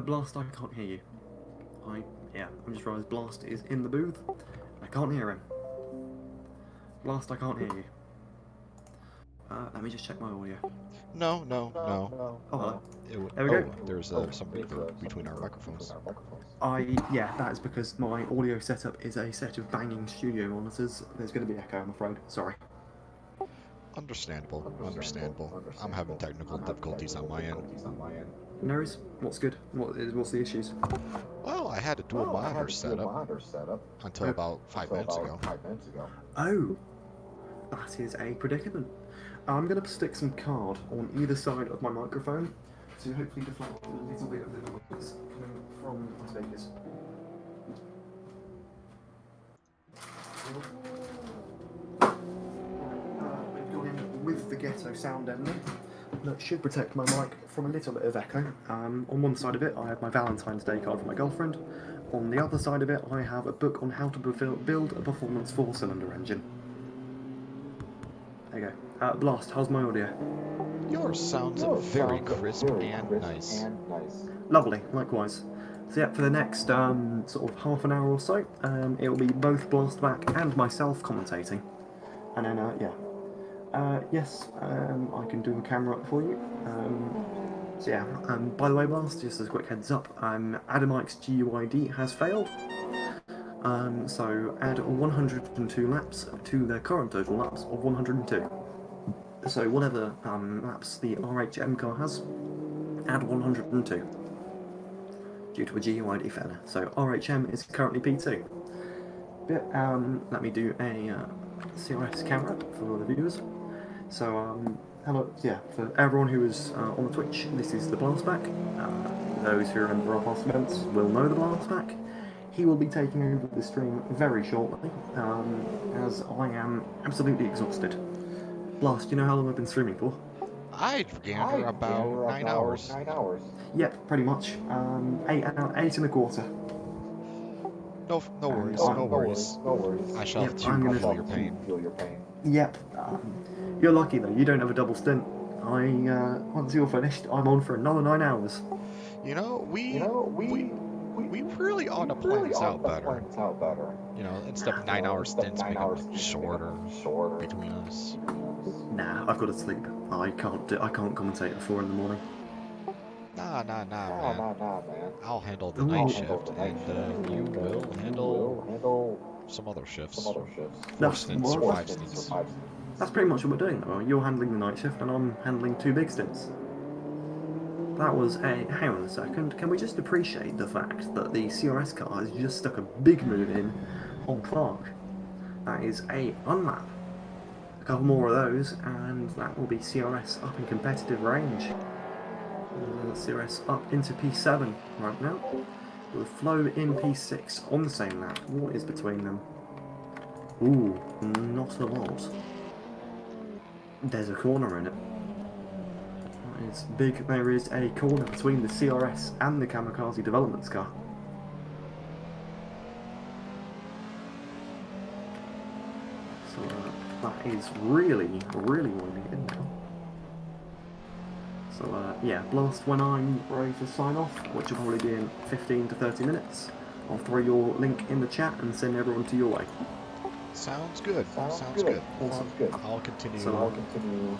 Blast, I can't hear you. I just realised Blast is in the booth. I can't hear him. Blast, I can't hear you. Let me just check my audio. No. Oh, hello. There we go. There's some reverb between our microphones. Yeah, that is because my audio setup is a set of banging studio monitors. There's going to be echo, I'm afraid. Sorry. Understandable. I'm having technical difficulties on my end. No worries. What's good? What's the issues? Well, I had a dual monitor set up until about 5 minutes ago. Oh, that is a predicament. I'm going to stick some card on either side of my microphone to hopefully deflect a little bit of the noise coming from my speakers. We've gone in with the ghetto sound ending. That should protect my mic from a little bit of echo. On one side of it, I have my Valentine's Day card for my girlfriend. On the other side of it, I have a book on how to build a performance 4-cylinder engine. There you go. Blast, how's my audio? Yours sounds very crisp and nice. Lovely, likewise. So yeah, for the next sort of half an hour or so, it will be both Blast back and myself commentating. And then, yes, I can do the camera up for you. So yeah, by the way, Blast, just as a quick heads up, Adamike's GUID has failed. So add 102 laps to their current total laps of 102. So whatever laps the RHM car has, add 102 due to a GUID failure. So RHM is currently P2. But let me do a CRS camera for the viewers. So hello, yeah, for everyone who is on the Twitch, this is the Blastback. Those who remember our past events will know the Blastback. He will be taking over the stream very shortly, as I am absolutely exhausted. Blast, do you know how long I've been streaming for? I'd gather about 9 hours. Yep, pretty much. 8 and a quarter. No worries. I shall feel your pain. Yep. You're lucky though, you don't have a double stint. Once you're finished, I'm on for another 9 hours. You know, we really ought to plan this out better. You know, instead of 9 hour stints, make them shorter between us. Nah, I've got to sleep. I can't commentate at 4 in the morning. Nah, man. I'll handle the night shift, and you will handle some other shifts. 4 stints or 5 stints. That's pretty much what we're doing though. You're handling the night shift, and I'm handling 2 big stints. That was a... hang on a second, can we just appreciate the fact that the CRS car has just stuck a big move in on Clark? That is a unlap. A couple more of those, and that will be CRS up in competitive range. CRS up into P7 right now, with Flow in P6 on the same lap. What is between them? Ooh, not a lot. There's a corner in it. It's big. There is a corner between the CRS and the Kamikaze developments car. So that is really winding in now. So yeah, Blast, when I'm ready to sign off, which will probably be in 15 to 30 minutes, I'll throw your link in the chat and send everyone to your way. Sounds good. Awesome. I'll continue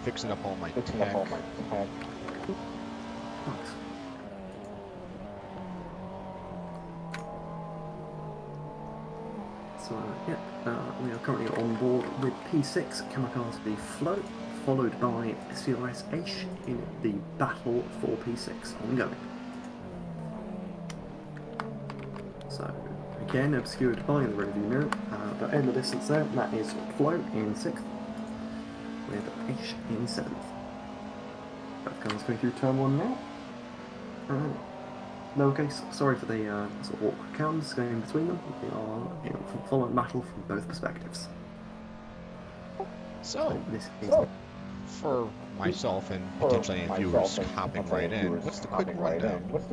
fixing up all my tech. Thanks. So we are currently on board with P6 Kamikaze Flow, followed by CRS H in the battle for P6 ongoing. So again obscured by the rearview mirror, but in the distance there, that is Flow in 6th, with H in 7th. Both cars going through turn 1 now. Lowercase, sorry for the sort of awkward counts going between them. We are in a following battle from both perspectives. So, this is for myself and potentially any viewers hopping right in, what's the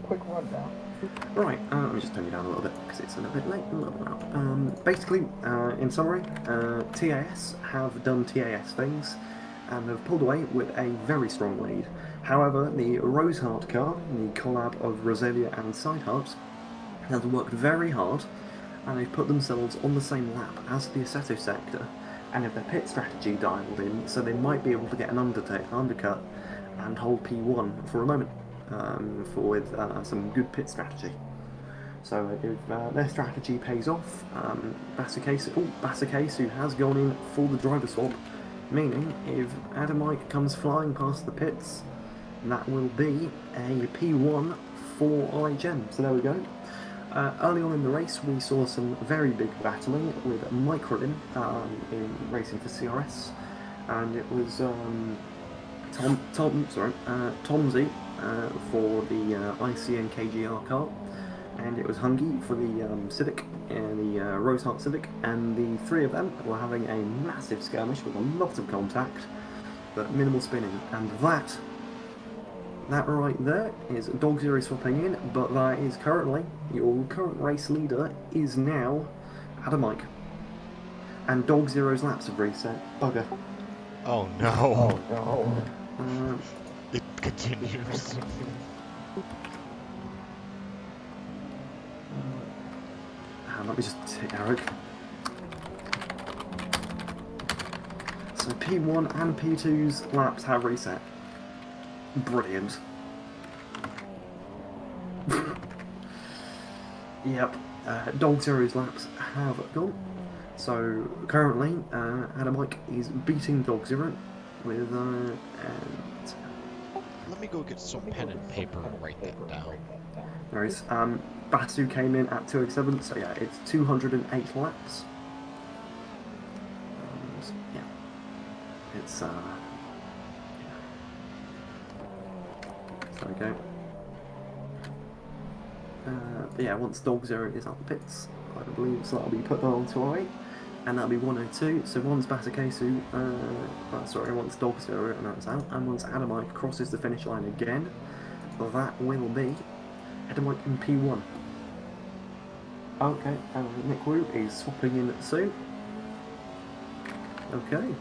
quick rundown? Right, let me just turn you down a little bit because it's a little bit late and a little bit loud. Basically, in summary, TAS have done TAS things and have pulled away with a very strong lead. However, the Roseheart car, the collab of Roselia and Sideheart, has worked very hard, and they've put themselves on the same lap as the Assetto sector, and have their pit strategy dialed in, so they might be able to get an undercut and hold P1 for a moment with some good pit strategy. So if their strategy pays off, Basakasu has gone in for the driver swap, meaning if Adamike comes flying past the pits, that will be a P1 for IHM. So there we go. Early on in the race, we saw some very big battling with Microlin in racing for CRS, and it was Tomsy for the ICN KGR car, and it was Hungy for the Civic, the Roseheart Civic, and the three of them were having a massive skirmish with a lot of contact, but minimal spinning, and that right there is Dog Zero swapping in, but that is currently, your current race leader is now Adamike. And Dog Zero's laps have reset. Bugger. Oh no. Oh no. It continues. Let me just hit Eric. So P1 and P2's laps have reset. Brilliant. Yep, Dog Zero's laps have gone. So currently, Adamike is beating Dog Zero with Let me go get some pen and paper and write that down. There is. Batu came in at 207, so yeah, it's 208 laps. And, yeah, it's yeah. So we go. But yeah, once Dog Zero is out the pits, I believe, so that'll be put on 208, and that'll be 102. So once Basakasu, once Dog Zero and that's out, and once Adamike crosses the finish line again, that will be Adamike in P1. Okay, and Nick Wu is swapping in soon. Okay.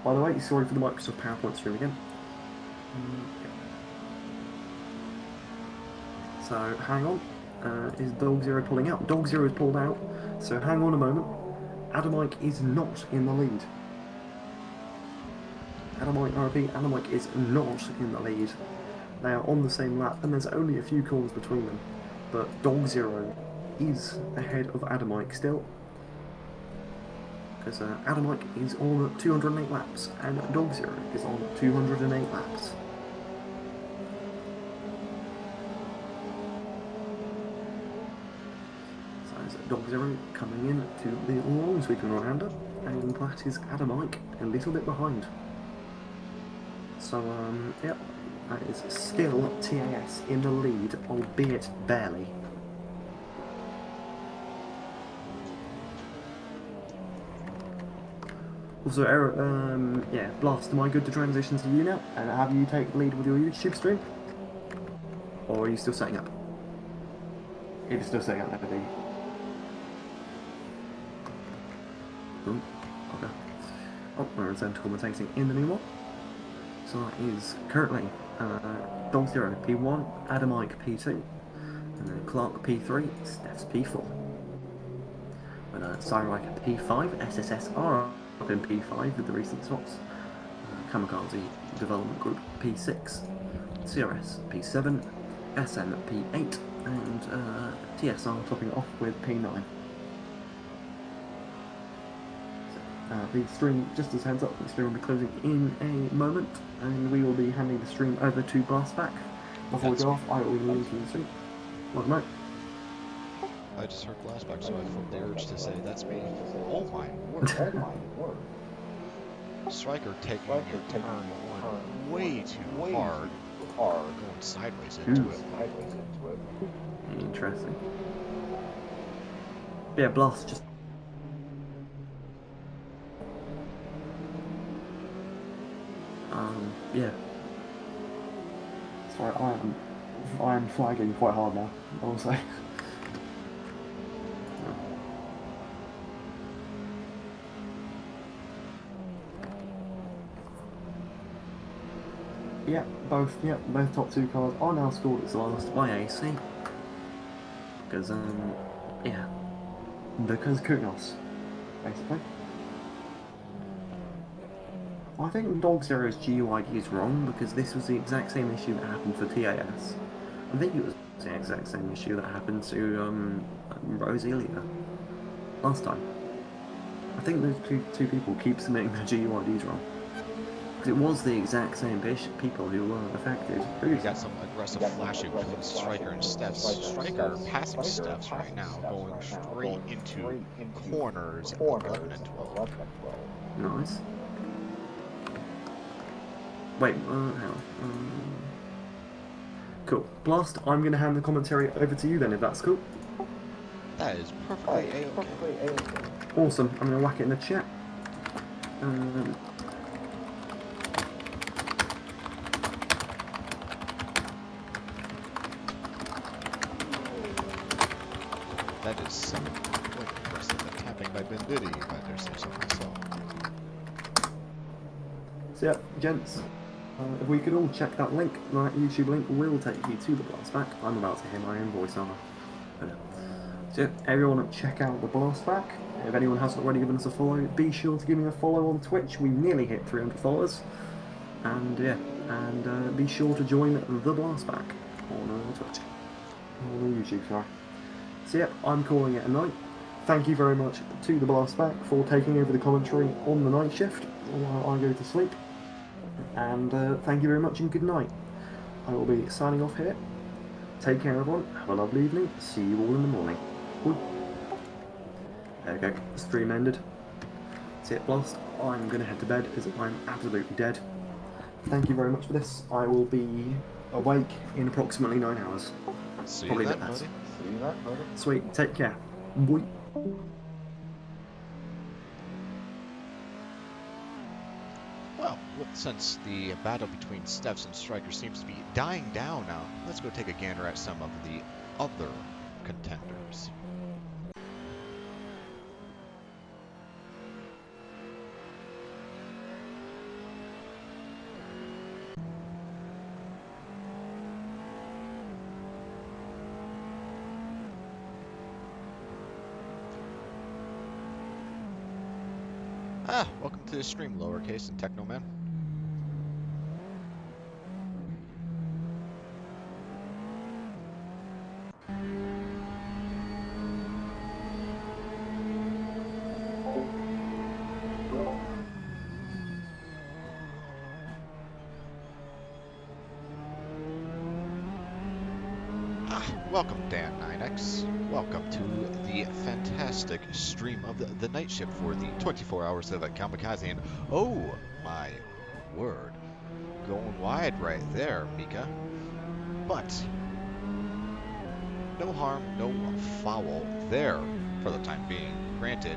By the way, sorry for the Microsoft PowerPoint stream again. So, hang on. Is Dog Zero pulling out? Dog Zero is pulled out, so hang on a moment. Adamike is not in the lead. Adamike is not in the lead. They are on the same lap, and there's only a few corners between them. But Dog Zero is ahead of Adamike still. Because Adamike is on 208 laps, and Dog Zero is on 208 laps. So there's Dog Zero coming in to the long sweeping rounder, and that is Adamike a little bit behind. So, yep. That is still TAS in the lead, albeit barely. Also, yeah, Blast, am I good to transition to you now? And have you take the lead with your YouTube stream? Or are you still setting up? If you're still setting up, that'd be... Boom. Okay. Oh, we're return to commentating in the new one. So that is currently Dog Zero P1, Adamike P2, and then Clark P3, Steph's P4. With Cyrike P5, SSSR up in P5 with the recent swaps, Kamikaze Development Group P6, CRS P7, SN P8, and TSR topping off with P9. The stream, just as heads up, the stream will be closing in a moment, and we will be handing the stream over to Blastback. Before we go off, I will be leaving the stream. Welcome out. I just heard Blastback, so I felt the urge to say, that's me. Oh my word. Striker taking your turn one way too hard, going sideways into it. Interesting. Yeah, Blast just... yeah. Sorry, I am flagging quite hard now, I will say. Yeah, both top two cars are now scored as last by AC. Because, yeah, because Kunos, basically. I think Dog Zero's GUID is wrong because this was the exact same issue that happened for TAS. I think it was the exact same issue that happened to Roselia last time. I think those two people keep submitting their GUIDs wrong. Because it was the exact same people who were affected We previously. got some aggressive flashing between Striker and Stephs. Striker passing Stephs right now, going straight into corners 11 and 12. Nice. Wait, hang on. Cool. Blast, I'm going to hand the commentary over to you then, if that's cool. That is perfectly A-okay. Awesome. I'm going to whack it in the chat. That is some quite impressive tapping by Bendidi, if I dare say so myself. So yeah, gents, if we could all check that link, that YouTube link will take you to the blast back. I'm about to hear my own voice armor. So yeah, everyone check out the blast back. If anyone hasn't already given us a follow, be sure to give me a follow on Twitch. We nearly hit 300 followers. And yeah, and be sure to join the blast back on Twitch. On YouTube, sorry. So yeah, I'm calling it a night. Thank you very much to the blast back for taking over the commentary on the night shift while I go to sleep. And thank you very much and good night. I will be signing off here. Take care everyone, have a lovely evening, see you all in the morning. Ooh. There we go, stream ended. That's it, Blast. I'm going to head to bed as I'm absolutely dead. Thank you very much for this. I will be awake in approximately 9 hours. See Probably you a then, bit less. buddy. Sweet, take care. Bye. Well, since the battle between Stephs and Striker seems to be dying down now, let's go take a gander at some of the other contenders. Welcome to the stream, lowercase and Technoman. Welcome, Dan 9X. Welcome to the fantastic stream of the night shift for the 24 hours of Kamikaze. And oh my word, going wide right there, Mika. But no harm, no foul there for the time being. Granted,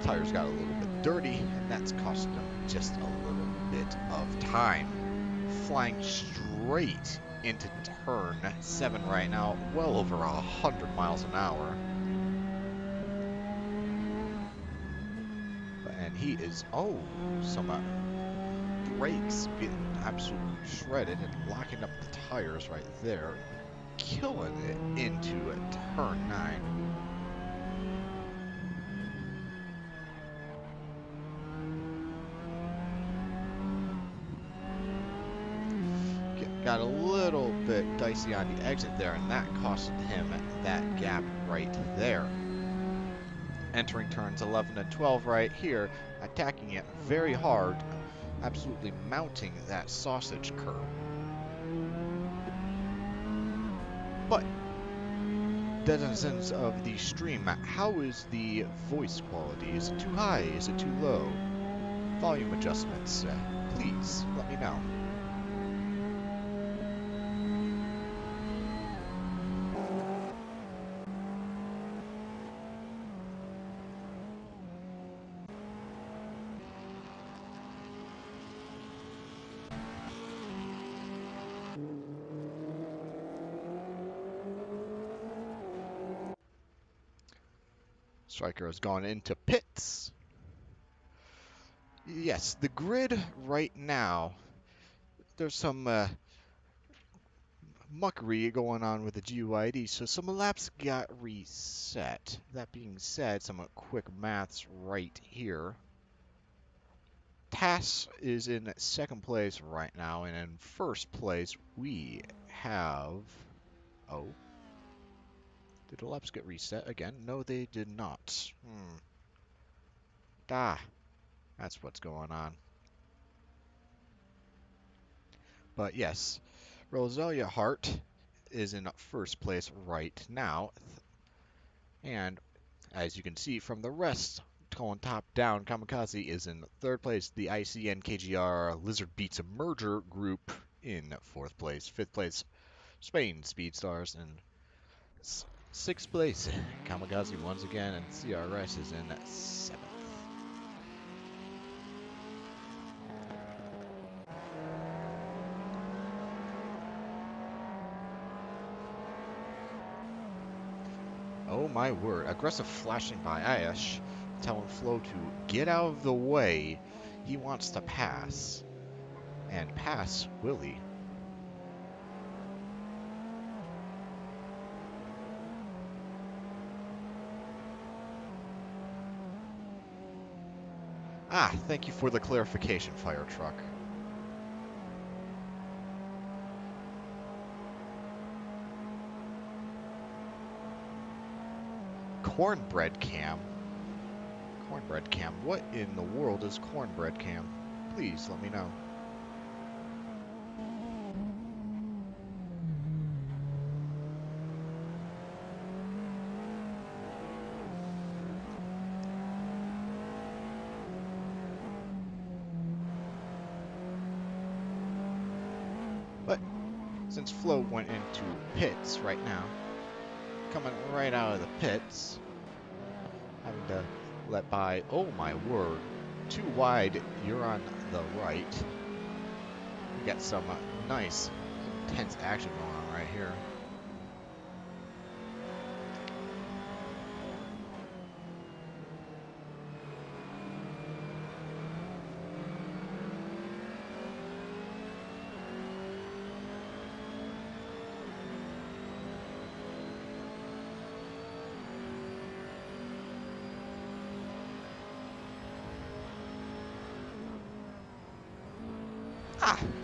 tires got a little bit dirty, and that's cost them just a little bit of time. Flying straight into turn 7 right now, well over 100 miles an hour. And he is, some brakes being absolutely shredded and locking up the tires right there, killing it into turn 9. Got a little bit dicey on the exit there, and that costed him that gap right there. Entering turns 11 and 12 right here, attacking it very hard, absolutely mounting that sausage curve. But, denizens of the stream, how is the voice quality? Is it too high? Is it too low? Volume adjustments, please let me know. Striker has gone into pits. Yes, the grid right now there's some muckery going on with the GUID, so some laps got reset. That being said, some quick maths right here. Tass is in second place right now, and in first place we have... Oh. Did the laps get reset again? No, they did not. That's what's going on. But yes, Roselia Hart is in first place right now. And as you can see from the rest, going top down, Kamikaze is in third place. The ICN KGR Lizard Beats a Merger group in fourth place. Fifth place, Spain Speedstars in sixth place. Kamikaze once again, and CRS is in seventh. Oh my word. Aggressive flashing by Ash, telling Flo to get out of the way. He wants to pass. And pass Willie. Thank you for the clarification, fire truck. Cornbread Cam? Cornbread Cam? What in the world is Cornbread Cam? Please let me know. But since Flo went into pits right now, coming right out of the pits, having to let by, oh my word, too wide, you're on the right. We got some nice, intense action going on right here.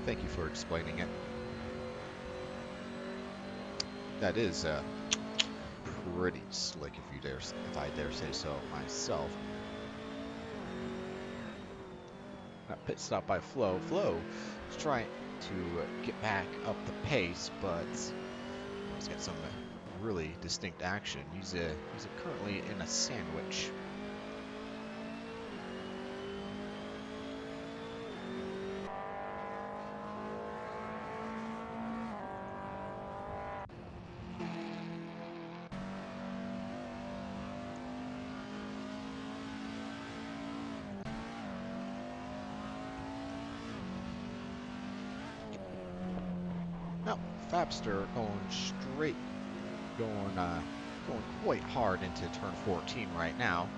Thank you for explaining it. That is pretty slick, if I dare say so myself. That pit stop by Flo. Flo is trying to get back up the pace, but he's got some really distinct action. He's currently in a sandwich. Now, Fabster going quite hard into turn 14 right now.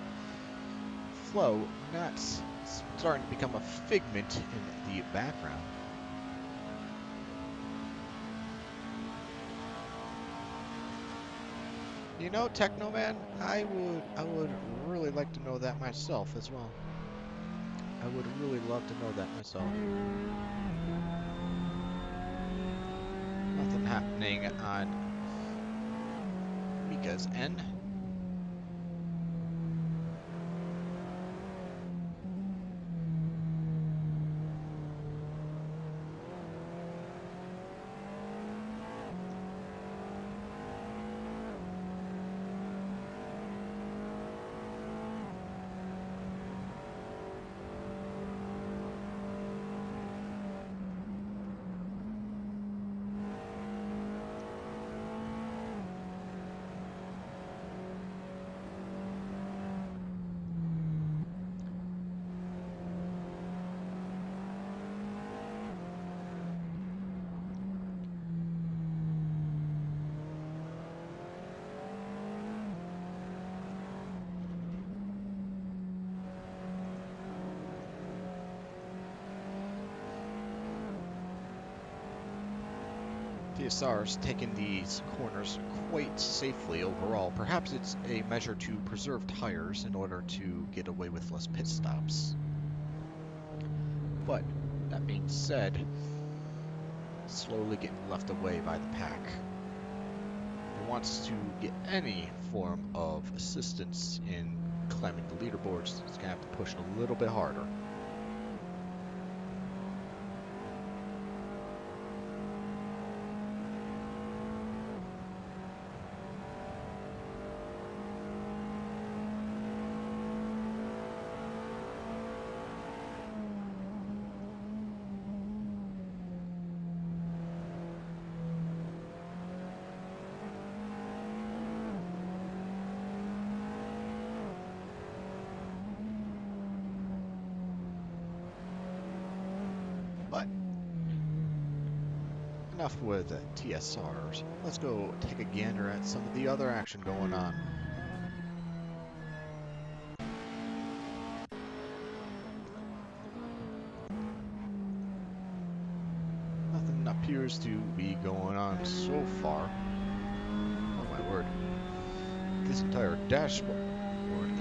Flo not starting to become a figment in the background. You know, Technoman, I would really like to know that myself as well. I would really love to know that myself. Nothing happening on Mika's end. TSR's taken these corners quite safely overall. Perhaps it's a measure to preserve tires in order to get away with less pit stops. But, that being said, slowly getting left away by the pack. If it wants to get any form of assistance in climbing the leaderboards, it's going to have to push a little bit harder. But enough with TSRs. Let's go take a gander at some of the other action going on. Nothing appears to be going on so far. Oh my word. This entire dashboard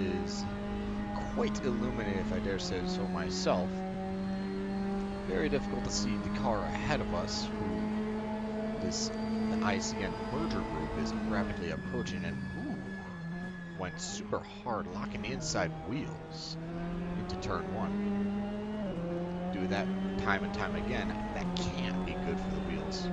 is quite illuminated, if I dare say so myself. Very difficult to see the car ahead of us, who the ICN merger group is rapidly approaching, and went super hard, locking the inside wheels into turn 1. Do that time and time again, that can't be good for the wheels.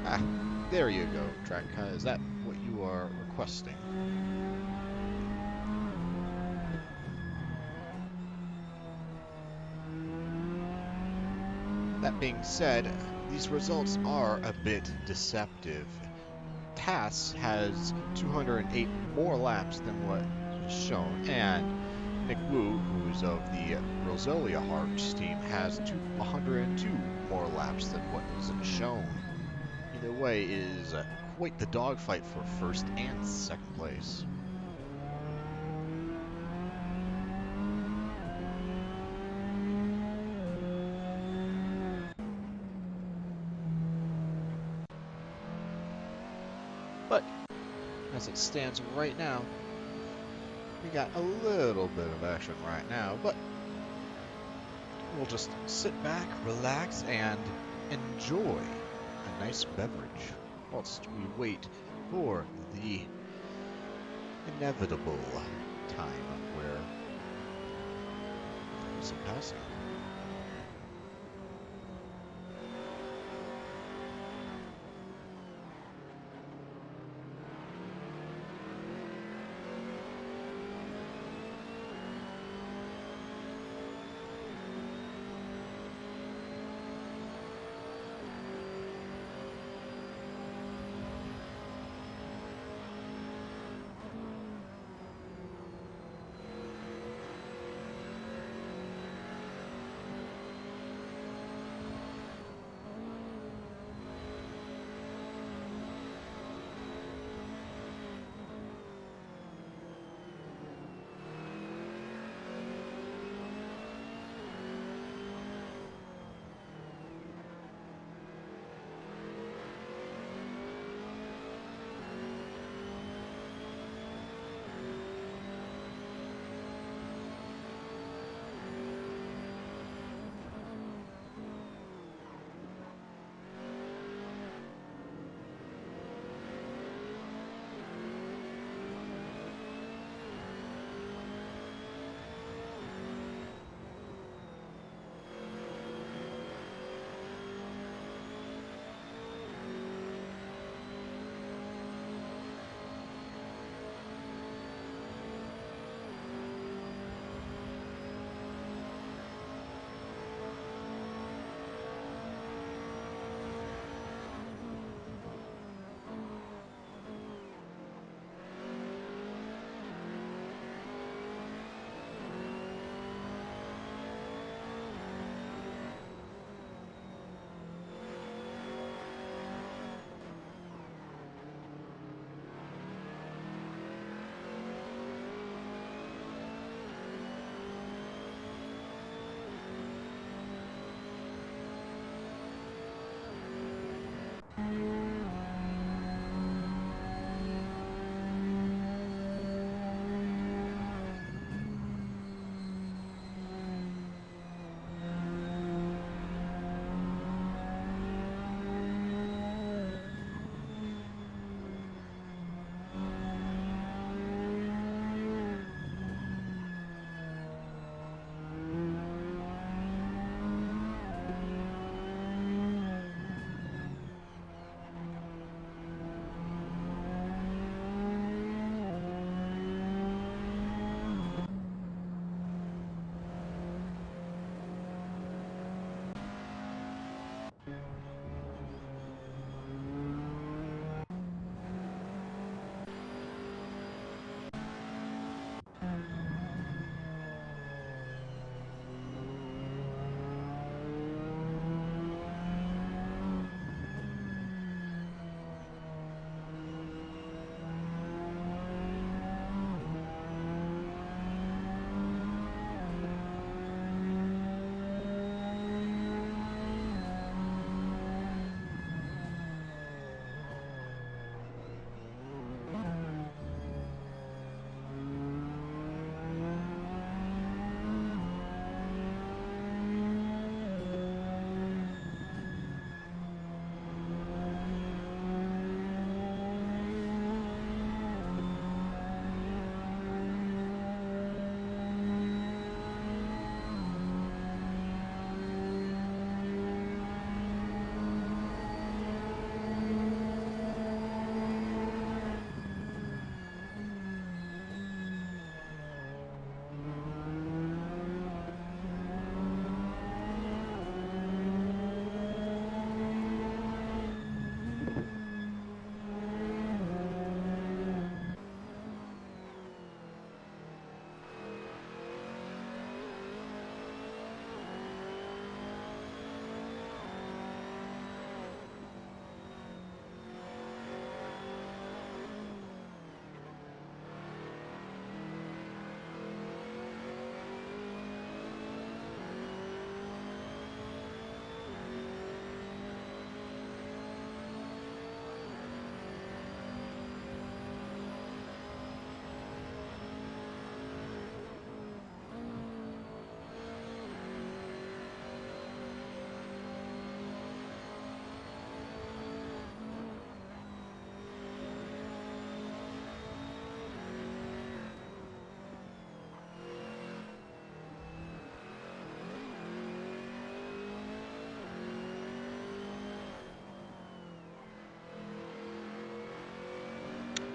Ah, there you go, track. Is that what you are requesting? That being said, these results are a bit deceptive. TAS has 208 more laps than what is shown, and Nick Wu, who's of the Rosalia Hearts team, has 102 more laps than what isn't shown. Either way, it is quite the dogfight for first and second place. But as it stands right now, we got a little bit of action right now, but we'll just sit back, relax, and enjoy a nice beverage whilst we wait for the inevitable time where there's some passing.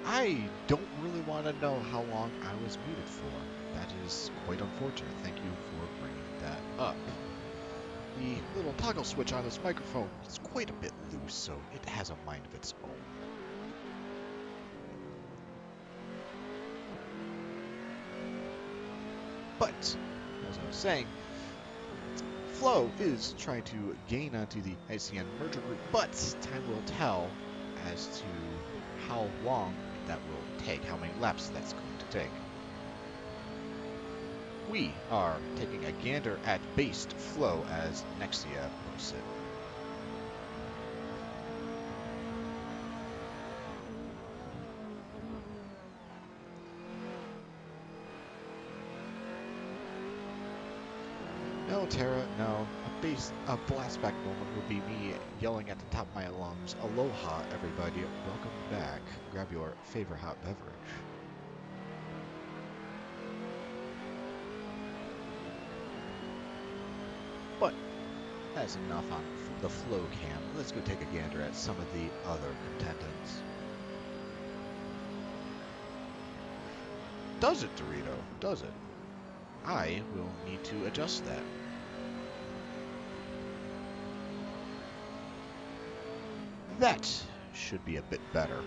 I don't really want to know how long I was muted for. That is quite unfortunate. Thank you for bringing that up. The little toggle switch on this microphone is quite a bit loose, so it has a mind of its own. But, as I was saying, Flo is trying to gain onto the ICN merger group, but time will tell as to how long that will take, how many laps that's going to take. We are taking a gander at based Flo as Nexia posts it. No, Tara, no. A blastback moment would be me yelling at the top of my lungs, "Aloha, everybody! Welcome back. Grab your favorite hot beverage." But that's enough on the Flo cam. Let's go take a gander at some of the other contendants. Does it, Dorito? Does it? I will need to adjust that. That should be a bit better.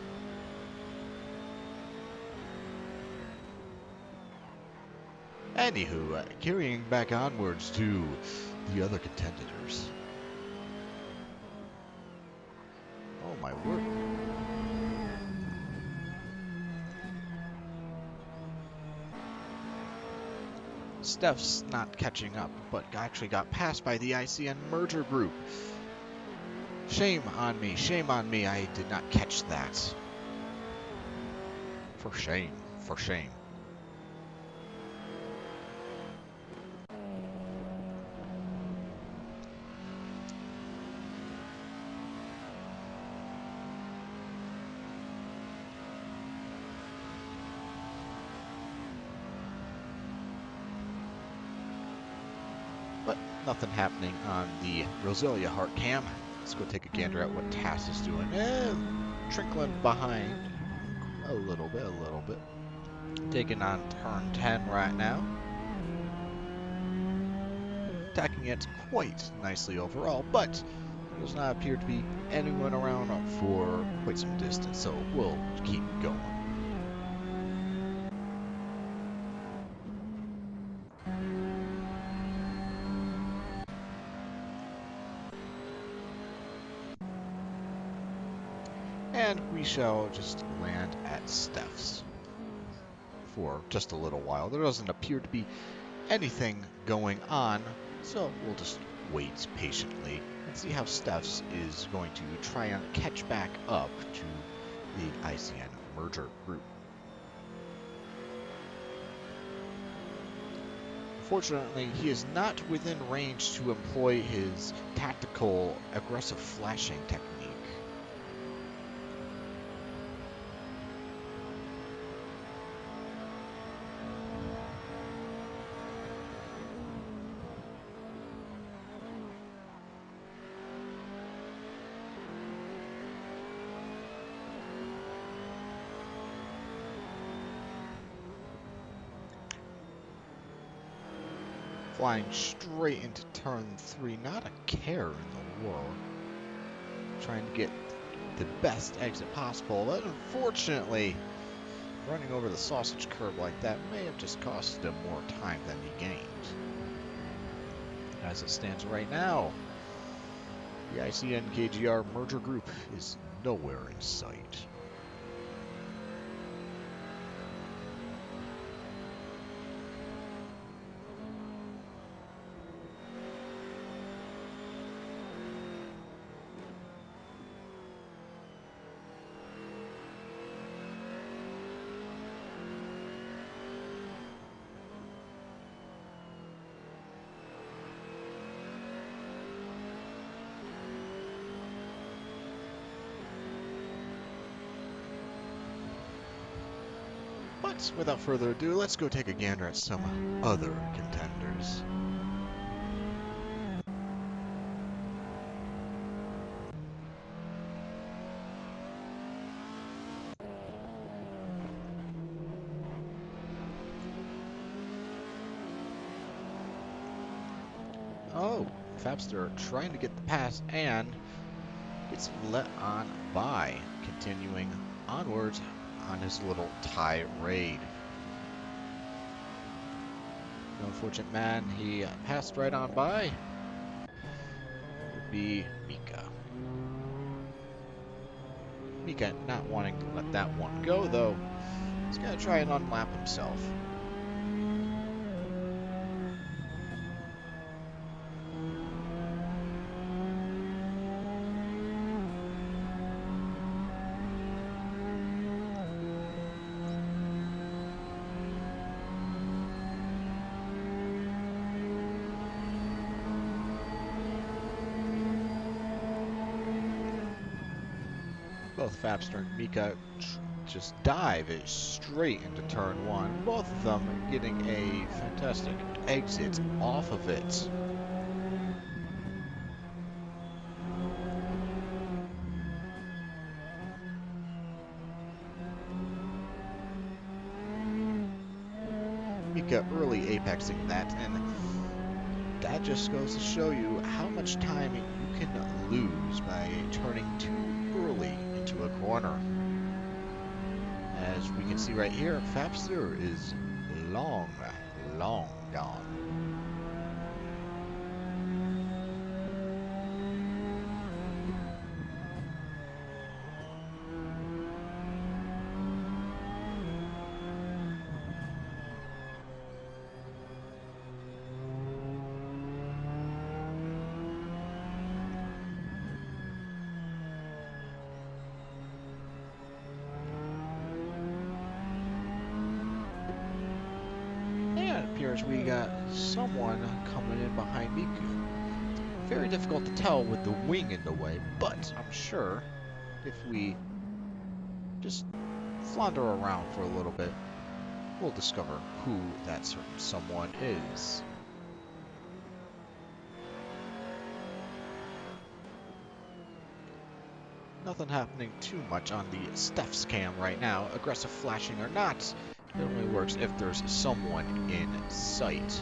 Anywho, carrying back onwards to the other contenders. Oh my word. Steph's not catching up, but actually got passed by the ICN merger group. Shame on me, I did not catch that. For shame, for shame. But nothing happening on the Roselia Heart Cam. Let's go take a gander at what Tass is doing. Trickling behind a little bit. Taking on turn 10 right now. Attacking it quite nicely overall, but Does not appear to be anyone around for quite some distance, so we'll keep going. And we shall just land at Steph's for just a little while. There doesn't appear to be anything going on, so we'll just wait patiently and see how Steph's is going to try and catch back up to the ICN merger group. Fortunately, he is not within range to employ his tactical aggressive flashing technique. Flying straight into turn 3, not a care in the world. Trying to get the best exit possible, but unfortunately, running over the sausage curb like that may have just cost him more time than he gained. As it stands right now, the ICN KGR merger group is nowhere in sight. But without further ado, let's go take a gander at some other contenders. Oh, Fabster trying to get the pass and gets let on by, continuing onwards on his little tirade. The unfortunate man he passed right on by would be Mika. Mika not wanting to let that one go, though. He's going to try and unlap himself. Both Fabster and Mika just dive straight into turn 1. Both of them getting a fantastic exit off of it. Mika early apexing that, and that just goes to show you how much time you can lose by turning too early into a corner. As we can see right here, Fabster is long gone. We got someone coming in behind Miku. Very difficult to tell with the wing in the way, but I'm sure if we just flounder around for a little bit, we'll discover who that certain someone is. Nothing happening too much on the Steph's cam right now, aggressive flashing or not. It only works if there's someone in sight.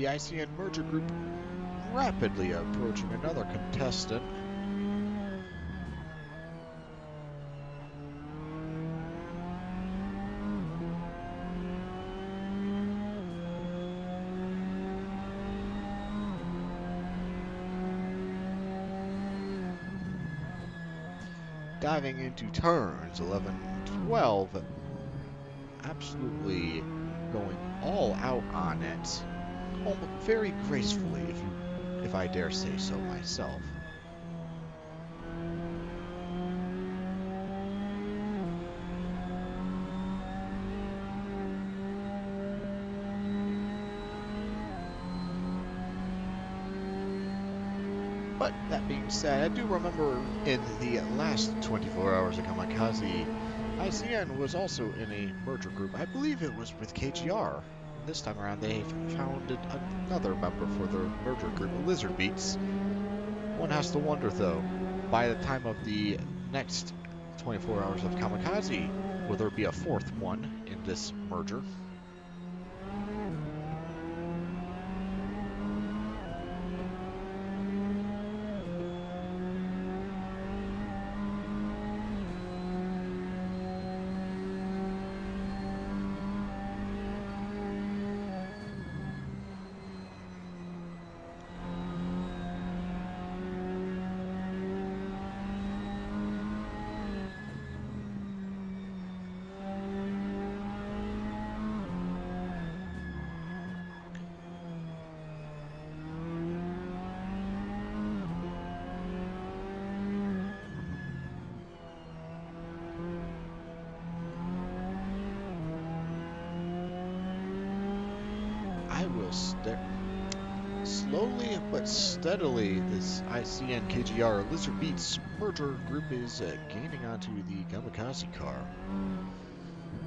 the ICN merger group rapidly approaching another contestant. Diving into turns 11, 12, absolutely going all out on it, very gracefully, if I dare say so myself. But that being said, I do remember in the last 24 hours of Kamikaze, ICN was also in a merger group. I believe it was with KGR. This time around, they've founded another member for their merger group, Lizard Beats. One has to wonder, though, by the time of the next 24 hours of Kamikaze, will there be a fourth one in this merger? I will slowly but steadily, this ICN KGR Lizard Beats merger group is gaining onto the Kamikaze car.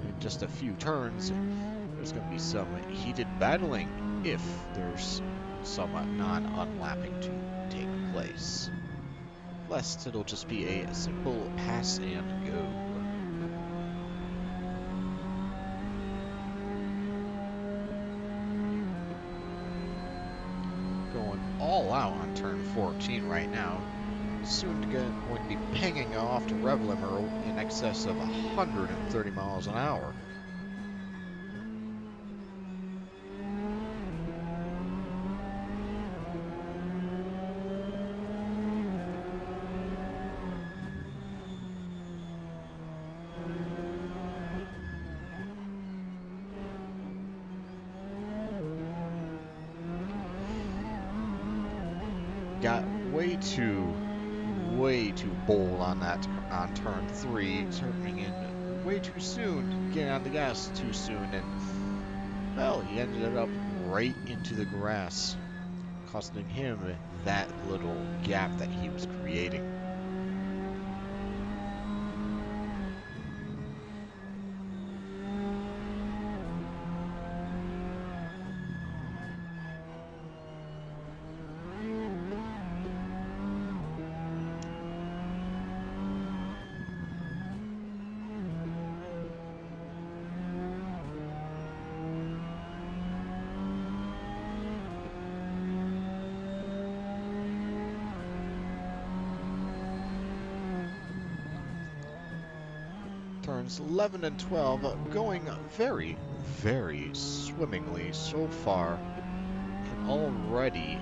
In just a few turns, there's going to be some heated battling if there's some non-unlapping to take place. Lest it'll just be a simple pass and go. Going all out on turn 14 right now. Soon going to be pinging off to rev limiter in excess of 130 miles an hour. Got way too bold on that on turn 3, turning in way too soon, getting on the gas too soon, and well, he ended up right into the grass, costing him that little gap that he was creating. Turns 11 and 12 going very, very swimmingly so far, and already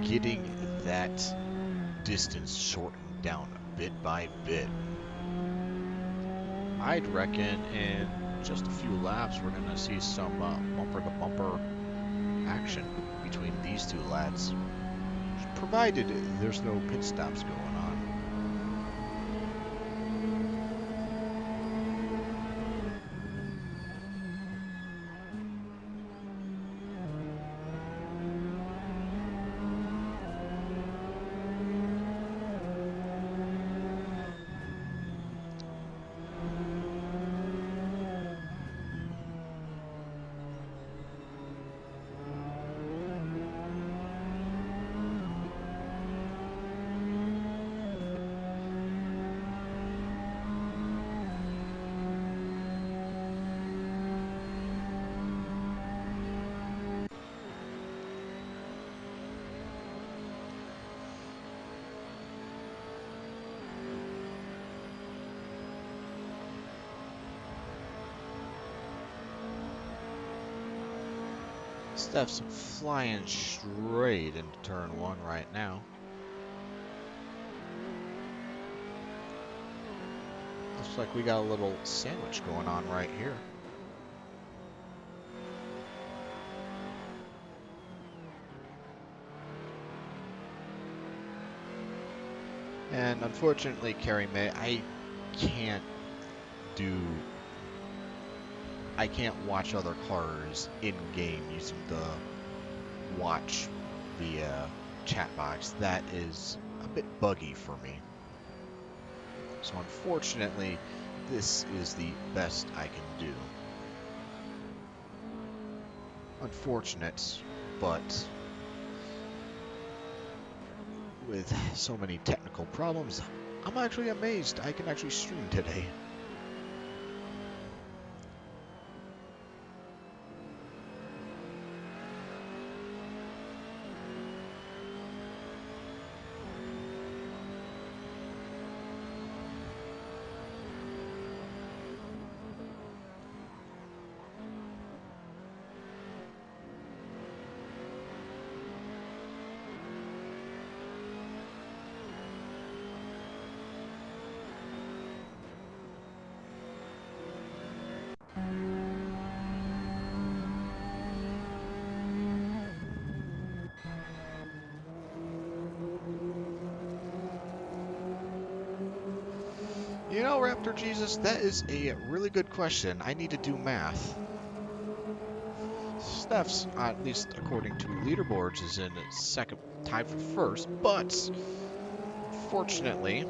getting that distance shortened down bit by bit. I'd reckon in just a few laps we're going to see some bumper-to-bumper action between these two lads, provided there's no pit stops going on. Steph's flying straight into turn 1 right now. Looks like we got a little sandwich going on right here. And unfortunately, Carrie May, I can't watch other cars in-game using the watch via chat box. That is a bit buggy for me. So unfortunately, this is the best I can do. Unfortunate, but with so many technical problems, I'm actually amazed I can actually stream today. You know, Raptor Jesus, that is a really good question. I need to do math. Steph's, at least according to leaderboards, is in second, tied for first, but unfortunately,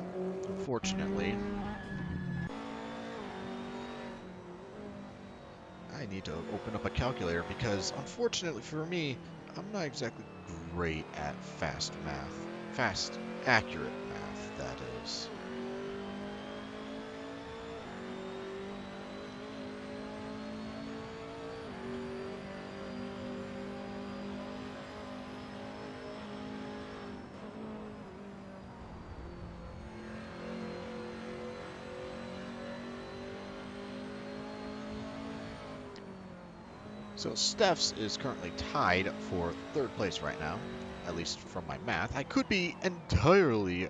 I need to open up a calculator because, unfortunately for me, I'm not exactly great at fast math. Fast, accurate math, that is. So Steph's is currently tied for third place right now, at least from my math. I could be entirely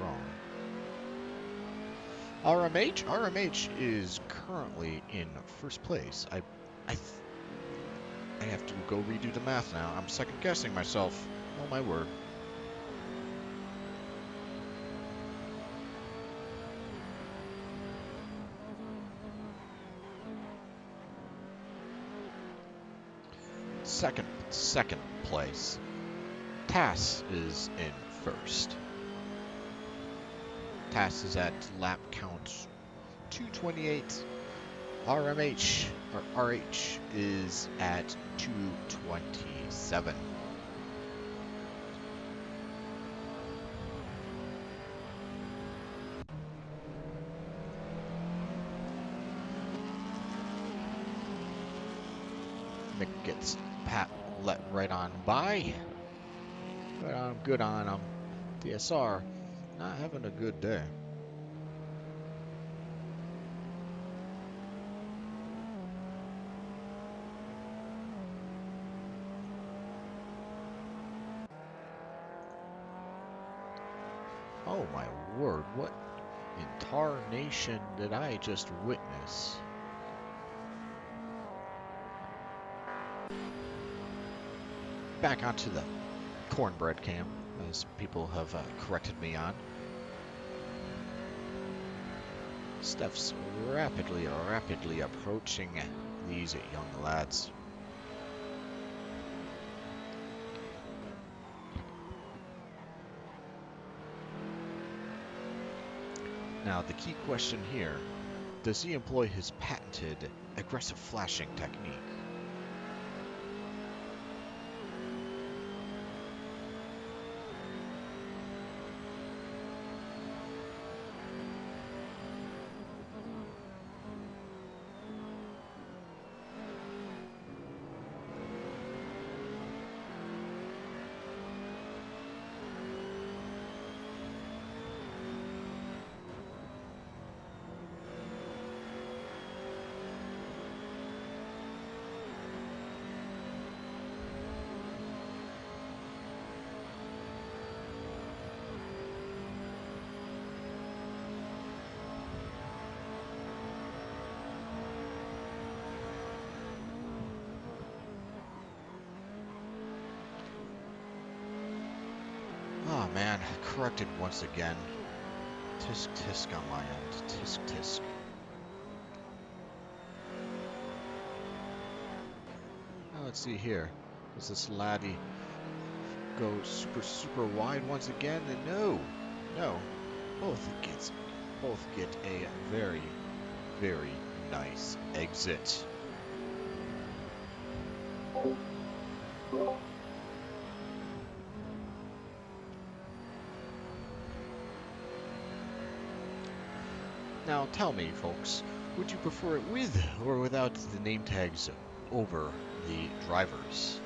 wrong. RMH is currently in first place. I have to go redo the math now. I'm second guessing myself. Oh my word. Second place. Tass is in first. Tass is at lap count 228. RH is at 227. Mick gets let right on by. Good on him. DSR not having a good day. Oh my word, what in tarnation did I just witness? Back onto the cornbread cam, as people have corrected me on. Steph's rapidly approaching these young lads. Now, the key question here, does he employ his patented aggressive flashing technique? Oh man, corrected once again. Tisk tisk on my end. Tisk tisk. Now let's see here. Does this laddie go super wide once again? And no. Both get a very nice exit. Now tell me, folks, would you prefer it with or without the name tags over the drivers?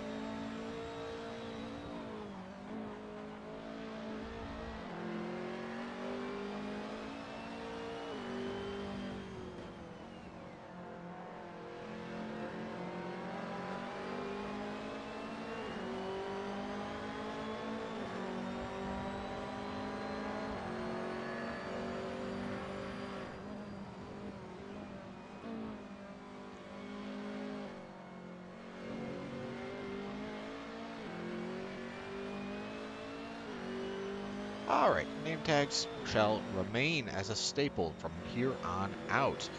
Alright, name tags shall remain as a staple from here on out.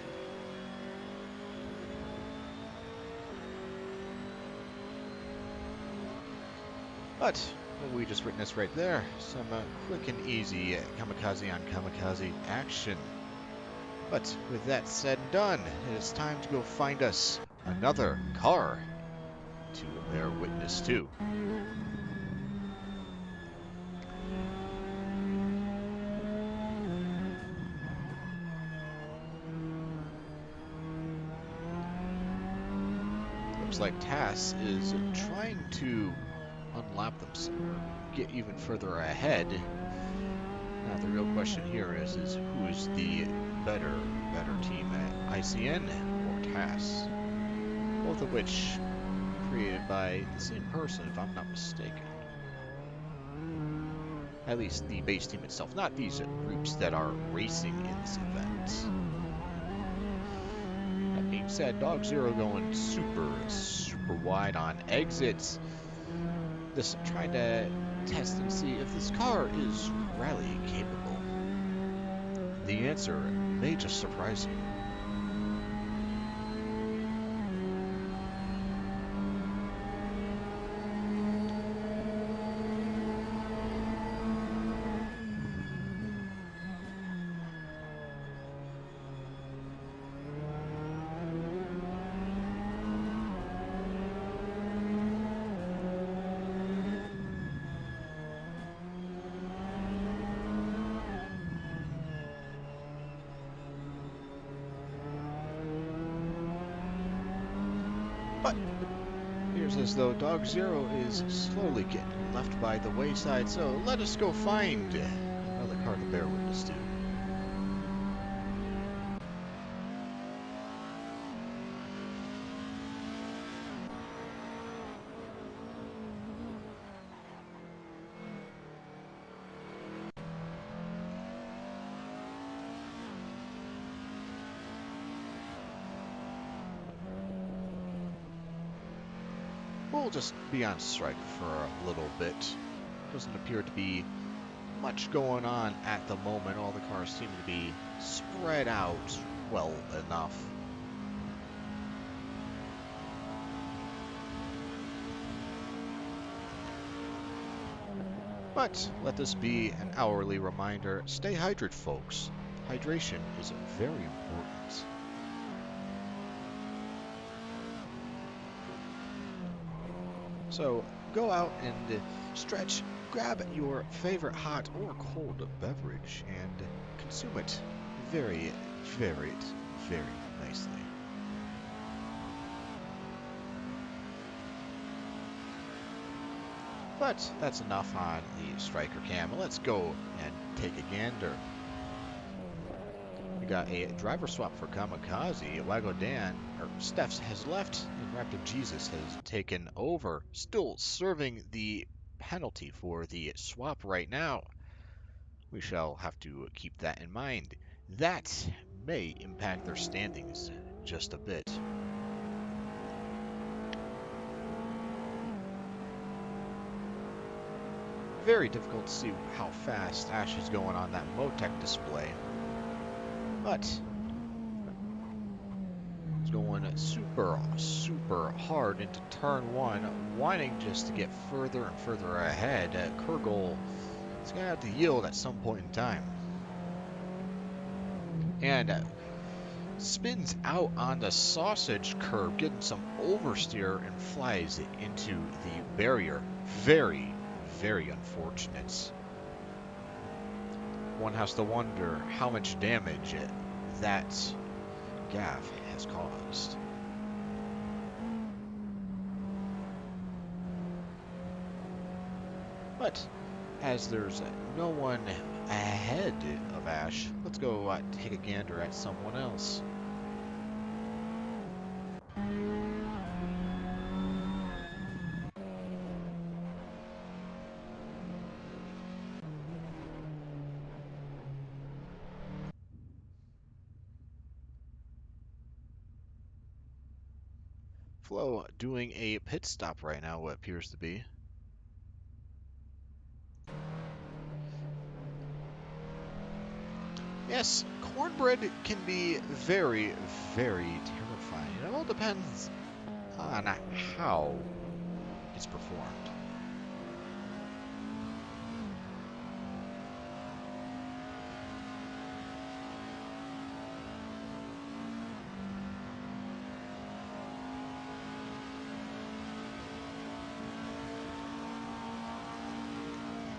But what we just witnessed right there, some quick and easy kamikaze on kamikaze action. But with that said and done, it is time to go find us another car to bear witness to. Looks like Tass is trying to unlap them some, get even further ahead. Now the real question here is who is the better team at ICN or Tass? Both of which created by the same person, if I'm not mistaken. At least the base team itself, not these groups that are racing in this event. That being said, Dog Zero going super wide on exits. Just trying to test and see if this car is rally capable. The answer may just surprise you. But it appears as though Dog Zero is slowly getting left by the wayside, so let us go find another car to bear witness to. We'll just be on strike for a little bit. Doesn't appear to be much going on at the moment. All the cars seem to be spread out well enough. But let this be an hourly reminder. Stay hydrated, folks. Hydration is very important. So go out and stretch, grab your favorite hot or cold beverage, and consume it very nicely. But that's enough on the striker cam. Let's go and take a gander. We got a driver swap for Kamikaze. Wago Dan, or Stephs, has left, and Raptor Jesus has taken over, still serving the penalty for the swap right now. We shall have to keep that in mind. That may impact their standings just a bit. very difficult to see how fast Ash is going on that Motec display. But he's going super, super hard into turn 1, wanting just to get further and further ahead. Kurgel is going to have to yield at some point in time. And spins out on the sausage curb, getting some oversteer and flies into the barrier. Very, very unfortunate. One has to wonder how much damage that gaff has caused. But as there's no one ahead of Ash, let's go take a gander at someone else. Flo doing a pit stop right now, what appears to be. Yes, cornbread can be very, very terrifying. It all depends on how it's performed.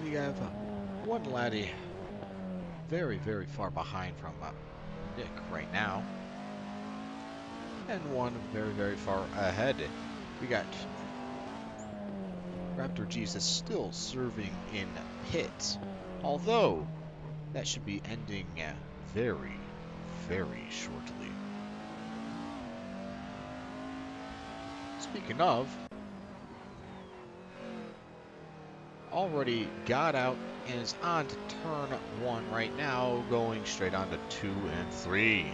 We have one laddie very, very far behind from Nick right now. And one very, very far ahead. We got Raptor Jesus still serving in pit. Although, that should be ending very, very shortly. Speaking of, already got out and is on to turn 1 right now, going straight on to 2 and 3.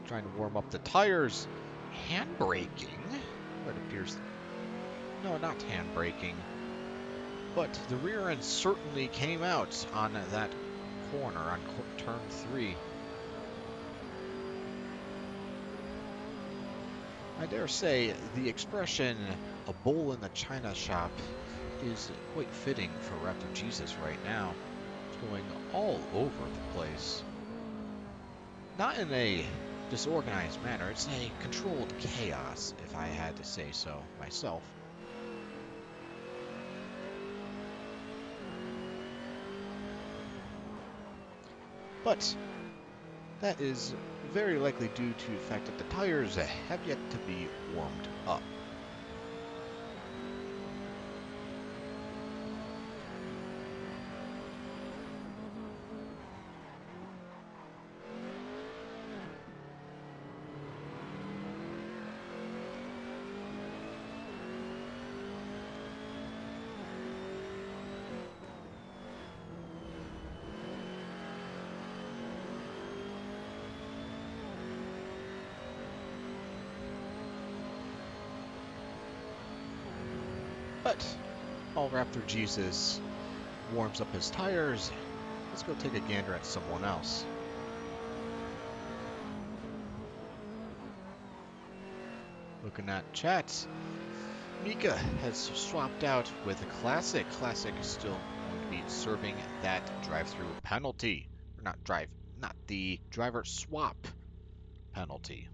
Trying to warm up the tires. Hand braking? What appears... No, not hand braking. But the rear end certainly came out on that corner on turn 3. I dare say the expression, a bowl in the china shop, is quite fitting for Raptor Jesus right now. It's going all over the place. Not in a disorganized manner, it's a controlled chaos, if I had to say so myself. But that is very likely due to the fact that the tires have yet to be warmed up. But while Raptor Jesus warms up his tires, let's go take a gander at someone else. Looking at chat, Mika has swapped out with a Classic. Classic is still going to be serving that drive-through penalty. Or not the driver swap penalty.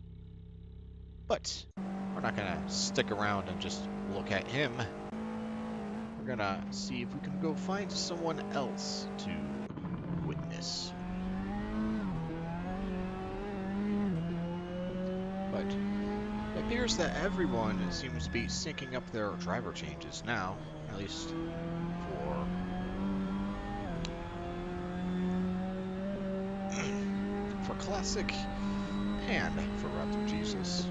But we're not going to stick around and just look at him. We're gonna see if we can go find someone else to witness. But it appears that everyone seems to be syncing up their driver changes now, at least for Classic and for Raptor Jesus.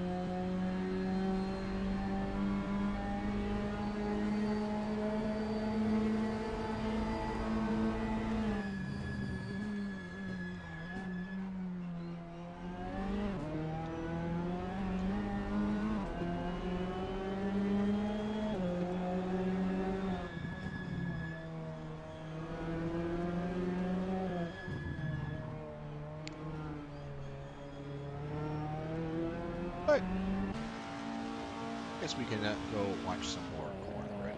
guess we can go watch some more corn bread.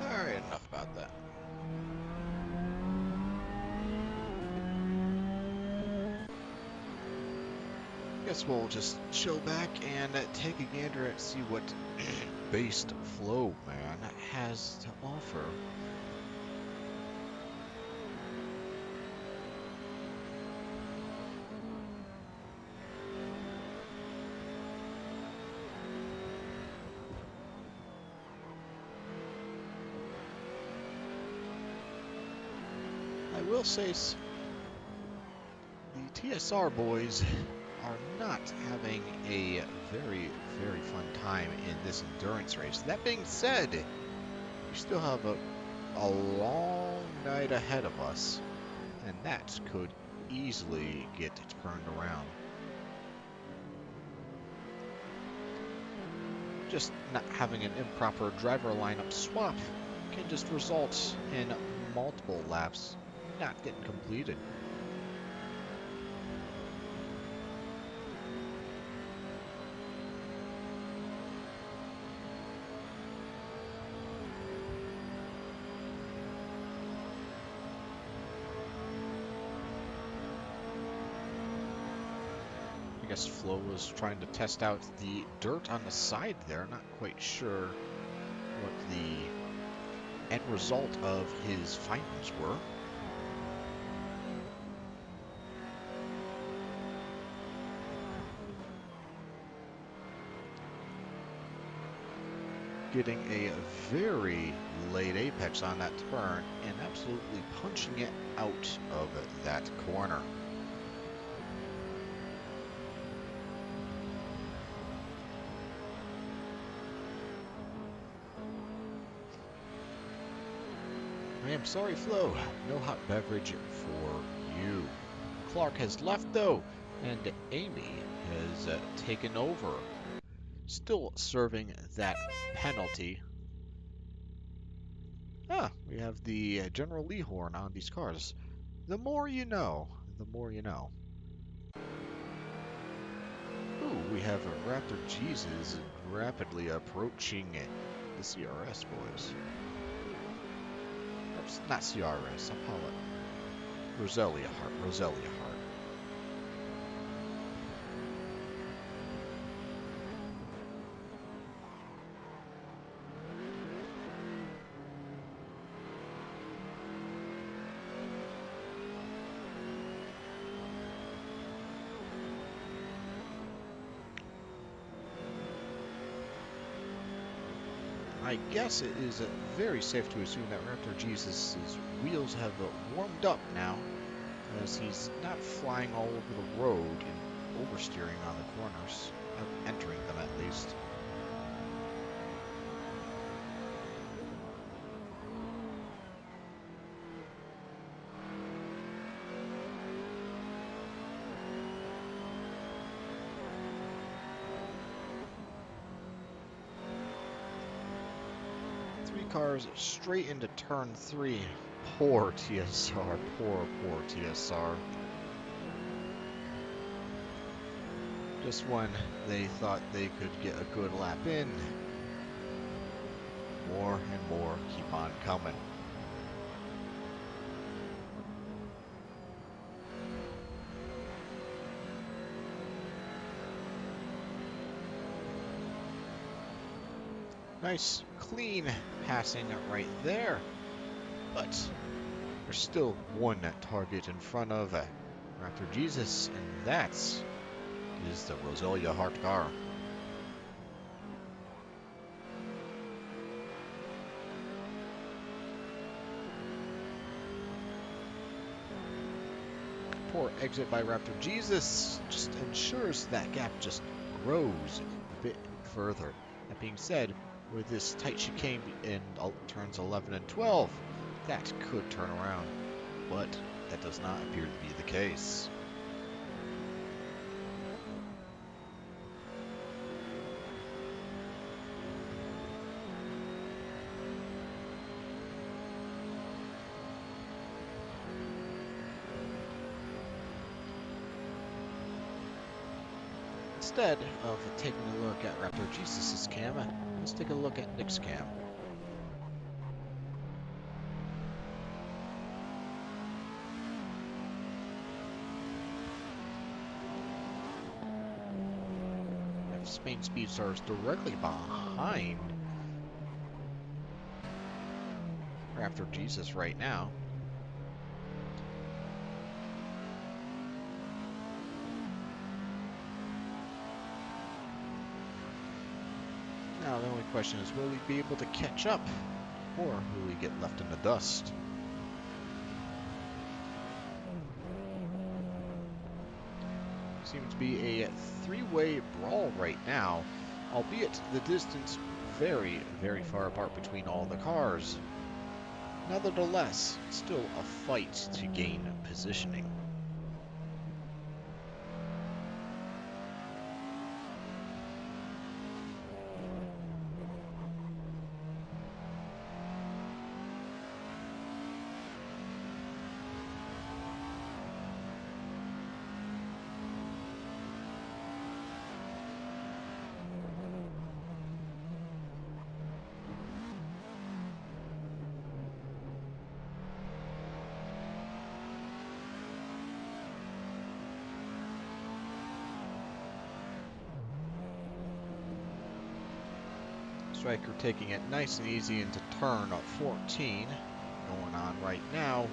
Alright, enough about that. Guess we'll just chill back and take a gander at see what Based Flow Man has to offer. I will say the TSR boys are not having a very, very fun time in this endurance race. That being said, we still have a long night ahead of us, and that could easily get turned around. Just not having an improper driver lineup swap can just result in multiple laps not getting completed. I guess Flo was trying to test out the dirt on the side there. Not quite sure what the end result of his findings were. Getting a very late apex on that turn and absolutely punching it out of that corner. I am sorry, Flo. No hot beverage for you. Clark has left, though, and Amy has taken over. Still serving that penalty. Ah, we have the General Lee horn on these cars. The more you know, the more you know. Ooh, we have a Raptor Jesus rapidly approaching the CRS boys. Not CRS, I'll call it Roselia Heart. Roselia Heart. I guess it is very safe to assume that Raptor Jesus' wheels have warmed up now, as he's not flying all over the road and oversteering on the corners, entering them at least. Cars straight into turn 3. Poor TSR, poor TSR. Just when they thought they could get a good lap in, more and more keep on coming. Nice, clean passing right there. But there's still one target in front of Raptor Jesus, and that is the Roselia Heart car. poor exit by Raptor Jesus just ensures that gap just grows a bit further. That being said, with this tight chicane in turns 11 and 12, that could turn around, but that does not appear to be the case. Instead of taking a look at Raptor Jesus' cam, let's take a look at Nick's cam. If Spain Speedstars directly behind Raptor Jesus right now. Now the only question is, will he be able to catch up, or will he get left in the dust? Seems to be a three-way brawl right now, albeit the distance very, very far apart between all the cars. Nevertheless, still a fight to gain positioning. Striker taking it nice and easy into turn 14 going on right now,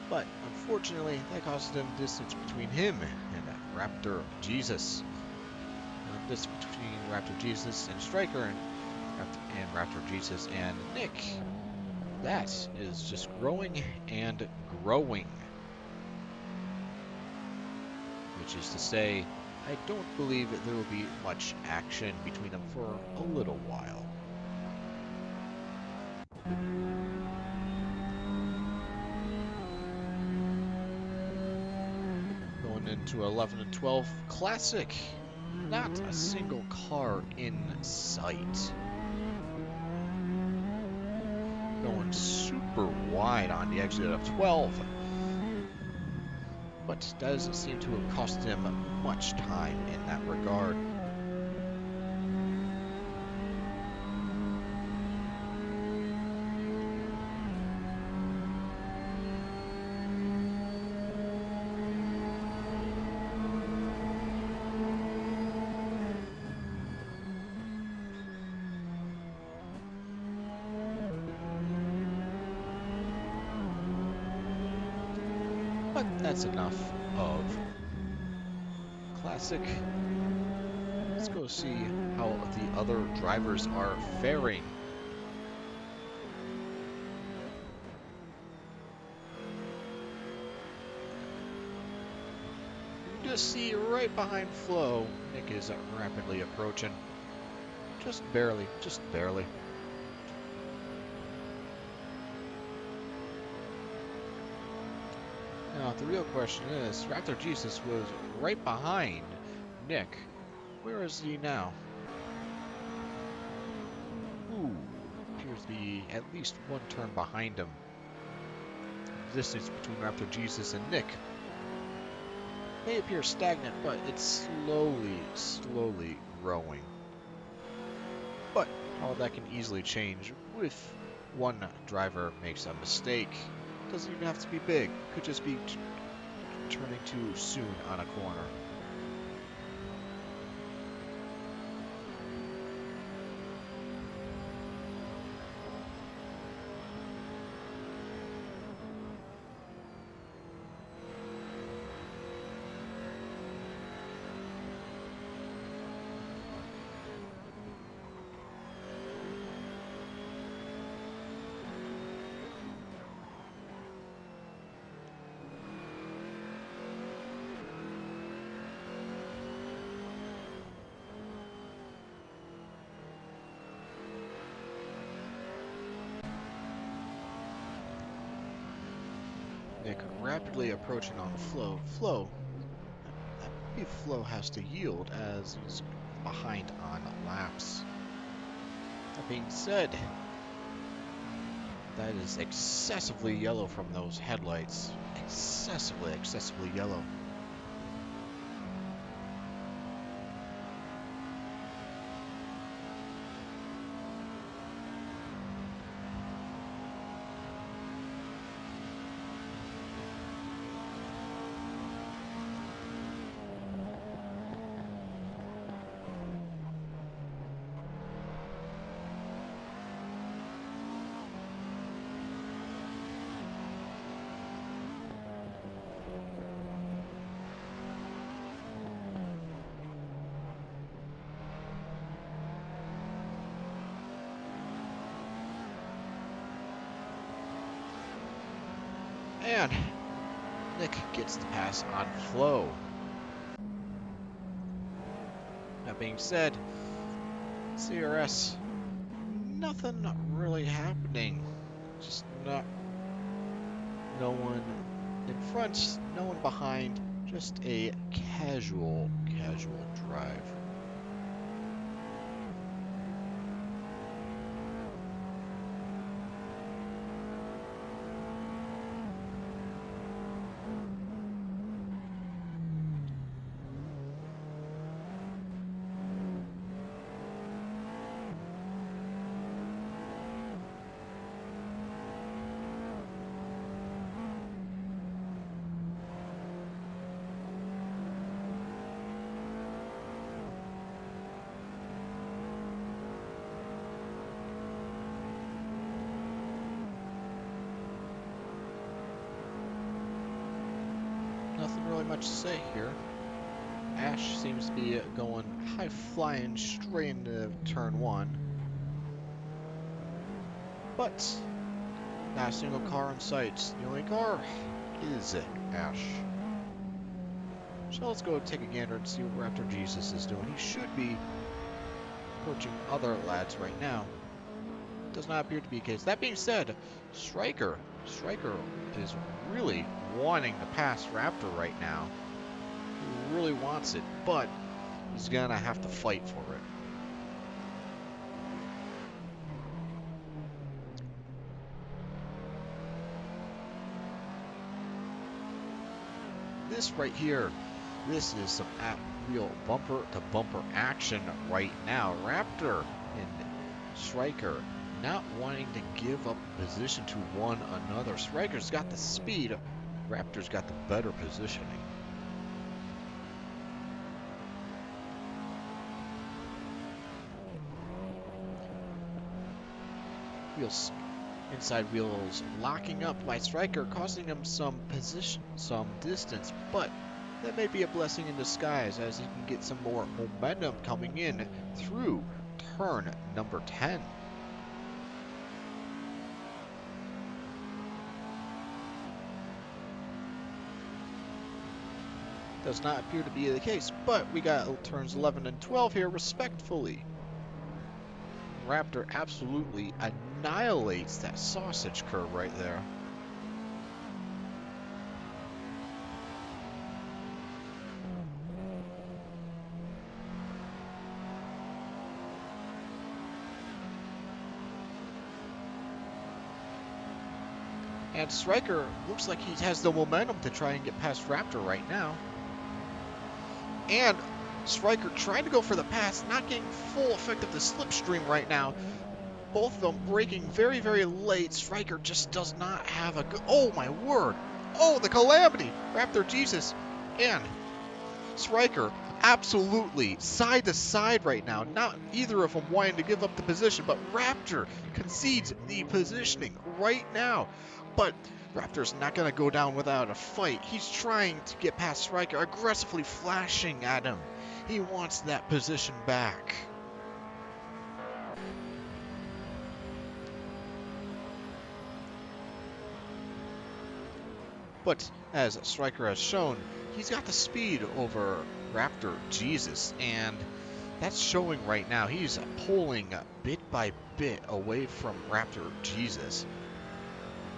but unfortunately that costed him distance between him and Raptor Jesus. Distance between Raptor Jesus and Striker and Raptor Jesus and Nick, that is just growing and growing, which is to say, I don't believe that there will be much action between them for a little while. Going into 11 and 12 Classic. Not a single car in sight. Going super wide on the exit of 12. But doesn't seem to have cost him much time in that regard. But that's enough of Classic. Let's go see how the other drivers are faring. You just see right behind Flo, Nick is rapidly approaching. Just barely, just barely. Now, the real question is, Raptor Jesus was right behind Nick. Where is he now? Ooh, appears to be at least one turn behind him. The distance between Raptor Jesus and Nick may appear stagnant, but it's slowly growing. But all that can easily change if one driver makes a mistake. Doesn't even have to be big. Could just be turning too soon on a corner. Nick rapidly approaching on Flo. Flo, I believe Flo has to yield as he's behind on laps. That being said, that is excessively yellow from those headlights. Excessively yellow. And Nick gets the pass on Flo. That being said, CRS, nothing really happening. Just no one in front, no one behind, just a casual drive. Nothing really much to say here. Ash seems to be going high flying straight into turn 1. But not a single car in sight. The only car is Ash. So let's go take a gander and see what Raptor Jesus is doing. He should be approaching other lads right now. Does not appear to be the case. That being said, Striker is really wanting to pass Raptor right now. He really wants it, but he's gonna have to fight for it. This right here, this is some real bumper-to-bumper action right now. Raptor and Striker not wanting to give up position to one another. Striker's got the speed, Raptor's got the better positioning. Wheels, inside wheels locking up by Striker, causing him some distance, but that may be a blessing in disguise as he can get some more momentum coming in through turn number 10. Does not appear to be the case, but we got turns 11 and 12 here respectfully. Raptor absolutely annihilates that sausage curve right there. And Striker looks like he has the momentum to try and get past Raptor right now. And Striker trying to go for the pass, not getting full effect of the slipstream right now. Both of them braking very, very late. Striker just does not have a good... Oh, my word. Oh, the calamity. Raptor Jesus and Striker absolutely side to side right now. Not either of them wanting to give up the position, but Raptor concedes the positioning right now. But Raptor's not going to go down without a fight. He's trying to get past Striker, aggressively flashing at him. He wants that position back. But as Striker has shown, he's got the speed over Raptor Jesus, and that's showing right now. He's pulling bit by bit away from Raptor Jesus.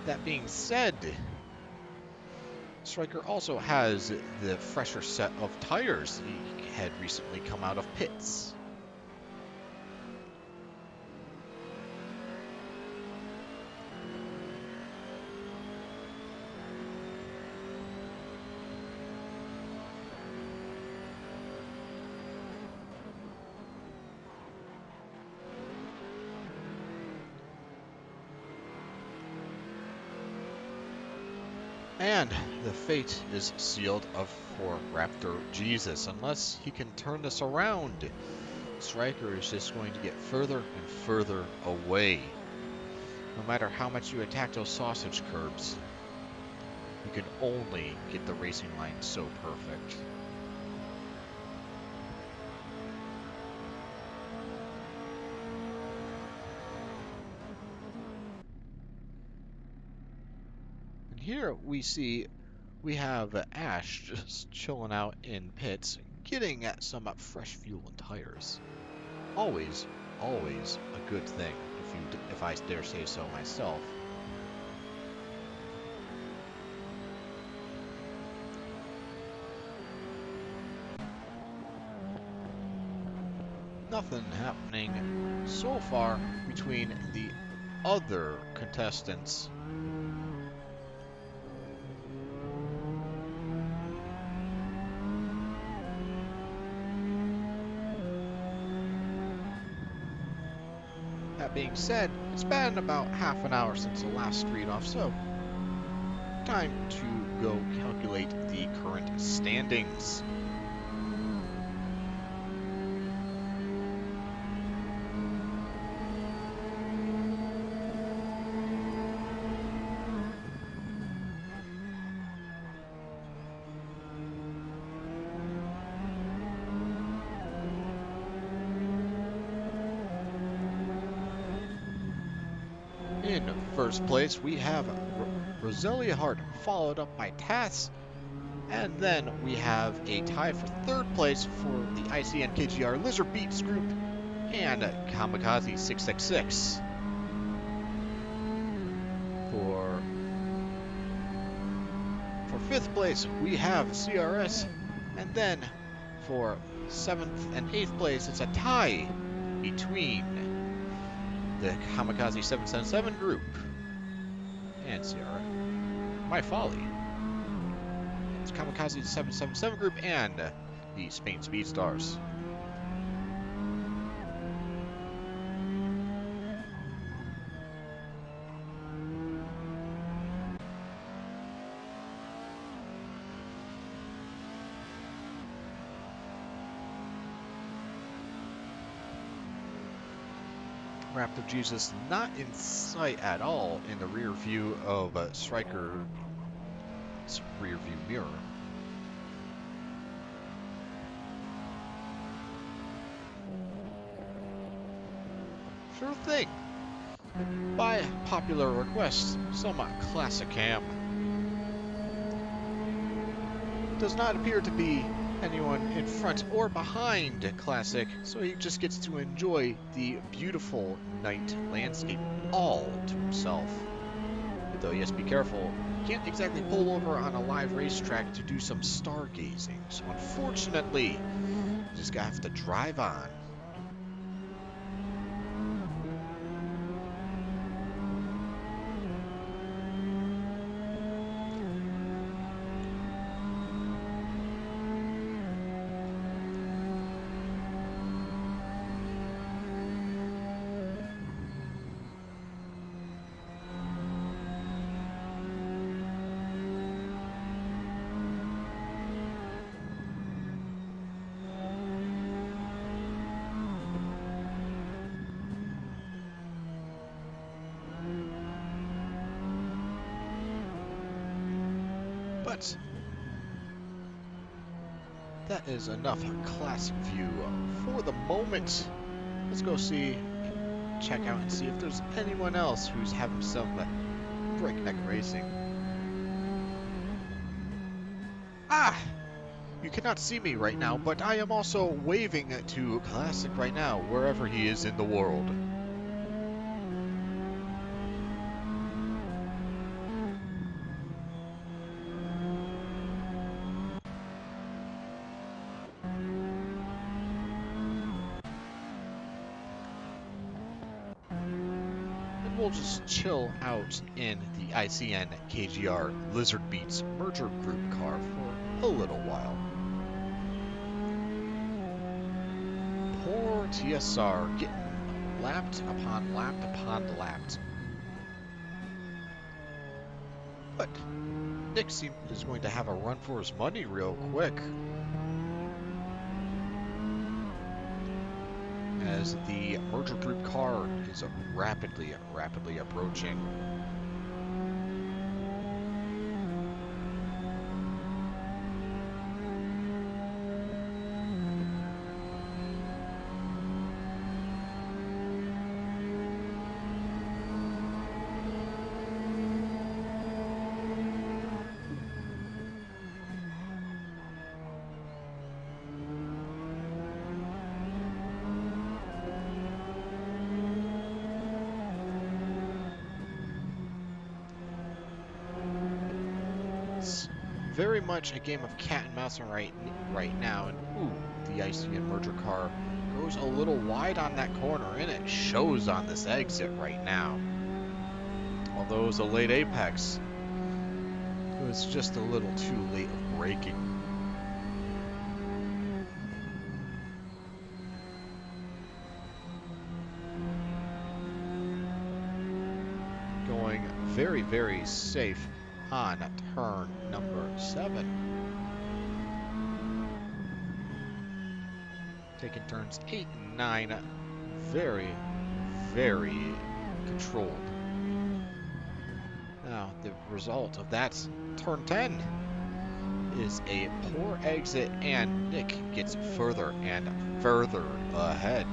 That being said, Striker also has the fresher set of tires. He had recently come out of pits. And the fate is sealed for Raptor Jesus. Unless he can turn this around, Striker is just going to get further and further away. No matter how much you attack those sausage curbs, you can only get the racing line so perfect. And here we have Ash just chilling out in pits, getting at some fresh fuel and tires. Always, always a good thing, if I dare say so myself. Nothing happening so far between the other contestants. That being said, it's been about half an hour since the last street off, so time to go calculate the current standings. In first place, we have Roselia Hart, followed up by Tass, and then we have a tie for third place for the ICN KGR Lizard Beats group and Kamikaze 666. For fifth place, we have CRS, and then for 7th and 8th place, it's a tie between the Kamikaze 777 group and CRS. My folly. It's Kamikaze 777 group and the Spain Speedstars. Raptor Jesus not in sight at all in the rear view of Striker's rear view mirror. Sure thing. By popular request, some classic cam. Does not appear to be anyone in front or behind Classic, so he just gets to enjoy the beautiful night landscape all to himself. Though, yes, be careful. You can't exactly pull over on a live racetrack to do some stargazing, so unfortunately, you just gotta have to drive on. But that is enough Classic view for the moment. Let's go check out and see if there's anyone else who's having some breakneck racing. Ah! You cannot see me right now, but I am also waving to Classic right now, wherever he is in the world. we'll just chill out in the ICN KGR Lizard Beats merger group car for a little while. Poor TSR getting lapped upon lapped upon lapped. But Nick is going to have a run for his money real quick, as the merger group car is rapidly approaching. Very much a game of cat and mouse right now, and ooh, the ICN merger car goes a little wide on that corner, and it shows on this exit right now. Although it was a late apex, it was just a little too late of braking. Going very, very safe on turn number 7. Taking turns 8 and 9 very, very controlled. Now, the result of that turn 10 is a poor exit, and Nick gets further and further ahead.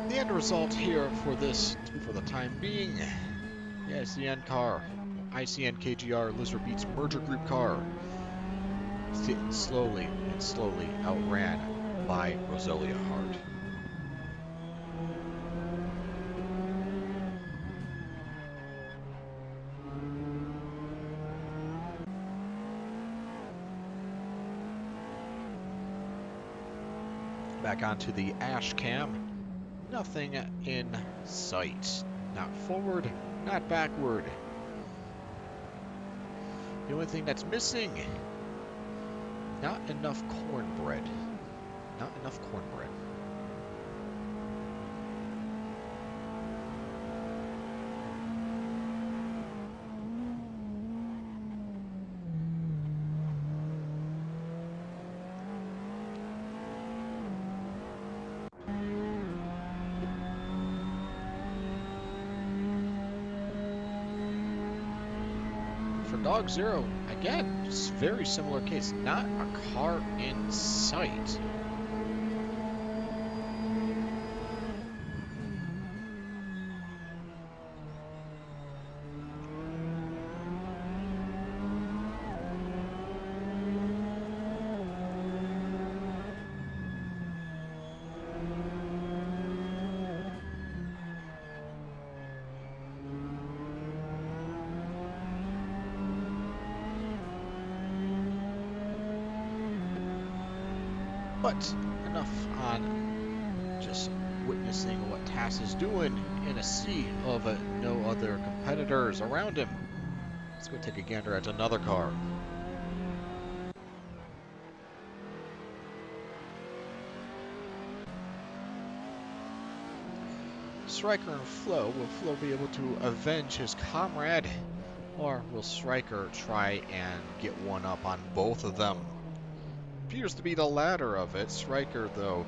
The end result here for the time being, the ICN KGR Lizard Beats merger group car is getting slowly outran by Roselia Hart. Back onto the ash cam. Nothing in sight. Not forward, not backward. The only thing that's missing, not enough cornbread. Not enough cornbread. Dog Zero, again, just very similar case. Not a car in sight. But enough on just witnessing what Tass is doing in a sea of no other competitors around him. Let's go take a gander at another car. Striker and Flo. Will Flo be able to avenge his comrade? Or will Striker try and get one up on both of them? Appears to be the latter of it. Striker, though,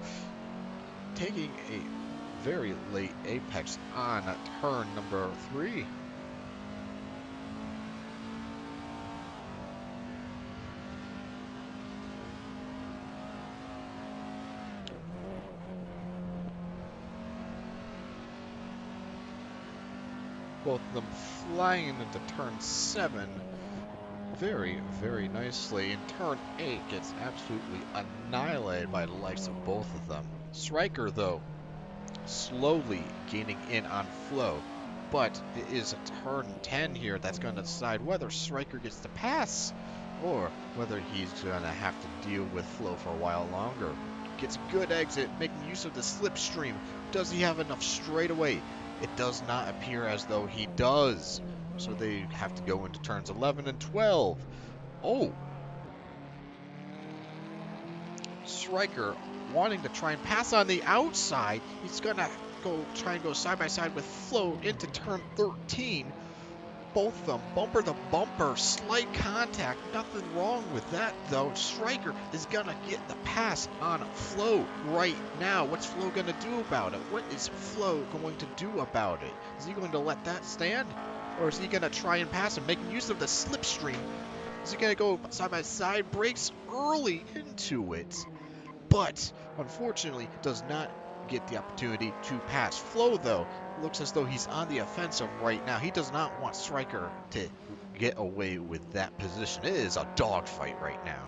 taking a very late apex on turn number 3. both of them flying into turn 7 very, very nicely. In turn 8 gets absolutely annihilated by the likes of both of them. Striker, though, slowly gaining in on Flo, but it is turn 10 here that's going to decide whether Striker gets to pass or whether he's going to have to deal with Flo for a while longer. Gets a good exit, making use of the slipstream. Does he have enough straightaway? It does not appear as though he does. So they have to go into turns 11 and 12. Oh! Striker wanting to try and pass on the outside. He's going to try and go side by side with Flo into turn 13. Both of them bumper to bumper, slight contact, nothing wrong with that though. Striker is gonna get the pass on Flo right now. What's Flo gonna do about it? What is Flo going to do about it? Is he going to let that stand? Or is he gonna try and pass him, making use of the slipstream? Is he gonna go side by side, breaks early into it, but unfortunately does not get the opportunity to pass. Flo, though, looks as though he's on the offensive right now. He does not want Striker to get away with that position. It is a dogfight right now.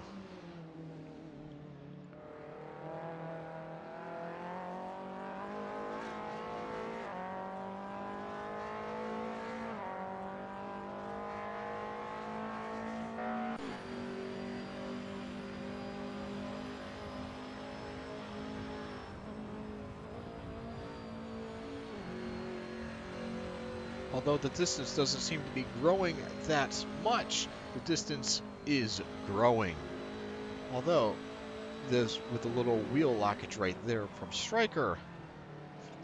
Although the distance doesn't seem to be growing that much, the distance is growing. Although, this with a little wheel lockage right there from Striker,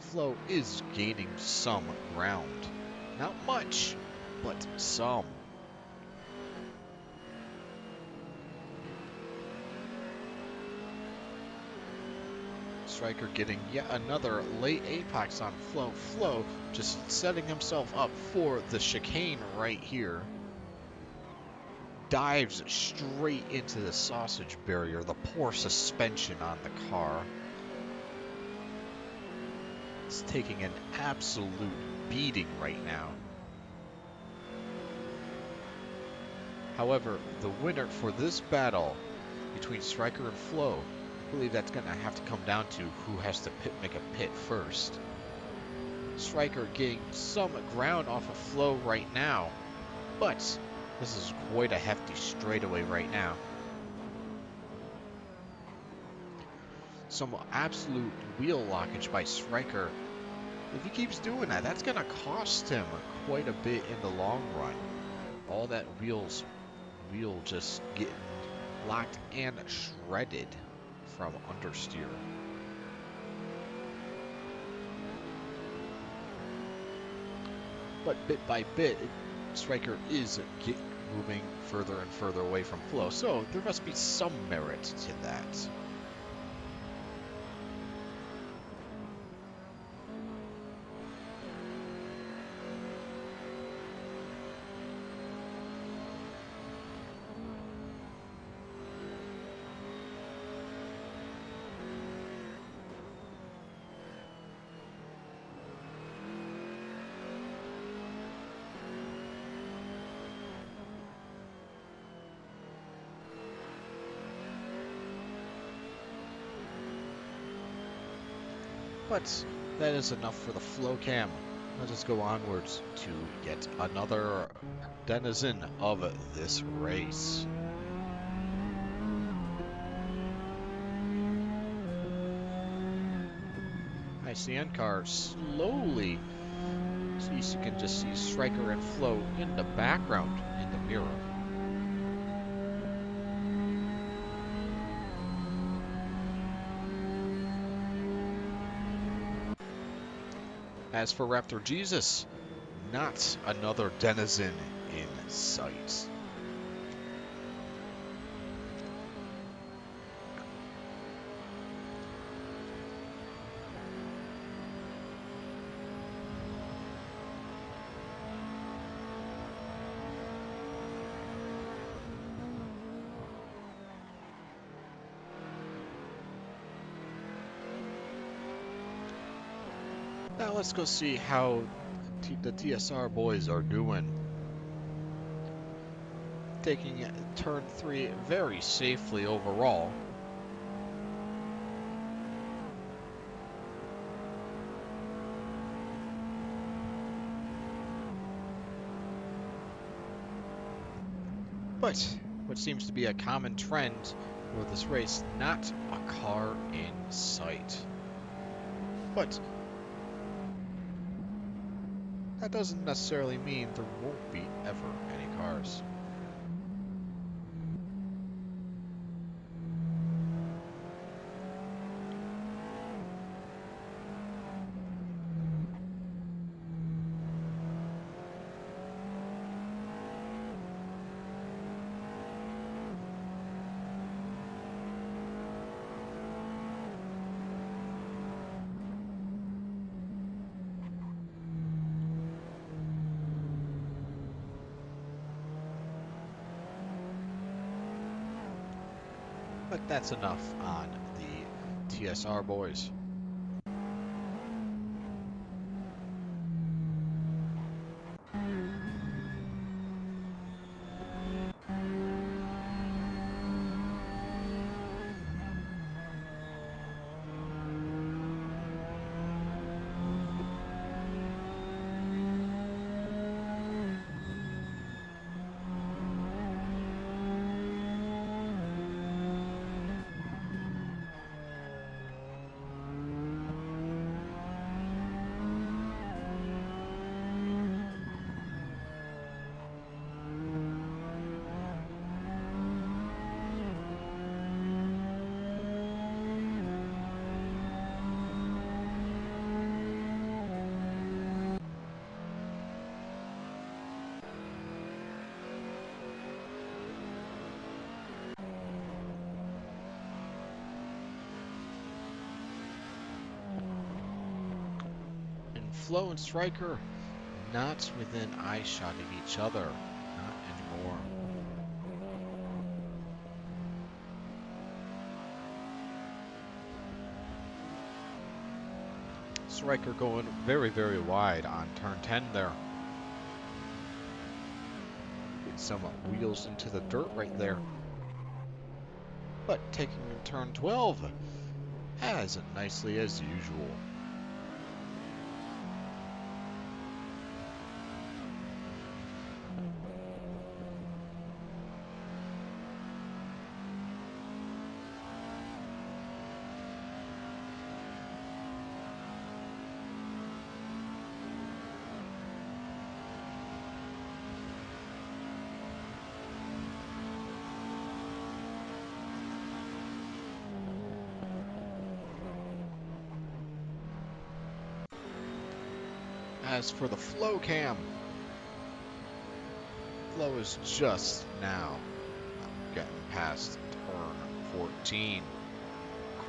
Flo is gaining some ground. Not much, but some. Striker getting yet another late apex on Flo. Flo just setting himself up for the chicane right here. Dives straight into the sausage barrier, the poor suspension on the car. It's taking an absolute beating right now. However, the winner for this battle between Striker and Flo, I believe that's going to have to come down to who has to make a pit first. Striker getting some ground off of Flo right now, but this is quite a hefty straightaway right now. Some absolute wheel lockage by Striker. If he keeps doing that, that's going to cost him quite a bit in the long run. All that wheel just getting locked and shredded from understeer. But bit by bit, Striker is moving further and further away from Flo, so there must be some merit to that. But that is enough for the Flo cam. Let us go onwards to yet another denizen of this race. ICN car slowly, so you can just see Striker and Flo in the background in the mirror. As for Raptor Jesus, not another denizen in sight. Now let's go see how the TSR boys are doing. Taking turn 3 very safely overall. But what seems to be a common trend for this race, not a car in sight. But that doesn't necessarily mean there won't be ever any cars. But that's enough on the TSR boys. Flo and Striker not within eye shot of each other. Not anymore. Striker going very, very wide on turn 10 there. Get some wheels into the dirt right there. But taking turn 12 as nicely as usual. As for the flow cam, Flo is just now getting past turn 14.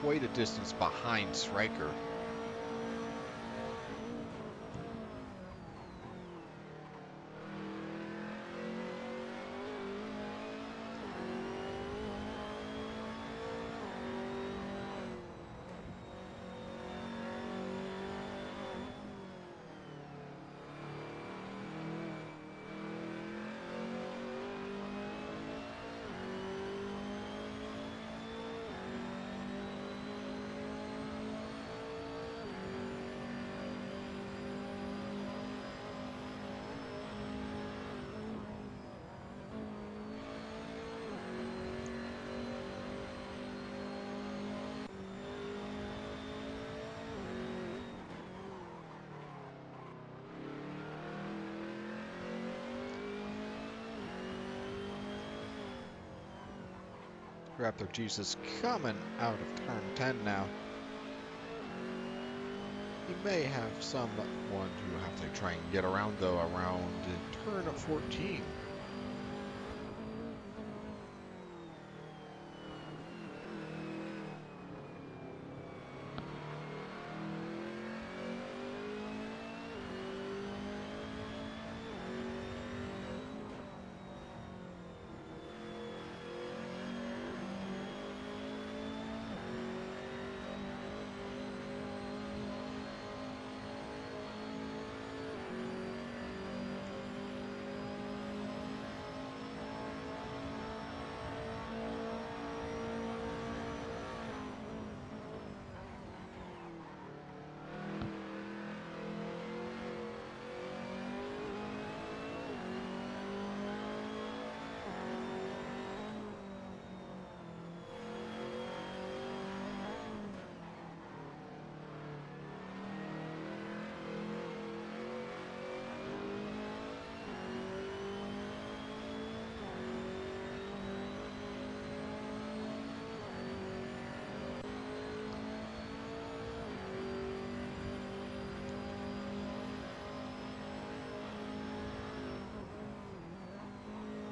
Quite a distance behind Striker. Raptor Jesus coming out of turn 10 now. He may have someone who have to try and get around though around turn 14.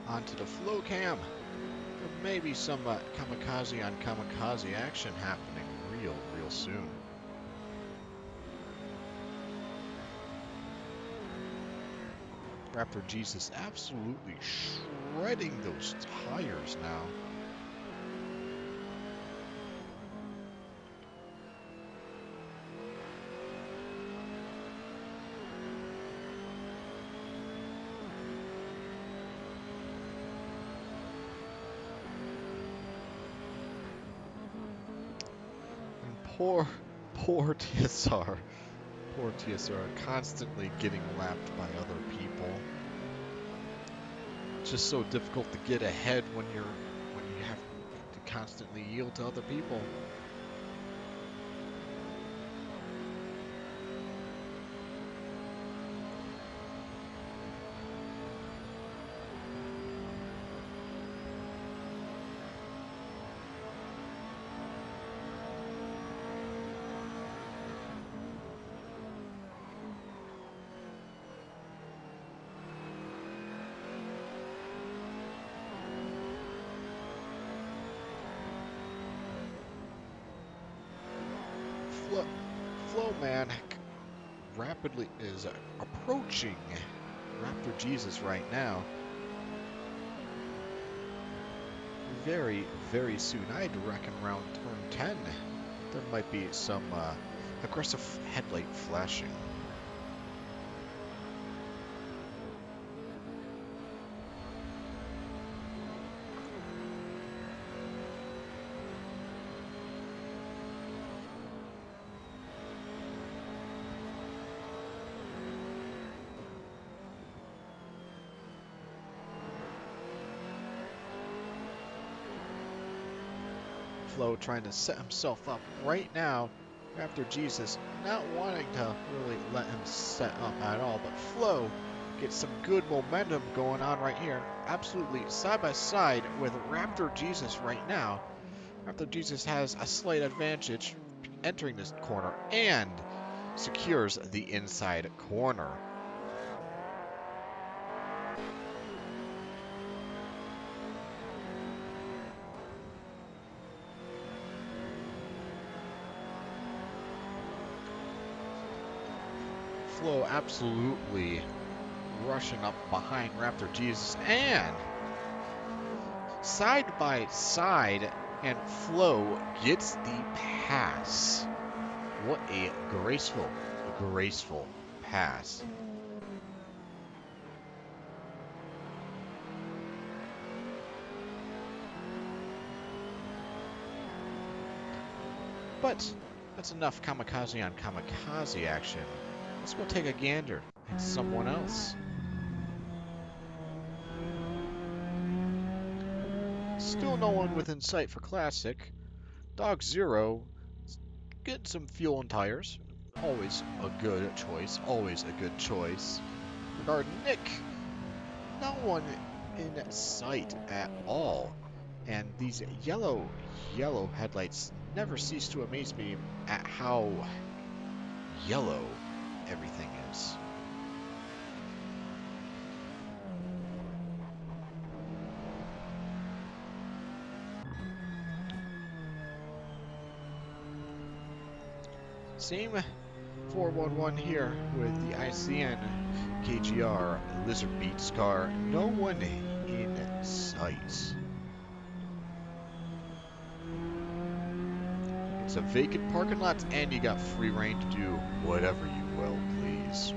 onto the flow cam. There may be some kamikaze on kamikaze action happening real soon. Raptor Jesus absolutely shredding those tires now. Poor TSR. Poor TSR, constantly getting lapped by other people. It's just so difficult to get ahead when you have to constantly yield to other people. Flowman rapidly is approaching Raptor Jesus right now. Very soon. I'd reckon around turn 10, there might be some aggressive headlight flashing. Flo trying to set himself up right now after Jesus, not wanting to really let him set up at all, but Flo gets some good momentum going on right here. Absolutely side by side with Raptor Jesus right now. Raptor Jesus has a slight advantage entering this corner and secures the inside corner. Flo absolutely rushing up behind Raptor Jesus and side by side, and Flo gets the pass. What a graceful pass. But that's enough kamikaze on kamikaze action. Let's go take a gander at someone else. Still no one within sight for Classic. Dog Zero getting some fuel and tires. Always a good choice. Regarding Nick, no one in sight at all. And these yellow headlights never cease to amaze me at how yellow everything is. Same 411 here with the ICN KGR Lizard Beats car. No one in sight. It's a vacant parking lot, and you got free reign to do whatever you will, please.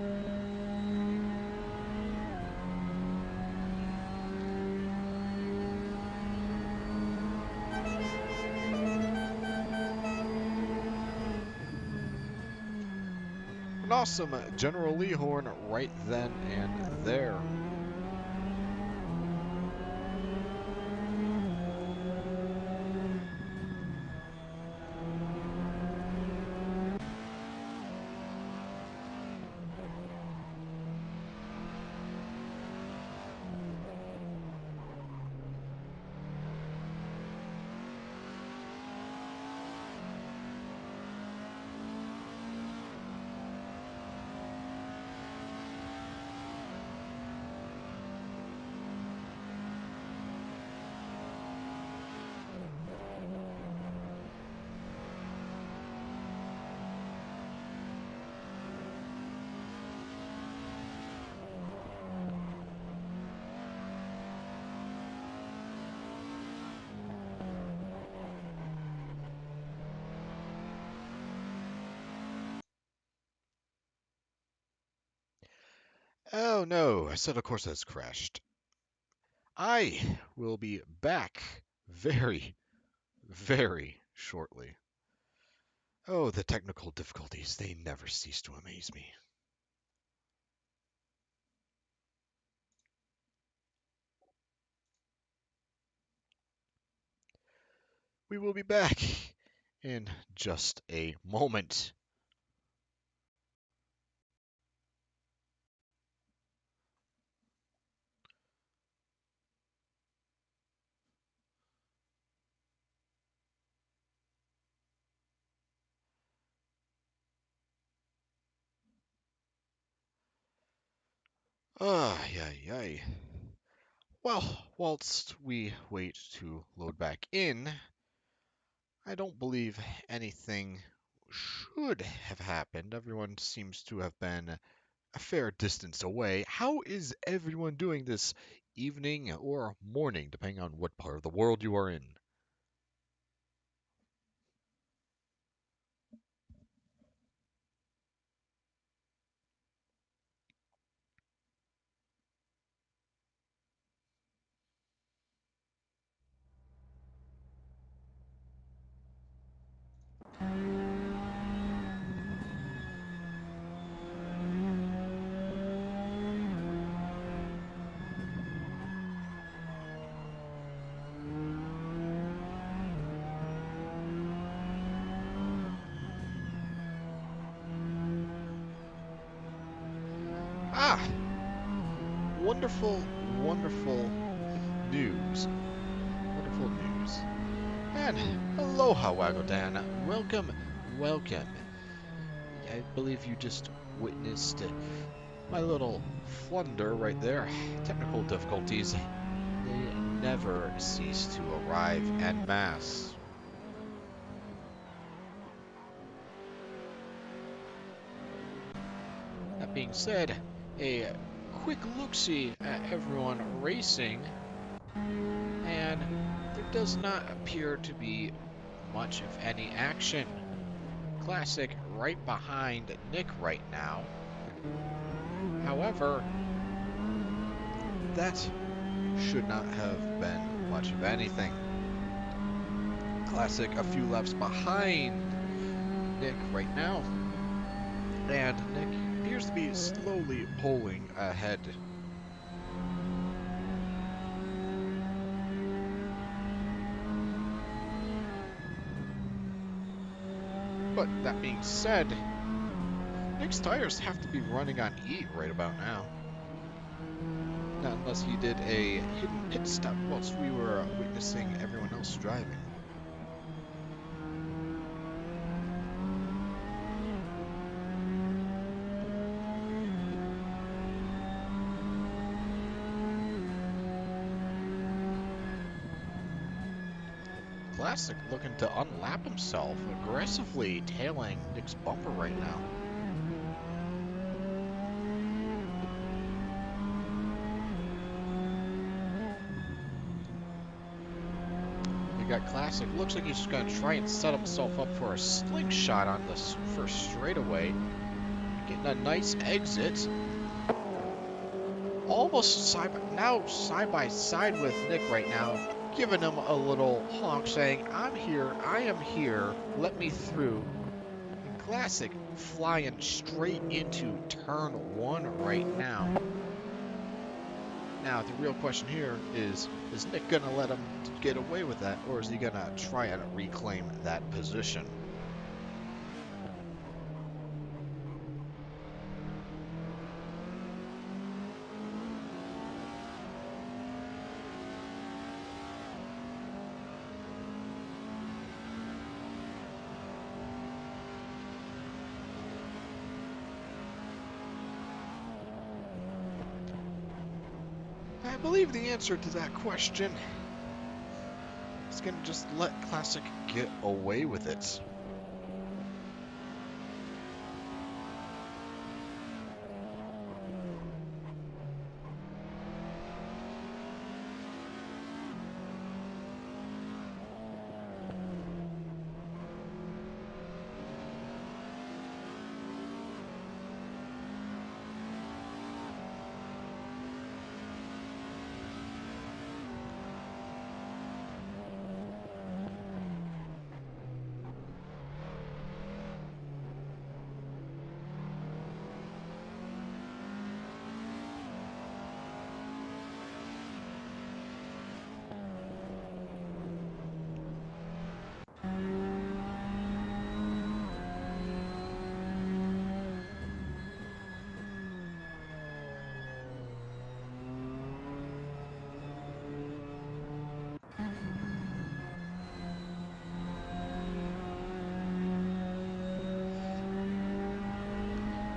An awesome General Lee horn right then and there. Oh no, Assetto Corsa has crashed. I will be back very, very shortly. Oh, the technical difficulties, they never cease to amaze me. We will be back in just a moment. Ay. Well, whilst we wait to load back in, I don't believe anything should have happened. Everyone seems to have been a fair distance away. How is everyone doing this evening or morning, depending on what part of the world you are in? Ah! Wonderful, wonderful news. Wonderful news. And aloha, Wagodan. Welcome. I believe you just witnessed my little flunder right there. Technical difficulties, they never cease to arrive en masse. That being said, a quick look-see at everyone racing, and there does not appear to be much of any action. Classic right behind Nick right now. However, that should not have been much of anything. Classic a few laps behind Nick right now, and Nick appears to be slowly pulling ahead. But that being said, Nick's tires have to be running on E right about now. Not unless he did a hidden pit stop whilst we were witnessing everyone else driving. Classic looking to unlap himself, aggressively tailing Nick's bumper right now. We got Classic. Looks like he's just going to try and set himself up for a slingshot on this first straightaway. Getting a nice exit. Almost side by side with Nick right now. Giving him a little honk saying, I'm here, I am here, let me through. And Classic flying straight into turn 1 right now. Now, the real question here is Nick going to let him get away with that, or is he going to try and reclaim that position? I believe the answer to that question is going to just let Classic get away with it.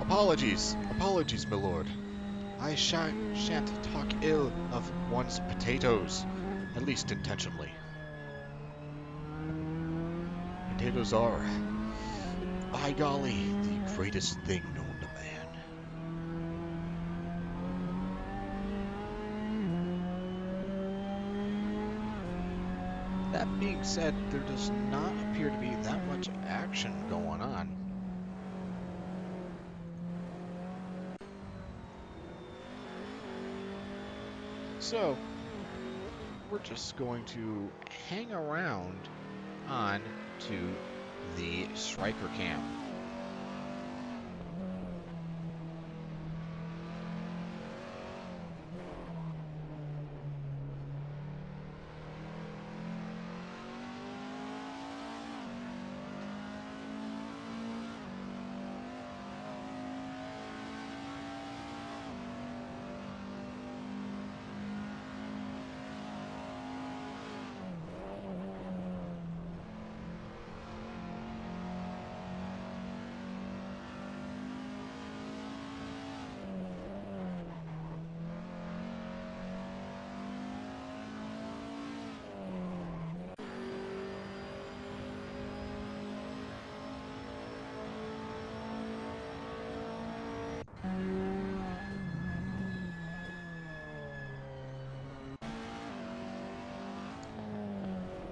Apologies, my lord. I shan't talk ill of one's potatoes, at least intentionally. Potatoes are, by golly, the greatest thing known to man. That being said, there does not appear to be that much action going on. So, we're just going to hang around on to the striker cam.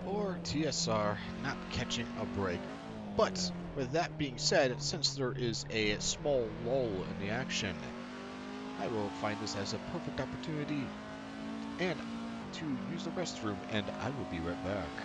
Or TSR not catching a break. But with that being said, since there is a small lull in the action, I will find this as a perfect opportunity and to use the restroom, and I will be right back.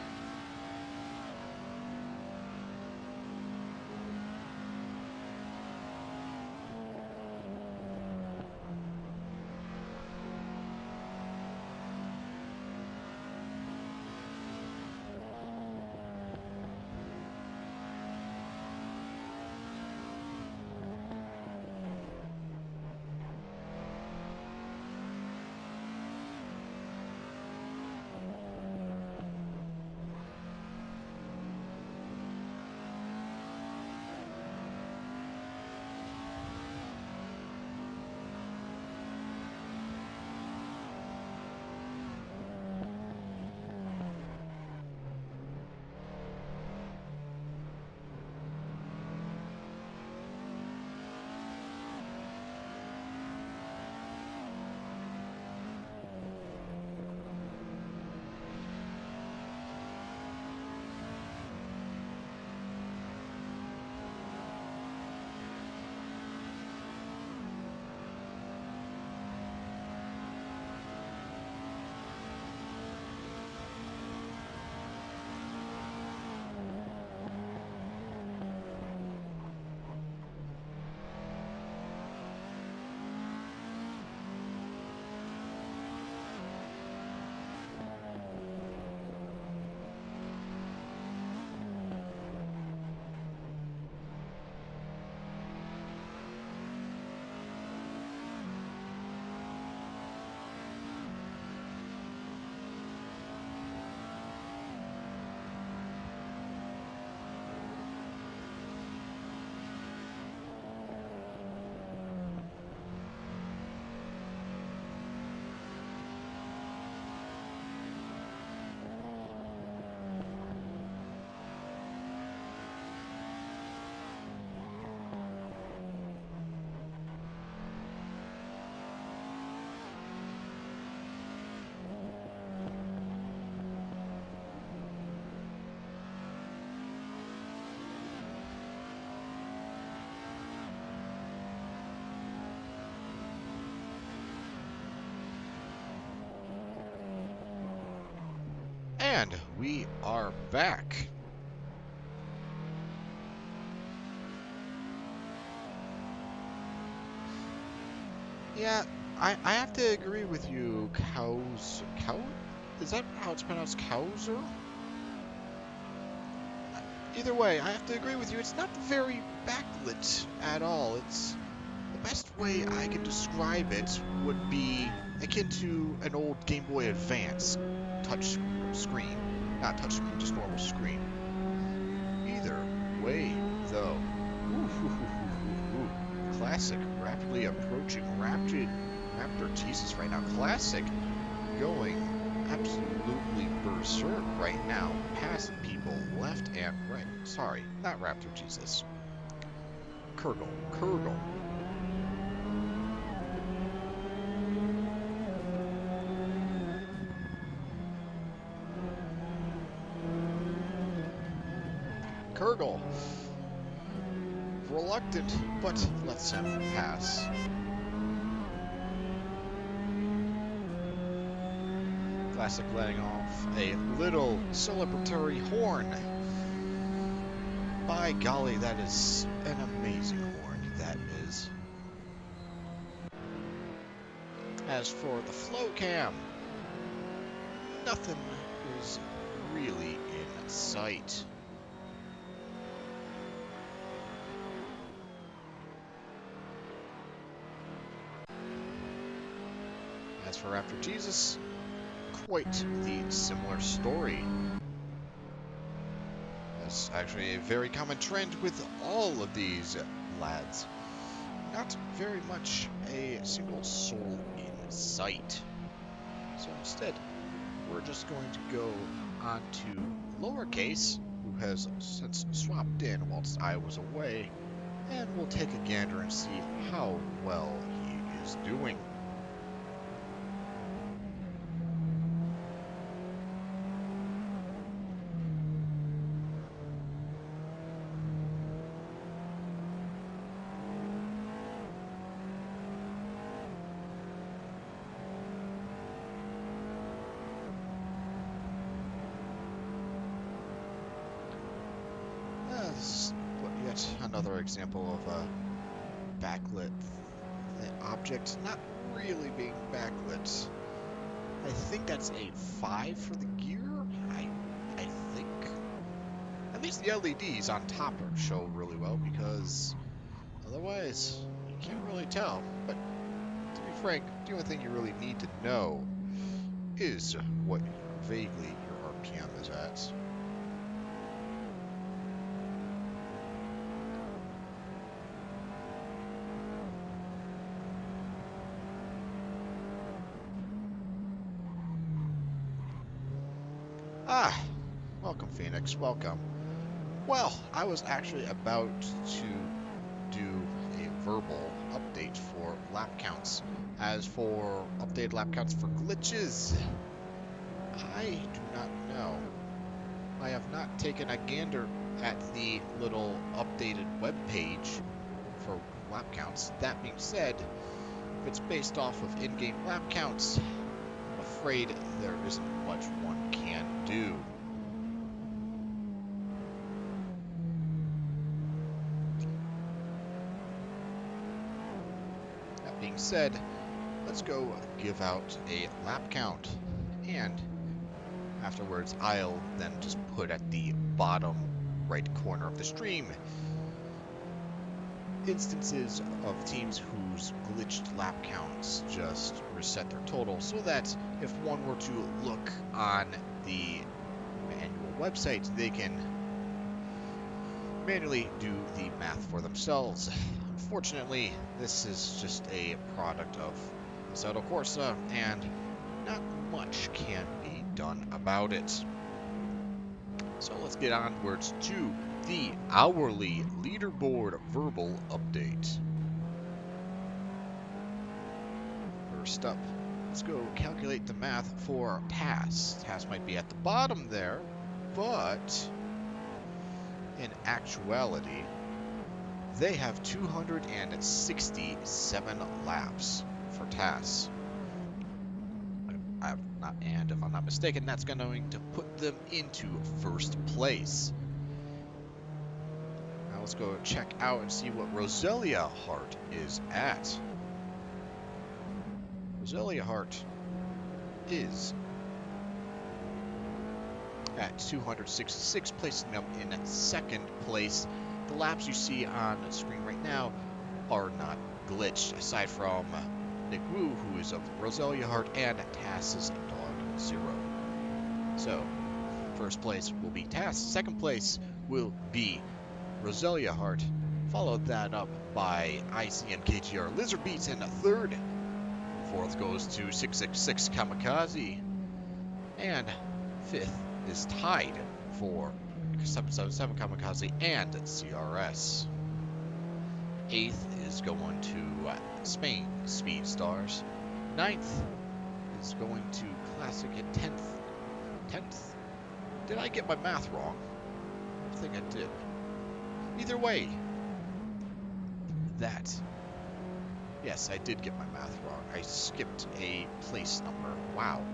And we are back. Yeah, I have to agree with you, is that how it's pronounced, Cowser? Either way, I have to agree with you, it's not very backlit at all. It's, the best way I could describe it would be akin to an old Game Boy Advance touch screen. Not touch screen, just normal screen. Either way, though. Classic rapidly approaching Raptor Jesus right now. Classic going absolutely berserk right now, passing people left and right. Sorry, not Raptor Jesus. Kurgle. Kurgle. Reluctant, but lets him pass. Classic letting off a little celebratory horn. By golly, that is an amazing horn, that is. As for the flow cam, nothing is really in sight. As for Raptor Jesus, quite the similar story. That's actually a very common trend with all of these lads. Not very much a single soul in sight. So instead, we're just going to go on to Lowercase, who has since swapped in whilst I was away, and we'll take a gander and see how well he is doing. This is yet another example of a backlit object not really being backlit. I think that's a 5 for the gear. I think. At least the LEDs on top show really well, because otherwise you can't really tell. But to be frank, the only thing you really need to know is what vaguely your RPM is at. Ah, welcome Phoenix, welcome. Well, I was actually about to do a verbal update for lap counts. As for updated lap counts for glitches, I do not know. I have not taken a gander at the little updated web page for lap counts. That being said, if it's based off of in-game lap counts, I'm afraid there isn't much one can do. That being said, let's go give out a lap count, and afterwards I'll then just put at the bottom right corner of the stream instances of teams whose glitched lap counts just reset their total, so that if one were to look on the manual website, they can manually do the math for themselves. Unfortunately, this is just a product of Assetto Corsa, and not much can be done about it. So let's get onwards to the hourly leaderboard verbal update. First up, let's go calculate the math for TAS. TAS might be at the bottom there, but in actuality, they have 267 laps for TAS. And if I'm not mistaken, that's going to put them into first place. Now let's go check out and see what Roselia Hart is at. Roselia Hart is at 266, placing them in second place. The laps you see on the screen right now are not glitched, aside from Nick Wu, who is of Roselia Hart, and TAS's Dog Zero. So, first place will be TAS, second place will be Roselia Hart, Followed that up by IC and KTR Lizard Beats in third. Fourth goes to 666 Kamikaze. And fifth is tied for 777 Kamikaze and CRS. Eighth is going to Spain Speed Stars. Ninth is going to Classic at 10th. Did I get my math wrong? I think I did. Either way, yes, I did get my math wrong. I skipped a place number. Wow.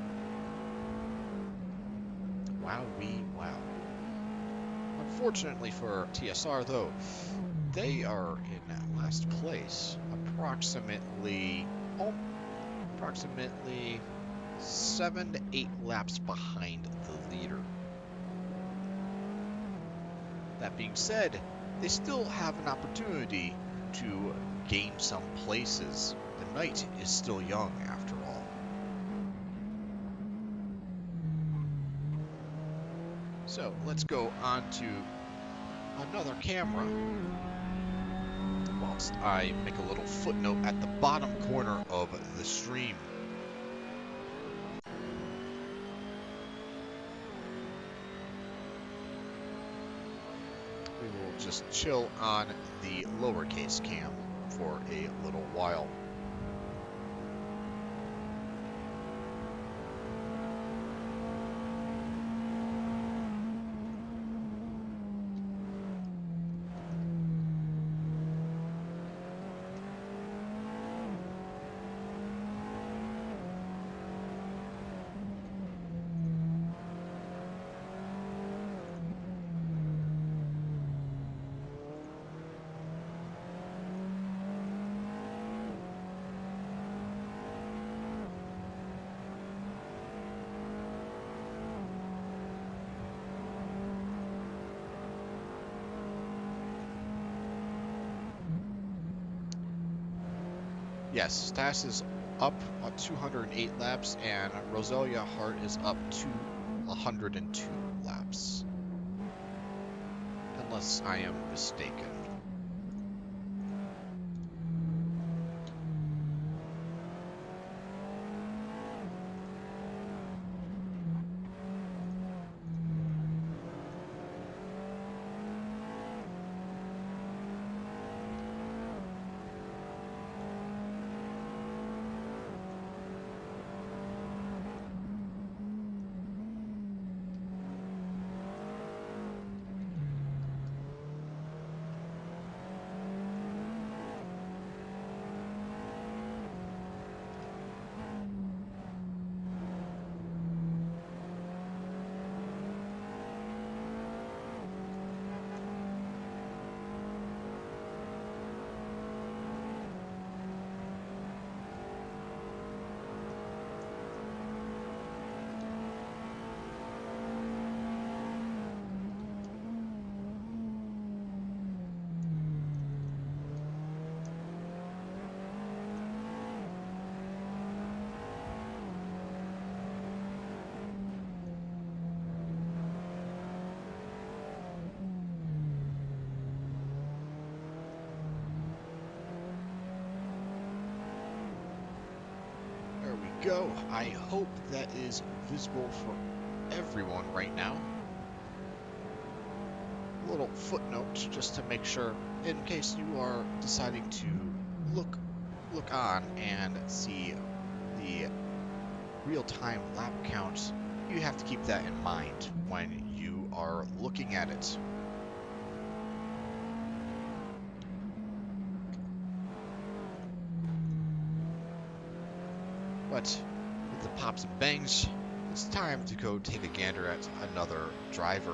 Wow. Unfortunately for TSR, though, they are in last place, approximately 7 to 8 laps behind the leader. That being said, they still have an opportunity to gain some places. The night is still young, after all. So let's go on to another camera whilst I make a little footnote at the bottom corner of the stream. We will just chill on the lowercase cam for a little while. Yes, Stas is up on 208 laps, and Roselia Hart is up to 102 laps. Unless I am mistaken. Go. I hope that is visible for everyone right now. A little footnote just to make sure, in case you are deciding to look on and see the real-time lap count, you have to keep that in mind when you are looking at it. But with the pops and bangs, it's time to go take a gander at another driver.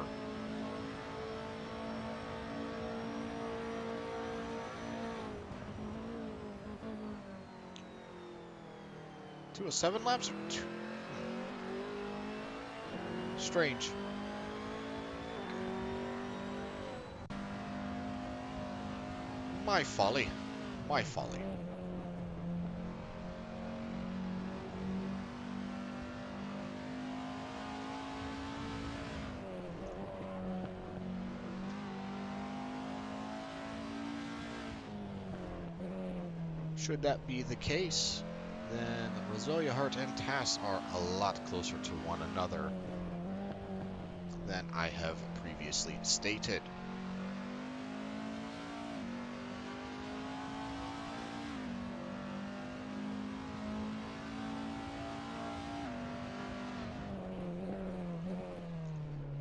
Two or 7 laps or 2? Strange. My folly. My folly. should that be the case, then Roselia Hart and Tass are a lot closer to one another than I have previously stated.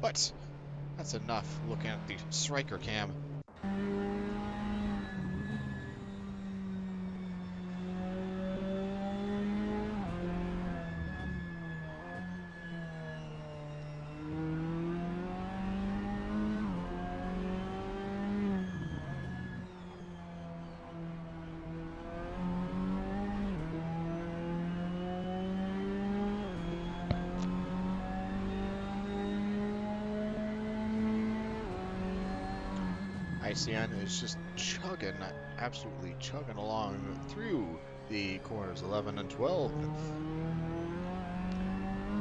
But that's enough looking at the striker cam. ICN is just chugging, absolutely chugging along through the corners 11 and 12.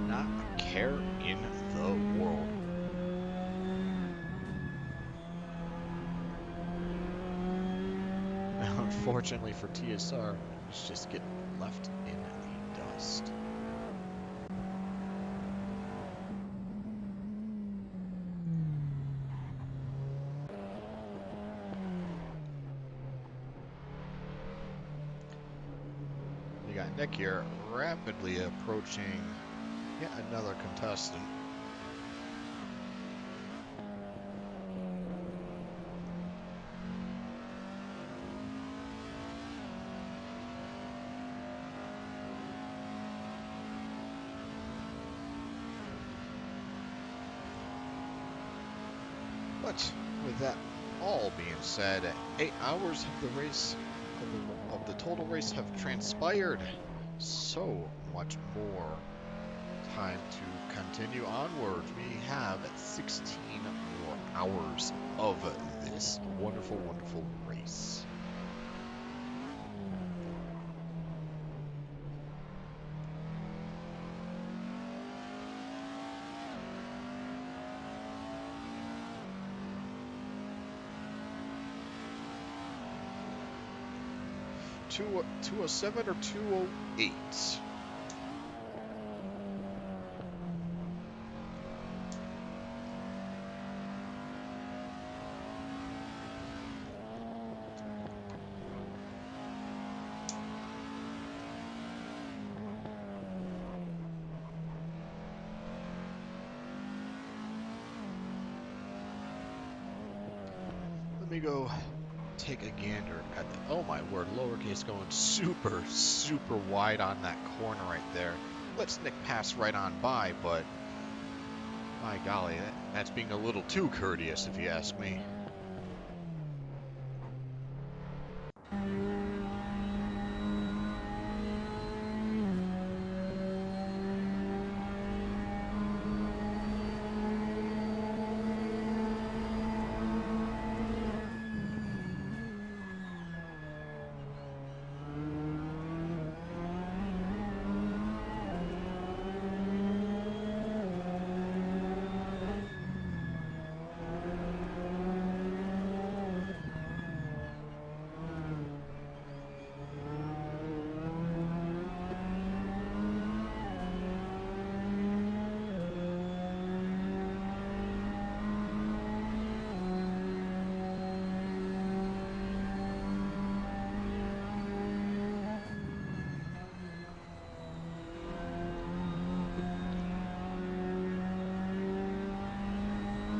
Not a care in the world. Unfortunately for TSR, it's just getting left in the dust. You got Nick here rapidly approaching yet another contestant. But with that all being said, 8 hours of the race, of the total race have transpired. So much more time to continue onward. We have 16 more hours of this wonderful, wonderful race. Two 207 or 208? Let me go take a gander at the, oh my word, lowercase going super, super wide on that corner right there. Lets Nick pass right on by, but my golly, that's being a little too courteous if you ask me.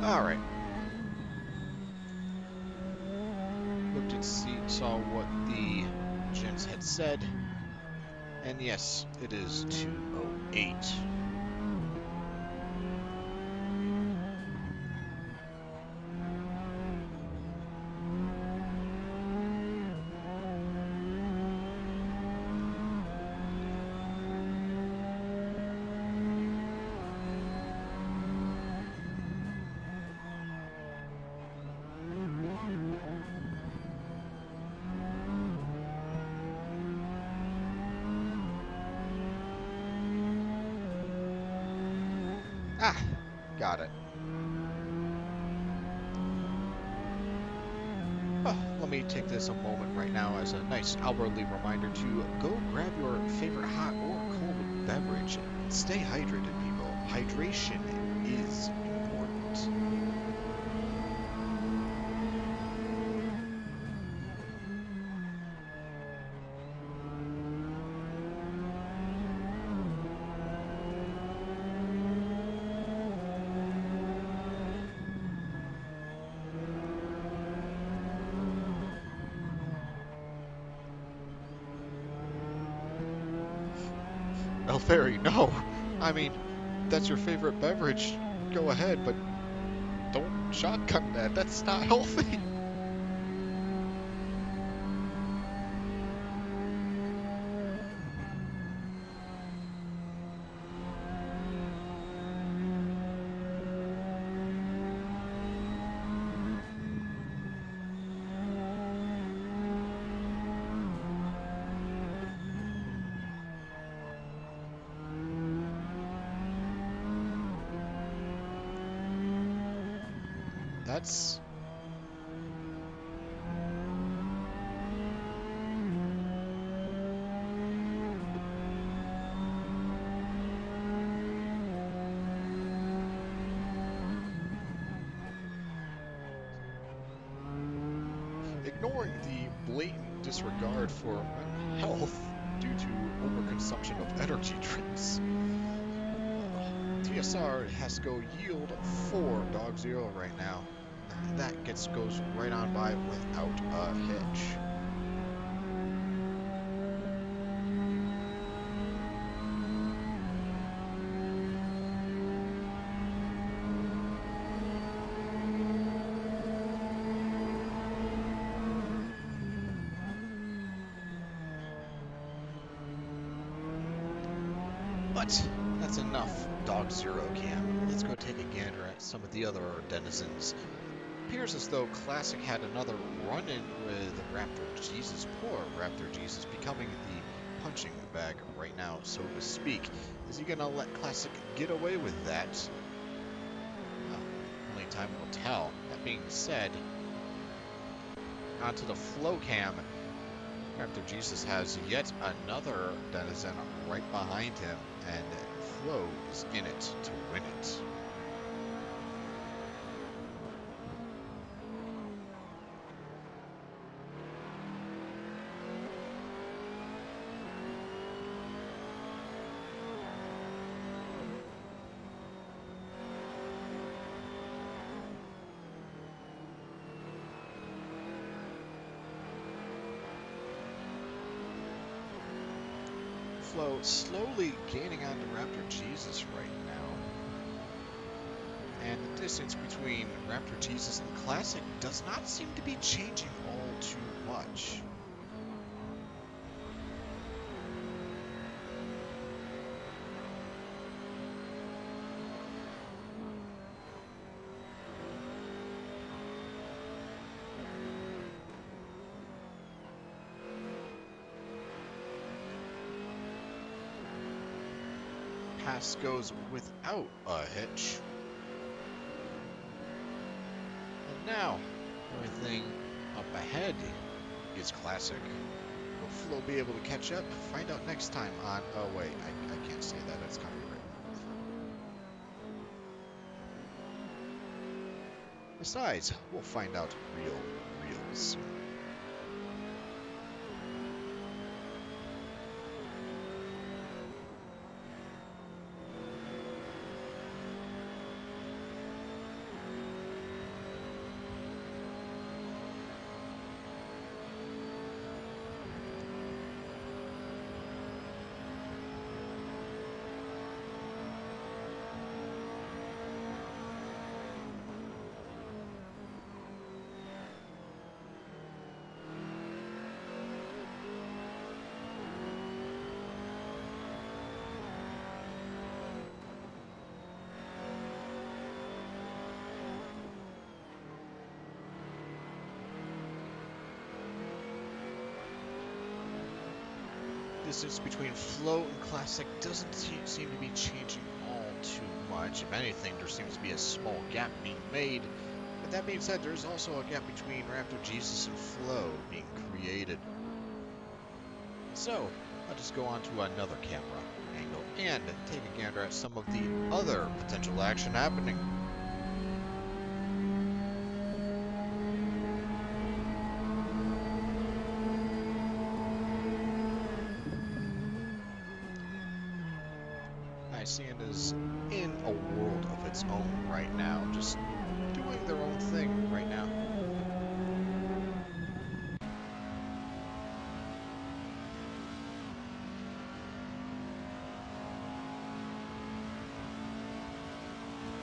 Alright. Looked and saw what the gents had said. And yes, it is 208. Ah, got it. Let me take this a moment right now as a nice hourly reminder to go grab your favorite hot or cold beverage. Stay hydrated, people. Hydration is important. Elferi, no! I mean, that's your favorite beverage. Go ahead, but don't shotgun that. That's not healthy. That's... Ignoring the blatant disregard for health due to overconsumption of energy drinks, TSR has to go yield 4 dog zero right now. That goes right on by without a hitch. But that's enough dog zero cam. Let's go take a gander at some of the other denizens. Appears as though Classic had another run-in with Raptor Jesus. Poor Raptor Jesus, becoming the punching bag right now, so to speak. Is he gonna let Classic get away with that? Well, only time will tell. That being said, onto the flow cam. Raptor Jesus has yet another denizen right behind him, and Flo is in it to win it. Flo slowly gaining onto Raptor Jesus right now. And the distance between Raptor Jesus and Classic does not seem to be changing all too much. Pass goes without a hitch. And now, everything up ahead is Classic. Will Flo be able to catch up? Find out next time on... Oh wait, I can't say that, that's copyright. Besides, we'll find out real soon. Distance between Flo and Classic doesn't seem to be changing all too much. If anything, there seems to be a small gap being made. That being said, there's also a gap between Raptor Jesus and Flo being created. So, I'll just go on to another camera angle and take a gander at some of the other potential action happening. ICN is in a world of its own right now, just doing their own thing right now.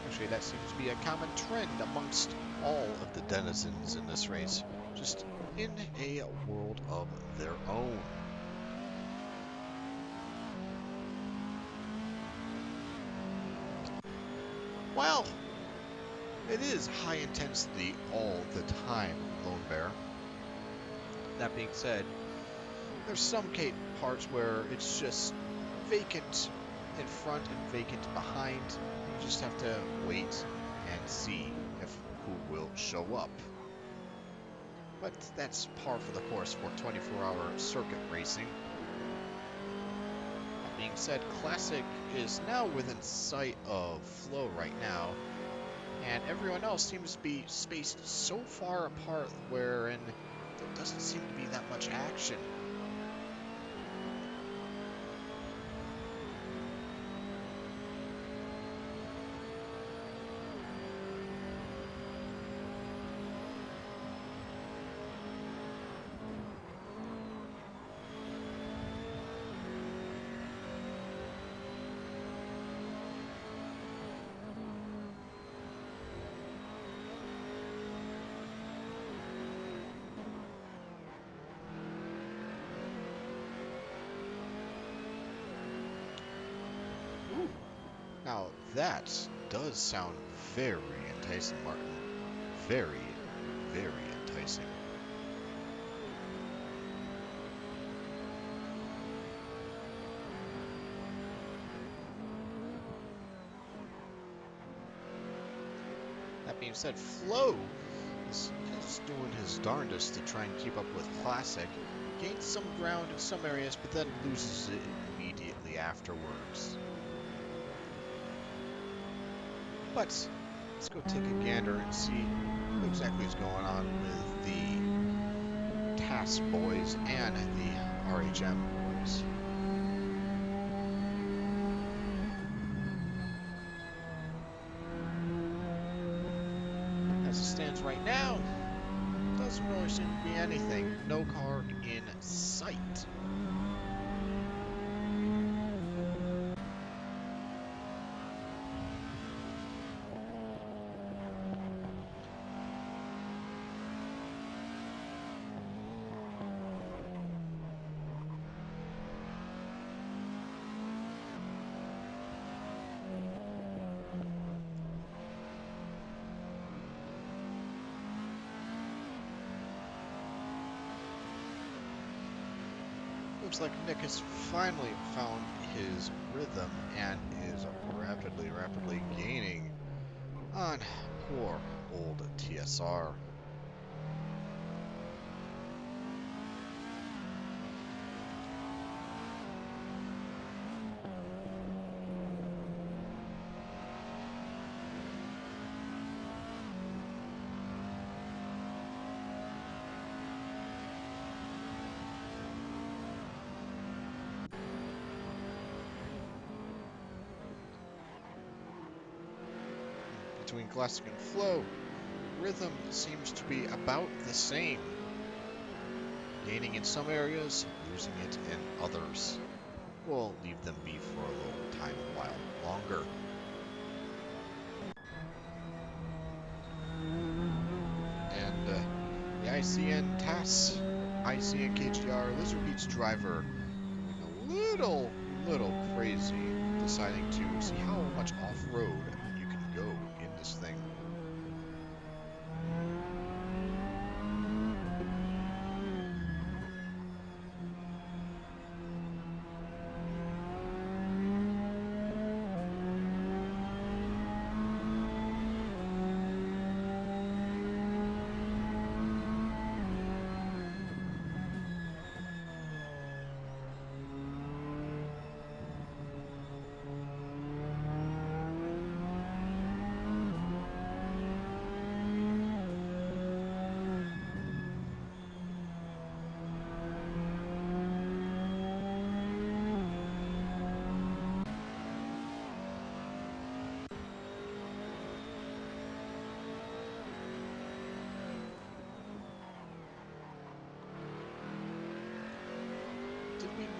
Actually, that seems to be a common trend amongst all of the denizens in this race, just in a world of their own. Well, it is high intensity all the time, Lone Bear. That being said, there's some parts where it's just vacant in front and vacant behind. You just have to wait and see if who will show up. But that's par for the course for 24-hour circuit racing. That being said, Classic is now within sight of Flo right now, and everyone else seems to be spaced so far apart wherein there doesn't seem to be that much action. Now, that does sound very enticing, Martin. Very, very enticing. That being said, Flo is doing his darndest to try and keep up with Classic. Gains some ground in some areas, but then loses it immediately afterwards. But let's go take a gander and see what exactly is going on with the TAS boys and the RHM boys. As it stands right now, doesn't really seem to be anything. No car in sight. Looks like Nick has finally found his rhythm and is rapidly gaining on poor old TSR. Between Classic and Flow, rhythm seems to be about the same. Gaining in some areas, losing it in others. We'll leave them be for a little time, a while longer. And the ICN TAS, ICN KGR Lizard Beach driver, going a little crazy, deciding to see how much off-road you can go in this thing.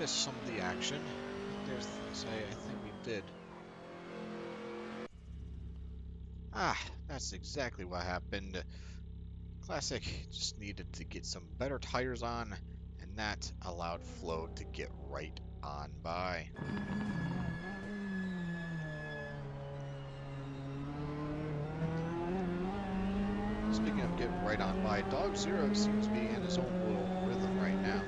missed some of the action. There's things I think we did. Ah, that's exactly what happened. Classic just needed to get some better tires on, and that allowed Flo to get right on by. Speaking of getting right on by, Dog Zero seems to be in his own little rhythm right now.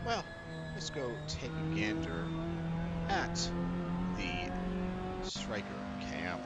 Well, let's go take a gander at the Striker cam.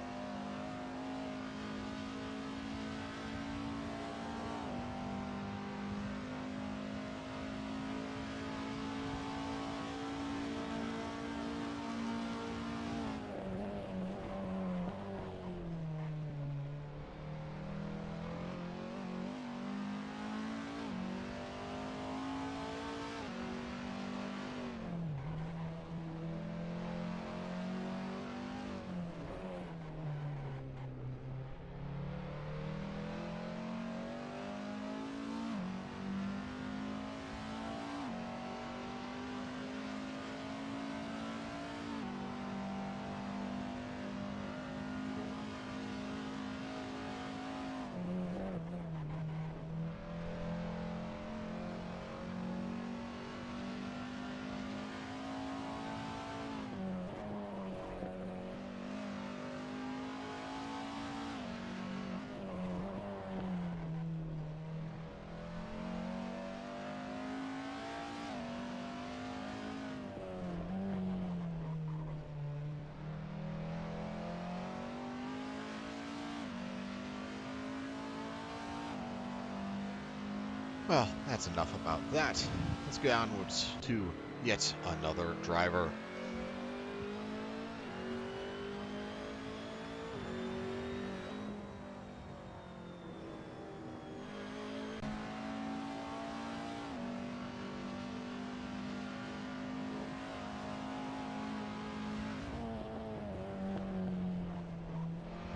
Well, that's enough about that. Let's go onwards to yet another driver.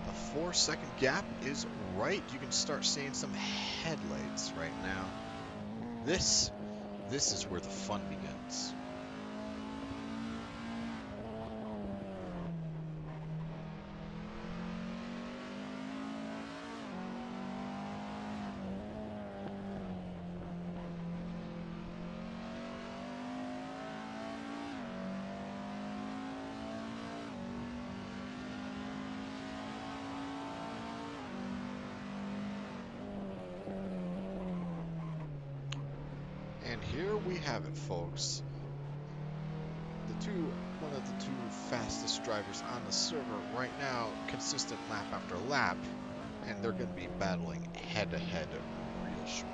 The 4-second gap is right. You can start seeing some headlights right now. This is where the fun begins. And here we have it, folks. One of the two fastest drivers on the server right now, consistent lap after lap, and they're going to be battling head-to-head real shortly.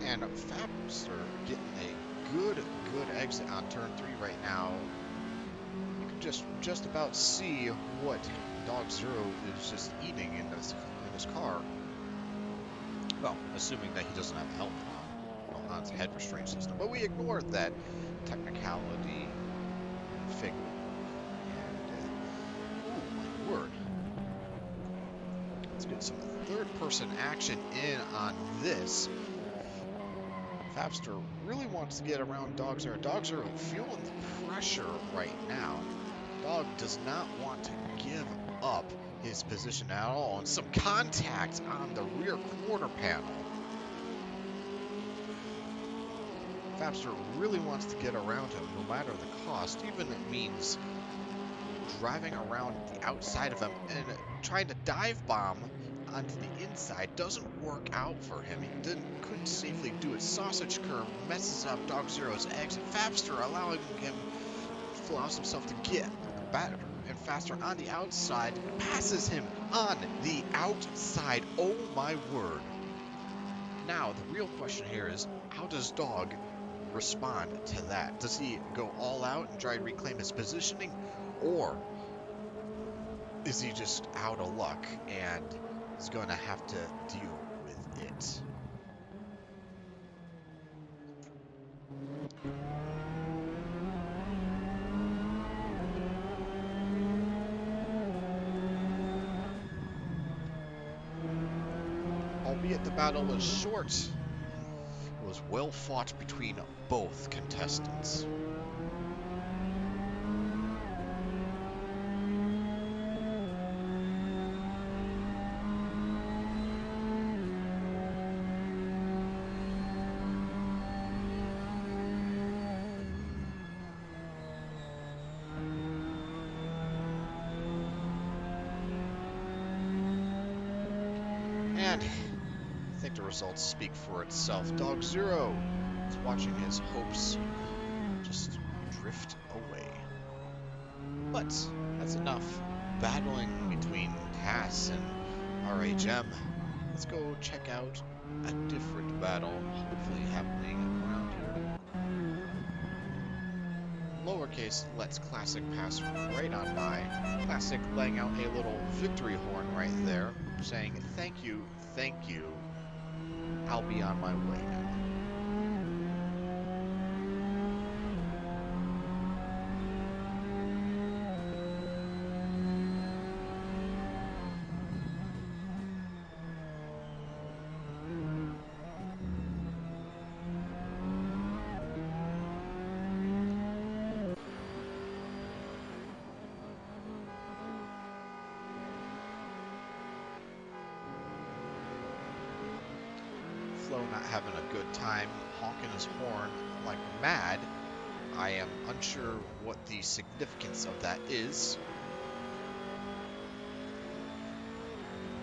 And Fabs are getting a good exit on turn 3 right now. You can just about see what Dog Zero is just eating in his car. Well, assuming that he doesn't have a helmet on his head restraint system. But we ignored that technicality figure. And, oh my word. Let's get some third-person action in on this. Fabster really wants to get around Dog Zero. Dog Zero feeling the pressure right now. Dog does not want to give up his position at all. And some contact on the rear quarter panel. Fabster really wants to get around him no matter the cost, even if it means driving around the outside of him and trying to dive bomb onto the inside. Doesn't work out for him. He couldn't safely do it. Sausage curve messes up Dog Zero's exit. Fabster allows himself to get better and faster on the outside, passes him on the outside. Oh my word. Now, the real question here is, how does Dog respond to that? Does he go all out and try to reclaim his positioning? Or is he just out of luck and is going to have to deal with it? Albeit the battle was short, it was well fought between both contestants. And I think the results speak for itself. Dog Zero is watching his hopes just drift away. But that's enough battling between Cass and RHM. Let's go check out a different battle, hopefully happening around here. Lowercase lets Classic pass right on by. Classic laying out a little victory horn right there, saying, thank you, I'll be on my way now. Not having a good time, honking his horn like mad. I am unsure what the significance of that is.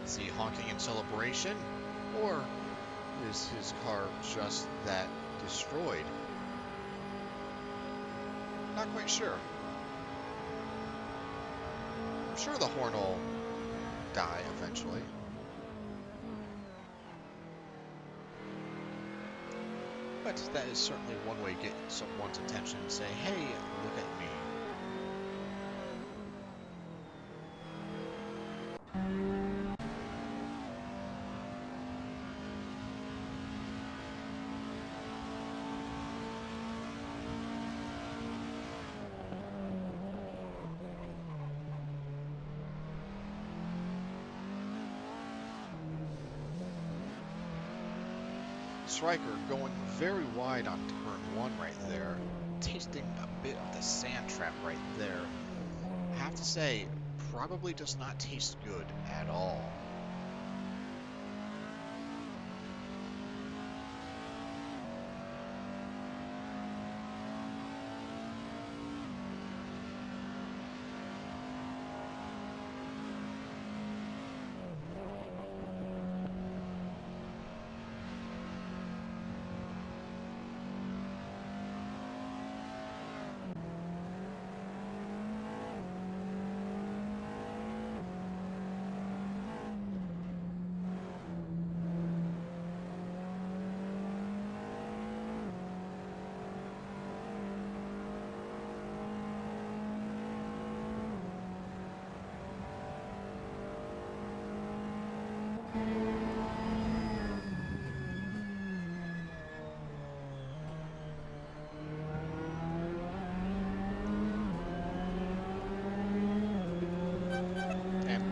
Is he honking in celebration, or is his car just that destroyed? Not quite sure. I'm sure the horn will die eventually. But that is certainly one way to get someone's attention and say, hey, look at me. Striker going very wide on turn 1 right there, tasting a bit of the sand trap right there. I have to say, probably does not taste good at all.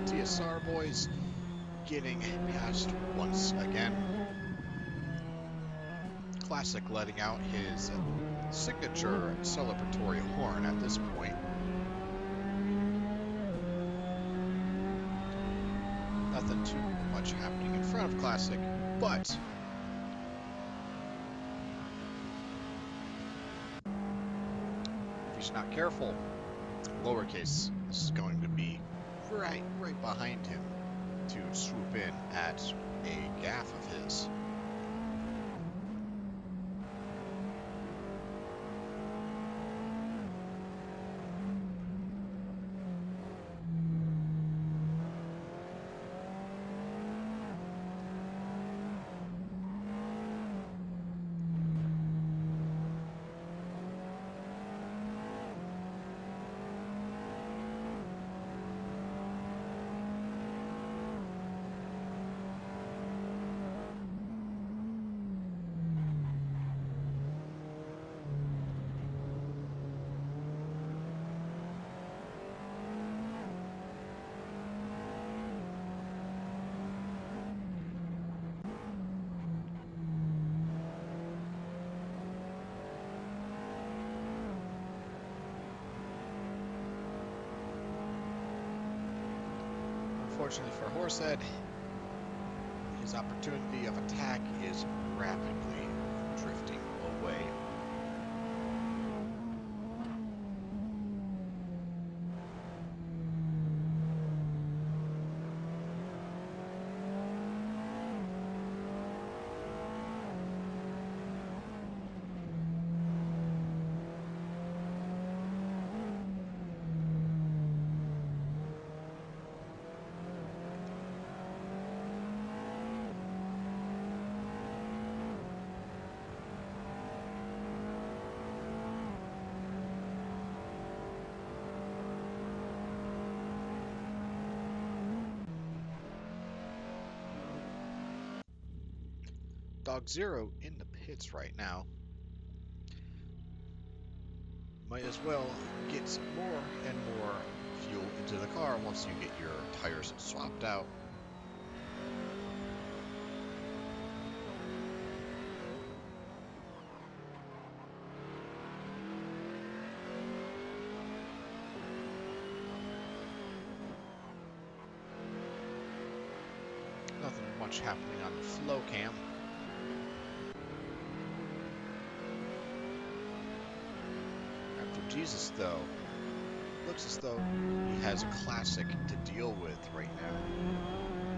DSR boys getting past once again. Classic letting out his signature celebratory horn at this point. Nothing too much happening in front of Classic, but If not careful, lowercase is going to be right behind him to swoop in at a gaff of his. Unfortunately for Horsehead, his opportunity of attack is rapidly drifting away. Dog Zero in the pits right now. Might as well get some more and more fuel into the car once you get your tires swapped out. Nothing much happening on the flow cam. Jesus, though, looks as though he has a classic to deal with right now.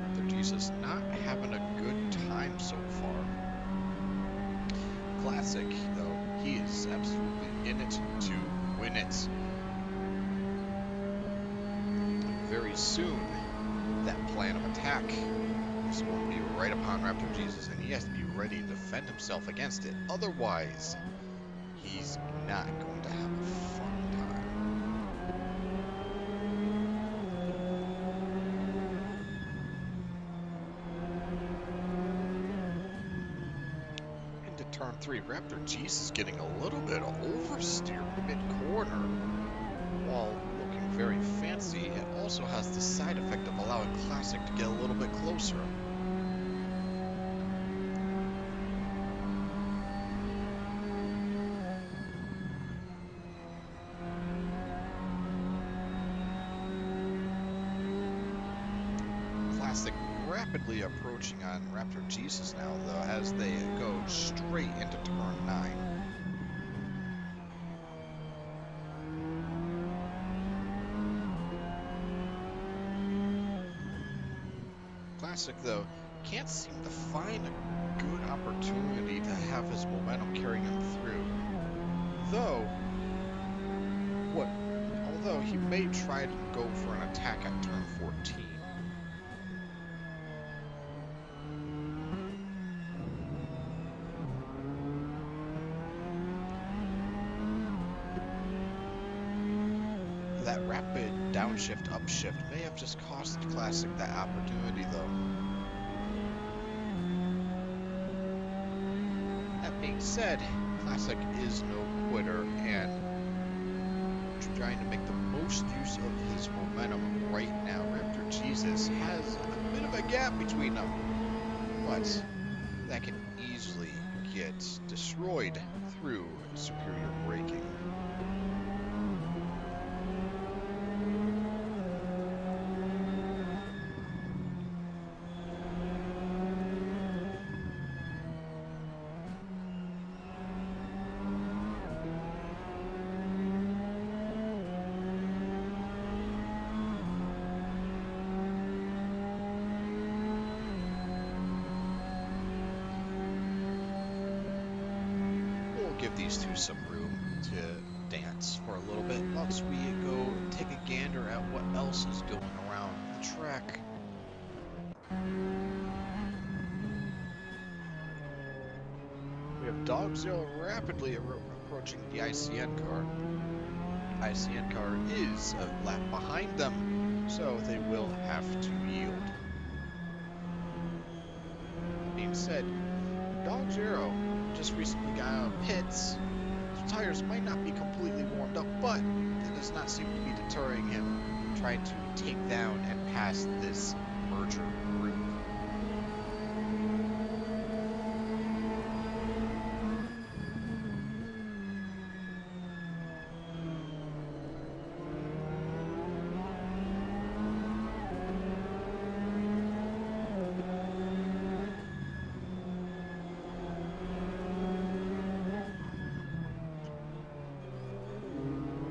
After Jesus not having a good time so far. Classic, though, he is absolutely in it to win it. Very soon, that plan of attack is going to be right upon Raptor Jesus, and he has to be ready to defend himself against it. Otherwise, he's not going to have a fun time. Into turn 3, Raptor Jesus getting a little bit of oversteer mid-corner while looking very fancy. It also has the side effect of allowing Classic to get a little bit closer. Rapidly approaching on Raptor Jesus now, though, as they go straight into turn 9. Classic, though, can't seem to find a good opportunity to have his momentum carrying him through. Although he may try to go for an attack at turn 14. That rapid downshift, upshift may have just cost Classic that opportunity, though. That being said, Classic is no quitter, and trying to make the most use of his momentum right now. Raptor Jesus has a bit of a gap between them, but that can easily get destroyed through superior braking. give these two some room to dance for a little bit. Let's we go take a gander at what else is going around the track. We have Dog Zero rapidly approaching the ICN car. ICN car is a lap behind them, so they will have to yield. That being said, Dog Zero just recently got out of pits. His tires might not be completely warmed up, but that does not seem to be deterring him from trying to take down and pass this merger group.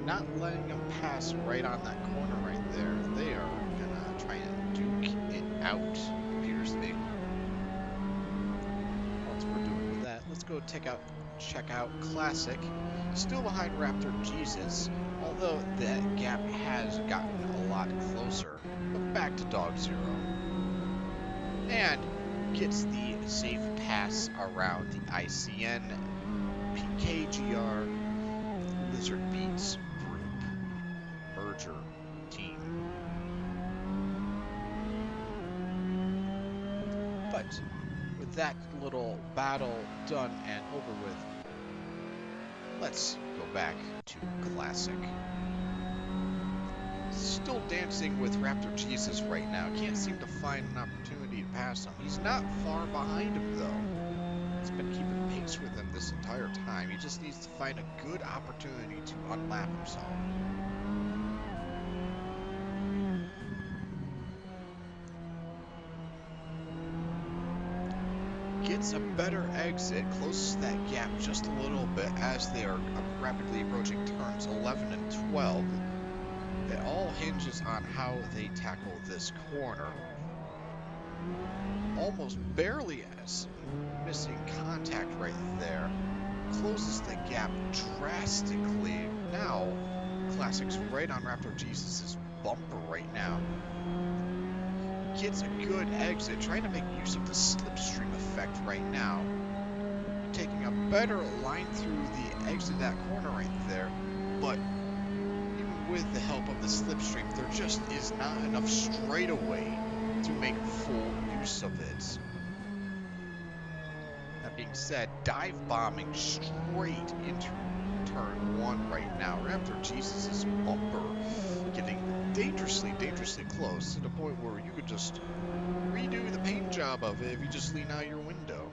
Not letting them pass right on that corner right there. They are gonna try and duke it out, appears to be. Once we're doing with that, let's go check out Classic. Still behind Raptor Jesus, although that gap has gotten a lot closer. But back to Dog Zero. And gets the safe pass around the ICN PKGR Lizard Beats merger team. But with that little battle done and over with, let's go back to Classic. Still dancing with Raptor Jesus right now. Can't seem to find an opportunity to pass him. He's not far behind him though. He's been keeping pace with him this entire time. He just needs to find a good opportunity to unlap himself. Gets a better exit, closes that gap just a little bit as they are rapidly approaching turns 11 and 12. It all hinges on how they tackle this corner. Almost barely missing contact right there. Closes the gap drastically. Now, Classic's right on Raptor Jesus' bumper right now. Gets a good exit, trying to make use of the slipstream effect right now. Taking a better line through the exit of that corner right there, but even with the help of the slipstream, there just is not enough straightaway to make full use of it. That being said, dive bombing straight into turn 1 right now. Raptor Jesus' bumper getting dangerously close to the point where you could just redo the paint job of it if you just lean out your window.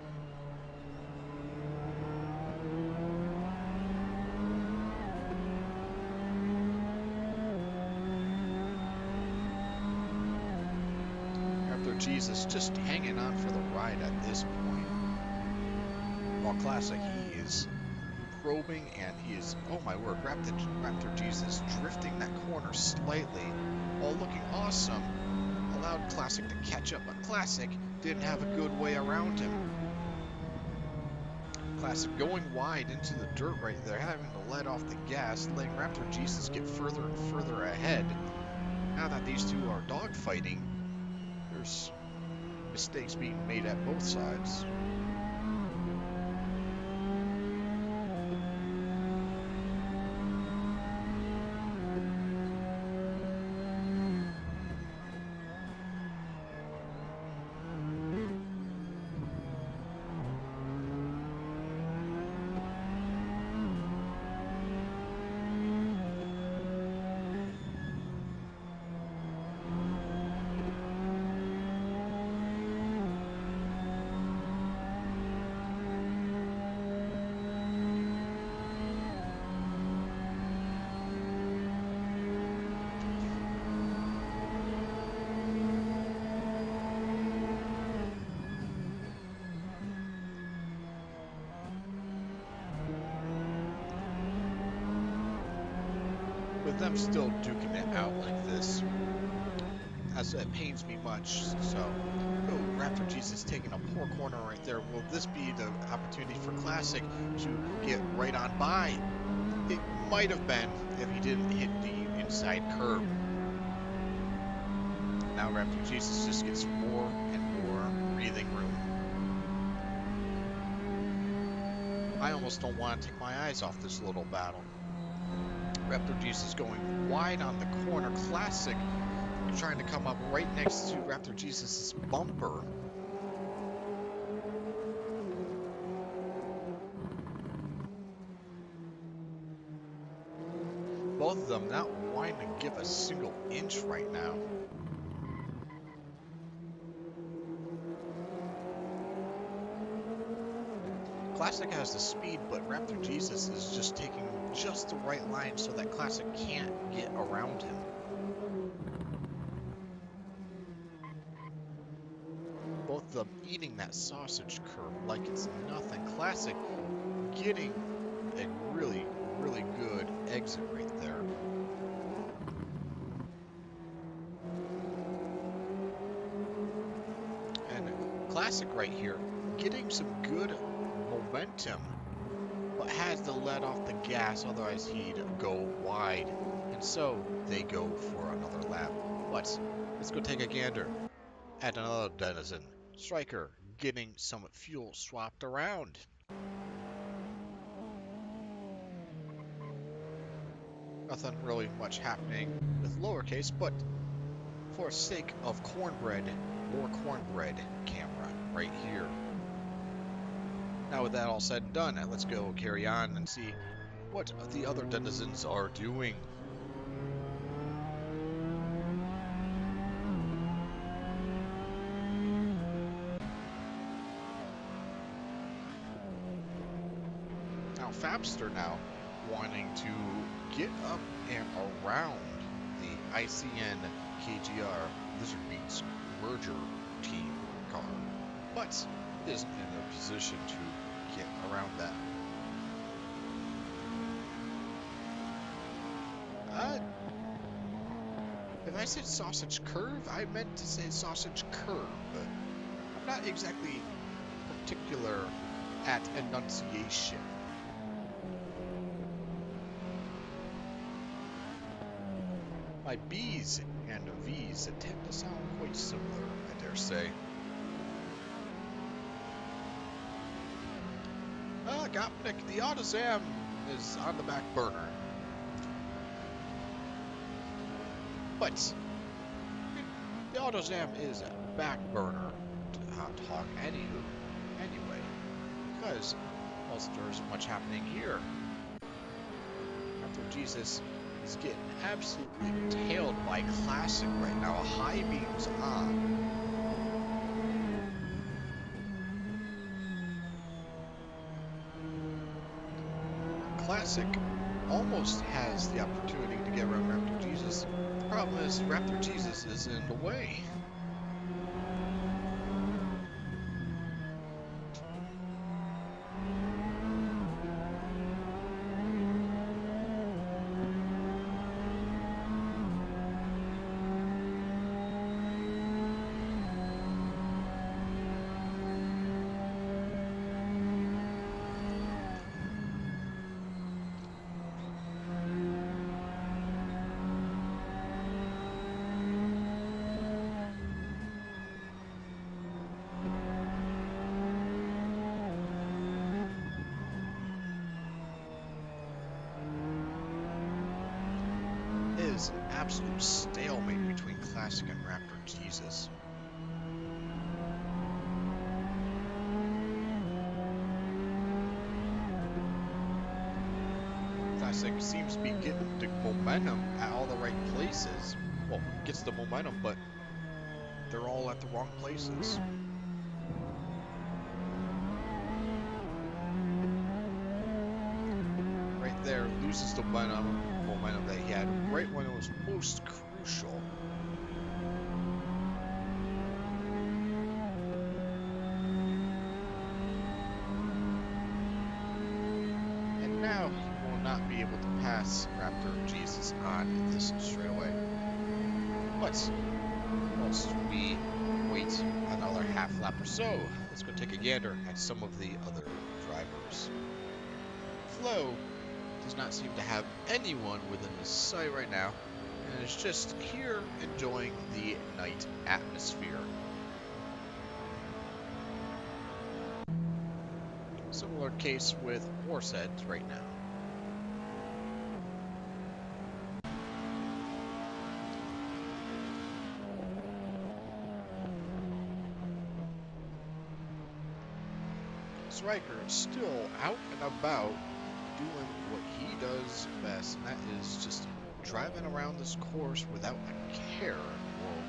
Raptor Jesus just hanging on for the ride at this point. While Classic, he is probing and he is, oh my word, Raptor Jesus drifting that corner slightly while looking awesome. Allowed Classic to catch up, but Classic didn't have a good way around him. Classic going wide into the dirt right there, having to let off the gas, letting Raptor Jesus get further and further ahead. Now that these two are dogfighting, there's mistakes being made at both sides. With them still duking it out like this, as it pains me much, so go Raptor Jesus taking a poor corner right there. Will this be the opportunity for Classic to get right on by? It might have been if he didn't hit the inside curb. Now Raptor Jesus just gets more and more breathing room. I almost don't want to take my eyes off this little battle. Raptor Jesus going wide on the corner. Classic trying to come up right next to Raptor Jesus' bumper. Both of them not wanting to give a single inch right now. Classic has the speed, but Raptor Jesus is just taking just the right line so that Classic can't get around him. Both of them eating that sausage curve like it's nothing. Classic getting a really, really good exit right there. And Classic right here getting some good momentum, but has to let off the gas, otherwise he'd go wide. And so they go for another lap. But let's go take a gander at another denizen. Striker getting some fuel swapped around. Nothing really much happening with lowercase, but for sake of cornbread, more cornbread camera right here. Now with that all said and done, let's go carry on and see what the other denizens are doing. Now Fabster now wanting to get up and around the ICN KGR Lizard Beats merger team car, but isn't in a position to get around that. If I said sausage curve, I meant to say sausage curve. I'm not exactly particular at enunciation. My B's and V's tend to sound quite similar, I dare say. Gopnik, the AutoZam is on the back burner. But the AutoZam is back burner to talk anyway, because there isn't much happening here. Raptor Jesus is getting absolutely tailed by Classic right now. High beams on. Classic almost has the opportunity to get around Raptor Jesus. The problem is Raptor Jesus is in the way. An absolute stalemate between Classic and Raptor Jesus. Classic seems to be getting the momentum at all the right places. Well, gets the momentum, but they're all at the wrong places. Right there, loses the momentum that he had right when it was most crucial. And now he will not be able to pass Raptor Jesus on this straightaway. But whilst we wait another half half lap or so. Let's go take a gander at some of the other drivers. Flo does not seem to have anyone within his sight right now, and is just here enjoying the night atmosphere. Similar case with Corsa right now. Striker still out and about doing what he does best, and that is just driving around this course without a care in the world.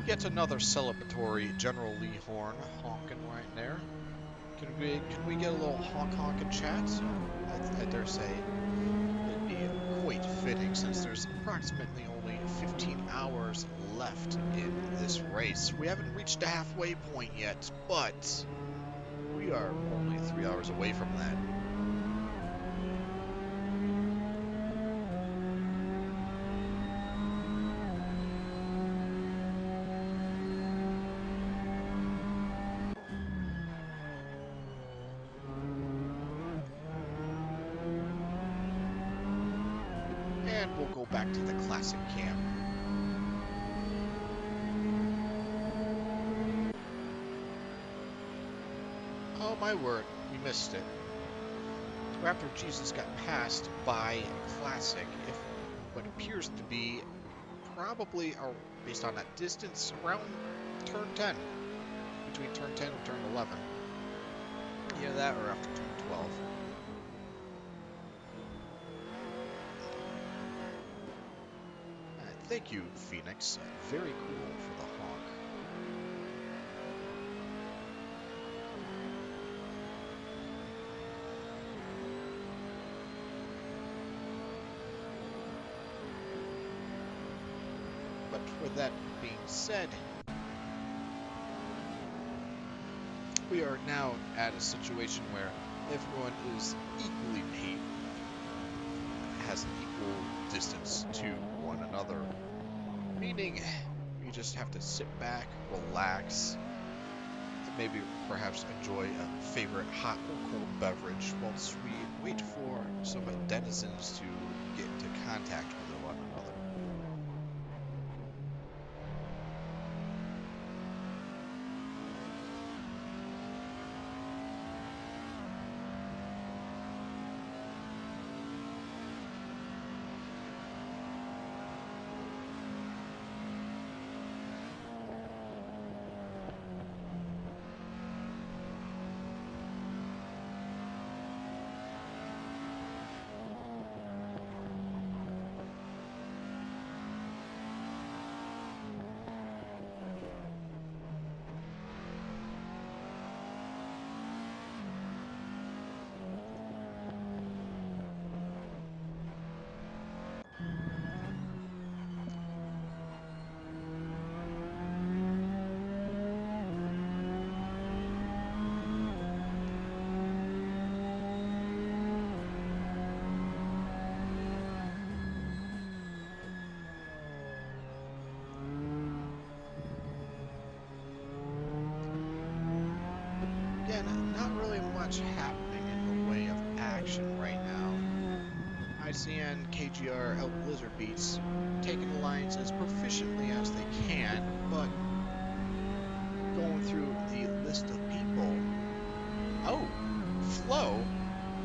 Yet another celebratory General Lee horn honking right there. Can we get a little honk in chat? I dare say it'd be quite fitting since there's approximately only 15 hours left in this race. We haven't reached the halfway point yet, but we are only 3 hours away from that. And we'll go back to the classic cam. Oh my word, we missed it. Raptor Jesus got passed by Classic, if what appears to be probably, based on that distance, around turn 10. Between turn 10 and turn 11. Either that or after turn 12. Thank you, Phoenix. Very cool for the honk. But with that being said, we are now at a situation where everyone is equally paid, has an equal distance to one another, meaning we just have to sit back, relax, and maybe perhaps enjoy a favorite hot or cold beverage whilst we wait for some denizens to get into contact with one another. Again, not really much happening in the way of action right now. ICN, KGR, Elk Blizzard Beats taking the lines as proficiently as they can, but going through the list of people. Oh, Flo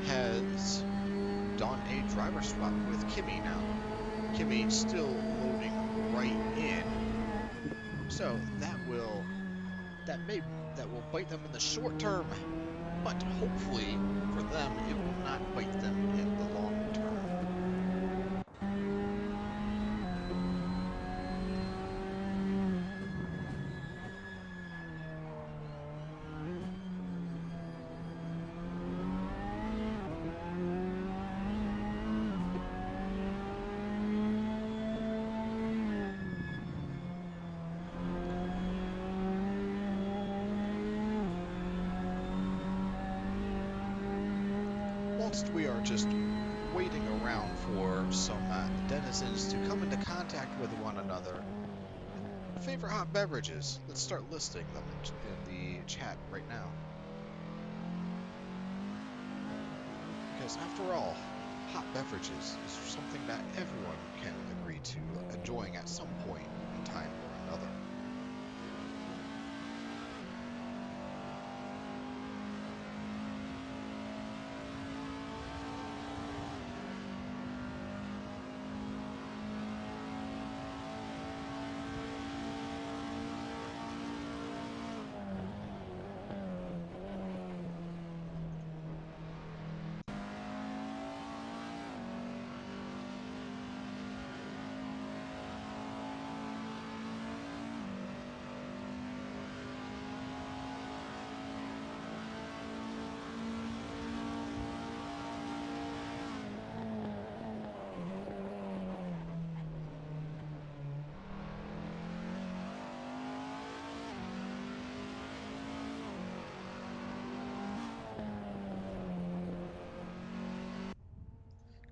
has done a driver swap with Kimmy now. Kimmy still loading right in, so that will bite them in the short term, but hopefully for them it will not bite them in the long term. whilst we are just waiting around for some denizens to come into contact with one another, favorite hot beverages. Let's start listing them in the chat right now. Because after all, hot beverages is something that everyone can agree to enjoying at some point in time or another.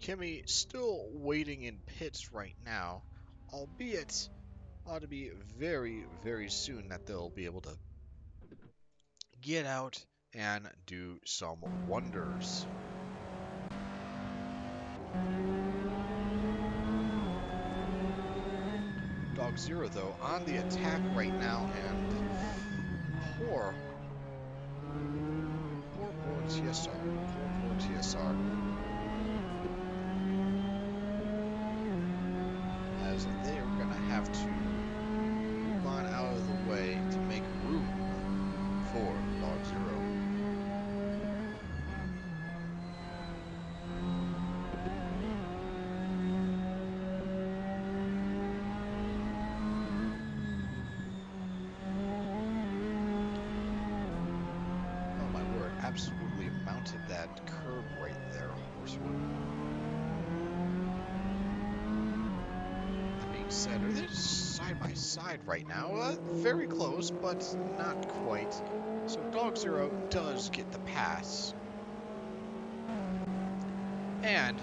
Kimmy still waiting in pits right now, albeit ought to be very, very soon that they'll be able to get out and do some wonders. Dog Zero, though, on the attack right now, and poor TSR. Poor TSR. As they are going to have to move on out of the way to make room for Dog Zero. Oh my word, absolutely mounted that curb right there, Horsewood. Said, are they just side by side right now? Very close, but not quite. So Dog Zero does get the pass. And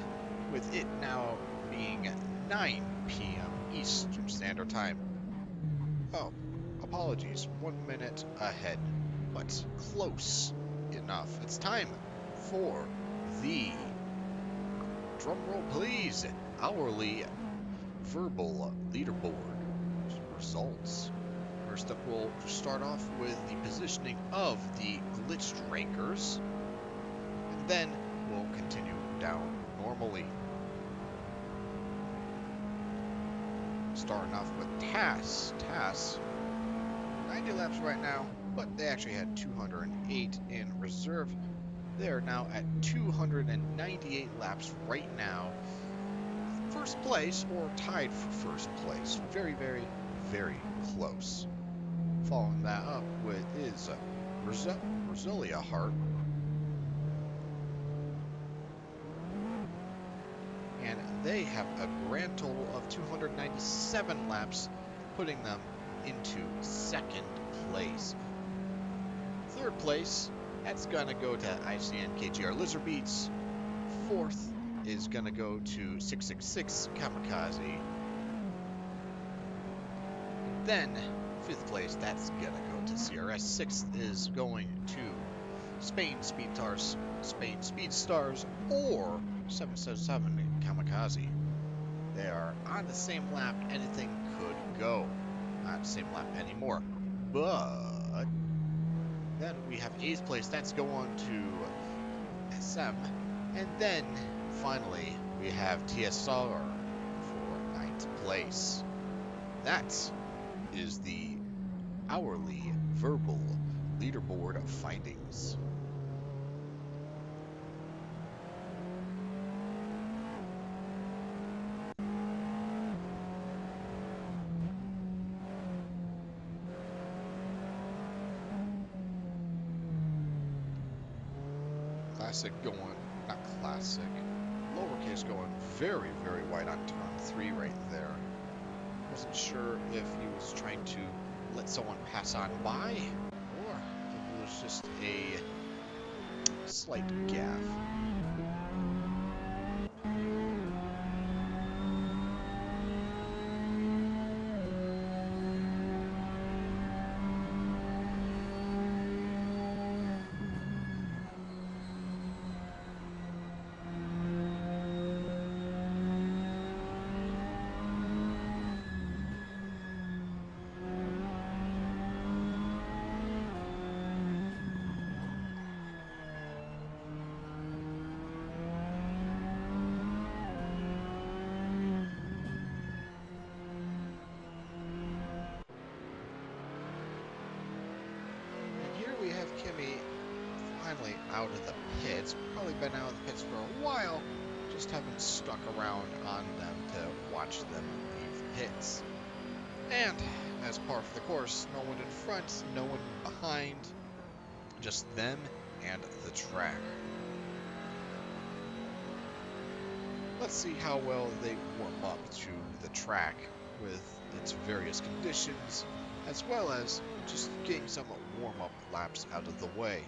with it now being 9 p.m. Eastern Standard Time. Oh, apologies, 1 minute ahead, but close enough. It's time for the, drumroll please, hourly verbal leaderboard results. First up, we'll start off with the positioning of the glitched rankers, and then we'll continue down normally. Starting off with TAS. TAS, 90 laps right now, but they actually had 208 in reserve. They're now at 298 laps right now. First place, or tied for first place. Very, very, very close. Following that up with is Roselia Hart. And they have a grand total of 297 laps, putting them into second place. Third place, that's going to go to ICN KGR Lizard Beats. Fourth is going to go to 666 Kamikaze. Then, fifth place, that's going to go to CRS. Sixth is going to Spain Speedstars, or 777 Kamikaze. They are on the same lap, anything could go. Not the same lap anymore. But then we have 8th place, that's going to SM. And then finally, we have TSR for 9th place. That is the hourly verbal leaderboard findings. Classic going, not classic. Lowercase going very, very wide on turn 3 right there. Wasn't sure if he was trying to let someone pass on by, or if it was just a slight gaffe. finally out of the pits. Probably been out of the pits for a while, just haven't stuck around on them to watch them leave pits. And, as par for the course, no one in front, no one behind, just them and the track. Let's see how well they warm up to the track with its various conditions, as well as just getting some warm-up laps out of the way.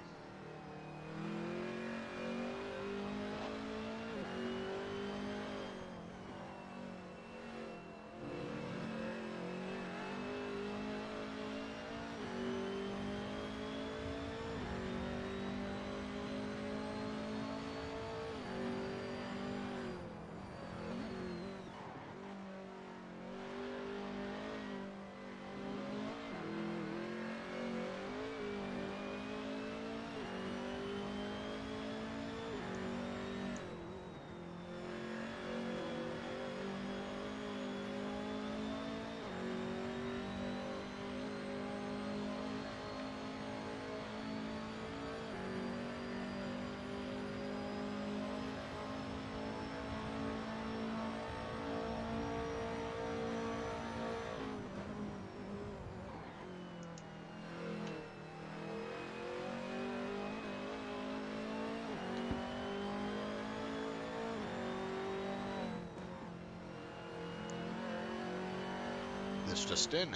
This just in.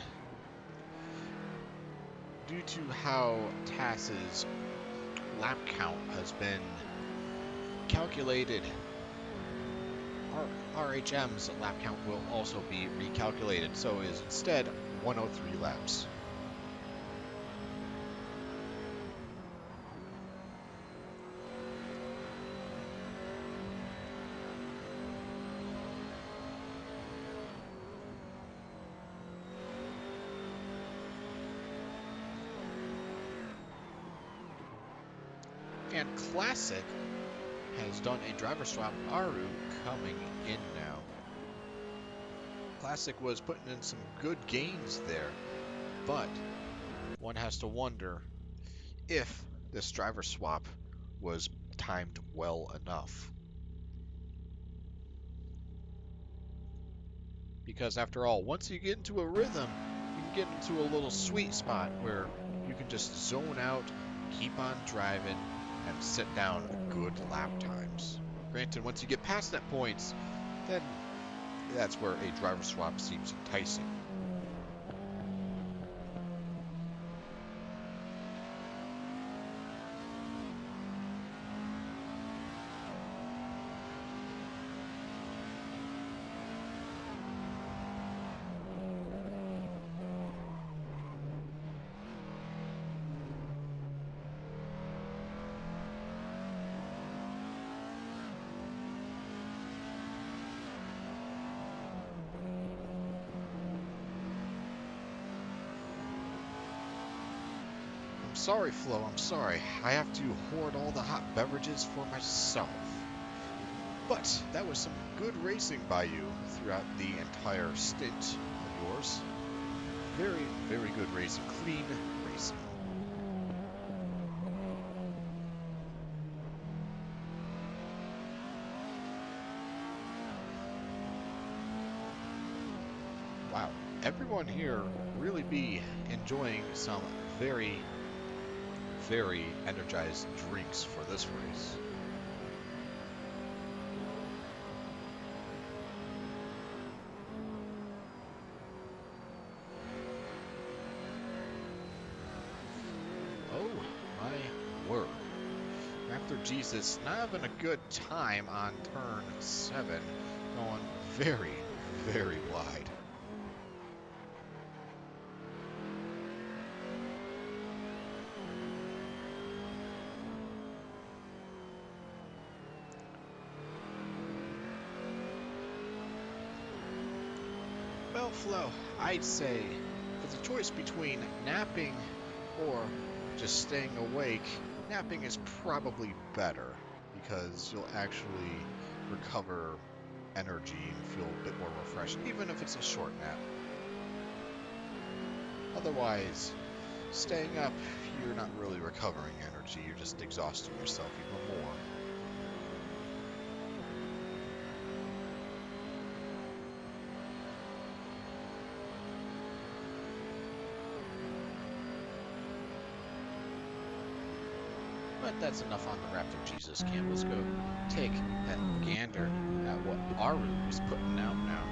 Due to how TAS's lap count has been calculated, RHM's lap count will also be recalculated, so is instead 103 laps. And Classic has done a driver swap. Aru coming in now. Classic was putting in some good gains there, but one has to wonder if this driver swap was timed well enough. Because after all, once you get into a rhythm, you can get into a little sweet spot where you can just zone out, keep on driving, and set down good lap times. Granted, once you get past that point, then that's where a driver swap seems enticing. Sorry, Flo, I'm sorry. I have to hoard all the hot beverages for myself. But that was some good racing by you throughout the entire stint of yours. Very, very good racing. Clean racing. Wow, everyone here really be enjoying some very energized drinks for this race. Oh my word. Raptor Jesus not having a good time on turn 7, going very, very wide. Well, Flo, I'd say if it's a choice between napping or just staying awake, napping is probably better because you'll actually recover energy and feel a bit more refreshed, even if it's a short nap. Otherwise, staying up, you're not really recovering energy, you're just exhausting yourself even more. But that's enough on the Raptor Jesus camp. Let's go take a gander at what Aru is putting out now.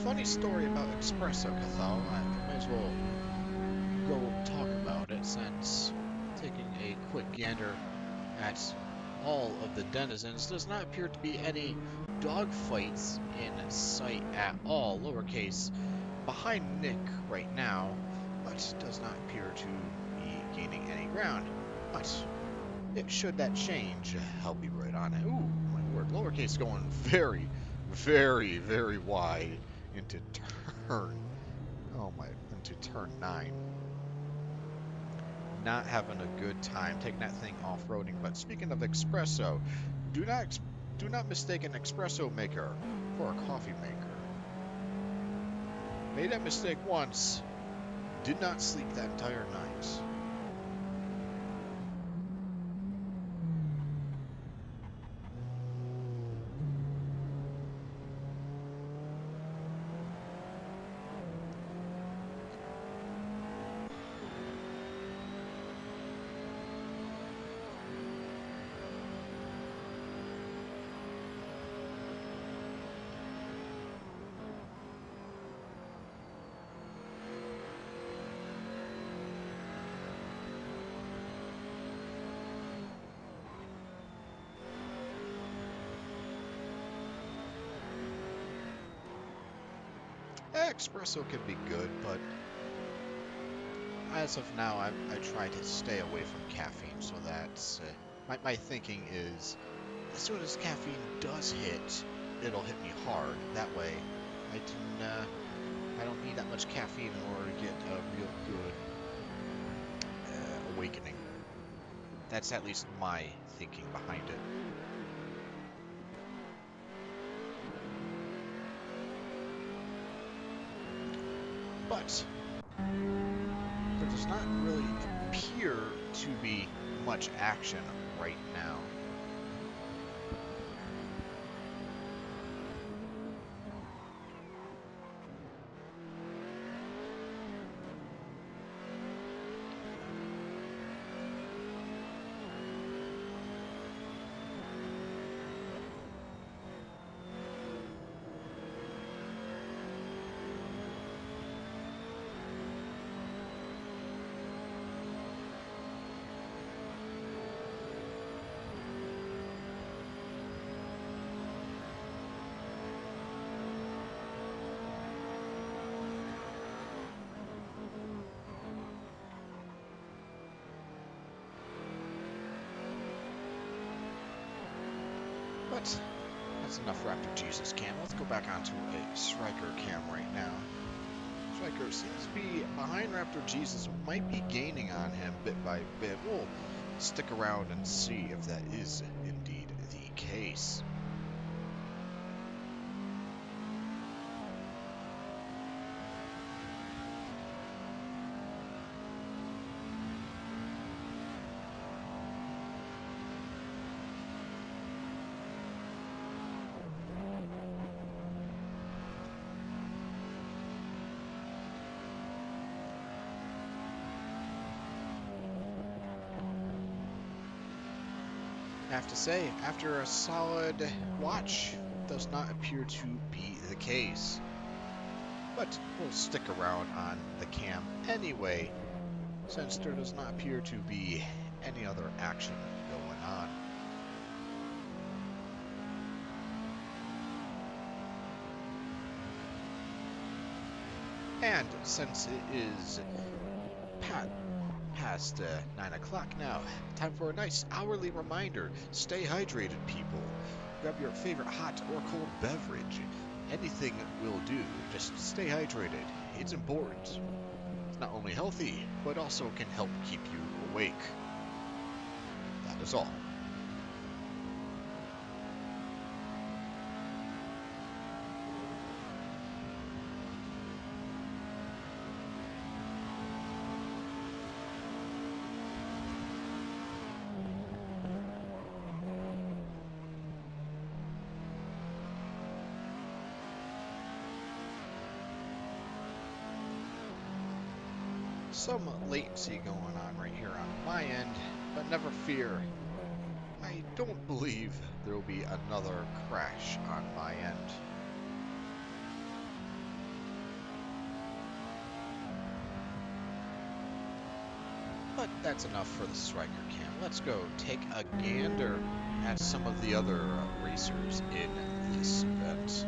Funny story about Espresso, Cathal. I might as well go talk about it, since taking a quick gander at all of the denizens does not appear to be any dogfights in sight at all. Lowercase behind Nick right now, but does not appear to be gaining any ground. But should that change, I'll be right on it. Ooh, my word. Lowercase going very, very, very wide into into turn 9. Not having a good time taking that thing off-roading. But speaking of espresso, do not mistake an espresso maker for a coffee maker. Made that mistake once, did not sleep that entire night. Espresso can be good, but as of now, I try to stay away from caffeine, so that my thinking is, as soon as caffeine does hit, it'll hit me hard. That way, I don't need that much caffeine in order to get a real good awakening. That's at least my thinking behind it. But there does not really appear to be much action right now. But that's enough Raptor Jesus cam. Let's go back onto a Striker cam right now. Striker seems to be behind Raptor Jesus, might be gaining on him bit by bit. We'll stick around and see if that is indeed the case. I have to say, after a solid watch, does not appear to be the case. But we'll stick around on the cam anyway, since there does not appear to be any other action going on. And since it is past 9 o'clock now, time for a nice hourly reminder. Stay hydrated, people. Grab your favorite hot or cold beverage. Anything will do. Just stay hydrated. It's important. It's not only healthy, but also can help keep you awake. That is all. Some latency going on right here on my end, but never fear. I don't believe there will be another crash on my end. But that's enough for the Striker Cam. Let's go take a gander at some of the other racers in this event.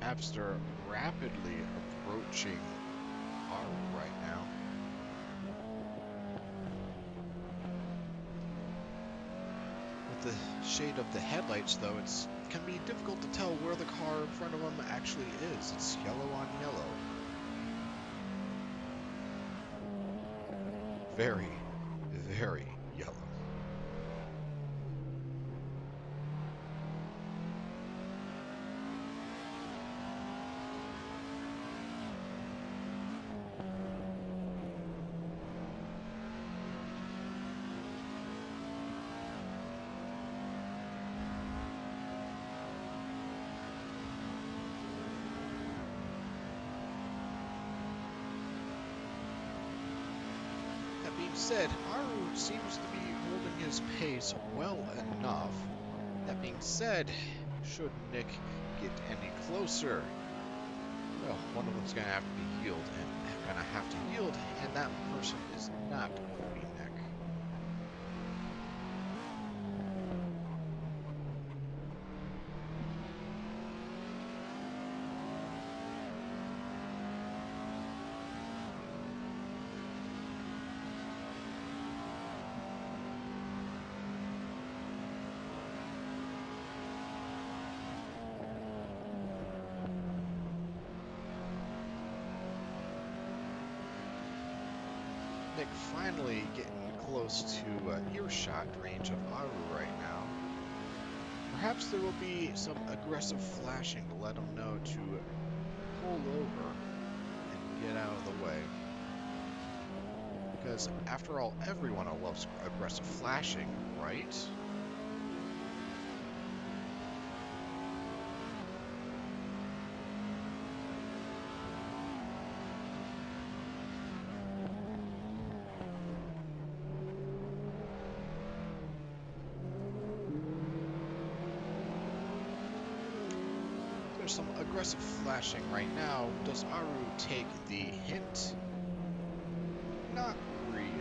Napster rapidly approaching Aru right now. With the shade of the headlights, though, it can be difficult to tell where the car in front of him actually is. It's yellow on yellow. Very, very yellow. Said, Aru seems to be holding his pace well enough. That being said, should Nick get any closer, well, one of them's going to have to be healed, and that person is not going to be Nick. Nick finally getting close to earshot range of Aru right now. Perhaps there will be some aggressive flashing to let him know to pull over and get out of the way. Because after all, everyone loves aggressive flashing, right? Some aggressive flashing right now. Does Aru take the hint? Not really.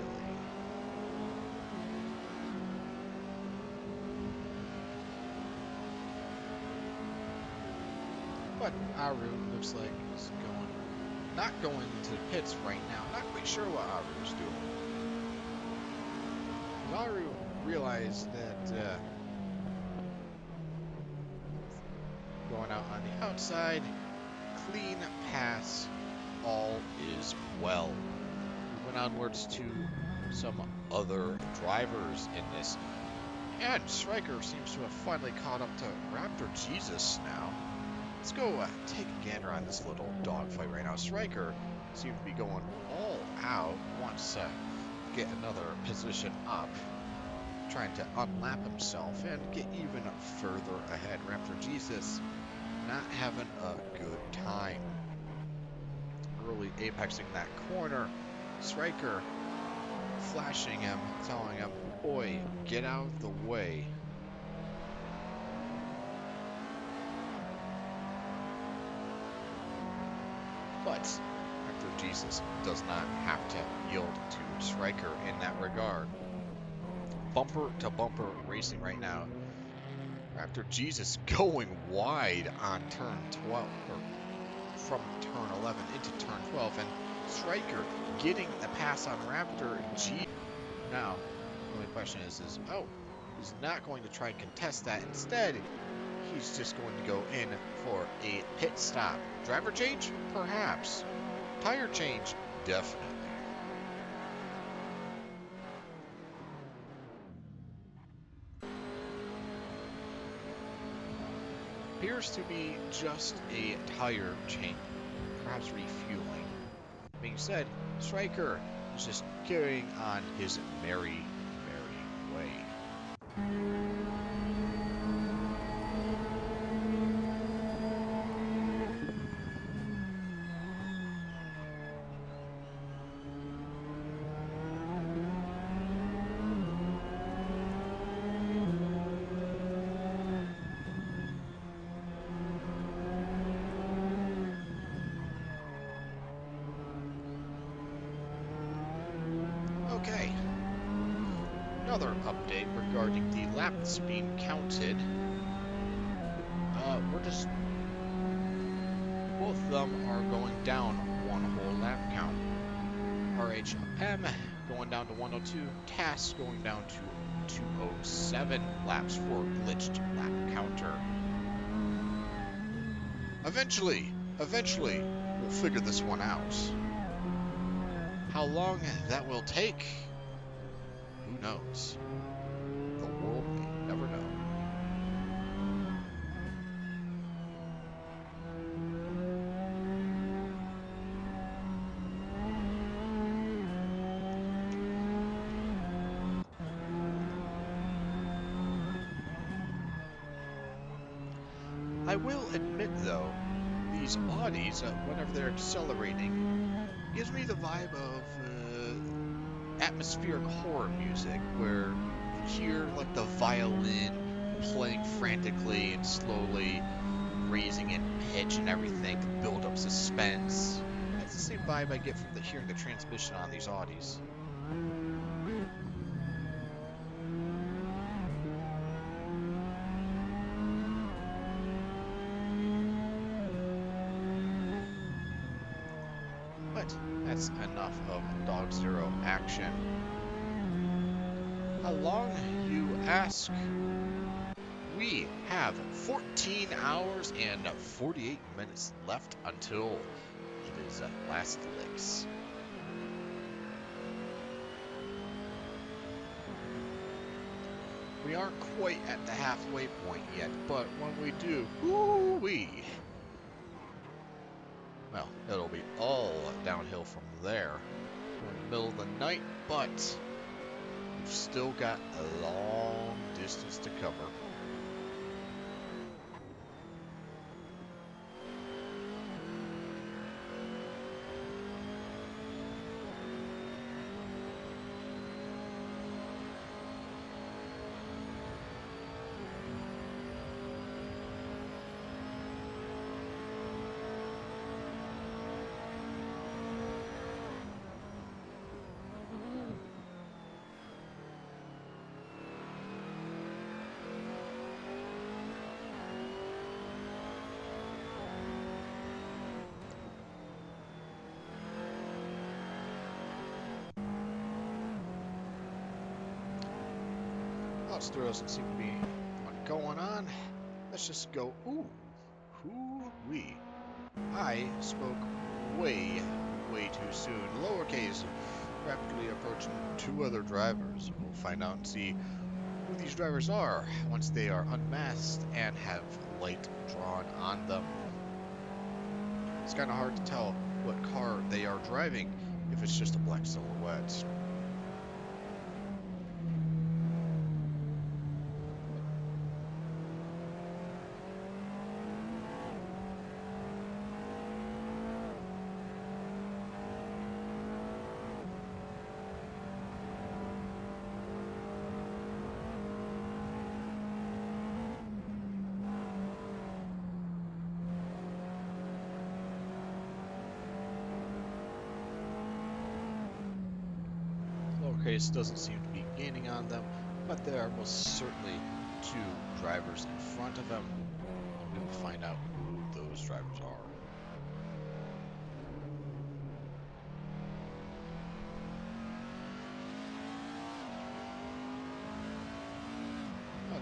But Aru looks like he's not going into the pits right now. Not quite sure what Aru's doing. Aru realized that going out on the outside, clean pass, all is well. We went onwards to some other drivers in this, and Striker seems to have finally caught up to Raptor Jesus now. Let's go take a gander on this little dogfight right now. Striker seems to be going all out, wants to get another position up, trying to unlap himself and get even further ahead. Raptor Jesus not having a good time. Early apexing that corner, Striker flashing him, telling him, "Oi, get out of the way." But Raptor Jesus does not have to yield to Striker in that regard. Bumper to bumper racing right now. Raptor Jesus going wide on turn 12, or from turn 11 into turn 12, and Striker getting the pass on Raptor G. Now, the only question is he's not going to try and contest that. Instead, he's just going to go in for a pit stop. Driver change? Perhaps. Tire change? Definitely. Appears to be just a tire change, perhaps refueling. Being said, Striker is just carrying on his merry, merry way. Okay, another update regarding the laps being counted. Both of them are going down one whole lap count. RHM going down to 102, TAS going down to 207 laps for glitched lap counter. Eventually, we'll figure this one out. How long that will take, who knows? The world may never know. I will admit, though, these Audis, whenever they're accelerating, gives me the vibe of atmospheric horror music, where you hear like the violin playing frantically and slowly raising in pitch and everything to build up suspense. That's the same vibe I get from hearing the transmission on these Audis. But that's enough of Dog Zero action. How long, you ask? We have 14 hours and 48 minutes left until it is last licks. We aren't quite at the halfway point yet, but when we do, woo-wee! Well, it'll be all downhill from there. We're in the middle of the night, but we've still got a long distance to cover. There doesn't seem to be much going on. Let's just go. Ooh, hoo-wee. I spoke way too soon. Lowercase, rapidly approaching two other drivers. We'll find out and see who these drivers are once they are unmasked and have light drawn on them. It's kind of hard to tell what car they are driving if it's just a black silhouette. pace doesn't seem to be gaining on them, but there are most certainly two drivers in front of him, and we will find out who those drivers are.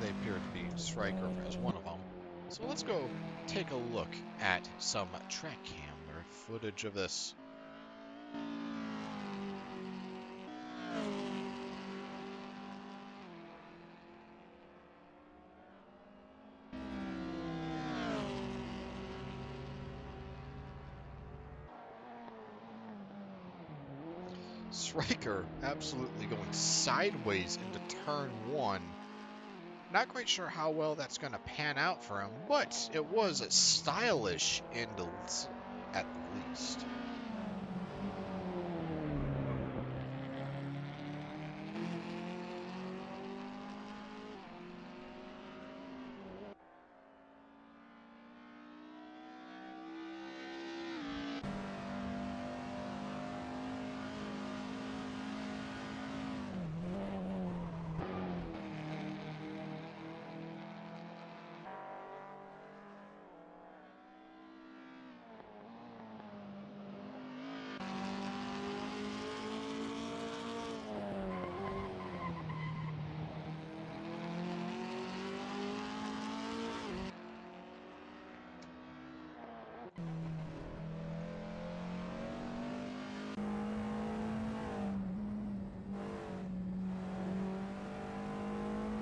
They appear to be Striker as one of them. So let's go take a look at some track camera footage of this. Striker absolutely going sideways into turn one. Not quite sure how well that's going to pan out for him, but it was stylish at least.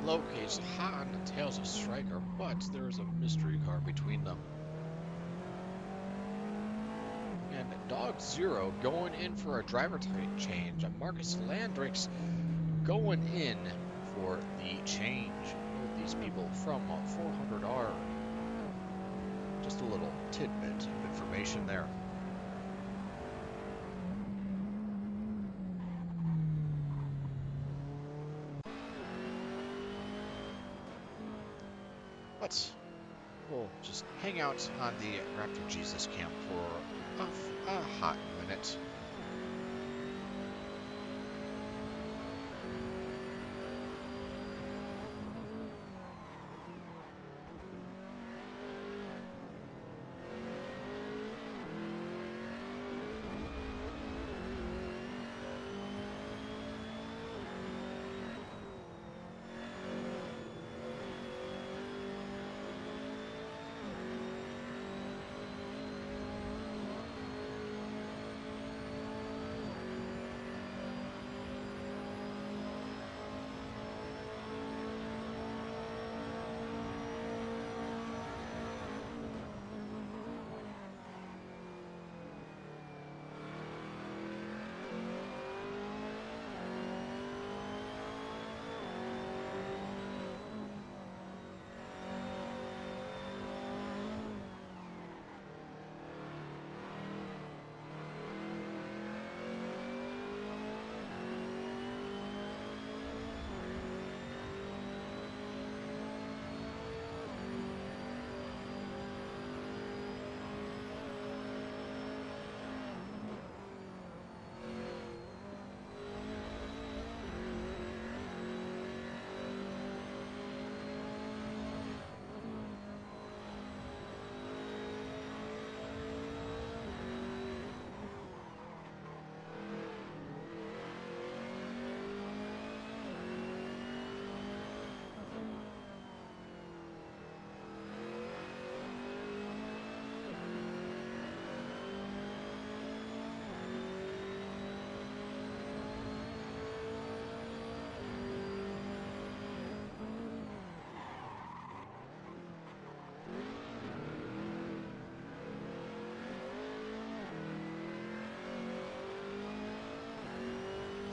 Locates hot on the tails of Striker, but there is a mystery car between them. And Dog Zero going in for a driver change, and Marcus Landrix going in for the change. Both these people from 400R. Just a little tidbit of information there. But we'll just hang out on the Raptor Jesus camp for a hot minute.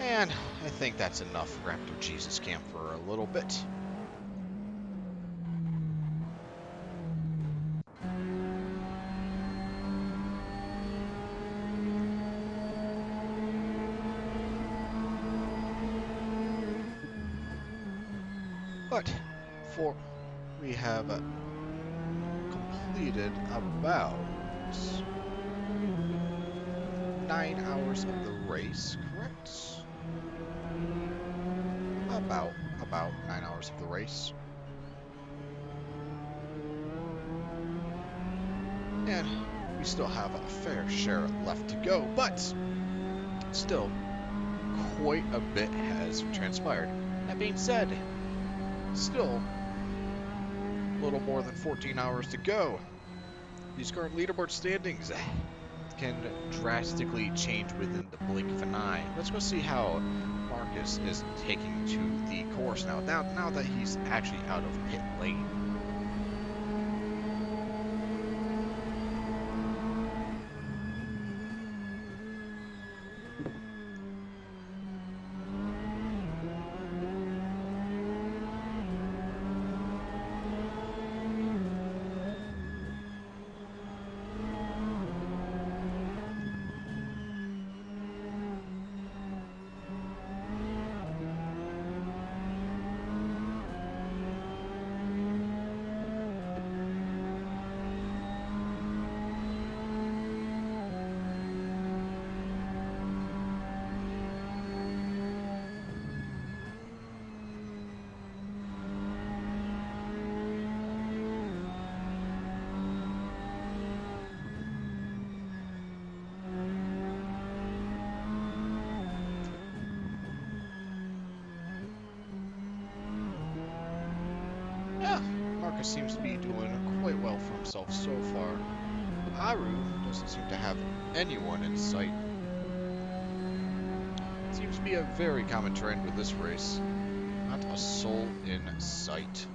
And I think that's enough Raptor Jesus camp for a little bit. But we have completed about 9 hours of the race, correct? about 9 hours of the race. And we still have a fair share left to go, but still, quite a bit has transpired. That being said, still a little more than 14 hours to go. These current leaderboard standings can drastically change within the blink of an eye. Let's go see how Marcus is taking to the course now. Now that he's actually out of pit lane. Marcus seems to be doing quite well for himself so far. Aru doesn't seem to have anyone in sight. Seems to be a very common trend with this race. Not a soul in sight.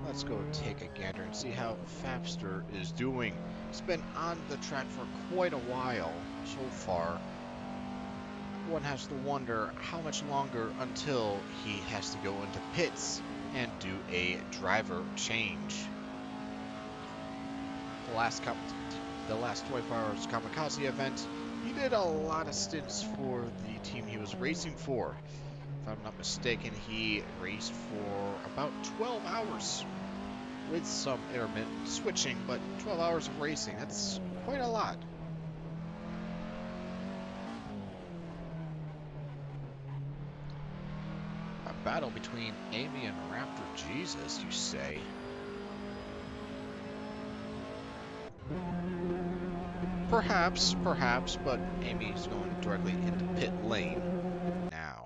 Let's go take a gander and see how Fapster is doing. He's been on the track for quite a while so far. One has to wonder how much longer until he has to go into pits and do a driver change. The last 24 hours Kamikaze event, he did a lot of stints for the team he was racing for. If I'm not mistaken, he raced for about 12 hours with some intermittent switching, but 12 hours of racing, that's quite a lot. A battle between Amy and Raptor Jesus, you say? Perhaps, but Amy's going directly into pit lane now.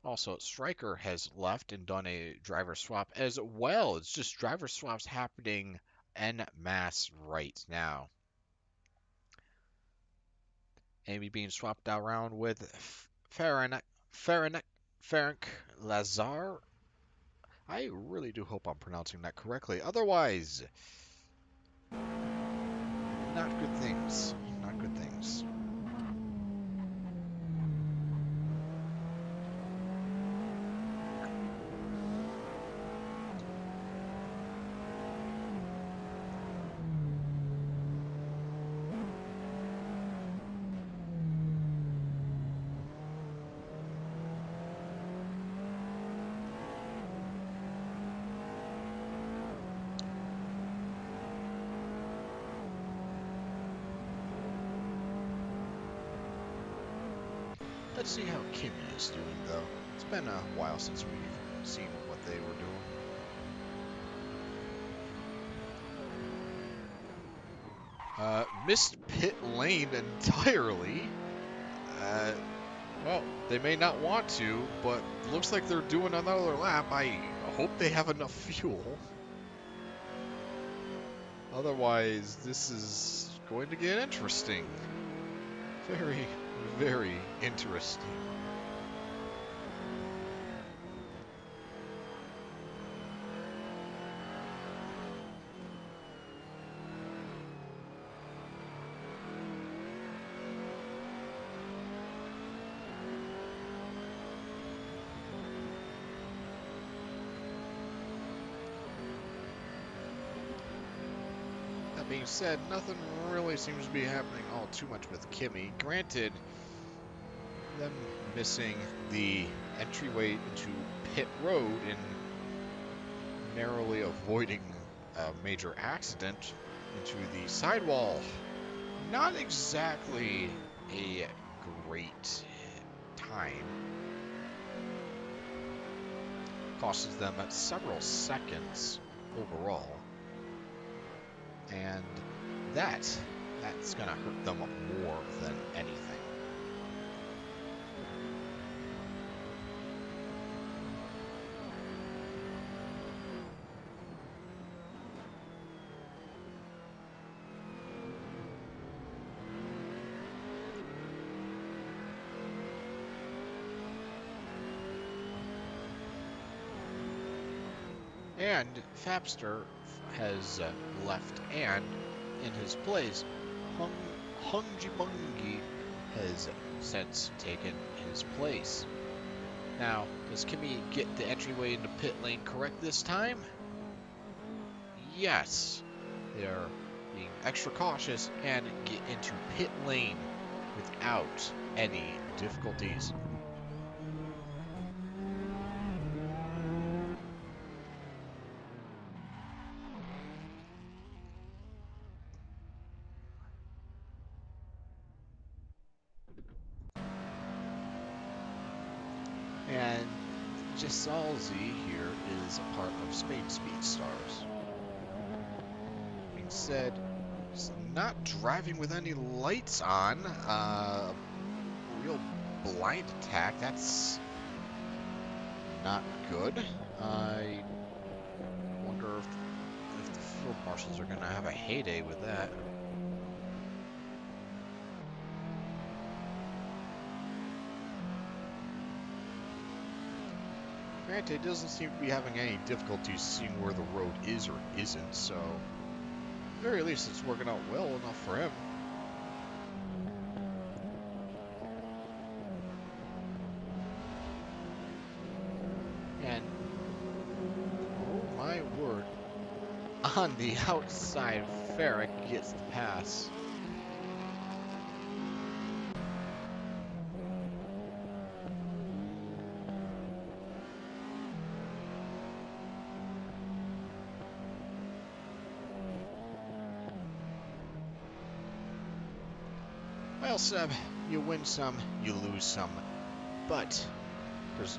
Also, Stryker has left and done a driver swap as well. It's just driver swaps happening en masse right now. Amy being swapped around with Ferenc Lazar. I really do hope I'm pronouncing that correctly. Otherwise, not good things. Not good things. Let's see how Kimmy is doing, though. It's been a while since we've seen what they were doing. Missed pit lane entirely. Well, they may not want to, but looks like they're doing another lap. I hope they have enough fuel. Otherwise, this is going to get interesting. Very, very interesting. being said, nothing really seems to be happening all too much with Kimmy. Granted, them missing the entryway into pit road and narrowly avoiding a major accident into the sidewall. Not exactly a great time. Costs them several seconds overall. And that's going to hurt them more than anything. And Fapster has left, and in his place, Hungy has since taken his place. Now, does Kimmy get the entryway into pit lane correct this time? Yes. They're being extra cautious and get into pit lane without any difficulties. And Gisalzi here is a part of Spain Speedstars. Being said, he's not driving with any lights on. Real blind attack. That's not good. I wonder if the field marshals are going to have a heyday with that. Granted, it doesn't seem to be having any difficulties seeing where the road is or isn't, so at the very least it's working out well enough for him. And, oh my word, on the outside, Farrick gets the pass. Well, Seb, you win some, you lose some, but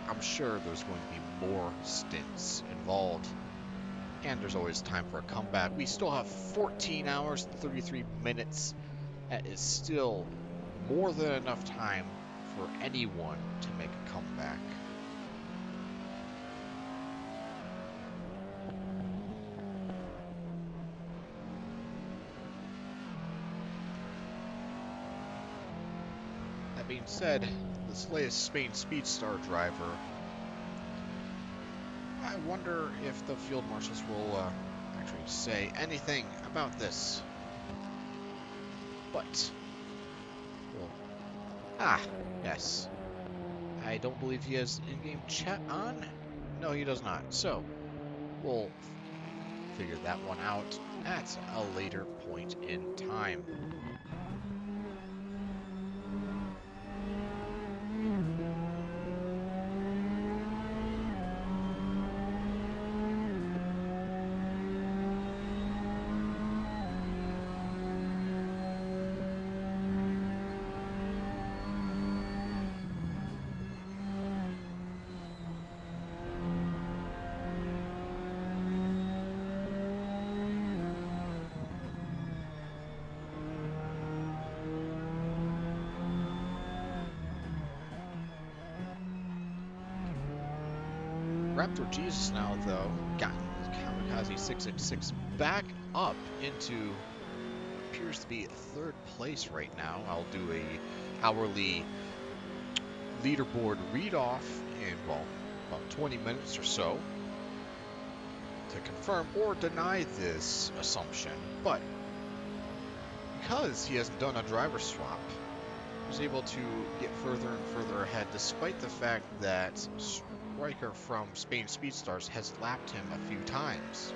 I'm sure there's going to be more stints involved, and there's always time for a comeback. We still have 14 hours and 33 minutes. That is still more than enough time for anyone to make a comeback. That being said, this latest Spain Speedstar driver, I wonder if the field marshals will actually say anything about this. But, well, yes. I don't believe he has in-game chat on. No, he does not. So, we'll figure that one out at a later point in time. Raptor Jesus now, though, gotten Kamikaze 666 back up into appears to be third place right now. I'll do a hourly leaderboard read-off in, well, about 20 minutes or so to confirm or deny this assumption. But because he hasn't done a driver swap, he was able to get further and further ahead, despite the fact that Striker from Spain Speedstars has lapped him a few times.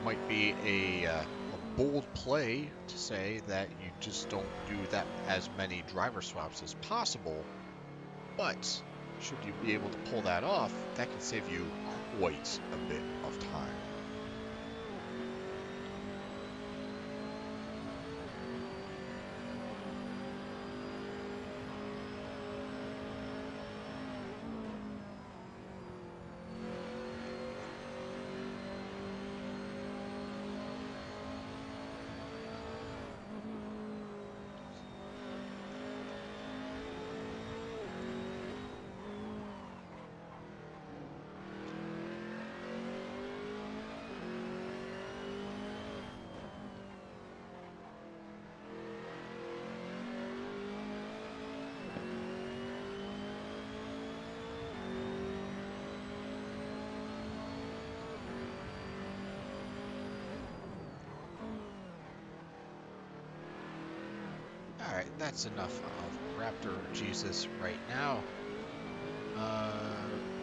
might be a bold play to say that you just don't do that as many driver swaps as possible, but should you be able to pull that off, that can save you quite a bit of time. Alright, that's enough of Raptor Jesus right now.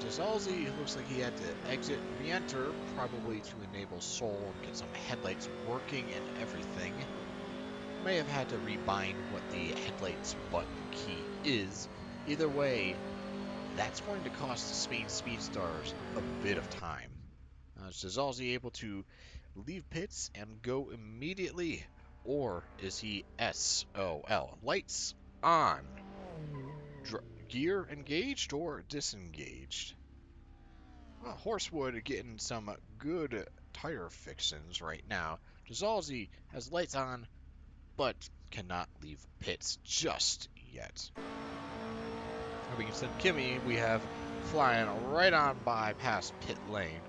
Dizalzi looks like he had to exit and re-enter, probably to enable Soul and get some headlights working and everything. May have had to rebind what the headlights button key is. Either way, that's going to cost the Spain Speedstars a bit of time. Is Dizalzi able to leave pits and go immediately? Or is he SOL? Lights on. Gear engaged or disengaged? Well, Horsewood getting some good tire fixins right now. Dizalzi has lights on, but cannot leave pits just yet. Having sent Kimmy, we have flying right on by past pit lane.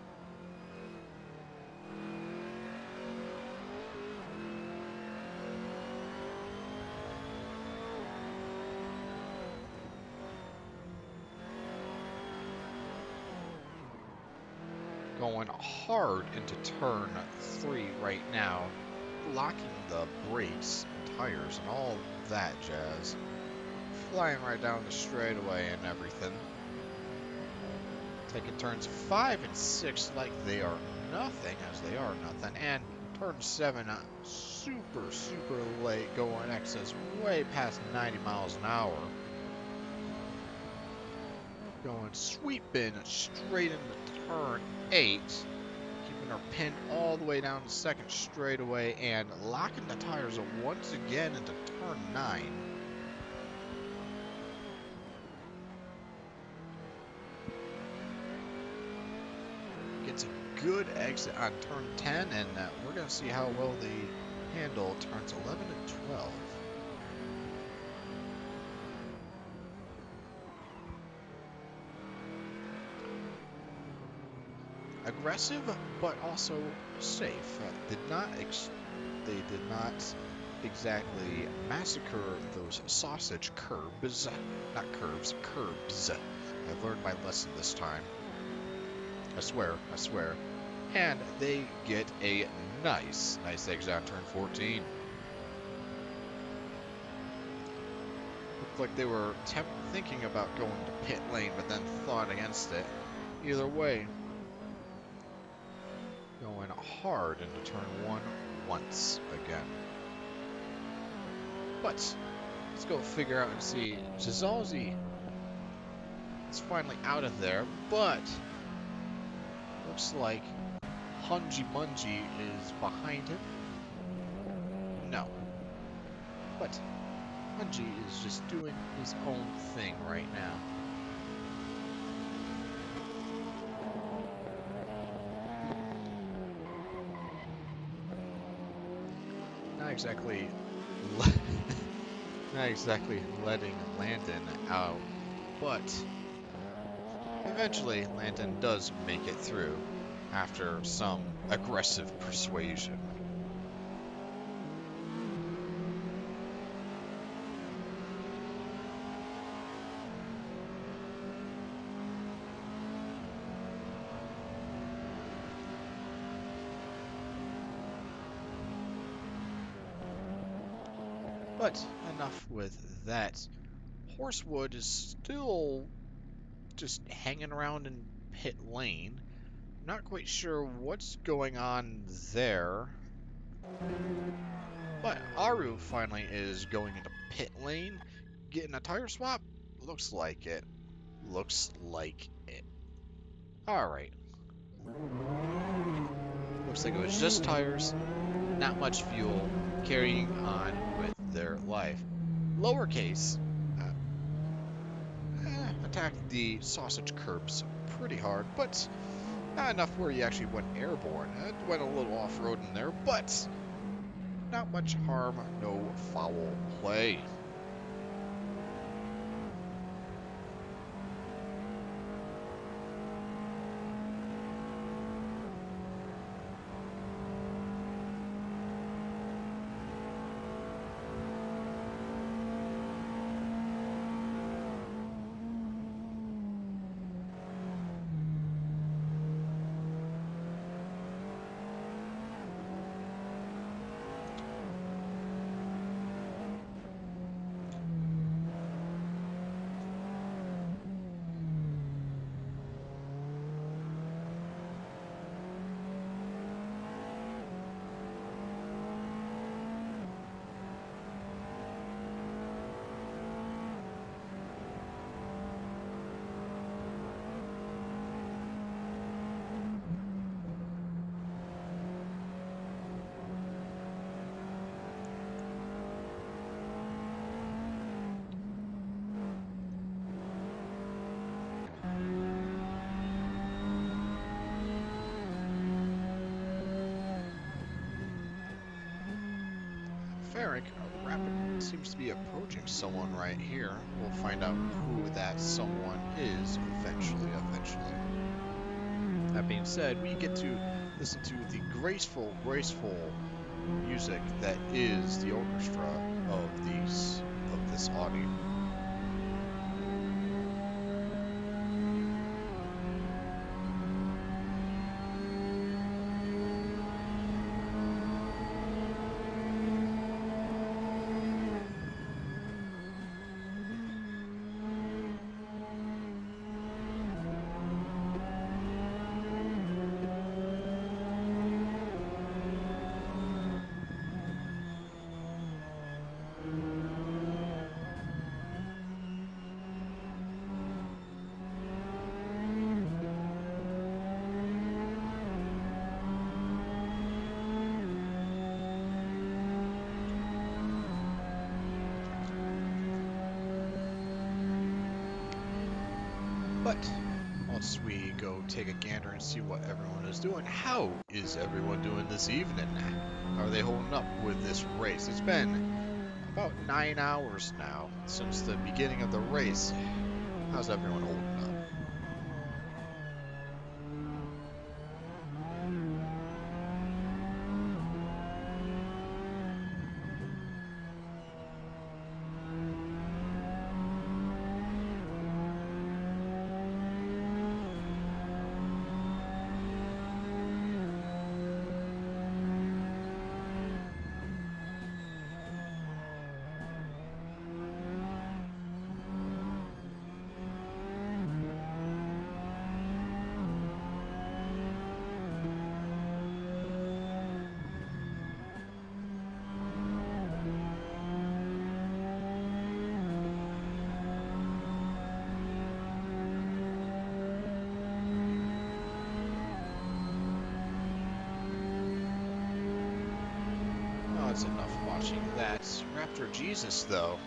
Going hard into turn 3 right now, locking the brakes and tires and all that jazz. Flying right down the straightaway and everything. Taking turns 5 and 6 like they are nothing, as they are nothing. And turn 7, super late, going excess way past 90 miles an hour. Going sweeping straight into turn 8. Keeping our pin all the way down the second straightaway and locking the tires once again into turn 9. Gets a good exit on turn 10, and we're going to see how well they handle turns 11 and 12. Aggressive, but also safe. They did not exactly massacre those sausage curbs. Not curves, curbs. I've learned my lesson this time. I swear. And they get a nice exit on turn 14. Looked like they were thinking about going to pit lane, but then thought against it. Either way, going hard into turn 1 once again. But let's go figure out and see. Dizalzi is finally out of there, but looks like Hunji Munji is behind him. No. But Hunji is just doing his own thing right now. Not exactly letting Landon out, but eventually Landon does make it through after some aggressive persuasion. But enough with that. Horsewood is still just hanging around in pit lane. Not quite sure what's going on there. But Aru finally is going into pit lane, getting a tire swap. Looks like it. Looks like it. Alright. Looks like it was just tires, not much fuel, carrying on with their life. Lowercase attacked the sausage curbs pretty hard, but not enough where he actually went airborne. It went a little off-road in there, but not much harm, no foul play. Ferric, rapid seems to be approaching someone right here. We'll find out who that someone is eventually. That being said, we get to listen to the graceful music that is the orchestra of this Audi. But once we go take a gander and see what everyone is doing, how is everyone doing this evening? How are they holding up with this race? It's been about 9 hours now since the beginning of the race. How's everyone holding up? That's enough watching that. Raptor Jesus, though.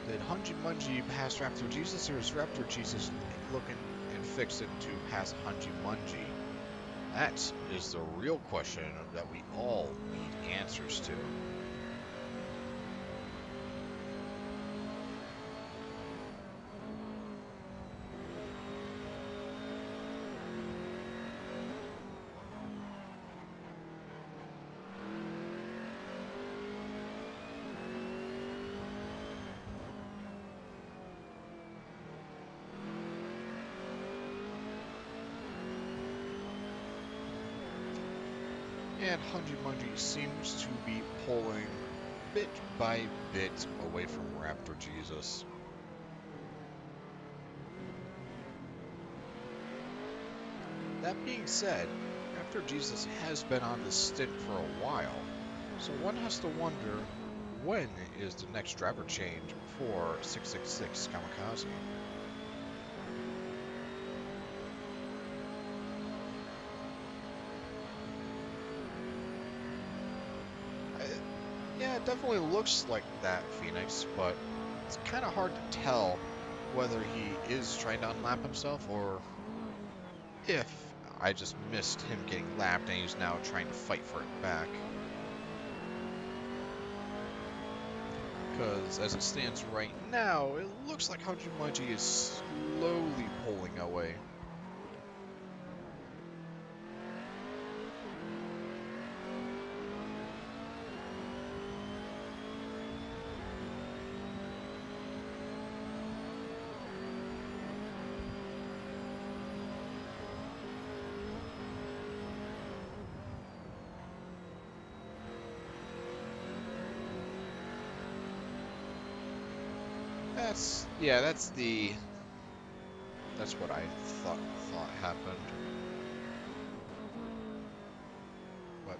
Did Hungy Mungy pass Raptor Jesus, or is Raptor Jesus looking and fixing to pass Hungy Mungy? That is the real question that we all need answers to. And Hungy Mungy seems to be pulling bit by bit away from Raptor Jesus. That being said, After Jesus has been on this stint for a while, so one has to wonder, when is the next driver change for 666 Kamikaze? Yeah, it definitely looks like that, Phoenix, but it's kind of hard to tell whether he is trying to unlap himself or if I just missed him getting lapped and he's now trying to fight for it back. Because as it stands right now, it looks like Hajumaji is slowly pulling away. That's what I thought happened. But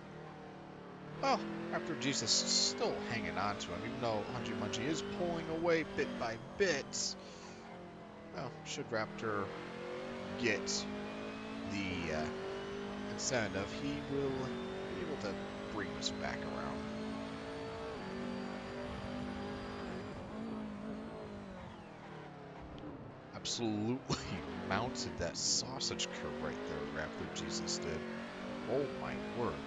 well, after Jesus still hanging on to him, even though Hajumaji is pulling away bit by bit. Well, should Raptor get the incentive, he will be able to bring this back around. Absolutely mounted that sausage curve right there, Raptor Jesus did. Oh my word.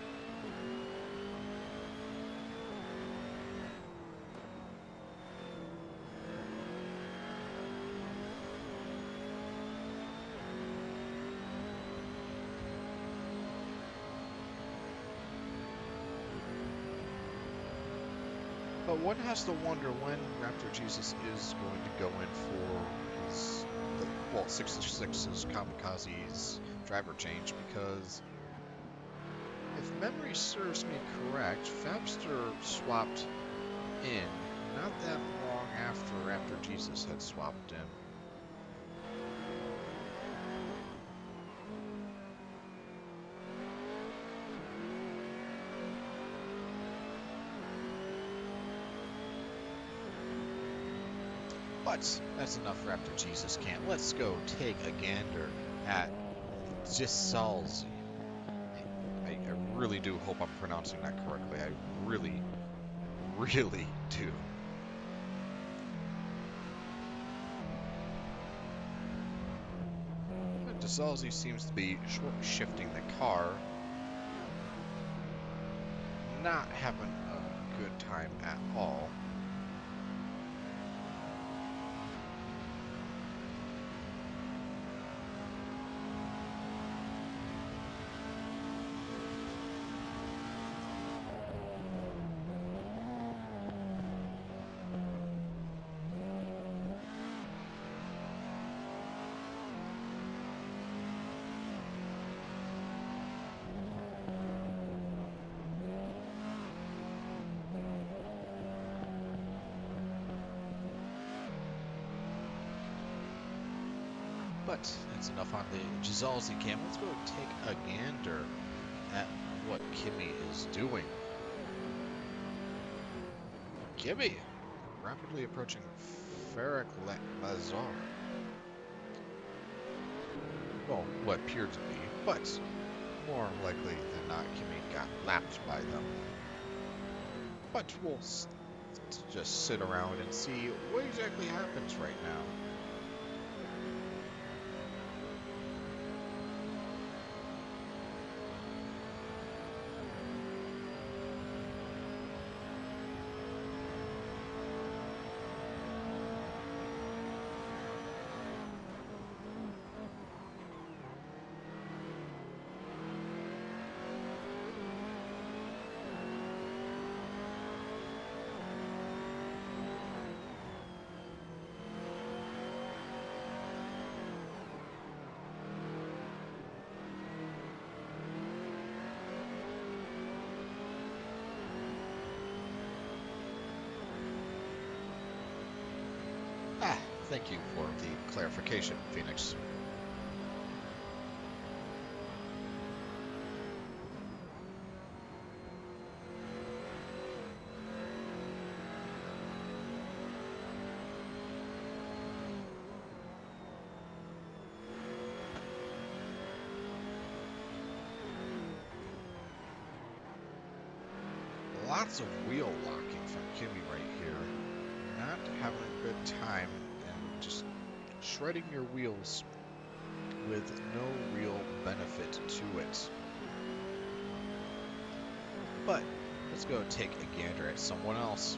But one has to wonder when Raptor Jesus is going to go in for his, 666's Kamikaze's driver change, because if memory serves me correct, Fabster swapped in not that long after Raptor Jesus had swapped in. But that's enough Raptor Jesus can't. Let's go take a gander at Gisalzi. I really do hope I'm pronouncing that correctly. I really, really do. Gisalzi seems to be short-shifting the car. Not having a good time at all. But that's enough on the Gisalzi cam. Let's go take a gander at what Kimi is doing. Kimi rapidly approaching Farrak Bazaar. Well, what appeared to be, but more likely than not, Kimi got lapped by them. But we'll just sit around and see what exactly happens right now. Thank you for the clarification, Phoenix. lots of wheel locking from Kimmy right here. Not having a good time and just shredding your wheels with no real benefit to it. But let's go take a gander at someone else.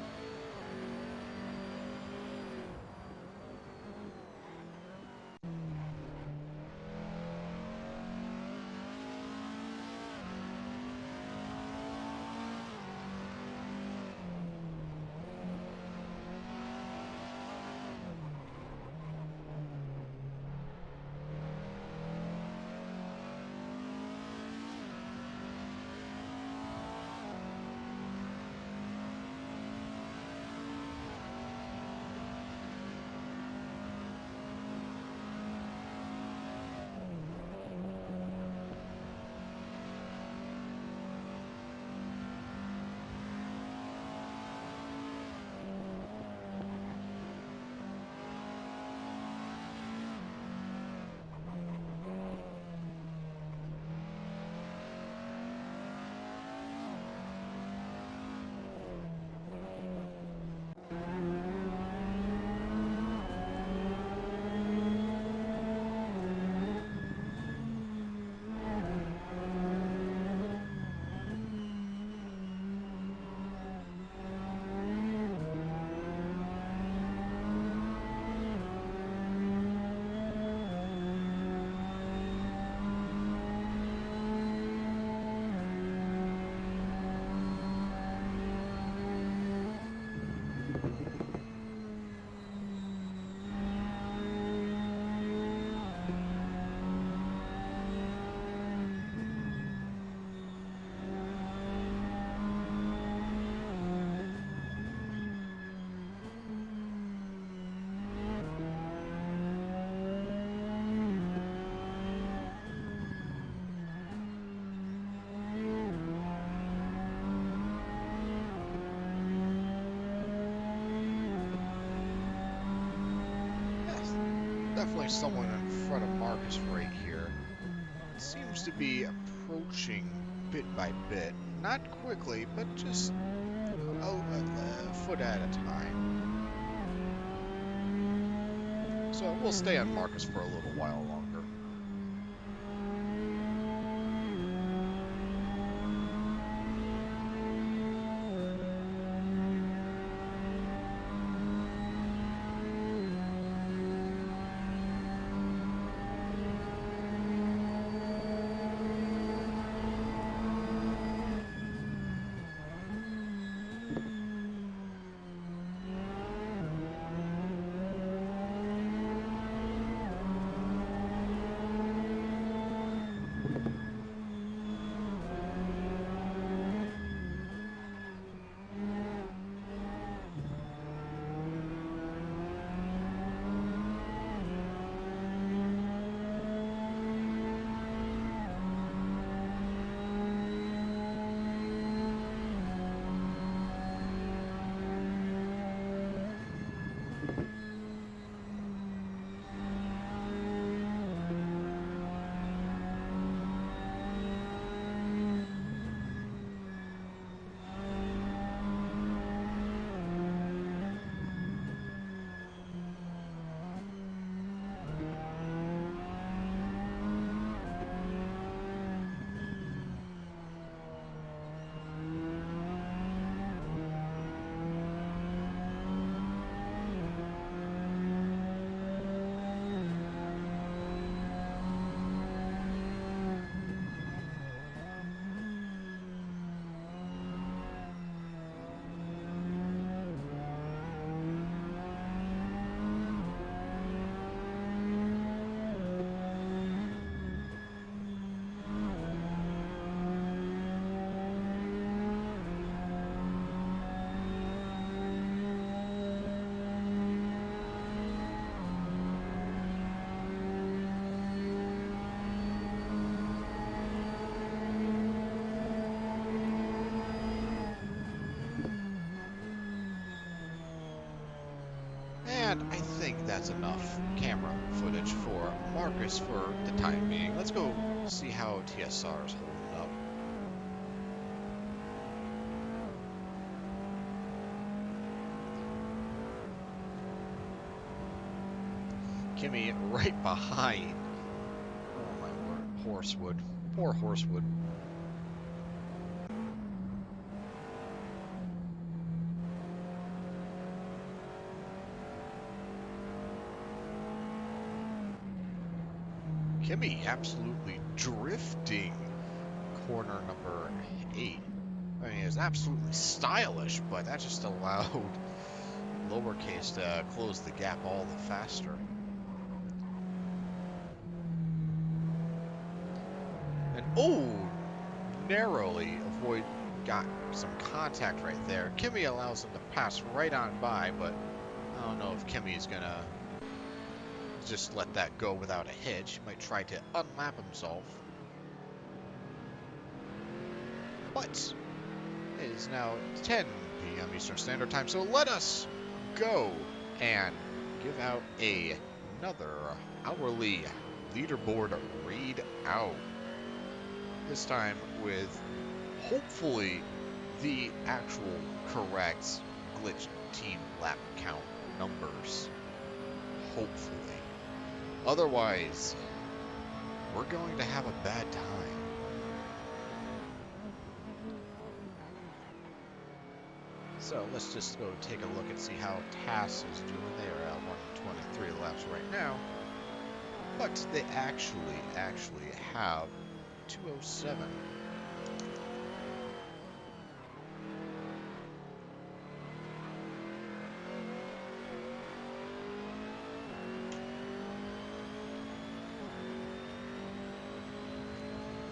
Definitely someone in front of Marcus right here. Seems to be approaching bit by bit. Not quickly, but just a foot at a time. So we'll stay on Marcus for a little while longer. And I think that's enough camera footage for Marcus for the time being. Let's go see how TSR is holding up. Kimmy right behind. Oh my word, Horsewood. Poor Horsewood. Kimmy absolutely drifting corner number 8. I mean, it's absolutely stylish, but that just allowed Lowercase to close the gap all the faster. And oh, narrowly got some contact right there. Kimmy allows him to pass right on by, but I don't know if Kimmy is gonna just let that go without a hitch. He might try to unlap himself. But it is now 10 p.m. Eastern Standard Time, so let us go and give out another hourly leaderboard read out. This time with hopefully the actual correct glitch team lap count numbers. Hopefully. Otherwise, we're going to have a bad time. So let's just go take a look and see how TAS is doing. They are at 123 laps right now, but they actually have 207.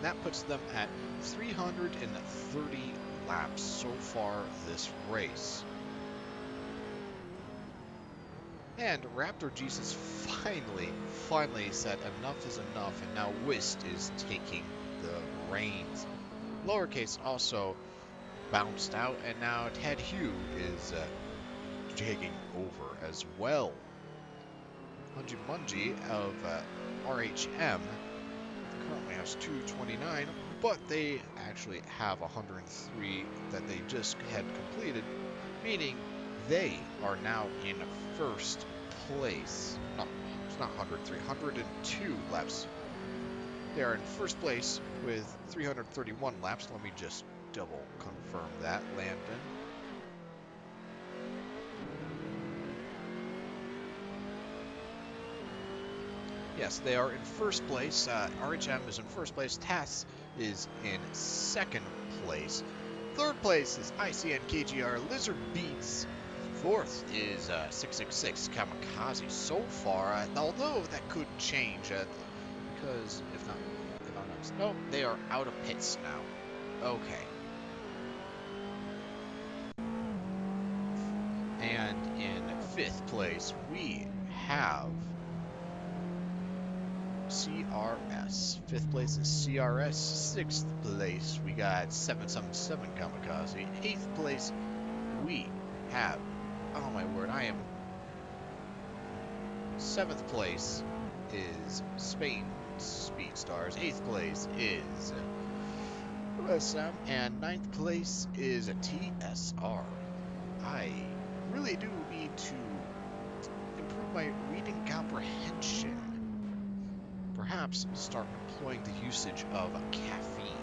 That puts them at 330 laps so far this race. And Raptor Jesus finally said enough is enough, and now Whist is taking the reins. Lowercase also bounced out, and now Ted Hugh is taking over as well. Mungie Mungie of RHM currently has 229, but they actually have 103 that they just had completed, meaning they are now in first place. No, it's not 103, 102 laps. They are in first place with 331 laps. Let me just double confirm that, Landon. Yes, they are in first place. RHM is in first place. TAS is in second place. Third place is ICN KGR Lizard Beats. Fourth is 666 Kamikaze. So far, although that could change, because if I'm honest, no, they are out of pits now. Okay. And in fifth place, we have CRS. Fifth place is CRS. Sixth place, we got 777 Kamikaze. Eighth place, we have, oh my word, I am. Seventh place is Spain Speedstars. Eighth place is USM. And ninth place is TSR. I really do need to improve my reading comprehension. Perhaps start employing the usage of caffeine.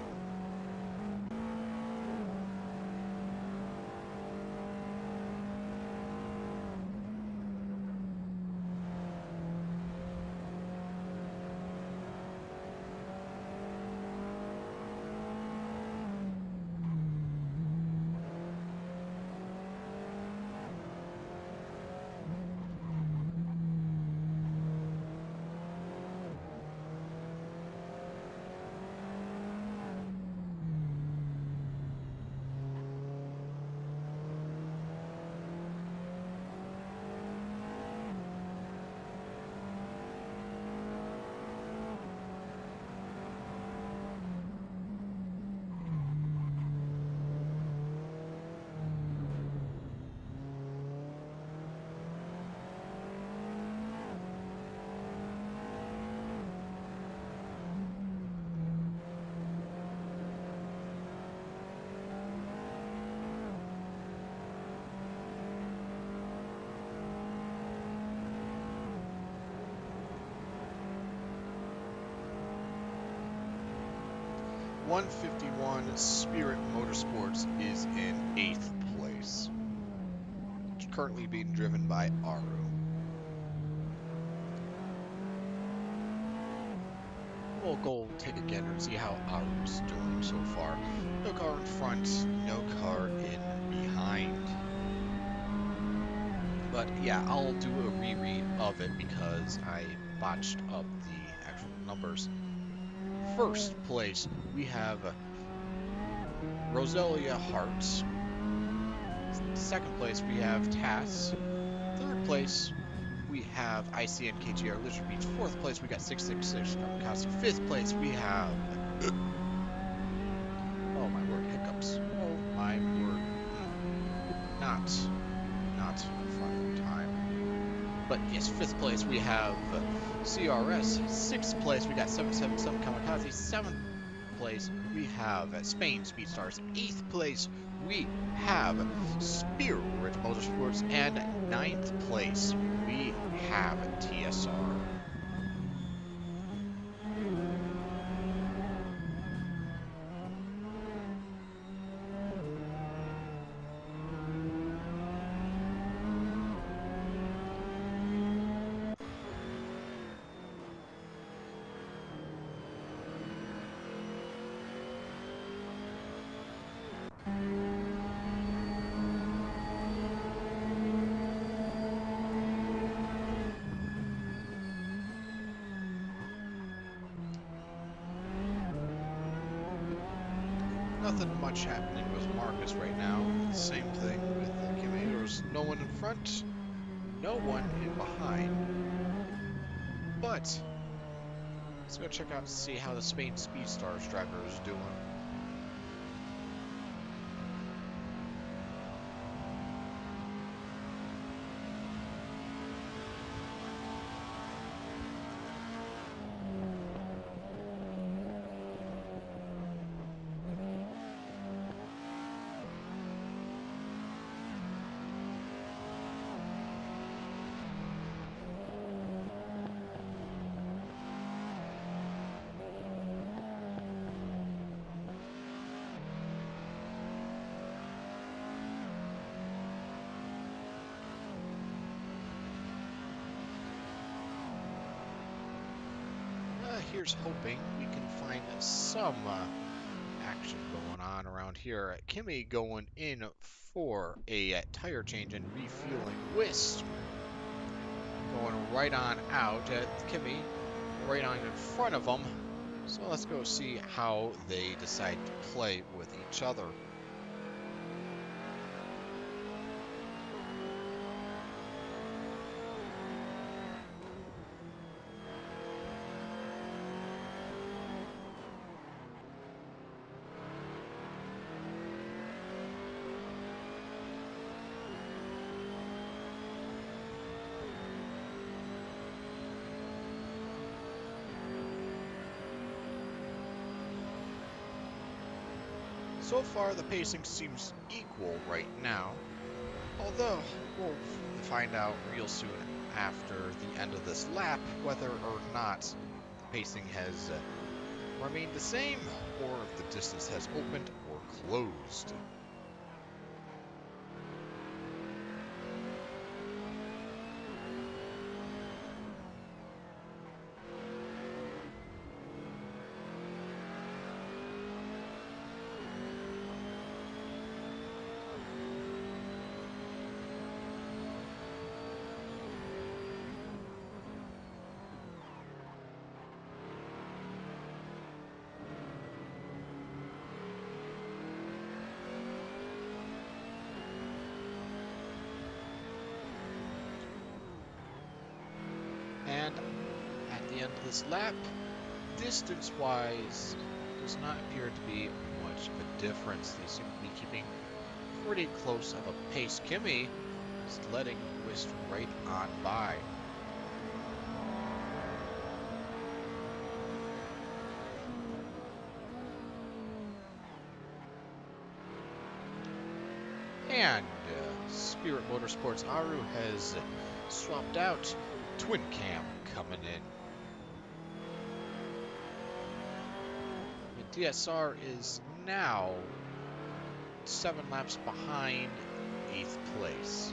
151 Spirit Motorsports is in 8th place. It's currently being driven by Aru. We'll go take a gander and see how Aru's doing so far. No car in front, no car in behind. But yeah, I'll do a reread of it because I botched up the actual numbers. First place, we have Roselia Hart. Second place, we have Tass. Third place, we have ICNKGR Lizard Beach. Fourth place, we got 666 Kamikaze. Fifth place, we have... oh my word, hiccups. Oh my word. Not fun time. But yes, fifth place, we have CRS. Sixth place, we got 777 Kamikaze. Seventh place, we have Spain Speedstars. Eighth place, we have Spirit Motorsports. And ninth place, we have TSR. Nothing much happening with Marcus right now. Same thing with Kimmy. There's no one in front, no one in behind. But let's go check out and see how the Spain Speedstars driver is doing. Here's hoping we can find some action going on around here. Kimmy going in for a tire change and refueling. Whist going right on out. Kimmy right on in front of them. So let's go see how they decide to play with each other. So far, the pacing seems equal right now, although we'll find out real soon after the end of this lap whether or not the pacing has remained the same or if the distance has opened or closed. And at the end of this lap, distance-wise, does not appear to be much of a difference. They seem to be keeping pretty close of a pace. Kimmy is letting Whist right on by. And Spirit Motorsports Aru has swapped out. Twin Cam coming in. DSR is now 7 laps behind 8th place.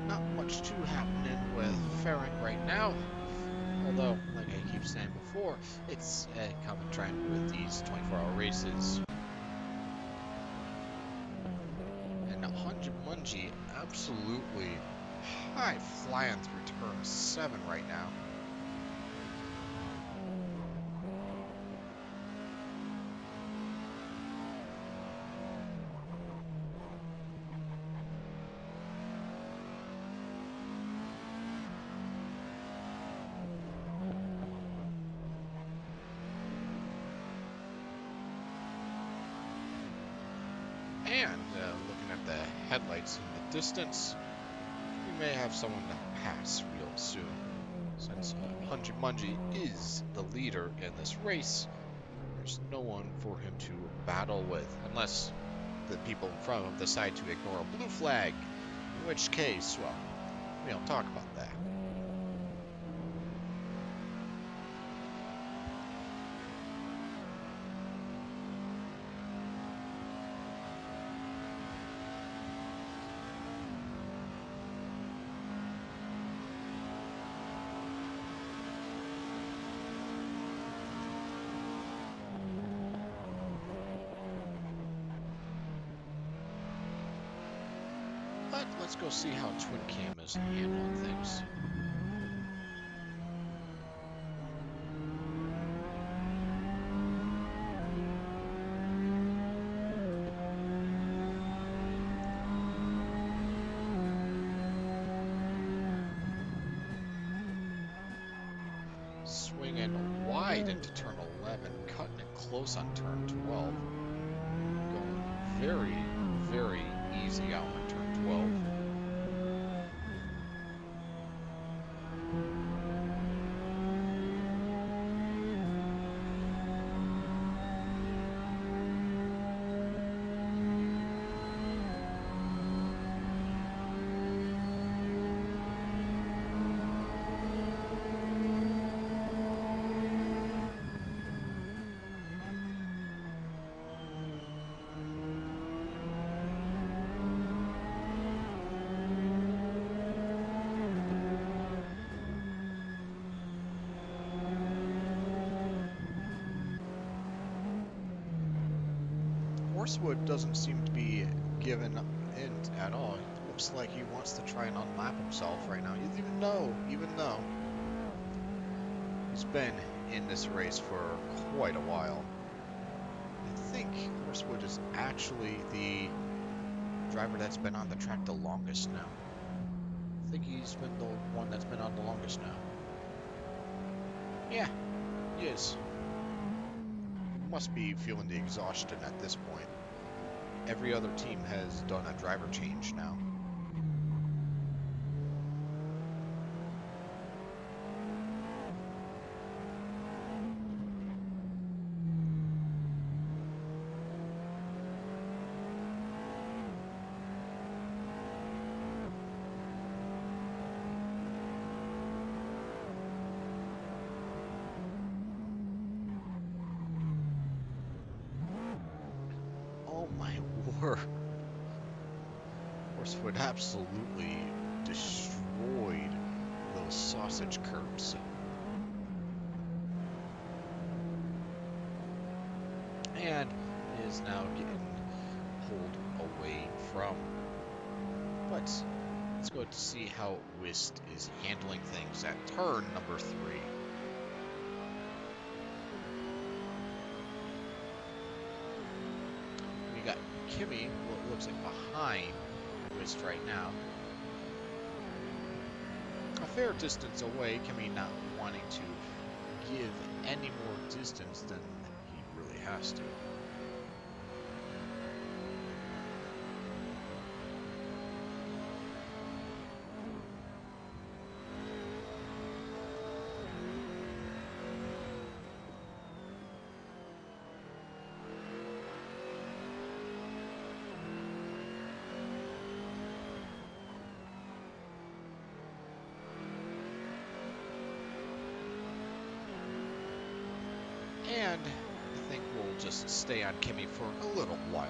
Not much too happening with Farron right now. Although, like I keep saying before, it's a common trend with these 24-hour races. And 100 Mungie absolutely high flying through turn 7 right now. And looking at the headlights in the distance, we may have someone to pass real soon. Since Hunji Munji is the leader in this race, there's no one for him to battle with, unless the people in front of him decide to ignore a blue flag, in which case, well, we don't talk about that. But let's go see how Twin Cam is handling things. Swinging wide into turn 11, cutting it close on turn 12. Going very, very easy out on turn 12. Horsewood doesn't seem to be giving in at all. It looks like he wants to try and unlap himself right now, even though he's been in this race for quite a while. I think Horsewood is actually the driver that's been on the track the longest now. I think he's been the one that's been on the longest now. Yeah, he is. Must be feeling the exhaustion at this point. Every other team has done a driver change now. Oh my word. would absolutely destroyed those sausage curbs. And is now getting pulled away from. But let's go to see how Whist is handling things at turn number 3. We got Kimmy, what looks like behind Whist right now. A fair distance away, Kimmy not wanting to give any more distance than he really has to. And I think we'll just stay on Kimmy for a little while longer.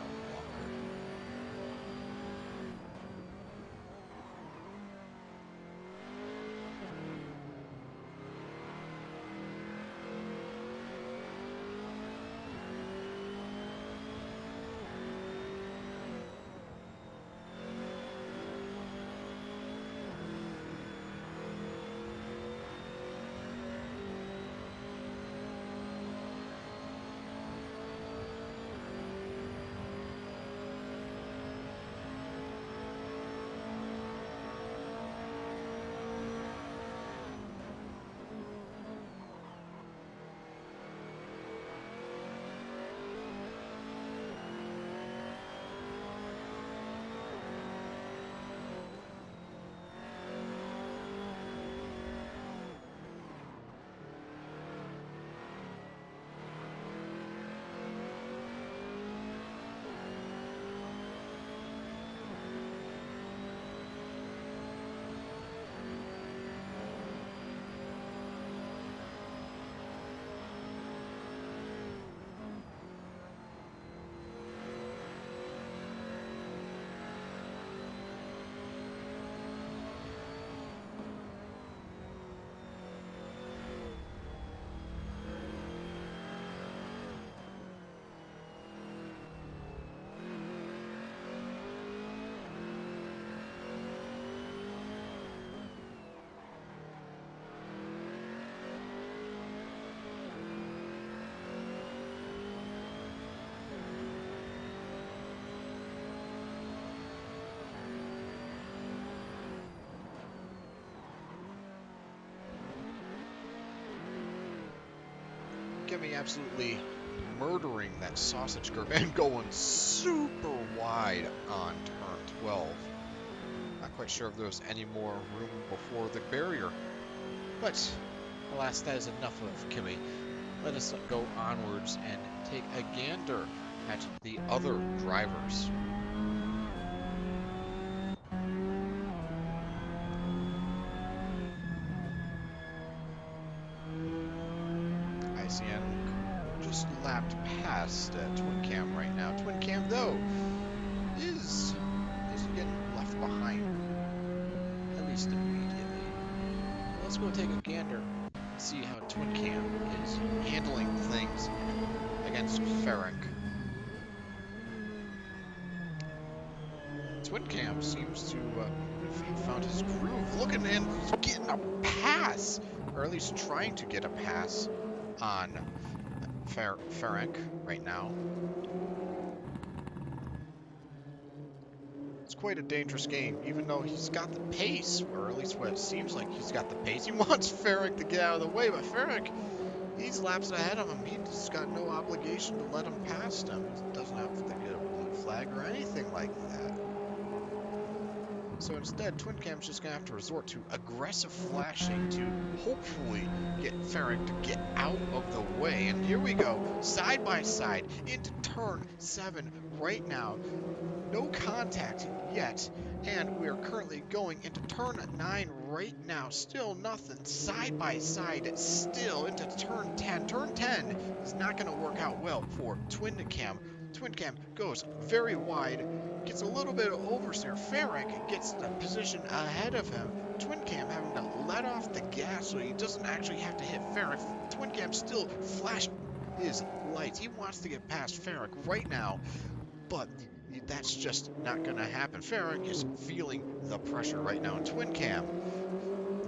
Kimmy absolutely murdering that sausage curve and going super wide on turn 12. Not quite sure if there was any more room before the barrier. But, alas, that is enough of Kimmy. Let us go onwards and take a gander at the other drivers. ICN just lapped past Twin Cam right now. Twin Cam, though, is getting left behind, at least immediately. Let's go take a gander and see how Twin Cam is handling things against Ferenc. Twin Cam seems to have found his groove, looking and getting a pass, or at least trying to get a pass on Ferenc right now. It's quite a dangerous game, even though he's got the pace, or at least what it seems like he's got the pace. He wants Ferenc to get out of the way, but Ferenc, he's laps ahead of him. He's got no obligation to let him past him. He doesn't have to get a blue flag or anything like that. So instead, Twin Cam's just going to have to resort to aggressive flashing to hopefully get Ferenc to get out of the way. And here we go, side by side, into turn 7 right now. No contact yet, and we are currently going into turn 9 right now. Still nothing, side by side, still into turn 10. Turn 10 is not going to work out well for Twin Cam. Twin Cam goes very wide, gets a little bit of oversteer. Ferric gets the position ahead of him. Twin Cam having to let off the gas so he doesn't actually have to hit Ferric. Twin Cam still flashed his lights. He wants to get past Ferric right now, but that's just not going to happen. Ferric is feeling the pressure right now. And Twin Cam,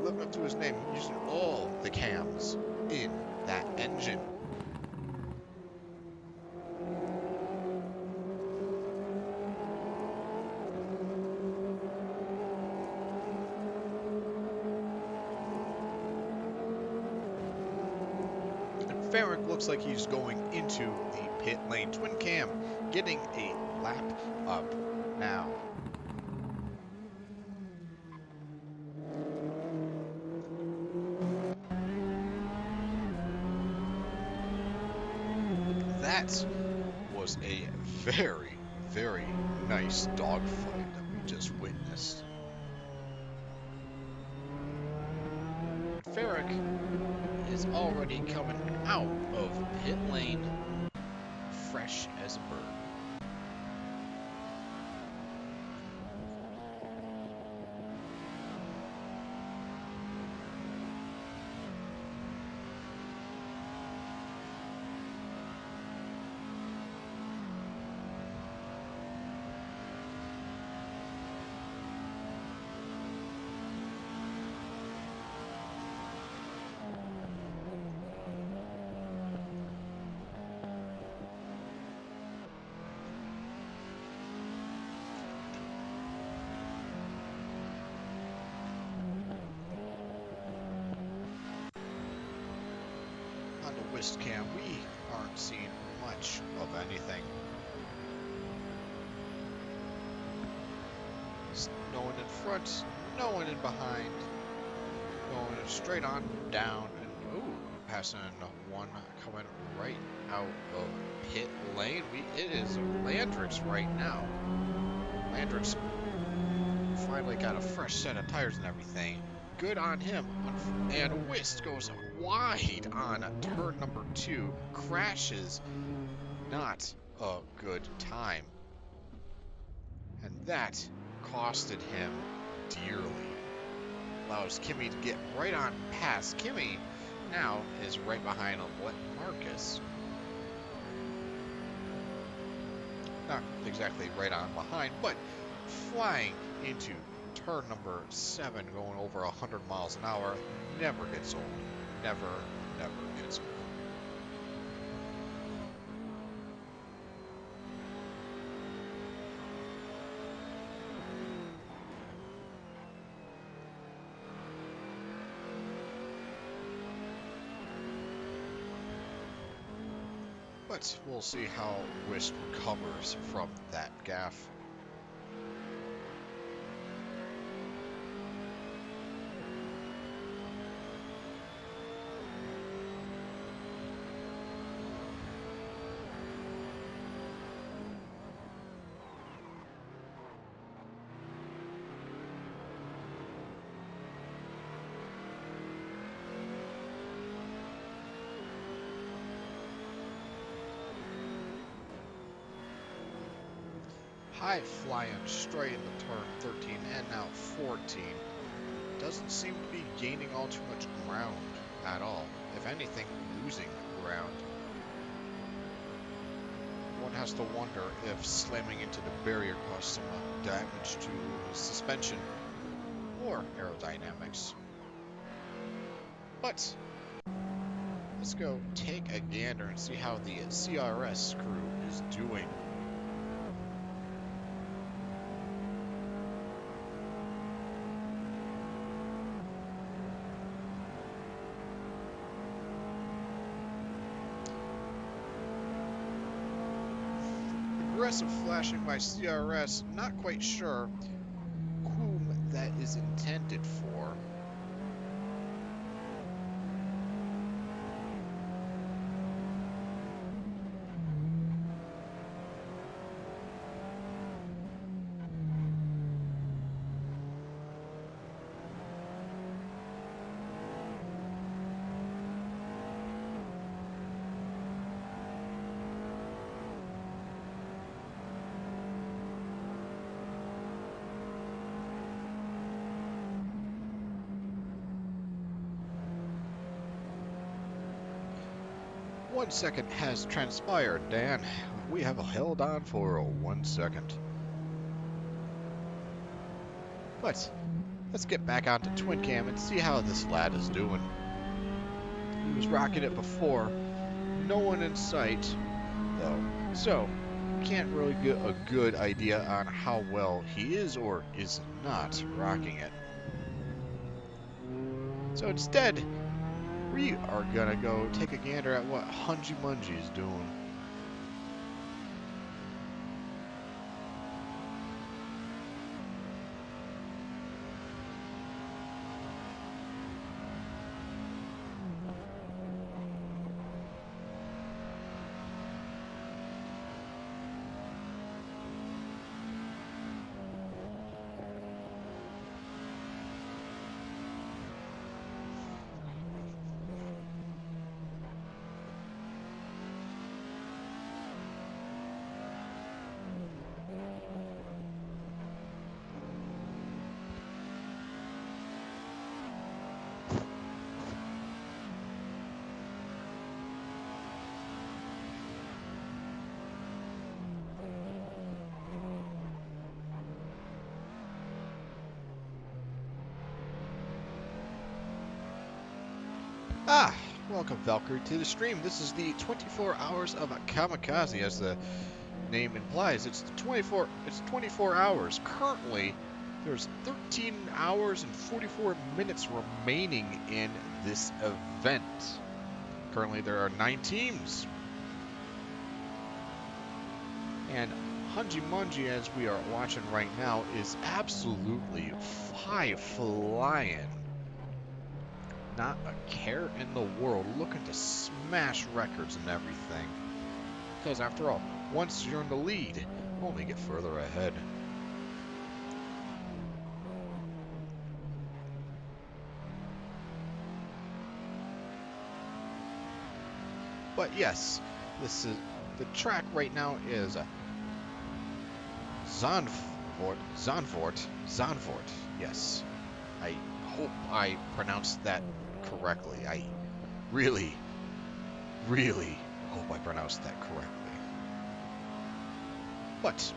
living up to his name, using all the cams in that engine. Ferric looks like he's going into the pit lane. Twin Cam getting a lap up now. That was a very, very nice dogfight that we just witnessed. Ferric is already coming out of pit lane fresh as a bird. On the Wist Cam, we aren't seeing much of anything. No one in front, no one in behind, going straight on down, and ooh, passing one coming right out of pit lane. It is Landrix right now. Landrix finally got a fresh set of tires and everything. Good on him. And Wist goes wide on turn number 2. Crashes. Not a good time. And that costed him dearly. Allows Kimmy to get right on past. Kimmy now is right behind Marcus. Not exactly right on behind, but flying into turn number 7, going over 100 miles an hour. Never gets old. Never gets old. But we'll see how Wist recovers from that gaffe. High flying straight into turn 13 and now 14. Doesn't seem to be gaining all too much ground at all. If anything, losing ground. One has to wonder if slamming into the barrier caused some damage to suspension or aerodynamics. But let's go take a gander and see how the CRS crew is doing. Aggressive flashing by CRS, not quite sure whom that is intended for. 1 second has transpired, Dan. We have held on for 1 second. But let's get back onto Twin Cam and see how this lad is doing. He was rocking it before. No one in sight, though. So, can't really get a good idea on how well he is or is not rocking it. So instead, we are gonna go take a gander at what Hunji Munji is doing. Welcome Valkyrie to the stream. This is the 24 hours of Kamikaze, as the name implies. It's 24 hours. Currently, there's 13 hours and 44 minutes remaining in this event. Currently, there are 9 teams. And Hunji Munji, as we are watching right now, is absolutely high-flying. Not a care in the world, looking to smash records and everything. Because after all, once you're in the lead, you only get further ahead. But yes, this is the track right now is Zandvoort. Yes, I hope I pronounced that correctly. I really hope I pronounced that correctly. But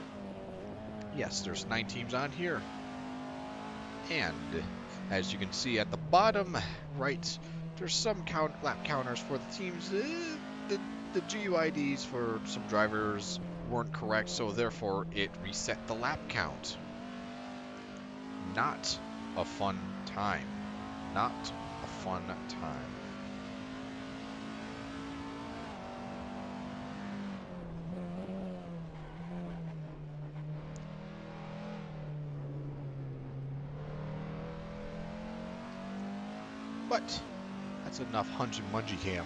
yes, there's 9 teams on here, and as you can see at the bottom right, there's some lap counters for the teams. The GUIDs for some drivers weren't correct, so therefore it reset the lap count. Not a fun time. Not a fun time. But that's enough Hunji Munji Cam.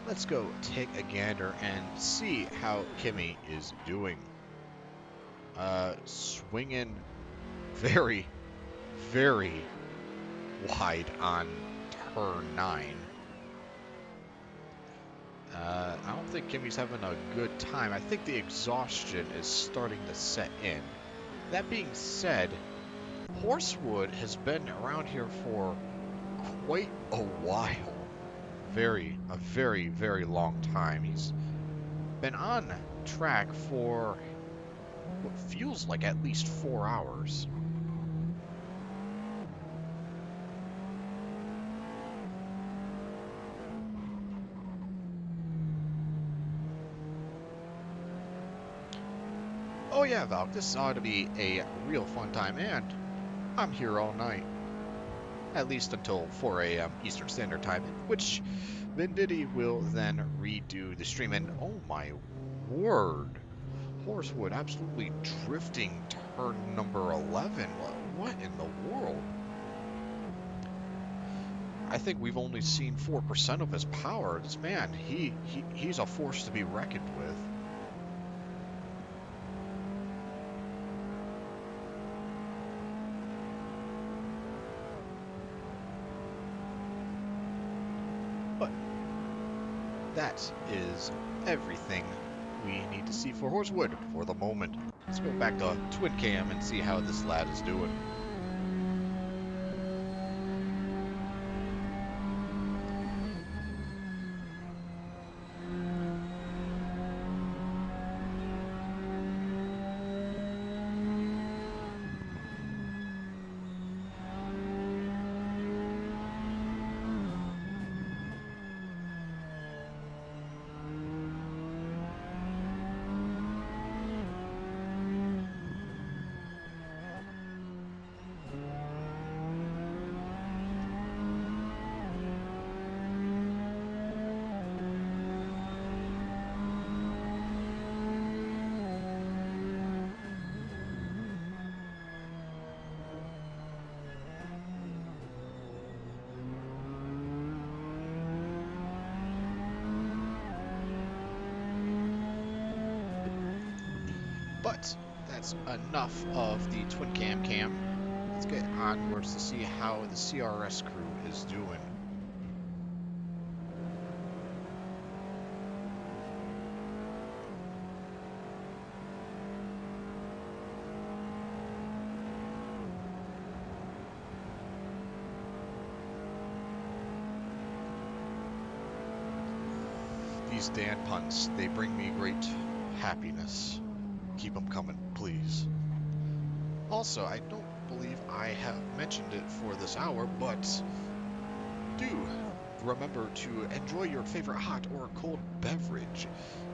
Let's go take a gander and see how Kimmy is doing. Swinging very wide on turn 9. I don't think Kimmy's having a good time. I think the exhaustion is starting to set in. That being said, Horsewood has been around here for quite a while. A very long time. He's been on track for what feels like at least 4 hours. Oh yeah, Valk, this ought to be a real fun time, and I'm here all night. At least until 4 a.m. Eastern Standard Time, which Venditti will then redo the stream. And oh my word, Horsewood absolutely drifting turn number 11. What in the world? I think we've only seen 4% of his power. This man, he's a force to be reckoned with. That is everything we need to see for Horsewood for the moment. Let's go back to Twin Cam and see how this lad is doing. But that's enough of the twin cam. Let's get onwards to see how the CRS crew is doing. These Dan punts, they bring me great happiness. Keep them coming, please. Also, I don't believe I have mentioned it for this hour, but do remember to enjoy your favorite hot or cold beverage.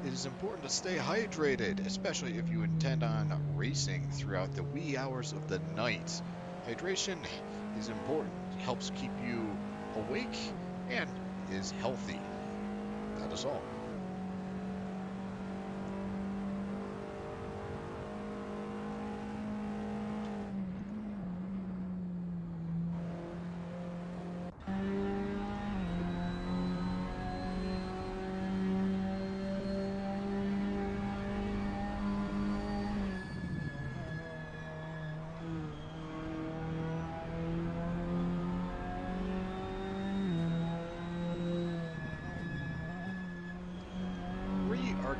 It is important to stay hydrated, especially if you intend on racing throughout the wee hours of the night. Hydration is important. It helps keep you awake and is healthy. That is all.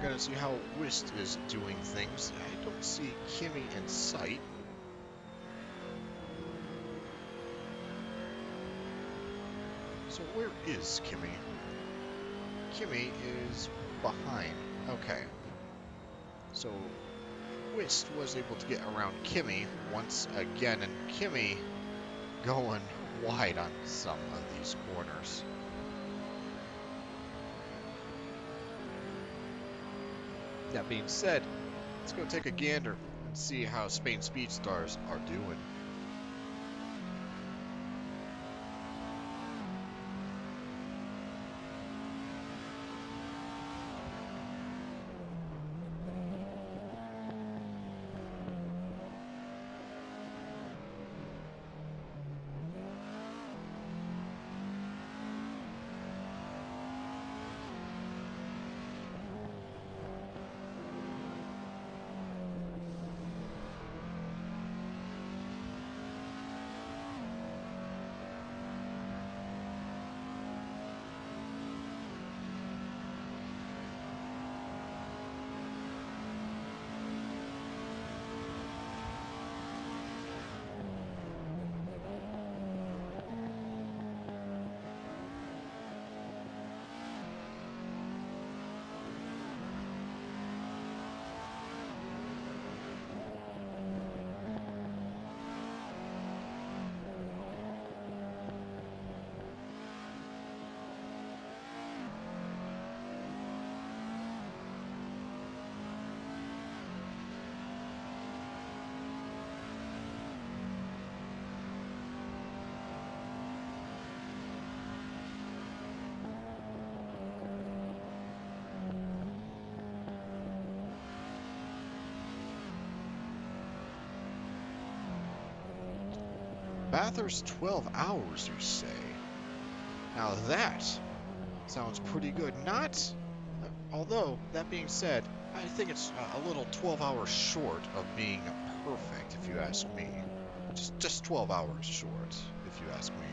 Going to see how Wist is doing things. I don't see Kimmy in sight. So where is Kimmy? Kimmy is behind. Okay. So Wist was able to get around Kimmy once again, and Kimmy going wide on some of these corners. That being said, let's go take a gander and see how Spain Speedstars are doing. Bathurst 12 hours, you say? Now that sounds pretty good. Not, although, that being said, I think it's a little 12 hours short of being perfect, if you ask me. Just 12 hours short, if you ask me.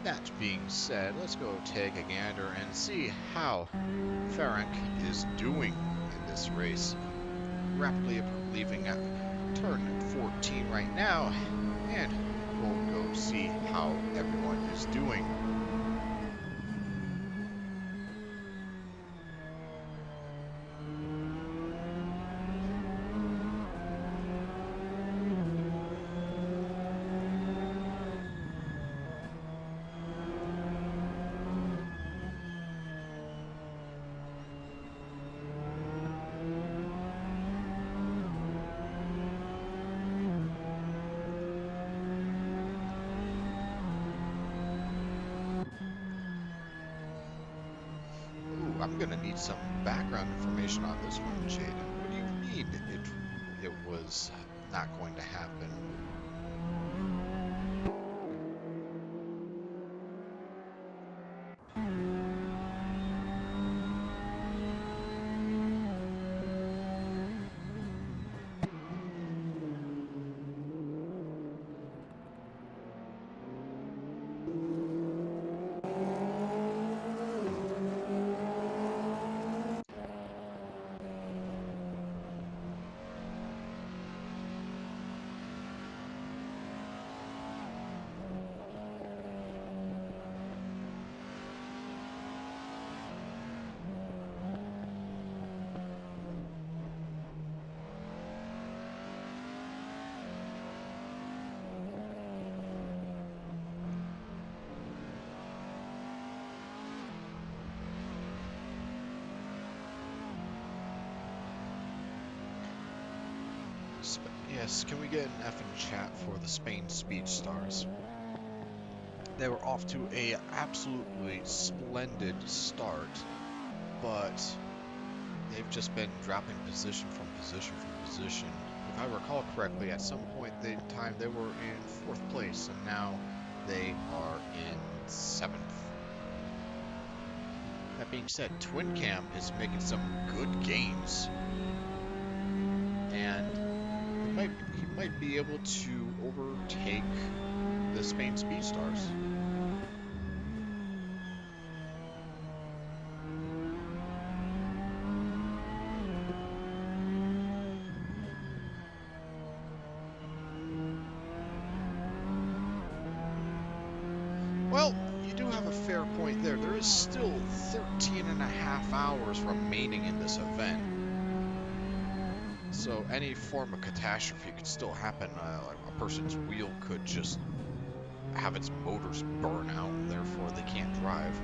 That being said, let's go take a gander and see how Ferenc is doing in this race. Rapidly leaving at turn 14 right now, and we'll go see how everyone is doing. I'm gonna need some background information on this one, Jaden. What do you mean it was not going to happen? Yes, can we get an F in chat for the Spain Speed Stars? They were off to a absolutely splendid start, but they've just been dropping position from position from position. If I recall correctly, at some point in time they were in 4th place, and now they are in 7th. That being said, Twin Cam is making some good gains, and he might be able to overtake the Spain Speed Stars. Well, you do have a fair point there. There is still 13.5 hours remaining in this event. So any form of catastrophe could still happen. Like a person's wheel could just have its motors burn out, and therefore they can't drive.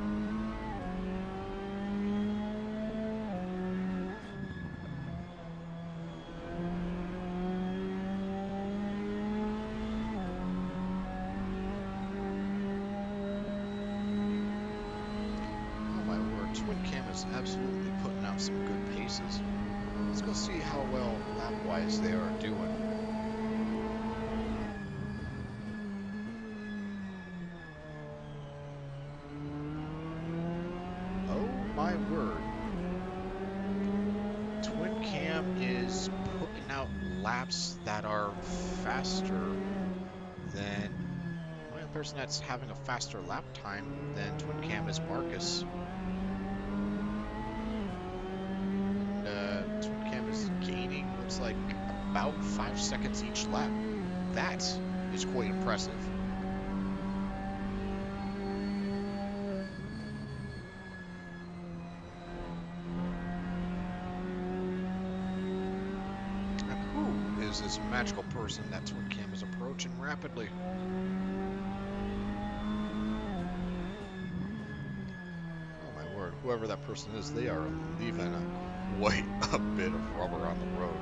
Oh my word, Twin Cam is absolutely putting out some good paces. Let's go see how well lap-wise they are doing. Oh my word. Twin Cam is putting out laps that are faster than... The only person that's having a faster lap time than Twin Cam is Marcus. Twin Cam is gaining, looks like, about 5 seconds each lap. That is quite impressive. And who is this magical person that Twin Cam is approaching rapidly? Oh my word, whoever that person is, they are leaving quite a bit of rubber on the road.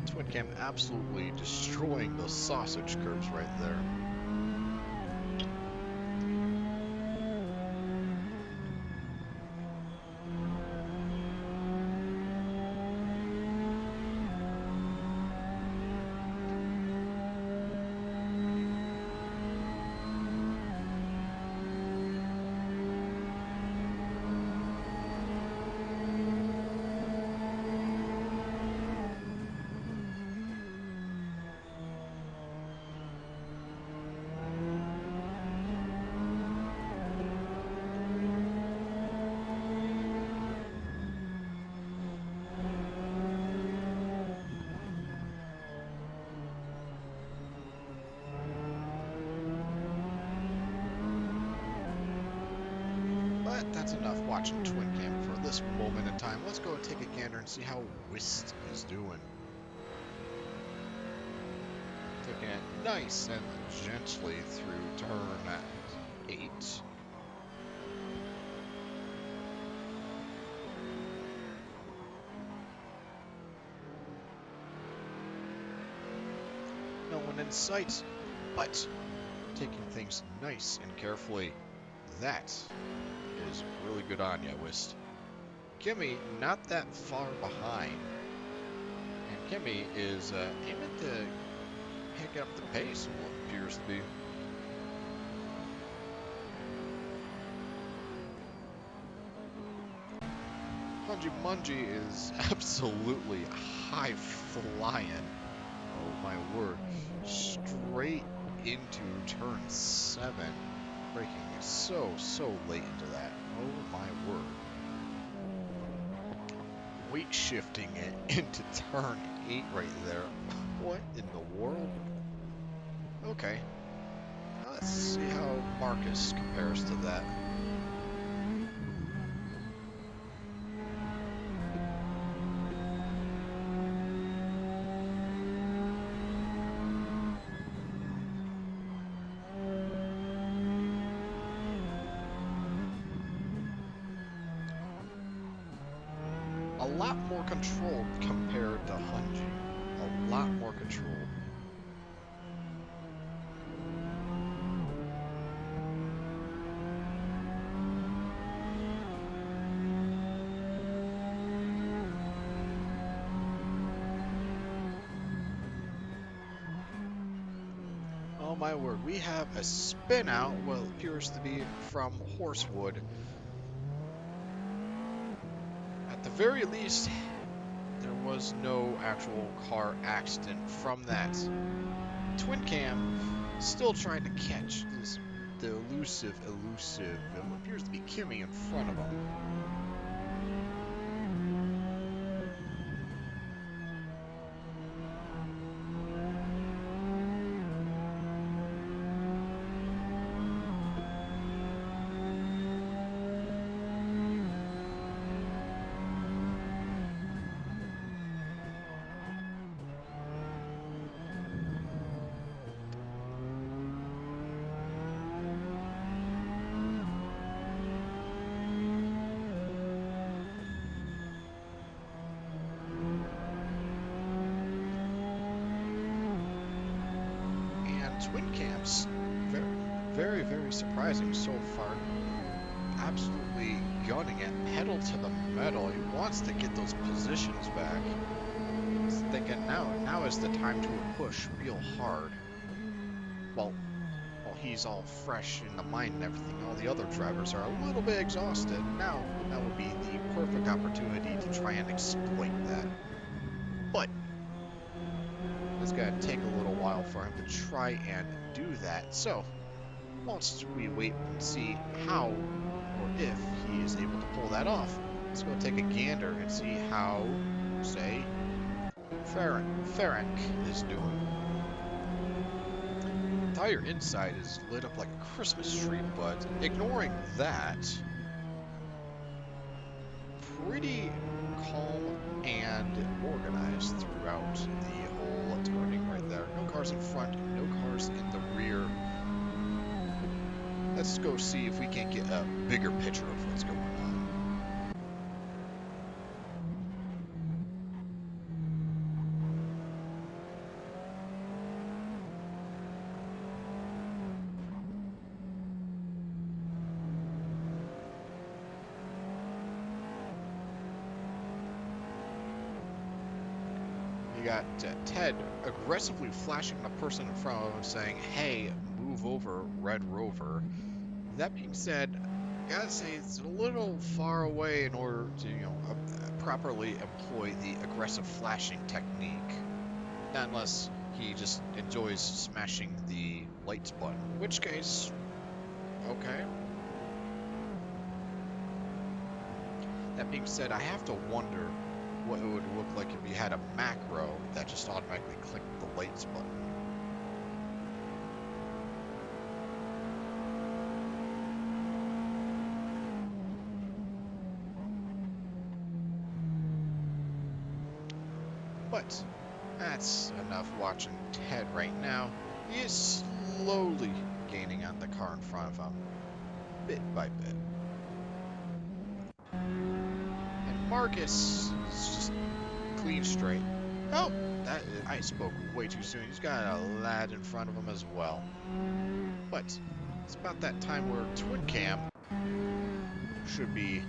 Twin Cam absolutely destroying those sausage curves right there. But that's enough watching Twin Cam for this moment in time. Let's go and take a gander and see how Whist is doing. Taking it nice and gently through turn 8. No one in sight, but taking things nice and carefully. That is really good on ya, Whist. Kimmy not that far behind, and Kimmy is aiming to pick up the pace of what appears to be. Mungie is absolutely high flying. Oh my word. Straight into turn 7. Braking so late into that. Oh my word. Weight shifting it into turn 8 right there. What in the world? Okay. Now let's see how Marcus compares to that. lot more controlled compared to Hunji. A lot more controlled. Oh my word, we have a spin out, what appears to be from Horsewood. At the very least, there was no actual car accident from that. Twin Cam still trying to catch the elusive, what appears to be Kimmy in front of him. Twin Cam's very, very surprising so far. Absolutely gunning it, pedal to the metal. He wants to get those positions back. He's thinking now is the time to push real hard. Well, he's all fresh in the mind and everything. All the other drivers are a little bit exhausted. Now that would be the perfect opportunity to try and exploit that. But it's going to take a little while for him to try and do that. So, whilst we wait and see how or if he is able to pull that off, let's go take a gander and see how, say, Ferenc is doing. The entire inside is lit up like a Christmas tree, but ignoring that, pretty calm and organized throughout the whole turning right there. No cars in front, no cars in the rear. Let's go see if we can get a bigger picture of what's going on. You got Ted aggressively flashing the person in front of him saying, hey, move over, Red Rover. That being said, I gotta say it's a little far away in order to, properly employ the aggressive flashing technique. Not unless he just enjoys smashing the lights button, in which case, okay. That being said, I have to wonder what it would look like if you had a macro that just automatically clicked the lights button. But that's enough watching Ted right now. He is slowly gaining on the car in front of him, bit by bit. And Marcus is just clean straight. Oh, I spoke way too soon. He's got a lad in front of him as well. But it's about that time where Twin Cam should be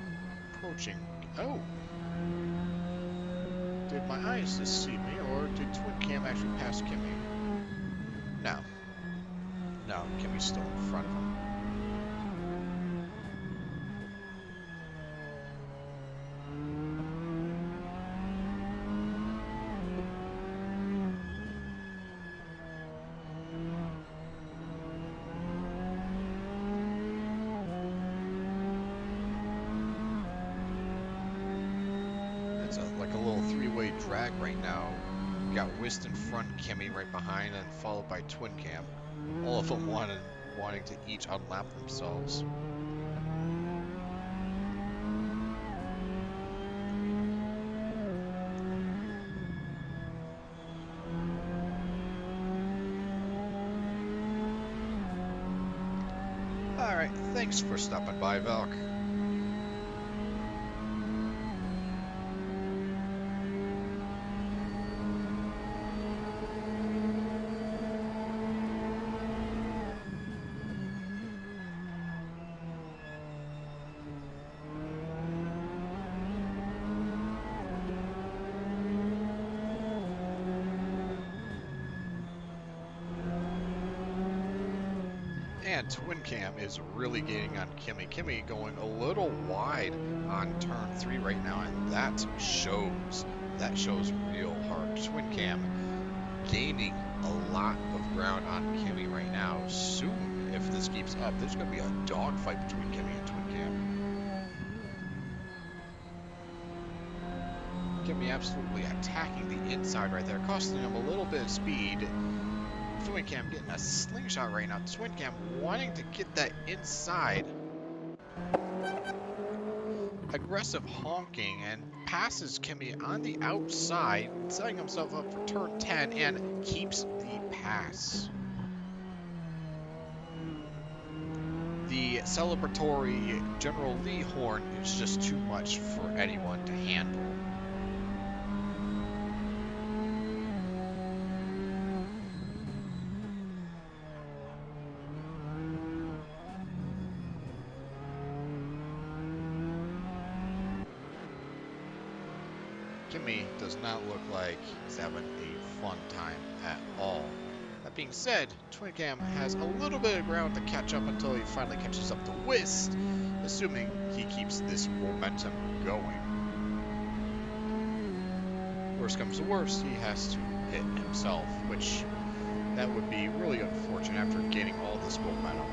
approaching. Oh. Did my eyes deceive me, or did Twin Cam actually pass Kimmy? No. No, Kimmy's still in front of him. Like a little three-way drag right now. You got Wist in front, Kimmy right behind, and followed by Twin Cam. All of them wanting to each unlap themselves. Alright, thanks for stopping by, Valk. And Twin Cam is really gaining on Kimi. Kimi going a little wide on turn 3 right now, and that shows. That shows real hard. Twin Cam gaining a lot of ground on Kimi right now. Soon, if this keeps up, there's going to be a dogfight between Kimi and Twin Cam. Kimi absolutely attacking the inside right there, costing him a little bit of speed. Twin Cam getting a slingshot right now. Twin Cam wanting to get that inside. Aggressive honking and passes Kimi on the outside, setting himself up for turn 10 and keeps the pass. The celebratory General Lee horn is just too much for anyone to handle. Kimi does not look like he's having a fun time at all. That being said, Twin Cam has a little bit of ground to catch up until he finally catches up to Whist, assuming he keeps this momentum going. Worst comes to worst, he has to hit himself, which that would be really unfortunate after gaining all this momentum.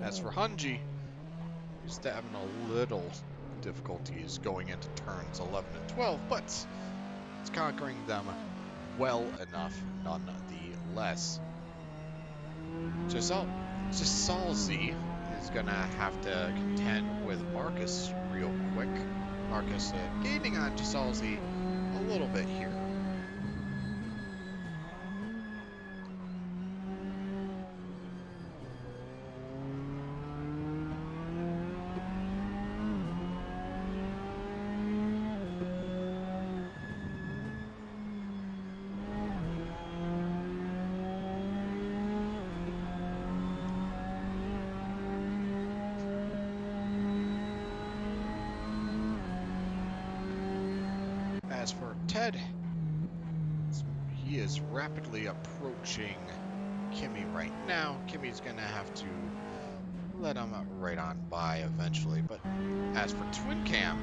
As for Hunji, he's having a little difficulties going into turns 11 and 12, but it's conquering them well enough nonetheless. Gisalzi is gonna have to contend with Marcus real quick. Marcus gaining on Gisalzi a little bit here. As for Ted, he is rapidly approaching Kimi right now. Kimi's gonna have to let him right on by eventually. But as for Twin Cam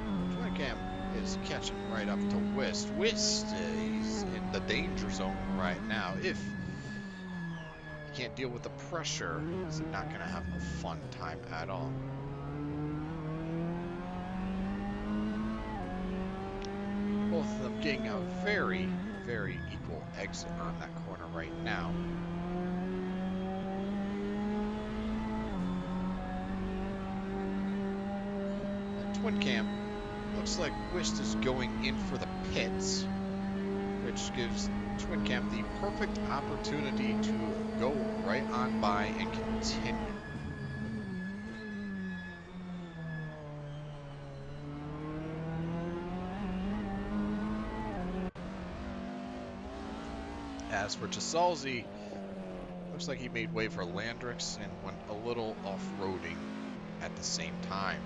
is catching right up to Whist. Whist is in the danger zone right now. If he can't deal with the pressure, he's not gonna have a fun time at all. Both of them getting a very, very equal exit on that corner right now. And Twin Cam looks like Whist is going in for the pits, which gives Twin Cam the perfect opportunity to go right on by and continue. As for Gisalzi, looks like he made way for Landrix and went a little off-roading at the same time.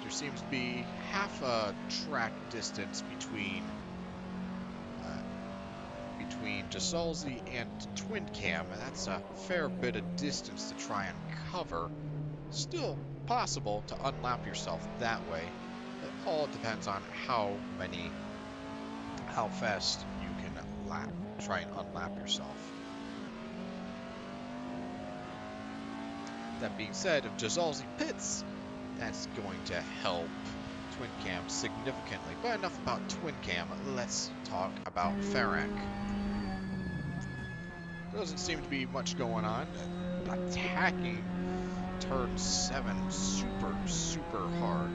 There seems to be half a track distance between Gisalzi and Twin Cam, and that's a fair bit of distance to try and cover. Still possible to unlap yourself that way. It all depends on how fast you can try and unlap yourself. That being said, if Gisalzi pits, that's going to help Twin Cam significantly. But enough about Twin Cam, let's talk about Farrak. Doesn't seem to be much going on. Attacking turn 7 super hard.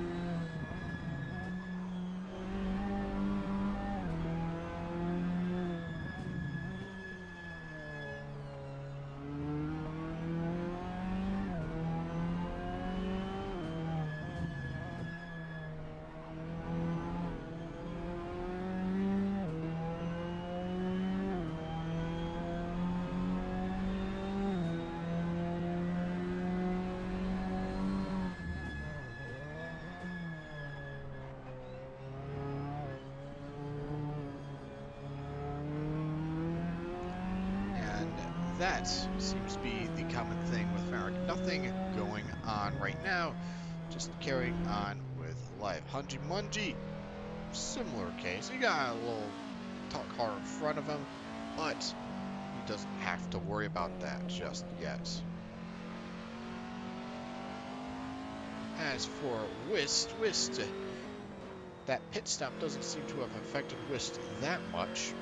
that seems to be the common thing with Farrick. Nothing going on right now, just carrying on with life. Hunji Munji, similar case. He got a little car in front of him, but he doesn't have to worry about that just yet. As for Whist, that pit stop doesn't seem to have affected Whist that much.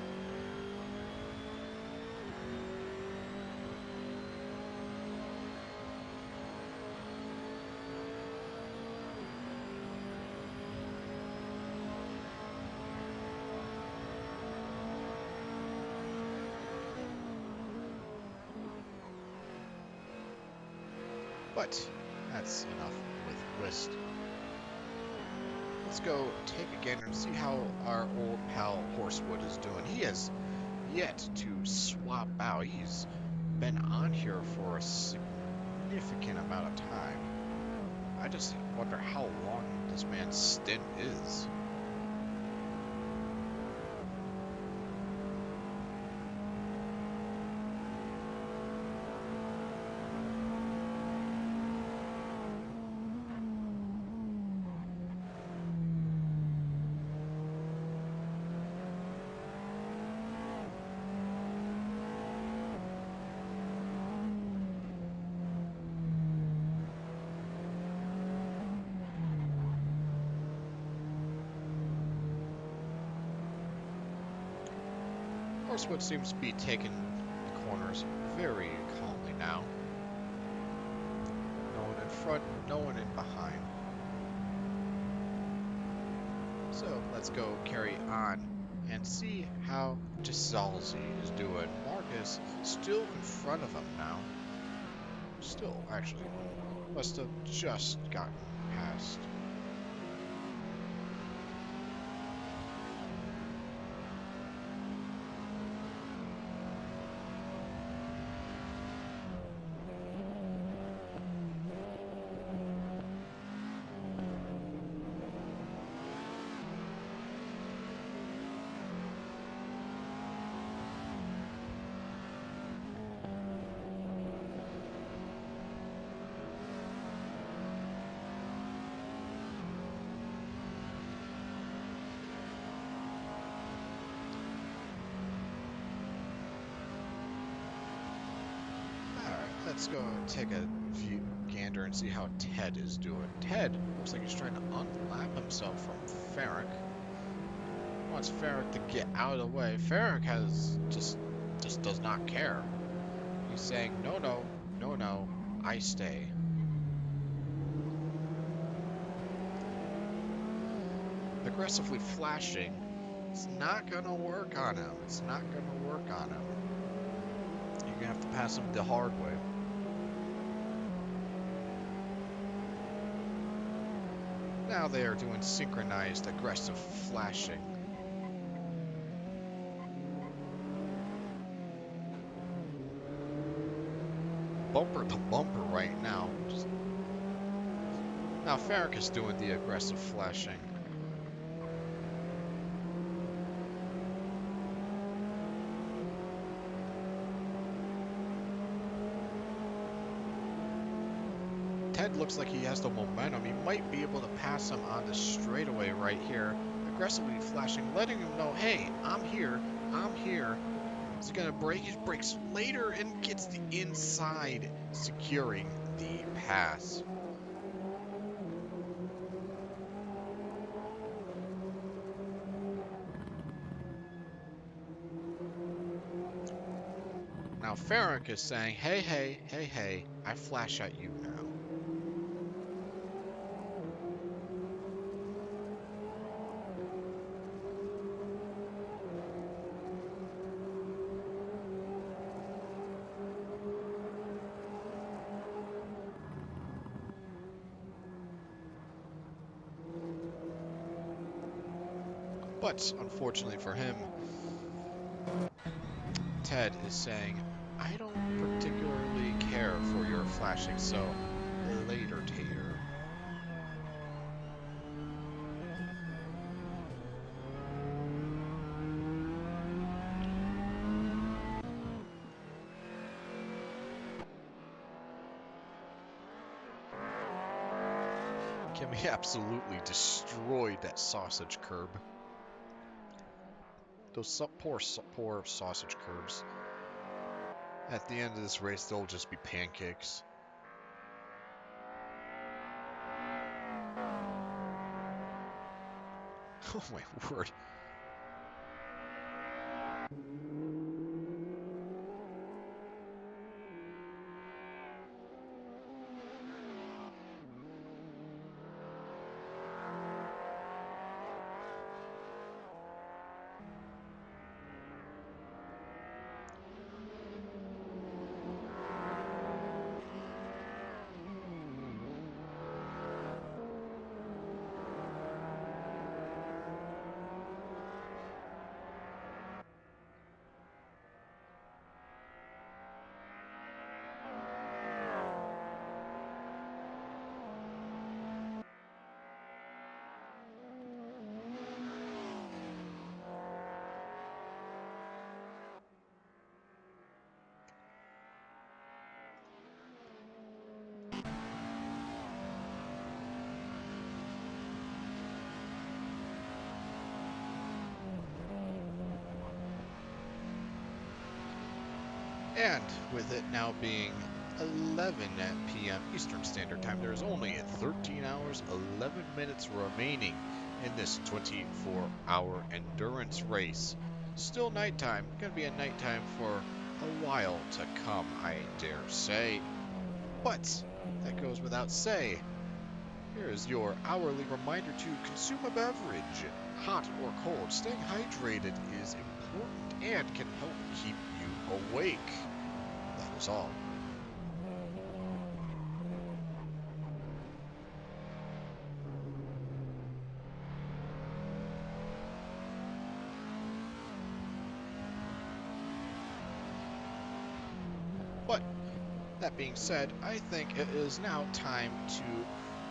But that's enough with Whist. Let's go take a gander and see how our old pal Horsewood is doing. He has yet to swap out. He's been on here for a significant amount of time. I just wonder how long this man's stint is. Horsewood seems to be taking the corners very calmly now. No one in front, no one in behind. So let's go carry on and see how Gisalzi is doing. Marcus still in front of him now. Still, actually. Must have just gotten past. Let's go take a gander and see how Ted is doing. Ted looks like he's trying to unlap himself from Farrick. Wants Farrick to get out of the way. Farrick has just does not care. He's saying, no, I stay. Aggressively flashing. It's not gonna work on him. It's not gonna work on him. You're gonna have to pass him the hard way. Now they are doing synchronized aggressive flashing. Bumper to bumper right now. Now Farrick is doing the aggressive flashing. Ted looks like he has the momentum. He might be able to pass him on the straightaway right here. Aggressively flashing, letting him know, hey, I'm here. He's gonna break his brakes later and gets the inside, securing the pass. Now Farrick is saying, hey, I flash at you now. But unfortunately for him, Ted is saying, I don't particularly care for your flashing, so later, Tater. Kimmy absolutely destroyed that sausage curb. Those poor sausage curbs. At the end of this race, they'll just be pancakes. Oh my word. And with it now being 11 p.m. Eastern Standard Time, there is only 13 hours, 11 minutes remaining in this 24-hour endurance race. Still nighttime, gonna be a nighttime for a while to come, I dare say. But that goes without say. Here is your hourly reminder to consume a beverage. Hot or cold, staying hydrated is important and can help keep you awake. That is all. But that being said, I think it is now time to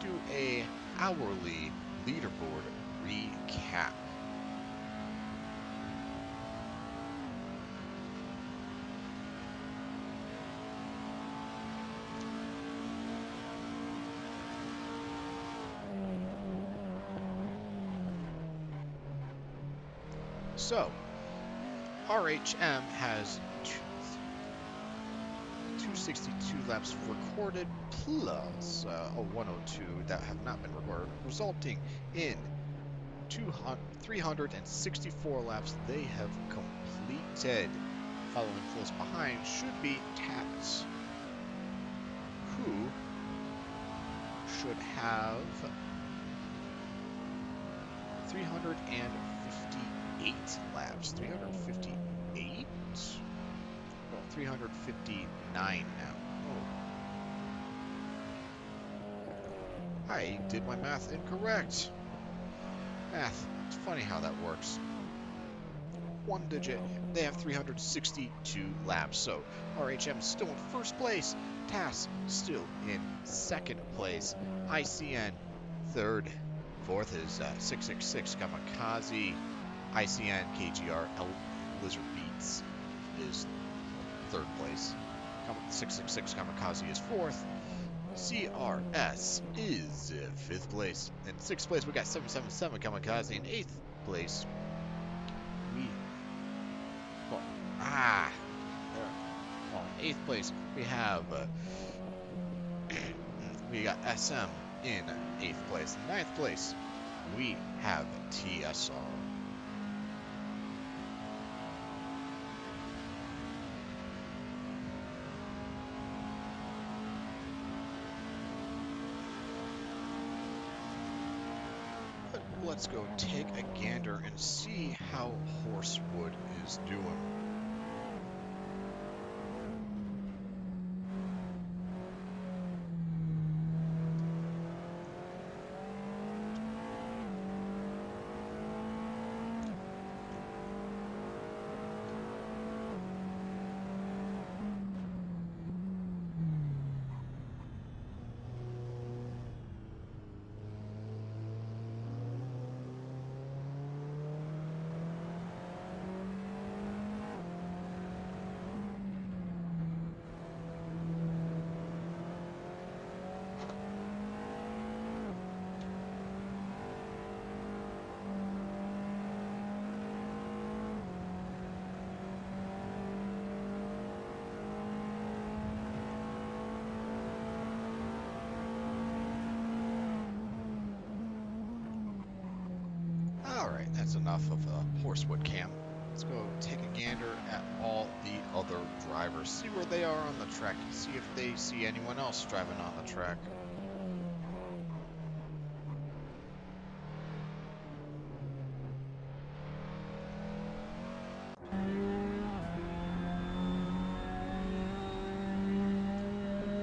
do a hourly leaderboard recap. So, RHM has 262 laps recorded plus a 102 that have not been recorded, resulting in 364 laps they have completed. Following close behind should be Tats, who should have 358 laps. 358? No, 359 now. Oh. I did my math incorrect. Math, it's funny how that works. One digit, they have 362 laps, so RHM still in first place, TAS still in second place, ICN third, fourth is 666 Kamikaze, ICN KGR Lizard Beats is third place, 666 Kamikaze is fourth, CRS is fifth place. In sixth place, we got 777 Kamikaze. In eighth place, in eighth place, we have we got SM in eighth place. In ninth place, we have TSR. Let's go take a gander and see how Horsewood is doing. That's enough of a horsewood cam. Let's go take a gander at all the other drivers. See where they are on the track. See if they see anyone else driving on the track.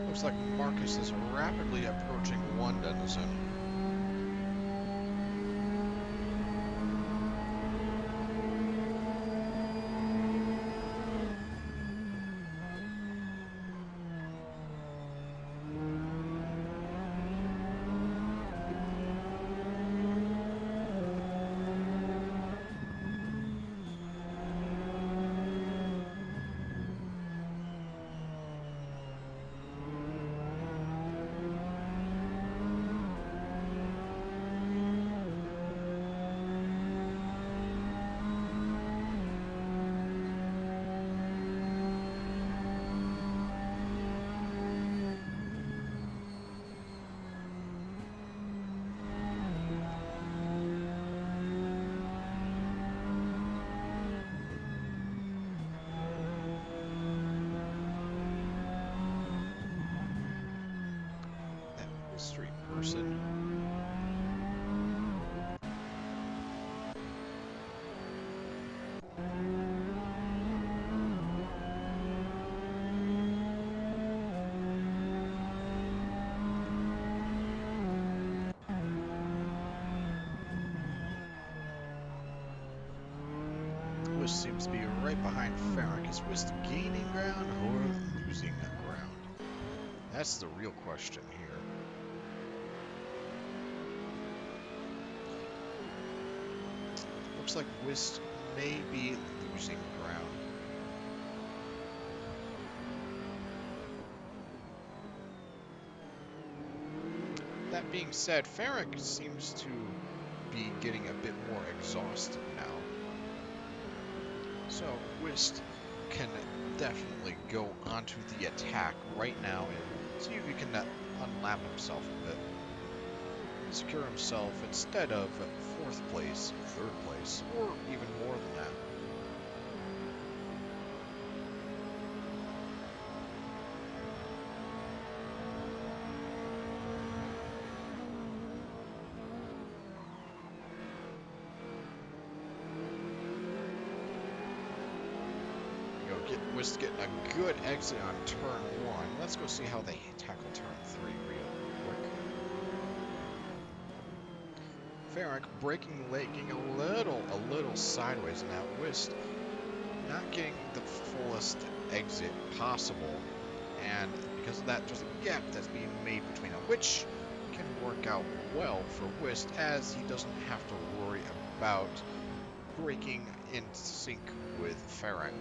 Looks like Marcus is rapidly approaching one denizen. Street person. Wish seems to be right behind Farrak. Is Wish gaining ground or losing ground? That's the real question here. Looks like Whist may be losing ground. That being said, Farrak seems to be getting a bit more exhausted now. So Whist can definitely go onto the attack right now and see if he can unlap himself a bit. Secure himself instead of 4th place, 3rd place, or even more than that. Whist getting a good exit on turn 1. Let's go see how they tackle turn 3 real quick. Farrak braking late, getting a little sideways now. Whist not getting the fullest exit possible, and because of that, there's a gap that's being made between them, which can work out well for Whist, as he doesn't have to worry about braking in sync with Farrak.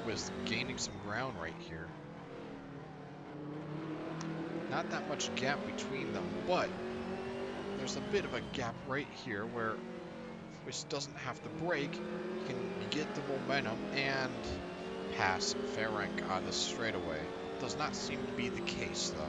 Was gaining some ground right here. Not that much gap between them, but there's a bit of a gap right here where Whist doesn't have to brake. He can get the momentum and pass Farrak on the straightaway. Does not seem to be the case though.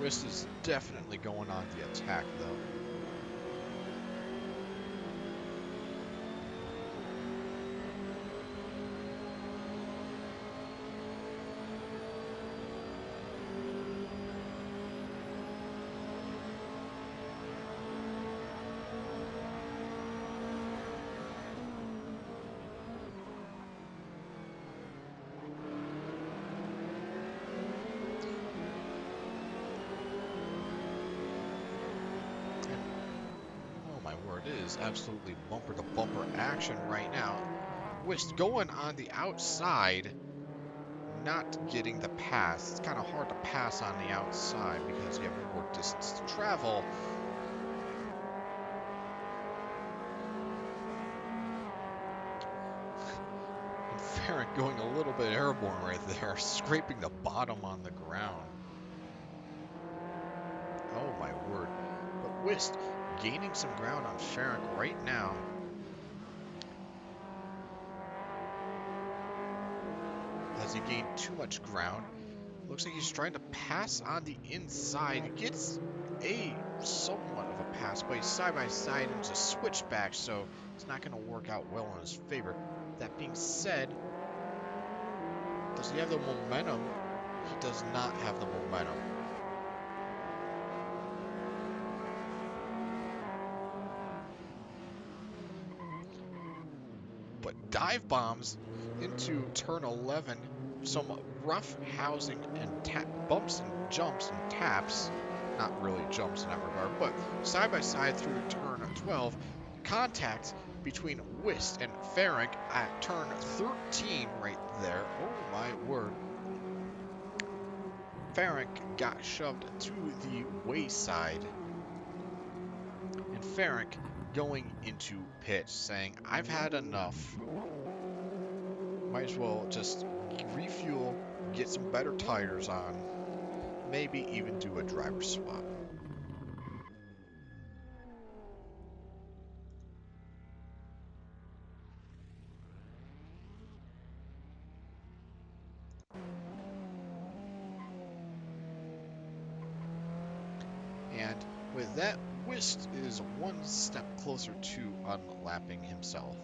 Whist is definitely going on the attack, though. It is absolutely bumper-to-bumper action right now. Whist going on the outside, not getting the pass. It's kind of hard to pass on the outside because you have more distance to travel. And going a little bit airborne right there, scraping the bottom on the ground. Oh my word. But Whist gaining some ground on Ferenc right now. Has he gained too much ground? Looks like he's trying to pass on the inside. He gets a somewhat of a pass, but he's side by side and it's a switchback, so it's not going to work out well in his favor. That being said, does he have the momentum? He does not have the momentum. But dive bombs into turn 11, some rough housing and bumps and jumps and taps, not really jumps in that regard, but side by side through turn 12, contact between Whist and Ferenc at turn 13 right there. Oh my word. Ferenc got shoved to the wayside, and Ferenc going into pit saying, I've had enough. Might as well just refuel, get some better tires on, maybe even do a driver swap. And with that, Whist is one step closer to unlapping himself.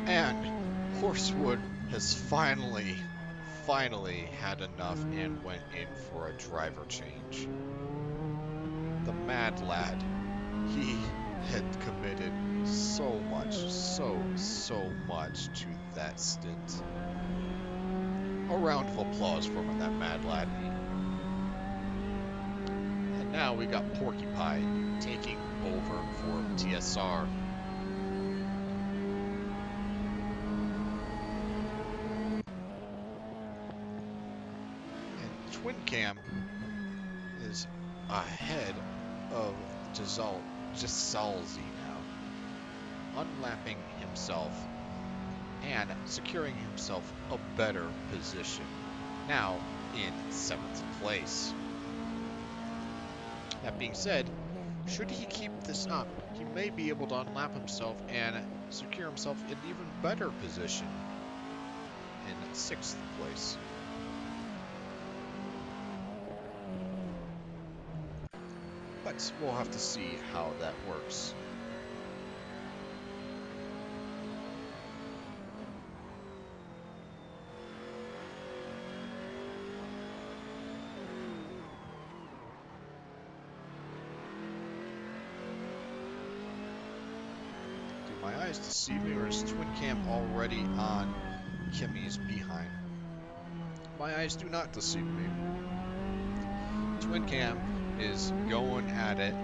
And Horsewood has finally had enough and went in for a driver change. The mad lad, he had committed so much to that stint. A round of applause for that mad lad. And now we got Porcupine taking over for TSR. Twin Cam is ahead of Gisalzi now, unlapping himself and securing himself a better position, now in 7th place. That being said, should he keep this up, he may be able to unlap himself and secure himself an even better position in 6th place. But we'll have to see how that works. Do my eyes deceive me, or is Twin Cam already on Kimmy's behind? My eyes do not deceive me. Twin Cam is going at it,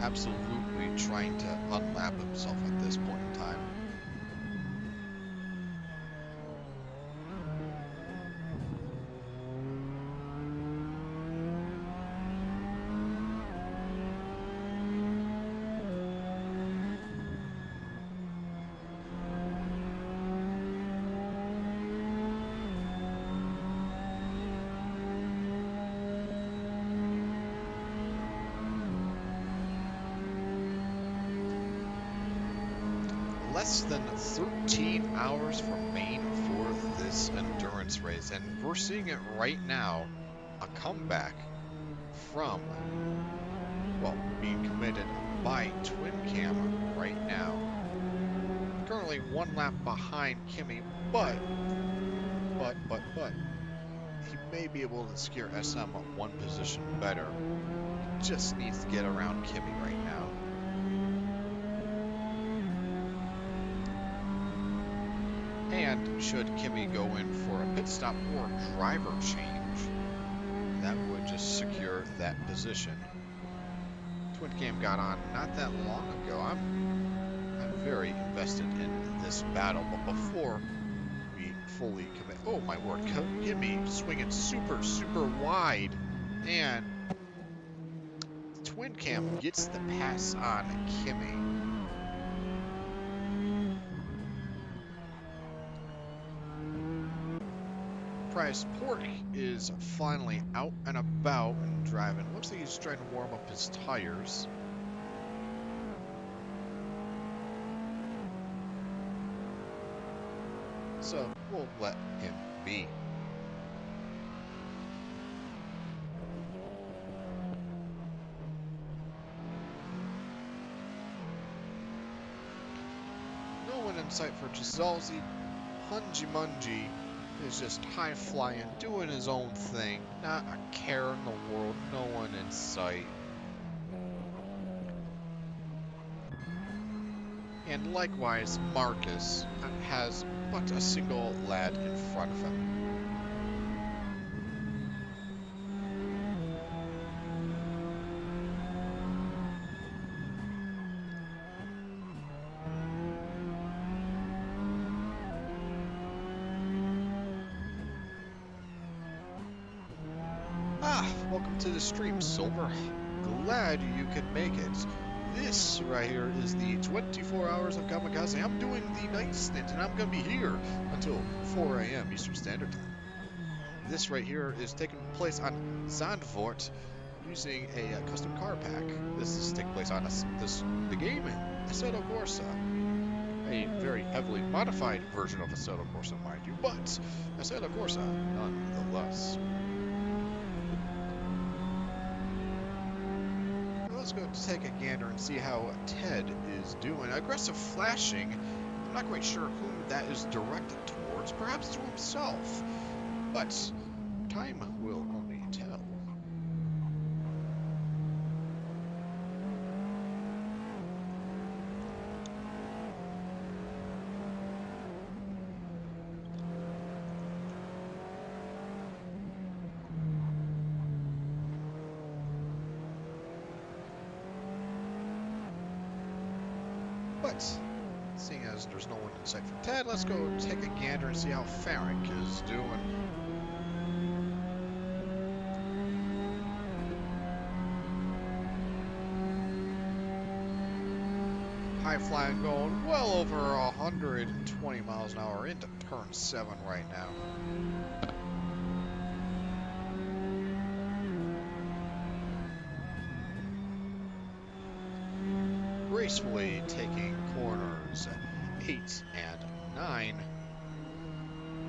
absolutely trying to unlap himself at this point in time. Less than 13 hours remain for this endurance race, and we're seeing it right now, a comeback from, well, being committed by Twin Cam right now. Currently 1 lap behind Kimi, but he may be able to secure SM 1 position better. He just needs to get around Kimi right now. And should Kimi go in for a pit stop or driver change, that would just secure that position. Twin Cam got on not that long ago. I'm very invested in this battle, but before we fully commit, oh my word, Kimi swinging super wide, and Twin Cam gets the pass on Kimi. Price Pork is finally out and about and driving. Looks like he's trying to warm up his tires. So we'll let him be. No one in sight for Giselle. Hunji Munji is just high-flying, doing his own thing. Not a care in the world, no one in sight. And likewise, Marcus has but a single lad in front of him. Welcome to the stream, Silver. Glad you could make it. This right here is the 24 hours of Kamikaze. I'm doing the night stint, and I'm going to be here until 4 a.m. Eastern Standard Time. This right here is taking place on Zandvoort using a custom car pack. This is taking place on the game Assetto Corsa. A very heavily modified version of Assetto Corsa, mind you, but Assetto Corsa nonetheless. Let's go take a gander and see how Ted is doing. Aggressive flashing. I'm not quite sure who that is directed towards. Perhaps to himself. But time will only tell. But, seeing as there's no one in sight for Ted, let's go take a gander and see how Farrick is doing. High flying going well over 120 miles an hour into turn 7 right now. Gracefully taking corners 8 and 9,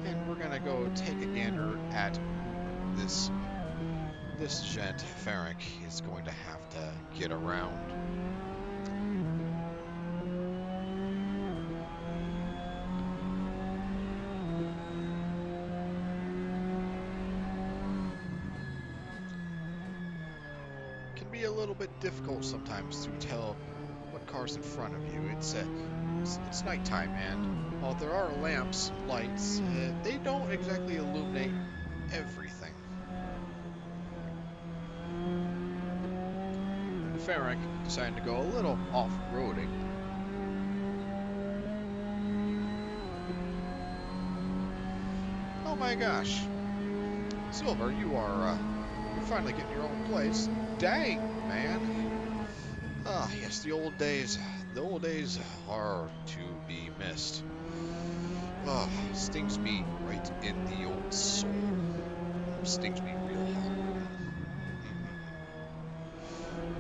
and we're gonna go take a gander at this gent. Farrick is going to have to get around. Can be a little bit difficult sometimes to tell what car's in front of you. It's nighttime, and while there are lamps, lights, they don't exactly illuminate everything. Farrick decided to go a little off-roading. Oh my gosh. Silver, you're finally getting your own place. Dang, man. Ah, yes, the old days are to be missed. Ah, stings me right in the old soul. Stings me real hard.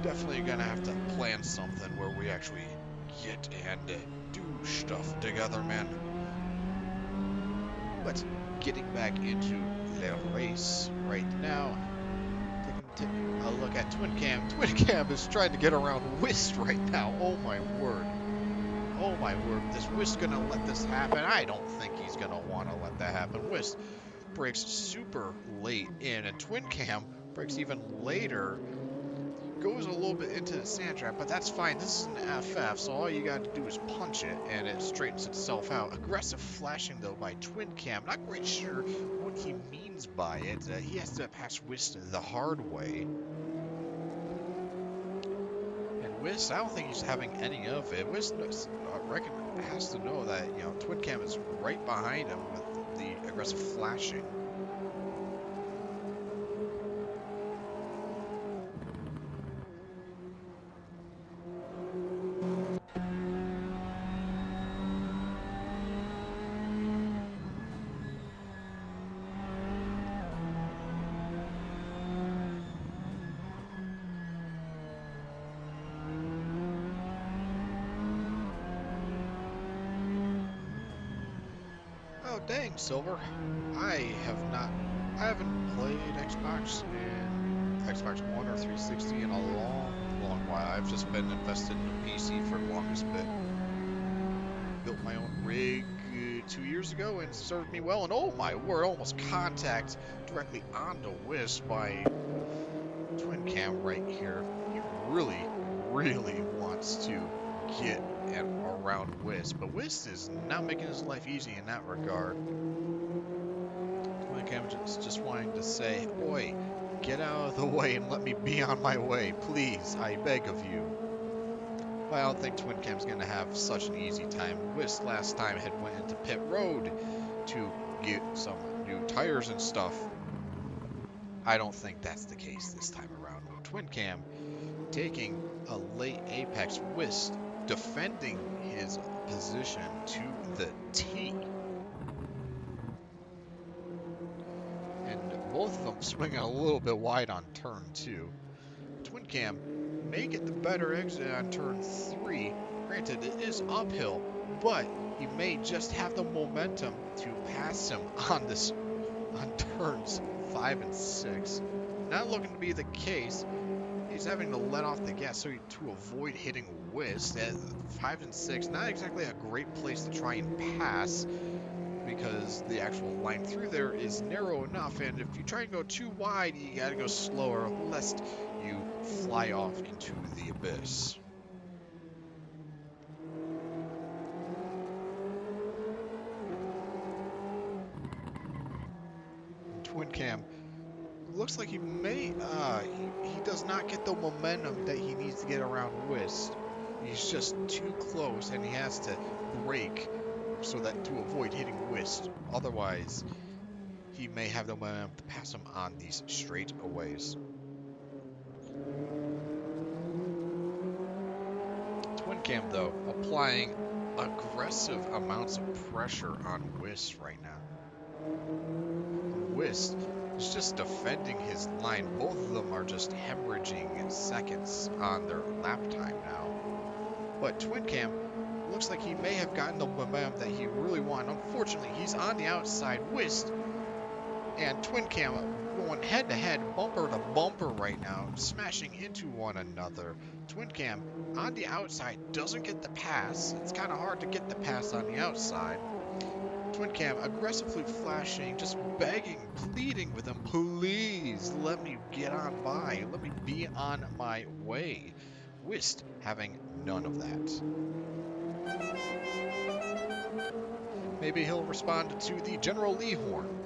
Definitely gonna have to plan something where we actually get and do stuff together, man. But getting back into the race right now, taking taking a look at Twin Cam. Twin Cam is trying to get around Whist right now. Oh my word. Oh my word. Is Whist gonna let this happen? I don't think he's gonna want to let that happen. Whist breaks super late in, and Twin Cam breaks even later. Goes a little bit into the sand trap, but that's fine. This is an FF, so all you got to do is punch it, and it straightens itself out. Aggressive flashing, though, by Twin Cam. Not quite sure what he means by it. He has to pass Whist the hard way. And Whist, I don't think he's having any of it. Whist has to know that, you know, Twin Cam is right behind him with the aggressive flashing. Oh dang, Silver. I haven't played Xbox One or 360 in a long while. I've just been invested in a PC for the longest bit. Built my own rig 2 years ago and served me well, and oh my word, almost contact directly onto Whist by Twin Cam right here. He really wants to get around Whist, but Whist is not making his life easy in that regard. Twin Cam is just wanting to say, "Oi, get out of the way and let me be on my way, please, I beg of you." But I don't think Twin Cam's gonna have such an easy time. Whist last time had went into pit road to get some new tires and stuff. I don't think that's the case this time around. Twin Cam taking a late apex. Whist defending his position to the T. And both of them swinging a little bit wide on turn 2. Twin Cam may get the better exit on turn 3. Granted, it is uphill, but he may just have the momentum to pass him on turns 5 and 6. Not looking to be the case. He's having to let off the gas to avoid hitting Whist at 5 and 6. Not exactly a great place to try and pass, because the actual line through there is narrow enough, and if you try and go too wide, you gotta go slower, lest you fly off into the abyss. Twin Cam looks like he may, he does not get the momentum that he needs to get around Whist. He's just too close, and he has to brake so that to avoid hitting Whist. Otherwise, he may have the momentum to pass him on these straightaways. Twin Cam, though, applying aggressive amounts of pressure on Whist right now. Whist is just defending his line. Both of them are just hemorrhaging seconds on their lap time now. But Twin Cam looks like he may have gotten the momentum that he really wanted. Unfortunately, he's on the outside. Whist and Twin Cam going head to head, bumper to bumper right now, smashing into one another. Twin Cam on the outside doesn't get the pass. It's kind of hard to get the pass on the outside. Twin Cam aggressively flashing, just begging, pleading with him, please let me get on by, let me be on my way. Whist having none of that. Maybe he'll respond to the General Lee horn.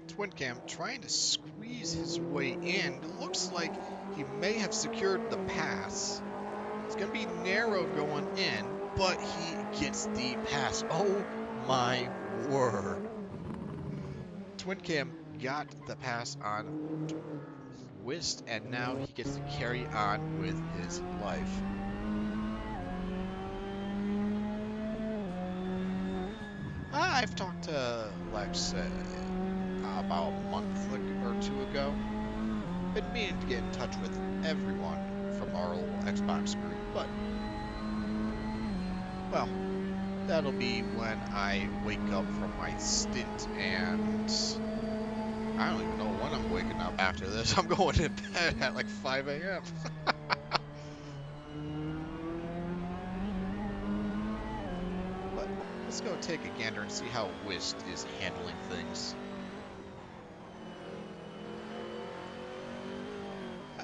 Twin Cam trying to squeeze his way in. It looks like he may have secured the pass. It's going to be narrow going in, but he gets the pass. Oh my word. Twin Cam got the pass on Whist, and now he gets to carry on with his life. I've talked to Lex about a month or two ago. Been meaning to get in touch with everyone from our little Xbox group, but, well, that'll be when I wake up from my stint, and I don't even know when I'm waking up after this. I'm going to bed at like 5 a.m. But let's go take a gander and see how Whist is handling things.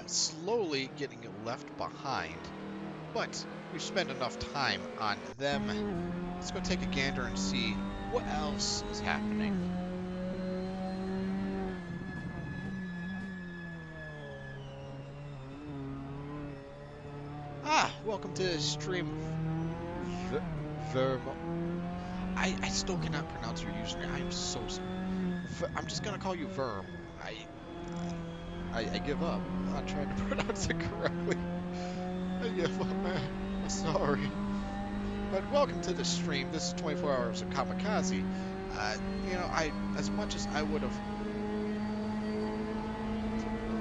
Slowly getting left behind, but we've spent enough time on them. Let's go take a gander and see what else is happening. Welcome to stream, Vermo. I still cannot pronounce your username. I'm so sorry. I'm just gonna call you Verm. I give up. I'm not trying to pronounce it correctly. I give up, man. I'm sorry. But welcome to the stream. This is 24 Hours of Kamikaze. You know, as much as I would have,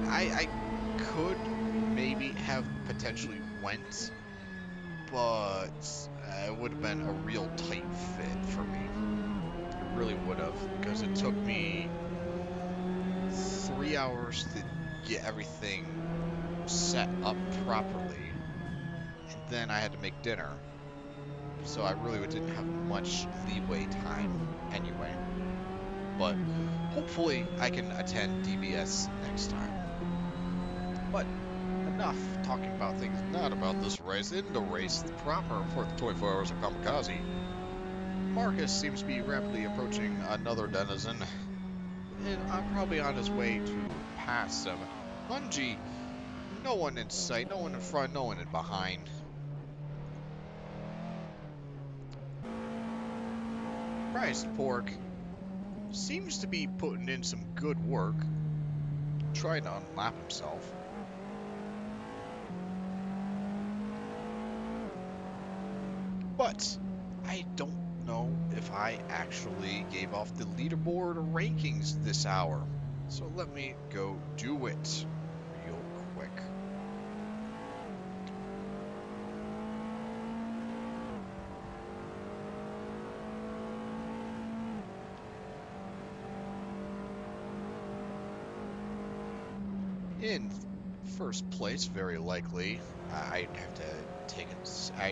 I could maybe have potentially went, but it would have been a real tight fit for me. It really would have, because it took me 3 hours to get everything set up properly, and then I had to make dinner. So I really didn't have much leeway time anyway. But hopefully I can attend DBS next time. But enough talking about things not about this race. In the race proper for the 24 Hours of Kamikaze, Marcus seems to be rapidly approaching another denizen, and I'm probably on his way to pass him. Bungie, no one in sight, no one in front, no one in behind. Christ Pork seems to be putting in some good work, trying to unlap himself. But I don't know if I actually gave off the leaderboard rankings this hour. So let me go do it real quick. In first place, very likely, I'd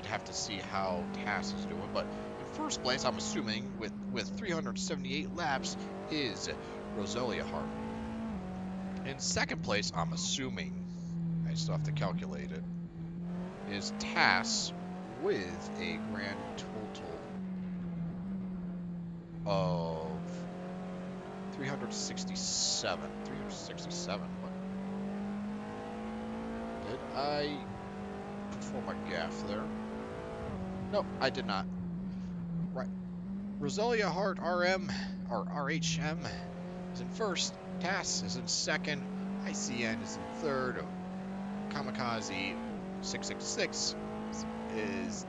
have to see how Tass is doing, but in first place, I'm assuming with 378 laps is Roselia Hart. In second place, I'm assuming, I still have to calculate it, is Tass with a grand total of 367. 367. Did I perform a gaffe there? No, I did not. Right. Roselia Hart RM, or RHM, is in first. Tass is in second. ICN is in third. Kamikaze 666 is,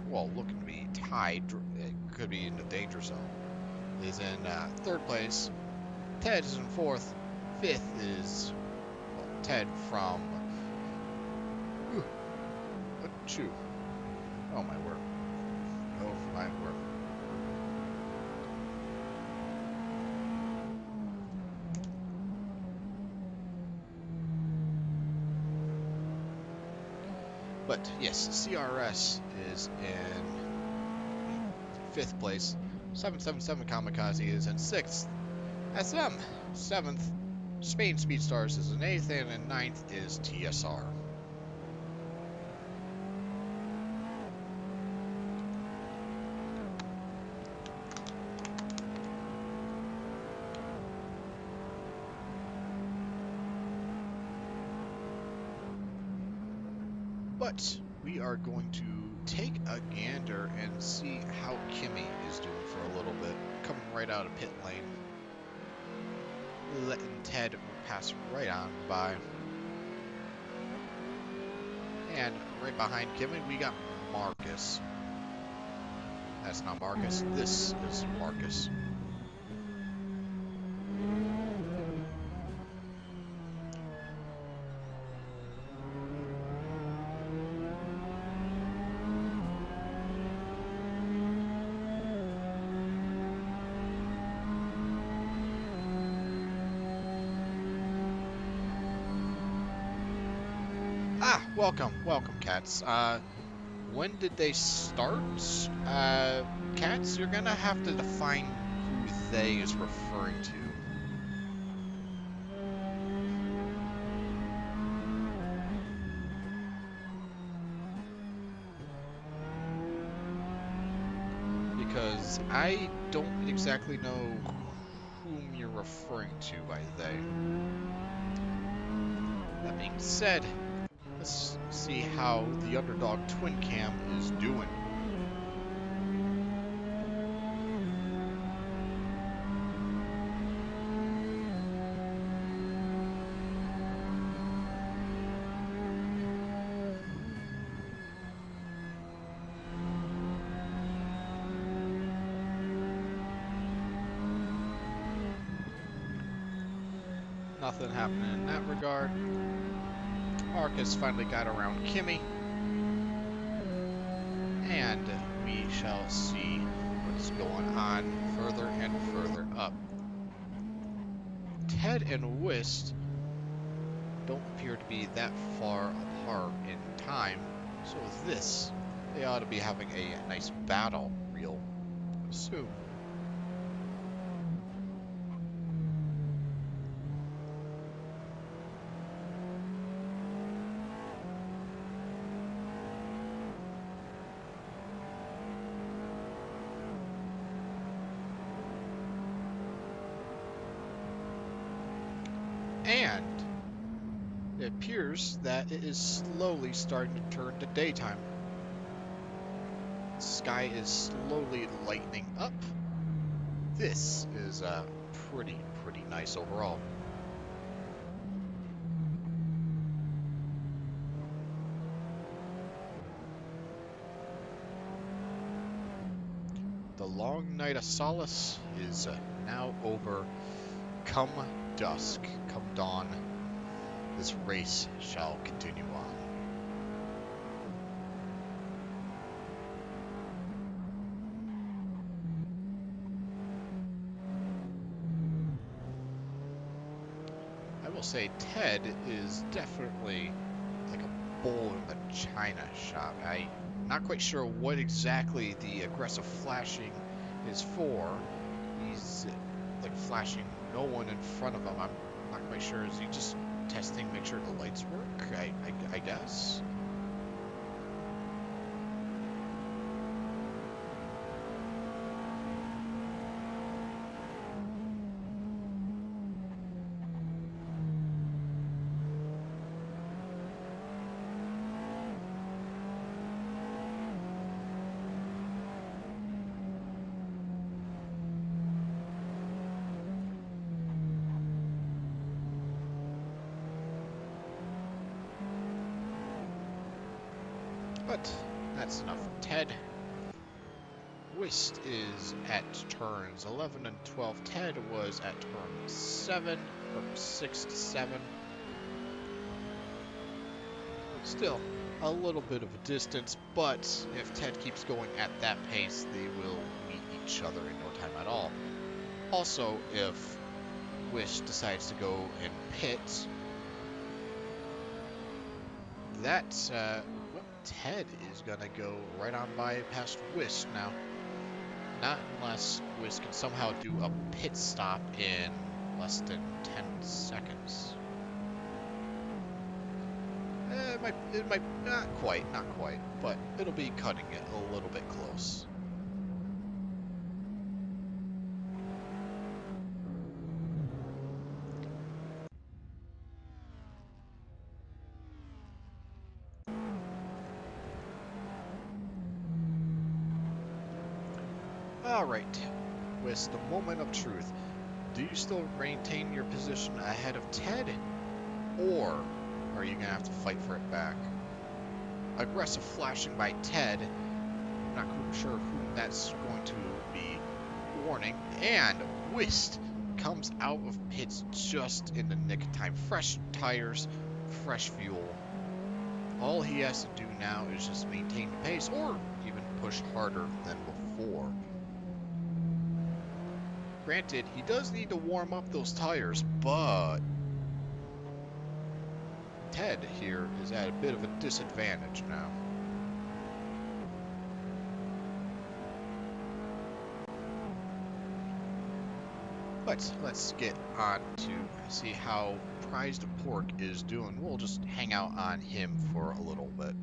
well, looking to be tied. It could be in the danger zone. Is in third place. Ted is in fourth. Fifth is, well, Ted from... Achoo. Oh my word. Oh my word. But yes, CRS is in fifth place. 777 Kamikaze is in sixth. SM, seventh. Spain Speedstars is in eighth, and in ninth is TSR. But we are going to take a gander and see how Kimmy is doing for a little bit, coming right out of pit lane. letting Ted pass right on by. And right behind Kevin, we got Marcus. That's not Marcus. This is Marcus. Welcome, cats. When did they start? Cats, you're gonna have to define who they is referring to. Because I don't exactly know whom you're referring to by they. That being said, let's see how the underdog twin cam is doing. Nothing happening in that regard. Marcus finally got around Kimmy. And we shall see what's going on further and further up. Ted and Whist don't appear to be that far apart in time. So this, they ought to be having a nice battle real soon. And it appears that it is slowly starting to turn to daytime. The sky is slowly lightening up. This is pretty nice overall. The long night of solace is now over. Come dusk, come dawn, this race shall continue on. I will say Ted is definitely like a bull in the china shop. I'm not quite sure what exactly the aggressive flashing is for. He's like flashing no one in front of him. I'm not quite sure. Is he just testing, make sure the lights work? I guess. But that's enough of Ted. Whist is at turns 11 and 12. Ted was at turn 7, from 6 to 7. Still, a little bit of a distance, but if Ted keeps going at that pace, they will meet each other in no time at all. Also, if Whist decides to go and pit, that Ted is going to go right on by past Whist now. Not unless Whist can somehow do a pit stop in less than 10 seconds. It might, not quite, but it'll be cutting it a little bit close. Alright, Whist, the moment of truth. Do you still maintain your position ahead of Ted? Or are you going to have to fight for it back? Aggressive flashing by Ted. Not sure who that's going to be warning. And Whist comes out of pits just in the nick of time. Fresh tires, fresh fuel. All he has to do now is just maintain the pace or even push harder than before. Granted, he does need to warm up those tires, but Ted here is at a bit of a disadvantage now. But let's get on to see how Prized Pork is doing. We'll just hang out on him for a little bit.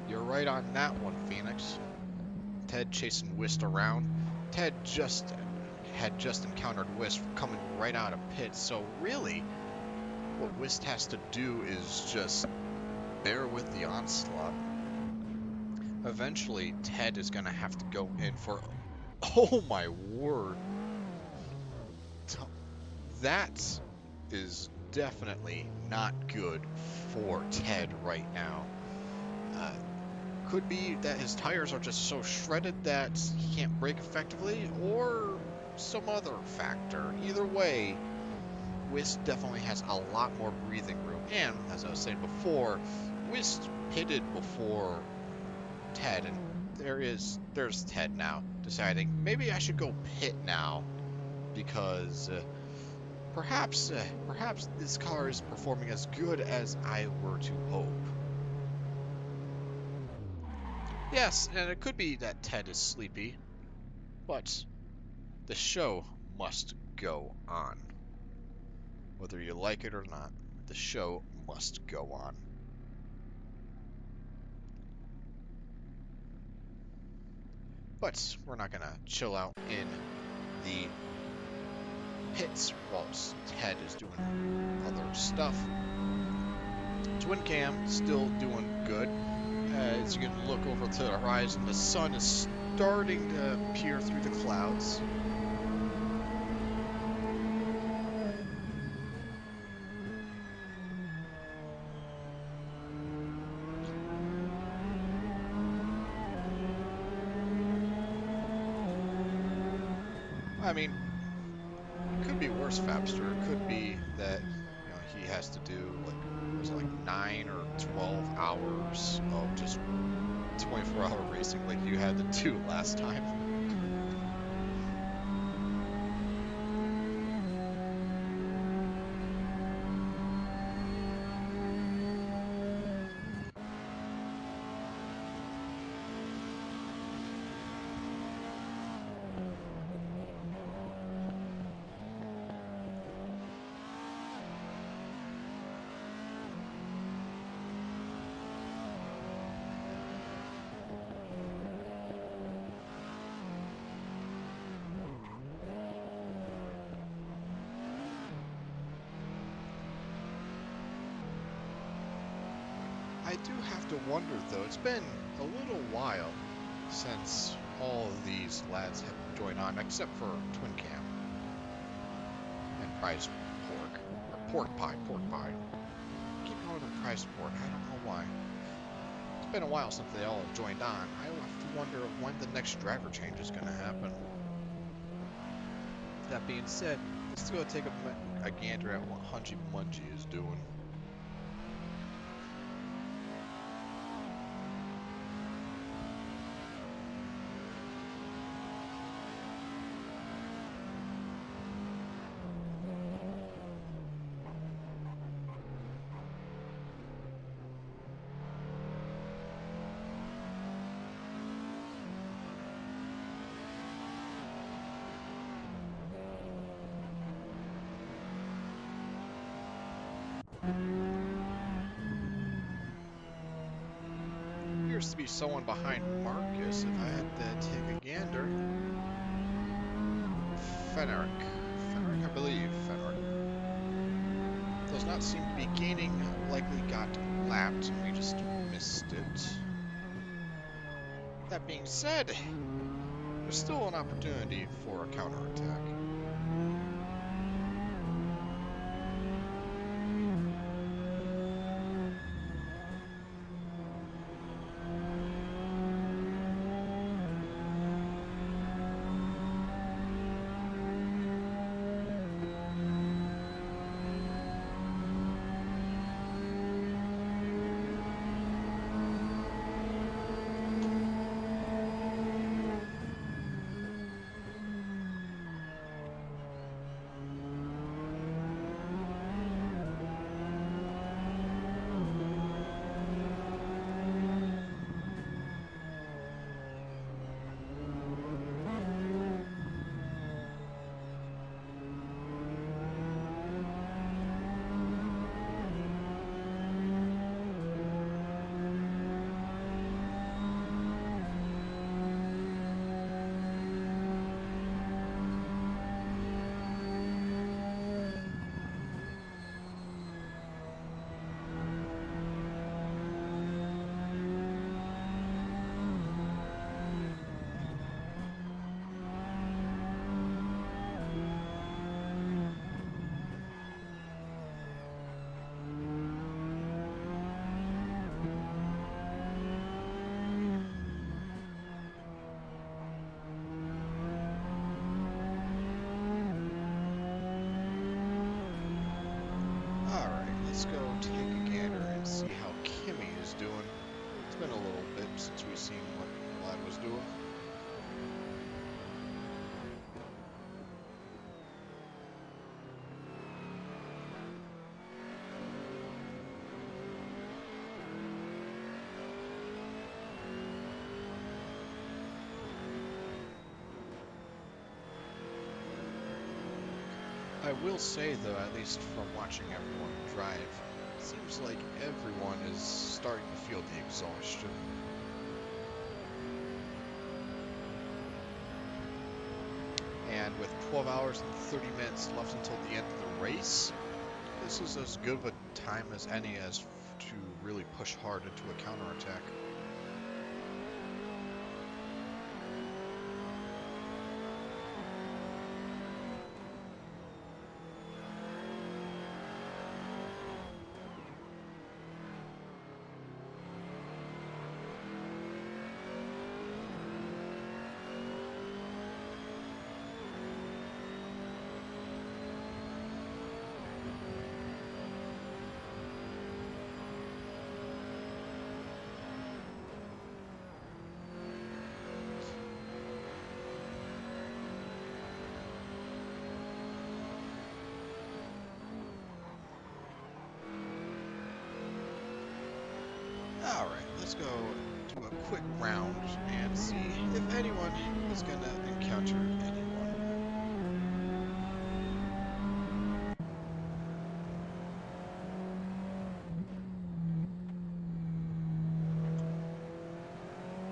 You're right on that one, Phoenix. Ted chasing Whist around. Ted had just encountered Whist coming right out of pit, so really what Whist has to do is just bear with the onslaught. Eventually, Ted is going to have to go in for... Oh my word! That is definitely not good for Ted right now. Could be that his tires are just so shredded that he can't brake effectively, or some other factor. Either way, Whist definitely has a lot more breathing room. And, as I was saying before, Whist pitted before Ted, and there's Ted now, deciding, maybe I should go pit now, because perhaps this car is performing as good as I were to hope. Yes, and it could be that Ted is sleepy, but the show must go on. Whether you like it or not, the show must go on. But we're not going to chill out in the pits whilst Ted is doing other stuff. Twin Cam still doing good. As you can look over to the horizon, the sun is starting to peer through the clouds. I mean, it could be worse, Fabster. It could be that he has to do like 9 or 12 hours of just 24-hour racing like you had to do last time. I do have to wonder, though, it's been a little while since all of these lads have joined on, except for Twin Cam and Prize Pork. Or Pork Pie, Pork Pie. I keep calling him Prize Pork, I don't know why. It's been a while since they all have joined on. I have to wonder when the next driver change is going to happen. That being said, let's go take a gander at what Hunchy Munchy is doing. Appears to be someone behind Marcus, if I had to take a gander. Fenric. Fenric, I believe. Fenric. Does not seem to be gaining, likely got lapped, and we just missed it. That being said, there's still an opportunity for a counterattack. Let's go take a gander and see how Kimmy is doing. It's been a little bit since we've seen what Lad was doing. I will say, though, at least from watching everyone drive, it seems like everyone is starting to feel the exhaustion. And with 12 hours and 30 minutes left until the end of the race, this is as good of a time as any as to really push hard into a counterattack. Alright, let's go do a quick round and see if anyone is going to encounter anyone.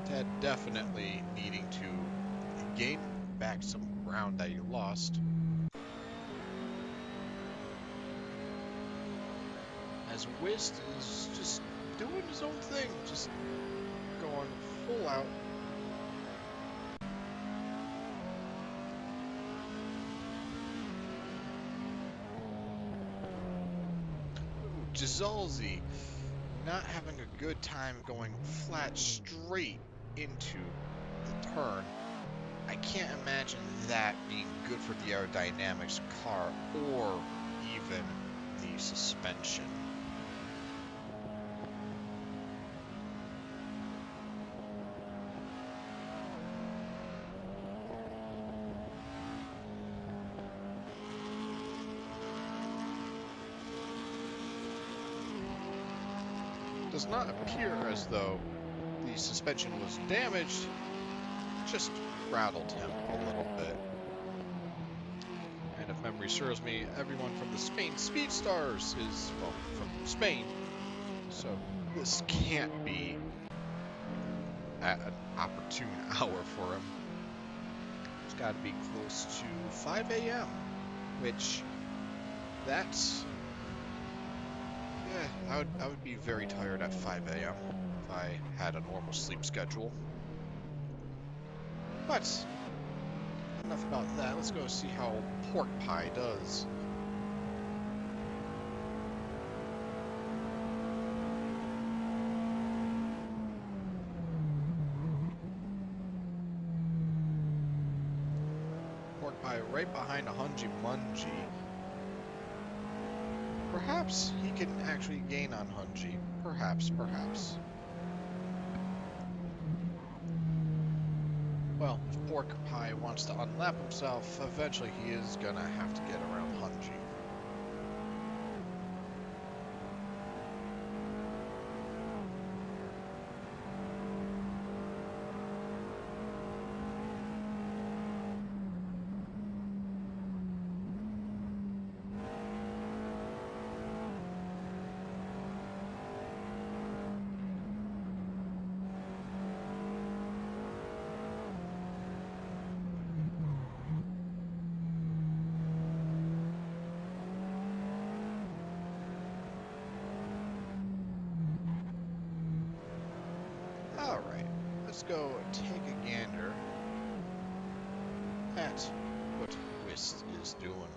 Ted definitely needing to gain back some ground that you lost. As Whist is just doing his own thing, just going full out. Ooh, Giselle not having a good time going flat straight into the turn. I can't imagine that being good for the aerodynamics car or even the suspension. Does not appear as though the suspension was damaged, just rattled him a little bit. And if memory serves me, everyone from the Spain Speedstars is, well, from Spain, so this can't be at an opportune hour for him. It's got to be close to 5 a.m., which, that's... yeah, I would be very tired at 5 a.m. if I had a normal sleep schedule. But enough about that. Let's go see how Pork Pie does. Pork Pie right behind a Hunji Munji. Perhaps he can actually gain on Hunji. Perhaps, perhaps. Well, if Pork Pie wants to unlap himself, eventually he is gonna have to get around Hunji. Alright, let's go take a gander at what Twist is doing.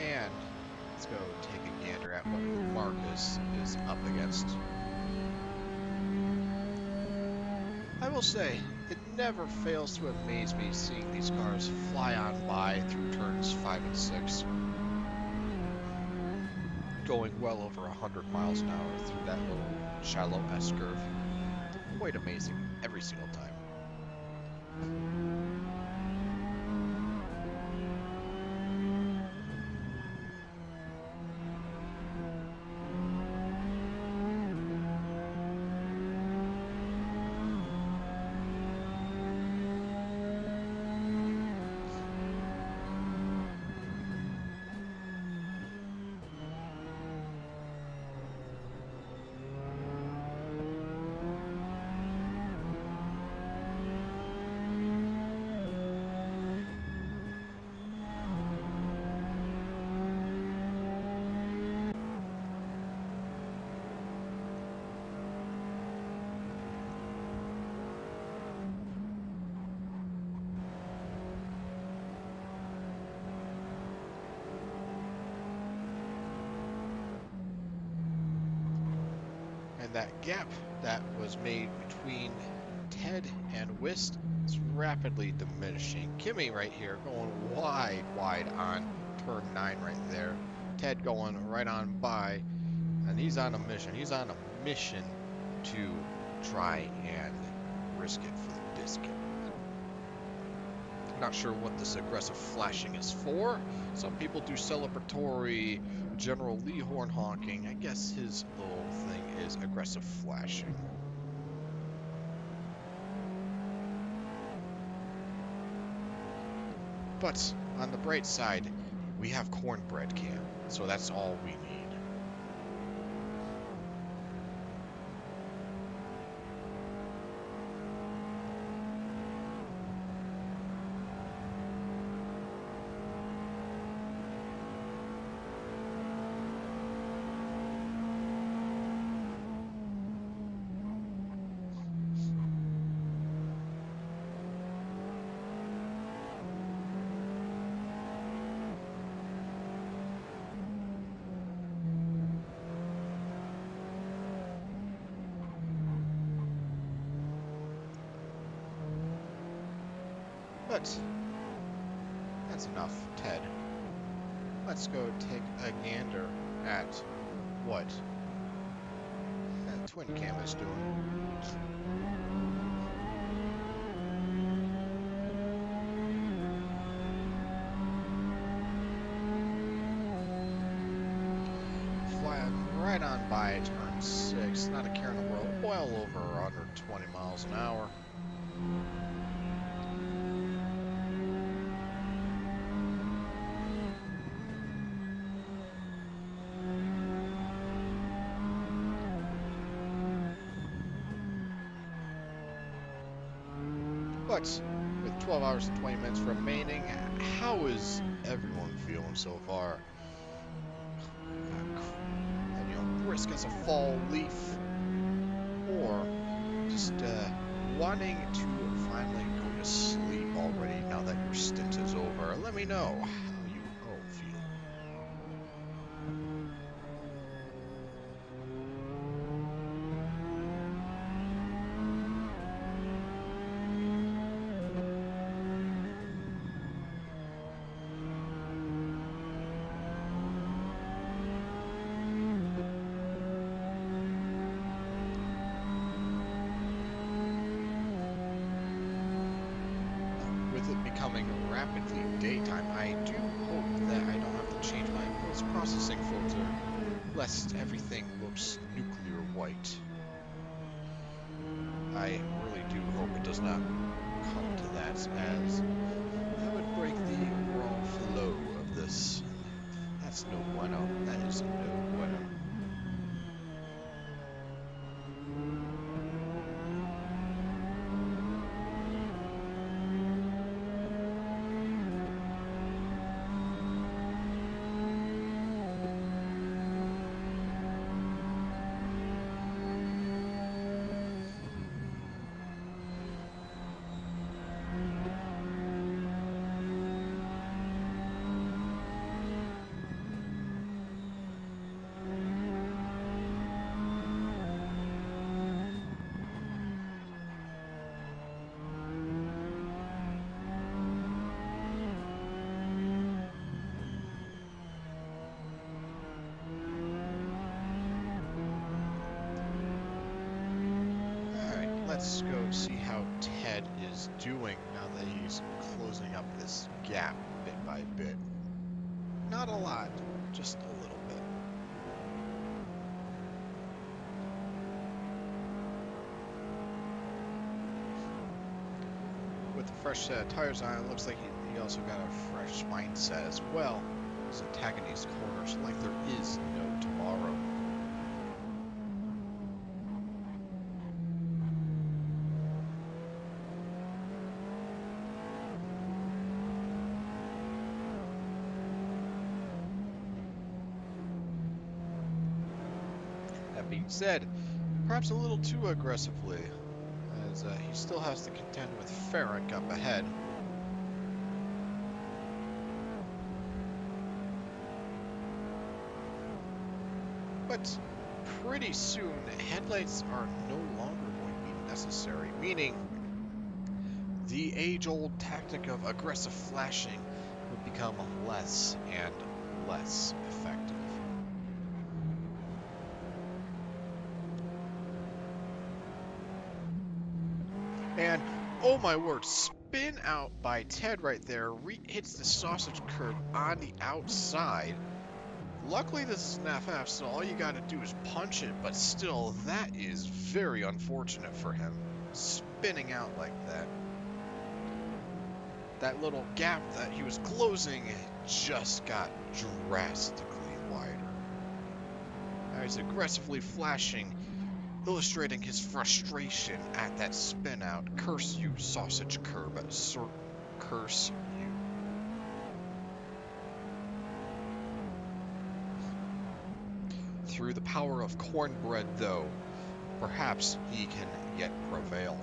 And let's go take a gander at what Marcus is up against. I will say, it never fails to amaze me seeing these cars fly on by through turns 5 and 6. Going well over 100 miles an hour through that little shallow S-curve. Quite amazing every single time. And that gap that was made between Ted and Wist is rapidly diminishing. Kimmy right here going wide on turn 9 right there. Ted going right on by, and he's on a mission. He's on a mission to try and risk it for the biscuit. Not sure what this aggressive flashing is for. Some people do celebratory General Lee horn honking. I guess his little thing is aggressive flashing. But on the bright side, we have cornbread can, so that's all we need. But that's enough, Ted. Let's go take a gander at what that twin cam is doing. Flying right on by turn 6, not a care in the world. Well over under 20 miles an hour. But with 12 hours and 20 minutes remaining, how is everyone feeling so far? You know, brisk as a fall leaf, or just wanting to finally go to sleep already now that your stint is over? Let me know how you all feel. With it becoming rapidly daytime, I do hope that I don't have to change my post-processing filter, lest everything looks nuclear white. I really do hope it does not come to that, as that would break the overall flow of this. That's no bueno. That is no bueno. Let's go see how Ted is doing now that he's closing up this gap bit by bit. Not a lot, just a little bit. With the fresh set of tires on, it looks like he also got a fresh mindset as well. He's attacking these corners like there is no tomorrow. That being said, perhaps a little too aggressively, as he still has to contend with Ferrick up ahead. But pretty soon, headlights are no longer going to be necessary, meaning the age-old tactic of aggressive flashing would become less and less effective. And, oh my word, spin out by Ted right there, hits the sausage curb on the outside. Luckily this is an FF, so all you gotta do is punch it, but still, that is very unfortunate for him, spinning out like that. That little gap that he was closing just got drastically wider. Now he's aggressively flashing, illustrating his frustration at that spin out. Curse you, sausage curb, curse you. Through the power of cornbread, though, perhaps he can yet prevail.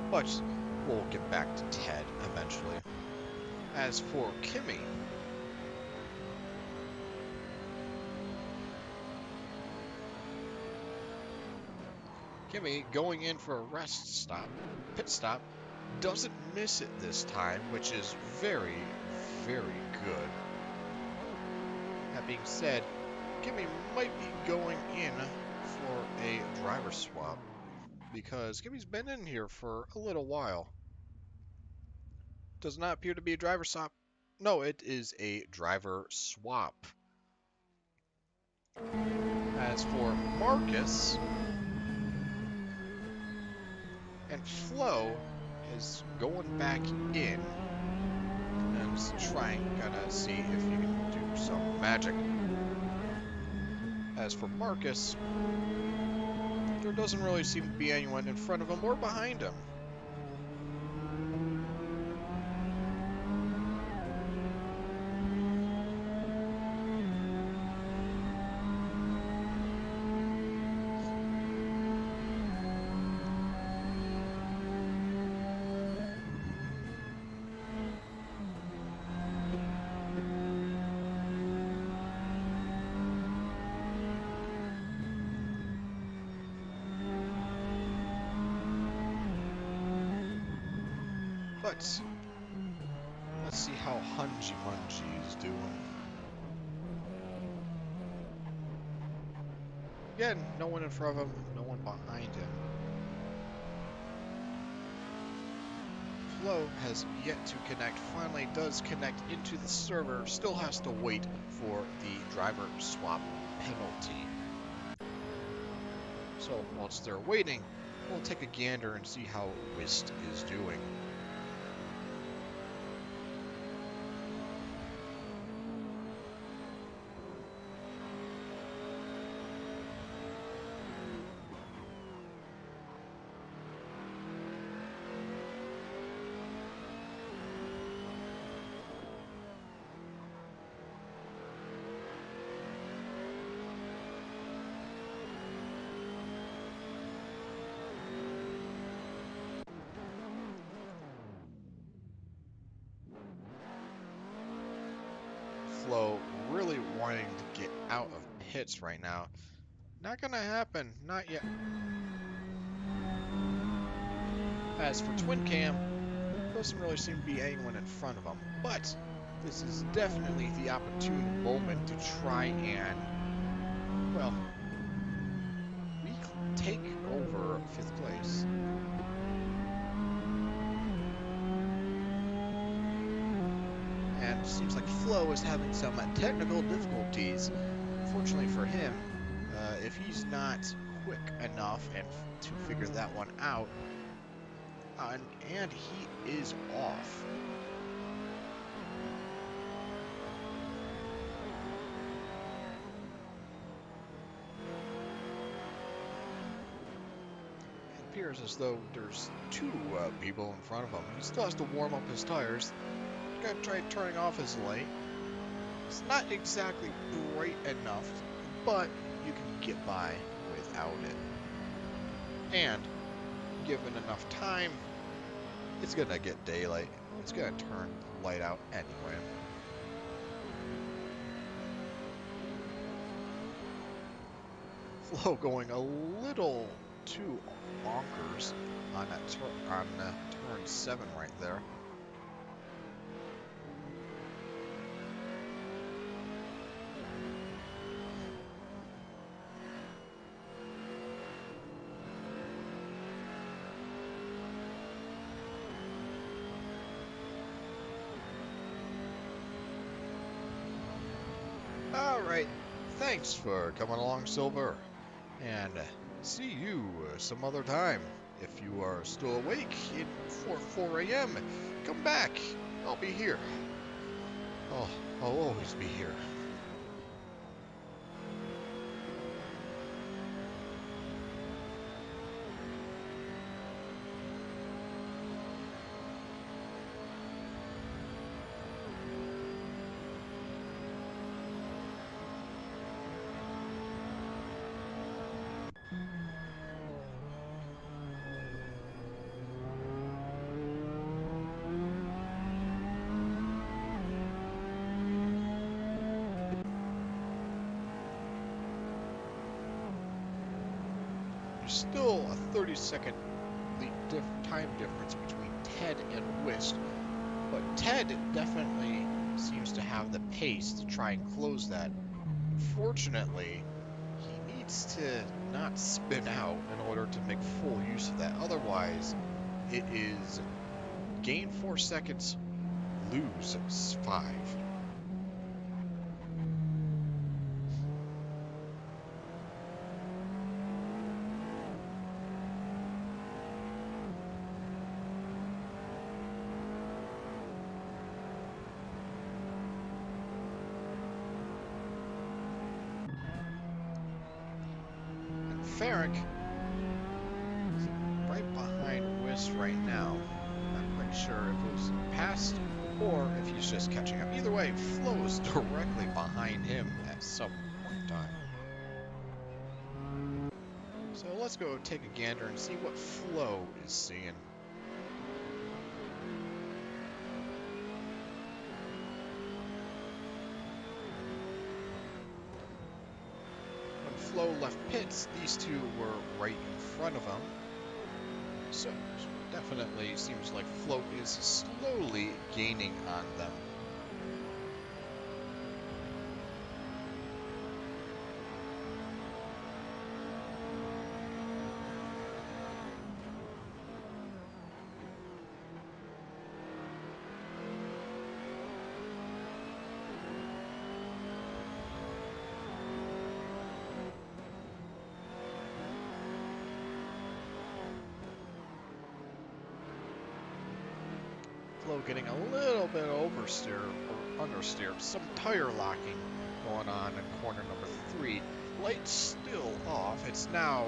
But we'll get back to Ted eventually. As for Kimmy, going in for a pit stop, doesn't miss it this time, which is very, very good. That being said, Kimmy might be going in for a driver swap, because Kimmy's been in here for a little while. Does not appear to be a driver swap. No, it is a driver swap. As for Marcus, and Flo is going back in and gonna see if you can do some magic. As for Marcus, there doesn't really seem to be anyone in front of him or behind him. But let's see how Hungy Mungy is doing. Again, no one in front of him, no one behind him. Flo has yet to connect. Finally does connect into the server. Still has to wait for the driver swap penalty. So whilst they're waiting, we'll take a gander and see how Whist is doing. Flo really wanting to get out of pits right now. Not gonna happen, not yet. As for Twin Cam, doesn't really seem to be anyone in front of him, but this is definitely the opportune moment to try and, well, take over 5th place. And seems like Flo is having some technical difficulties. Fortunately for him, if he's not quick enough and to figure that one out, and he is off. It appears as though there's 2 people in front of him. He still has to warm up his tires. Gonna try turning off his light. It's not exactly bright enough, but you can get by without it. And given enough time, it's gonna get daylight. It's gonna turn the light out anyway. Flo going a little too bonkers on that turn 7 right there. All right, thanks for coming along, Silver, and see you some other time. If you are still awake before 4 a.m., come back. I'll be here. I'll always be here. There's still a 30-second time difference between Ted and Whist, but Ted definitely seems to have the pace to try and close that. Unfortunately, he needs to not spin out in order to make full use of that. Otherwise, it is gain 4 seconds, lose 5. Ferrick is right behind Whist right now. Not quite sure if it was past or if he's just catching up. Either way, Flo is directly behind him at some point in time. So let's go take a gander and see what Flo is seeing. Flo left pits, these two were right in front of him. So definitely seems like Flo is slowly gaining on them. Flo getting a little bit oversteer or understeer. Some tire locking going on in corner number 3. Lights still off. It's now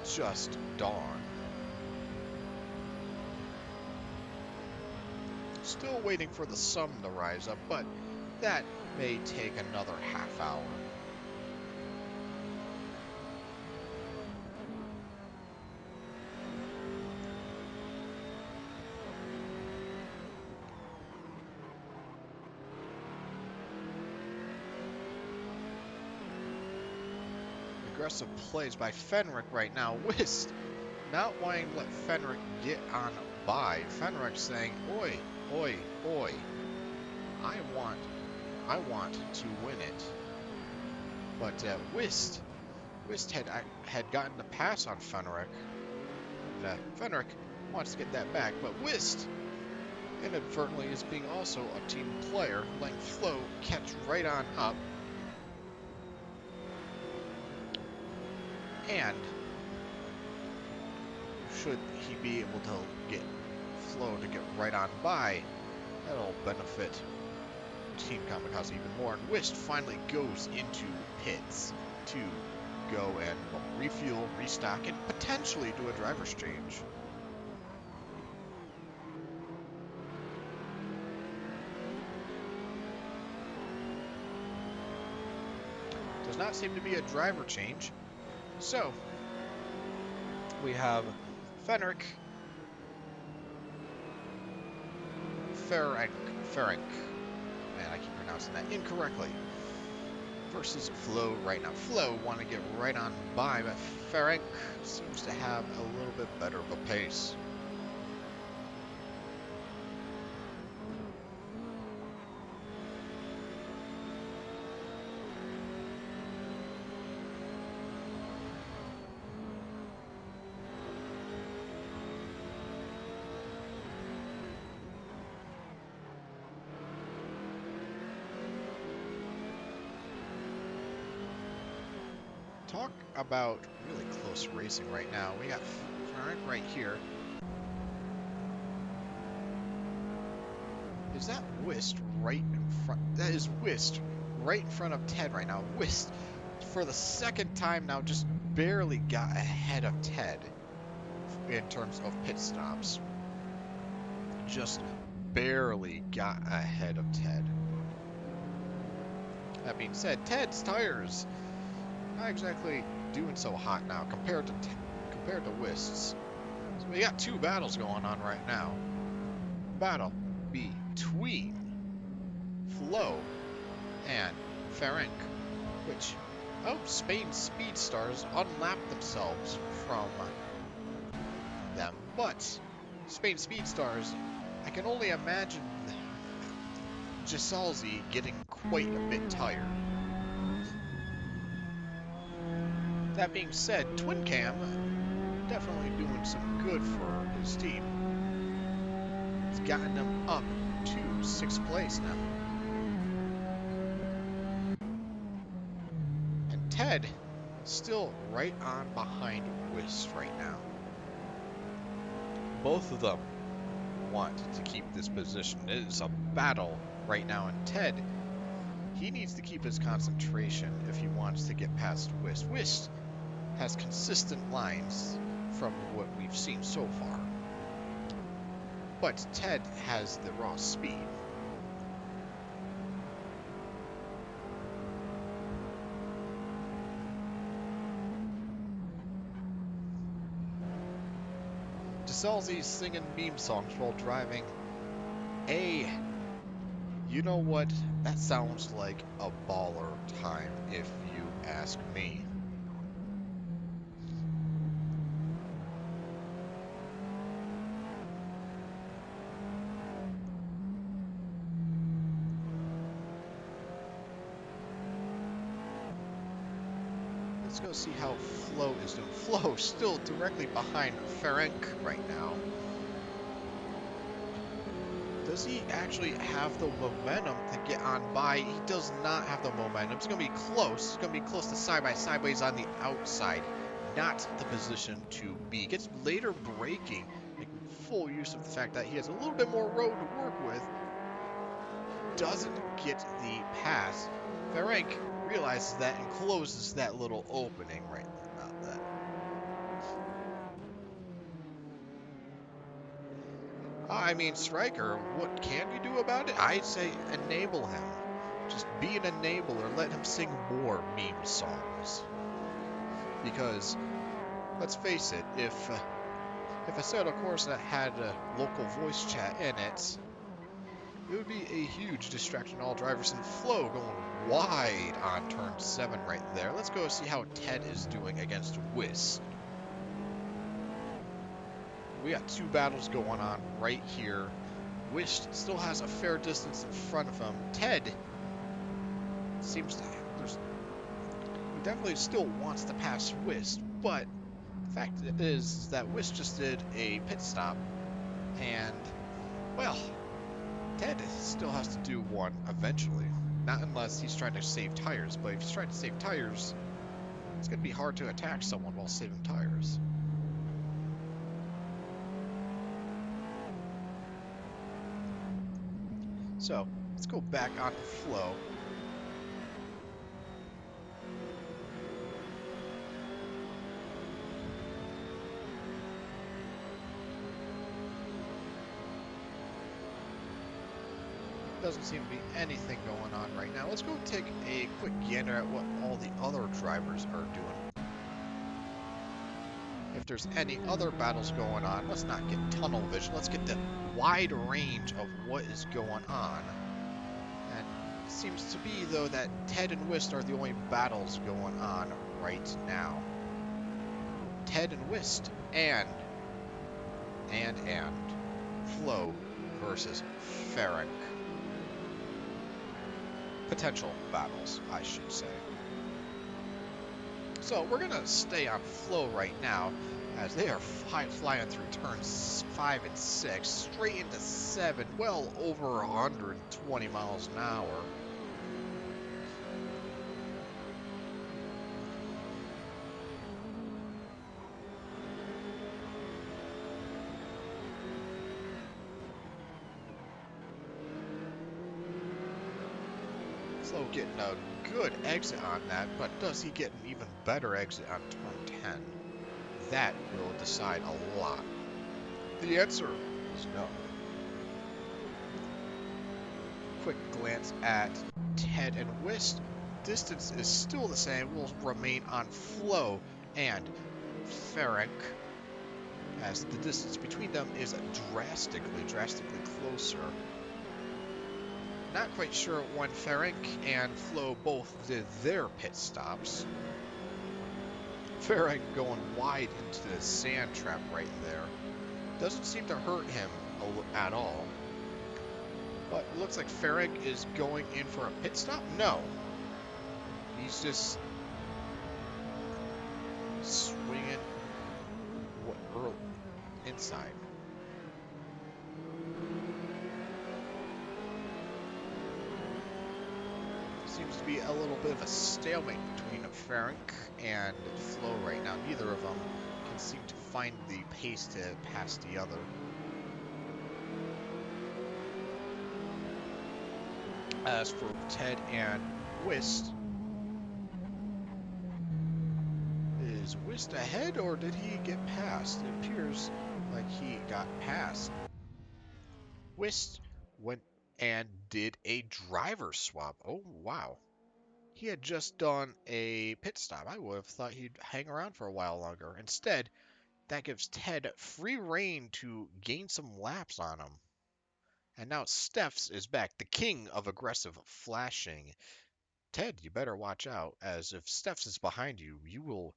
just dawn. Still waiting for the sun to rise up, but that may take another half hour. Aggressive plays by Fenric right now. Whist not wanting to let Fenric get on by. Fenric saying, "Oi, oi, oi! I want to win it." But Whist had gotten the pass on Fenric. And, Fenric wants to get that back, but Whist inadvertently is being also a team player, letting Flo catch right on up. And should he be able to get Flo to get right on by, that'll benefit Team Kamikaze even more. And Whist finally goes into pits to go and refuel, restock, and potentially do a driver's change. Does not seem to be a driver change. So, we have Fenric, man, I keep pronouncing that incorrectly, versus Flo right now. Flo want to get right on by, but Ferenc seems to have a little bit better of a pace. Talk about really close racing right now. We got Ferenc right here. Is that Whist right in front? That is Whist right in front of Ted right now. Whist, for the second time now, just barely got ahead of Ted in terms of pit stops. Just barely got ahead of Ted. That being said, Ted's tires not exactly doing so hot now compared to Whist's. So we got two battles going on right now. Battle between Flo and Ferenc, which Spain's speed stars unlapped themselves from them, but Spain's speed stars, I can only imagine Gisalzi getting quite a bit tired. That being said, Twin Cam definitely doing some good for his team. He's gotten them up to 6th place now. And Ted still right on behind Whist right now. Both of them want to keep this position. It is a battle right now, and Ted, he needs to keep his concentration if he wants to get past Whist. Whist has consistent lines from what we've seen so far. But Ted has the raw speed. Gisalzi's singing meme songs while driving. You know what? That sounds like a baller time if you ask me. Let's go see how Flo is doing. Flo still directly behind Ferenc right now. Does he actually have the momentum to get on by? He does not have the momentum. It's going to be close. It's going to be close to side-by-side, but he's on the outside. Not the position to be. Gets later braking, making full use of the fact that he has a little bit more road to work with. Doesn't get the pass. Ferenc realizes that and closes that little opening right about that. I mean, Striker, what can you do about it? I'd say enable him. Just be an enabler. Let him sing more meme songs. Because, let's face it, if Assetto Corsa had a local voice chat in it, it would be a huge distraction to all drivers. And Flo going wide on turn 7 right there. Let's go see how Ted is doing against Whis. We got two battles going on right here. Whis still has a fair distance in front of him. Ted seems to he definitely still wants to pass Whis, but the fact is that Whis just did a pit stop, and well, Ted still has to do one eventually. Not unless he's trying to save tires, but if he's trying to save tires, it's going to be hard to attack someone while saving tires. So, let's go back on the Flo. Doesn't seem to be anything going on right now. Let's go take a quick gander at what all the other drivers are doing. If there's any other battles going on, let's not get tunnel vision. Let's get the wide range of what is going on and seems to be, though, that Ted and Whist are the only battles going on right now. Ted and Whist and Flo versus Ferenc. Potential battles, I should say. So we're going to stay on Flo right now, as they are flying through turns 5 and 6, straight into 7, well over 120 miles an hour. Flo getting a good exit on that, but does he get an even better exit on turn 10? That will decide a lot. The answer is no. Quick glance at Ted and Whist. Distance is still the same, will remain on Flo and Ferenc, as the distance between them is drastically closer. Not quite sure when Ferenc and Flo both did their pit stops. Ferenc going wide into the sand trap right there. Doesn't seem to hurt him at all. But it looks like Ferenc is going in for a pit stop? No. He's just swinging inside. Seems to be a little bit of a stalemate between Ferenc and Flo right now. Neither of them can seem to find the pace to pass the other. As for Ted and Whist, is Whist ahead or did he get past? It appears like he got past. Whist went and did a driver swap. Oh, wow. He had just done a pit stop. I would have thought he'd hang around for a while longer. Instead, that gives Ted free reign to gain some laps on him. And now Steph's is back, the king of aggressive flashing. Ted, you better watch out, as if Steph's is behind you, you will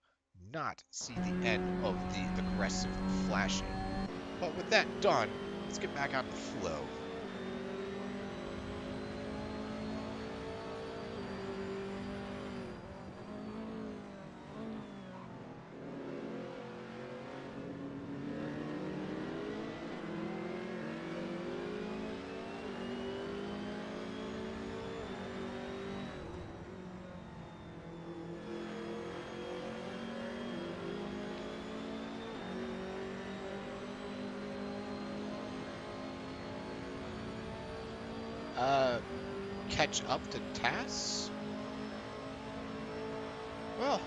not see the end of the aggressive flashing. But with that done, let's get back on the flow. Catch up to tasks? Well,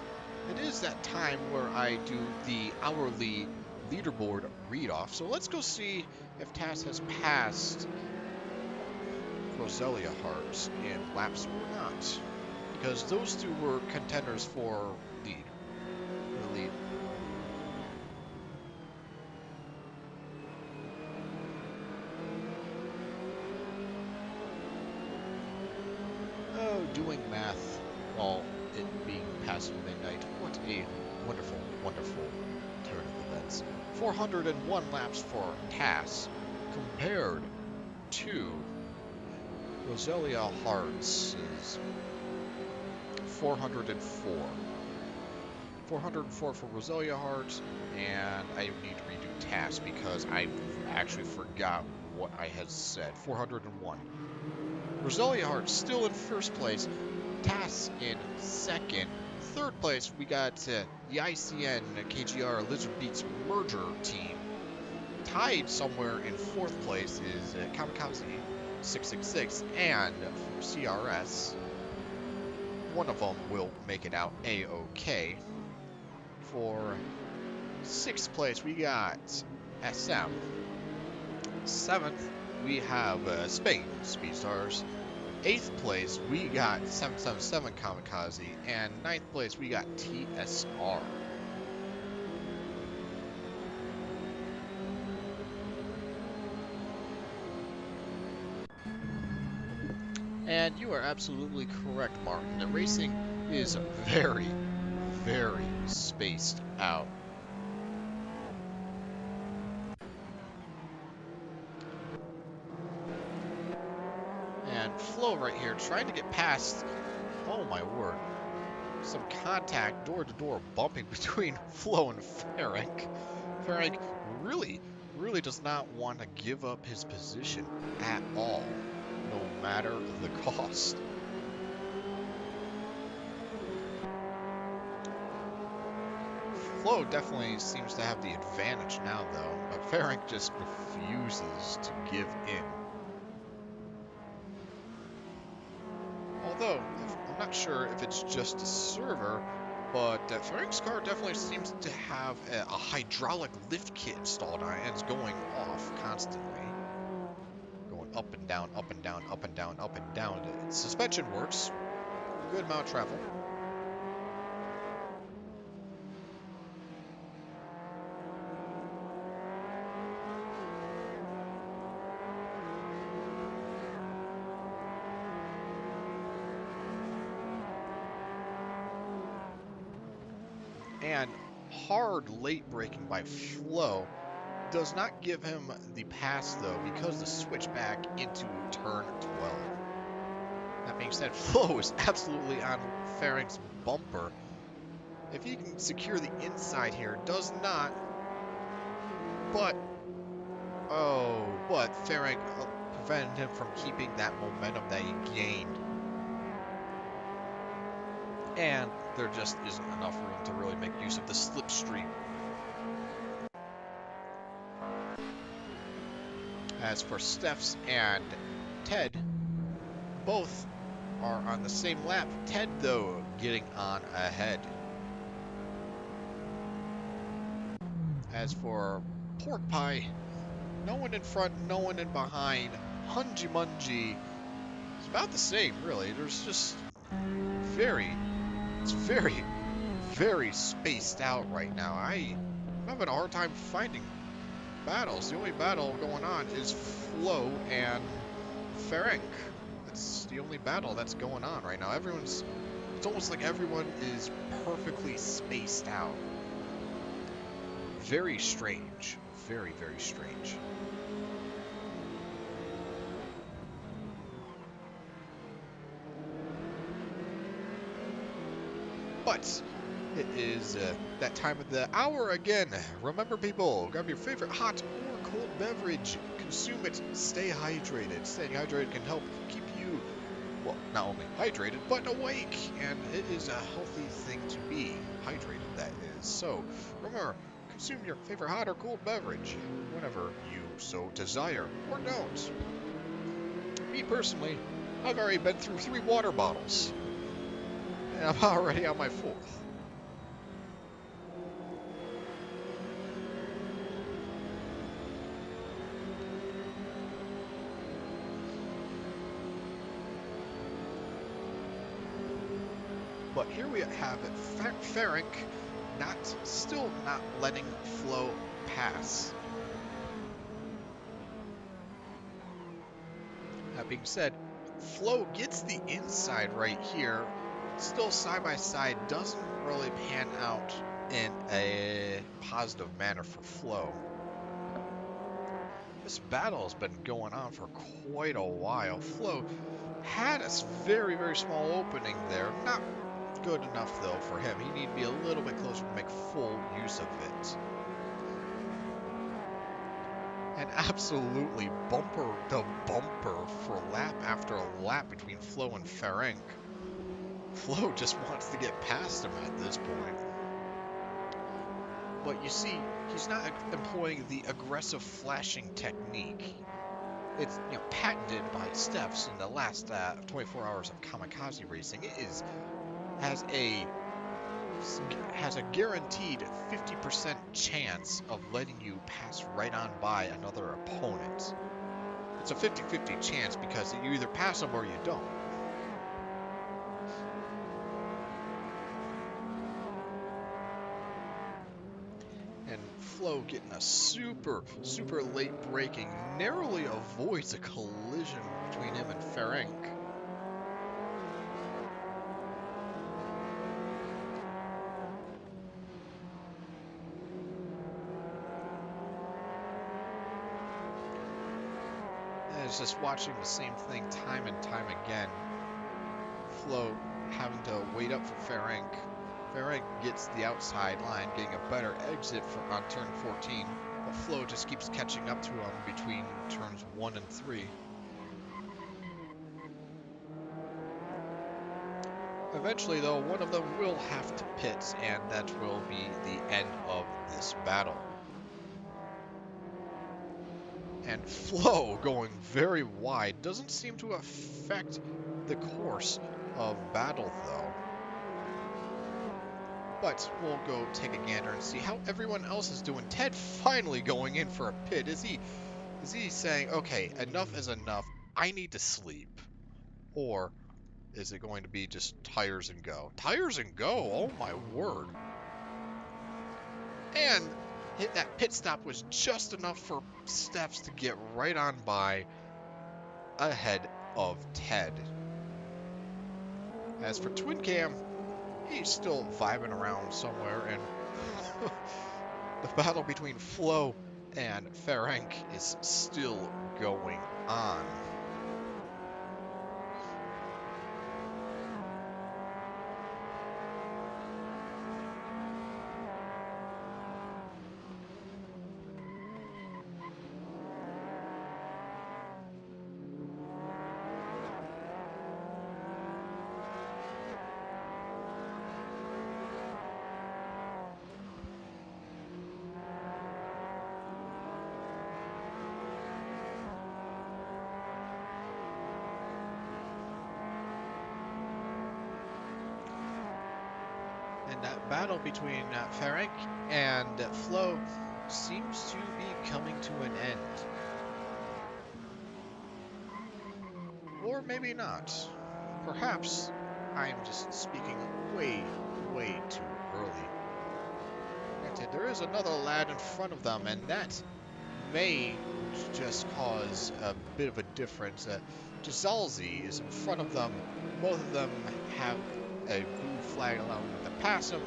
it is that time where I do the hourly leaderboard read-off, so let's go see if Tass has passed Roselia Hart in laps or not, because those two were contenders for the lead. Doing math while it being past midnight. What a wonderful, wonderful turn of events. 401 laps for Tass compared to Roselia Hart's 404. 404 for Roselia Hart, and I need to redo Tass because I actually forgot what I had said. 401. Roselia Hart still in first place, Tass in second. Third place, we got the ICN KGR Lizard Beats merger team. Tied somewhere in fourth place is Kamikaze 666 and for CRS. One of them will make it out A-OK. For sixth place, we got SM. Seventh, we have Spain Speedstars. 8th place, we got 777 Kamikaze. And 9th place, we got TSR. And you are absolutely correct, Martin. The racing is very, very spaced out. And Flo right here trying to get past, oh my word, some contact door-to-door bumping between Flo and Ferenc. Ferenc really does not want to give up his position at all, no matter the cost. Flo definitely seems to have the advantage now, though, but Ferenc just refuses to give in. Although, I'm not sure if it's just a server, but Ferenc's car definitely seems to have a hydraulic lift kit installed on it, and it's going off constantly. Going up and down, up and down, up and down, up and down. Suspension works. Good amount of travel. And hard late braking by Flo does not give him the pass, though, because the switch back into turn 12. That being said, Flo is absolutely on Ferenc's bumper. If he can secure the inside here, does not. But Ferenc prevented him from keeping that momentum that he gained. And there just isn't enough room to really make use of the slipstream. As for Steph's and Ted, both are on the same lap. Ted, though, getting on ahead. As for Pork Pie, no one in front, no one in behind. Hungy Mungy, it's about the same, really. There's just it's very spaced out right now. I'm having a hard time finding battles. The only battle going on is Flo and Ferenc. That's the only battle that's going on right now. It's almost like everyone is perfectly spaced out. Very strange. Very, very strange. But it is that time of the hour again. Remember, people, grab your favorite hot or cold beverage. Consume it. Stay hydrated. Staying hydrated can help keep you, well, not only hydrated, but awake. And it is a healthy thing to be hydrated, that is. So, remember, consume your favorite hot or cold beverage whenever you so desire, or don't. Me personally, I've already been through 3 water bottles. And I'm already on my 4th. But here we have it. Ferenc still not letting Flo pass. That being said, Flo gets the inside right here. Still side by side, doesn't really pan out in a positive manner for Flo. This battle has been going on for quite a while. Flo had a very, very small opening there. Not good enough, though, for him. He needed to be a little bit closer to make full use of it. And absolutely bumper to bumper for lap after lap between Flo and Ferenc. Flo just wants to get past him at this point. But you see, he's not employing the aggressive flashing technique. It's patented by Steph's in the last 24 hours of Kamikaze racing. It has a guaranteed 50% chance of letting you pass right on by another opponent. It's a 50-50 chance because you either pass them or you don't. And Flo getting a super late braking narrowly avoids a collision between him and Ferenc. was just watching the same thing time and time again. Flo having to wait up for Ferenc. Ferenc gets the outside line, getting a better exit on turn 14, but Flo just keeps catching up to him between turns 1 and 3. Eventually, though, one of them will have to pit, and that will be the end of this battle. And Flo going very wide doesn't seem to affect the course of battle, though. But we'll go take a gander and see how everyone else is doing. Ted finally going in for a pit. Is he saying, okay, enough is enough, I need to sleep? Or is it going to be just tires and go? Tires and go, oh my word. And that pit stop was just enough for Steps to get right on by ahead of Ted. As for Twin Cam, he's still vibing around somewhere, and the battle between Flo and Ferenc is still going on. And that battle between Ferenc and Flo seems to be coming to an end. Or maybe not. Perhaps I am just speaking way, way too early. Granted, there is another lad in front of them, and that may just cause a bit of a difference. Gisalzi is in front of them. Both of them have a blue flag allowing them to pass him.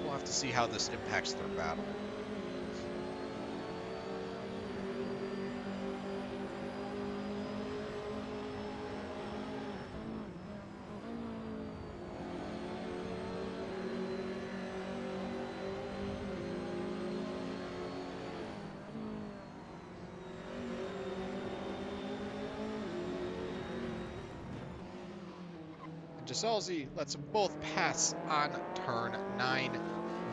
We'll have to see how this impacts their battle. Gisalzi lets them both pass on turn 9.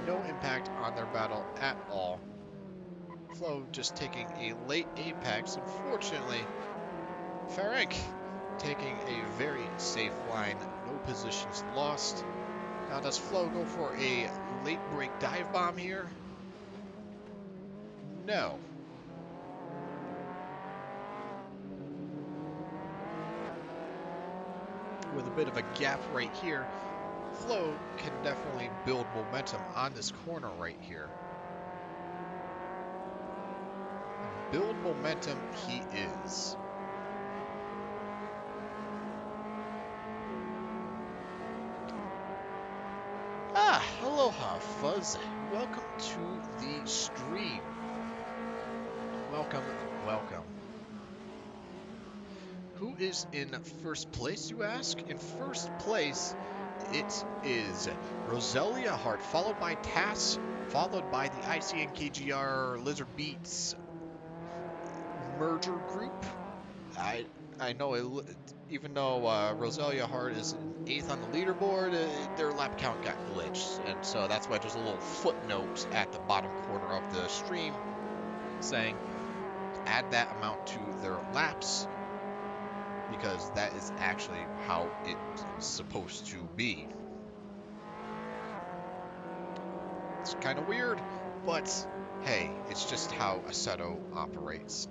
No impact on their battle at all. Flo just taking a late apex. Unfortunately, Ferenc taking a very safe line. No positions lost. Now does Flo go for a late break dive bomb here? No. With a bit of a gap right here, Flo can definitely build momentum on this corner right here. And build momentum he is. Aloha Fuzz. Welcome to the stream. Welcome, welcome. Who is in first place, you ask? In first place, it is Roselia Hart, followed by Tass, followed by the ICN KGR Lizard Beats merger group. I know, even though Roselia Hart is 8th on the leaderboard, their lap count got glitched, and so that's why there's a little footnote at the bottom corner of the stream saying add that amount to their laps, because that is actually how it's supposed to be. It's kind of weird, but hey, it's just how Assetto operates.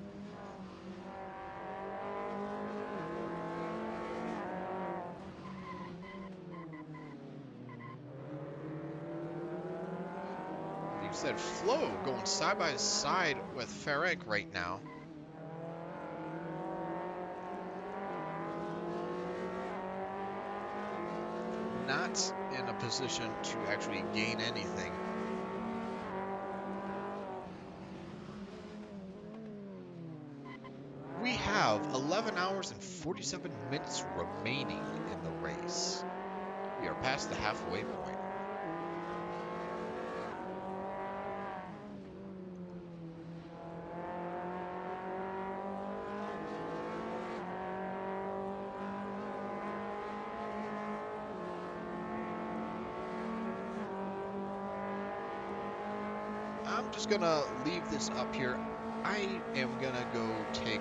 You said Flo going side by side with Ferenc right now. Not in a position to actually gain anything. 11 hours and 47 minutes remaining in the race. We are past the halfway point. I'm just gonna leave this up here. I am gonna go take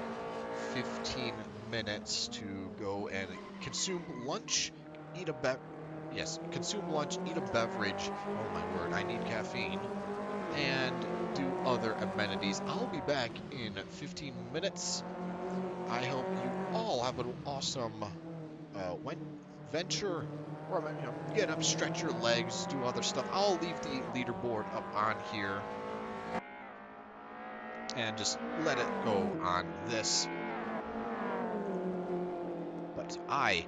15 minutes to go and consume lunch, eat a consume lunch, eat a beverage. Oh my word, I need caffeine. And do other amenities. I'll be back in 15 minutes. I hope you all have an awesome venture, or get up, stretch your legs, do other stuff. I'll leave the leaderboard up on here and just let it go on this. But I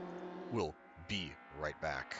will be right back.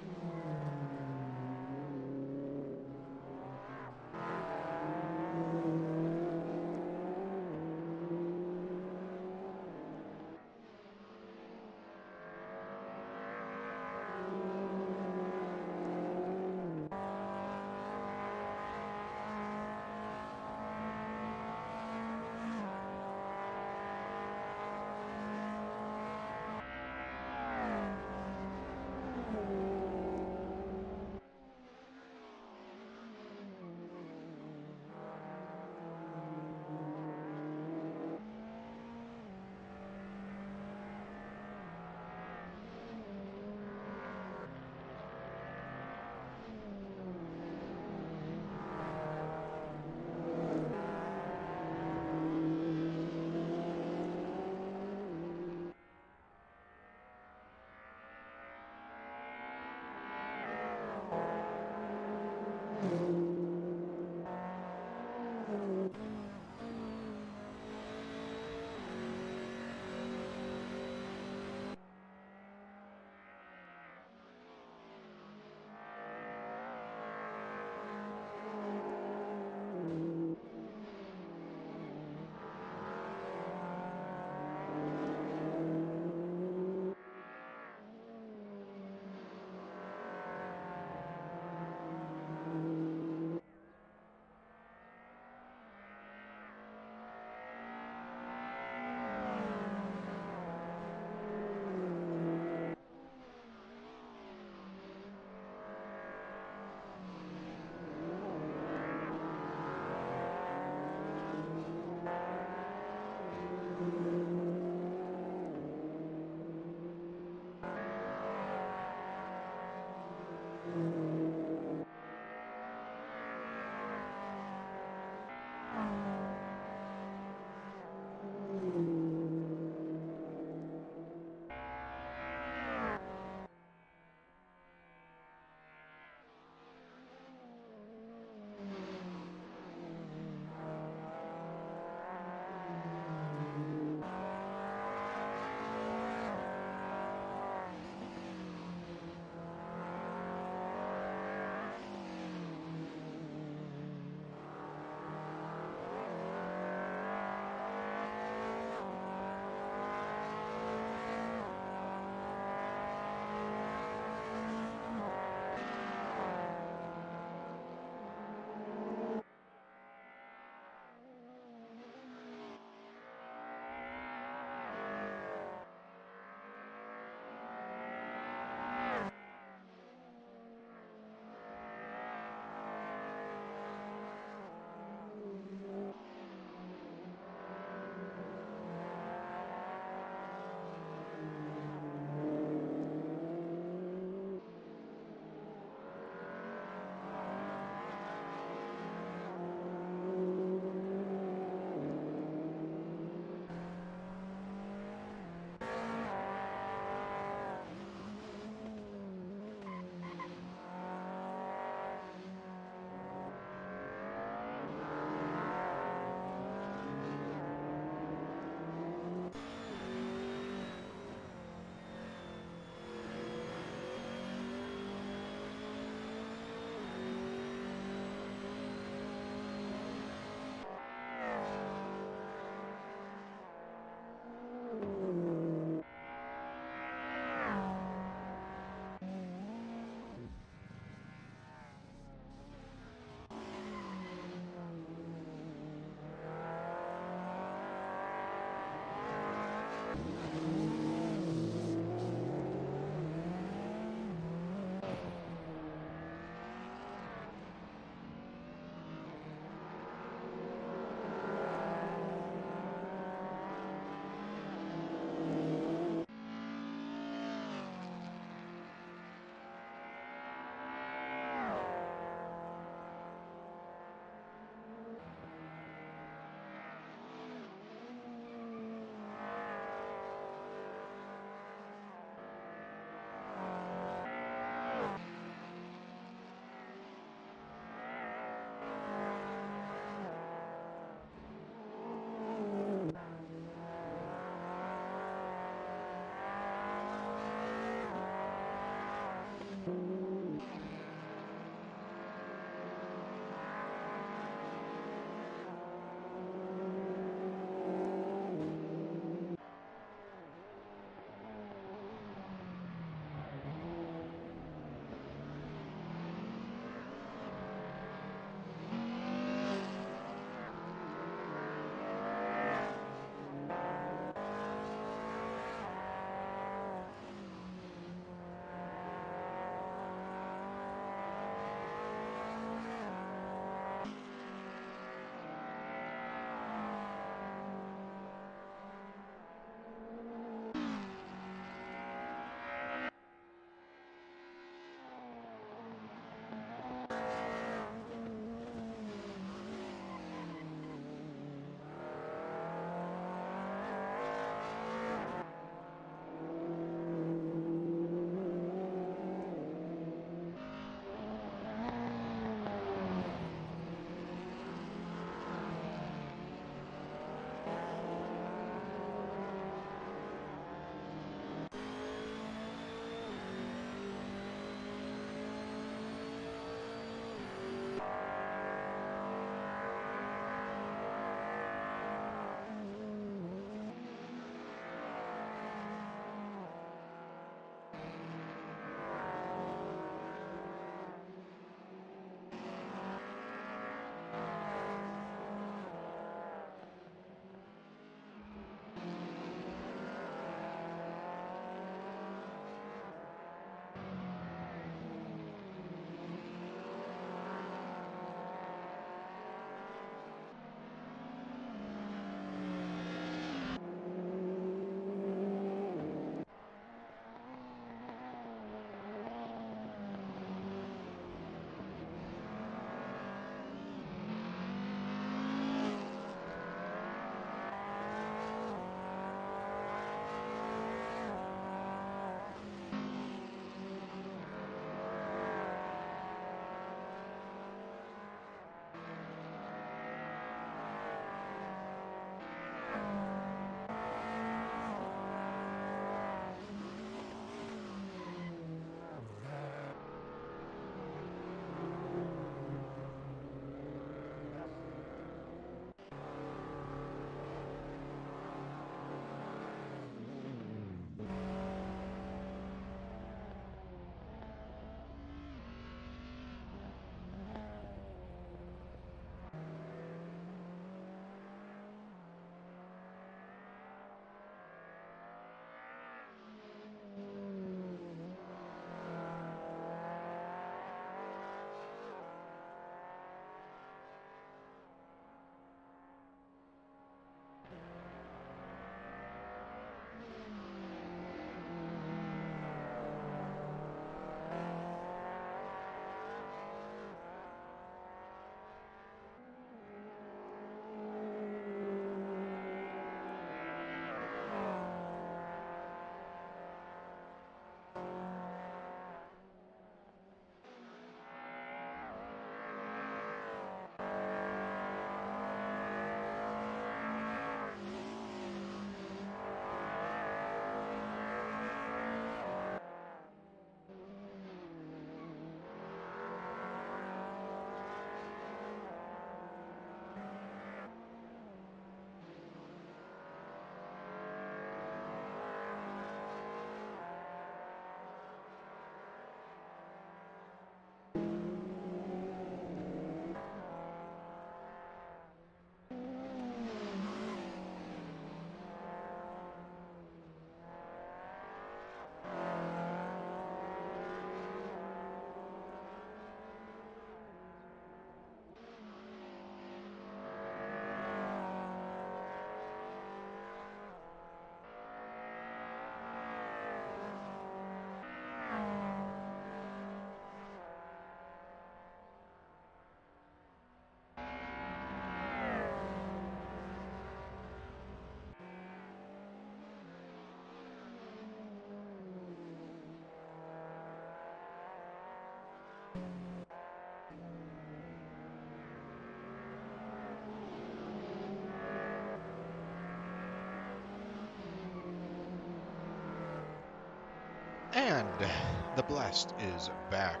And the blast is back.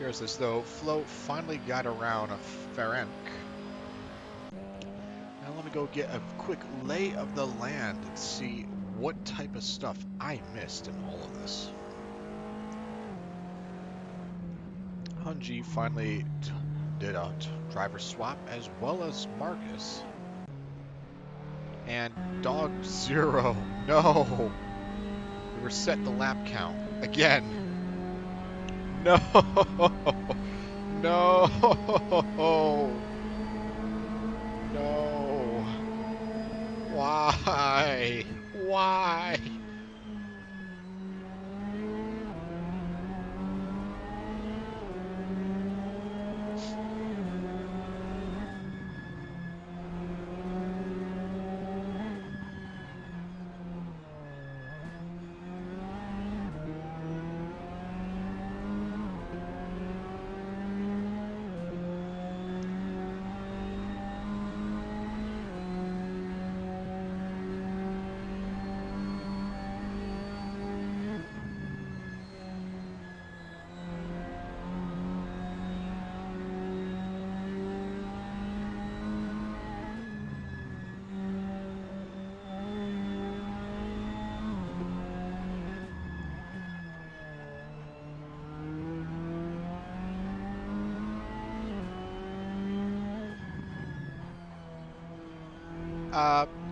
Here's this though. Flo finally got around Ferenc. Now let me go get a quick lay of the land and see what type of stuff I missed in all of this. Hunji finally did a driver swap as well as Marcus. And Dog Zero, no! We reset the lap count again. No! No! No! Why? Why?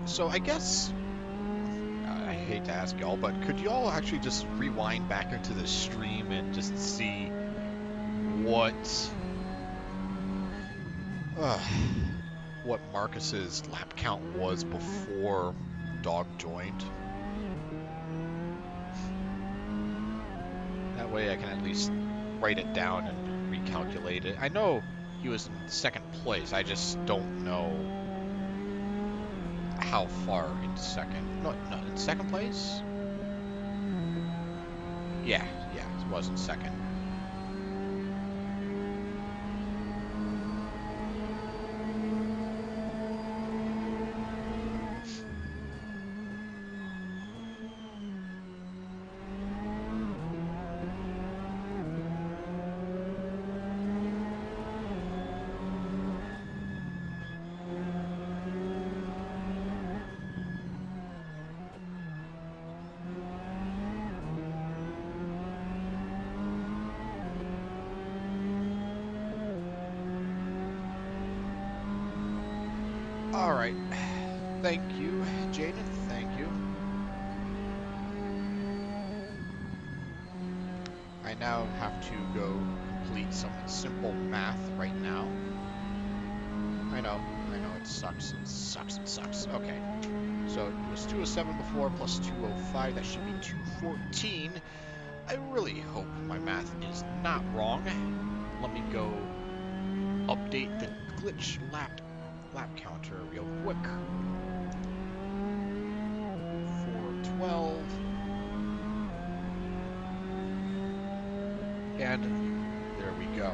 So I guess, I hate to ask y'all, but could y'all actually just rewind back into the stream and just see what Marcus's lap count was before Dog joined? That way I can at least write it down and recalculate it. I know he was in second place, I just don't know how far in second. No, in second place? Yeah, it was in second. Alright, thank you, Jaden, thank you. I now have to go complete some simple math right now. I know, it sucks. Okay, so it was 207 before plus 205, that should be 214. I really hope my math is not wrong. Let me go update the glitch lap counter real quick. 412. And there we go.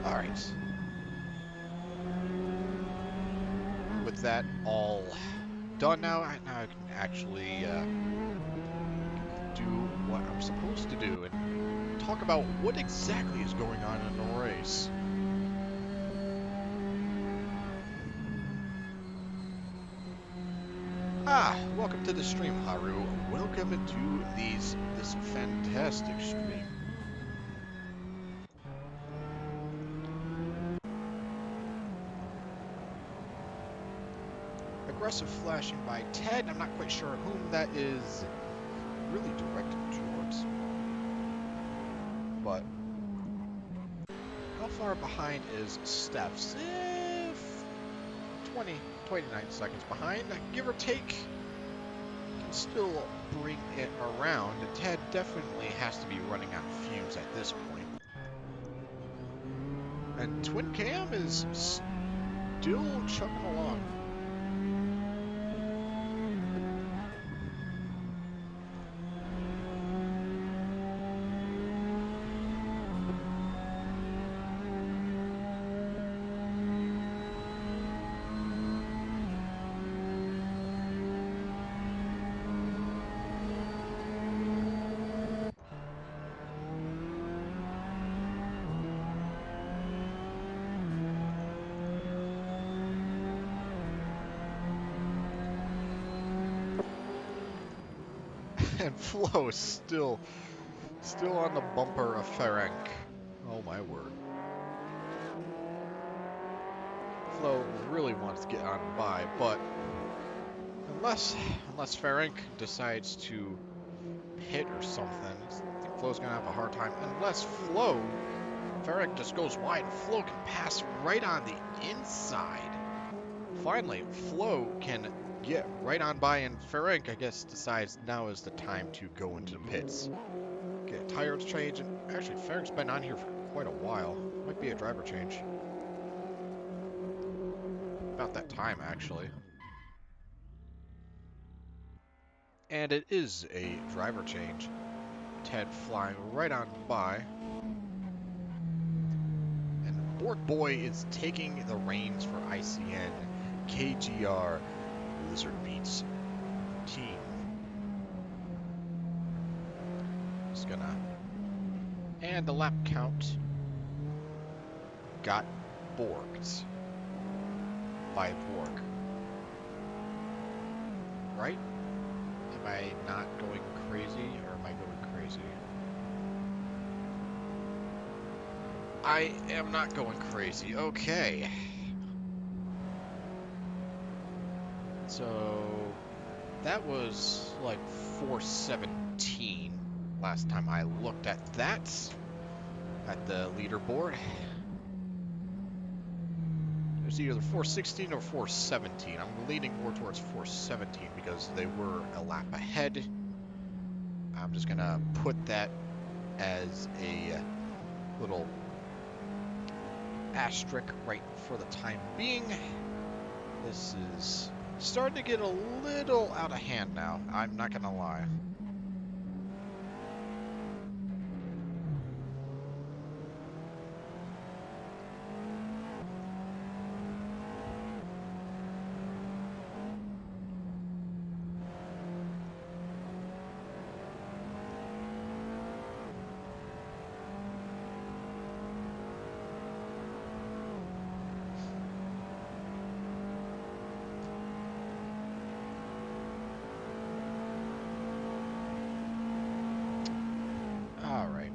Alright. With that all done now, I can actually do what I'm supposed to do and talk about what exactly is going on in the race. Welcome to the stream, Haru. Welcome to this fantastic stream. aggressive flashing by Ted. I'm not quite sure whom that is really directed towards. But how far behind is Steph's? 29 seconds behind, give or take. Can still bring it around. And Ted definitely has to be running on fumes at this point. And Twin Cam is still chugging along. And Flo is still on the bumper of Ferenc. Oh my word. Flo really wants to get on by, but unless Ferenc decides to pit or something, I think Flo's gonna have a hard time. Unless Ferenc just goes wide, Flo can pass right on the inside. Finally, Flo can get right on by, and Ferenc, I guess, decides now is the time to go into the pits. Get a tire change, and actually, Ferenc's been on here for quite a while. Might be a driver change. About that time, actually. And it is a driver change. Ted flying right on by. And Bork Boy is taking the reins for ICN KGR Lizard Beats team. Just gonna... And the lap count got borked by Bork. Right? Am I not going crazy, or am I going crazy? I am not going crazy. Okay. So that was like 417 last time I looked at that at the leaderboard. It was either 416 or 417. I'm leaning more towards 417 because they were a lap ahead. I'm just gonna put that as a little asterisk right for the time being. This is starting to get a little out of hand now, I'm not gonna lie.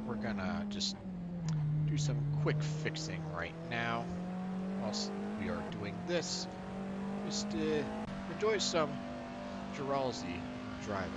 We're gonna just do some quick fixing right now whilst we are doing this. Just enjoy some Giralzi driving.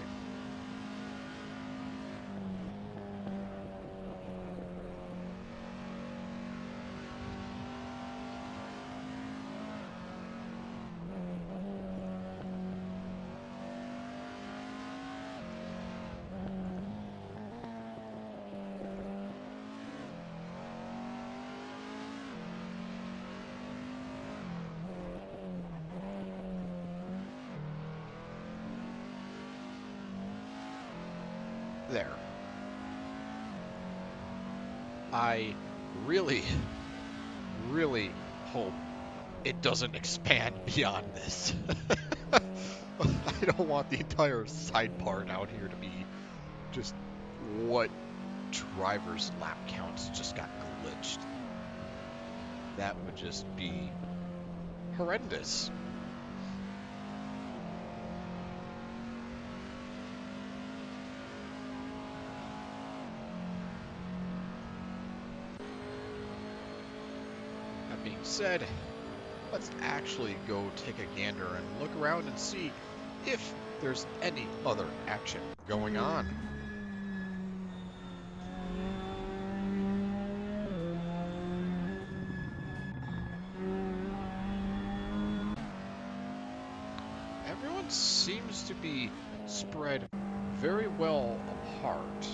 There. I really, really hope it doesn't expand beyond this. I don't want the entire sidebar down here to be just what driver's lap counts just got glitched. That would just be horrendous. Being said, let's actually go take a gander and look around and see if there's any other action going on. Everyone seems to be spread very well apart.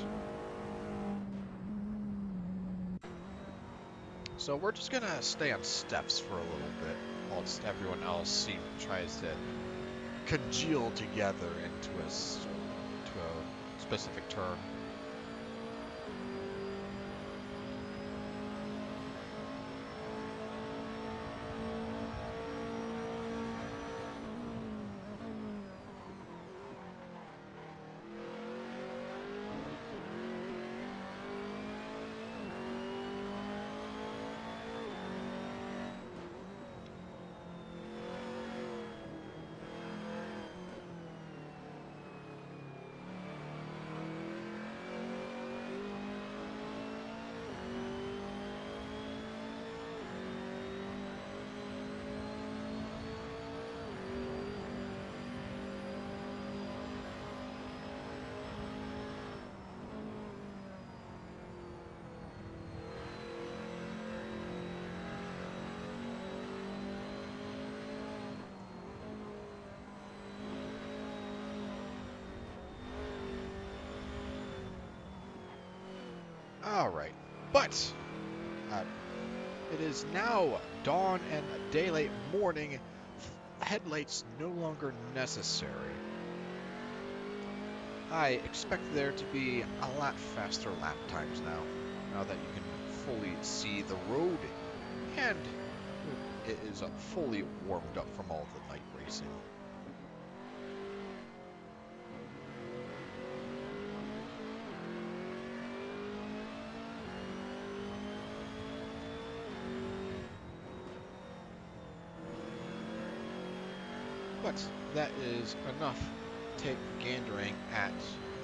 So we're just gonna stay on steps for a little bit whilst everyone else tries to congeal together into a specific turn. Alright, but it is now dawn and daylight morning. Headlights no longer necessary. I expect there to be a lot faster lap times now that you can fully see the road and it is fully warmed up from all the night racing. But that is enough take gandering at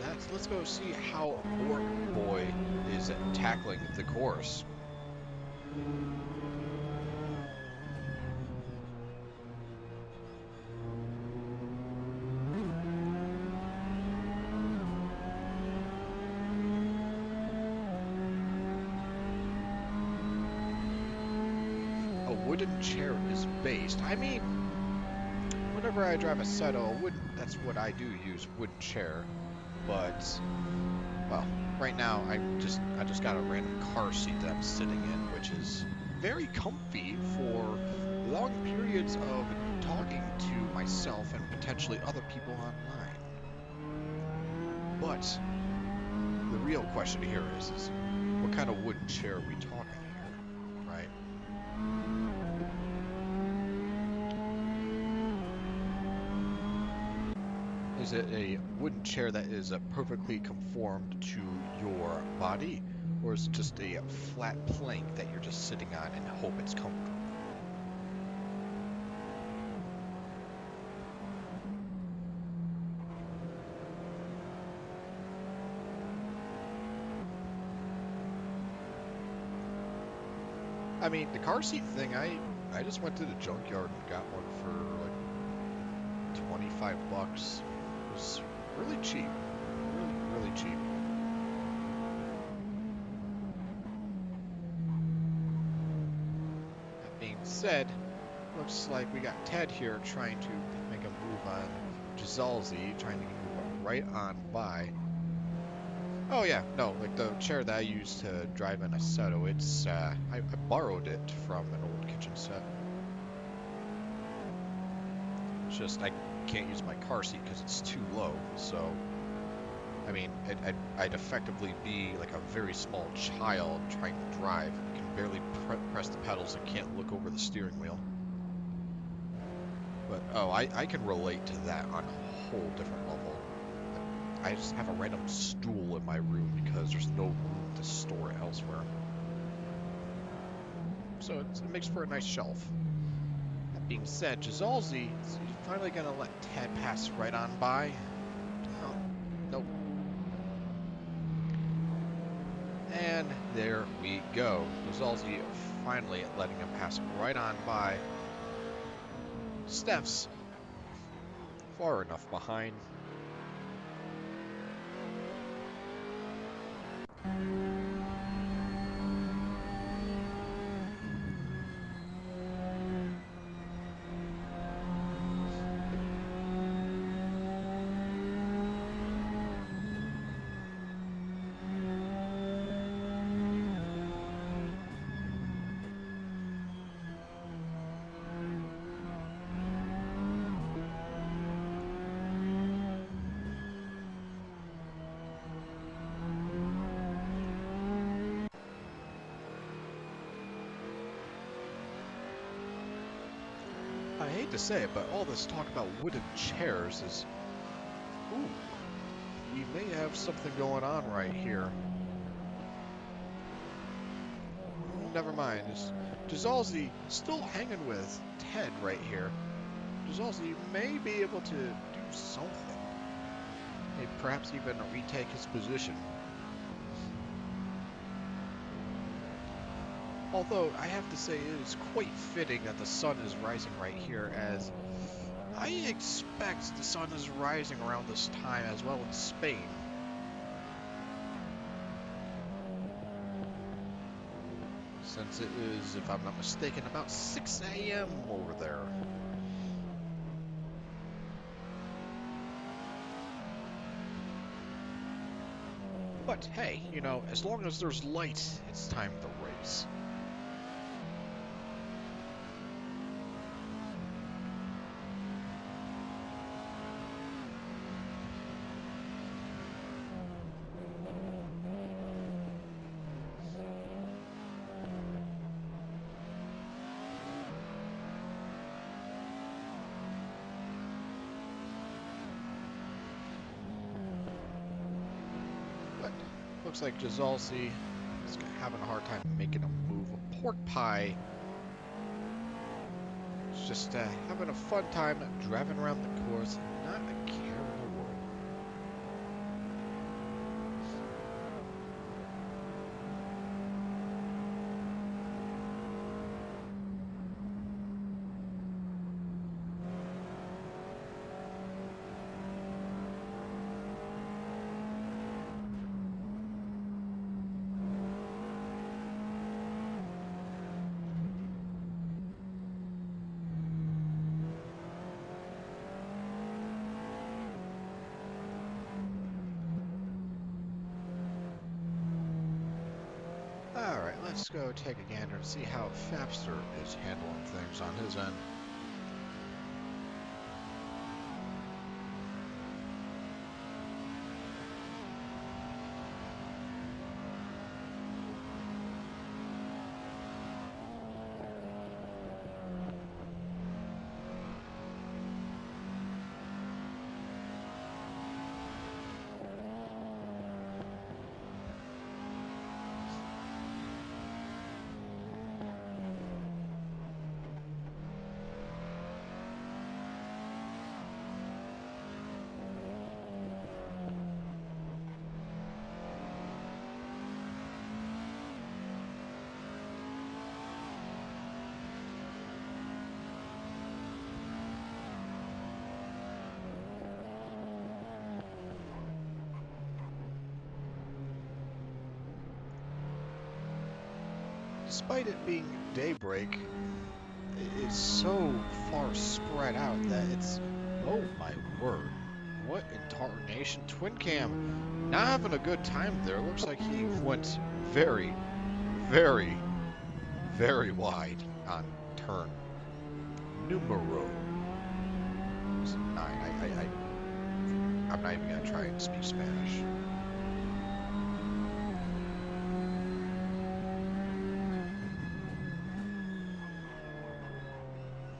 that. Let's go see how Orc Boy is tackling the course. A wooden chair is based. I mean, whenever I drive Assetto, that's what I do, use wooden chair. But, well, right now I just got a random car seat that I'm sitting in, which is very comfy for long periods of talking to myself and potentially other people online. But the real question here is what kind of wooden chair are we talking here, right? Is it a wooden chair that is perfectly conformed to your body, or is it just a flat plank that you're just sitting on and hope it's comfortable? I mean, the car seat thing, I just went to the junkyard and got one for like 25 bucks. It was really cheap. Really cheap. That being said, looks like we got Ted here trying to make a move on Gisalzi, trying to move right on by. Oh yeah, no, like the chair that I used to drive in Assetto, it's, I borrowed it from an old kitchen set. It's just, I can't use my car seat because it's too low, so, I mean, I'd effectively be like a very small child trying to drive. I can barely press the pedals and can't look over the steering wheel. But, oh, I can relate to that on a whole different level. I just have a random stool in my room because there's no room to store it elsewhere. So it makes for a nice shelf. That being said, Gisalzi is finally going to let Ted pass right on by. Oh, nope. And there we go. Gisalzi finally letting him pass right on by. Steph's far enough behind. I hate to say it, but all this talk about wooden chairs is... Ooh, we may have something going on right here. Never mind. Is Jazalzi still hanging with Ted right here? Jazalzi may be able to do something. Maybe perhaps even retake his position. Although, I have to say, it is quite fitting that the sun is rising right here, as I expect the sun is rising around this time as well in Spain. Since it is, if I'm not mistaken, about 6 a.m. over there. But hey, you know, as long as there's light, it's time to race. Looks like Jazalzi is having a hard time making a move. Pork Pie is just having a fun time driving around the course, not a care in the world. Alright, let's go take a gander and see how Fapster is handling things on his end. Despite it being Daybreak, it's so far spread out that it's... Oh my word. What in tarnation? Twin Cam not having a good time there. Looks like he went very, very, very wide on turn numero 9. I'm not even going to try and speak Spanish.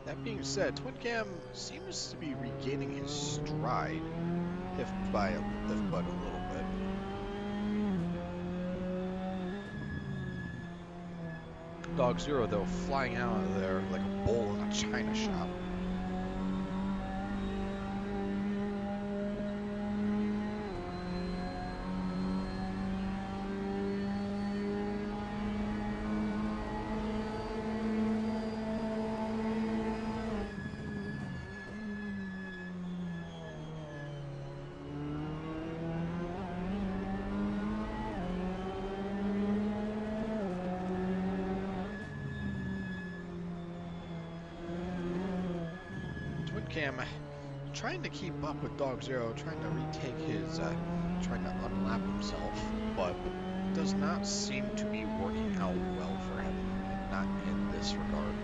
That being said, Twin Cam seems to be regaining his stride, if but a little bit. Dog Zero, though, flying out of there like a bull in a china shop. Cam trying to keep up with Dog Zero, trying to retake his, trying to unlap himself, but does not seem to be working out well for him, not in this regard.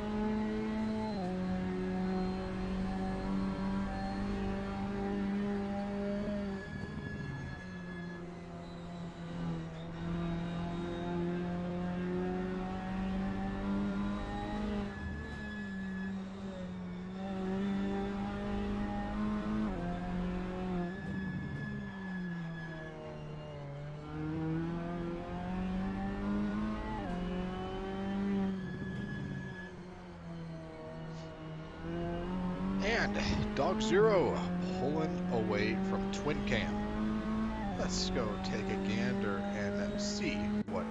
And Dog Zero pulling away from Twin Cam. Let's go take a gander and see what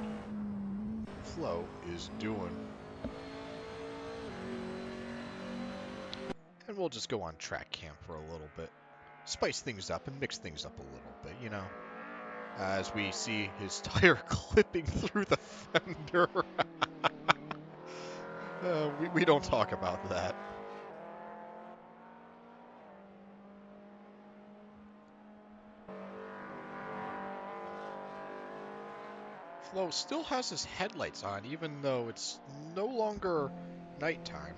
Flo is doing. And we'll just go on track cam for a little bit. Spice things up and mix things up a little bit, you know. As we see his tire clipping through the fender. We don't talk about that. Flo still has his headlights on, even though it's no longer nighttime.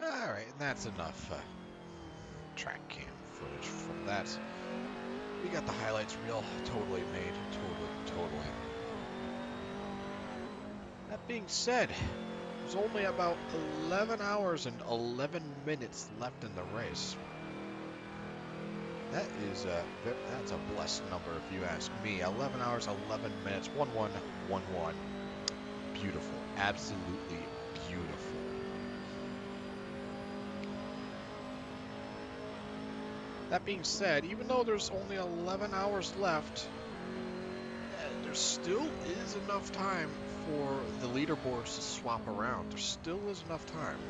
Alright, and that's enough track cam footage from that. We got the highlights reel totally made. Totally. That being said, there's only about 11 hours and 11 minutes left in the race. That is that's a blessed number if you ask me. 11 hours, 11 minutes, 1-1-1-1. Beautiful. Absolutely beautiful. That being said, even though there's only 11 hours left, there still is enough time for the leaderboards to swap around. There still is enough time.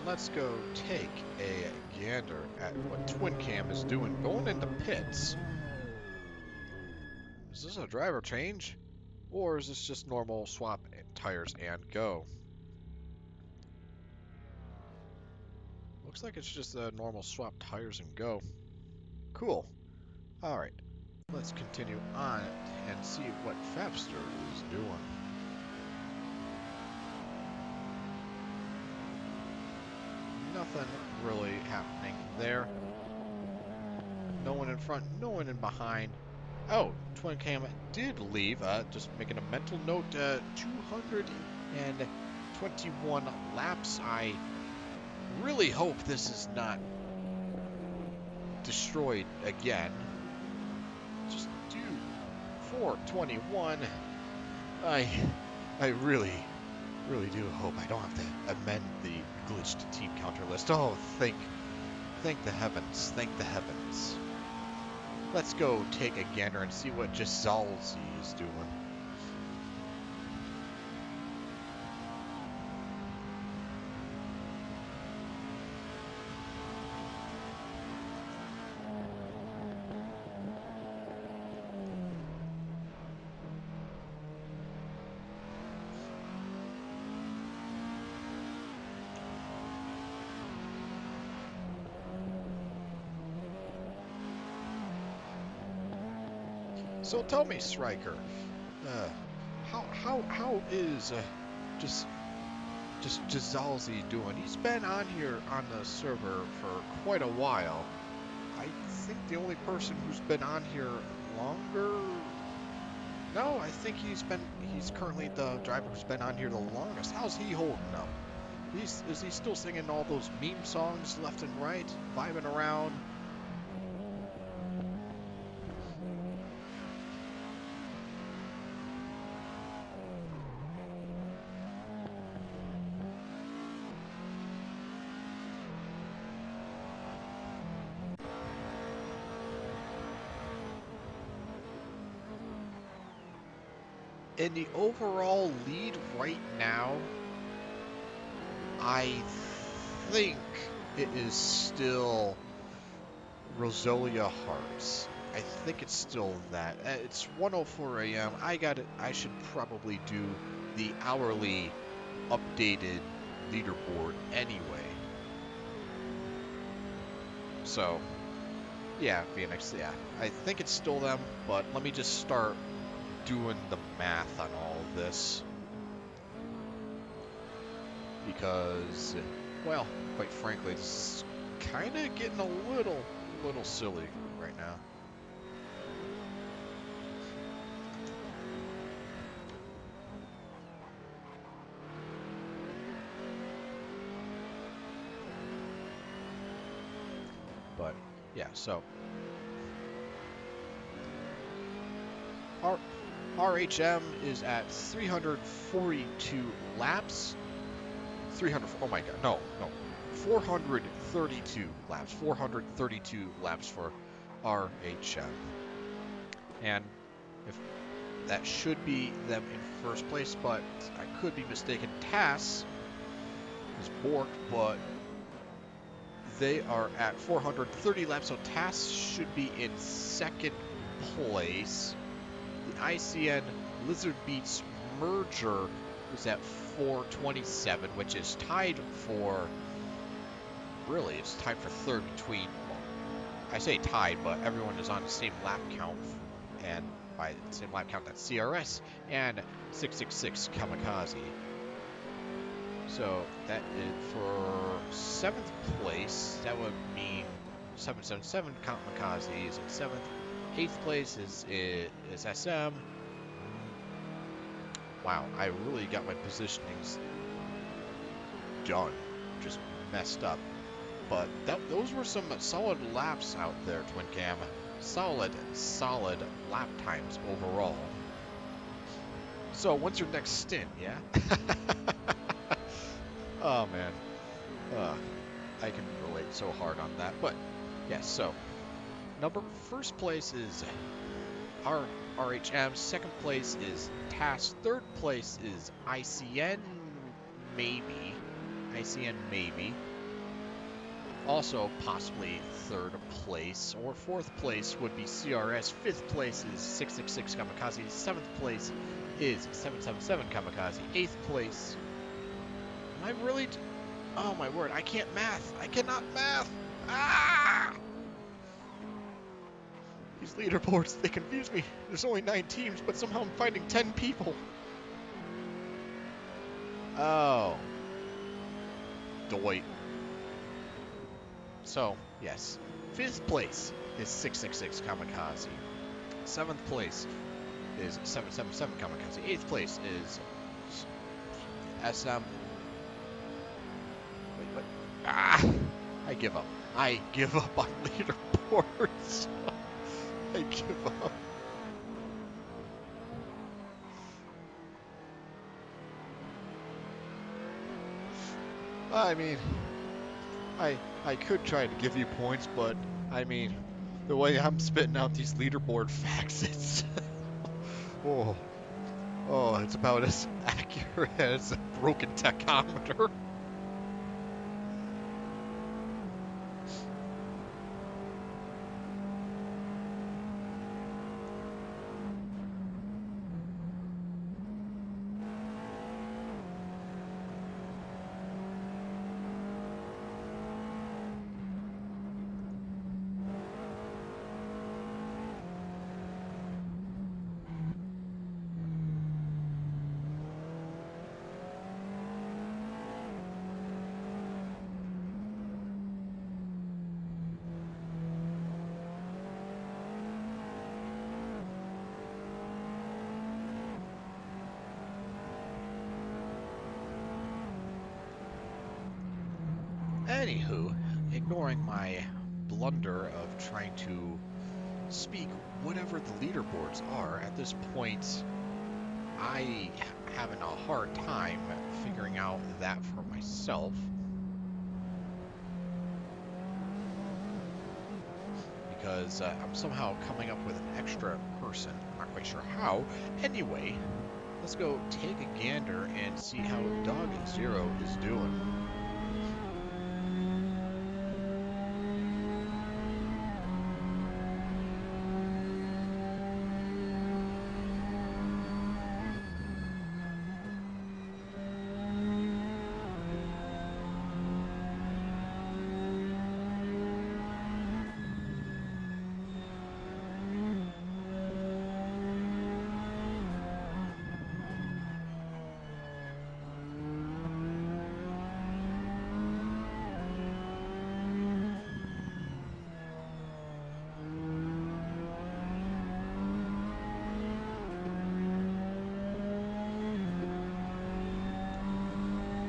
Let's go take a gander at what Twin Cam is doing. Going into pits. Is this a driver change? Or is this just normal swap tires and go? Looks like it's just a normal swap tires and go. Cool. Alright. Let's continue on and see what Fapster is doing. Nothing really happening there. No one in front, no one in behind. Oh, Twin Cam did leave. Just making a mental note, 221 laps. I really hope this is not destroyed again. Just do 421. I really do hope I don't have to amend the glitched team counter list. Oh, thank the heavens. Thank the heavens. Let's go take a gander and see what Gisalzi is doing. So tell me, Striker, how is just just Jazalzi doing? He's been on here on the server for quite a while. I think the only person who's been on here longer. No, I think he's currently the driver who's been on here the longest. How's he holding up? Is he still singing all those meme songs left and right, vibing around? In the overall lead right now, I think it is still Rosalia Hearts. I think it's still that. It's 1:04 a.m. I should probably do the hourly updated leaderboard anyway. So, yeah, Phoenix, yeah. I think it's still them, but let me just start doing the math on all of this. Because, well, quite frankly, this is kind of getting a little silly right now. But, yeah, so our RHM is at 342 laps. 432 laps. 432 laps for RHM. And if that should be them in first place, but I could be mistaken. TAS is borked, but they are at 430 laps, so TAS should be in second place. The ICN Lizard Beats merger is at 427, which is tied for, really, it's tied for third between, well, I say tied, but everyone is on the same lap count, and by the same lap count, that's CRS and 666 Kamikaze. So that is for 7th place, that would mean 777 Kamikaze is in 7th. 8th place is SM. Wow, I really got my positionings done, just messed up. But those were some solid laps out there, Twin Cam. Solid lap times overall. So, when's your next stint, yeah? Oh, man. I can relate so hard on that. But, yes, so, first place is RHM, second place is TAS, third place is ICN, maybe. Also, possibly third place, or fourth place would be CRS, fifth place is 666 Kamikaze, seventh place is 777 Kamikaze, eighth place. Am I really? Oh my word, I can't math. I cannot math. Ah! These leaderboards, they confuse me. There's only 9 teams, but somehow I'm finding 10 people. Oh. Doit. So, yes. 5th place is 666 Kamikaze. 7th place is 777 Kamikaze. 8th place is SM. Wait, what? Ah! I give up. I give up on leaderboards. I give up. I mean, I could try to give you points, but I mean, the way I'm spitting out these leaderboard facts, it's oh, it's about as accurate as a broken tachometer. Anywho, ignoring my blunder of trying to speak whatever the leaderboards are, at this point, I having a hard time figuring out that for myself. Because I'm somehow coming up with an extra person. I'm not quite sure how. Anyway, let's go take a gander and see how Dog Zero is doing.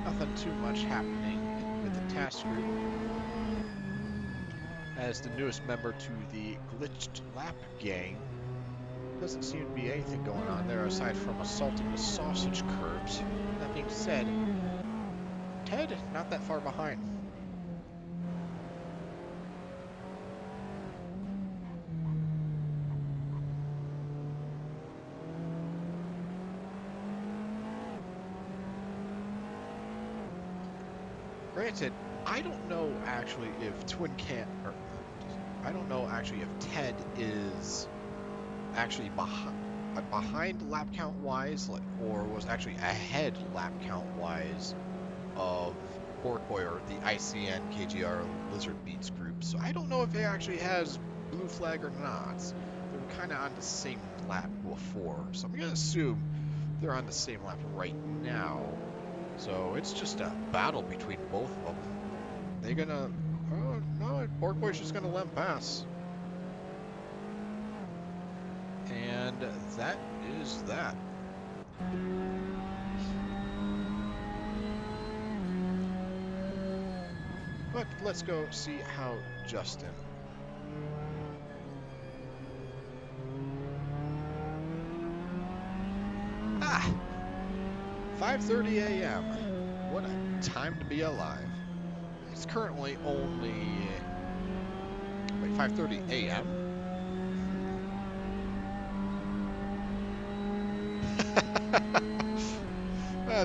Nothing too much happening with the task group. As the newest member to the Glitched Lap gang, doesn't seem to be anything going on there aside from assaulting the sausage curbs. That being said, Ted, not that far behind. Granted, I don't know actually if I don't know actually if Ted is actually behind lap count wise, or was actually ahead lap count wise of Porkboy or the ICN KGR Lizard Beats group. So I don't know if he actually has blue flag or not. They were kind of on the same lap before, so I'm gonna assume they're on the same lap right now. So it's just a battle between both of them. They're gonna... Oh, no, Porkboy's just gonna let him pass. And that is that. But let's go see how Justin... Ah! 5:30 a.m. What a time to be alive. It's currently only... Wait, 5:30 a.m.?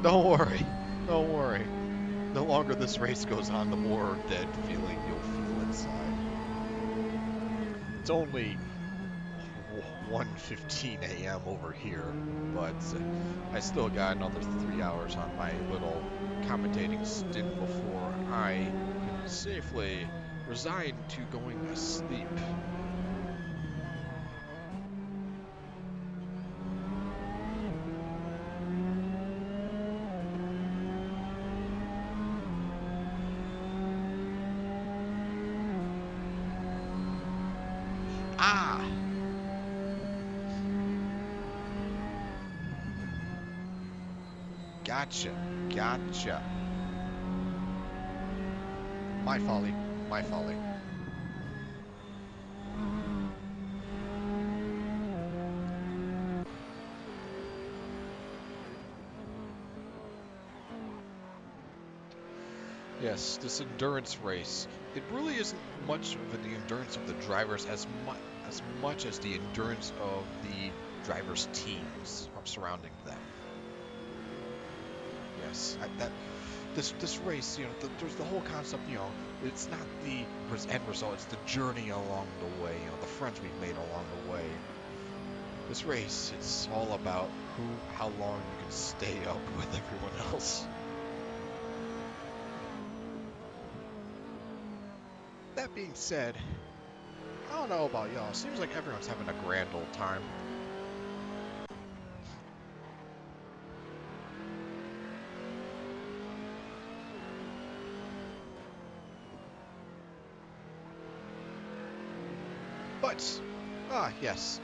Don't worry. Don't worry. The longer this race goes on, the more dead feeling you'll feel inside. It's only 1:15 a.m. over here, but I still got another 3 hours on my little commentating stint before I can safely resign to going to sleep. Ah! Gotcha. Gotcha. My folly. My folly. Yes, this endurance race. It really isn't much of the endurance of the drivers as much as the endurance of the drivers' teams surrounding them. Yes, this race, you know, there's the whole concept, you know, it's not the end result, it's the journey along the way, you know, the friends we've made along the way. This race, it's all about how long you can stay up with everyone else. That being said, I don't know about y'all, it seems like everyone's having a grand old time. But, yes.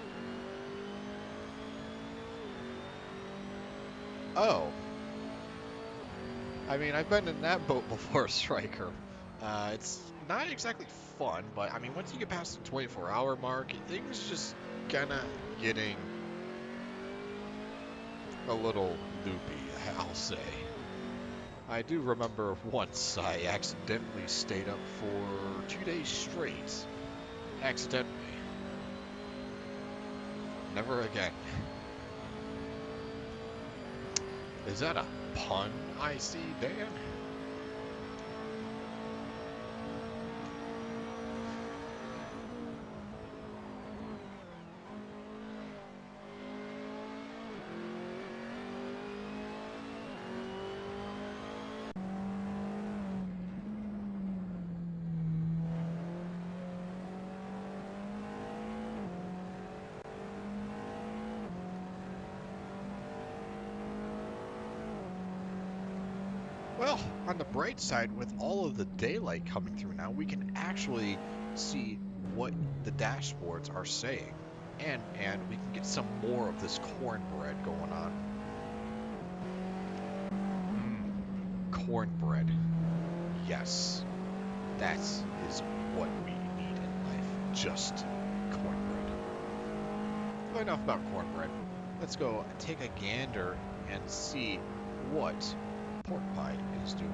Oh. I mean, I've been in that boat before, Striker. It's not exactly fun, but I mean, once you get past the 24-hour mark, things just kinda getting a little loopy, I'll say. I do remember once I accidentally stayed up for 2 days straight. Accidentally. Never again. Is that a pun I see, Dan? Well, on the bright side, with all of the daylight coming through now, we can actually see what the dashboards are saying. And we can get some more of this cornbread going on. Cornbread. Yes. That is what we need in life. Just cornbread. But enough about cornbread. Let's go take a gander and see what pork pie is doing.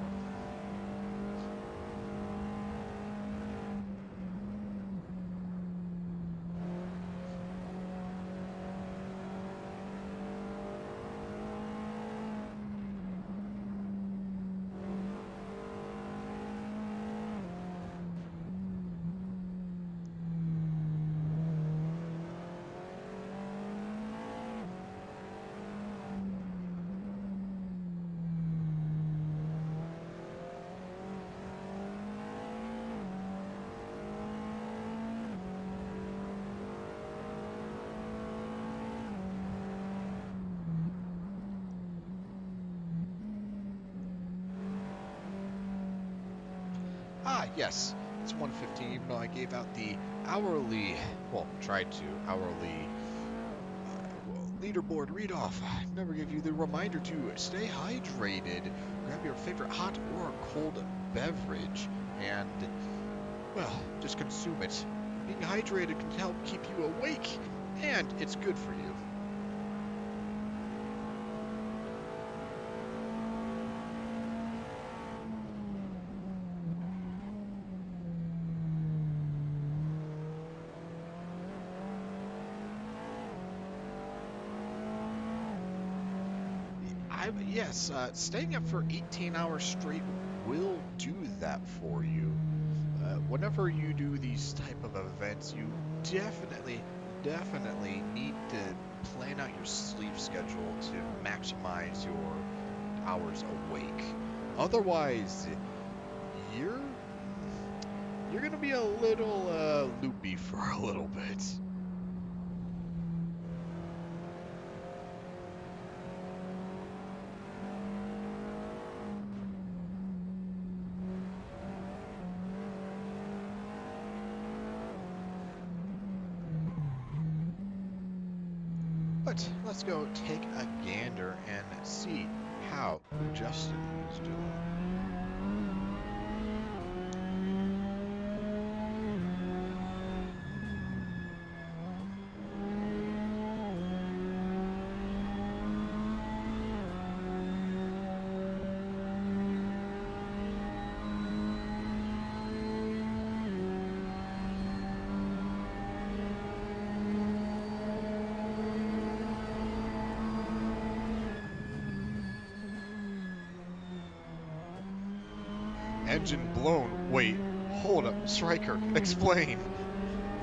Ah, yes, it's 1:15, even though I gave out the hourly, well, tried to, hourly leaderboard read-off. I never give you the reminder to stay hydrated, grab your favorite hot or cold beverage, and, well, just consume it. Being hydrated can help keep you awake, and it's good for you. Yes, staying up for 18 hours straight will do that for you. Whenever you do these type of events, you definitely need to plan out your sleep schedule to maximize your hours awake. Otherwise, you're gonna be a little loopy for a little bit. But let's go take a gander and see how Justin is doing. Engine blown. Wait, hold up. Striker, explain.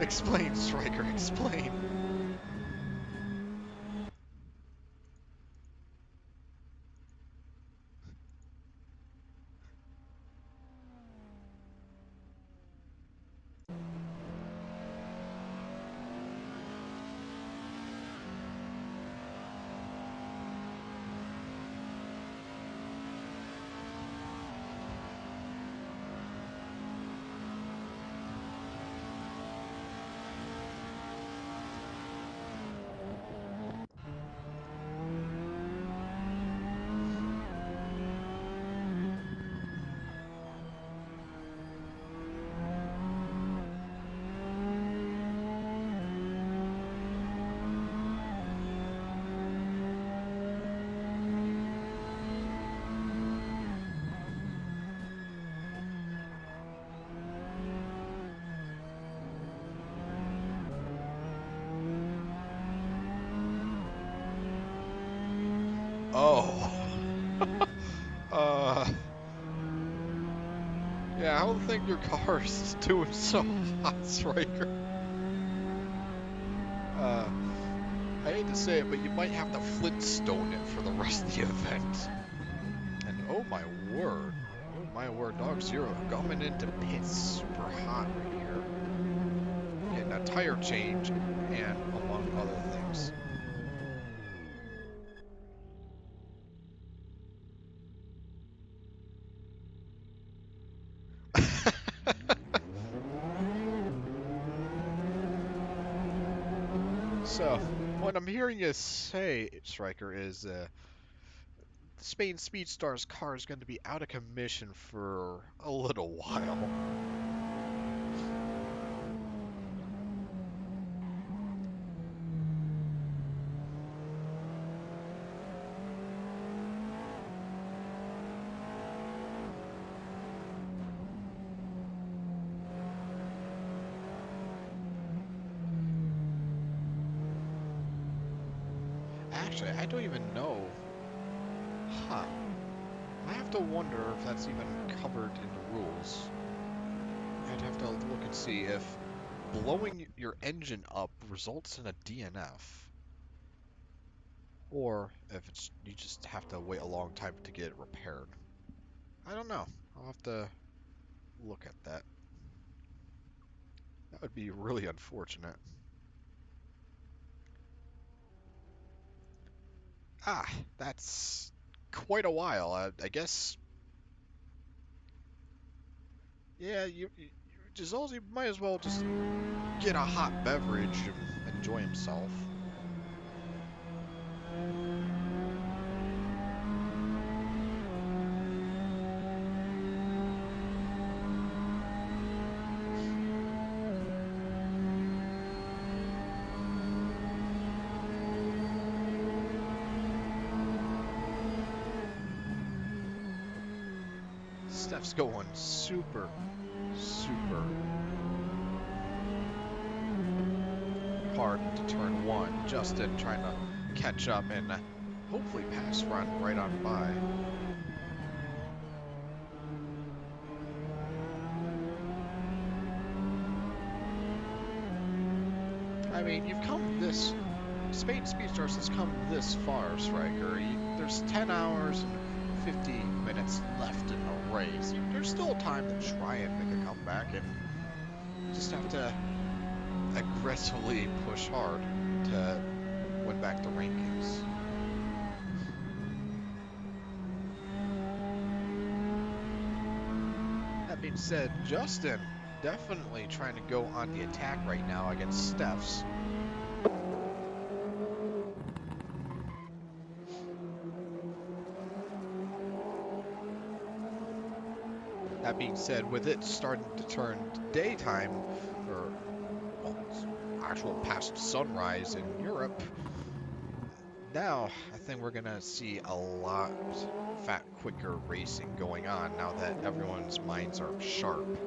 Explain, Striker, explain. no! Yeah, I don't think your car is doing so hot, Striker. I hate to say it, but you might have to Flintstone it for the rest of the event. And oh my word, Dog Zero coming into pits super hot right here. Getting a tire change and among other things. So, what I'm hearing you say, Striker, is Spain Speedstar's car is going to be out of commission for a little while. Actually, I don't even know. Huh. I have to wonder if that's even covered in the rules. I'd have to look and see if blowing your engine up results in a DNF. Or if it's you just have to wait a long time to get it repaired. I don't know. I'll have to look at that. That would be really unfortunate. Ah, that's quite a while. I guess. Yeah, you Giselle might as well just get a hot beverage and enjoy himself. Steph's going super hard into turn one. Justin trying to catch up and hopefully pass right on by. I mean, you've come this... Spain Speedstars has come this far, Striker. There's 10 hours and 50 minutes left in the race. There's still time to try and make a comeback, and you just have to aggressively push hard to win back the rankings. That being said, Justin definitely trying to go on the attack right now against Steph's. That being said, with it starting to turn daytime, or well, actual past sunrise in Europe, now I think we're gonna see a lot quicker racing going on now that everyone's minds are sharp.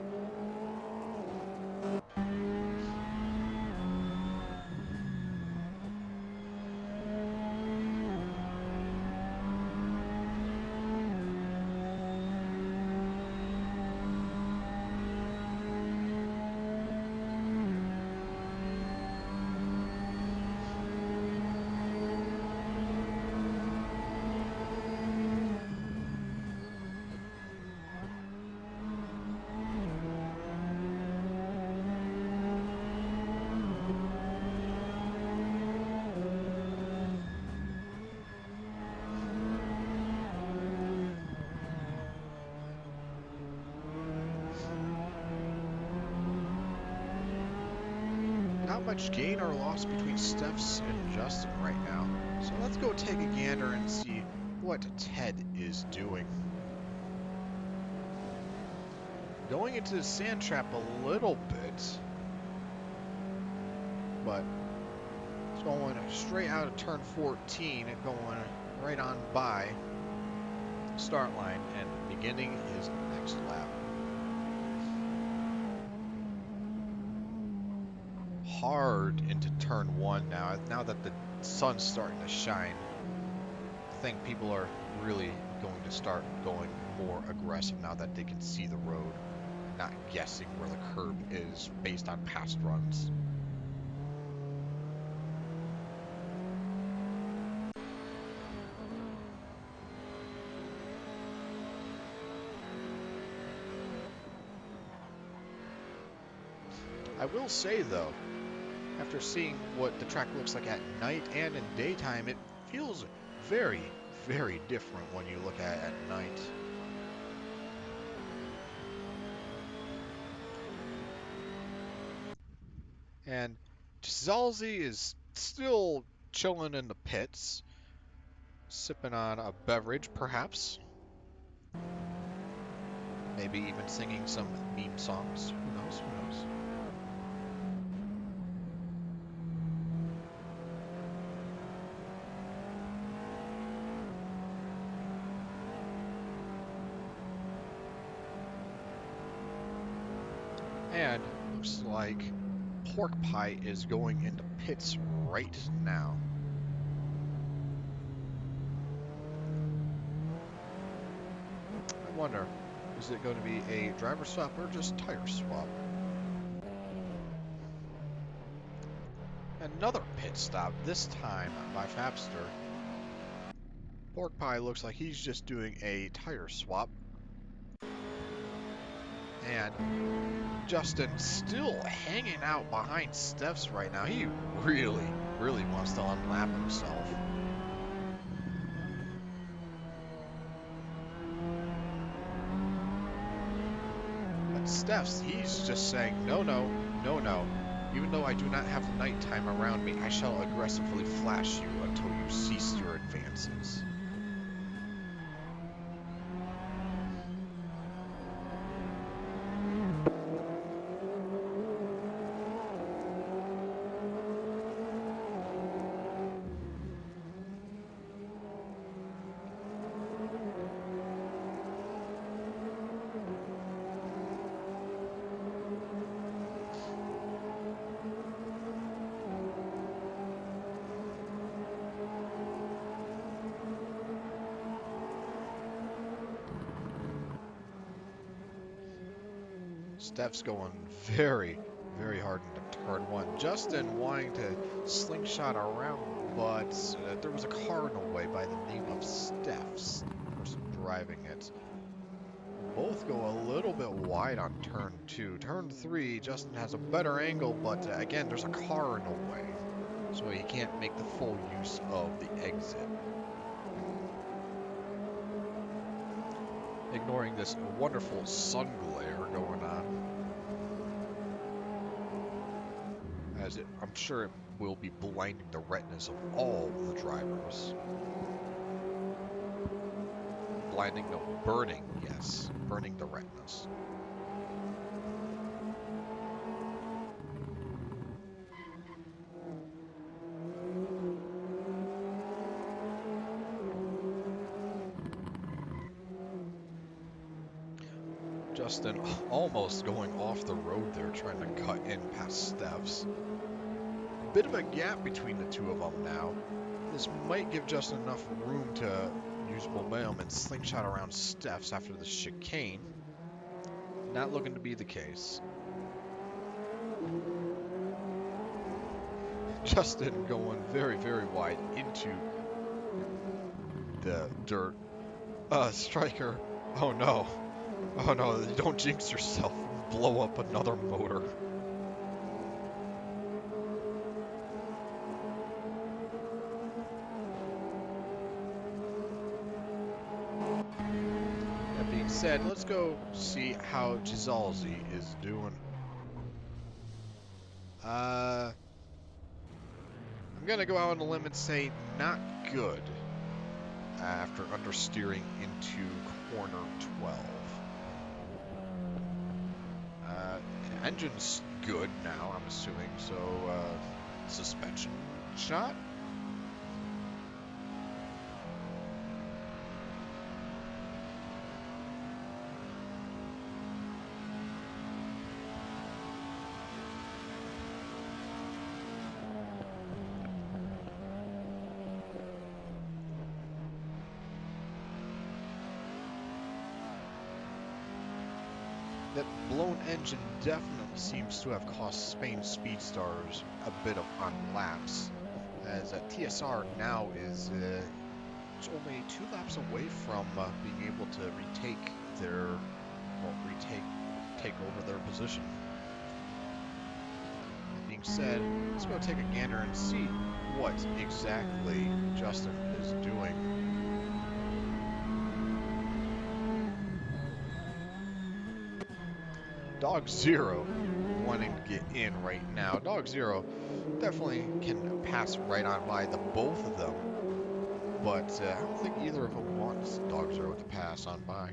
Not much gain or loss between Steph's and Justin right now. So let's go take a gander and see what Ted is doing. Going into the sand trap a little bit, but it's going straight out of turn 14 and going right on by the start line and beginning his next lap. Hard into turn one now that the sun's starting to shine. I think people are really going to start going more aggressive now that they can see the road, not guessing where the curb is based on past runs. I will say though, after seeing what the track looks like at night and in daytime, it feels very, very different when you look at it at night. And Zalzi is still chilling in the pits, sipping on a beverage, perhaps. Maybe even singing some meme songs. Who knows? Who knows? And looks like Pork Pie is going into pits right now. I wonder, is it going to be a driver swap or just tire swap? Another pit stop, this time by Fapster. Pork Pie looks like he's just doing a tire swap. And Justin still hanging out behind Steph's right now. He really, really wants to unlap himself. But Steph's, he's just saying, no, no, no, no. Even though I do not have nighttime around me, I shall aggressively flash you until you cease your advances. Steph's going very, very hard into turn one. Justin wanting to slingshot around, but there was a car in the way by the name of Steph's, the person driving it. Both go a little bit wide on turn two. Turn three, Justin has a better angle, but again, there's a car in the way, so he can't make the full use of the exit. Ignoring this wonderful sun glare going on. As I'm sure it will be blinding the retinas of all the drivers. Blinding, no, burning, yes. Burning the retinas. Justin almost going off the road there, trying to cut in past Steph's. Bit of a gap between the two of them now. This might give Justin enough room to use momentum and slingshot around Steph's after the chicane. Not looking to be the case. Justin going very, very wide into the dirt. Striker. Oh no. Oh no, don't jinx yourself and blow up another motor. That being said, let's go see how Gizalzi is doing. I'm gonna go out on a limb and say not good after understeering into corner 12. Engine's good now, I'm assuming, so suspension shot? that blown engine definitely seems to have cost Spain Speedstars a bit of unlaps, as TSR now is only 2 laps away from being able to take over their position. That being said, let's go take a gander and see what exactly Justin is doing. Dog Zero wanting to get in right now. Dog Zero definitely can pass right on by the both of them, but I don't think either of them wants Dog Zero to pass on by.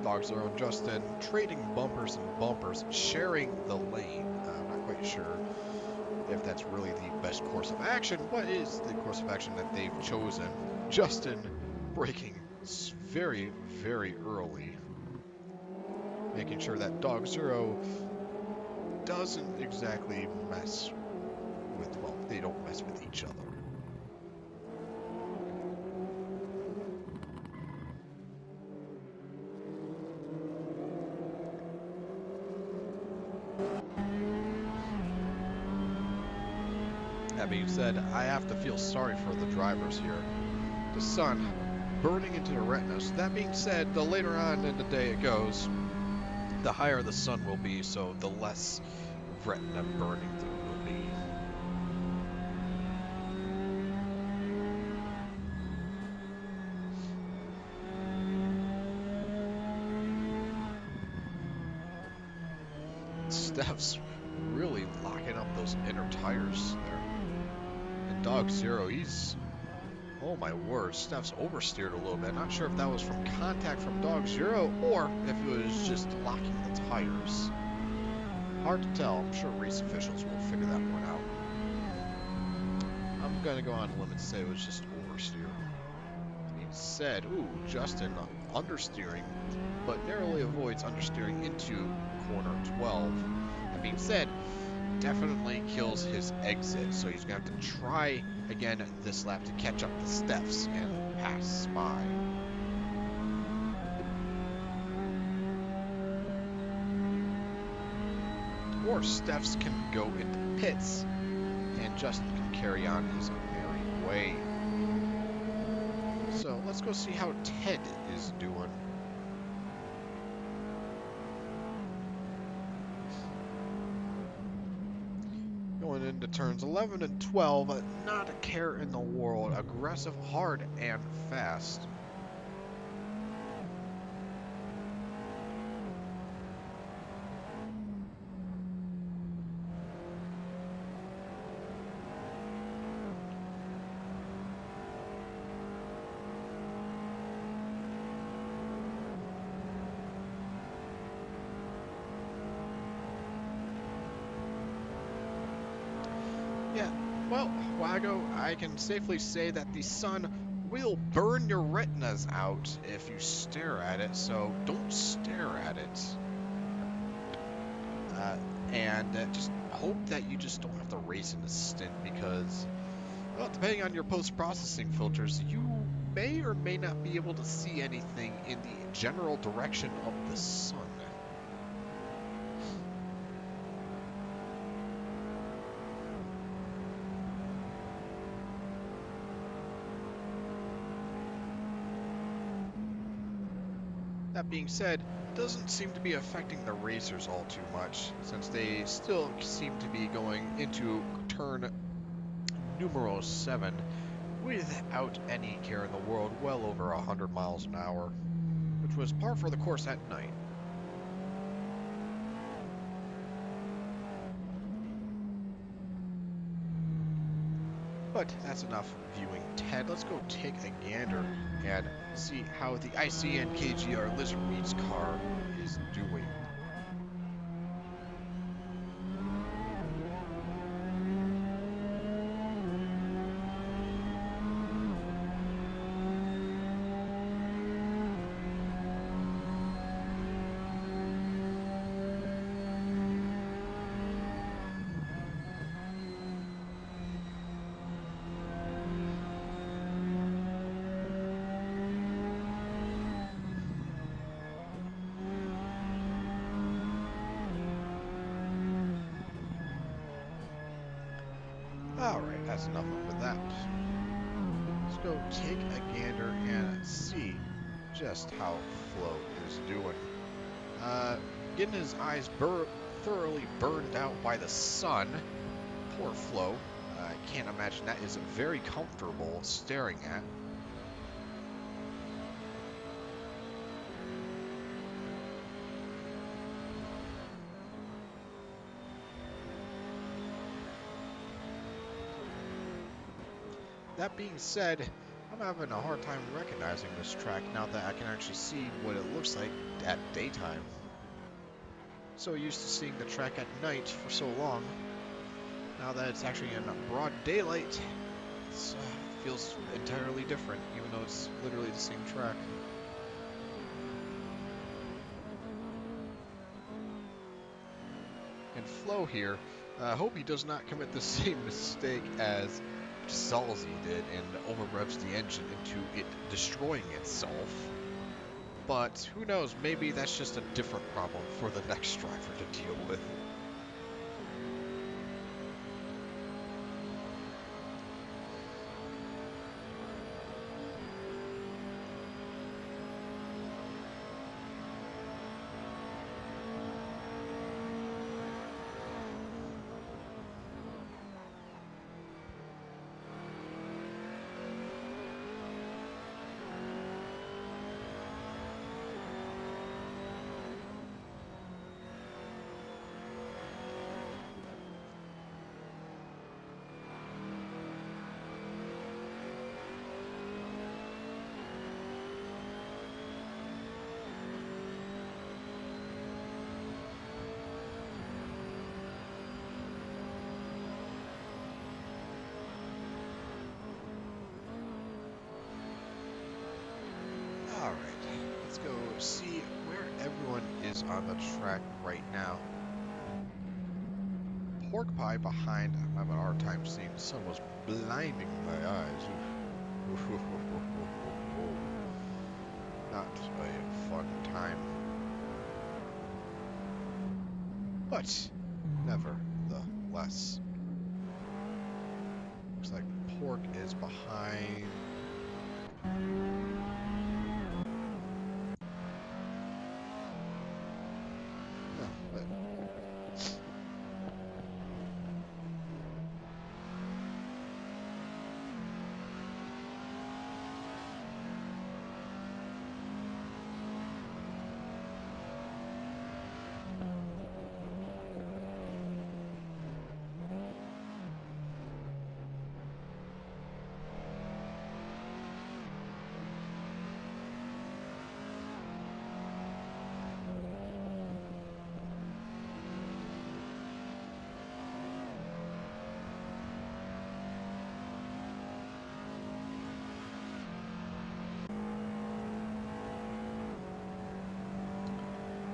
Dog Zero and Justin trading bumpers and bumpers, sharing the lane. I'm not quite sure if that's really the best course of action. What is the course of action that they've chosen? Justin braking very, very early, making sure that Dog Zero doesn't exactly mess with, well, they don't mess with each other. That being said, I have to feel sorry for the drivers here. The sun burning into the retinas. That being said, the later on in the day it goes, the higher the sun will be, so the less retina burning there will be. Steph's really locking up those inner tires there. And Dog Zero, he's... oh my word, Steph's oversteered a little bit. Not sure if that was from contact from Dog Zero or if it was just locking the tires. Hard to tell. I'm sure race officials will figure that one out. I'm going to go on a limb and say it was just oversteer. Being said, ooh, Justin understeering, but narrowly avoids understeering into corner 12. That being said, definitely kills his exit, so he's going to have to try again this lap to catch up to Steph's and pass by. Or Steph's can go into pits and Justin can carry on his merry way. So let's go see how Ted is doing. Going into turns 11 and 12, not a care in the world. Aggressive, hard, and fast. Yeah, well, Wago, I can safely say that the sun will burn your retinas out if you stare at it, so don't stare at it. And just hope that you just don't have to race in the stint because, well, depending on your post-processing filters, you may or may not be able to see anything in the general direction of the sun. That being said, doesn't seem to be affecting the racers all too much, since they still seem to be going into turn numero 7 without any care in the world, well over 100 miles an hour, which was par for the course at night. But that's enough viewing Ted. Let's go take a gander and see how the ICN KGR Lizard Meats car is doing. Alright, that's enough with that. Let's go take a gander and see just how Flo is doing. Getting his eyes thoroughly burned out by the sun. Poor Flo. I can't imagine that is very comfortable staring at. That being said, I'm having a hard time recognizing this track now that I can actually see what it looks like at daytime. So used to seeing the track at night for so long. Now that it's actually in broad daylight, it feels entirely different, even though it's literally the same track. And Flo here, I hope he does not commit the same mistake as Zalzi did and over-revs the engine into it destroying itself. But who knows, maybe that's just a different problem for the next driver to deal with. Alright, let's go see where everyone is on the track right now. Pork pie behind, I'm having a hard time seeing, the sun was blinding my eyes. Not a fun time. But, nevertheless. Looks like Pork is behind.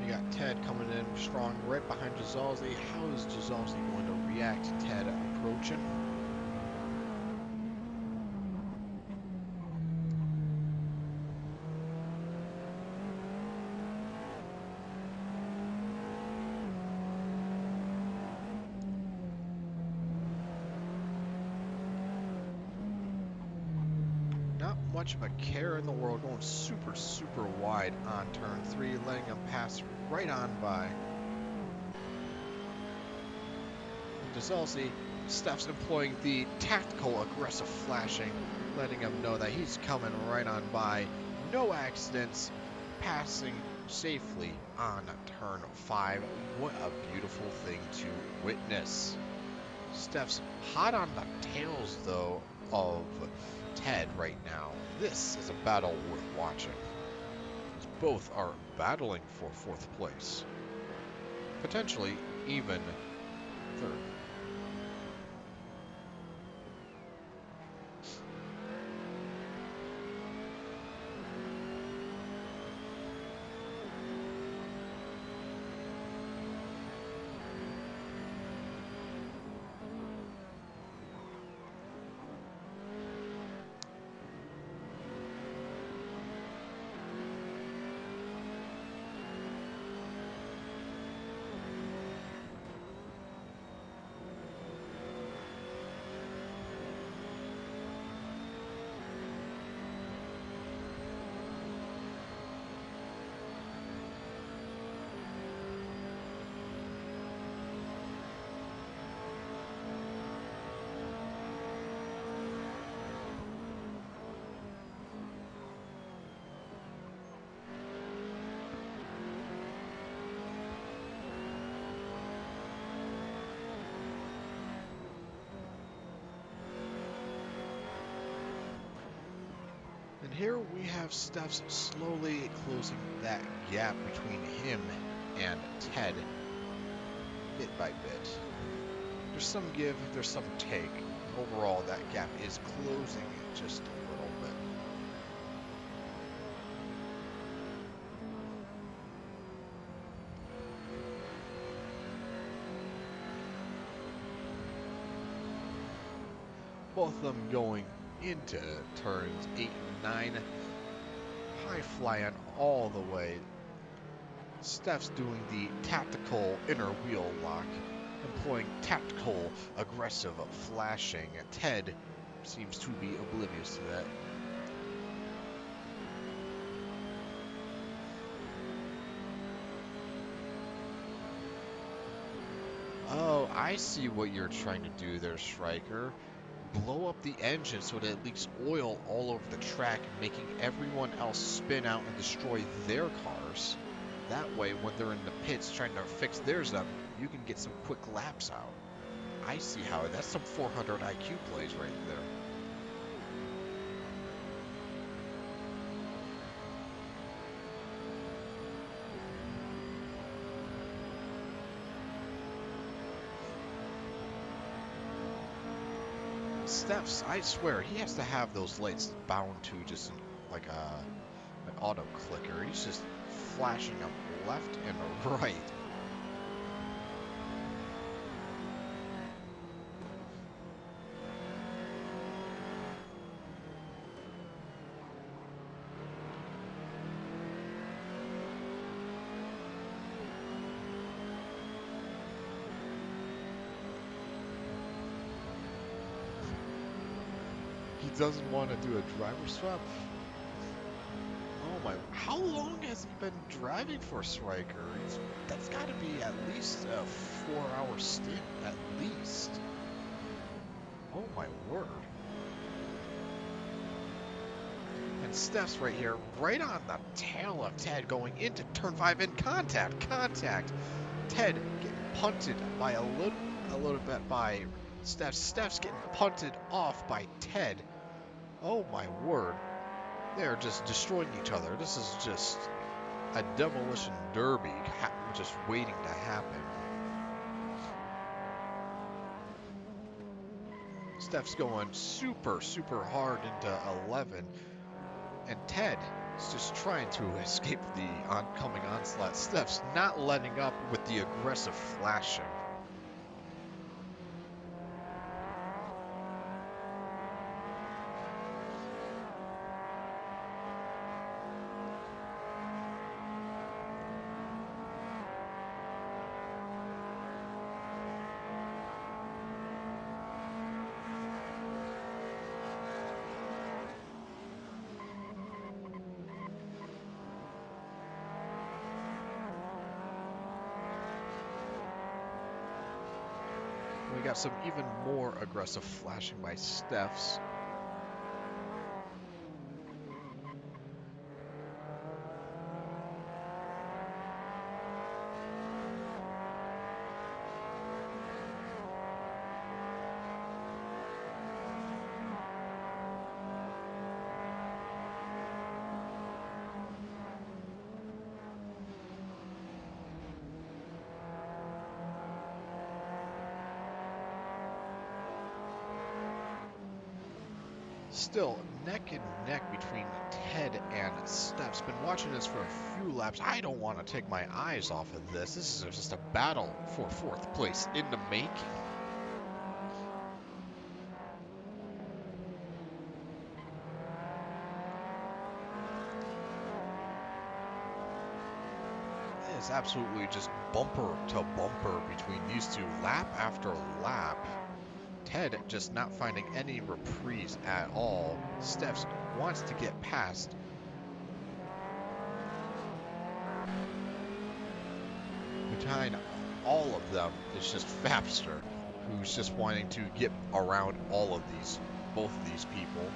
You got Ted coming in strong right behind Jazalzi. How is Jazalzi going to react to Ted approaching? Not much of a care in the world, going super wide on turn 3, letting him pass right on by. Jazalzi, Steph's employing the tactical aggressive flashing, letting him know that he's coming right on by. No accidents, passing safely on turn 5. What a beautiful thing to witness. Steph's hot on the tails, though, of Ted right now. This is a battle worth watching. Both are battling for 4th place. Potentially even 3rd. here we have Steph's slowly closing that gap between him and Ted, bit by bit. There's some give, there's some take. Overall, that gap is closing just a little bit. Both of them going into turns 8 and 9. High flying all the way. Steph's doing the tactical inner wheel lock, employing tactical aggressive flashing. Ted seems to be oblivious to that. Oh, I see what you're trying to do there, Striker. Blow up the engine so that it leaks oil all over the track, making everyone else spin out and destroy their cars. That way, when they're in the pits trying to fix theirs up, you can get some quick laps out. I see how. That's some 400 IQ plays right there. Steph's, I swear, he has to have those lights bound to just like an auto clicker. He's just flashing them left and right. He doesn't want to do a driver swap. Oh my, how long has he been driving for Striker? That's got to be at least a 4-hour stint, at least. Oh my word. And Steph's right here, right on the tail of Ted, going into turn 5 in contact. Ted getting punted by a little bit by Steph's. Steph's getting punted off by Ted. Oh my word. They're just destroying each other. This is just a demolition derby just waiting to happen. Steph's going super, super hard into 11. And Ted is just trying to escape the oncoming onslaught. Steph's not letting up with the aggressive flashing. We got some even more aggressive flashing by Steph's. Still neck and neck between Ted and Steph's. Been watching this for a few laps. I don't want to take my eyes off of this. This is just a battle for 4th place in the making. It is absolutely just bumper to bumper between these two, lap after lap. Ted just not finding any reprise at all. Steph's wants to get past. Behind all of them is just Fapster, who's just wanting to get around both of these people.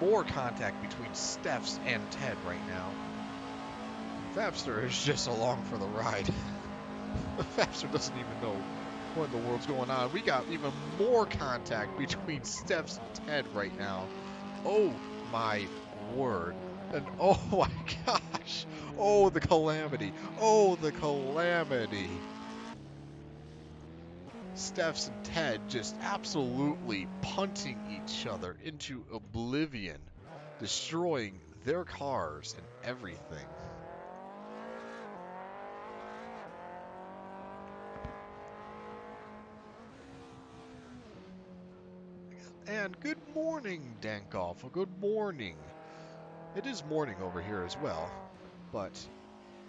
More contact between Steph's and Ted right now. Fapster is just along for the ride. Fapster doesn't even know What in the world's going on? We got even more contact between Steph's and Ted right now. Oh my word. And oh my gosh. Oh, the calamity. Oh, the calamity. Steph's and Ted just absolutely punting each other into oblivion, destroying their cars and everything. And good morning, Dankoff. Good morning. It is morning over here as well, but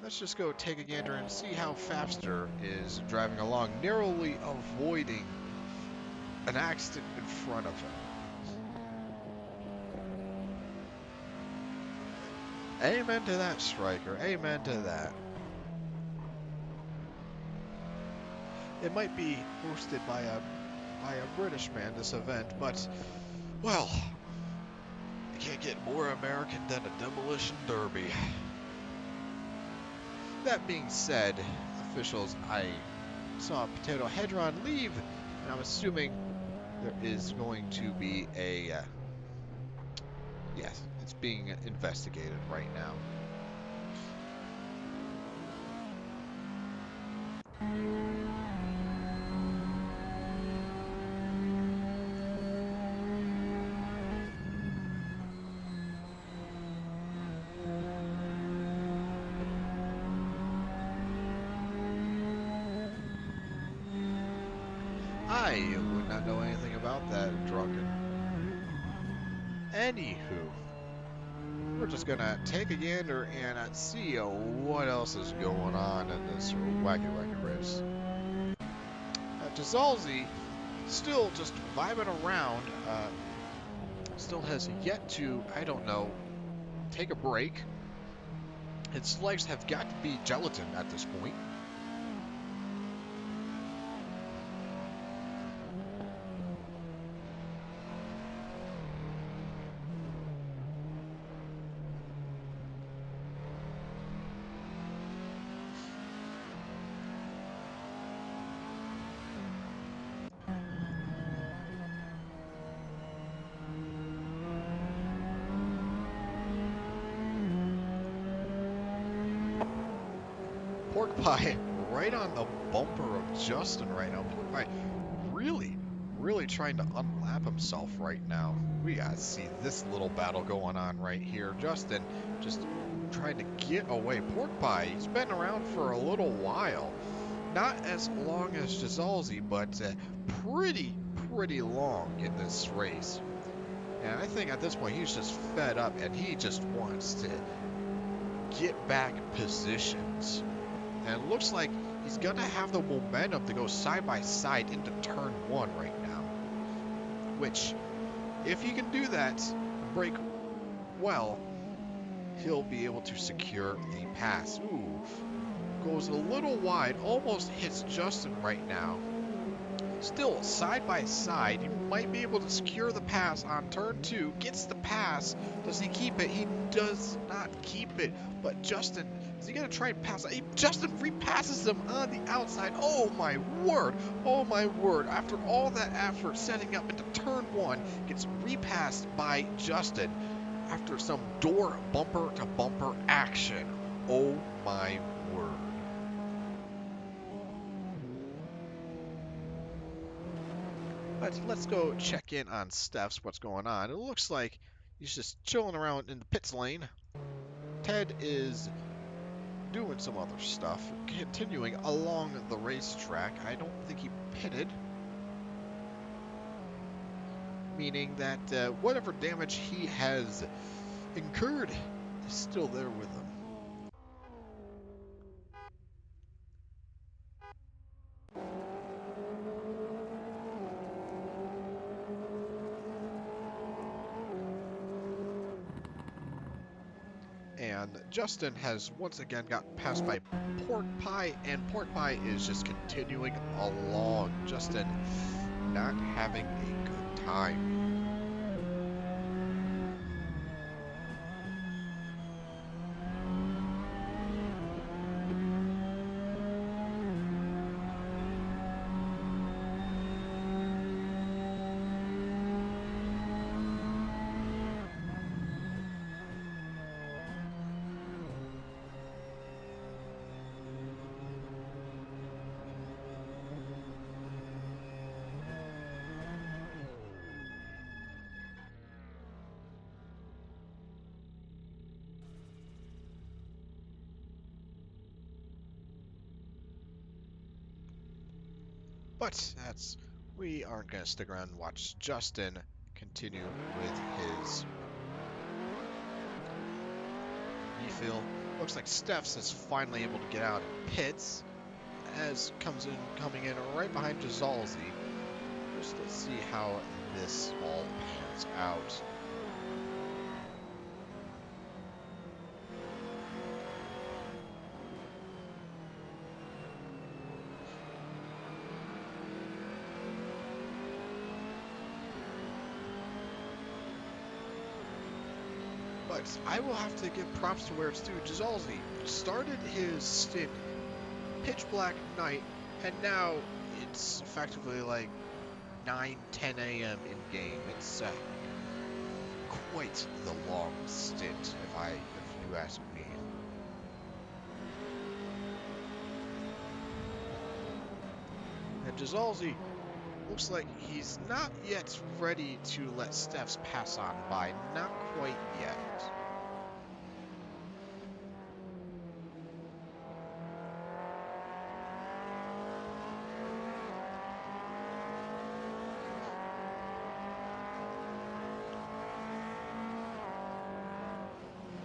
let's just go take a gander and see how Fafster is driving along, narrowly avoiding an accident in front of him. Amen to that, Striker. Amen to that. It might be hosted by a British man, this event, but, well, you can't get more American than a demolition derby. That being said, officials, I saw Potato Hedron leave, and I'm assuming there is going to be a, yes, it's being investigated right now. I would not know anything about that, drunken. Anywho, we're just gonna take a gander and see what else is going on in this wacky race. Jazalzi still just vibing around, still has yet to, I don't know, take a break. His legs have got to be gelatin at this point. Pork Pie right on the bumper of Justin right now. Pork Pie really trying to unlap himself right now. We gotta see this little battle going on right here. Justin just trying to get away. Pork Pie, he's been around for a little while. Not as long as Jazalzi, but pretty long in this race. And I think at this point he's just fed up and he just wants to get back positions. And it looks like he's going to have the momentum to go side by side into turn one right now. Which, if he can do that, break well, he'll be able to secure the pass. Ooh, goes a little wide, almost hits Justin right now. Still, side by side, he might be able to secure the pass on turn two. Gets the pass. Does he keep it? He does not keep it. But Justin, is he going to try and pass? Justin repasses him on the outside. Oh my word. Oh my word. After all that effort setting up into turn one, gets repassed by Justin after some door bumper to bumper action. Oh my word. But let's go check in on Steph's, what's going on. It looks like he's just chilling around in the pits lane. Ted is doing some other stuff, continuing along the racetrack. I don't think he pitted. Meaning that whatever damage he has incurred is still there with him. And Justin has once again gotten passed by Pork Pie, and Pork Pie is just continuing along. Justin not having a good time. But we aren't going to stick around and watch Justin continue with his refill. Looks like Steph's is finally able to get out of pits, as coming in right behind Jazalzi. Just let's see how this all pans out. But I will have to give props to where it's due. Jazalzi started his stint pitch black night, and now it's effectively like 9-10 a.m. in game. It's quite the long stint, if you ask me. And Jazalzi looks like he's not yet ready to let Steph's pass on by. Not quite yet.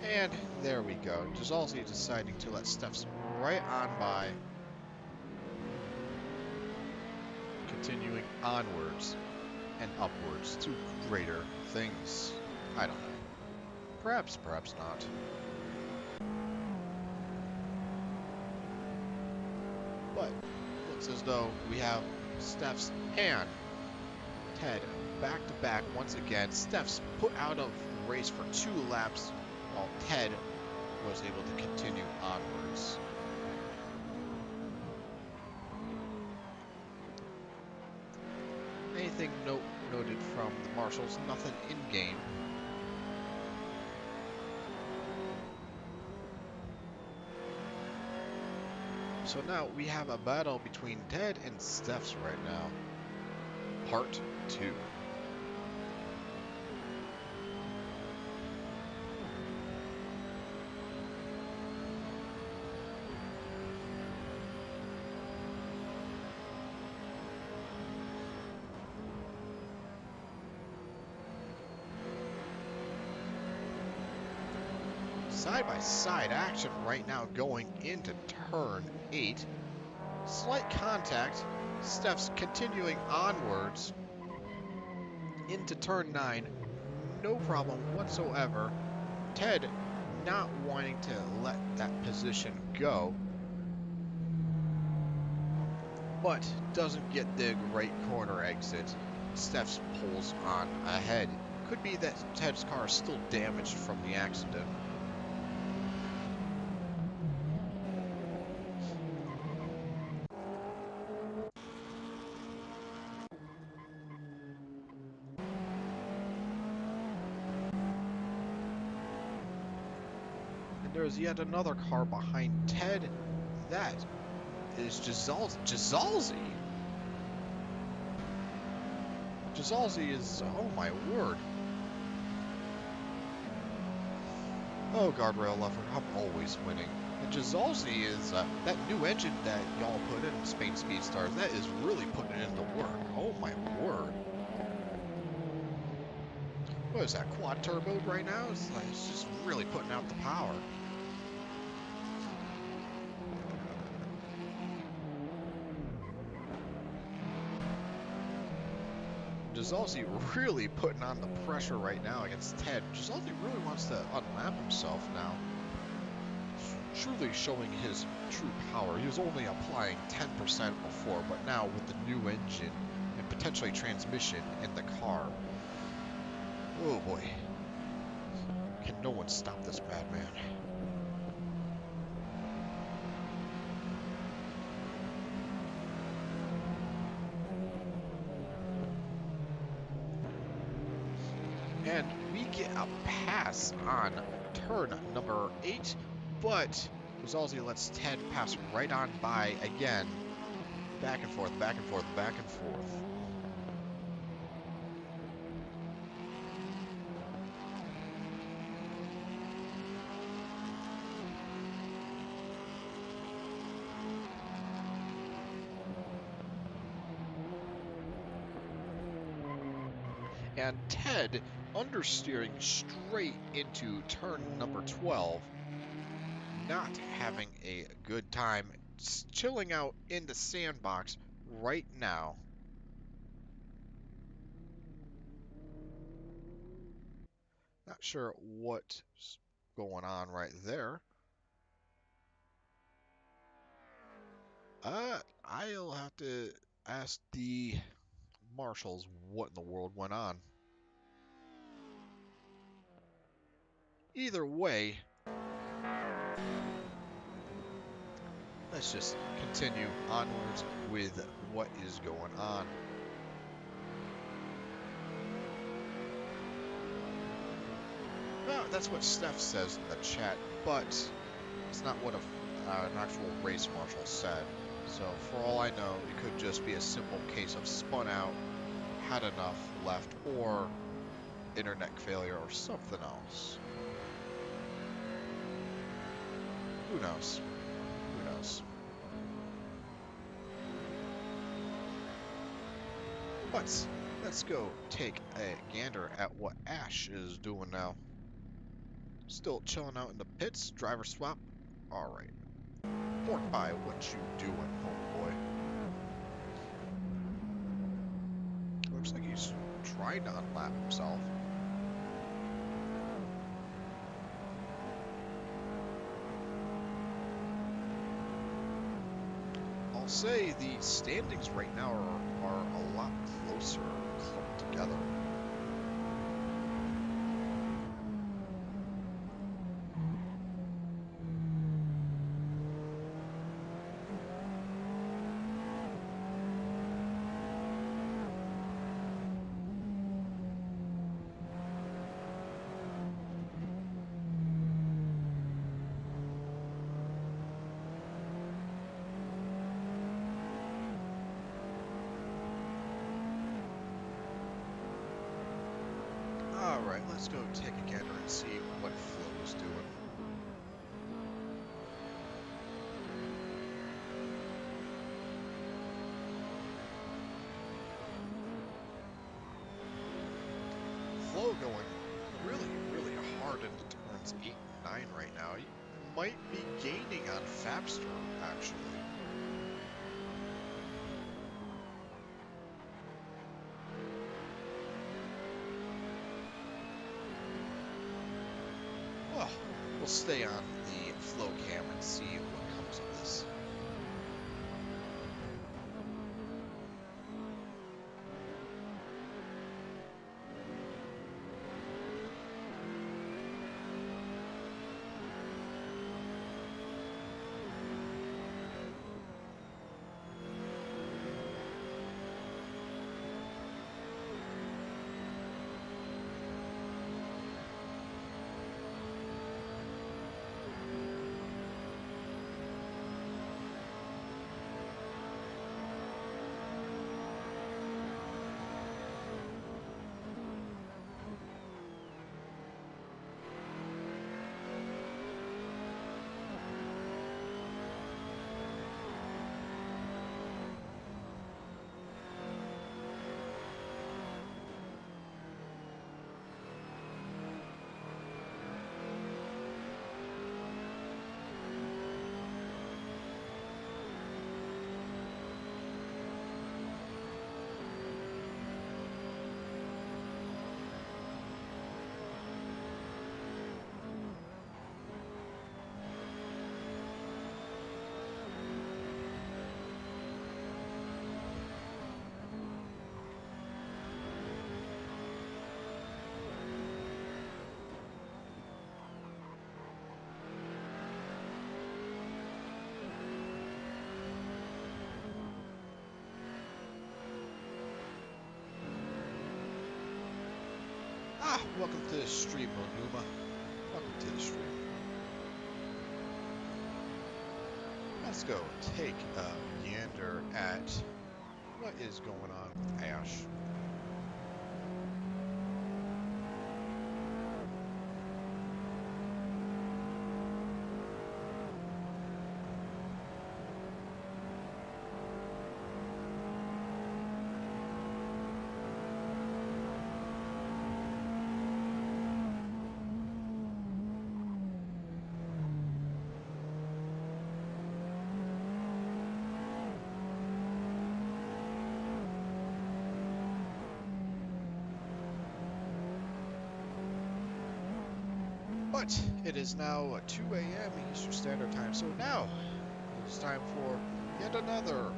And there we go. Jazalzi deciding to let Steph's right on by. Continuing onwards and upwards to greater things. I don't know. Perhaps, perhaps not. But looks as though we have Steph's and Ted back to back once again. Steph's put out of the race for 2 laps, while Ted was able to continue onwards. Anything noted from the marshals? Nothing in game. So now we have a battle between Ted and Steph's right now. Part 2. Side-by-side action right now going into turn 8. Slight contact. Steph's continuing onwards into turn 9. No problem whatsoever. Ted not wanting to let that position go, but doesn't get the right corner exit. Steph's pulls on ahead. Could be that Ted's car is still damaged from the accident. There's yet another car behind Ted. That is Jazalzi. Jazalzi is, oh my word. Oh, guardrail lover, I'm always winning. And Jazalzi is, that new engine that y'all put in Spain Speedstars, that is really putting it into work. Oh my word. What is that, quad turboed right now? It's just really putting out the power. Jazalzi really putting on the pressure right now against Ted. Jazalzi really wants to unlap himself now. Truly showing his true power. He was only applying 10% before, but now with the new engine and potentially transmission in the car. Oh boy. Can no one stop this madman? And we get a pass on turn number 8, but Jazalzi lets Ted pass right on by again. Back and forth, back and forth, back and forth. and Ted understeering straight into turn number 12, not having a good time, chilling out in the sandbox right now. Not sure what's going on right there. I'll have to ask the marshals what in the world went on. Either way, let's just continue onwards with what is going on. Well, that's what Steph says in the chat, but it's not what an actual race marshal said. So for all I know, it could just be a simple case of spun out, had enough left, or internet failure, or something else. Who knows? Who knows? But let's go take a gander at what Ash is doing now. Still chilling out in the pits, driver swap. Alright. Pork pie, what you doing, homeboy? Looks like he's trying to unlap himself. I'll say the standings right now are a lot closer clumped together. Alright, let's go take a gander and see what Flo is doing. Flo going really hard into turns 8 and 9 right now. He might be gaining on Fapster, actually. Well, we'll stay on the Flo cam and see what comes of this. Welcome to the stream, Monuma. Welcome to the stream. Let's go take a gander at what is going on with Ash. But it is now 2 a.m. Eastern Standard Time, so now it's time for yet another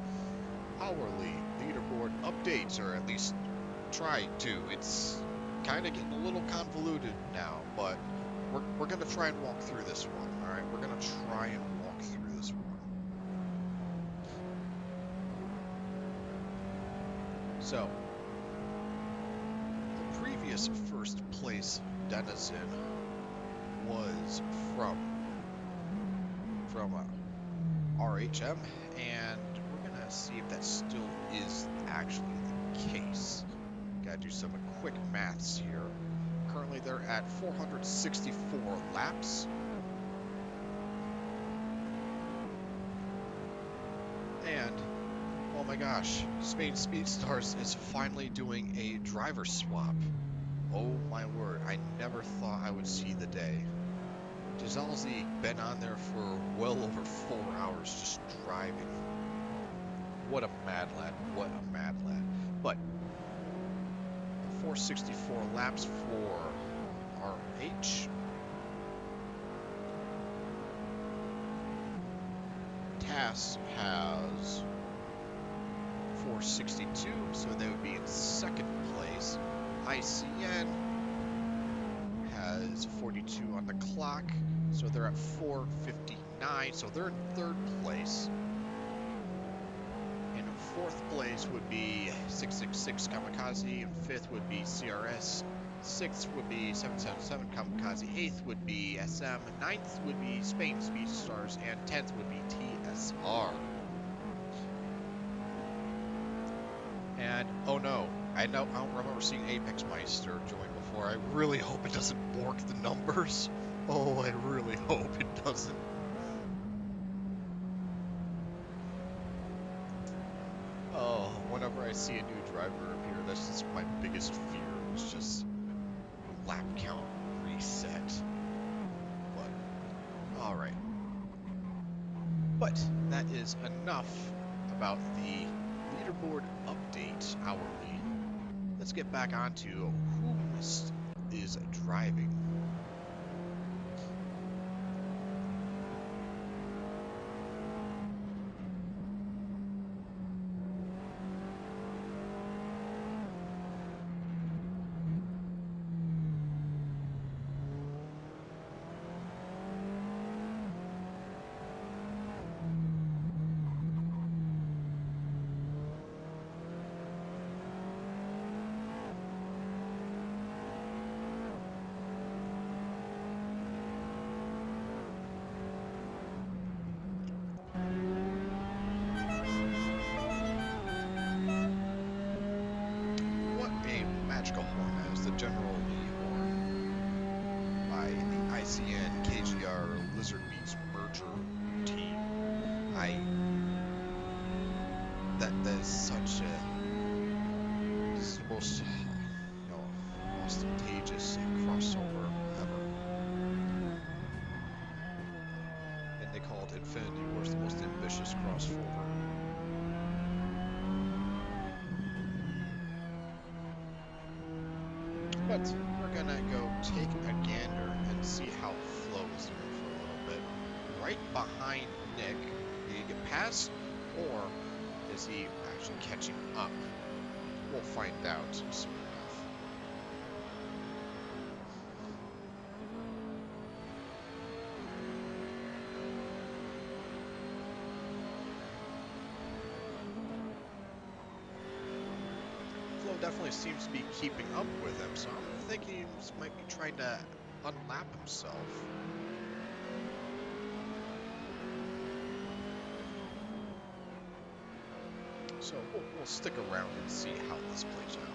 hourly leaderboard update, or at least try to. It's kind of getting a little convoluted now, but we're going to try and walk through this one, alright? We're going to try and walk through this one. So, the previous first place denizen was from RHM, and we're gonna see if that still is actually the case. Gotta do some quick maths here. Currently they're at 464 laps. And, oh my gosh, Spain Speedstars is finally doing a driver swap. Oh my word, I never thought I would see the day. Gisele's been on there for well over 4 hours just driving. What a mad lad, what a mad lad. But 464 laps for RH. TAS has 462, so they would be in second place. ICN has 42 on the clock, so they're at 459, so they're in third place. In fourth place would be 666 Kamikaze, and fifth would be CRS, sixth would be 777 Kamikaze, eighth would be SM, ninth would be Spain Speedstars, and 10th would be TSR. And oh no, I don't remember seeing Apex Meister join before. I really hope it doesn't bork the numbers. Oh, I really hope it doesn't. Oh, whenever I see a new driver appear, that's just my biggest fear. It's just lap count reset. But, alright. But that is enough about the leaderboard update hourly. Let's get back onto who is driving. As the General Lee horn by the ICN KGR Lizard Beats merger team. That is such a, this is the most ostentatious crossover ever. And they call it Infinity Wars, the most ambitious crossover. But we're gonna go take a gander and see how Flo is doing for a little bit. Right behind Nick. Did he get past, or is he actually catching up? We'll find out soon enough. Definitely seems to be keeping up with him, so I'm thinking he might be trying to unlap himself. So we'll stick around and see how this plays out.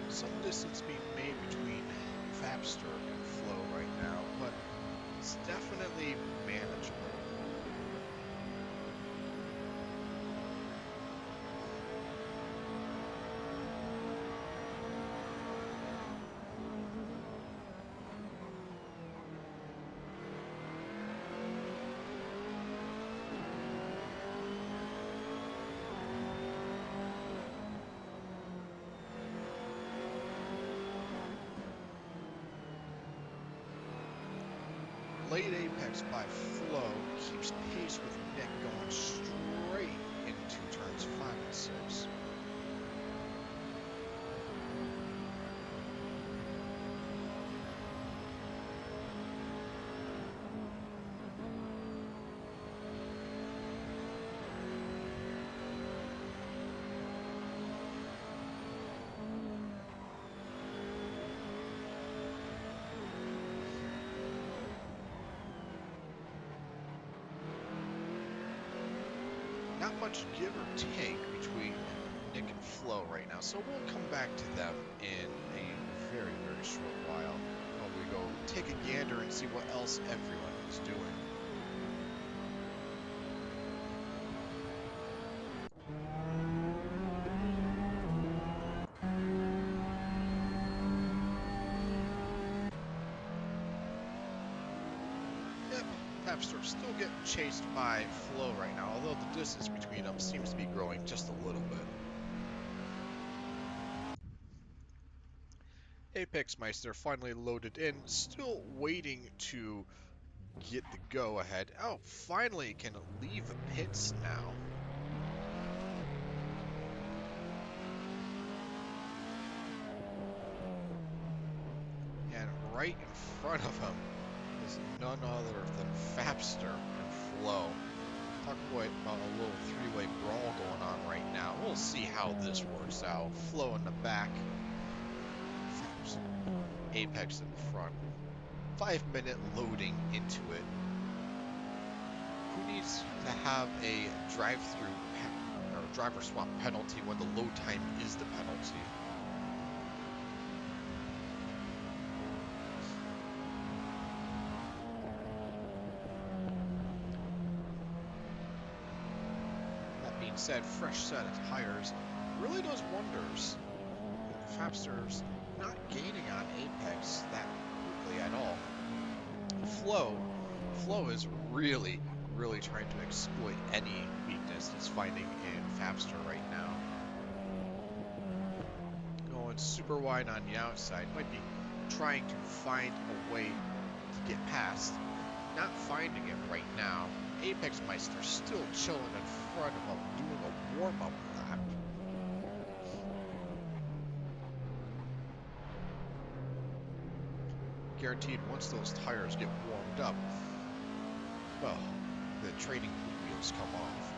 Some distance being made between Fapster and Flo right now, but it's definitely manageable. late apex by Flo keeps pace with Nick going straight into turns 5 and 6. Not much give or take between Nick and Flo right now, so we'll come back to them in a very, very short while we go take a gander and see what else everyone is doing. Fapster still getting chased by Flo right now, although the distance between them seems to be growing just a little bit. Apex Meister finally loaded in, still waiting to get the go-ahead. Oh, finally can leave the pits now. And right in front of him is none other than Fapster and Flo. Talk about a little three-way brawl going on right now. We'll see how this works out. Flo in the back, Apex in the front. 5-minute loading into it. Who needs to have a drive-through or driver swap penalty when the load time is the penalty? Said fresh set of tires really does wonders. Fapster's not gaining on Apex that quickly at all. Flo is really trying to exploit any weakness he's finding in Fapster right now. Going super wide on the outside, might be trying to find a way to get past. Not finding it right now. Apex Meister still chilling in front of him, doing a warm-up lap. Guaranteed once those tires get warmed up, well, the training wheels come off.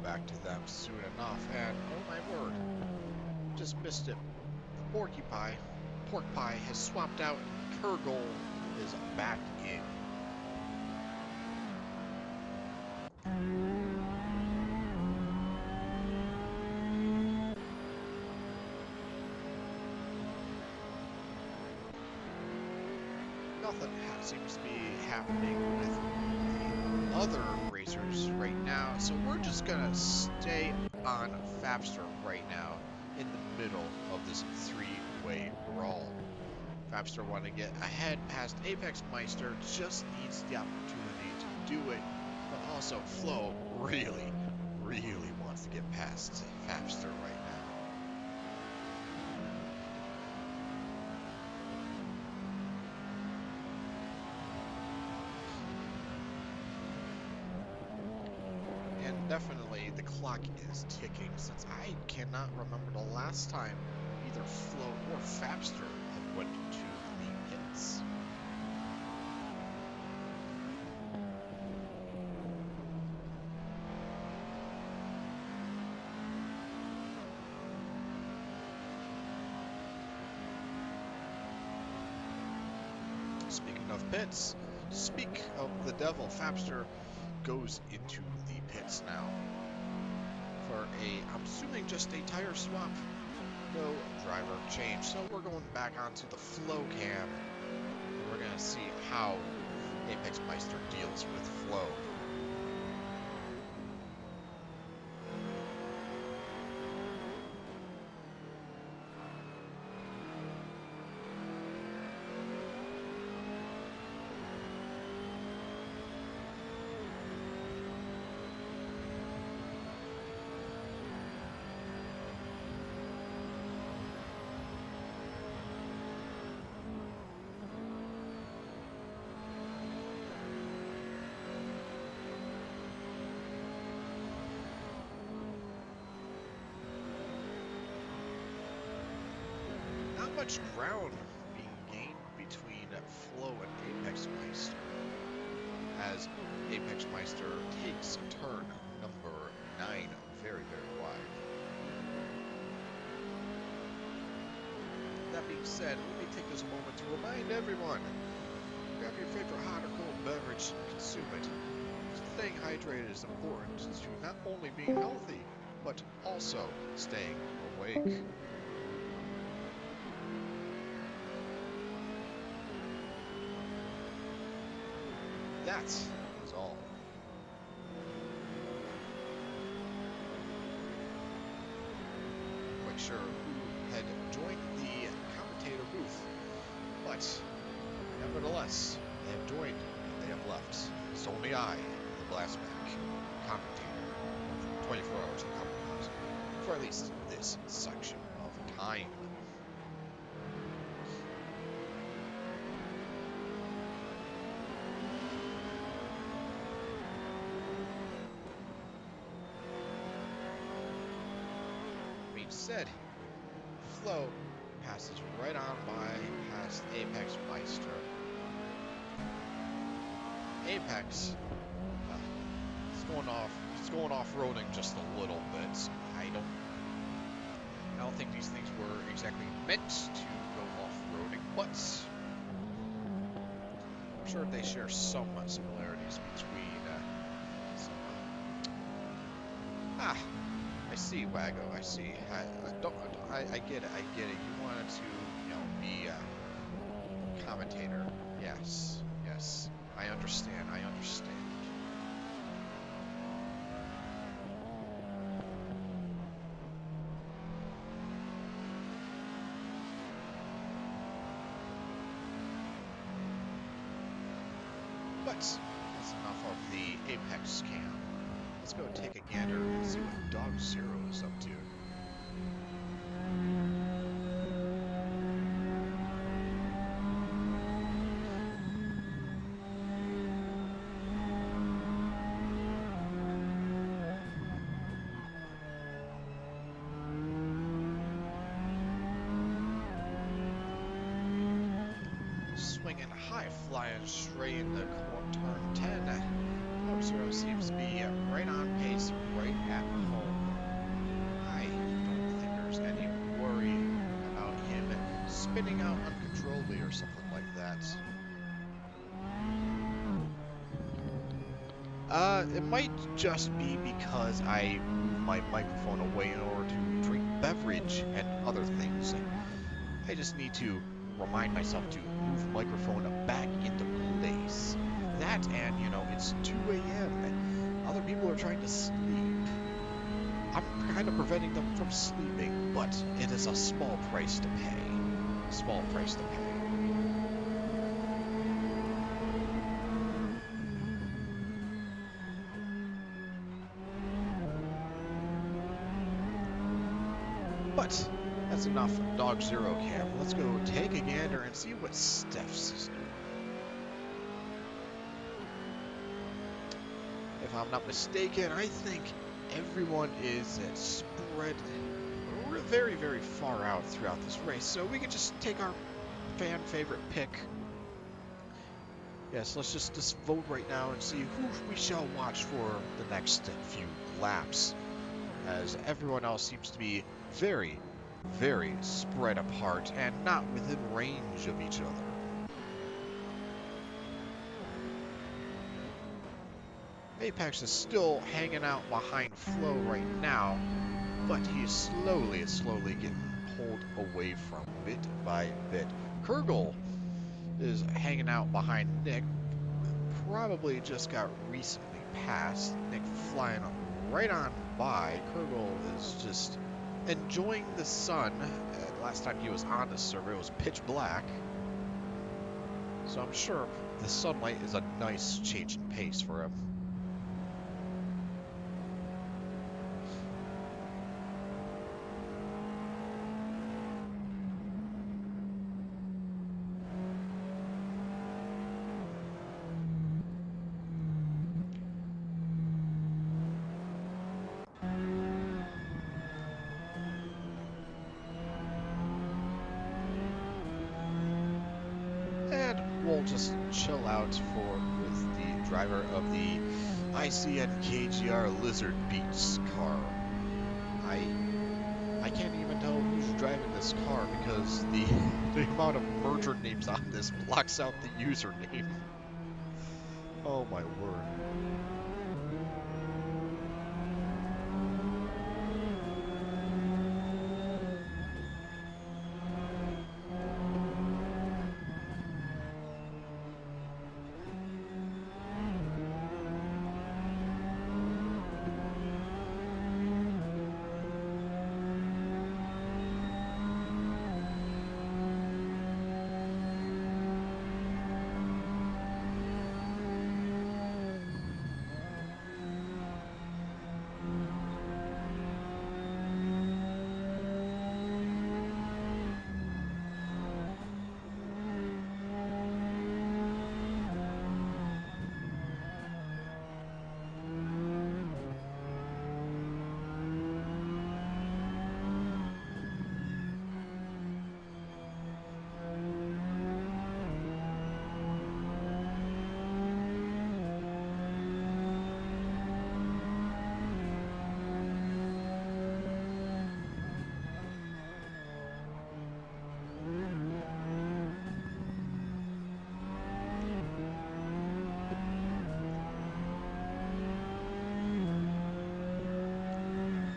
Back to them soon enough, and oh my word, just missed it. Pork Pie has swapped out, and Kurgol is back in. Nothing seems to be happening with the other racers right now, so we're just gonna stay on Fapster right now in the middle of this three-way brawl. Fapster wanting to get ahead past Apex Meister, just needs the opportunity to do it, but also Flo really wants to get past Fapster right now. Definitely the clock is ticking, since I cannot remember the last time either Flo or Fapster have went to the pits. Speaking of pits, speak of the devil, Fapster goes into the pits now for I'm assuming just a tire swap. No driver change. So we're going back onto the flow cam. And we're going to see how Apex Meister deals with flow. Not much ground being gained between Flow and Apex Meister, as Apex Meister takes turn number 9 very, very wide. That being said, let me take this moment to remind everyone, grab your favorite hot or cold beverage and consume it. Staying hydrated is important to not only being healthy, but also staying awake. That is all. Quite sure who had joined the commentator booth, but nevertheless, they have joined and they have left. It's only I, the Blastback commentator, 24 hours of Kamikaze, for at least this section of time. Said, Flow passes right on by past Apex Meister. Apex, it's going off-roading just a little bit. I don't think these things were exactly meant to go off-roading, but I'm sure they share some similarities between I see, Wago. I see. I get it. You wanted to, be a commentator. Yes. I understand. But that's enough of the Apex cam. Let's go take a gander and see what Dog Zero is up to. Swinging high, flying straight in the turn 10. Dog Zero seems to be right on pace, right at home. I don't think there's any worry about him spinning out uncontrollably or something like that. It might just be because I moved my microphone away in order to drink beverage and other things. I just need to remind myself to move microphone back into place. That and, it's 2 a.m. Other people are trying to sleep. I'm kind of preventing them from sleeping, but it is a small price to pay. But that's enough Dog Zero cam. Let's go take a gander and see what Steph's is doing. If I'm not mistaken, I think everyone is spread very, very far out throughout this race, so we can just take our fan favorite pick. Yes, let's just vote right now and see who we shall watch for the next few laps, as everyone else seems to be very, very spread apart and not within range of each other. Apex is still hanging out behind Flow right now, but he is slowly getting pulled away from bit by bit. Kurgle is hanging out behind Nick. Probably just got recently passed. Nick flying right on by. Kurgle is just enjoying the sun. Last time he was on the server, it was pitch black. So I'm sure the sunlight is a nice change in pace for him. We'll just chill out with the driver of the ICN KGR Lizard Beats car. I can't even tell who's driving this car because the amount of merger names on this blocks out the username. Oh my word.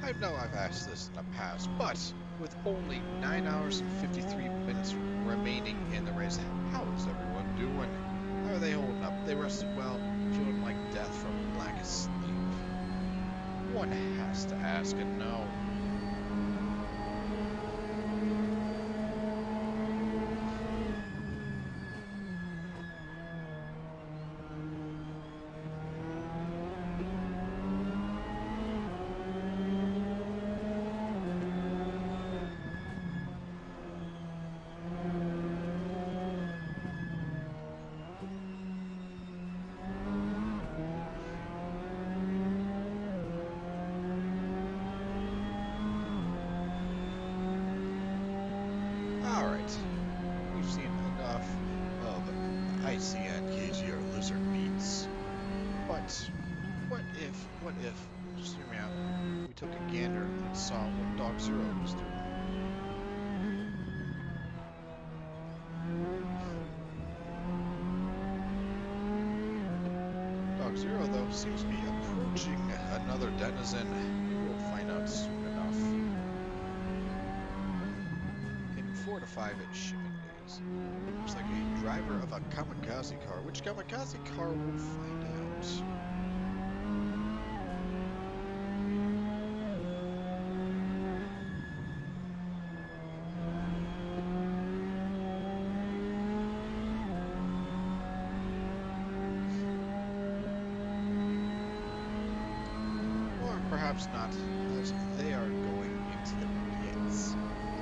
I know I've asked this in the past, but with only 9 hours and 53 minutes remaining in the race, how is everyone doing? How are they holding up? They rested well, feeling like death from lack of sleep. One has to ask and know. Alright, we've seen enough of ICN KGR Lizard Beats. But what if, just hear me out, we took a gander and saw what Dog Zero was doing? Dog Zero, though, seems to be approaching another denizen. We'll find out soon enough. In 4 to 5 shipping days. Looks like a driver of a Kamikaze car. Which Kamikaze car we'll find out. Perhaps not, as they are going into the pits.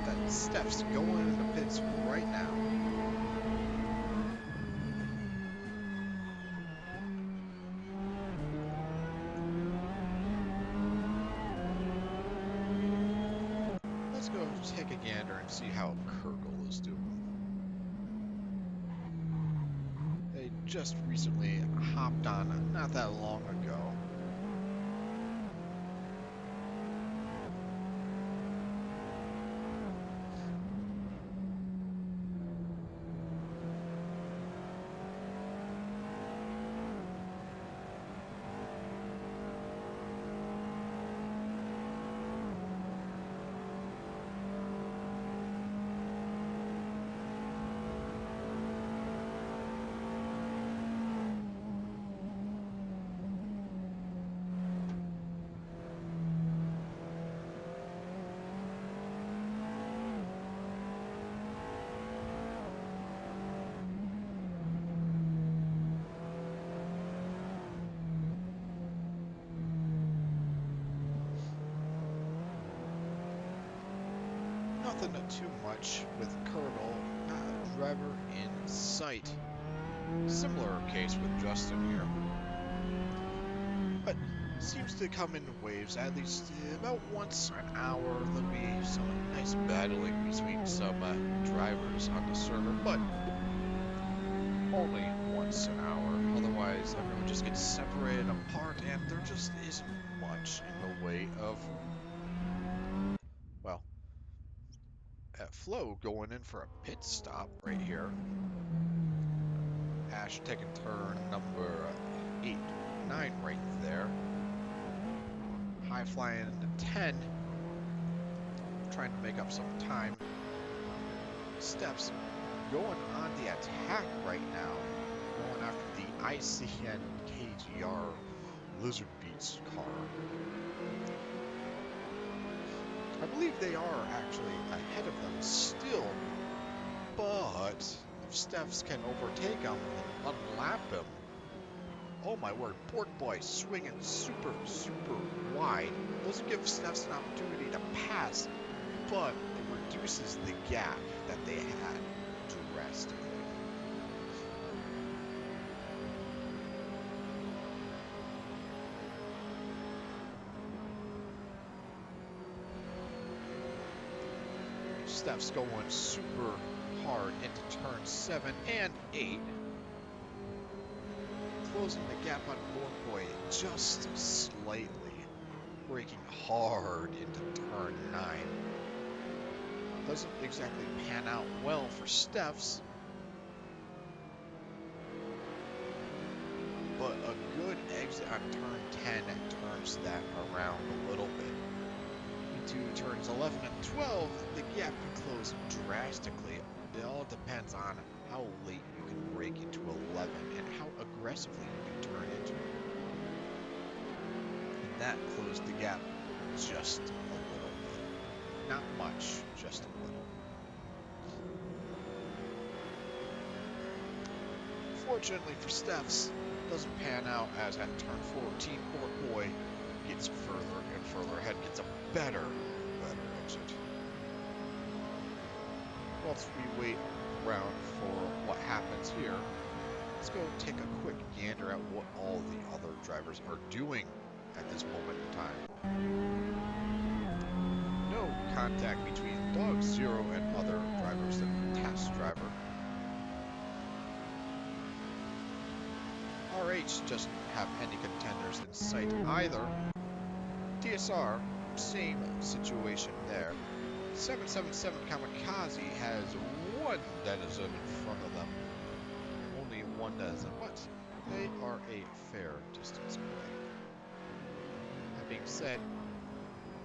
That Steph's going in the pits right now. Let's go take a gander and see how Kurgle is doing. They just recently hopped on not that long ago. nothing too much with Colonel, not a driver in sight. Similar case with Justin here. But seems to come in waves, at least about once an hour. There'll be some nice battling between some drivers on the server, but only once an hour. Otherwise, everyone just gets separated apart, and there just isn't much in the way of, well, at Flo going in for a pit stop right here. Ash taking turn number 8, 9 right there. High flying into 10, trying to make up some time. Steps going on the attack right now, going after the ICN KGR Lizard Beats car. I believe they are actually ahead of them still, but if Stephs can overtake him and unlap him, oh my word, Pork Boy swinging super, super wide. Doesn't give Stephs an opportunity to pass, but it reduces the gap that they had drastically. Steph's going super hard into turn 7 and 8. Closing the gap on Pork Boy just slightly. Braking hard into turn 9. Doesn't exactly pan out well for Steph's, but a good exit on turn 10 turns that around a little bit. Into turns 11 and 12, the gap can close drastically. It all depends on how late you can brake into 11 and how aggressively you can turn into it. And that closed the gap just a little bit. Not much, just a little. Fortunately for Steph's, doesn't pan out as at turn 14, Pork Boy gets further and further ahead, gets a better exit. Whilst we wait around for what happens here, let's go take a quick gander at what all the other drivers are doing at this moment in time. No contact between Dog Zero and other drivers than Task Driver. RH doesn't have any contenders in sight either. DSR, same situation there. 777 Kamikaze has one denizen in front of them. Only one denizen, but they are a fair distance away. That being said,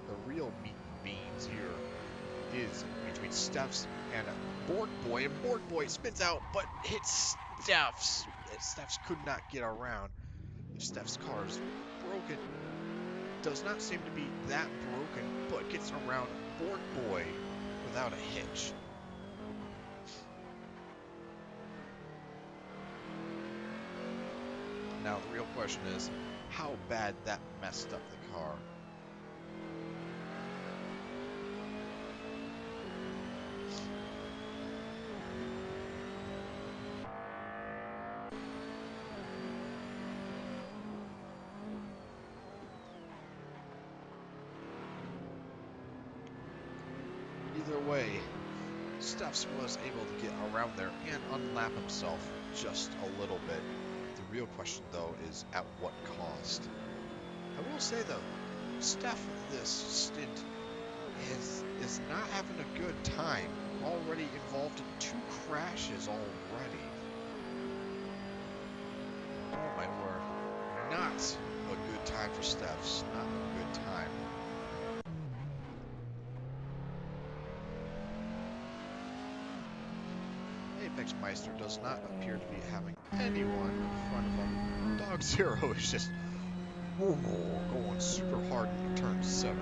the real meat and beans here is between Steph's and Borg Boy, and Borg Boy spins out, but hits Steph's. Steph's could not get around. Steph's car is broken. Does not seem to be that broken, but gets around Borg Boy without a hitch. Now the real question is how bad that messed up the car. Either way, Stephs was able to get around there and unlap himself just a little bit. The real question, though, is at what cost? I will say, though, Steph this stint is not having a good time. Already involved in 2 crashes already. Oh my word. Not a good time for Steph's. Not a good time. Apex Meister does not appear to be having anyone in front of him. Dog Zero is just going super hard in turn 7.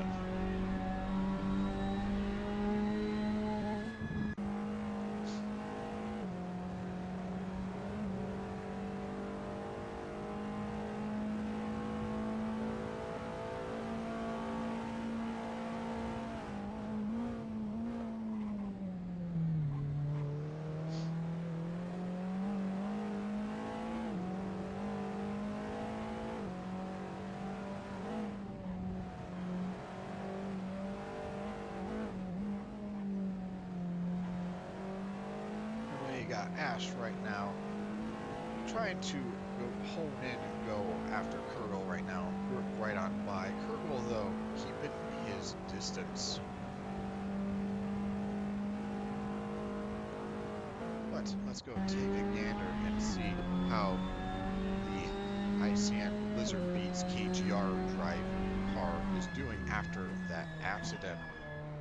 Ash right now, trying to hone in and go after Kurgle right now. We're right on by. Kurgle, though, keeping his distance. But let's go take a gander and see how the ICN Blizzard Beats KGR drive car is doing after that accident.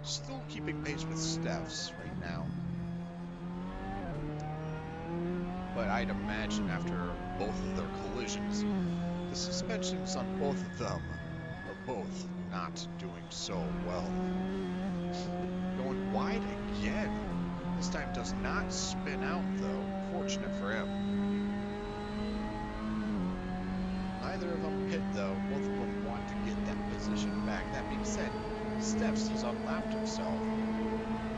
Still keeping pace with Steph's right now. But I'd imagine after both of their collisions, the suspensions on both of them are both not doing so well. Going wide again. This time does not spin out though. Fortunate for him. Neither of them pit though. Both of them want to get that position back. That being said, Steps has unlapped himself.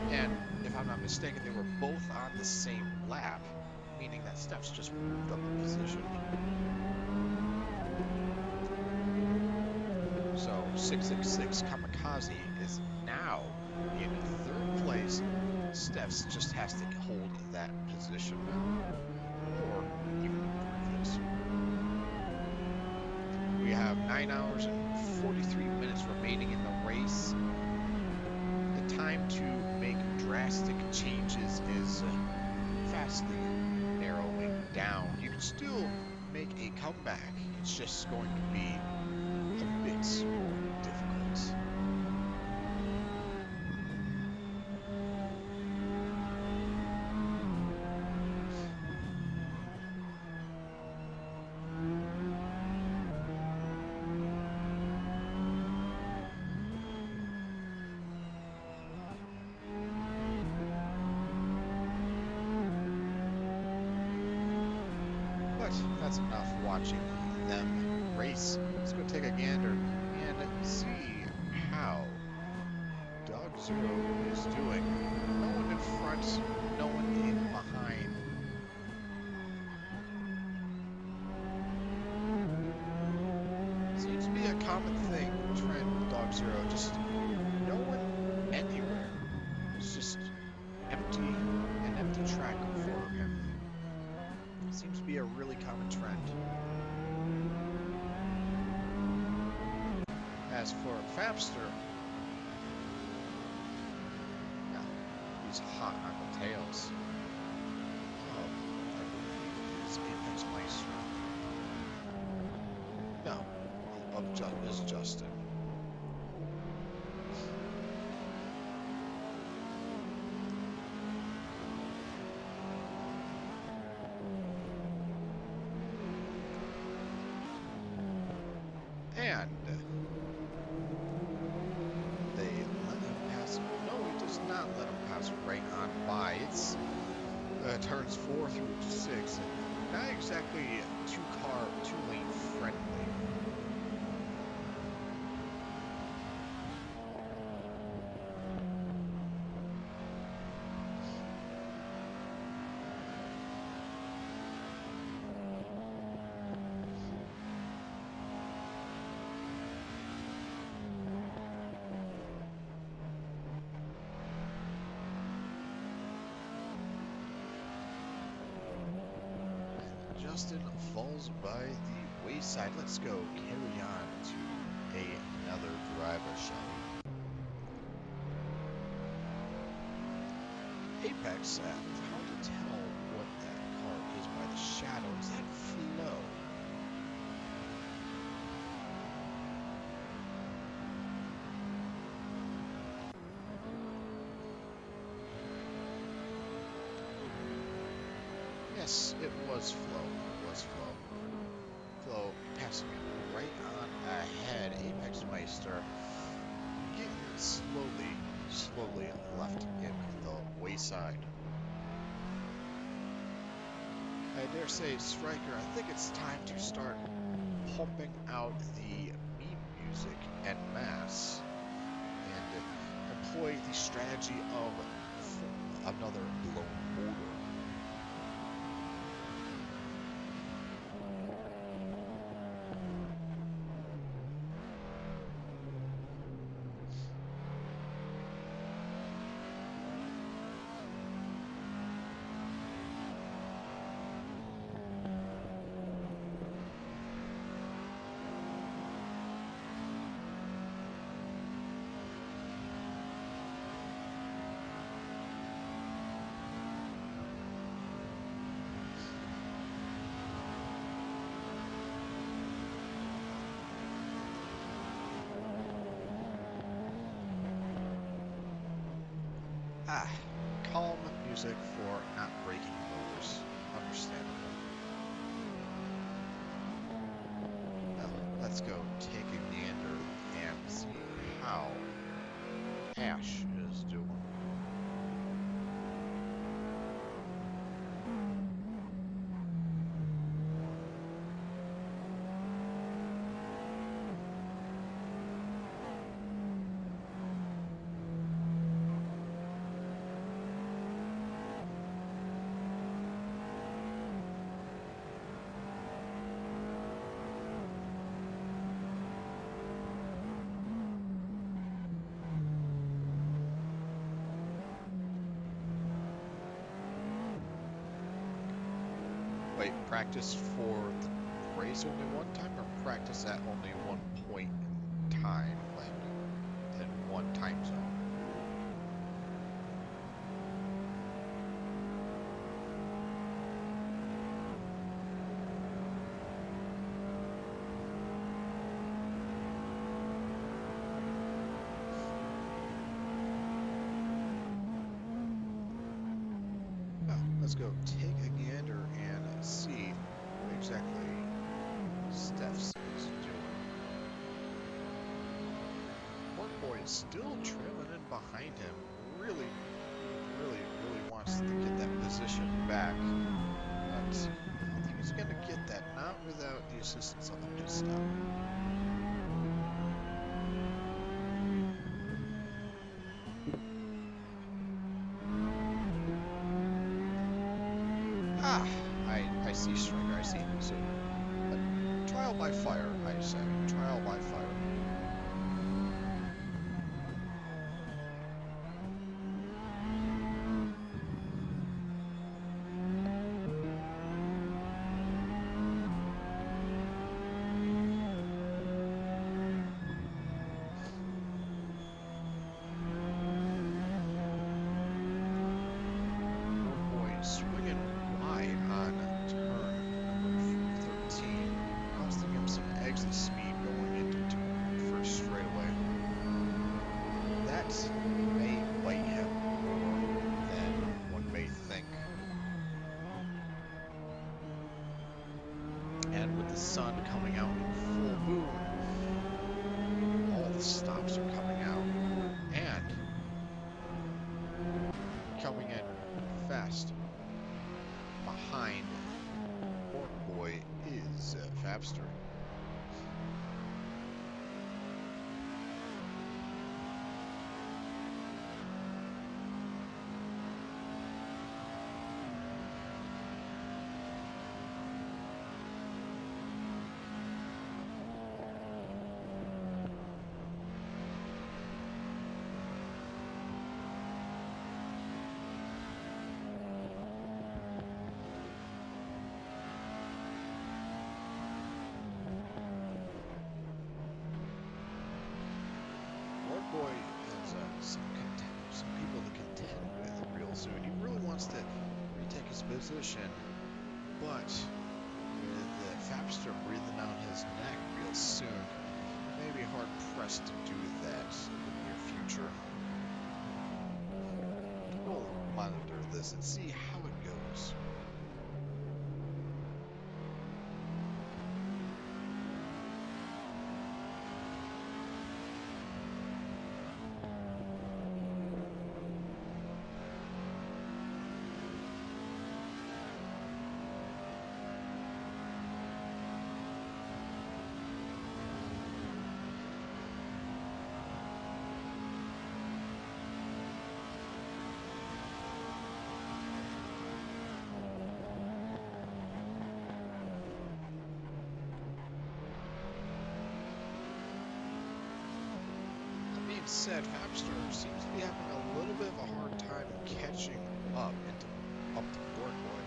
And if I'm not mistaken, they were both on the same lap, meaning that Steps just moved up a position. So 666 Kamikaze is now in third place. Steps just has to hold that position or even improve this. We have 9 hours and 43 minutes remaining in the race. The time to make drastic changes is fastly narrowing down. You can still make a comeback. It's just going to be a bit more difficult. But that's enough watching them race. Let's go take a gander and see how Dog Zero is doing. No one in front, no one in behind. Seems to be a common thing, trend with Dog Zero. Just no one anywhere. It's just an empty track for him. Seems to be a really common trend. As for Fapster, yeah, he's hot on the tails. Oh, I believe he's Apex Meister. No, is Justin. And they let him pass. No, he does not let him pass right on by. It's turns 4 through 6. Not exactly two-lane friendly. Justin falls by the wayside. Let's go carry on to another driver, shall we? Apex, hard to tell what that car is by the shadow. Is that Flo? Yes, it was Flo. It was Flo. Flo passing him right on ahead. Apex Meister getting slowly left in the wayside. I dare say, Striker, I think it's time to start pumping out the meme music en masse and employ the strategy of another lone order. Ah, calm music for not breaking motors. Understandable. Now, let's go take a gander and see how Ash is doing. Wait, practice for the race only one time, or practice at only one point in time, like in one time zone? Well, let's go take a gander and see what exactly Steph's is doing. Pork Boy is still trailing in behind him. Really wants to get that position back. But I don't think he's going to get that, not without the assistance of a pit stop. Ah, I see, Striker, I see. So, trial by fire, I say. Trial by fire. Swinging wide on turn number 13, costing him some exit speed going into first straightaway. That may bite him more than one may think. And with the sun coming out in full moon, all the stops are coming out and coming in fast. Behind Pork Boy is Fabster. Boy has some people to contend with real soon. He really wants to retake his position, but with Fabster breathing out his neck real soon, he may be hard pressed to do that in the near future. We'll monitor this and see how it goes. Said, Fabster seems to be having a little bit of a hard time catching up to Pork Boy.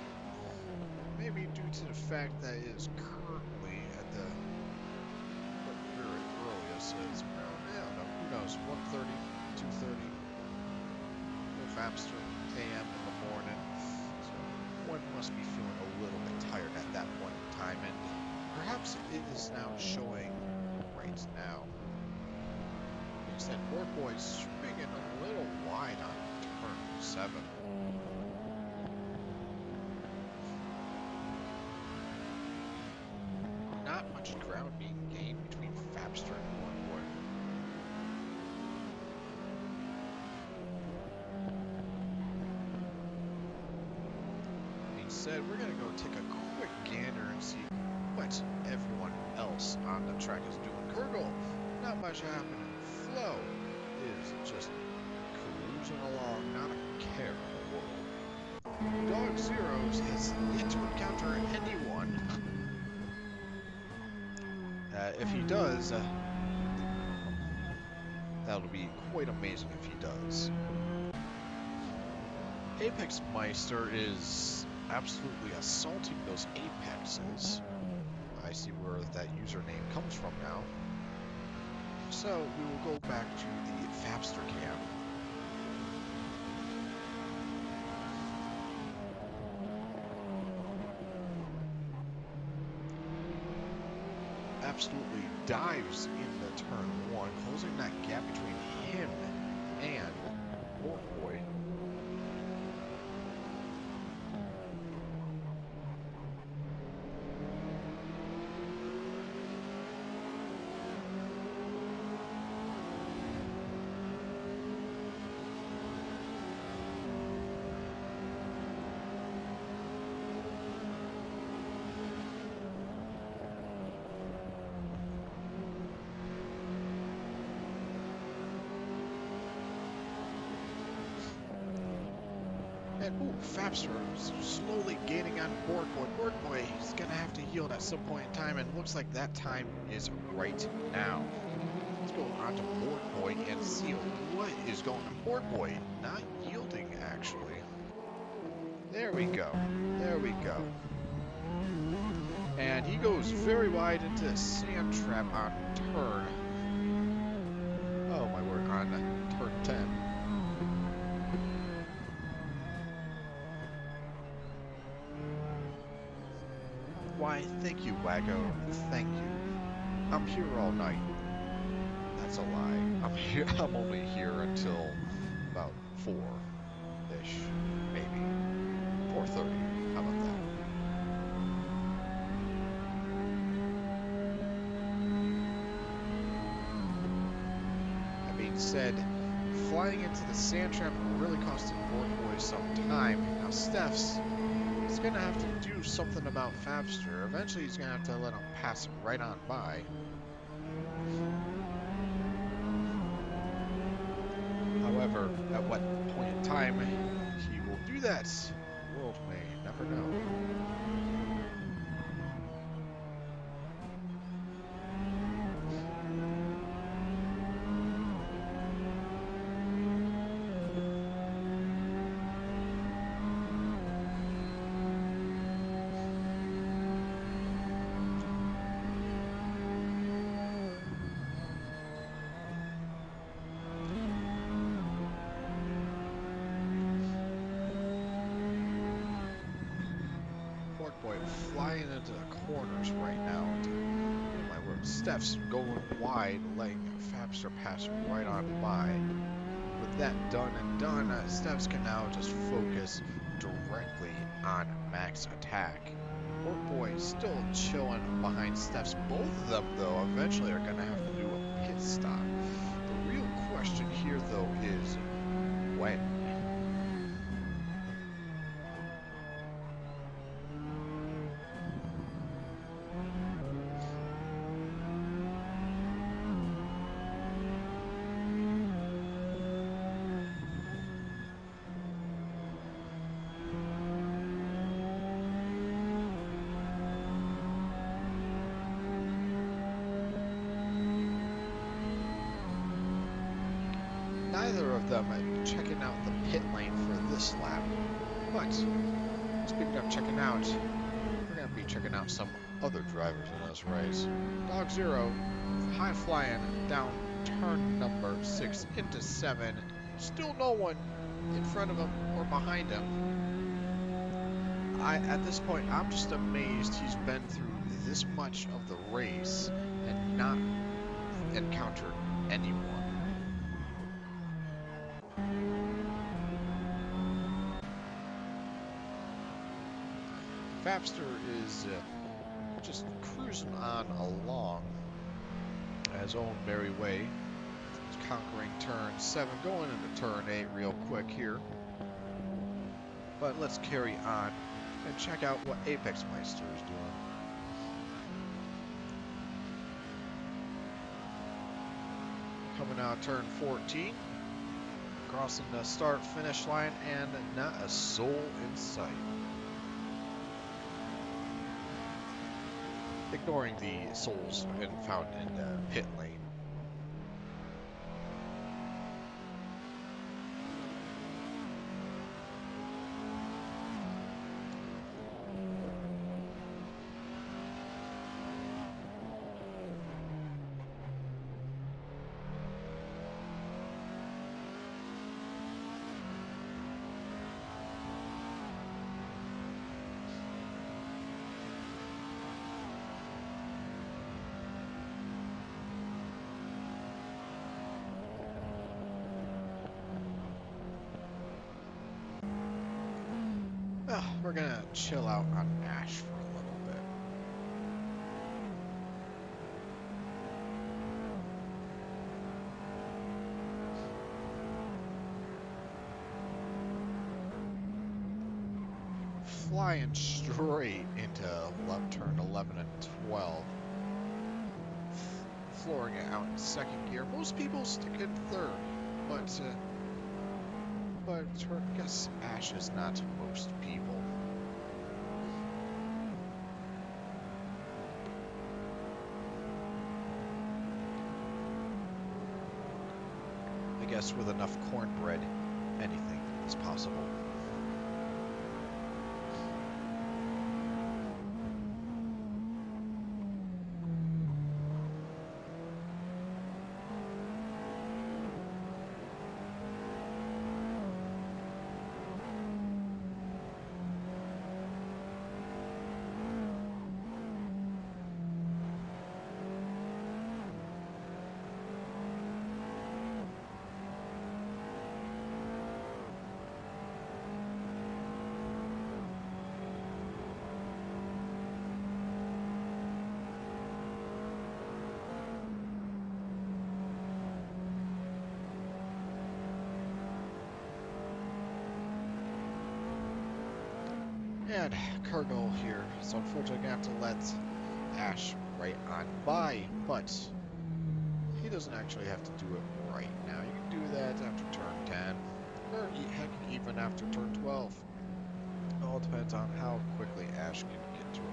Maybe due to the fact that it is currently at the very earliest. It's around, I don't know, who knows, 1:30, 2:30. No Fabster AM in the morning. So one must be feeling a little bit tired at that point in time, and perhaps it is now showing right now. That Pork Boy swinging a little wide on turn 7. Not much ground being gained between Fabster and Boy. Instead, we're going to go take a quick gander and see what everyone else on the track is doing. Kurgle, not much happening. Flo is just cruising along, not a care in the world. Dog Zeros has yet to encounter anyone. If he does, that'll be quite amazing if he does. Apex Meister is absolutely assaulting those apexes. I see where that username comes from now. So we will go back to the Fabster camp. Absolutely dives into turn 1, closing that gap between him and Boy. And Fabster is slowly gaining on Boy. Boy is going to have to yield at some point in time, and it looks like that time is right now. Let's go on to Boy and see what is going on. Boy not yielding, actually. There we go. There we go. And he goes very wide into a sand trap on turn. Oh my word, on turn 10. Why, thank you, Waggo. Thank you. I'm here all night. That's a lie. I'm only here until about 4-ish, maybe. 4:30. How about that? That being said, flying into the sand trap really costing Boy some time. Now Steph's he's going to have to do something about Fabster. Eventually, he's going to have to let him pass right on by. However, at what point in time he will do that, the world may never know. Boy, flying into the corners right now. Oh my word, Steph's going wide, letting Fabster pass right on by. With that done and done, Steph's can now just focus directly on max attack. Boy still chilling behind Steph's. Both of them, though, eventually are going to have to do a pit stop. The real question here, though, is when? Neither of them are checking out the pit lane for this lap. But, speaking of checking out, we're going to be checking out some other drivers in this race. Dog Zero, high flying down turn number 6 into 7. Still no one in front of him or behind him. At this point, I'm just amazed he's been through this much of the race and not encountered anyone. Fapster is just cruising on along his own merry way. He's conquering turn 7, going into turn 8 real quick here. But let's carry on and check out what Apex Meister is doing. Coming out turn 14, crossing the start-finish line, and not a soul in sight. Ignoring the souls found in the pit lane. We're gonna chill out on Ash for a little bit. Flying straight into turn 11 and 12. Flooring it out in second gear. Most people stick in third, but I guess Ash is not most people. I guess with enough cornbread, anything is possible. And Cargo here, so unfortunately I have to let Ash right on by, but he doesn't actually have to do it right now. You can do that after turn 10, or heck, even after turn 12. It all depends on how quickly Ash can get to him.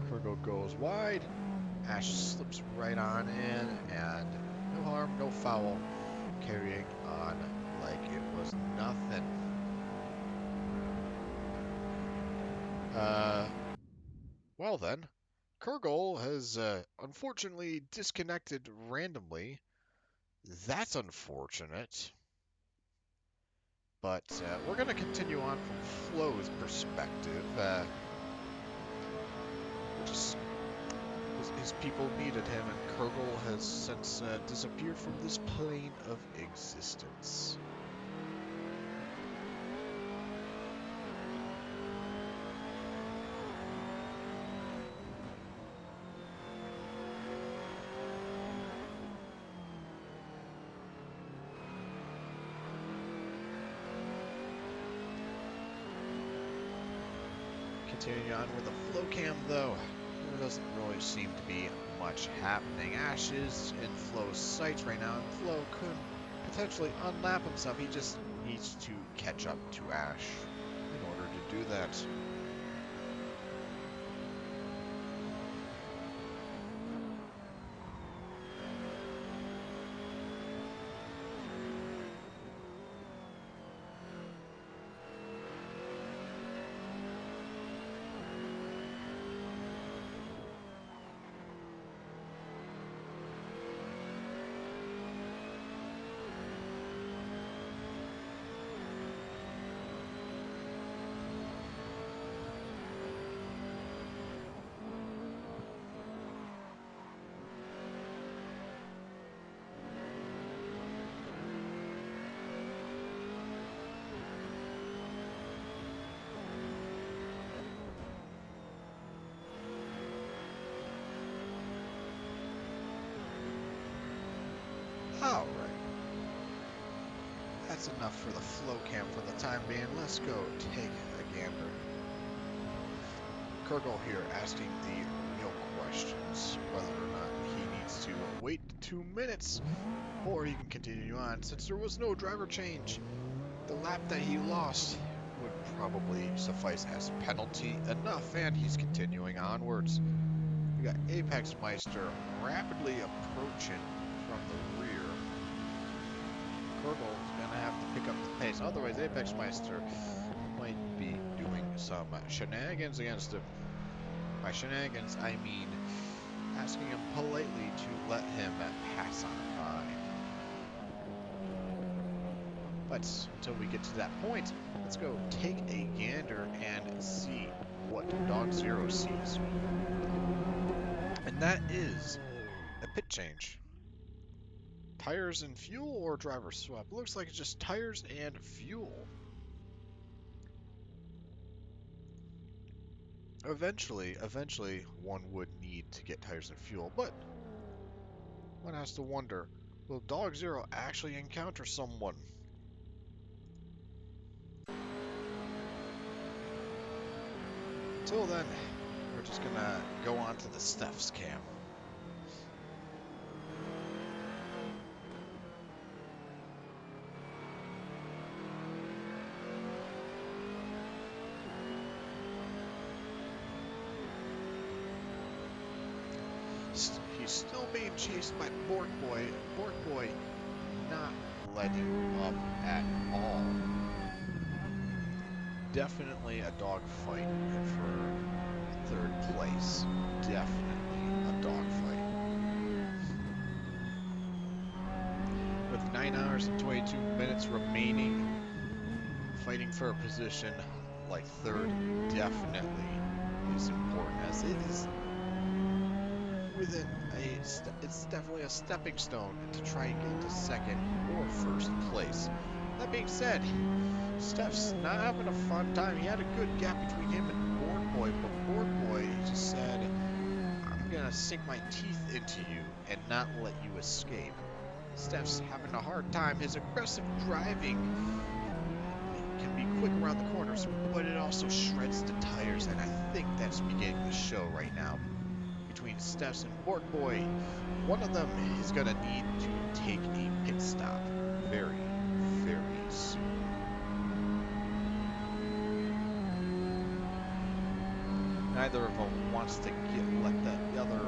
Cargo goes wide. Ash slips right on in, and no harm, no foul, carrying on like it was nothing. Well then, Kurgol has unfortunately disconnected randomly. That's unfortunate. But we're going to continue on from Flo's perspective. His people needed him, and Kurgol has since disappeared from this plane of existence. Continuing on with the flow cam, though, there doesn't really seem to be much happening. Ash is in Flo's sights right now, and Flo could potentially unlap himself. He just needs to catch up to Ash in order to do that. that's enough for the flow cam for the time being. Let's go take a gander. Kurgle here asking the real questions, whether or not he needs to wait 2 minutes or he can continue on. Since there was no driver change, the lap that he lost would probably suffice as penalty enough, and he's continuing onwards. We got Apex Meister rapidly approaching from the rear. Kurgle's gonna have to pick up the pace, otherwise Apex Meister might be doing some shenanigans against him. By shenanigans, I mean asking him politely to let him pass on by. But until we get to that point, let's go take a gander and see what Dog Zero sees. And that is a pit change. Tires and fuel or driver swap? It looks like it's just tires and fuel. Eventually, one would need to get tires and fuel, but one has to wonder, will Dog Zero actually encounter someone? Until then, we're just gonna go on to the Steph's cam. He's still being chased by Bork Boy. Bork Boy not letting up at all. Definitely a dogfight for third place. Definitely a dogfight. With 9 hours and 22 minutes remaining, fighting for a position like third definitely is important, as it is within it's definitely a stepping stone to try and get into second or first place. That being said, Steph's not having a fun time. He had a good gap between him and Bork Boy, but Bork Boy just said, I'm gonna sink my teeth into you and not let you escape. Steph's having a hard time. His aggressive driving can be quick around the corners, but it also shreds the tires, and I think that's beginning to show right now. Between Steph's and Bork Boy, one of them is going to need to take a pit stop very, very soon. Neither of them wants to let the other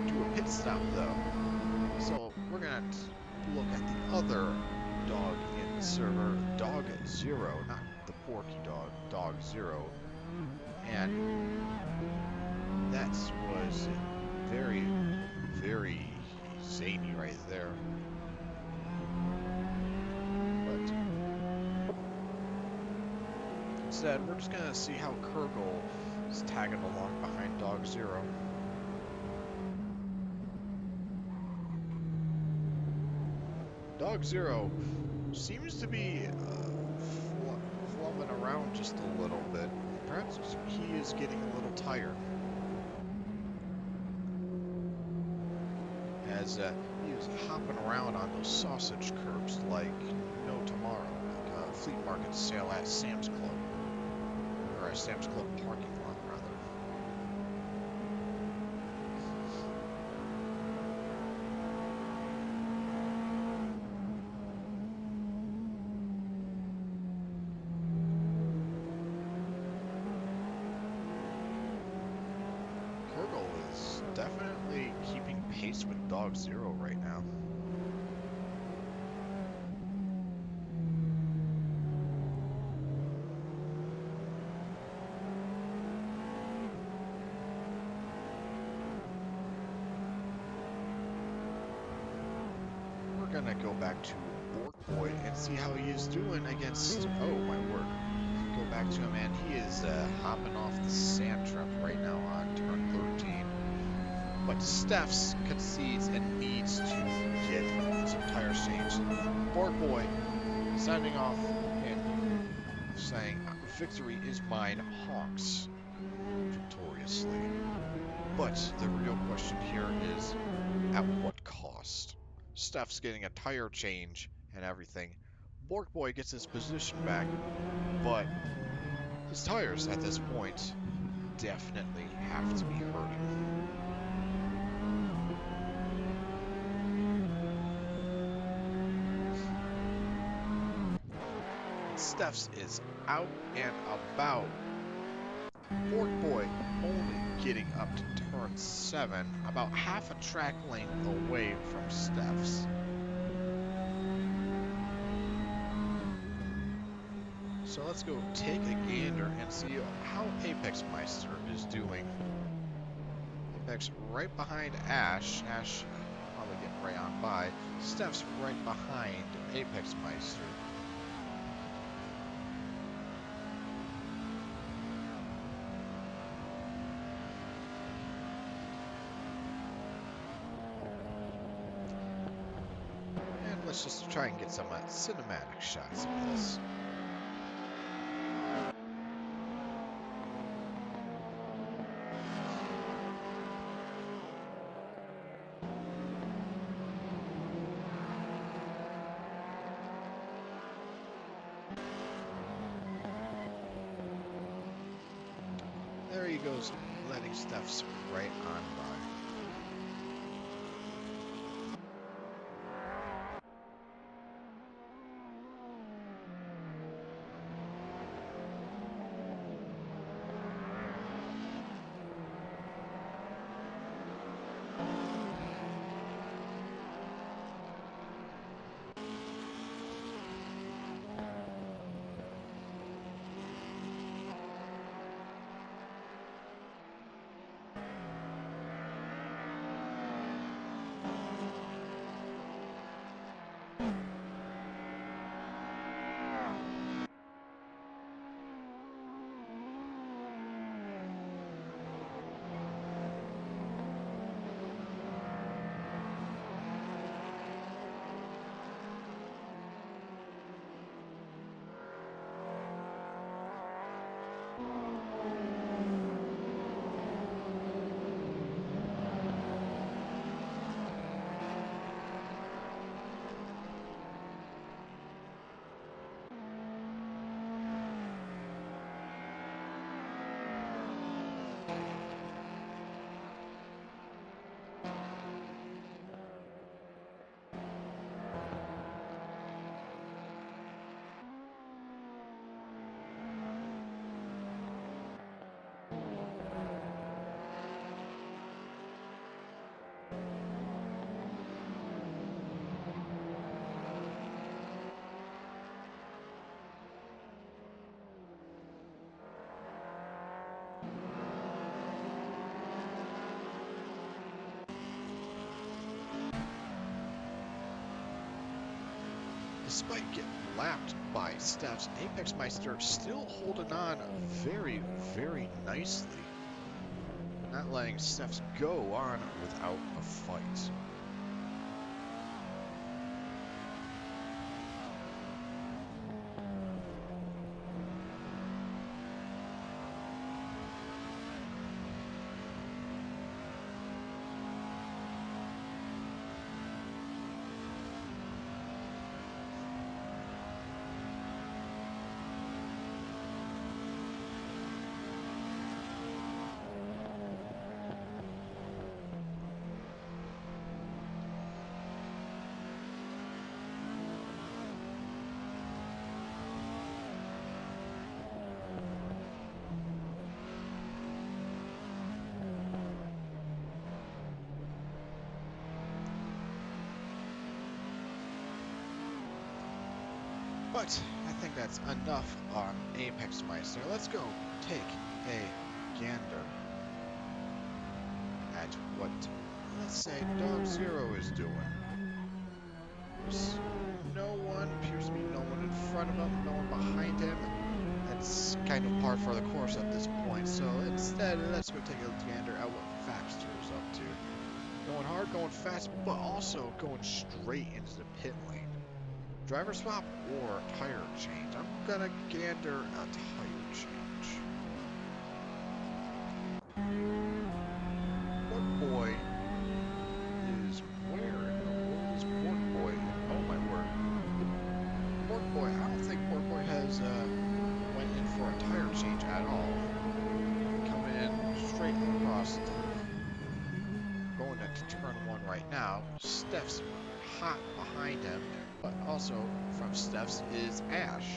do a pit stop though. So we're going to look at the other dog in the server, Dog Zero, not the Porky dog, Dog Zero. And that was very, very zany right there. But instead, we're just going to see how Kurgle is tagging along behind Dog Zero. Dog Zero seems to be flumming around just a little bit. Perhaps he is getting a little tired. As he was hopping around on those sausage curbs like no tomorrow, like a flea market sale at Sam's Club, or a Sam's Club parking lot, rather. Kurgle is definitely keeping pace with Dog Zero right now. We're gonna go back to Bork Boy and see how he is doing against, oh my word, go back to him, and he is hopping off the sand trap right now on turn 13. But Steph's concedes and needs to get some tires changed. Bork Boy signing off and saying, victory is mine, Hawks, victoriously. But the real question here is, at what cost? Steph's getting a tire change and everything, Bork Boy gets his position back, but his tires at this point definitely have to be hurting. Steph's is out and about. Bork Boy only getting up to turn 7, about half a track length away from Steph's. So let's go take a gander and see how Apex Meister is doing. Apex right behind Ash. Ash probably getting right on by. Steph's right behind Apex Meister. And let's just try and get some cinematic shots of this. There he goes, letting Steph's right on by. Despite getting lapped by Steph's, Apex Meister still holding on very, very nicely. Not letting Steph's go on without a fight. But I think that's enough on Apex Meister. Let's go take a gander at what, let's say, Dog Zero is doing. There's no one, appears to be no one in front of him, no one behind him. That's kind of par for the course at this point. So instead, let's go take a gander at what Faxter is up to. Going hard, going fast, but also going straight into the pit lane. Driver swap or tire change? I'm gonna gander a tire change. Bork Boy is where in the world is Bork Boy? Oh my word. Bork Boy right now. Steph's hot behind him, but also from Steph's is Ash.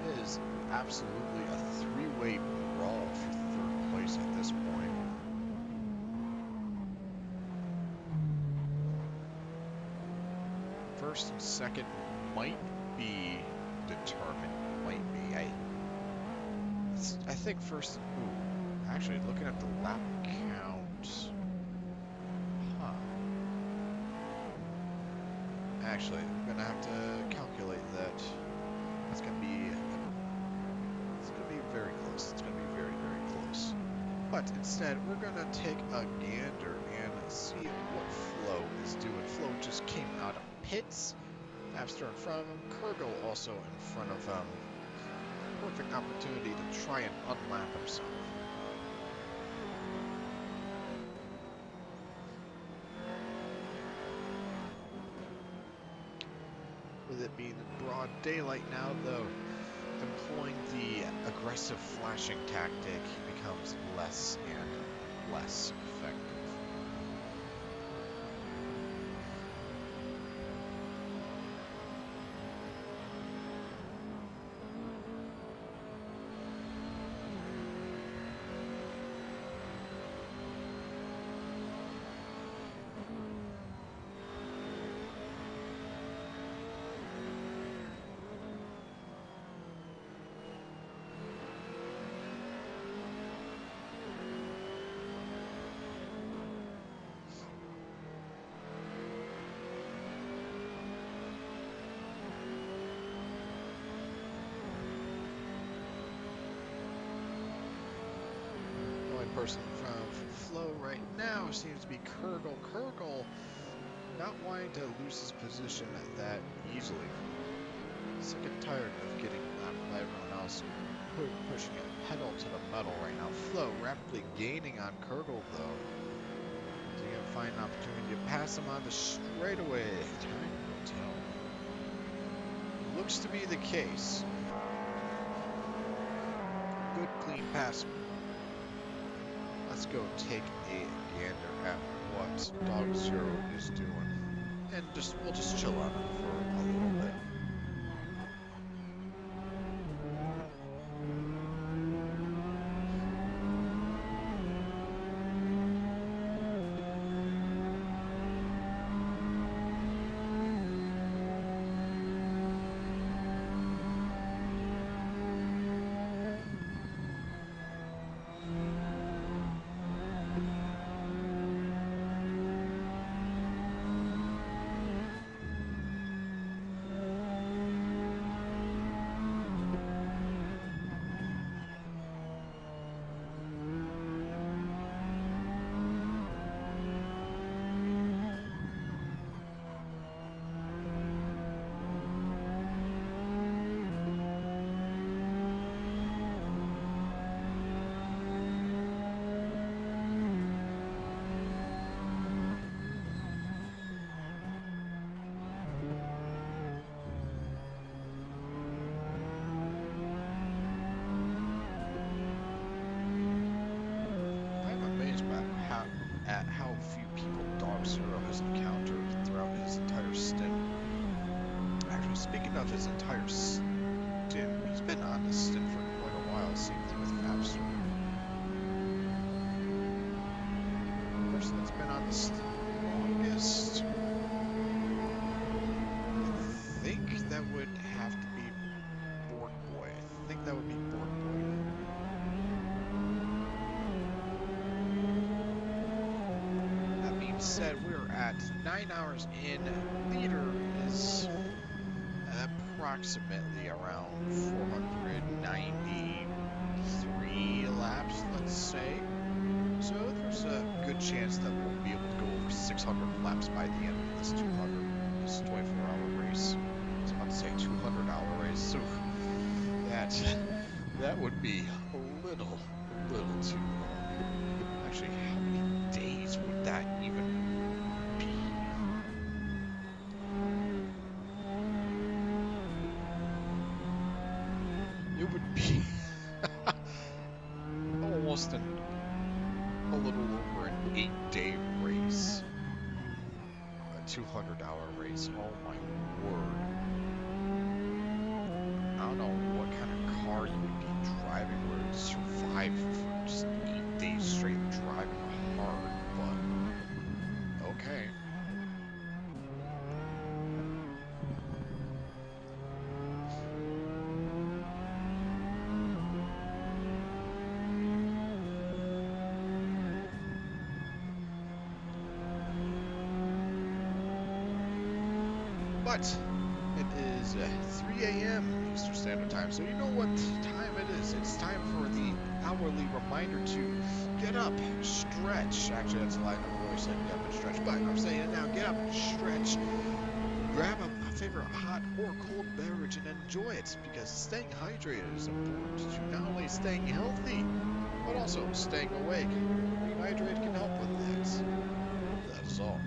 It is absolutely a three-way brawl for third place at this point. First and second might be determined. Might be. I think first. Ooh, actually, looking at the lap count. Huh. Actually, I'm gonna have to calculate that. It's gonna be. It's gonna be very close. It's gonna be very, very close. But instead, we're gonna take a gander and see what Flo is doing. Flo just came out of pits. Napster in front of him. Kurgle also in front of him. Perfect opportunity to try and unlap himself. With it being broad daylight now, though, employing the aggressive flashing tactic becomes less and less effective. Person from Flo right now seems to be Kurgle. Kurgle not wanting to lose his position that easily. Sick and tired of getting lapped by everyone else, pushing it pedal to the metal right now. Flo rapidly gaining on Kurgle though. Is he gonna find an opportunity to pass him on the straightaway? Time will tell. Looks to be the case. Good clean pass. Let's go take a gander at what Dog Zero is doing, and we'll just chill on him for a little bit. At how few people Dog Zero has encountered throughout his entire stint. Actually, speaking of his entire stint, he's been on this stint for quite a while. Same thing with Napster. The person that's been on this longest, I think that would have to be Board Boy. I think that would be Board Boy. Said we're at 9 hours in. Leader is approximately around 493 laps, let's say. So there's a good chance that we'll be able to go over 600 laps by the end of this 24-hour race. I was about to say 200-hour race, so that would be a little too long. Actually, how many days would that even be? $500 race. Oh my word. I don't know what kind of car you would be driving where it would survive for just 8 days straight driving hard, but okay. But it is 3 a.m. Eastern Standard Time, so you know what time it is. It's time for the hourly reminder to get up, stretch. Actually, that's a lie. I never really said get up and stretch, but I'm saying it now. Get up, stretch, grab a favorite hot or cold beverage and enjoy it, because staying hydrated is important to not only staying healthy, but also staying awake. Being hydrated can help with that. That is all.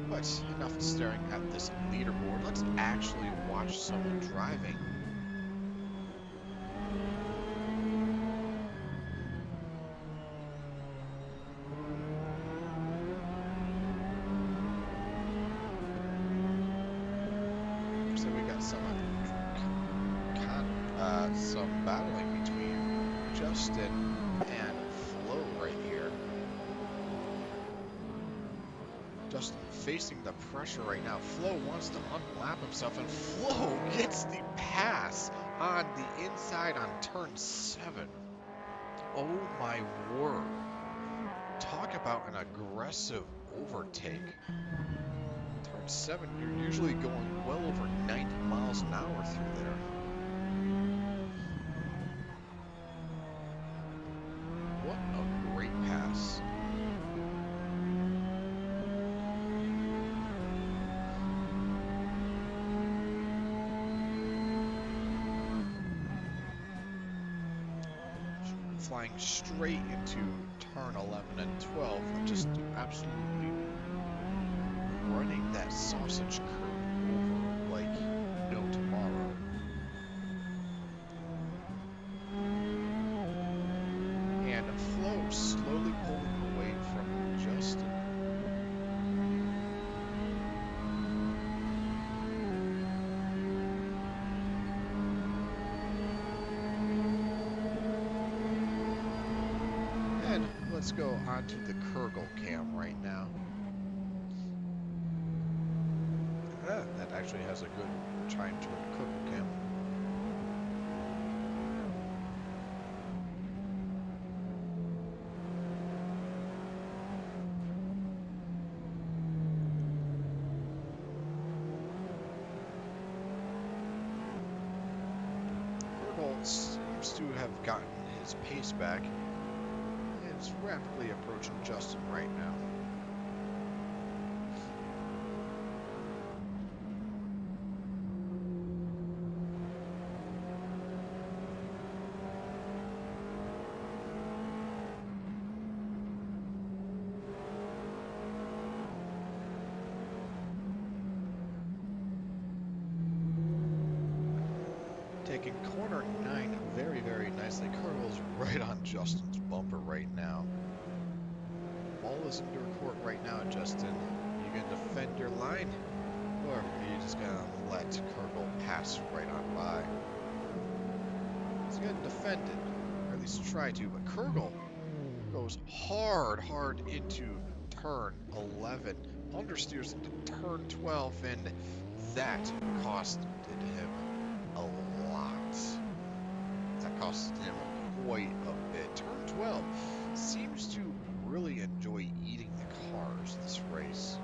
But enough staring at this leaderboard. Let's actually watch someone driving. So we got some battling between Justin and Flo right here. Justin facing the pressure right now. Flo wants to unlap himself, and Flo gets the pass on the inside on turn 7. Oh my word. Talk about an aggressive overtake. Turn 7, you're usually going well over 90 miles an hour through there. What a great pass. Flying straight into turn 11 and 12, just absolutely running that sausage curve over like no tomorrow. And Flo slowly pulling away from Justin. Let's go onto the Kurgle cam right now. That actually has a good chime to it, Kurgle cam. Kurgle seems to have gotten his pace back. It's rapidly approaching Justin right now. Taking corner 9 very, very nicely. Kurgle's right on Justin's bumper right now. Ball is in your court right now, Justin. You gonna defend your line, or are you just gonna let Kurgle pass right on by? He's gonna defend it, or at least try to, but Kurgle goes hard into turn 11, understeers into turn 12, and that costed him a lot. That cost him quite a bit. Turn 12 seems to really enjoy eating the cars this race.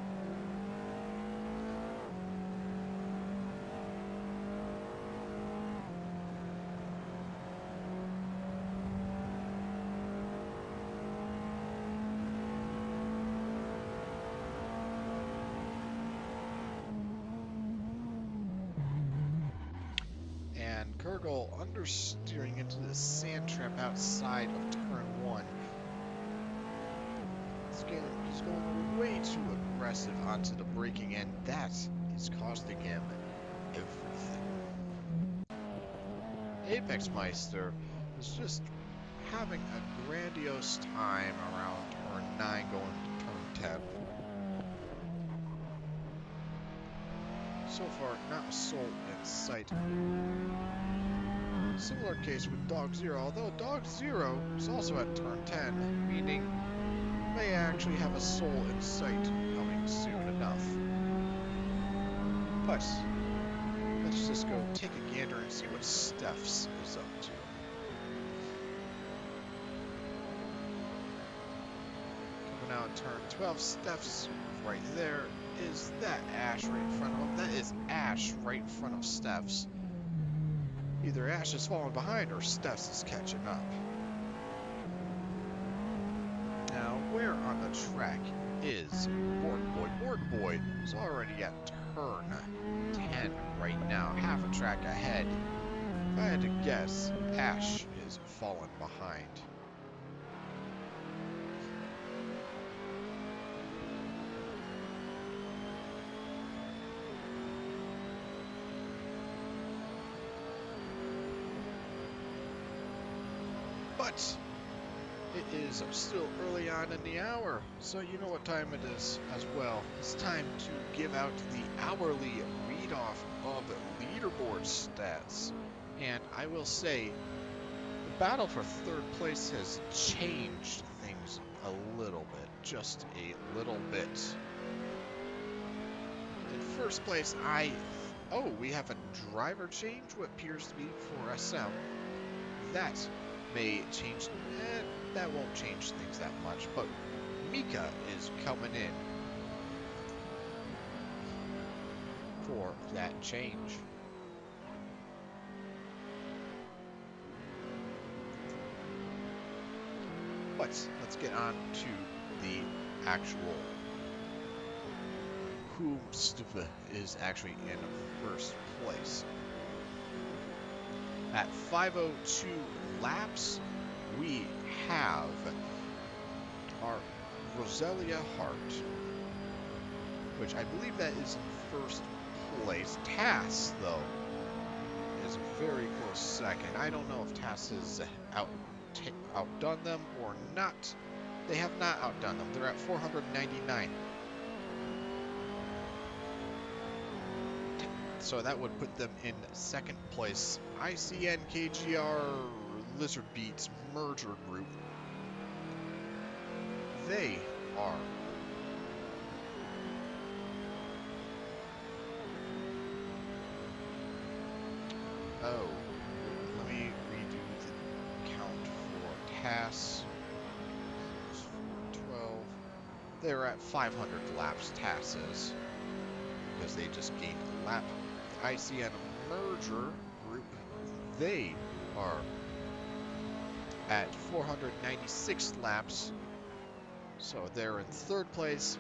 And Kurgle understeering into the sand trap outside of turn 1. He's going way too aggressive onto the braking, and that is costing him everything. Apex Meister is just having a grandiose time around turn 9 going to turn 10. So far, not a soul in sight. Similar case with Dog Zero, although Dog Zero is also at turn 10, meaning we may actually have a soul in sight coming soon enough. But let's just go take a gander and see what Steph's is up to. Coming out turn 12, Steph's right there. Is that Ash right in front of him? That is Ash right in front of Steph's. Either Ash is falling behind or Steph's is catching up. Now, where on the track is Board Boy? Board Boy is already at turn 10 right now, half a track ahead. If I had to guess, Ash is falling behind. But it is still early on in the hour, so you know what time it is as well. It's time to give out the hourly read-off of Leaderboard stats. And I will say, the battle for third place has changed things a little bit, just a little bit. In first place, we have a driver change, what appears to be for SM. That may change, that won't change things that much, but Mika is coming in for that change. But let's get on to the actual whomst is actually in first place. At 502 laps, we have our Roselia Hart, which I believe that is in first place. Tass, though, is a very close second. I don't know if Tass has outdone them or not. They have not outdone them. They're at 499. So that would put them in second place. ICN KGR Lizard Beats merger group. They are let me redo the count for TAS. 12. They're at 500 laps, TAS is, because they just gained a lap. ICN merger group, they are at 496 laps, so they're in third place,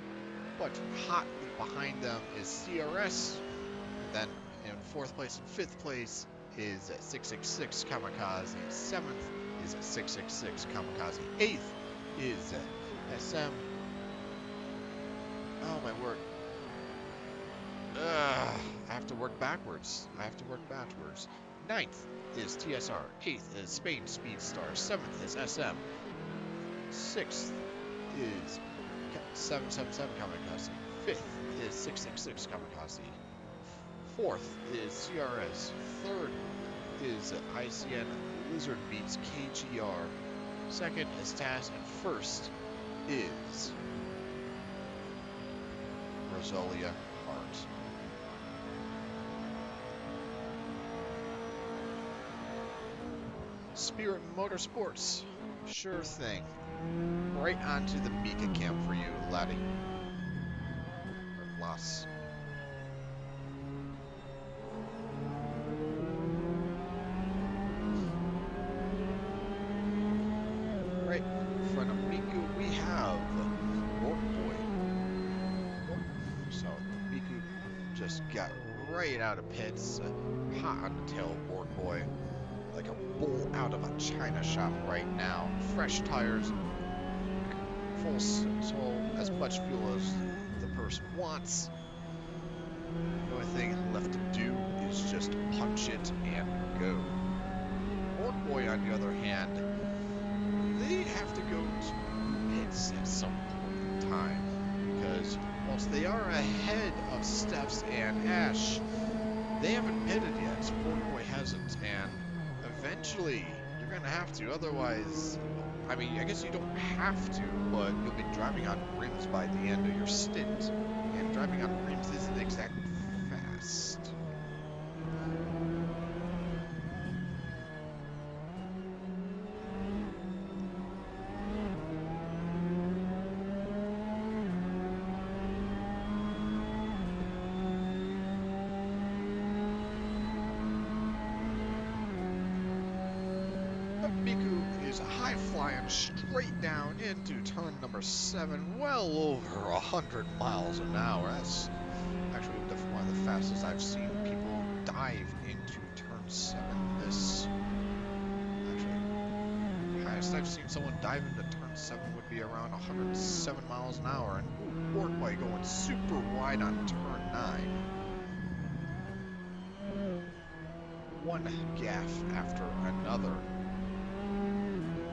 but hotly behind them is CRS. And then in fourth place and fifth place is 666 Kamikaze. Seventh is 666 Kamikaze. Eighth is SM. Oh my word. I have to work backwards. Ninth is TSR. Eighth is Spain Speedstar. Seventh is SM. Sixth is 777 Kamikaze. Fifth is 666 Kamikaze. Fourth is CRS. Third is ICN Lizard Beats KGR. Second is TAS. And first is Roselia Hart. Spirit Motorsports, sure thing. Right onto the Mika cam for you, laddie. Or Las. Right in front of Miku, we have Board Boy. So Miku just got right out of pits, hot on the tail of Board Boy. Like a bull out of a china shop right now. Fresh tires, full, so as much fuel as the person wants. The only thing left to do is just punch it and go. Board Boy, on the other hand, Steffs and Ash, they haven't pitted yet. Sportboy hasn't, and eventually you're going to have to. Otherwise, I mean, I guess you don't have to, but you'll be driving on rims by the end of your stint. And driving on rims isn't exactly fast. Flying straight down into turn number 7, well over 100 miles an hour. That's actually one of the fastest I've seen people dive into turn 7. This actually, highest I've seen someone dive into turn 7 would be around 107 miles an hour. And Boardway going super wide on turn 9. One gaffe after another.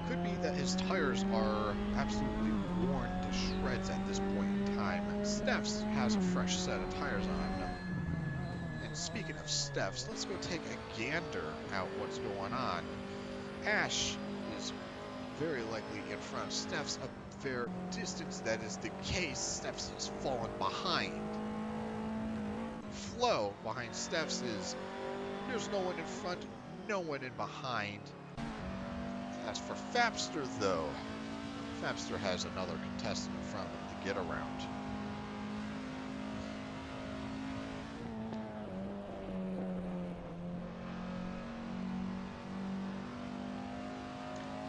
Could be that his tires are absolutely worn to shreds at this point in time. Steffs has a fresh set of tires on. And speaking of Steffs, let's go take a gander at what's going on. Ash is very likely in front of Steffs a fair distance. That is the case. Steffs has fallen behind. Flow behind Steffs is there's no one in front, no one in behind. As for Fapster, though, Fapster has another contestant in front of him to get around.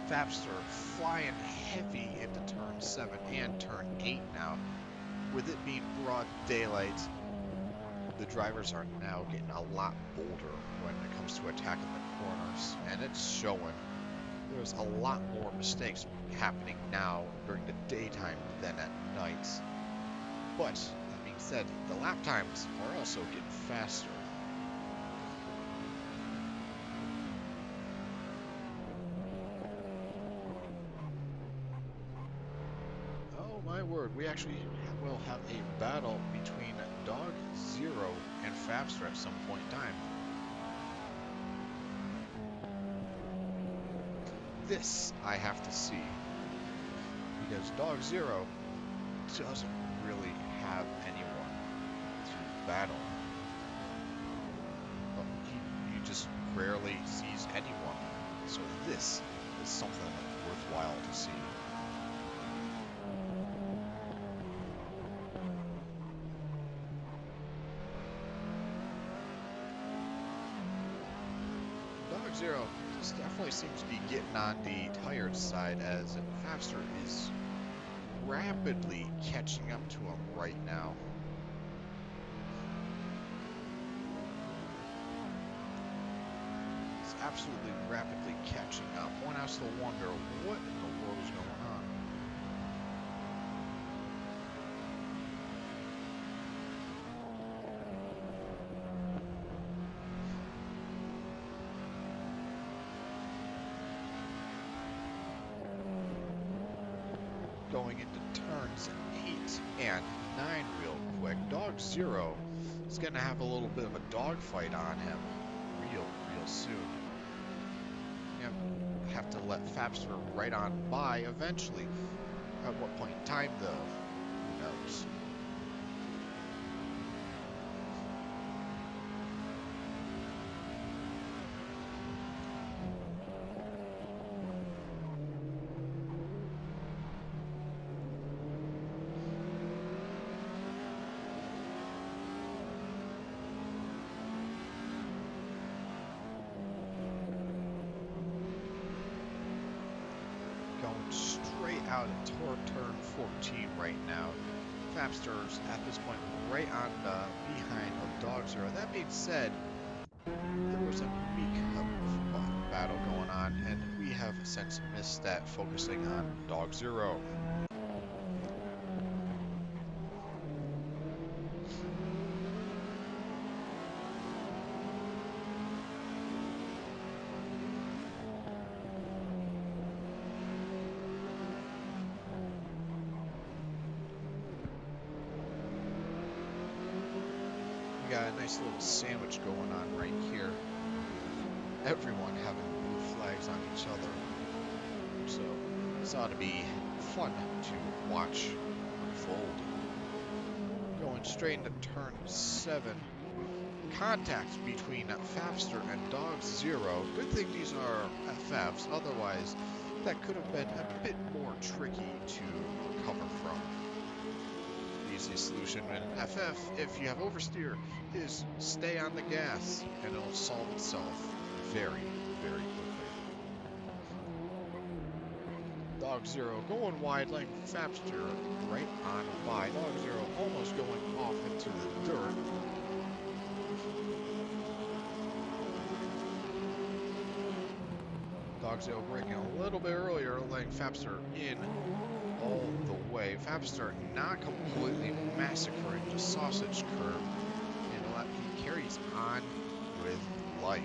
Fapster flying heavy into turn 7 and turn 8 now. With it being broad daylight, the drivers are now getting a lot bolder when it comes to attacking the corners, and it's showing. There's a lot more mistakes happening now during the daytime than at night. But, that being said, the lap times are also getting faster. Oh my word, we actually will have a battle between Dog Zero and Fapster at some point in time. This I have to see, because Dog Zero doesn't really have anyone to battle. He just rarely sees anyone, so this is something worthwhile to see. Dog Zero definitely seems to be getting on the tired side, as Fapster is rapidly catching up to him right now. He's absolutely rapidly catching up. One has to wonder what in the world is going on. Going into turns 8 and 9 real quick. Dog Zero is going to have a little bit of a dogfight on him real soon. You have to let Fapster right on by eventually. At what point in time, though, who knows? Out at turn 14 right now. Fapster's at this point right on behind of Dog Zero. That being said, there was a weak battle going on, and we have since missed that, focusing on Dog Zero. got a nice little sandwich going on right here. Everyone having blue flags on each other. So this ought to be fun to watch unfold. Going straight into turn 7. Contact between Fapster and Dog Zero. Good thing these are FFs, otherwise that could have been a bit more tricky to recover from. The easiest solution in FF, if you have oversteer, is stay on the gas, and it'll solve itself very, very quickly. Dog Zero going wide, letting Fapster right on by. Dog Zero almost going off into the dirt. Dog Zero breaking a little bit earlier, letting Fapster in all the way. Fapster not completely massacring the sausage curve, and he carries on with life.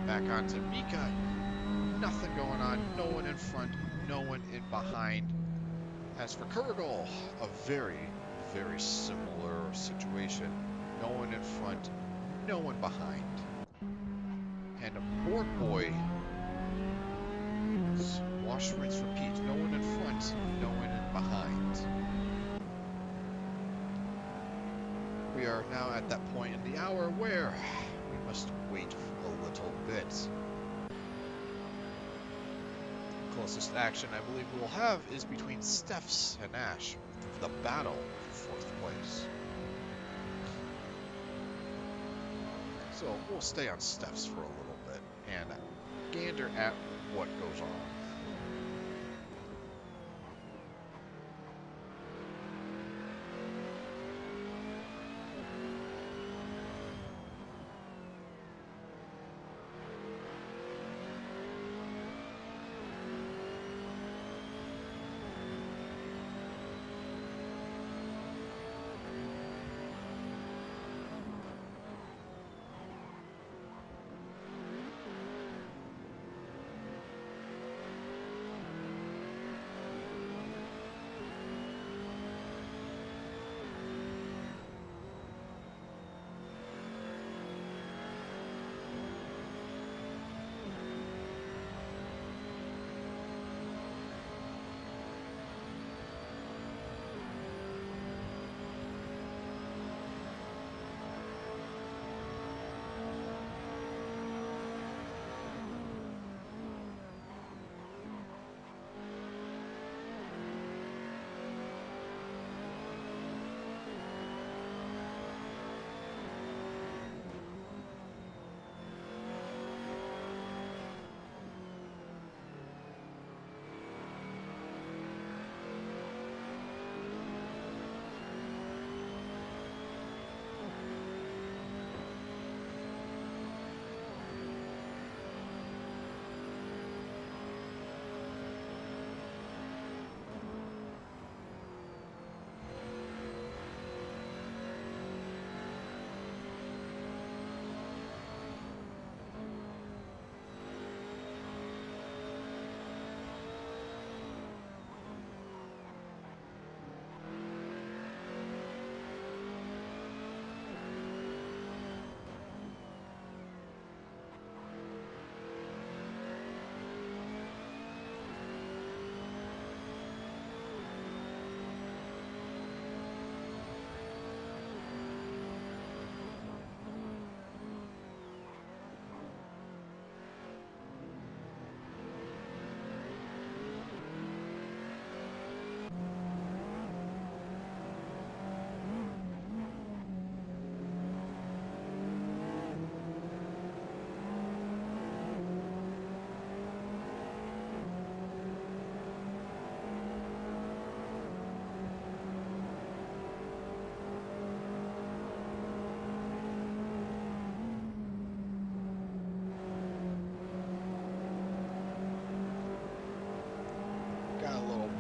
Back onto Mika. Nothing going on. No one in front. No one in behind. As for Kurgal, a very, very similar situation. No one in front. No one behind. And a Board Boy. Wash, rinse, repeat. No one in front. No one in behind. We are now at that point in the hour where we must wait a little bit. Closest action I believe we will have is between Steph's and Ash for the battle for 4th place. So we'll stay on Steph's for a little bit and gander at what goes on.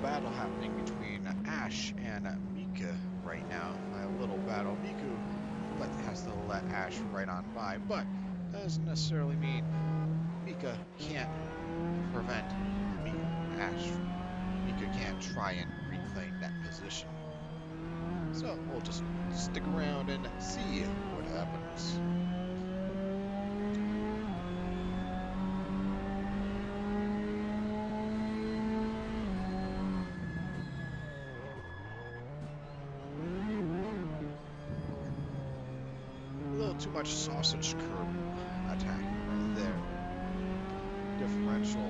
Battle happening between Ash and Mika right now. A little battle. Miku has to let Ash right on by, but that doesn't necessarily mean Mika can't prevent Ash. Mika can't try and reclaim that position. So we'll just stick around and see what happens. A little too much sausage curb attacking right there. Differential,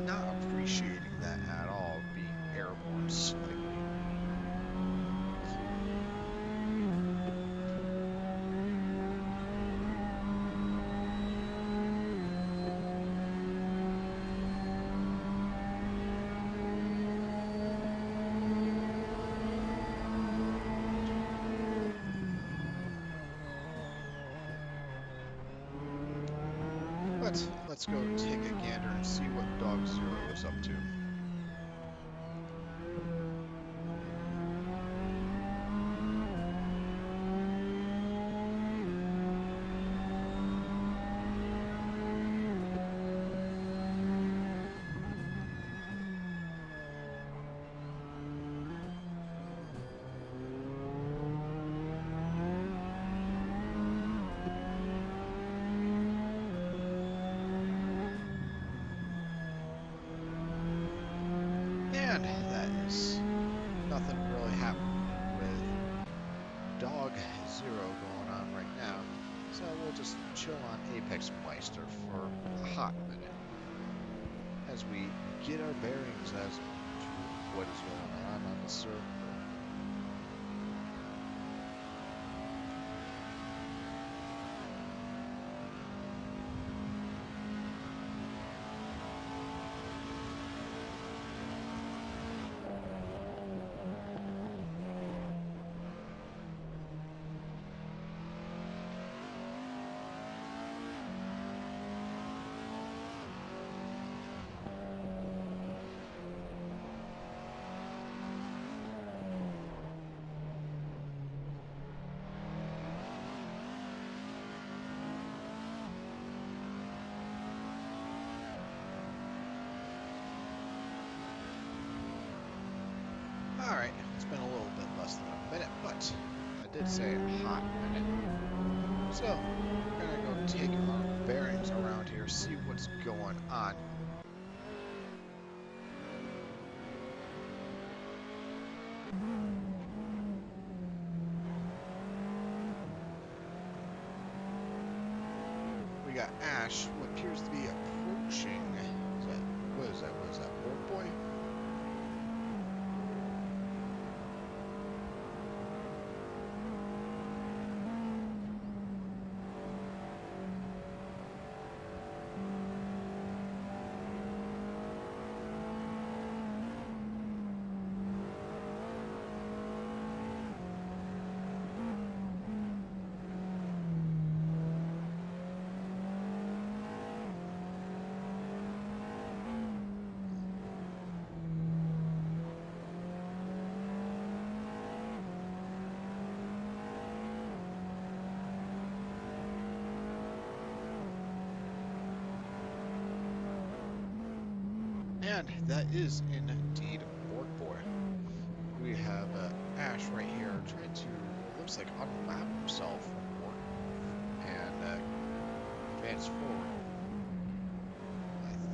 not appreciating that at all, being airborne slightly. But let's go take a gander and see what Dog Zero is up to. And that is nothing really happening with Dog Zero going on right now. So we'll just chill on Apex Meister for a hot minute as we get our bearings as to what is going on the server. Alright, it's been a little bit less than a minute, but I did say a hot minute. So, we're gonna go take our bearings around here, see what's going on. We got Ash, who appears to be approaching. What is that? Board Boy? And that is indeed Board Boy. We have Ash right here trying to, looks like, unmap himself from board and advance forward.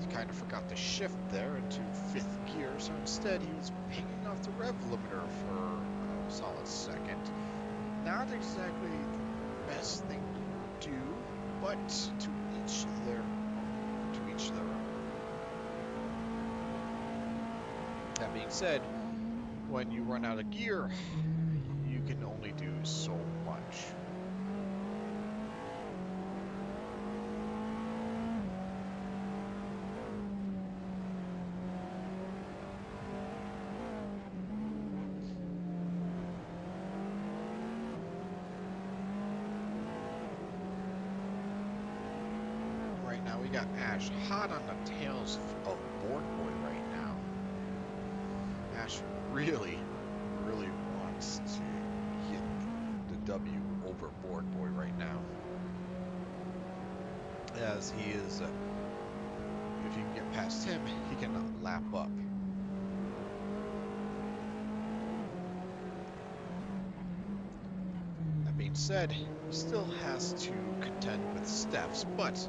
He kind of forgot to shift there into 5th gear, so instead he was pinging off the rev limiter for a solid second. Not exactly the best thing to do, but to each their own. That being said, when you run out of gear, you can only do so much. Right now we got Ash hot on the tails of Board Boy right now. Ash really wants to get the W over Board Boy right now. As he is, if you can get past him, he can lap up. being said, he still has to contend with Steph's, but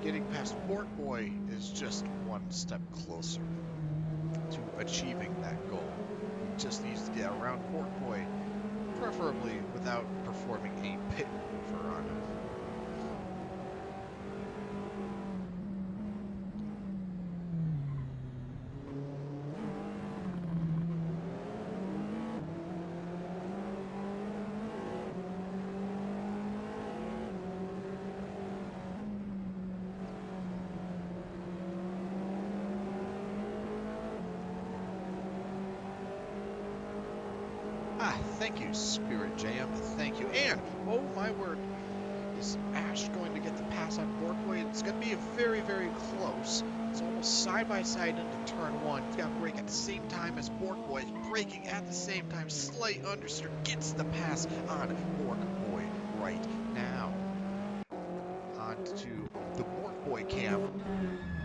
getting past Bork Boy is just one step closer to achieving that goal. He just needs to get around Bork Boy, preferably without performing a pit maneuver on him. Thank you, Spirit JM. Thank you. And, oh my word, is Ash going to get the pass on Borkway? It's going to be very, very close. It's almost side by side into turn one. It's got to brake at the same time as Borkway. Braking at the same time. Slight understeer gets the pass on Borkway right now. On to the Borkway cam.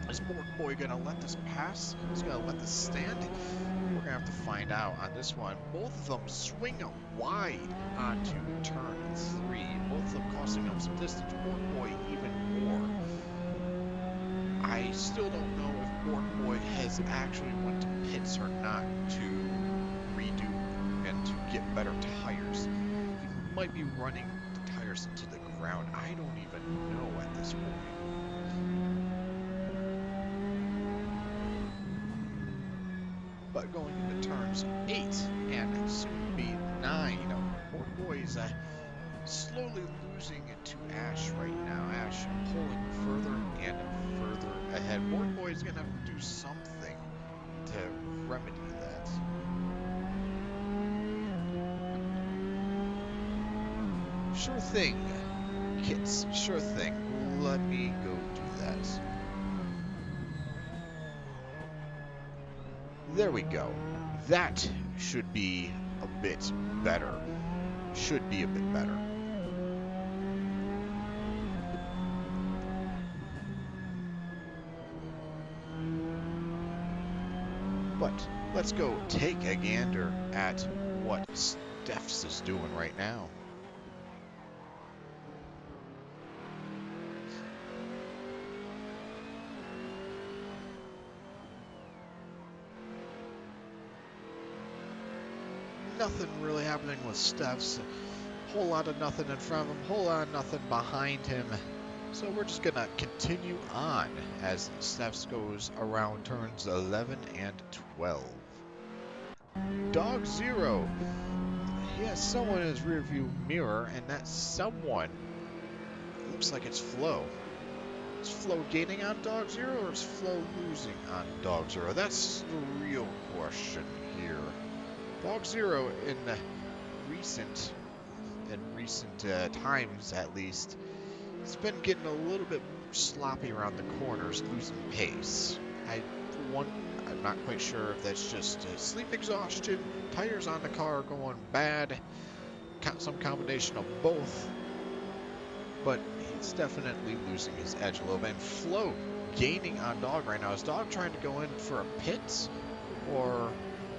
Is Borkway going to let this pass? He's going to let this stand? We're going to have to find out on this one. Both of them swing wide onto turn three. Both of them costing them some distance. Borkway even more. I still don't know if Borkway has actually went to pits or not to redo and to get better tires. He might be running the tires into the ground. I don't even know at this point. But going into turns 8 and soon to be 9, Borkway is slowly losing it to Ash right now. Ash pulling further and further ahead. Borkway is going to have to do something to remedy that. Sure thing, kids. Sure thing. Let me go do that. There we go. That should be a bit better. Should be a bit better. But let's go take a gander at what Steph's is doing right now. Nothing really happening with Steph's. Whole lot of nothing in front of him, whole lot of nothing behind him. So we're just gonna continue on as Steph's goes around turns 11 and 12. Dog Zero. He has someone in his rearview mirror, and that someone looks like it's Flo. Is Flo gaining on Dog Zero, or is Flo losing on Dog Zero? That's the real question here. Dog Zero in recent times, at least, it's been getting a little bit sloppy around the corners, losing pace. I'm not quite sure if that's just sleep exhaustion, tires on the car going bad, some combination of both, but he's definitely losing his edge a little bit. And Flo gaining on Dog right now. Is Dog trying to go in for a pit, or...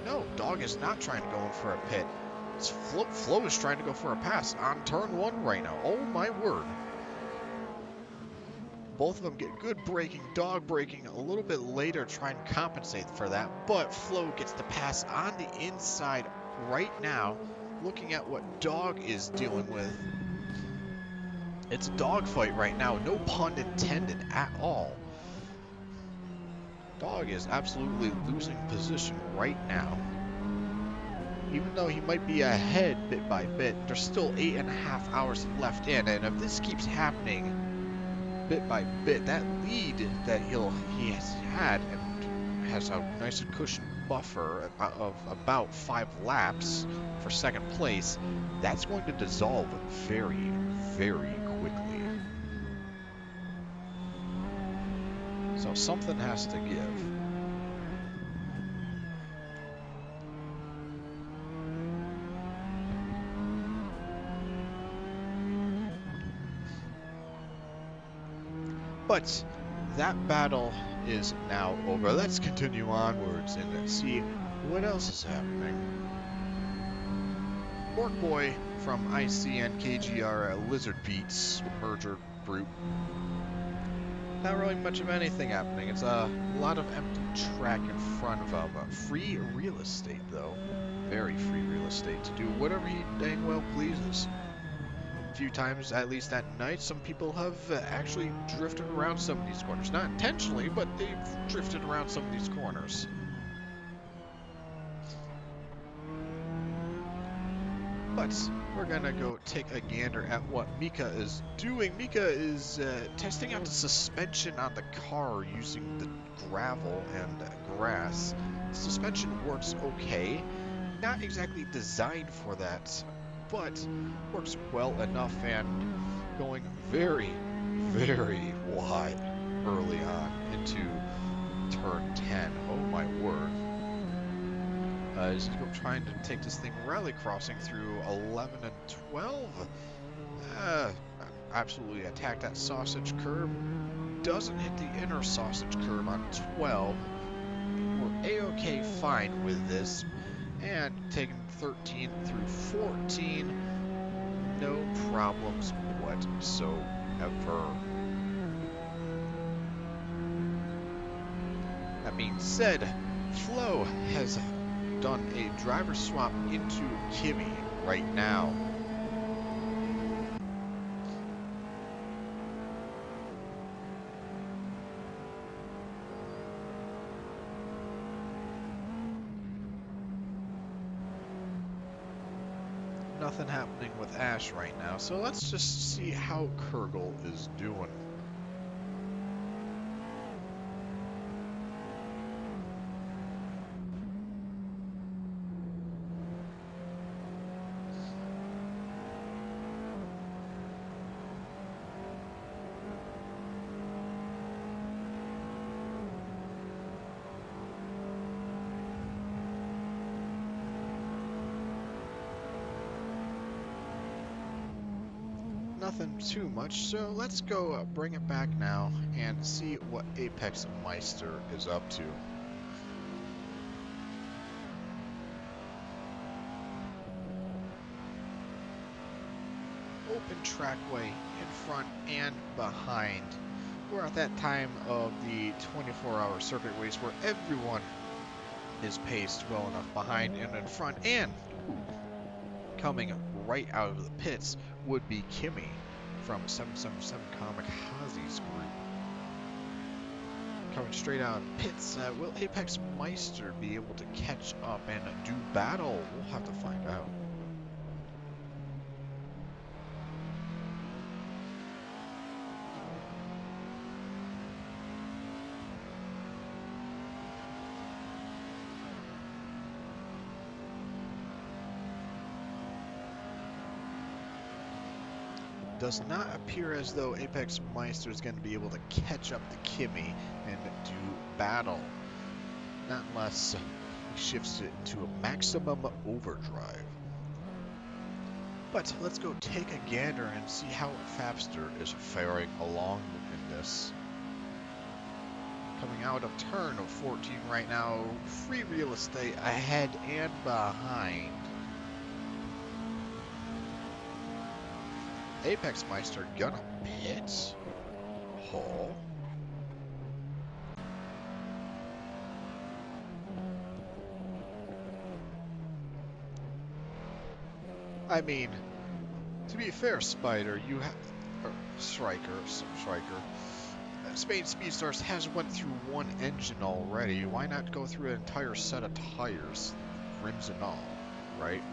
No, Dog is not trying to go in for a pit. Flo is trying to go for a pass on turn 1 right now. Oh my word. Both of them get good braking. Dog braking a little bit later, trying to compensate for that. But Flo gets the pass on the inside right now. Looking at what Dog is dealing with. It's a dogfight right now. No pun intended at all. Dog is absolutely losing position right now. Even though he might be ahead bit by bit, there's still 8.5 hours left in, and if this keeps happening bit by bit, that lead that he has had and has a nice cushioned buffer of about 5 laps for second place, that's going to dissolve very, very quickly. So something has to give. But that battle is now over. Let's continue onwards and see what else is happening. Borkway from IC and KGR Lizard Beats merger group. Not really much of anything happening. It's a lot of empty track in front of him. Free real estate, though. Very free real estate to do whatever he dang well pleases. A few times, at least at night, some people have actually drifted around some of these corners. Not intentionally, but they've drifted around some of these corners. But we're gonna go take a gander at what Mika is doing. Mika is testing out the suspension on the car using the gravel and grass. Suspension works okay. Not exactly designed for that, but works well enough and going very, very wide early on into turn 10. Oh my word. He's trying to take this thing rally crossing through 11 and 12. Absolutely attack that sausage curb. Doesn't hit the inner sausage curb on 12. We're a-okay fine with this. And taking 13 through 14, no problems whatsoever. That being said, Flo has done a driver swap into Kimmy right now. Nothing happening with Ash right now, so let's just see how Kurgle is doing. Nothing too much, so let's go bring it back now and see what Apex Meister is up to. Open trackway in front and behind. We're at that time of the 24-hour circuit race where everyone is paced well enough behind and in front, and coming right out of the pits would be Kimmy from 777 Kamikaze's group. Coming straight out of pits, will Apex Meister be able to catch up and do battle? We'll have to find out. Does not appear as though Apex Meister is going to be able to catch up to Kimmy and do battle. Not unless he shifts it to a maximum overdrive. But let's go take a gander and see how Fabster is faring along in this. Coming out of turn of 14 right now, free real estate ahead and behind. Apex Meister gonna pit. Hole. I mean, to be fair, Spider, you have Striker. Spain Speedstars has went through one engine already. Why not go through an entire set of tires, rims and all, right?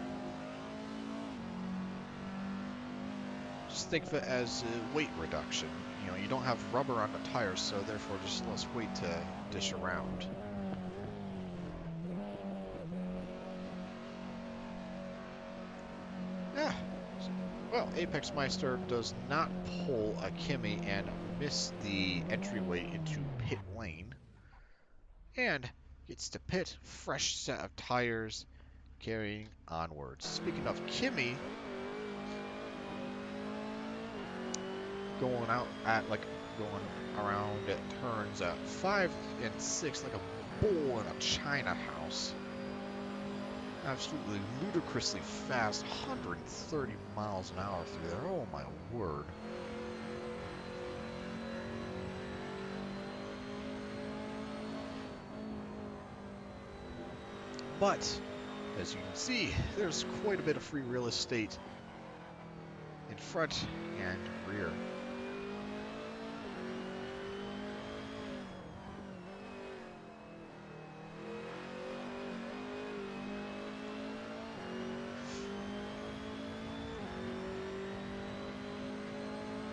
Just think of it as weight reduction. You know, you don't have rubber on the tires, so therefore just less weight to dish around. Yeah. Well, Apex Meister does not pull a Kimmy and miss the entryway into pit lane. And gets to pit, fresh set of tires, carrying onwards. Speaking of Kimmy, going out at going around at turns at 5 and 6 like a bull in a china house. Absolutely ludicrously fast, 130 miles an hour through there. Oh my word. But, as you can see, there's quite a bit of free real estate in front and rear.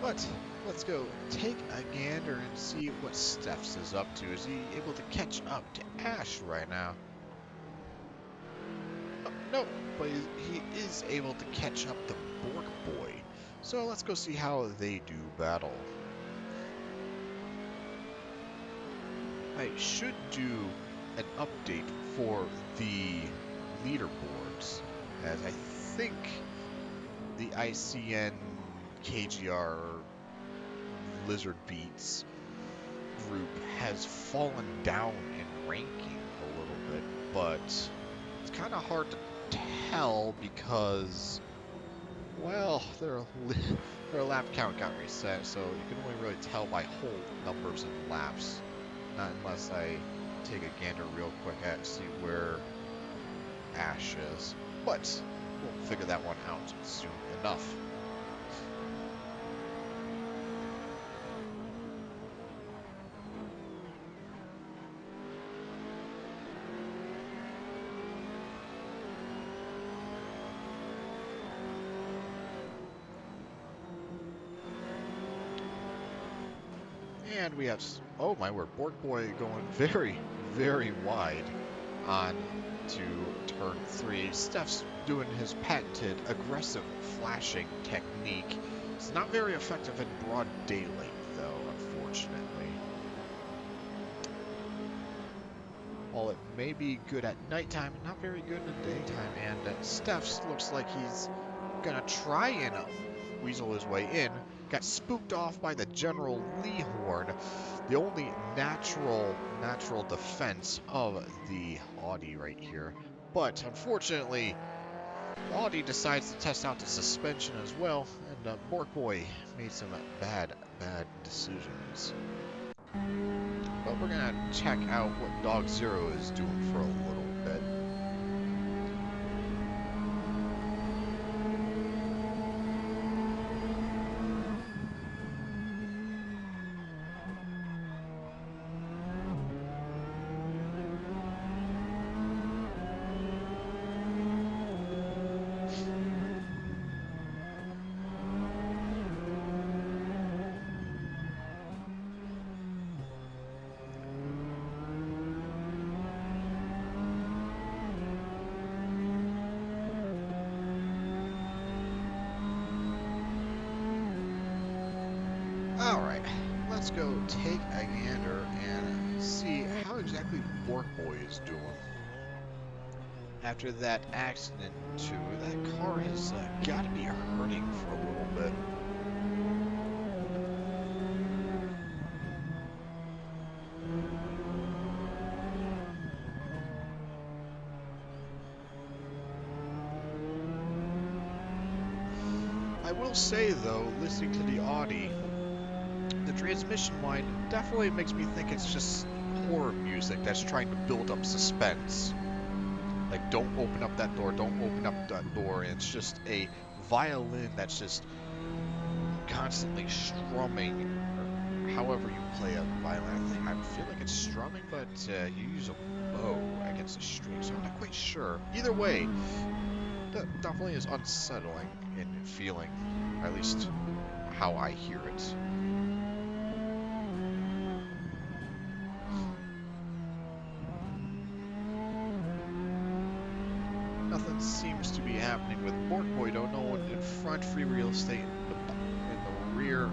But let's go take a gander and see what Steph's is up to. Is he able to catch up to Ash right now? Oh, no, but he is able to catch up to Bork Boy. So let's go see how they do battle. I should do an update for the leaderboards, as I think the ICN KGR Lizard Beats group has fallen down in ranking a little bit, but it's kind of hard to tell because, well, their lap count got reset, so you can only really tell by whole numbers and laps, not unless I take a gander real quick at see where Ash is, but we'll figure that one out soon enough. And we have, oh my word, Bork Boy going very, very wide on to turn 3. Steph's doing his patented aggressive flashing technique. It's not very effective in broad daylight, though, unfortunately. While it may be good at nighttime, not very good in the daytime. And Steph's looks like he's gonna try and weasel his way in. Got spooked off by the General Leehorn, the only natural defense of the Audi right here. But unfortunately, the Audi decides to test out the suspension as well, and Bork Boy made some bad decisions. But we're gonna check out what Dog Zero is doing for a little bit. Alright, let's go take a gander and see how exactly Bork Boy is doing. After that accident, too, that car has got to be hurting for a little bit. I will say, though, listening to the Audi, the transmission line definitely makes me think it's just horror music that's trying to build up suspense. Like, don't open up that door, don't open up that door, and it's just a violin that's just constantly strumming, or however you play a violin. I feel like it's strumming, but you use a bow against a string, so I'm not quite sure. Either way, that definitely is unsettling in feeling, at least how I hear it. Nothing seems to be happening with Bork Boy, though. No one in front, free real estate in the rear.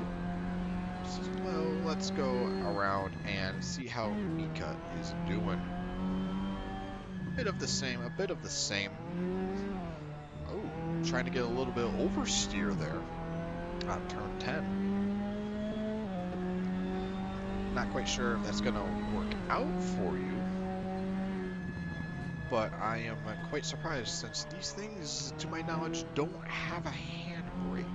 Well, let's go around and see how Mika is doing. A bit of the same, Oh, trying to get a little bit of oversteer there on turn 10. Not quite sure if that's going to work out for you. but I am quite surprised since these things, to my knowledge, don't have a handbrake.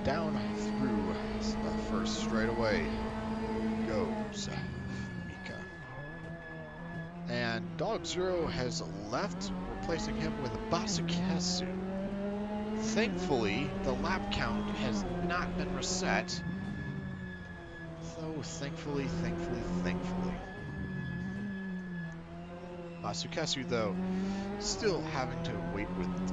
Down through the first straightaway goes Mika. And Dog Zero has left, replacing him with Basikesu. Thankfully, the lap count has not been reset. So thankfully. Basikesu, though, still having to wait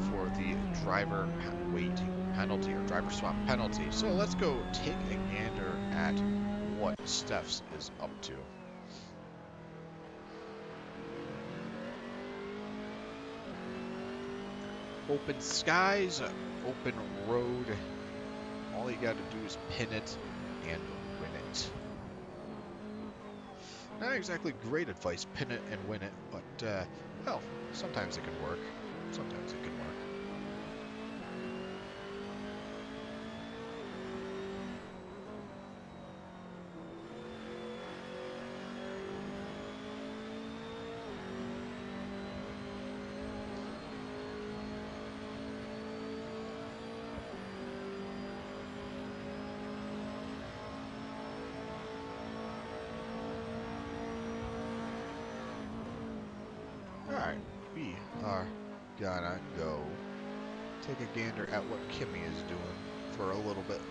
for the driver waiting penalty or driver swap penalty. So let's go take a gander at what Steph's is up to. Open skies, open road. All you got to do is pin it and win it. Not exactly great advice, pin it and win it, but, well, sometimes it can work. Sometimes it can work. Alright, we are gonna go take a gander at what Kimmy is doing for a little bit.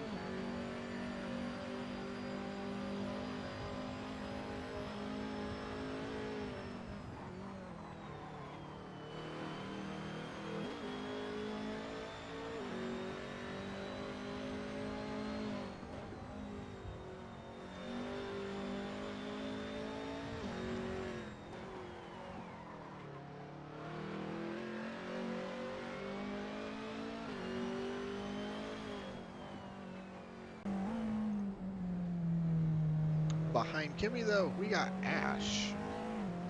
Behind Kimmy, though, we got Ash.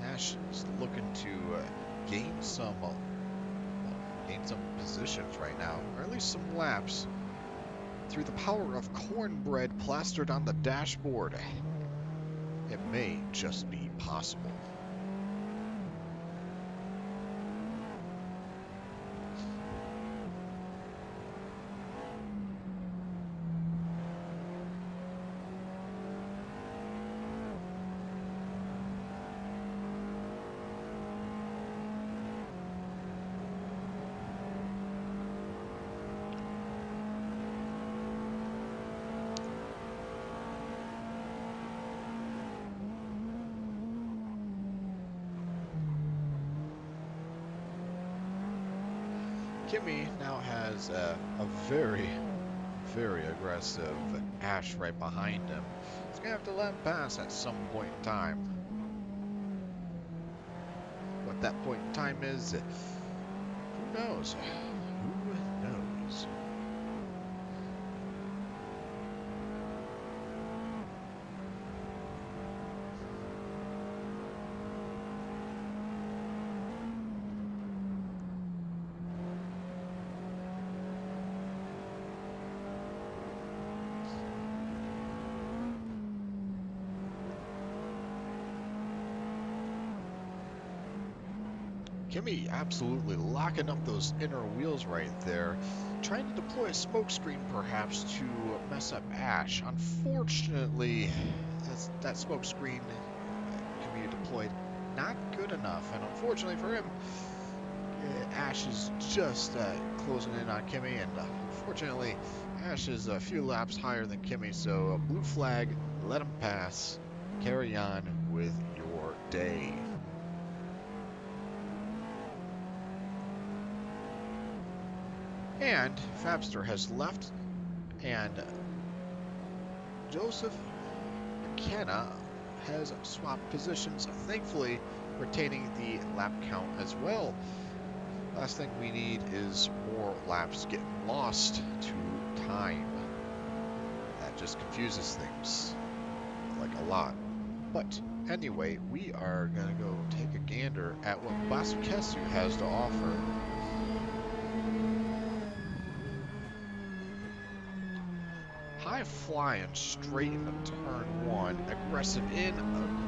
Ash is looking to gain some positions right now, or at least some laps, through the power of cornbread plastered on the dashboard. It may just be possible. Kimmy now has a very, very aggressive Ash right behind him. He's going to have to let him pass at some point in time. What that point in time is, who knows? Who knows? Kimmy absolutely locking up those inner wheels right there, trying to deploy a smokescreen perhaps to mess up Ash. Unfortunately, that smokescreen Kimmy deployed not good enough, and unfortunately for him, Ash is just closing in on Kimmy, and unfortunately, Ash is a few laps higher than Kimmy, so blue flag, let him pass, carry on with your day. And Fabster has left, and Joseph McKenna has swapped positions, thankfully retaining the lap count as well. Last thing we need is more laps getting lost to time. just confuses things, like, a lot. But anyway, we are gonna go take a gander at what Basukesu has to offer. High flying straight into turn one, aggressive in,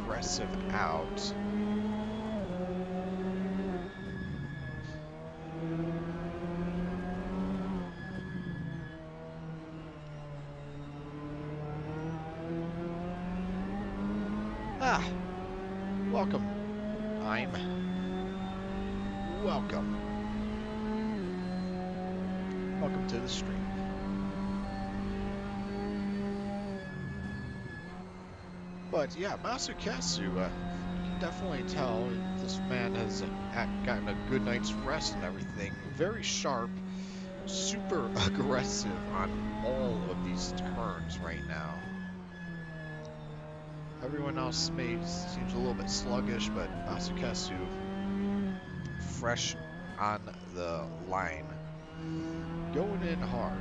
aggressive out. Ah, welcome. Welcome. Welcome to the stream. But yeah, Masukesu, you can definitely tell this man has gotten a good night's rest and everything. Very sharp, super aggressive on all of these turns right now. Everyone else seems a little bit sluggish, but Masukesu fresh on the line, going in hard.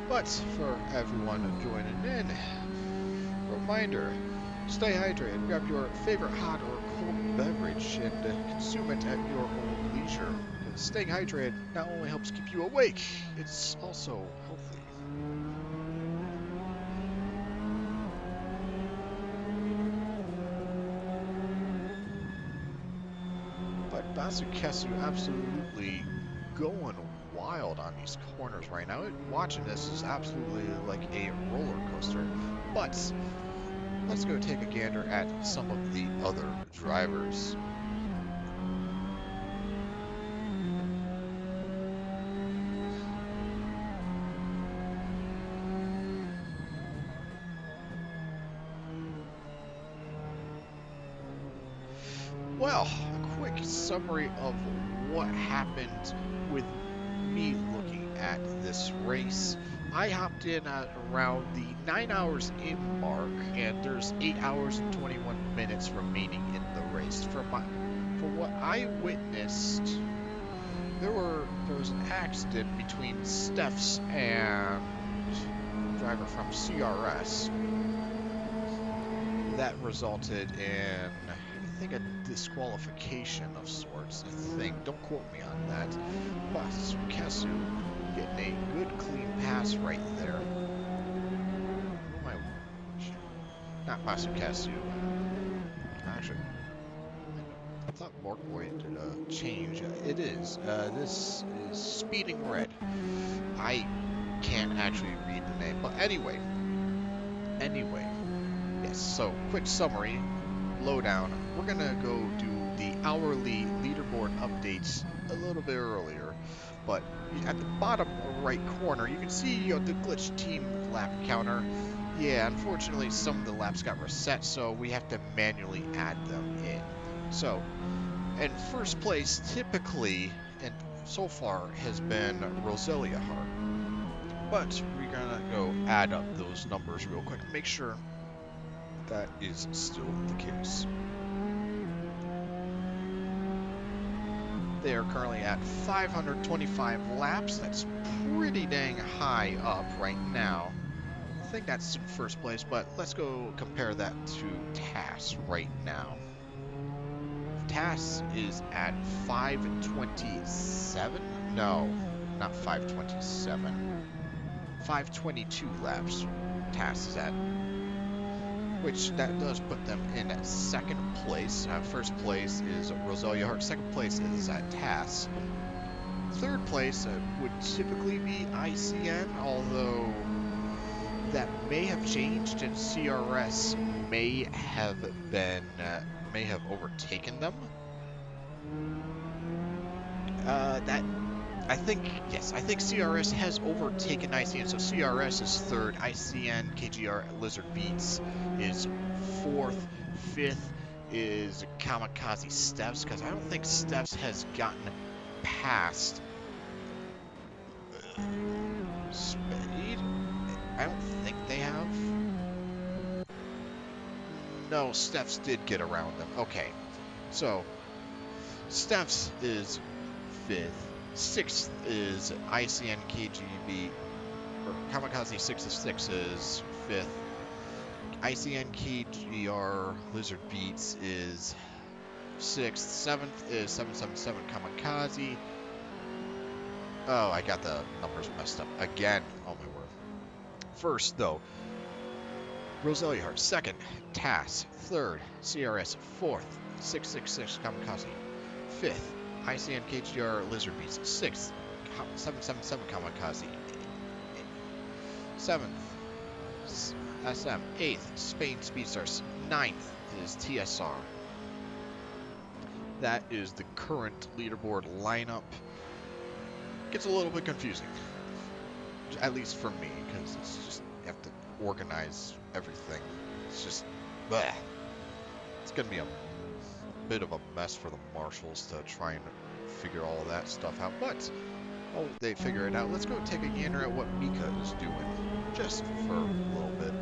But for everyone joining in, reminder, stay hydrated, grab your favorite hot or cold beverage and consume it at your own leisure. Because staying hydrated not only helps keep you awake, it's also healthy. But Basukesu absolutely going wild on these corners right now. Watching this is absolutely like a roller coaster. But let's go take a gander at some of the other drivers. Well, a quick summary of what happened with me looking at this race. I hopped in at around the 9 hours in mark, and there's 8 hours and 21 minutes remaining in the race. For what I witnessed, there was an accident between Steph's and a driver from CRS that resulted in, I think, a disqualification of sorts. I think. Don't quote me on that. Basukesu getting a good clean pass right there. Not Basukesu. Actually, I thought Morkboy did a change. It is. This is Speeding Red. I can't actually read the name, but anyway. Yes. So, quick summary. Lowdown. We're gonna go do the hourly leaderboard updates a little bit earlier, but at the bottom right corner you can see the glitch team lap counter. Yeah, unfortunately some of the laps got reset, so we have to manually add them in. So in first place typically and so far has been Roselia Hart, but we're gonna go add up those numbers real quick, make sure that is still the case. They are currently at 525 laps. That's pretty dang high up right now. I think that's in first place, but let's go compare that to TAS right now. TAS is at 527. No, not 527. 522 laps TAS is at, which that does put them in second place. First place is Roselia Hart. Second place is TAS. Third place would typically be ICN, although that may have changed and CRS may have overtaken them. That I think, yes, I think CRS has overtaken ICN. So CRS is third, ICN, KGR, Lizard Beats is fourth, fifth is Kamikaze Steps, because I don't think Steps has gotten past Spade. I don't think they have. No, Steps did get around them. Okay, so Steps is fifth. Sixth is ICN KGB, or Kamikaze 6 is fifth. ICN KGR Lizard Beats is sixth. Seventh is 777 Kamikaze. Oh, I got the numbers messed up again. Oh my word. First, though, Roselia Heart. Second, TAS. Third, CRS. Fourth, 666 Kamikaze. Fifth, ICN KGR Lizard Beats. Sixth, 777 Kamikaze. Seventh, SM. Eighth, Spain Speedstars. Ninth is TSR. That is the current leaderboard lineup. Gets a little bit confusing, at least for me, because it's just, you have to organize everything. It's just, bleh. It's going to be a bit of a mess for the marshals to try and figure all of that stuff out, but oh, they figure it out. Let's go take a gander at what Mika is doing, just for a little bit.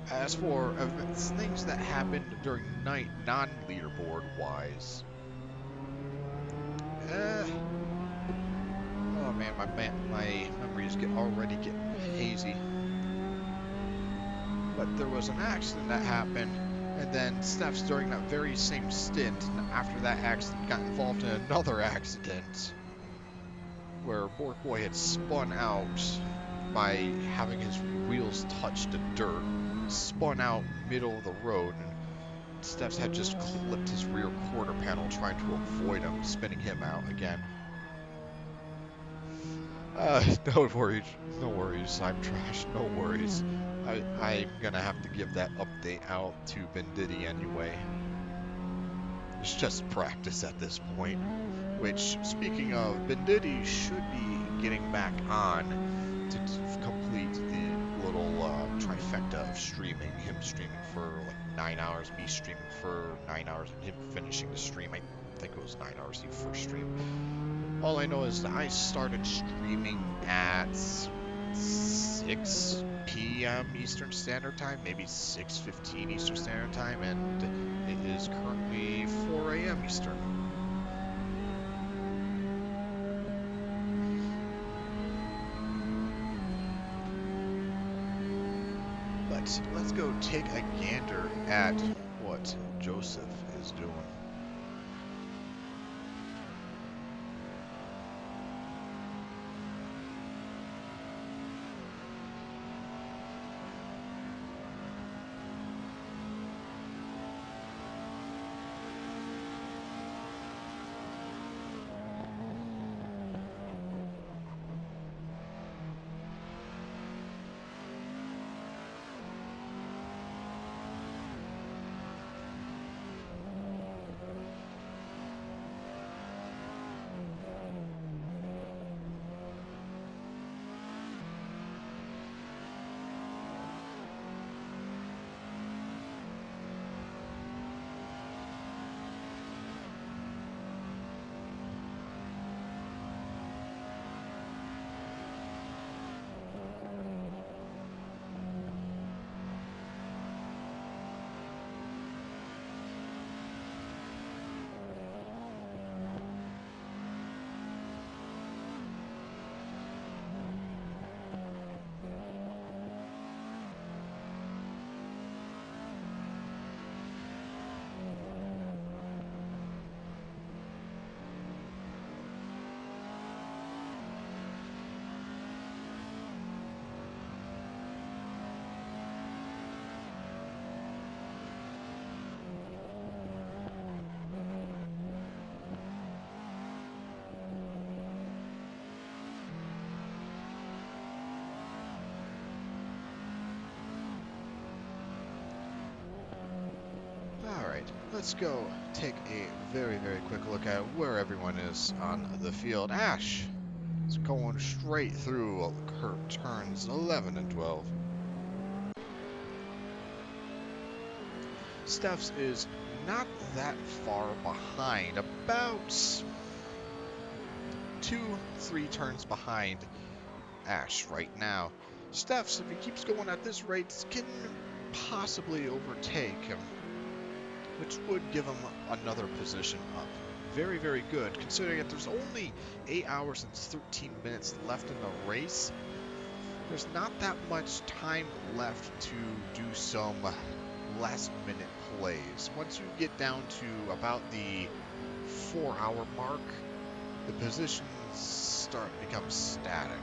As for events, things that happened during night, non-leaderboard wise, oh man, my memories already getting hazy. But there was an accident that happened, and then Steph's during that very same stint, and after that accident got involved in another accident where Bork Boy had spun out by having his wheels touch the dirt, spun out middle of the road, and Steph's had just clipped his rear quarter panel trying to avoid him, spinning him out again. No worries, I'm trash, no worries. I'm gonna have to give that update out to Benditti anyway. It's just practice at this point. Which, speaking of, Benditti should be getting back on to complete the little trifecta of streaming. Him streaming for like 9 hours, me streaming for 9 hours, and him finishing the stream. I think it was 9 hours the first stream. All I know is that I started streaming at 6 p.m. Eastern Standard Time, maybe 6:15 Eastern Standard Time, and it is currently 4 a.m. Eastern. But let's go take a gander at what Joseph is doing. let's go take a very, very quick look at where everyone is on the field. Ash is going straight through turns 11 and 12. Steph's is not that far behind, about 2-3 turns behind Ash right now. Steph's, if he keeps going at this rate, can possibly overtake him, which would give him another position up. Very, very good, considering that there's only 8 hours and 13 minutes left in the race. There's not that much time left to do some last-minute plays. Once you get down to about the 4-hour mark, the positions start to become static.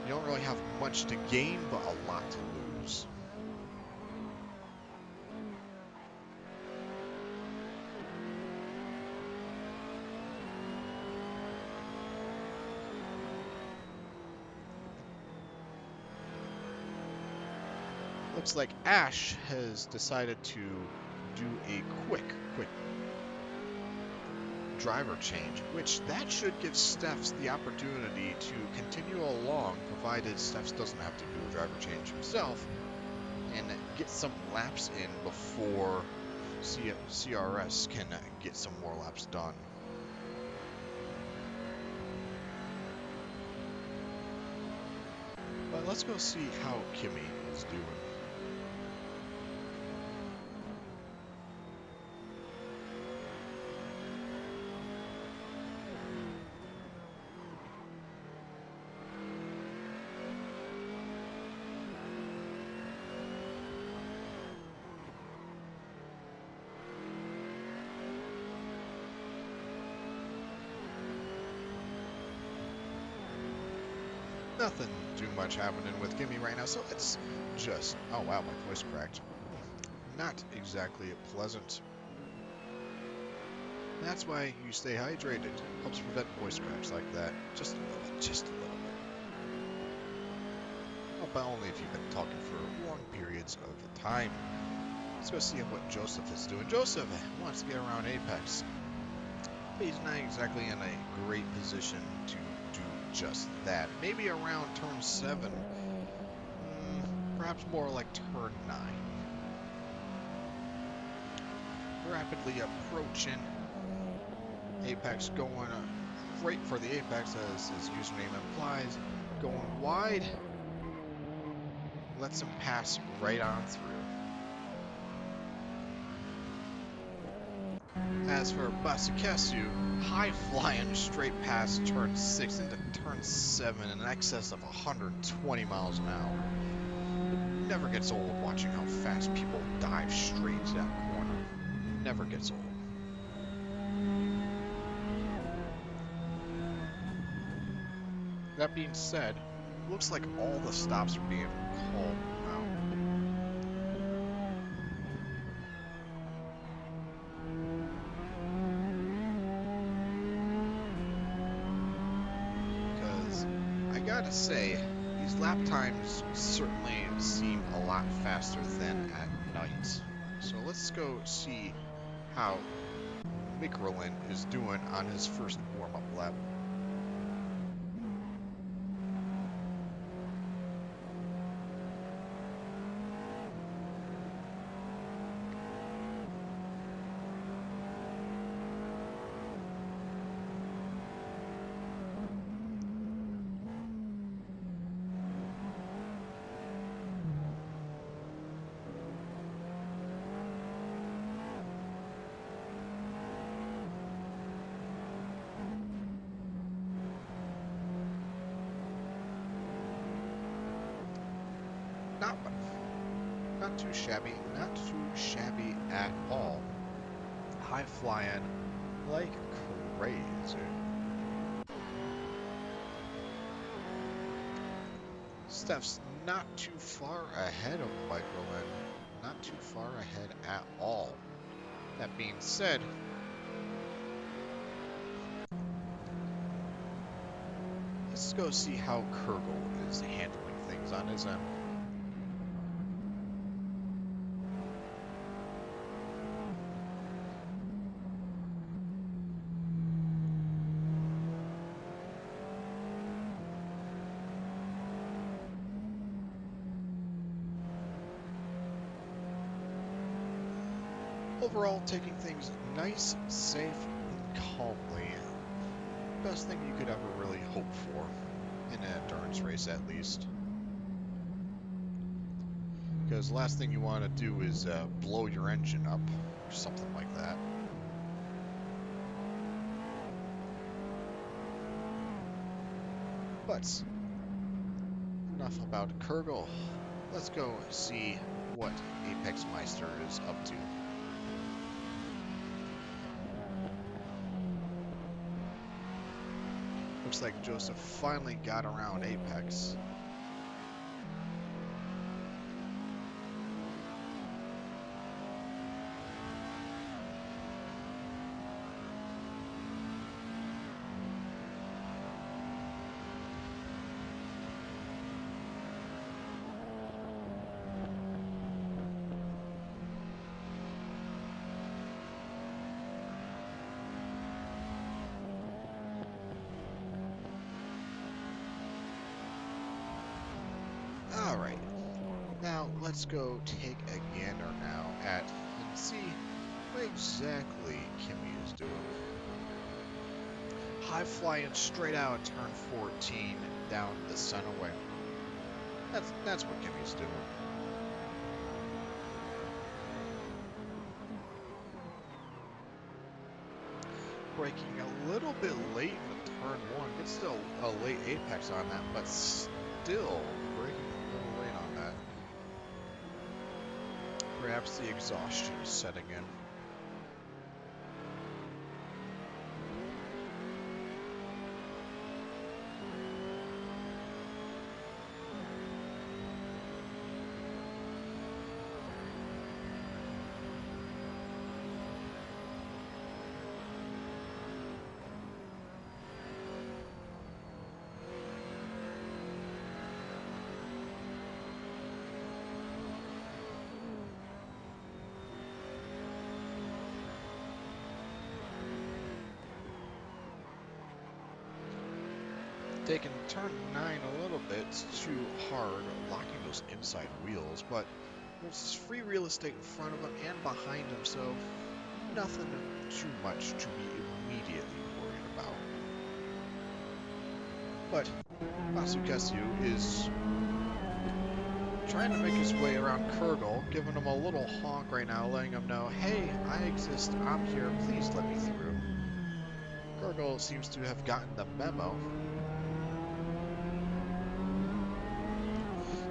You don't really have much to gain, but a lot to lose. Looks like Ash has decided to do a quick driver change, which that should give Steph's the opportunity to continue along, provided Steph's doesn't have to do a driver change himself, and get some laps in before CRS can get some more laps done. But let's go see how Kimmy is doing. Nothing too much happening with Gimme right now, so it's just... Oh wow, my voice cracked. Not exactly pleasant. That's why you stay hydrated. Helps prevent voice cracks like that. Just a little bit, just a little bit. Oh, but only if you've been talking for long periods of time. Let's go see what Joseph is doing. Joseph wants to get around Apex. But he's not exactly in a great position to do just that. Maybe around turn 7. Perhaps more like turn 9. Rapidly approaching Apex, going right for the Apex as his username implies. Going wide. Lets him pass right on through. As for Basikesu, high flying straight past turn 6 into turn 7 in excess of 120 miles an hour. It never gets old watching how fast people dive straight to that corner. Never gets old. That being said, looks like all the stops are being called now. Because I gotta say, these lap times certainly seem a lot faster than at night. So let's go see how Microlin is doing on his first warm-up lap. Not too shabby, not too shabby at all. High flying like crazy. Steph's not too far ahead of Microlin, not too far ahead at all. That being said, let's go see how Kurgle is handling things on his end. overall, taking things nice, safe, and calmly. Best thing you could ever really hope for in an endurance race, at least. Because the last thing you want to do is blow your engine up or something like that. But enough about Kurgle. Let's go see what Apex Meister is up to. Looks like Joseph finally got around Apex. Alright, now let's go take a gander now at and see what exactly Kimmy is doing. High flying straight out turn 14 down the center way. That's what Kimmy's doing. Braking a little bit late in turn 1. It's still a late apex on that, but still braking a little late on that. Perhaps the exhaustion is setting in. Taking turn 9 a little bit too hard, locking those inside wheels, but there's free real estate in front of him and behind him, so nothing too much to be immediately worried about. But Masukesu is trying to make his way around Kurgle, giving him a little honk right now, letting him know, hey, I exist, I'm here, please let me through. Kurgle seems to have gotten the memo.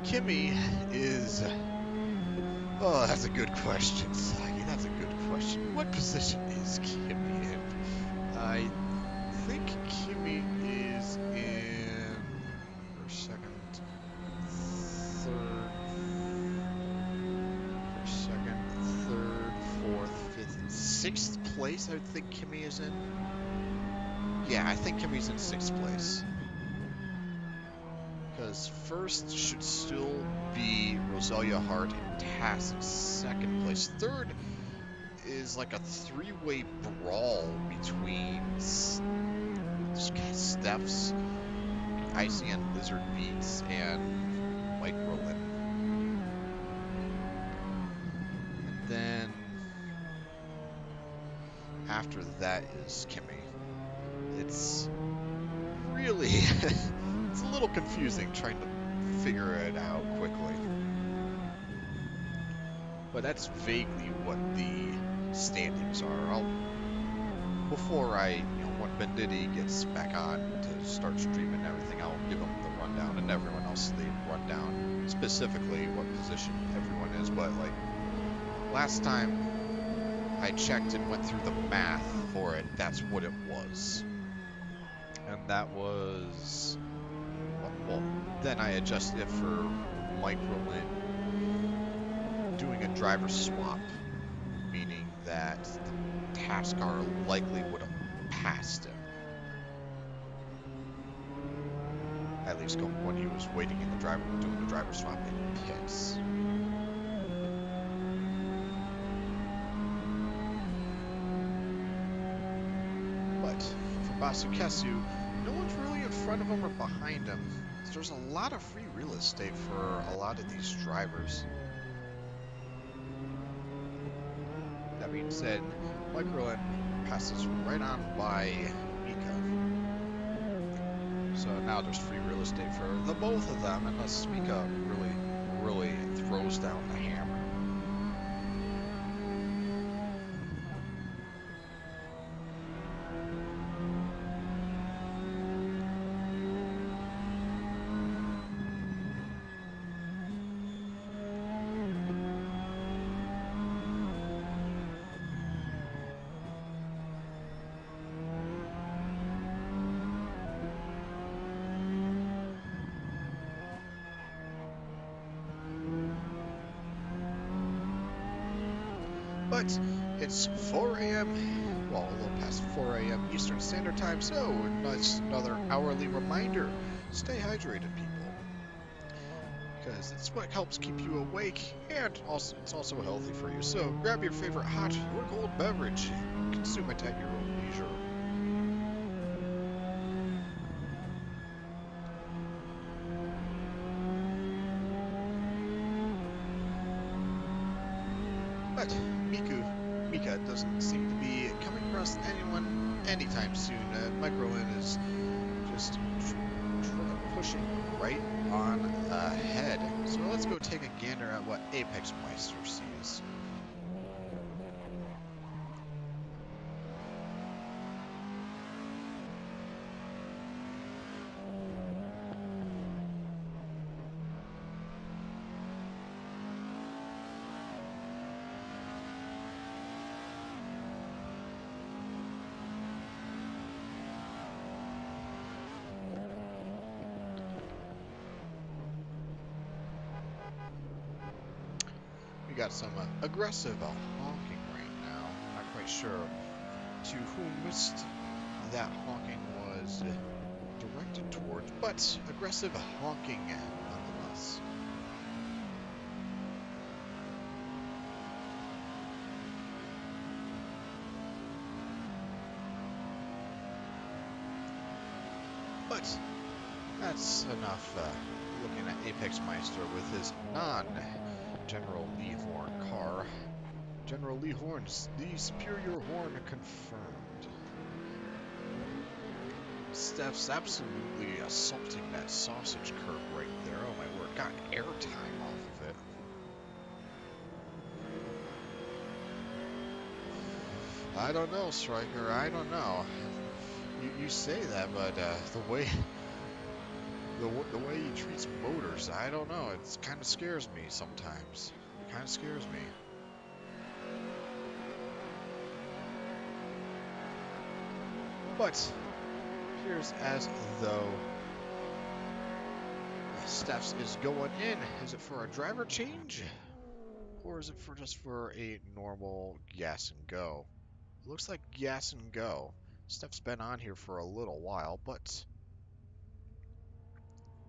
Kimmy is... Oh, that's a good question, Sagi. That's a good question. What position is Kimmy in? I think Kimmy is in... First, second, third... First, second, third, fourth, fifth, and sixth place, I would think Kimmy is in. Yeah, I think Kimmy's in 6th place. Because first should still be Roselia Hart and Tass in 2nd place. 3rd is like a 3-way brawl between Steph's, Icy and Lizard Beats, and Mike Rowland. And then after that is Kimmy. It's really... It's a little confusing trying to figure it out quickly. But that's vaguely what the standings are. Before when Benditti gets back on to start streaming everything, I'll give him the rundown and everyone else the rundown, specifically what position everyone is. But like last time I checked and went through the math for it, that's what it was. And that was... Well, then I adjusted it for Mike Rowland doing a driver swap, meaning that the task car likely would have passed him. At least when he was waiting in the doing the driver swap in pits. But for Masukesu, no one's really in front of him or behind him. There's a lot of free real estate for a lot of these drivers. That being said, Microland passes right on by Mika. So now there's free real estate for the both of them, unless Mika really throws down the hammer. But it's 4 a.m., well, a little past 4 a.m. Eastern Standard Time, so it's another hourly reminder. Stay hydrated, people, because it's what helps keep you awake, and also it's also healthy for you. So grab your favorite hot or cold beverage, consume it at your own leisure. But Mika doesn't seem to be coming across anyone anytime soon. Microland is just pushing right on ahead. So let's go take a gander at what Apex Meister sees. Got some aggressive honking right now. Not quite sure to whom that honking was directed towards, but aggressive honking nonetheless. But that's enough looking at Apex Meister with his General Lee Horn car. General Lee Horn's the superior horn confirmed. Steph's absolutely assaulting that sausage curb right there. Oh my word, got airtime off of it. I don't know, Striker, I don't know. You say that, but the way he treats motors, I don't know. It kind of scares me sometimes. It kind of scares me. But appears as though Steph's is going in. Is it for a driver change? Or is it just for a normal gas and go? It looks like gas and go. Steph's been on here for a little while, but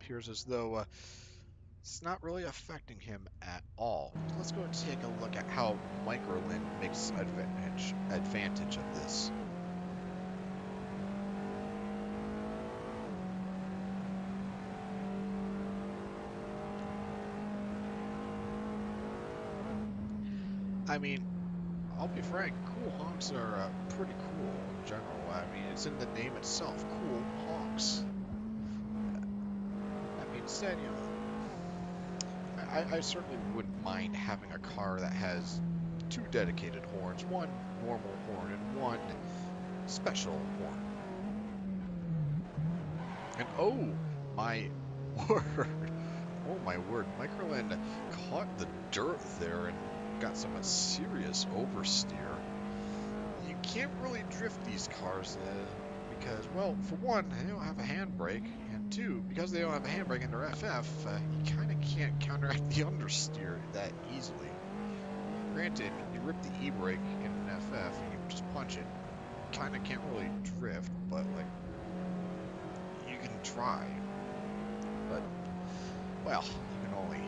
appears as though it's not really affecting him at all. Let's go and take a look at how Microland makes advantage of this. I mean, I'll be frank, cool honks are pretty cool in general. I mean, it's in the name itself, cool honks. That being said, you know, I certainly wouldn't mind having a car that has two dedicated horns, one normal horn and one special horn. And oh my word, Microland caught the dirt there and got some serious oversteer. You can't really drift these cars because, well, for one, they don't have a handbrake, and two, because they don't have a handbrake in their FF, you kind of can't counteract the understeer that easily. Granted, you rip the e-brake in an FF and you just punch it, kind of can't really drift, but like, you can try. But, well, you can only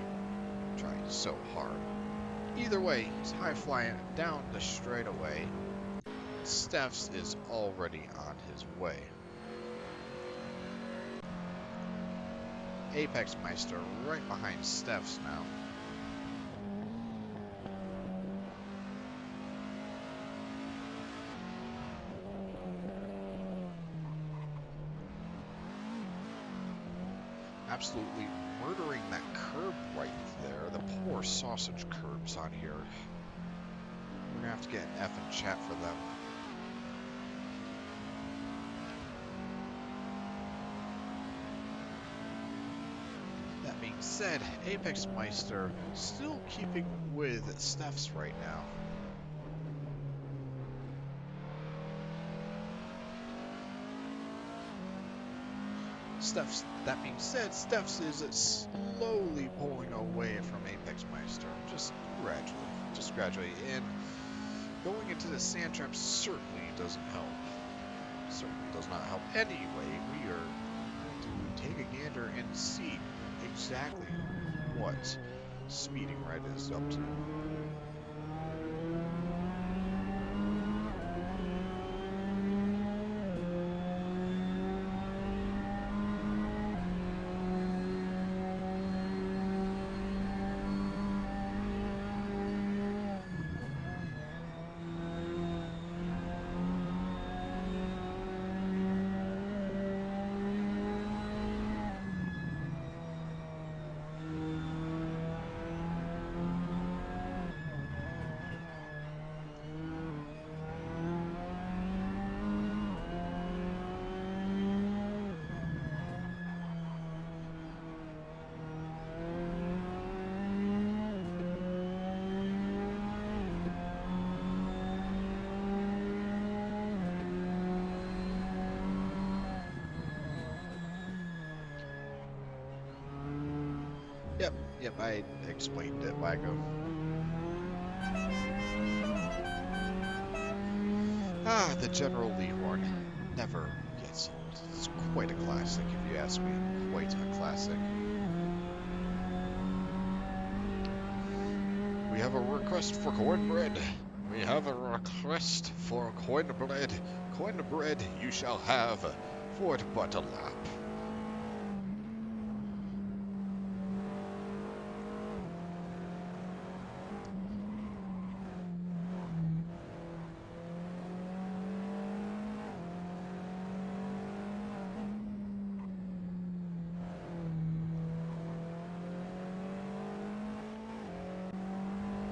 try so hard. Either way, he's high flying down the straightaway. Steph's is already on his way. Apex Meister right behind Steph's now. absolutely murdering that curb right there. The poor sausage curbs on here. We're gonna have to get an F in chat for them. That being said, Apex Meister still keeping with Steph's right now. That being said, Steph's is slowly pulling away from Apex Meister, just gradually, and going into the sand trap certainly doesn't help. Certainly does not help. Anyway, we are going to take a gander and see exactly what Speeding Red is up to. Yep, I explained it, Wacko. Ah, the General Lee horn never gets old. It's quite a classic, if you ask me. Quite a classic. We have a request for cornbread. We have a request for cornbread. Cornbread you shall have for it but a lap.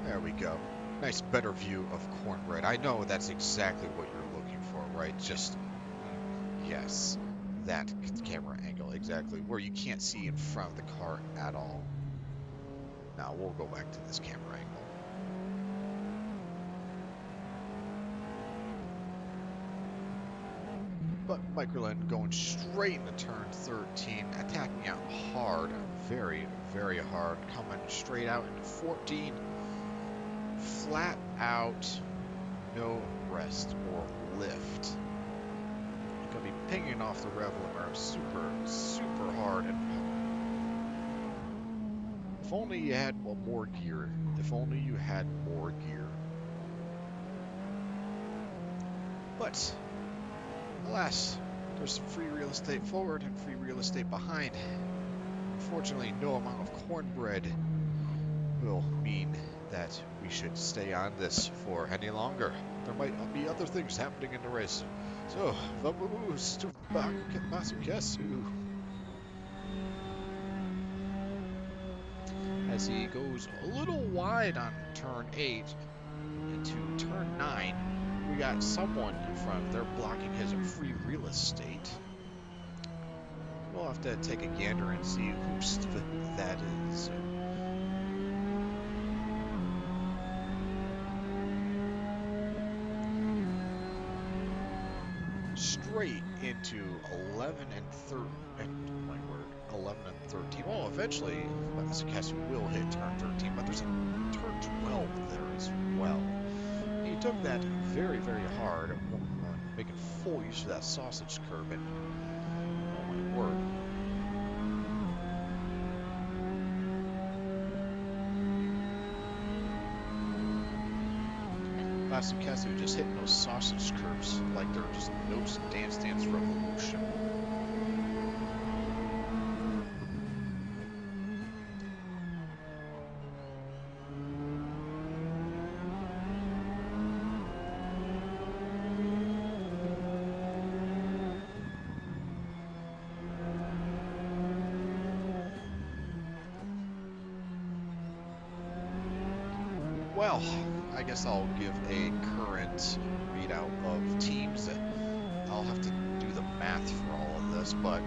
There we go. Nice better view of cornbread. I know that's exactly what you're looking for, right? Just, yes, that camera angle, exactly, where you can't see in front of the car at all. Now, we'll go back to this camera angle. But Microland going straight into turn 13, attacking out hard, very, very hard, coming straight out into 14. Flat out, no rest or lift. Gonna be pinging off the rev limiter super, super hard. And if only you had more gear. If only you had more gear. But alas, there's some free real estate forward and free real estate behind. Unfortunately, no amount of cornbread will mean that we should stay on this for any longer. There might be other things happening in the race. So, vamos to Kamikaze. As he goes a little wide on turn 8 into turn 9, we got someone in front. They're blocking his free real estate. We'll have to take a gander and see who that is. Straight into 11 and 13. Well, eventually, Kamikaze will hit turn 13, but there's a turn 12 there as well. He took that very, very hard, making full use of that sausage curb, and oh my word. Kamikaze just hitting those sausage curbs like they're just no Dance Dance Revolution. Well, I guess I'll give a current readout of teams. I'll have to do the math for all of this, but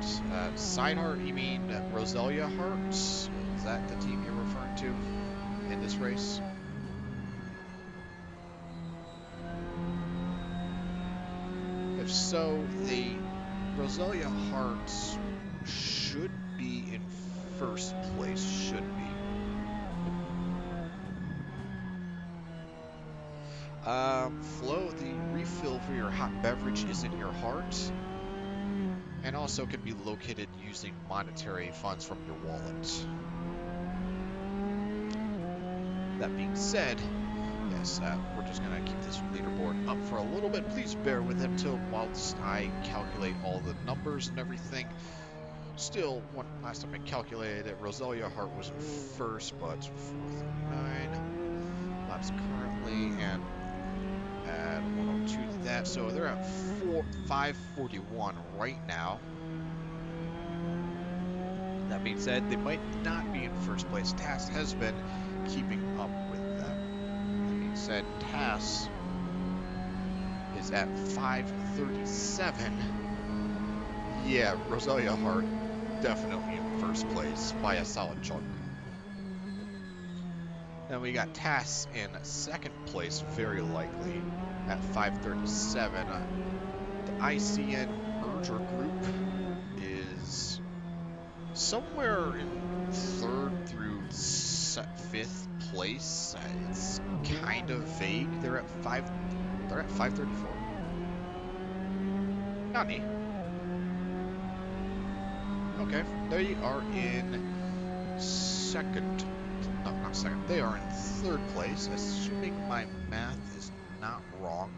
Sideheart, you mean Roselia Hearts? Is that the team you're referring to in this race? If so, the Roselia Hearts should be in first place, should be. Flo, the refill for your hot beverage is in your heart, and also can be located using monetary funds from your wallet. That being said, yes, we're just going to keep this leaderboard up for a little bit. Please bear with it whilst I calculate all the numbers and everything. Still, last time I calculated it, Roselia Hart was in first, but 439 laps currently, and add 102 to that, so they're at 541 right now. That being said, they might not be in first place. Tass has been keeping up with them. That being said, Tass is at 537. Yeah, Roselia Hart definitely in first place by a solid chunk. Then we got Tass in second place, very likely, at 537. The ICN merger group is somewhere in third through fifth place. It's kind of vague. They're at 534. Nani. Okay, they are in second. No, not second. They are in third place, assuming my math is not wrong.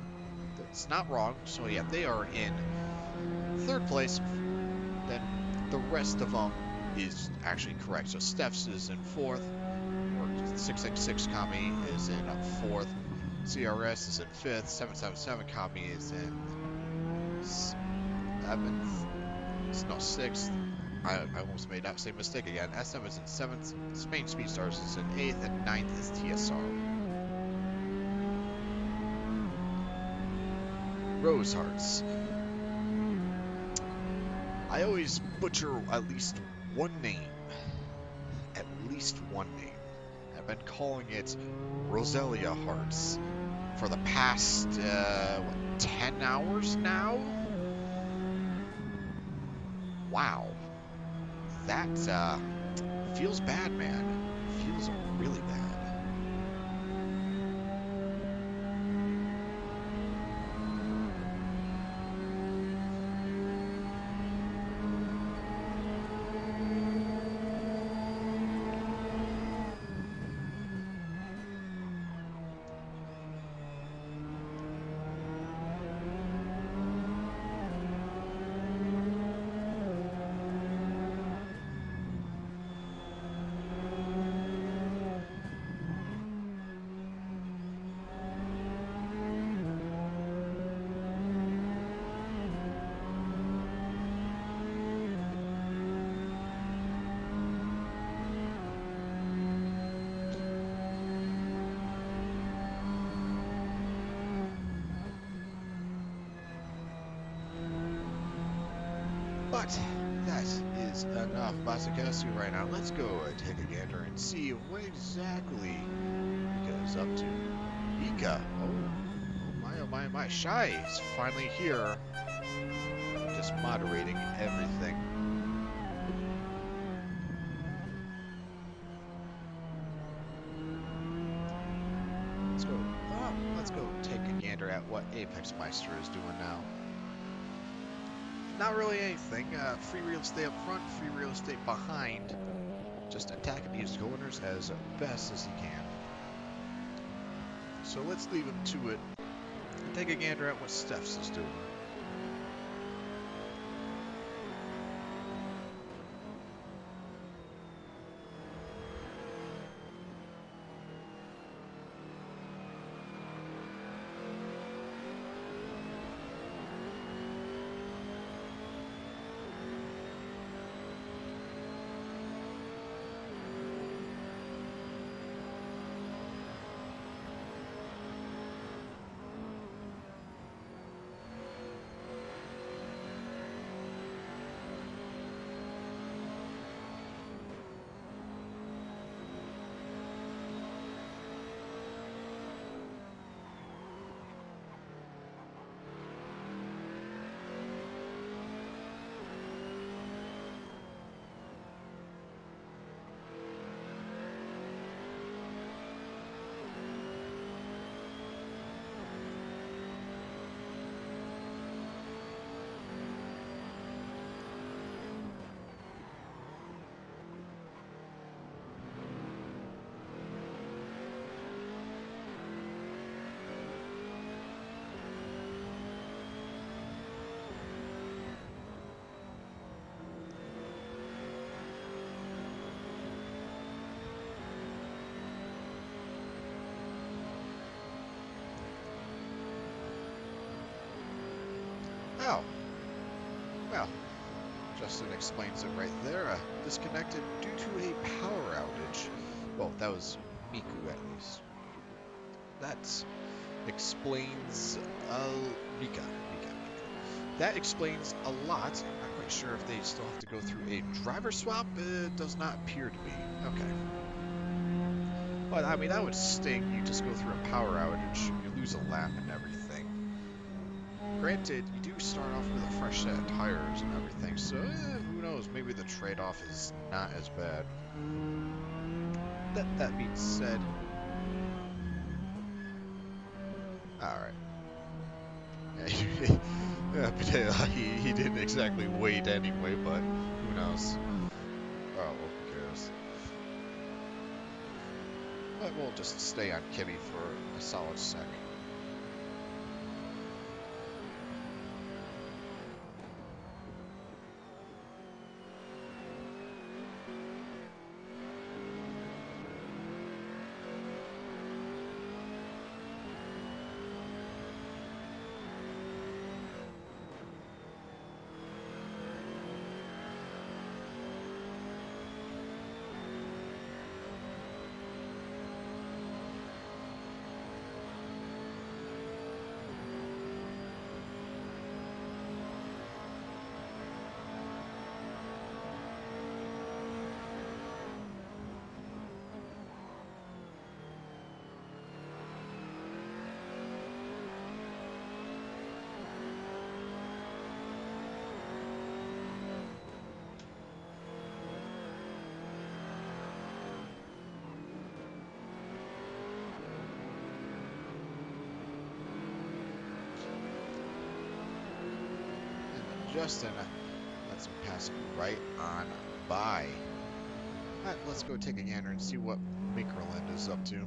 It's not wrong, so yeah, they are in third place. Then the rest of them is actually correct. So Steph's is in fourth, or 666 Kami is in fourth, CRS is in fifth, 777 Kami is in seventh, no, sixth. I almost made that same mistake again. SM is in seventh, Spain Speedstars is in eighth, and ninth is TSR. Rose Hearts. I always butcher at least one name. At least one name. I've been calling it Roselia Hearts for the past, 10 hours now? Wow. That, feels bad, man. Feels really bad. But that is enough Basakasu right now. Let's go take a gander and see what exactly Ika is up to. Ika! Oh my. Shy is finally here. Just moderating everything. Let's go take a gander at what Apex Meister is doing now. Not really anything. Free real estate up front, free real estate behind. Just attacking these corners as best as he can. So let's leave him to it and take a gander at what Steph's is doing. Well, Justin explains it right there. Disconnected due to a power outage. Well, that was Miku at least. That explains Mika. That explains a lot. I'm not quite sure if they still have to go through a driver swap. It does not appear to be. Okay. But, I mean, that would sting. You just go through a power outage, you lose a lap and everything. Granted, you do start off with a fresh set of tires and everything, so who knows, maybe the trade-off is not as bad. That being said... Alright. Yeah, but he didn't exactly wait anyway, but who knows. Oh, well, who cares. But we'll just stay on Kimmy for a solid second. Justin lets him pass right on by. Alright, let's go take a gander and see what Microland is up to.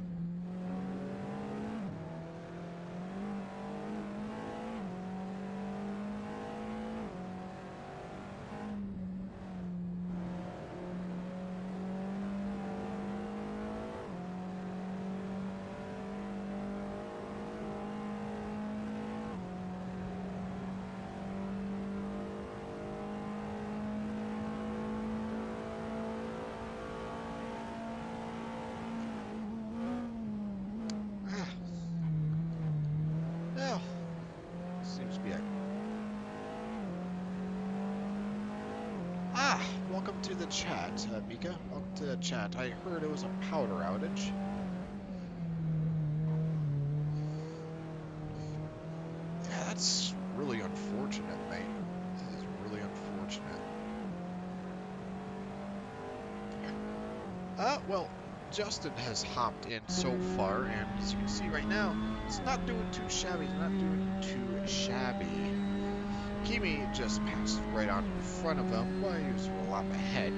Welcome to the chat, Mika. Welcome to the chat. I heard it was a powder outage. Yeah, that's really unfortunate, mate. That is really unfortunate. Well, Justin has hopped in so far, and as you can see right now, it's not doing too shabby. It's not doing too shabby. Kimi just passed right on in front of him, but he was a lap ahead.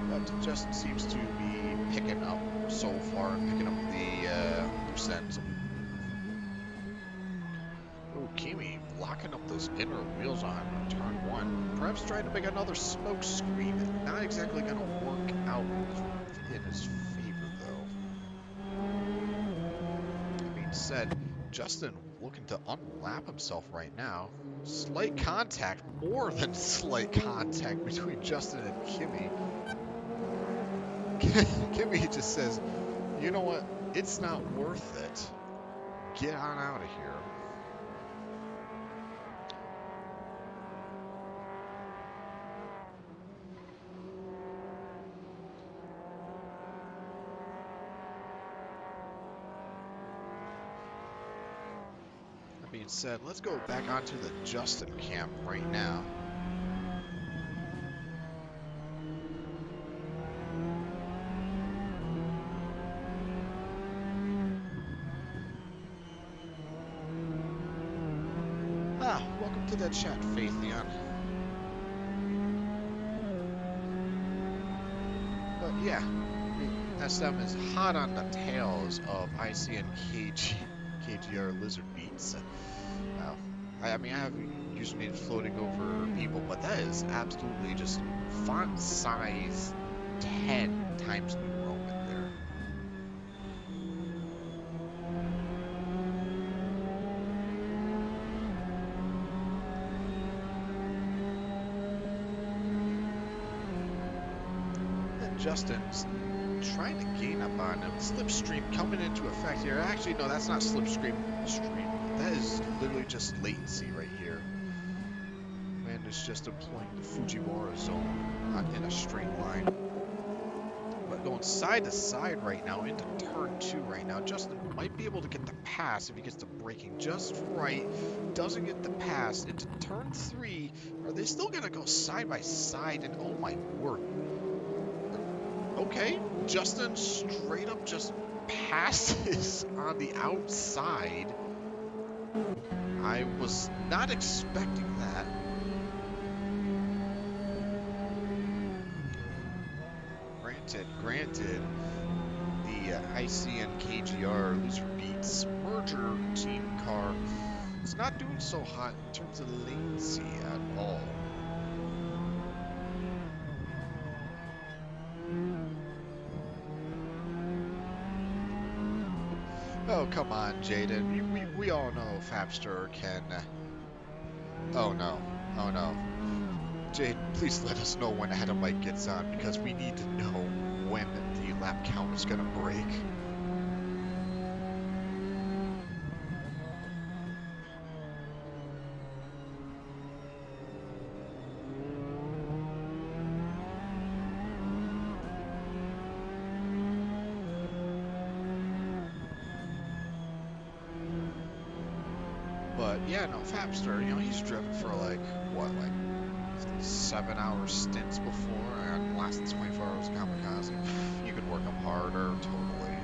But Justin seems to be picking up so far, picking up the percent. Oh, Kimi locking up those inner wheels on turn 1. Perhaps trying to make another smoke screen. Not exactly going to work out in his favor, though. That being said, Justin looking to unlap himself right now. Slight contact, more than slight contact between Justin and Kimi. Kimi just says, you know what, it's not worth it. Get on out of here. Being said, let's go back onto the Justin camp right now. Welcome to the chat, Faithion. But yeah, SM is hot on the tails of IC and KGR Lizard Beats. I mean, I have usernames floating over people, but that is absolutely just font size 10 times New Roman there. Justin's trying to gain up on him. Slipstream coming into effect here. Actually, no, that's not slipstream. That is literally just latency right here. Man is just employing the Fujiwara zone in a straight line. But going side to side right now into turn 2 right now. Justin might be able to get the pass if he gets the braking just right. Doesn't get the pass into turn 3. Are they still going to go side by side? And oh my word. Okay, Justin straight up just passes on the outside. I was not expecting that. Granted, the ICN KGR Loser Beats merger team car is not doing so hot in terms of latency at all. Oh, come on, Jaden. We all know Fapster can... Oh, no. Oh, no. Jaden, please let us know when Adam Mike gets on, because we need to know when the lap count is going to break. But yeah, no, Fapster, you know, he's driven for like, what, like 7-hour stints before and lasted 24 hours of Kamikaze. You could work him harder, totally.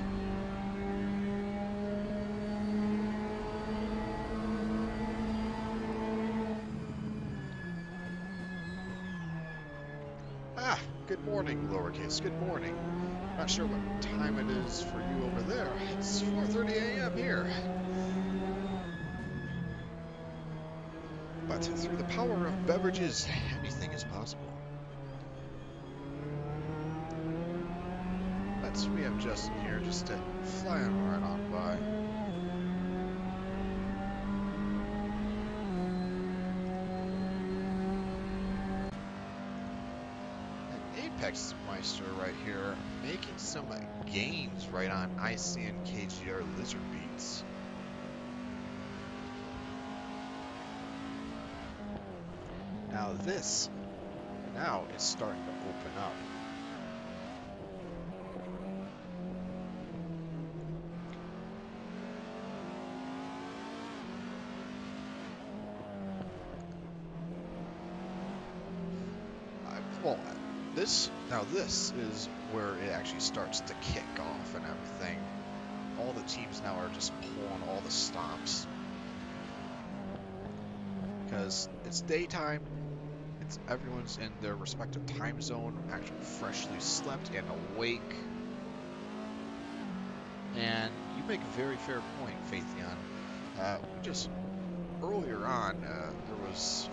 Ah, good morning, lowercase, good morning. Not sure what time it is for you over there. It's 4:30 a.m. here. But through the power of beverages, anything is possible. But we have Justin here just flying right on by. And Apex Meister right here making some gains right on ICN KGR Lizard Beats. Now it's starting to open up. This is where it actually starts to kick off and everything. All the teams now are just pulling all the stops. Because it's daytime. Everyone's in their respective time zone, actually freshly slept and awake. And you make a very fair point, Faithion. Earlier on, there was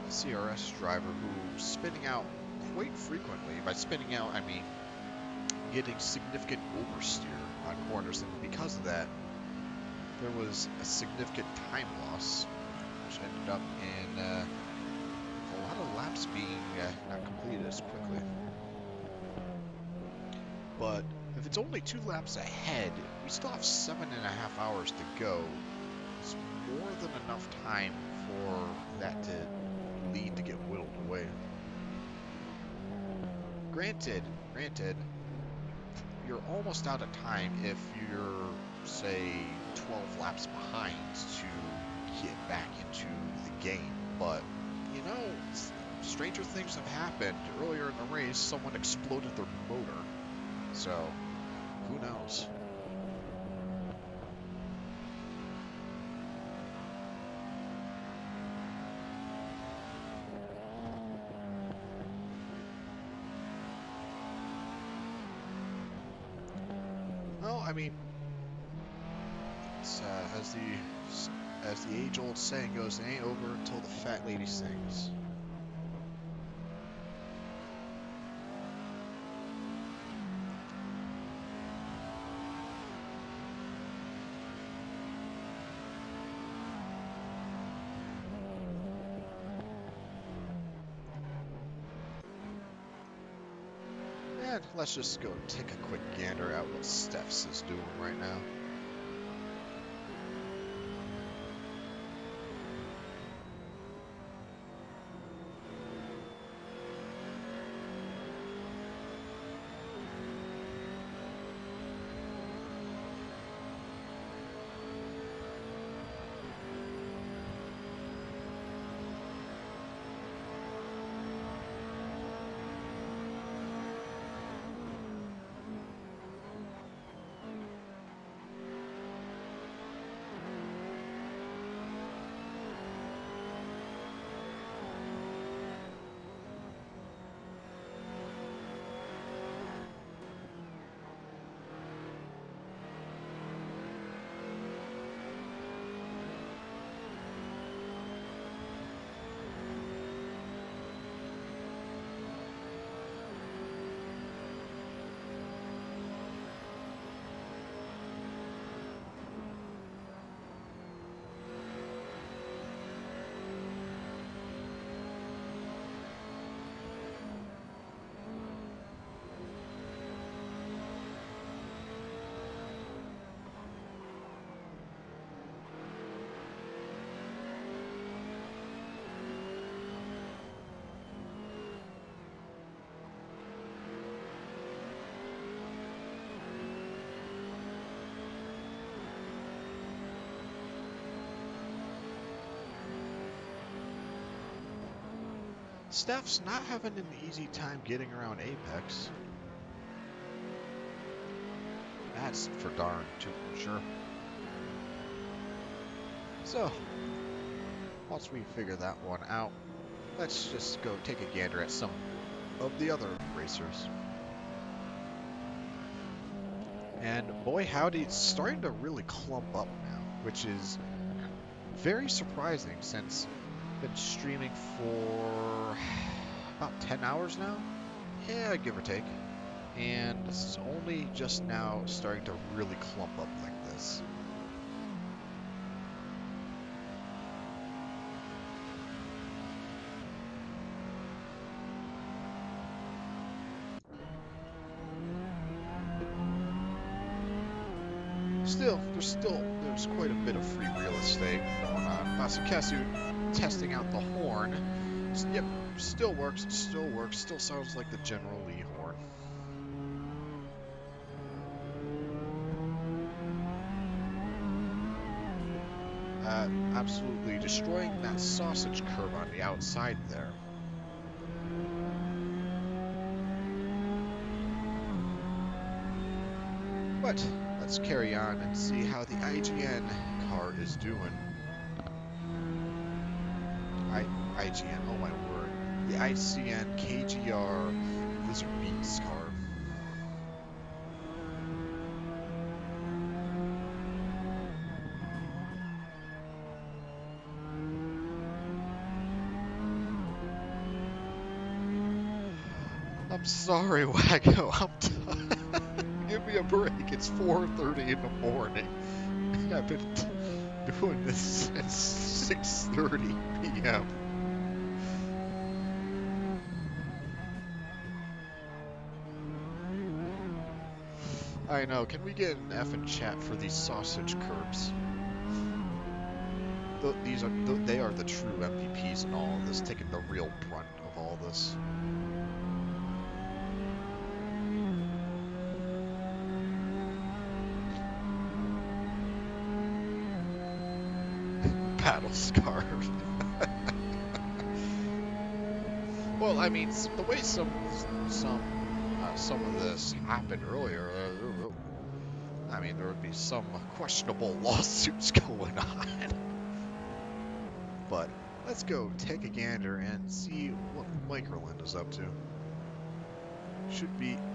a CRS driver who was spinning out quite frequently. By spinning out, I mean getting significant oversteer on corners, and because of that, there was a significant time loss, which ended up in a lot of laps being not completed as quickly. But if it's only 2 laps ahead, we still have 7.5 hours to go. It's more than enough time for that to lead to get whittled away. Granted, you're almost out of time if you're, say, 12 laps behind to get back into the game. But, you know, stranger things have happened. Earlier in the race, someone exploded their motor. So, who knows? Well, I mean, it's, as the age-old saying goes, it ain't over until the fat lady sings. And let's just go take a quick gander at what Steph's is doing right now. Steph's not having an easy time getting around Apex. That's for darn sure. So, once we figure that one out, let's just go take a gander at some of the other racers. And boy howdy, it's starting to really clump up now, which is very surprising since been streaming for about 10 hours now? Yeah, give or take. And it's only just now starting to really clump up like this. There's quite a bit of free real estate going on. Masakasu testing out the horn. Yep, still works, still sounds like the General Lee horn. Absolutely destroying that sausage curve on the outside there. But let's carry on and see how the IGN car is doing. IGN, oh my word. The ICN KGR Lizard Beats car. I'm sorry, Wacko. I'm done. Give me a break. It's 4:30 in the morning. I've been doing this since 6:30 p.m. I know. Can we get an effing chat for these sausage curbs? They are the true MVPs in all of this, taking the real brunt of all this. Battle scarred. Well, I mean, the way some of this happened earlier, I mean, there would be some questionable lawsuits going on. But let's go take a gander and see what Microland is up to.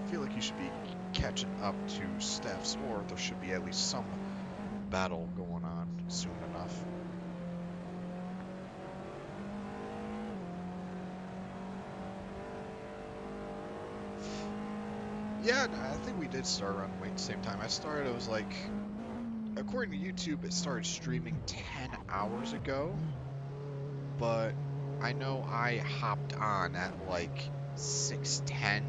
Feel like he should be catching up to Steph's, or there should be at least some battle going on soon enough. Yeah, I think we did start around the same time. It was like, according to YouTube, it started streaming 10 hours ago. But I know I hopped on at like 6:10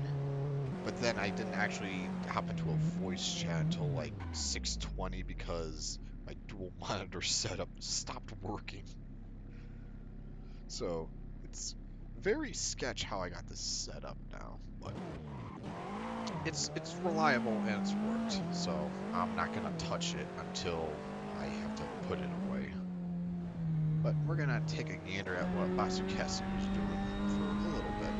But then I didn't actually hop into a voice chat until like 6:20 because my dual monitor setup stopped working. So it's very sketch how I got this set up now, but it's reliable and it's worked. So I'm not gonna touch it until I have to put it away. But we're gonna take a gander at what Basuketsu is doing for a little bit.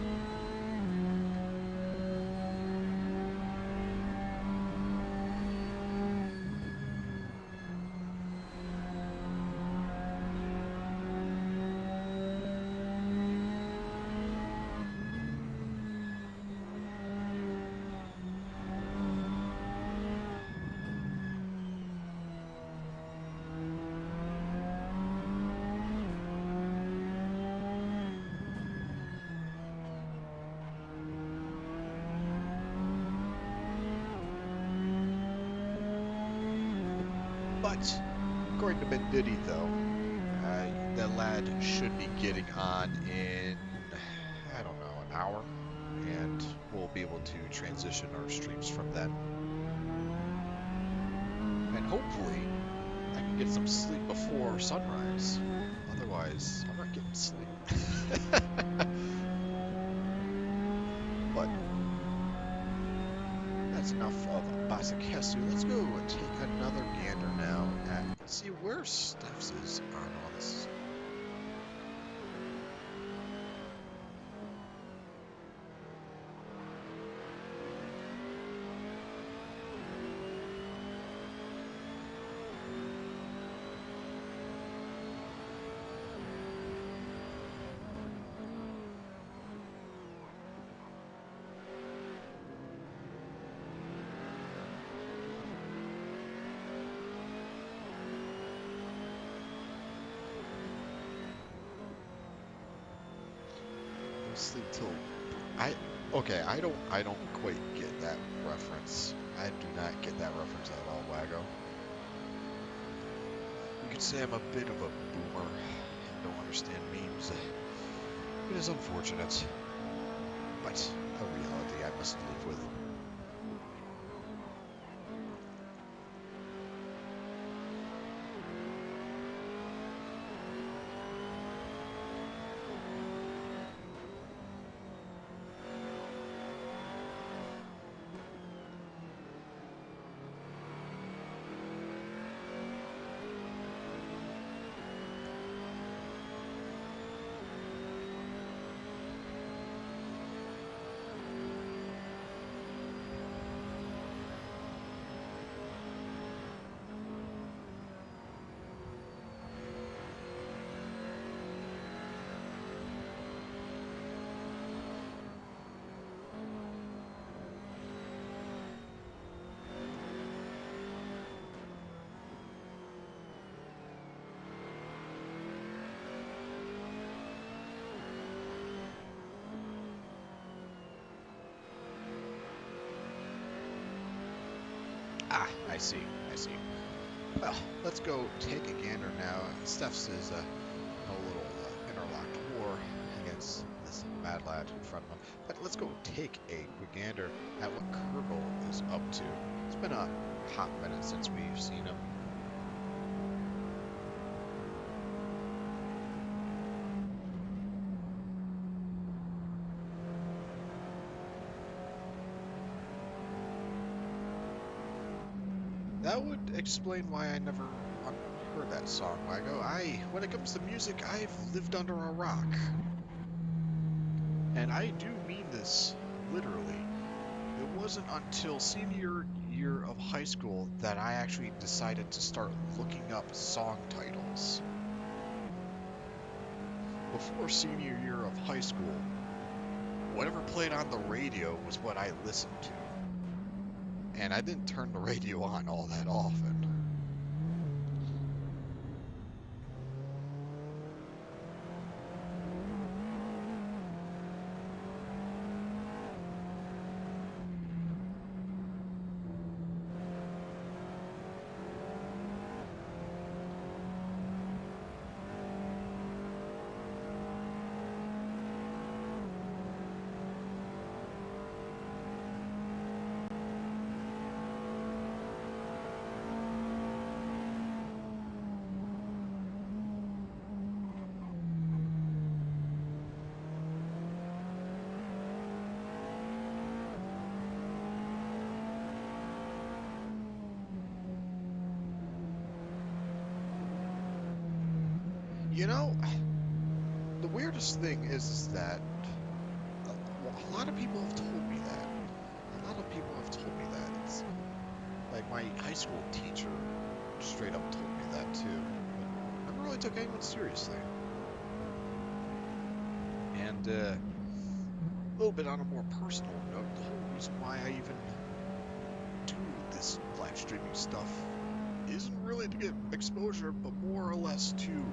But according to Mendiddy, though, the lad should be getting on in, I don't know, an hour, and we'll be able to transition our streams from then. And hopefully, I can get some sleep before sunrise. Otherwise, I'm not getting sleep. But that's enough of Basikesu. Let's go and take another gander now at see where Steph's is on all this. Sleep till okay, I don't quite get that reference. I do not get that reference at all, Waggo. You could say I'm a bit of a boomer and don't understand memes. It is unfortunate, but a reality I must live with. Ah, I see. Well, let's go take a gander now. Steph's is a little interlocked war against this mad lad in front of him. But let's go take a quick gander at what Kerbal is up to. It's been a hot minute since we've seen him. That would explain why I never heard that song, Waggo. When it comes to music, I've lived under a rock. And I do mean this literally. It wasn't until senior year of high school that I actually decided to start looking up song titles. Before senior year of high school, whatever played on the radio was what I listened to. And I didn't turn the radio on all that often. You know, the weirdest thing is that a lot of people have told me that. A lot of people have told me that. It's like my high school teacher straight up told me that too. But I never really took anyone seriously. And a little bit on a more personal note, the whole reason why I even do this live streaming stuff isn't really to get exposure, but more or less to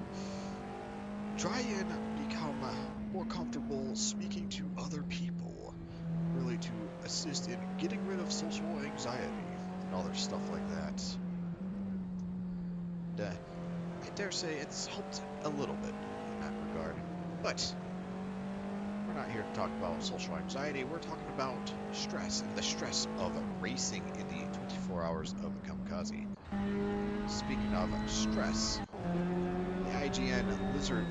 try and become more comfortable speaking to other people, really to assist in getting rid of social anxiety and other stuff like that. And, I dare say it's helped a little bit in that regard. But we're not here to talk about social anxiety, we're talking about stress and the stress of racing in the 24 hours of Kamikaze. Speaking of stress, the IGN Lizard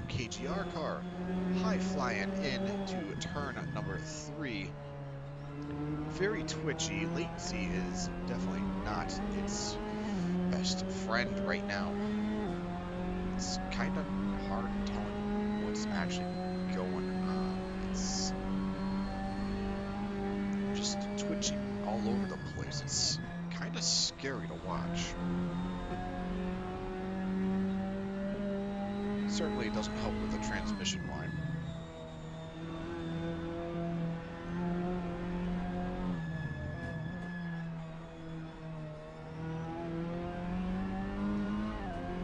KGR car high-flying into turn number 3. Very twitchy. Latency is definitely not its best friend right now. It's kind of hard telling what's actually going on. It's just twitching all over the place. It's kind of scary to watch. Certainly it doesn't help with the transmission line.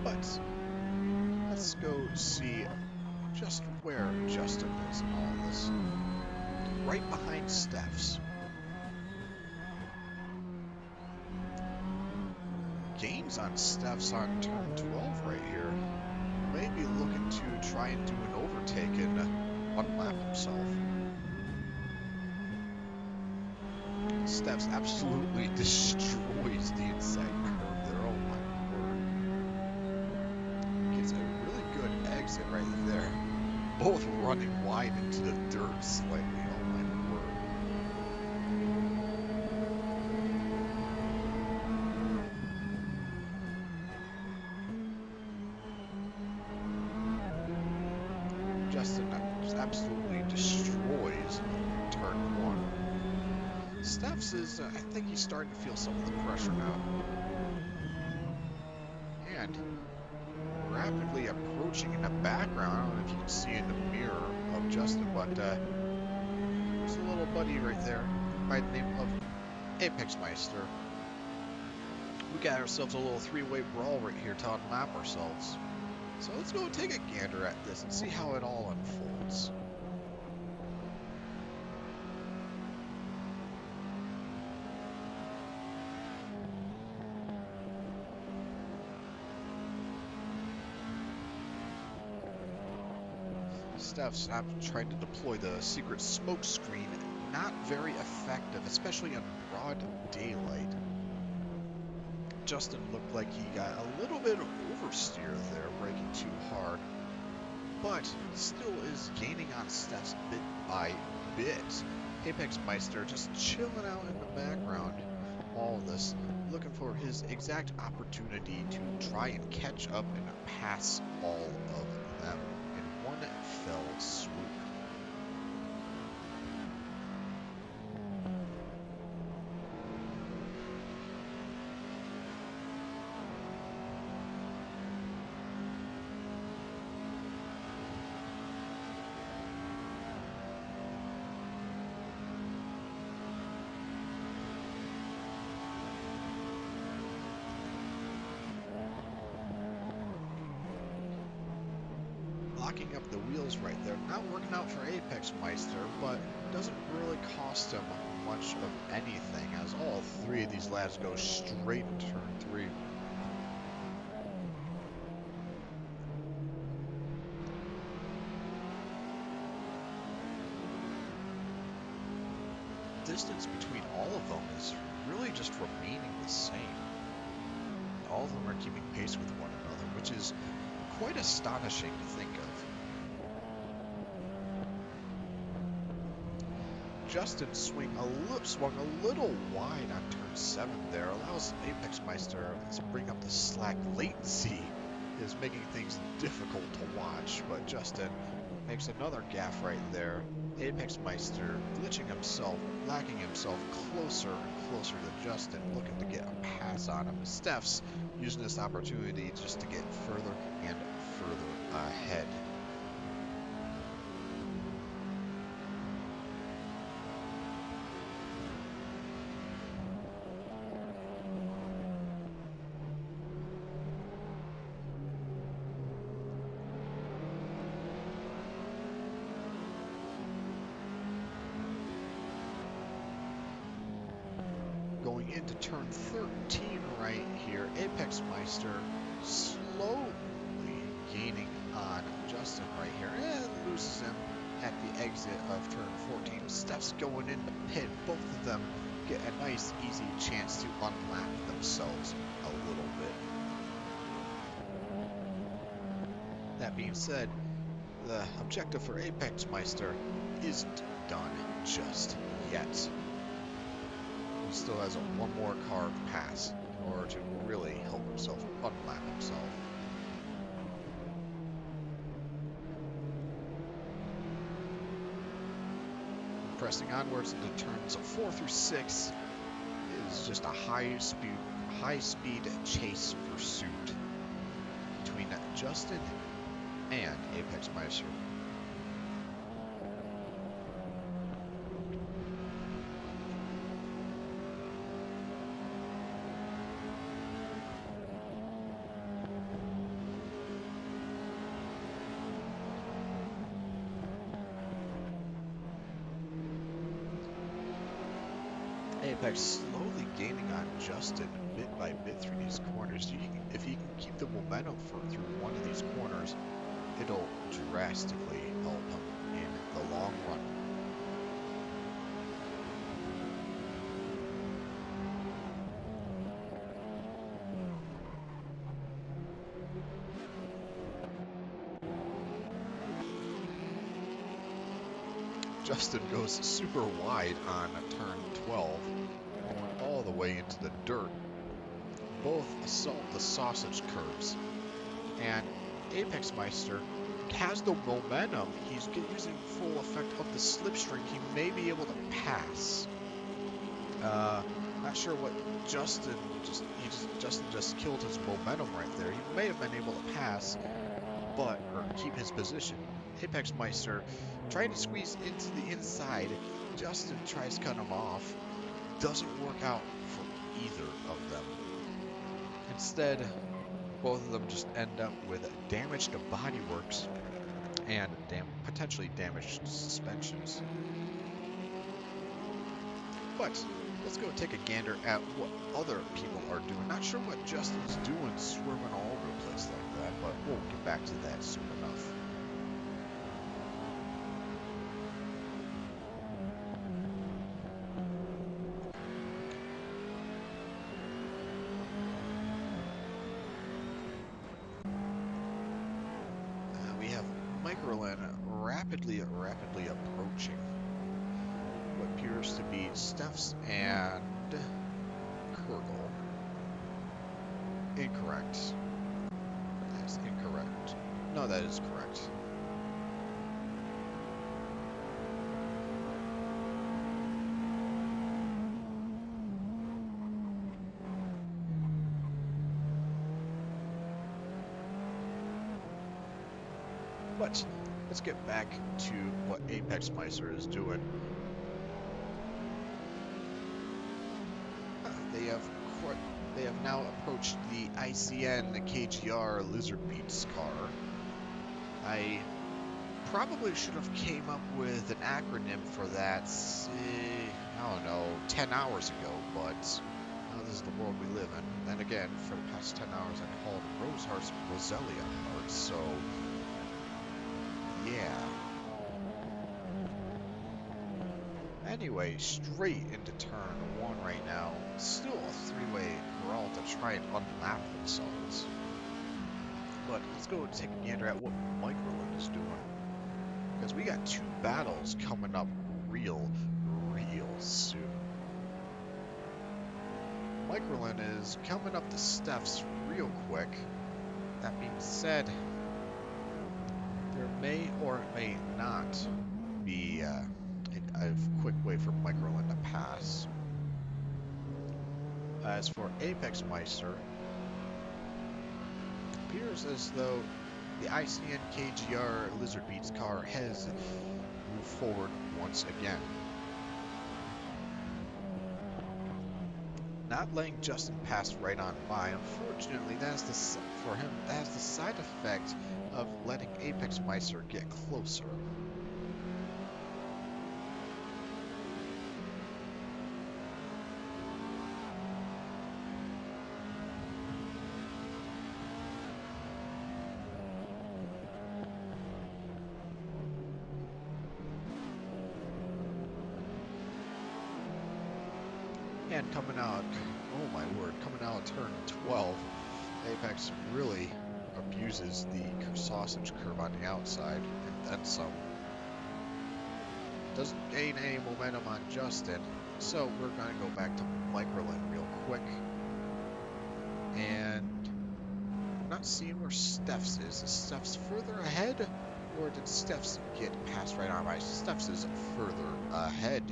But let's go see just where Justin is in all of this. Right behind Steph's. Gains on Steph's on turn 12 right here. Maybe looking to try and do an overtake and unlap himself. Steph's absolutely destroys the inside curve there. Oh my word. Gets a really good exit right there. Both running wide into the dirt slightly. Oh my word. Justin just absolutely destroys turn 1. Steph's is, I think he's starting to feel some of the pressure now. And rapidly approaching in the background. I don't know if you can see in the mirror of Justin, but there's a little buddy right there by the name of Apex Meister. We got ourselves a little three-way brawl right here to unmap ourselves. So let's go take a gander at this and see how it all unfolds. Steph's trying to deploy the secret smoke screen. Not very effective, especially in broad daylight. Justin looked like he got a little bit of oversteer there, braking too hard, but still is gaining on Steph's bit by bit. Apex Meister just chilling out in the background, all of this, looking for his exact opportunity to try and catch up and pass all of them in one fell swoop. Locking up the wheels right there. Not working out for Apex Meister, but doesn't really cost him much of anything, as all three of these lads go straight in turn 3. Distance between all of them is really just remaining the same. All of them are keeping pace with one another, which is quite astonishing to think of. Justin swung a little wide on turn 7 there, allows Apex Meister to bring up the slack latency is making things difficult to watch, but Justin makes another gaffe right there. Apex Meister glitching himself, lacking himself closer and closer to Justin, looking to get a pass on him. Steph's using this opportunity just to get further and further ahead. Going into turn 13 right here, Apex Meister slowly gaining on Justin right here and loses him at the exit of turn 14. Steph's going in the pit. Both of them get a nice, easy chance to unlap themselves a little bit. That being said, the objective for Apex Meister isn't done just yet. He still has one more car to pass in order to really help himself unlap himself. Pressing onwards into turns 4 through 6 is just a high speed chase pursuit between Justin and Apex Meister. Apex slowly gaining on Justin bit by bit through these corners. If he can keep the momentum through one of these corners, it'll drastically help him in the long run. Justin goes super wide on turn 12, going all the way into the dirt. Both assault the sausage curves, and Apex Meister has the momentum. He's using full effect of the slipstream. He may be able to pass. Not sure what Justin just killed his momentum right there. He may have been able to pass, or keep his position. Apex Meister trying to squeeze into the inside. Justin tries to cut him off. Doesn't work out for either of them. Instead, both of them just end up with damaged bodyworks and potentially damaged suspensions. But let's go take a gander at what other people are doing. Not sure what Justin's doing, swerving all over the place like that, but we'll get back to that soon enough. Rapidly approaching what appears to be Steph's and Kurgle. Incorrect. That's incorrect. No, that is correct. But let's get back to what Apex Meister is doing. They have now approached the ICN, the KGR Lizard Beats car. I probably should have came up with an acronym for that, I don't know, 10 hours ago, but this is the world we live in. And again, for the past 10 hours I called Rose Hearts Roselia Hearts, so yeah. Anyway, straight into turn 1 right now. Still a three-way brawl to try and unlap themselves. But let's go take a gander at what Microlin is doing. Because we got 2 battles coming up real soon. Microlin is coming up to Steph's real quick. That being said, there may or may not be a quick way for Microlin to pass. As for Apex Meister, it appears as though the ICN KGR Lizard Beats car has moved forward once again. Not letting Justin pass right on by. Unfortunately, for him, that has the side effect of letting Apex Meister get closer. And coming out, oh my word, coming out of turn 12, Apex really abuses the sausage curve on the outside, and then some. Doesn't gain any momentum on Justin, so we're going to go back to Microlin real quick. And I'm not seeing where Steph's is. Is Steph's further ahead, or did Steph's get passed right on by? Steph's is further ahead.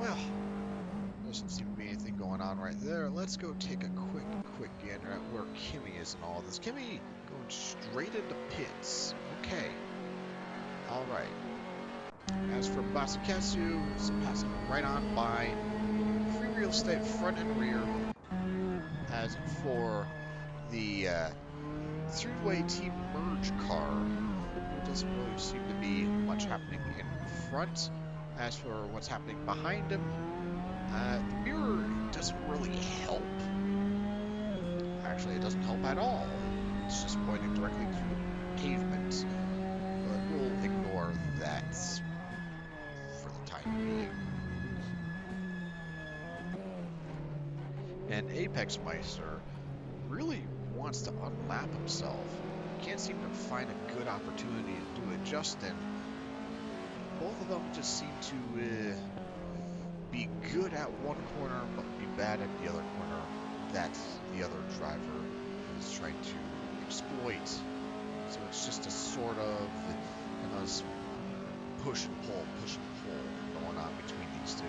Well, doesn't seem to be anything going on right there. Let's go take a quick gander at where Kimmy is in all this. Kimmy going straight into pits. Okay. All right. As for Basaketsu, it's passing right on by. Free real estate front and rear. As for the three-way team merge car, there doesn't really seem to be much happening in front. As for what's happening behind him, the mirror doesn't really help. Actually, it doesn't help at all. It's just pointing directly to the pavement. But we'll ignore that for the time being. And Apex Meister really wants to unlap himself. Can't seem to find a good opportunity to do it. Justin, both of them just seem to be good at one corner, but be bad at the other corner that the other driver is trying to exploit. So it's just a sort of push and pull going on between these two.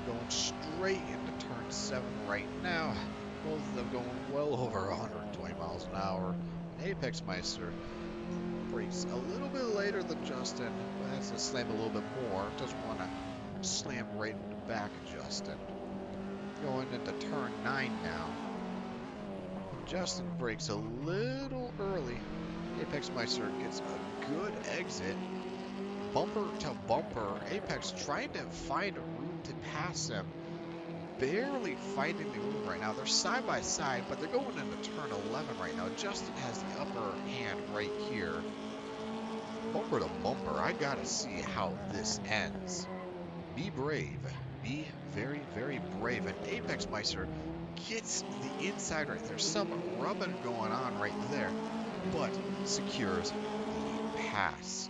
Going straight into turn 7 right now. Both of them going well over 120 miles an hour. Apex Meister brakes a little bit later than Justin, but has to slam a little bit more. Doesn't want to slam right in the back of Justin. Going into turn 9 now. Justin brakes a little early. Apex Meister gets a good exit. Bumper to bumper. Apex trying to find a room to pass him. Barely finding the room right now. They're side by side, but they're going into turn 11 right now. Justin has the upper hand right here. Bumper to bumper. I gotta see how this ends. Be brave. Be very, very brave. And Apex Meister gets the inside right there. Some rubbing going on right there, but secures the pass.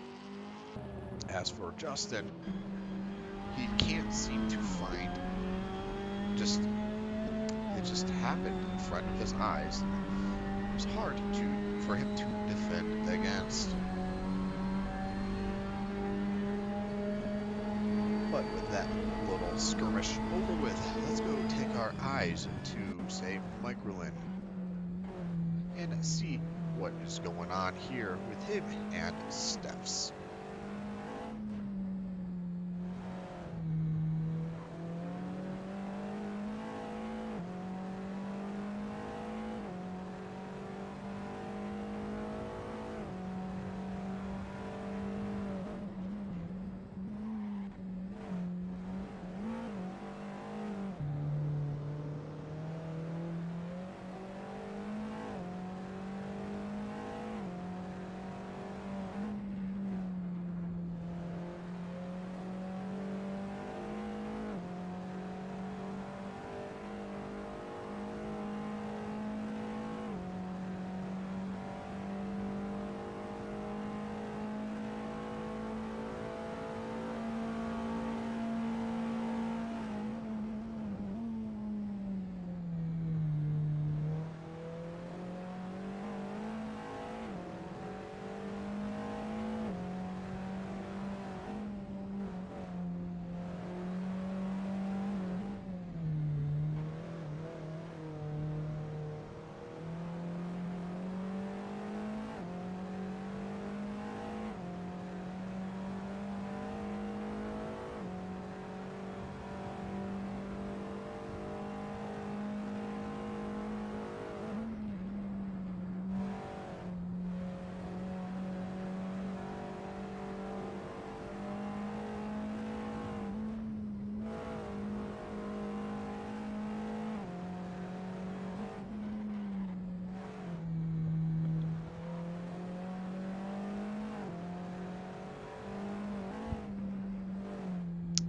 As for Justin, he can't seem to find, it just happened in front of his eyes. It was hard for him to defend against. But with that little skirmish over with, let's go take our eyes to, say, Microlin and see what is going on here with him and Steph's.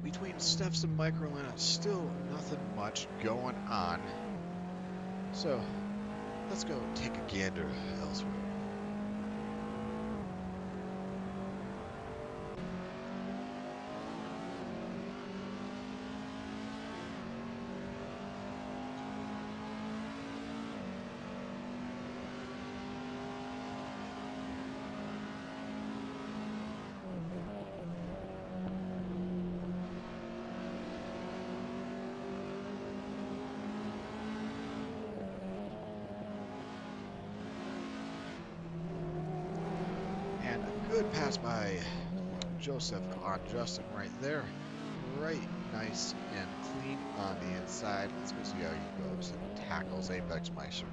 Between Steph's and Microlin, still nothing much going on. So let's go take a gander elsewhere. Good pass by Joseph on Justin right there. Right, nice and clean on the inside. Let's go see how he goes and tackles Apex Meister.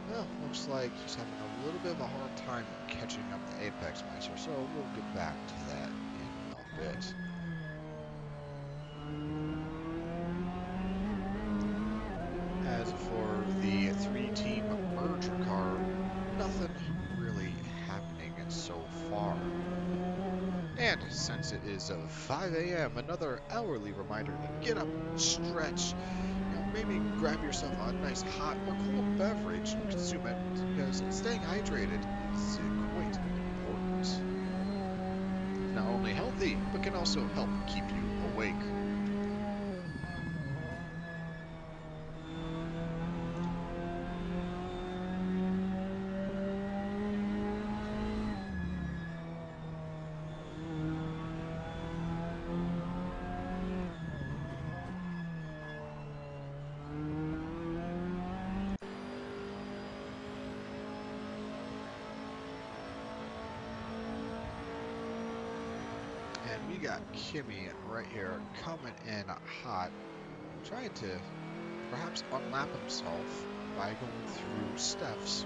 Well, looks like he's having a little bit of a hard time catching up to Apex Meister, so we'll get back to that in a bit. As for the three-team merger car, nothing really happening so far. And since it is 5 a.m., another hourly reminder to get up, stretch, maybe grab yourself a nice hot or cold beverage and consume it, because staying hydrated is quite important. Not only healthy, but can also help keep you awake. And we got Kimmy right here coming in hot, trying to perhaps unlap himself by going through Steph's.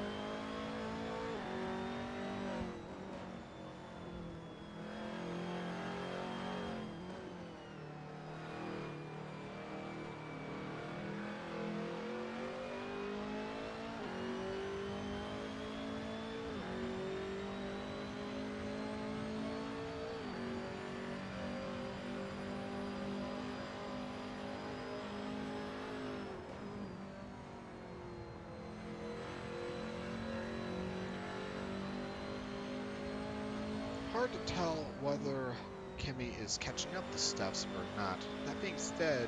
hard to tell whether Kimmy is catching up to Steph's or not. That being said,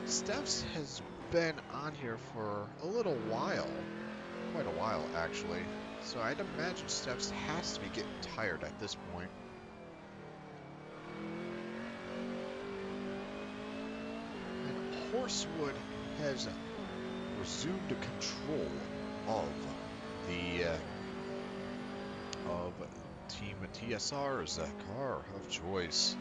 Steph's has been on here for a little while. Quite a while, actually. So I'd imagine Steph's has to be getting tired at this point. And Horsewood has resumed control of the Team TSR's car of choice.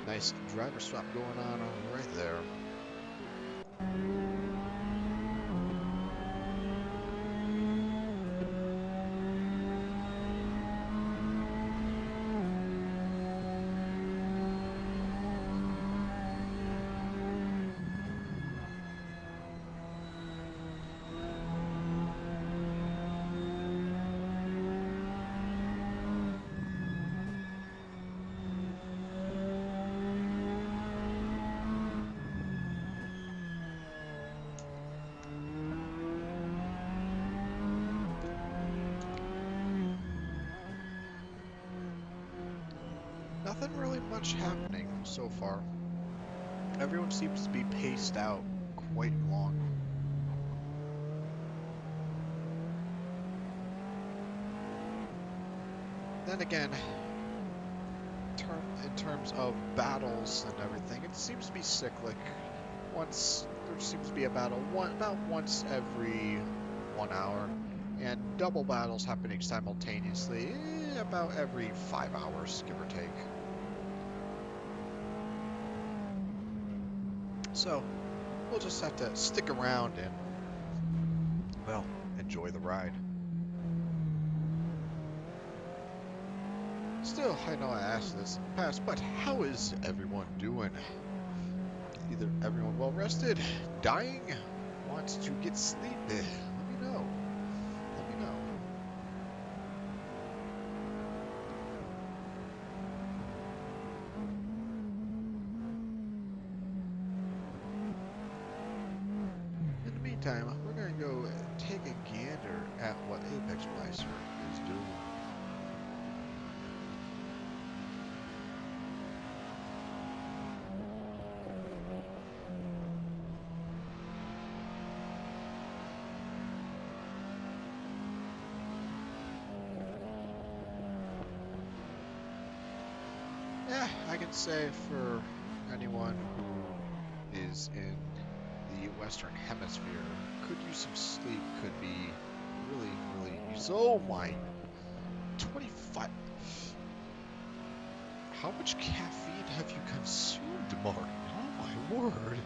Nice driver swap going on right there. Nothing really much happening so far. Everyone seems to be paced out quite long. Then again, in terms of battles and everything, it seems to be cyclic. There seems to be a battle about once every 1 hour, and double battles happening simultaneously about every 5 hours, give or take. So, we'll just have to stick around and, well, enjoy the ride. Still, I know I asked this in the past, but how is everyone doing? Either everyone well rested, dying, wants to get sleep? Let me know. Let me know. In the meantime, we're going to go take a gander at what Apex Meister is doing. Yeah, I can say for anyone who is in the Western Hemisphere, could use some sleep, could be really useful. Oh my, 25. How much caffeine have you consumed, Martin? Oh my word.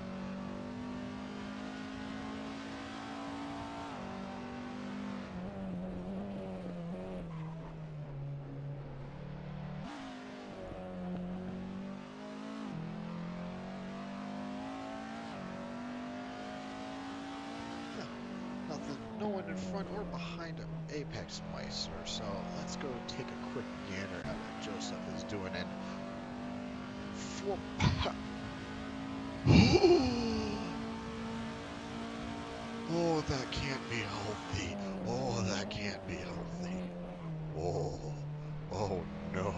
No one in front or behind Apex Meister, so let's go take a quick gander at what Joseph is doing. And for oh, that can't be healthy. Oh, that can't be healthy. Oh no.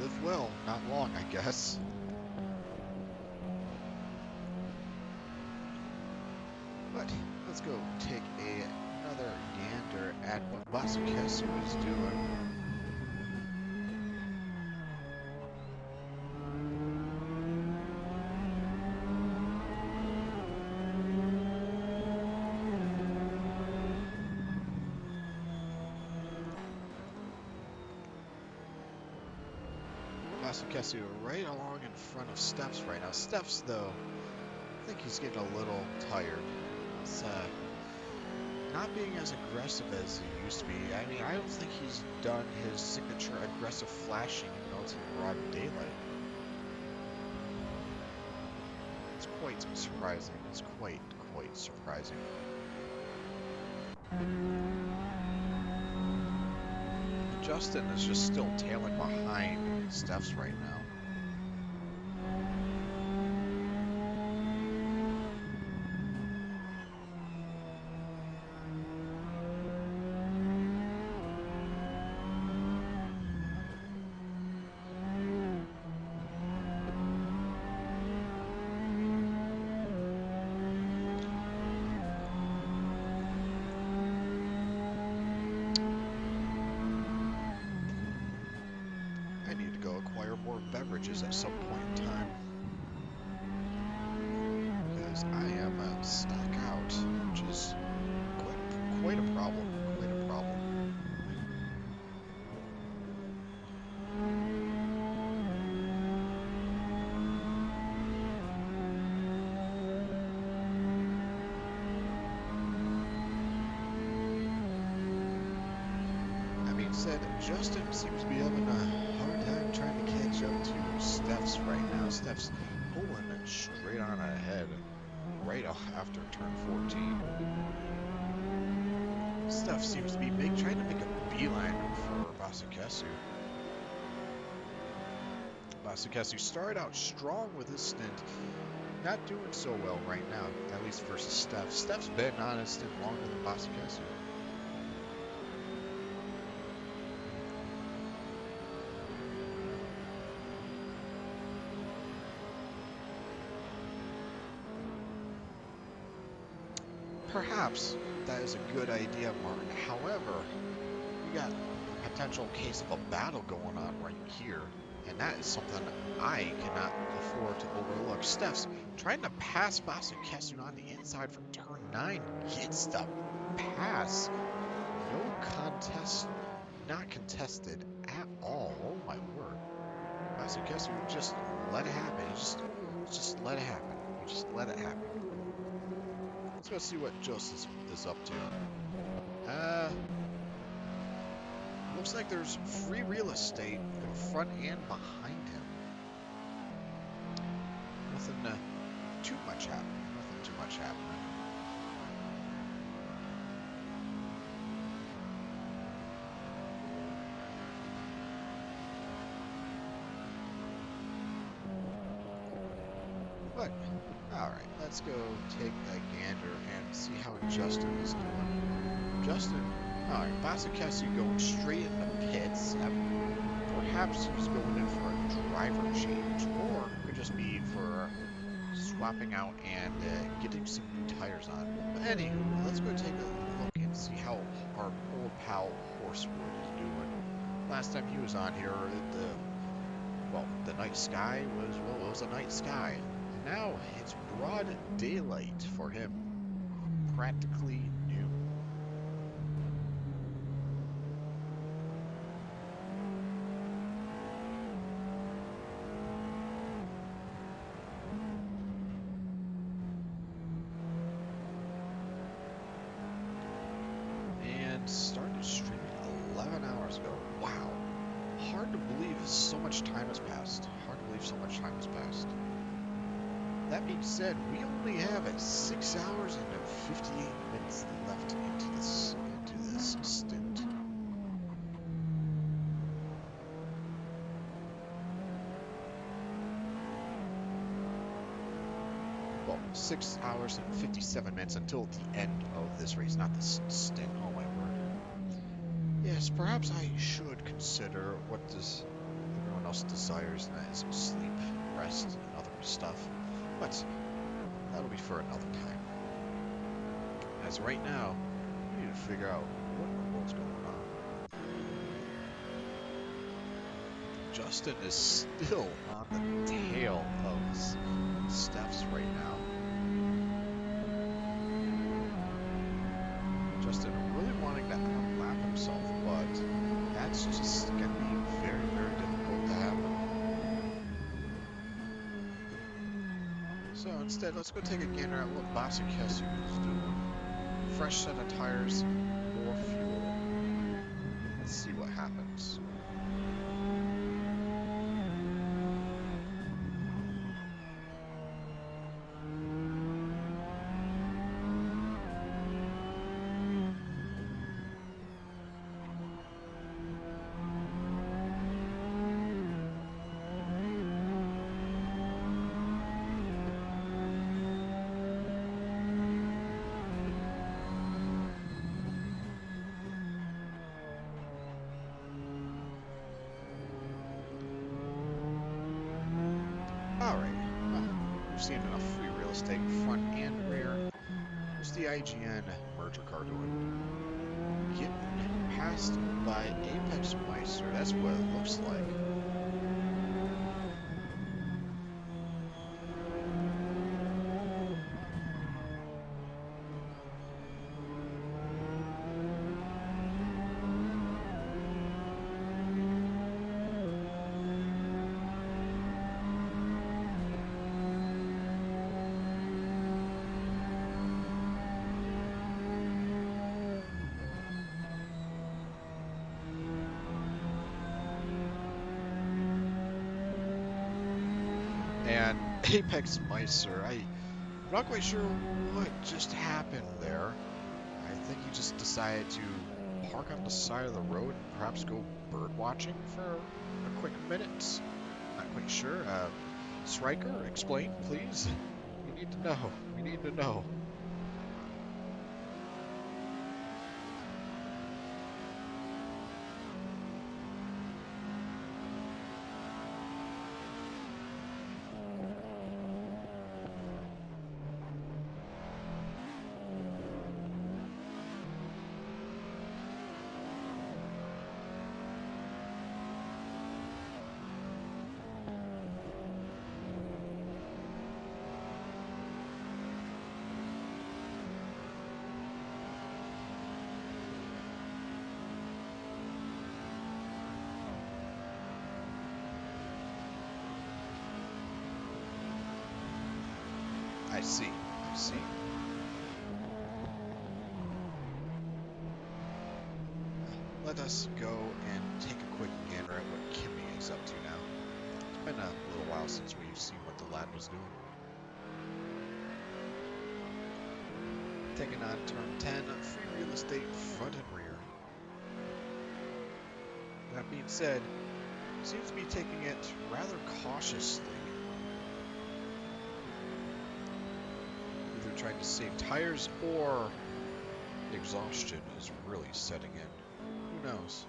Live well, not long, I guess. But let's go take another gander at what Kamikaze is doing. Assetto right along in front of Steph's right now. Steph's, though, I think he's getting a little tired. It's not being as aggressive as he used to be. I mean, I don't think he's done his signature aggressive flashing in know, it's in broad daylight. It's quite surprising. It's quite surprising. Justin is just still tailing behind Steph's right now. I need to go acquire more beverages at some point in time. Because I am stuck out, which is quite a problem. Quite a problem. That being said, Justin seems to be having a hard time trying to catch up to Steph's right now. Steph's pulling it straight on ahead, right after turn 14. Steph seems to be trying to make a beeline for Basikesu. Basikesu started out strong with his stint, not doing so well right now, at least versus Steph. Steph's been on his stint longer than Basikesu. Perhaps that is a good idea, Martin. However, we got a potential case of a battle going on right here, and that is something I cannot afford to overlook. Steph's trying to pass Basikesu on the inside from turn 9. Gets the pass. No contest, not contested at all. Oh my word. Basikesu just let it happen. Just let it happen. You just let it happen. Let's go see what Joseph is up to. Looks like there's free real estate in front and behind him. Nothing too much happening. Nothing too much happening. But, alright, let's go take a gander and see how Justin is doing. Justin, alright, Basikesu going straight into pits. Perhaps he's going in for a driver change, or it could just be for swapping out and getting some new tires on. But anywho, let's go take a look and see how our old pal Horsewood is doing. Last time he was on here, the night sky was, well, it was a night sky. Now it's broad daylight for him. Practically new. And started streaming 11 hours ago. Wow. Hard to believe so much time has passed. Hard to believe so much time has passed. That being said, we only have 6 hours and 58 minutes left into this stint. Well, 6 hours and 57 minutes until the end of this race, not the stint. Oh my word. Yes, perhaps I should consider what everyone else desires, and that is sleep, rest, and other stuff. But that'll be for another time. As right now, we need to figure out what in the world's going on. Justin is still on the tail of Steph's right now. Justin really wanting to outlap himself, but that's just going to be very, very difficult to happen. So instead, let's go take a gander at what Basikesu is doing. Fresh set of tires, more fuel. Let's see what happens. seeing enough free real estate front and rear. What's the IGN merger car doing? Getting passed by Apex Meister. That's what it looks like. And Apex Meister, I'm not quite sure what just happened there. I think he just decided to park on the side of the road and perhaps go bird watching for a quick minute. Not quite sure. Striker, explain, please. We need to know. We need to know. I see. I see. Let us go and take a quick gander at what Kimmy is up to now. It's been a little while since we've seen what the lad was doing. Taking on turn 10, free real estate front and rear. That being said, seems to be taking it rather cautiously. Either trying to save tires or exhaustion is really setting in. Who knows?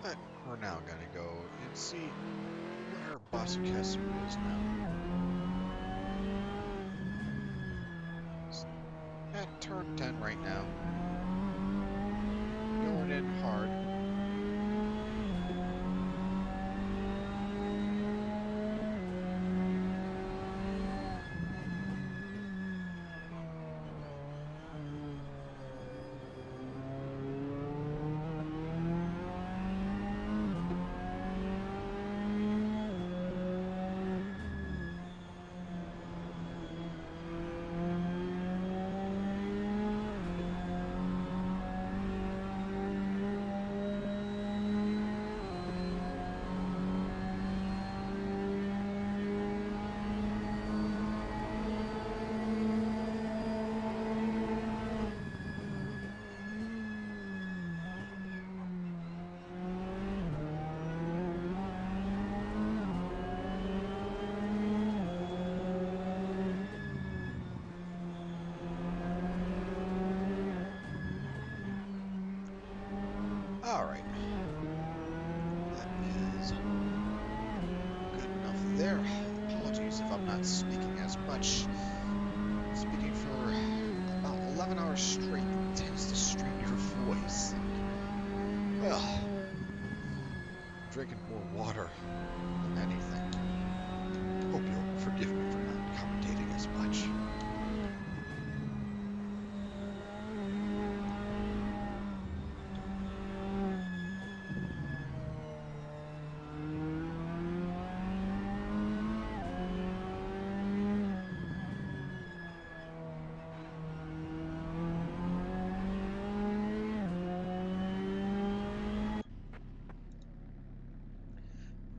But we're now gonna go and see where Basikesu is now. He's at turn 10 right now. Going in hard. Alright. That is good enough there. Apologies if I'm not speaking as much. Speaking for about 11 hours straight tends to strain your voice. Well, drinking more water than anything. Hope you'll forgive me for not commentating as much.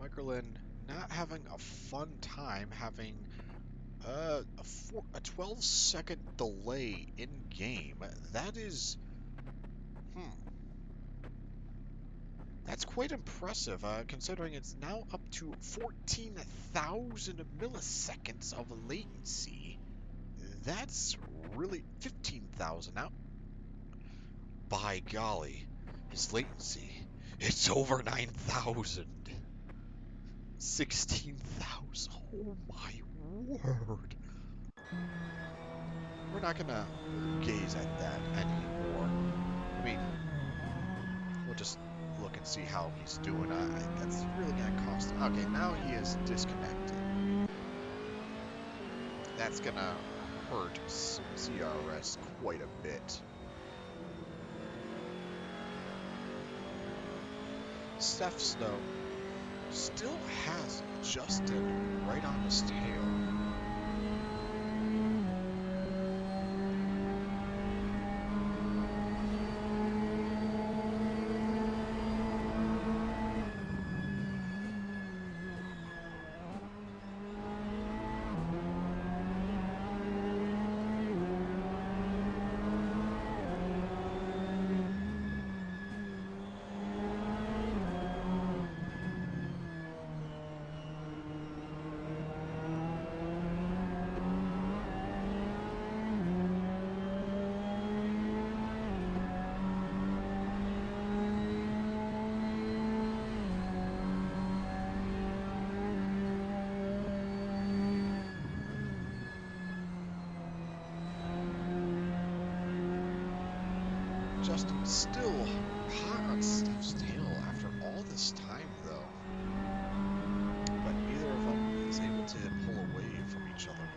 Microlin having a fun time having a 12-second delay in game. That is, that's quite impressive, considering it's now up to 14,000 milliseconds of latency. That's really 15,000 now. By golly, his latency, it's over 9,000. 16,000. Oh my word. We're not gonna gaze at that anymore. I mean, we'll just look and see how he's doing. That's really gonna cost. Okay, now he is disconnected. That's gonna hurt CRS quite a bit. Steph Snow still has Justin right on his tail. Justin still hot on Steph's tail after all this time, though. But neither of them is able to pull away from each other.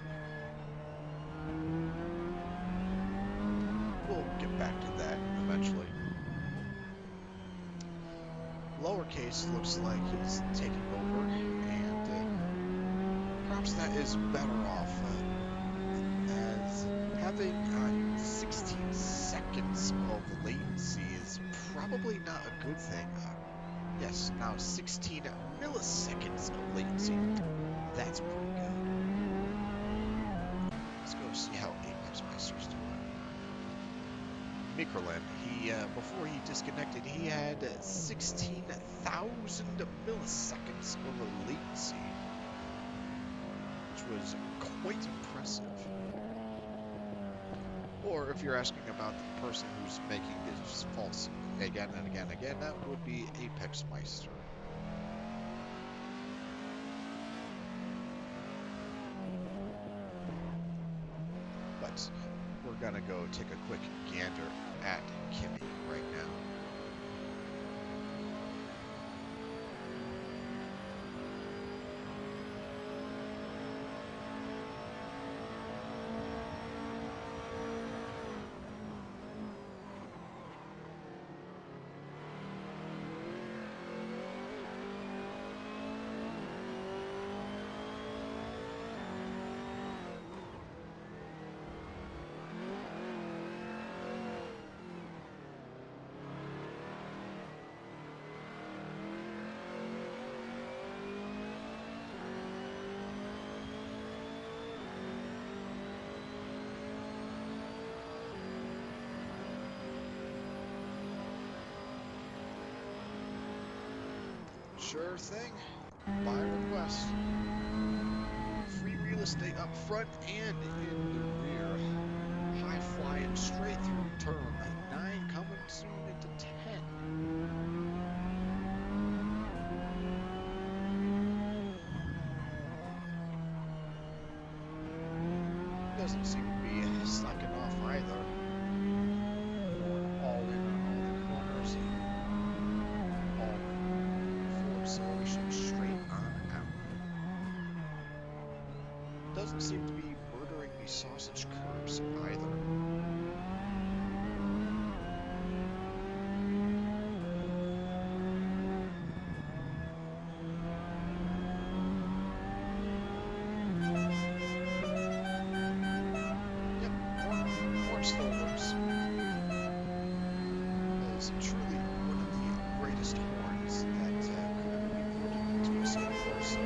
We'll get back to that eventually. Lowercase looks like he's taking over, and perhaps that is better off, as having 16 seconds of latency is probably not a good thing. Yes, now 16 milliseconds of latency. That's pretty good. Let's go see how Apex Meister's doing. Microlin, before he disconnected, he had 16,000 milliseconds of latency, which was quite impressive. Or if you're asking about the person who's making this faults again and again and again, that would be Apex Meister. But we're gonna go take a quick gander at Kimmy right now. Sure thing. By request. Free real estate up front and in the rear. High flying straight through turn. 9 coming soon into 10. Doesn't seem to be slacking off either. All in on all the corners. All acceleration straight on out. Doesn't seem to be murdering the sausage curbs either. Yep, more slow loops. It's truly one of the greatest horns that could ever be put into a Corsa.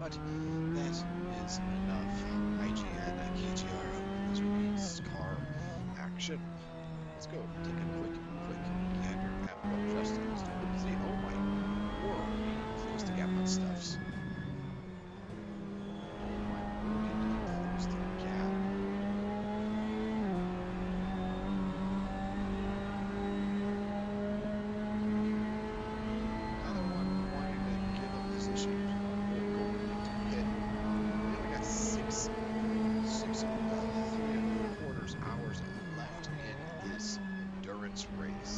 But that is enough IGN, KTR, Blizzard's car action. Let's go take a quick gander at what Justin is doing. See, oh my word, he closed the gap on stuffs. Oh my word, he closed the gap. Another one wanting to give a position or go into pit. We only got 3.75 hours left in this endurance race.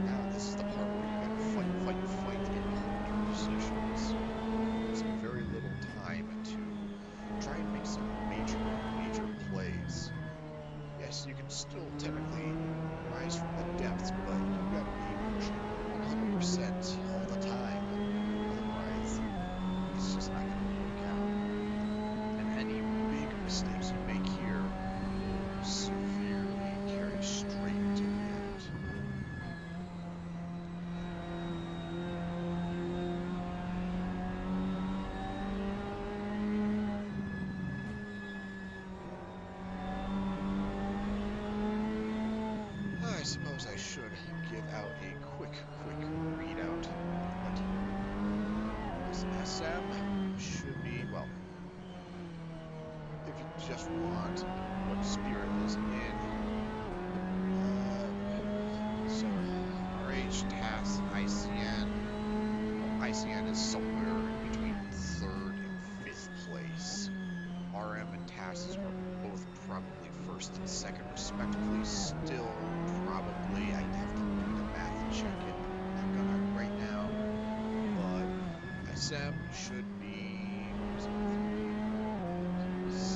Now this is the part where you gotta fight and hold your positions. There's very little time to try and make some major plays. Yes, you can still technically rise from the depths, but you gotta be pushing 100% all the time. Otherwise, it's just not gonna work out. And any big mistakes you make here will severely carry straight to the end. I suppose I should give out a quick readout. But this SM should be, well, if you just want what Spirit is in. So, RH, TAS, ICN. Well, ICN is somewhere in between 3rd and 5th place. RM and TAS are both probably 1st and 2nd respectively. Still probably, I'd have to do the math and check it. I'm not gonna right now. But SM should be, what was it,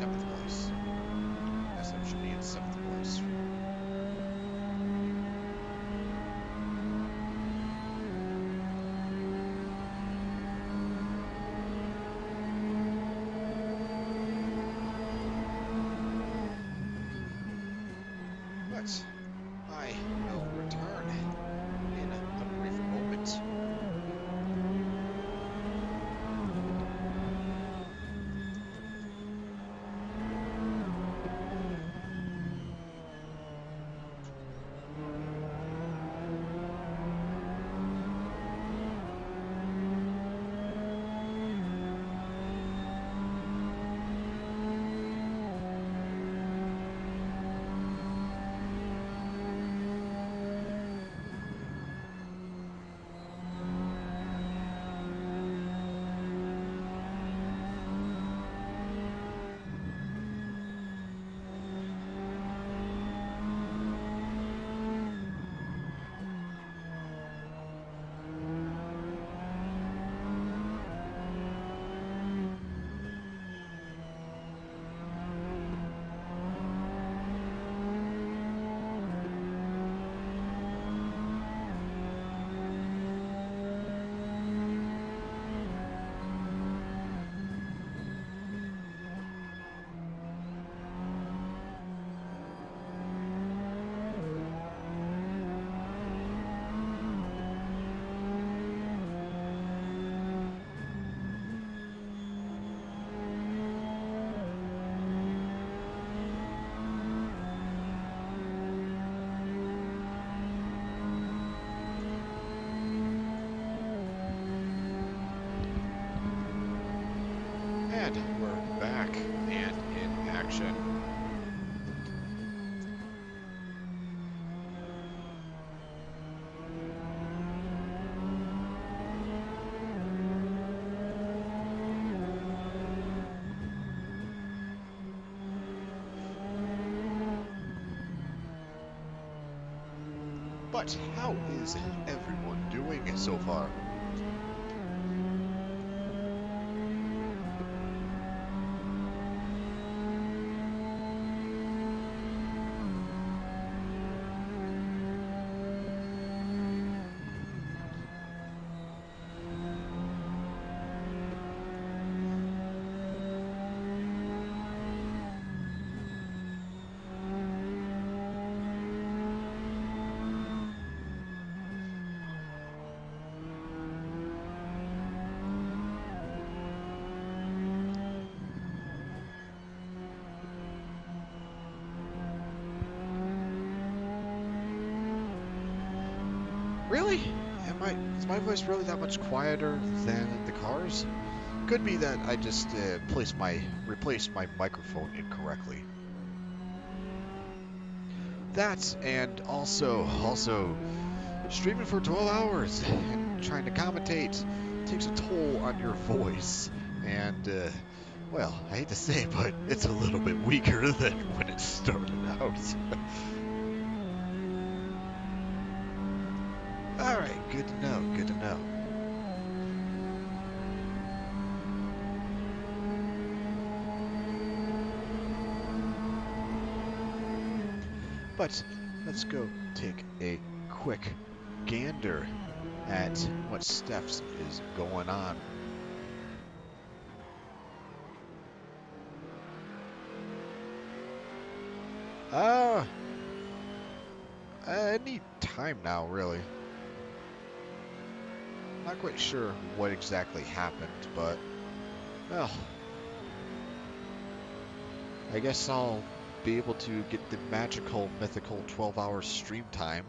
7th place. SM should be in 7th place. But I will return in a brief moment. And we're back and in action. But how is everyone doing so far? Really? Is my voice really that much quieter than the cars? Could be that I just replaced my microphone incorrectly. That and also streaming for 12 hours and trying to commentate takes a toll on your voice. And well, I hate to say it, but it's a little bit weaker than when it started out. All right, good to know. Good to know. But let's go take a quick gander at what Steph's is going on. Any time now, really. Not quite sure what exactly happened, but, well, I guess I'll be able to get the magical, mythical 12-hour stream time.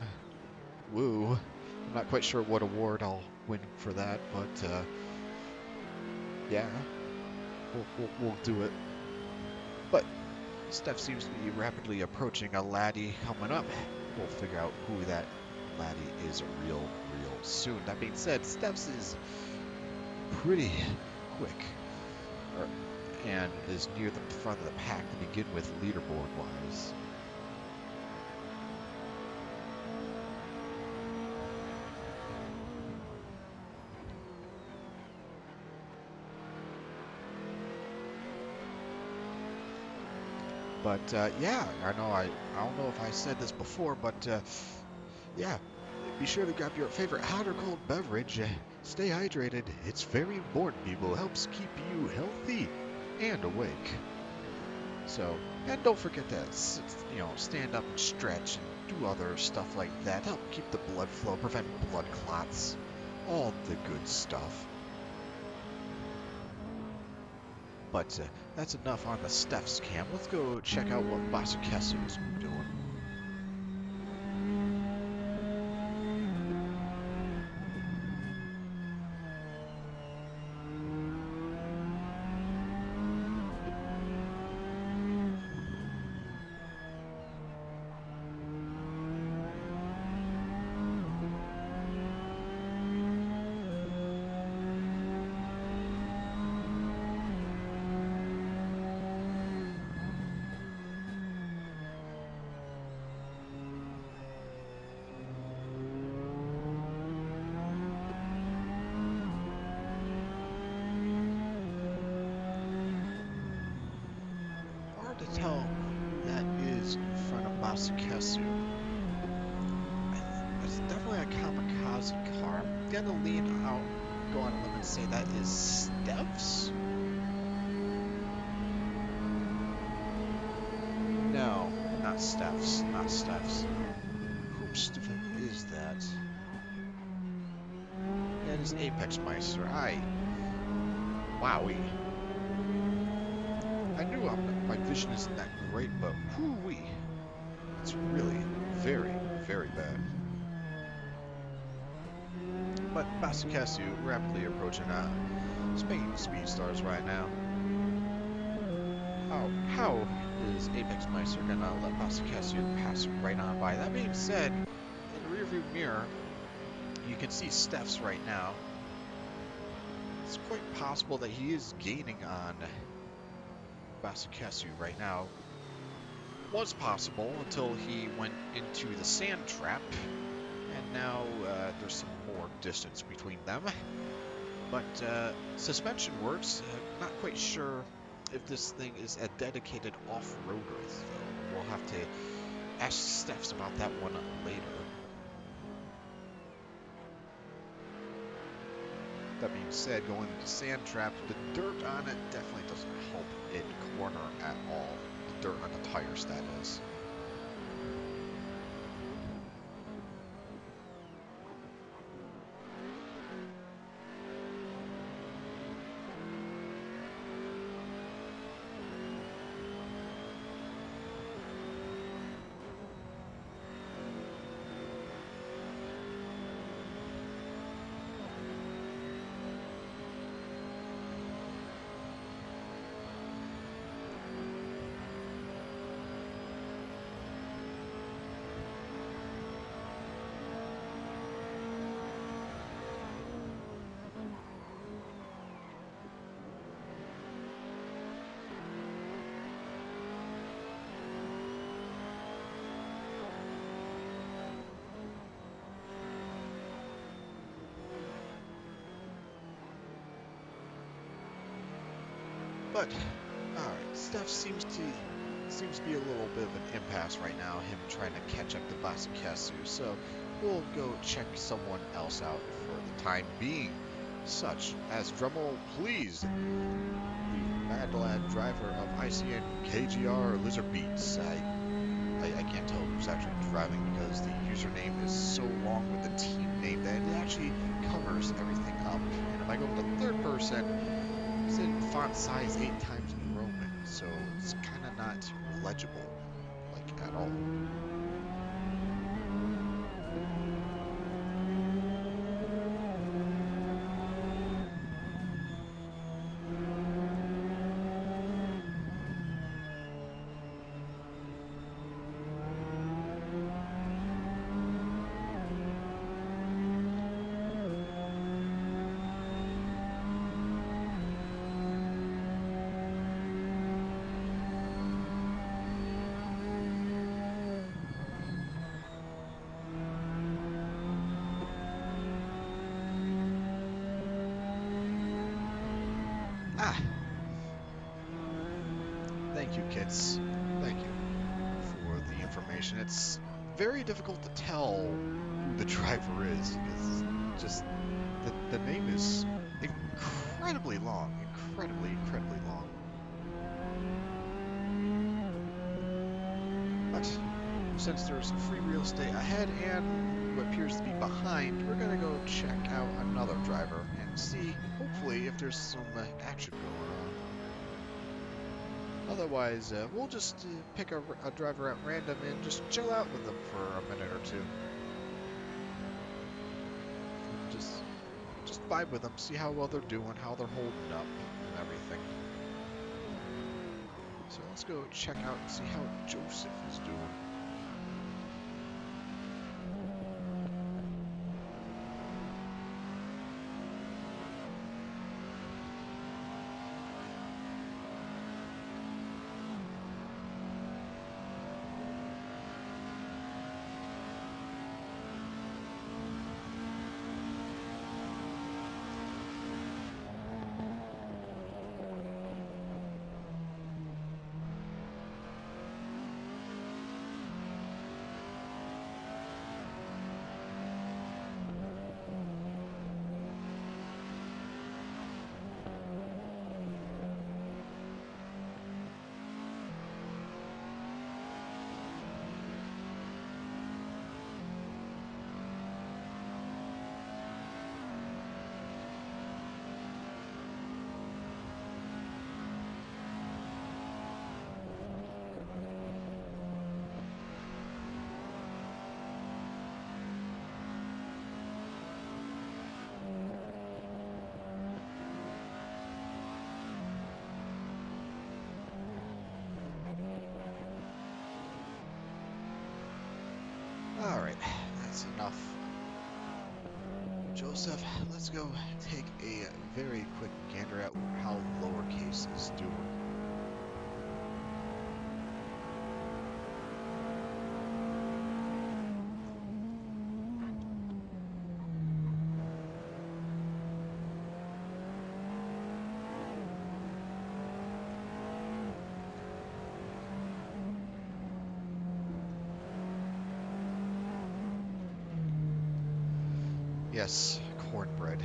Woo. I'm not quite sure what award I'll win for that, but, yeah, we'll do it. But Steph seems to be rapidly approaching a laddie coming up. We'll figure out who that laddie is real soon. That being said, Steph's is pretty quick and is near the front of the pack to begin with leaderboard wise. But yeah, I don't know if I said this before, but yeah, be sure to grab your favorite hot or cold beverage. Stay hydrated. It's very important, people. Helps keep you healthy and awake. So, and don't forget to, stand up and stretch and do other stuff like that. Help keep the blood flow, prevent blood clots, all the good stuff. But that's enough on the Steph's cam. Let's go check out what Basikesu is doing. To tell that is in front of Basikesu. It's definitely a Kamikaze car. I'm gonna lean out, go on a limb and say that is Steph's. No, not Steph's. Not Steph's. Whose is that? Yeah, it is Apex Meister. Wowie. I knew my vision isn't that great, but whoo-wee. It's really very, very bad. But Basikesu rapidly approaching Spain speed stars right now. How is Apex Meister gonna let Basikesu pass right on by? That being said, in the rearview mirror, you can see Steph's right now. It's quite possible that he is gaining on Basikesu right now. Was possible until he went into the sand trap, and now there's some more distance between them. But suspension works. Not quite sure if this thing is a dedicated off-roader, though. We'll have to ask Steph's about that one later. That being said, going into sand trap, the dirt on it definitely doesn't help it corner at all. The dirt on the tires, that is. But alright, Steph seems to be a little bit of an impasse right now, him trying to catch up to Basakasu, so we'll go check someone else out for the time being. Such as, drumroll please, the Mad Lad driver of ICN KGR Lizard Beats. I can't tell who's actually driving because the username is so long with the team name that it actually covers everything up. And if I go with the third person, it's in font size 8 times Roman, so it's kind of not legible, like, at all. Thank you, kids. Thank you for the information. It's very difficult to tell who the driver is because just the name is incredibly long, incredibly long. But since there's free real estate ahead and what appears to be behind, we're gonna go check out another driver and see, hopefully, if there's some action going on. Otherwise, we'll just pick a driver at random and just chill out with them for a minute or two. Just vibe with them, see how well they're doing, how they're holding up, and everything. So let's go check out and see how Joseph is doing. Alright, that's enough. Joseph, let's go take a very quick gander at how lowercase is doing. Yes, cornbread.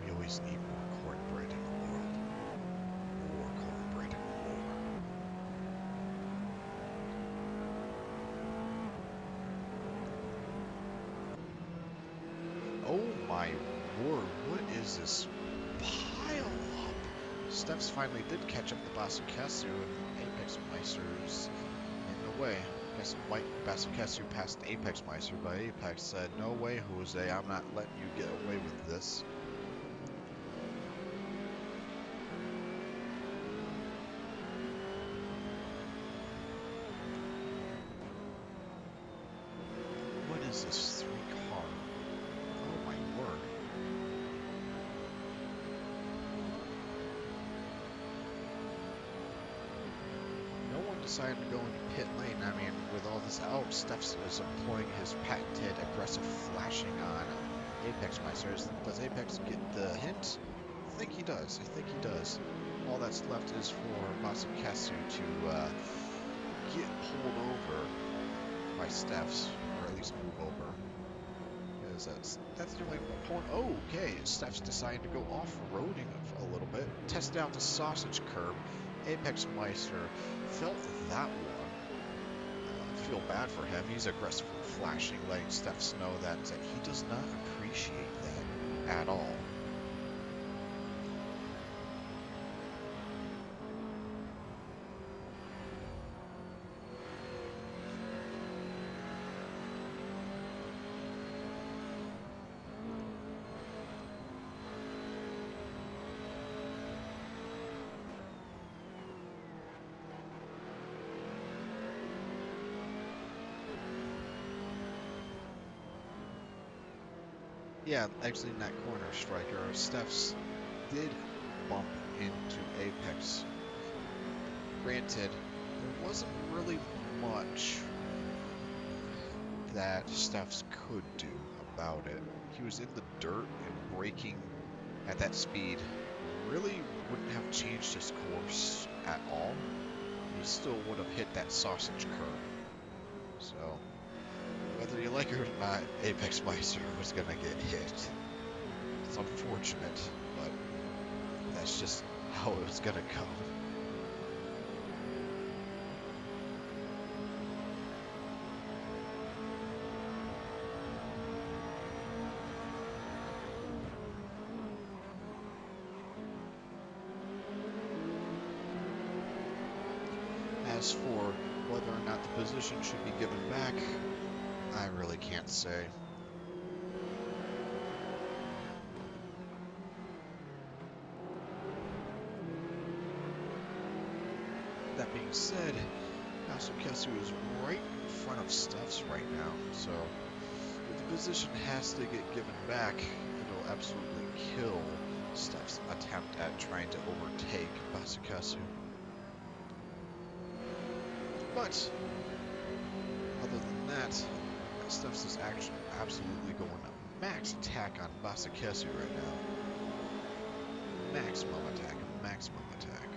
We always need more cornbread in the world. More cornbread and more. Oh my word, what is this pile up? Steps finally did catch up to Basakasu and Apex Meister's in the way. I guess Basakasu passed Apex Meister, but Apex said, "No way, Jose, I'm not letting you get away with this." What is this 3-car? Oh my word. No one decided to go into pit lane. I mean, with all this out, Steph's is employing his patented aggressive flashing on Apex Meisters. Does Apex get the hint? I think he does. all that's left is for Masakasu to get pulled over by Steph's, or at least move over. Because that's the only point. Oh, okay. Steph's decided to go off-roading a little bit. Test out the sausage curb. Apex Meister felt that one. Feel bad for him. He's aggressively flashing, letting Steph know that he does not appreciate that at all. Yeah, actually in that corner, Striker, Steph's did bump into Apex. Granted, there wasn't really much that Steph's could do about it. He was in the dirt, and braking at that speed really wouldn't have changed his course at all. He still would have hit that sausage curb. So, whether you like it or not, Apex Meister was going to get hit. It's unfortunate, but that's just how it was going to go. As for whether or not the position should be given back, I really can't say. That being said, Masakasu is right in front of Steph's right now, so if the position has to get given back, it'll absolutely kill Steph's attempt at trying to overtake Masakasu. But other than that, Steph's is actually absolutely going max attack on Masakasu right now. Maximum attack, maximum attack.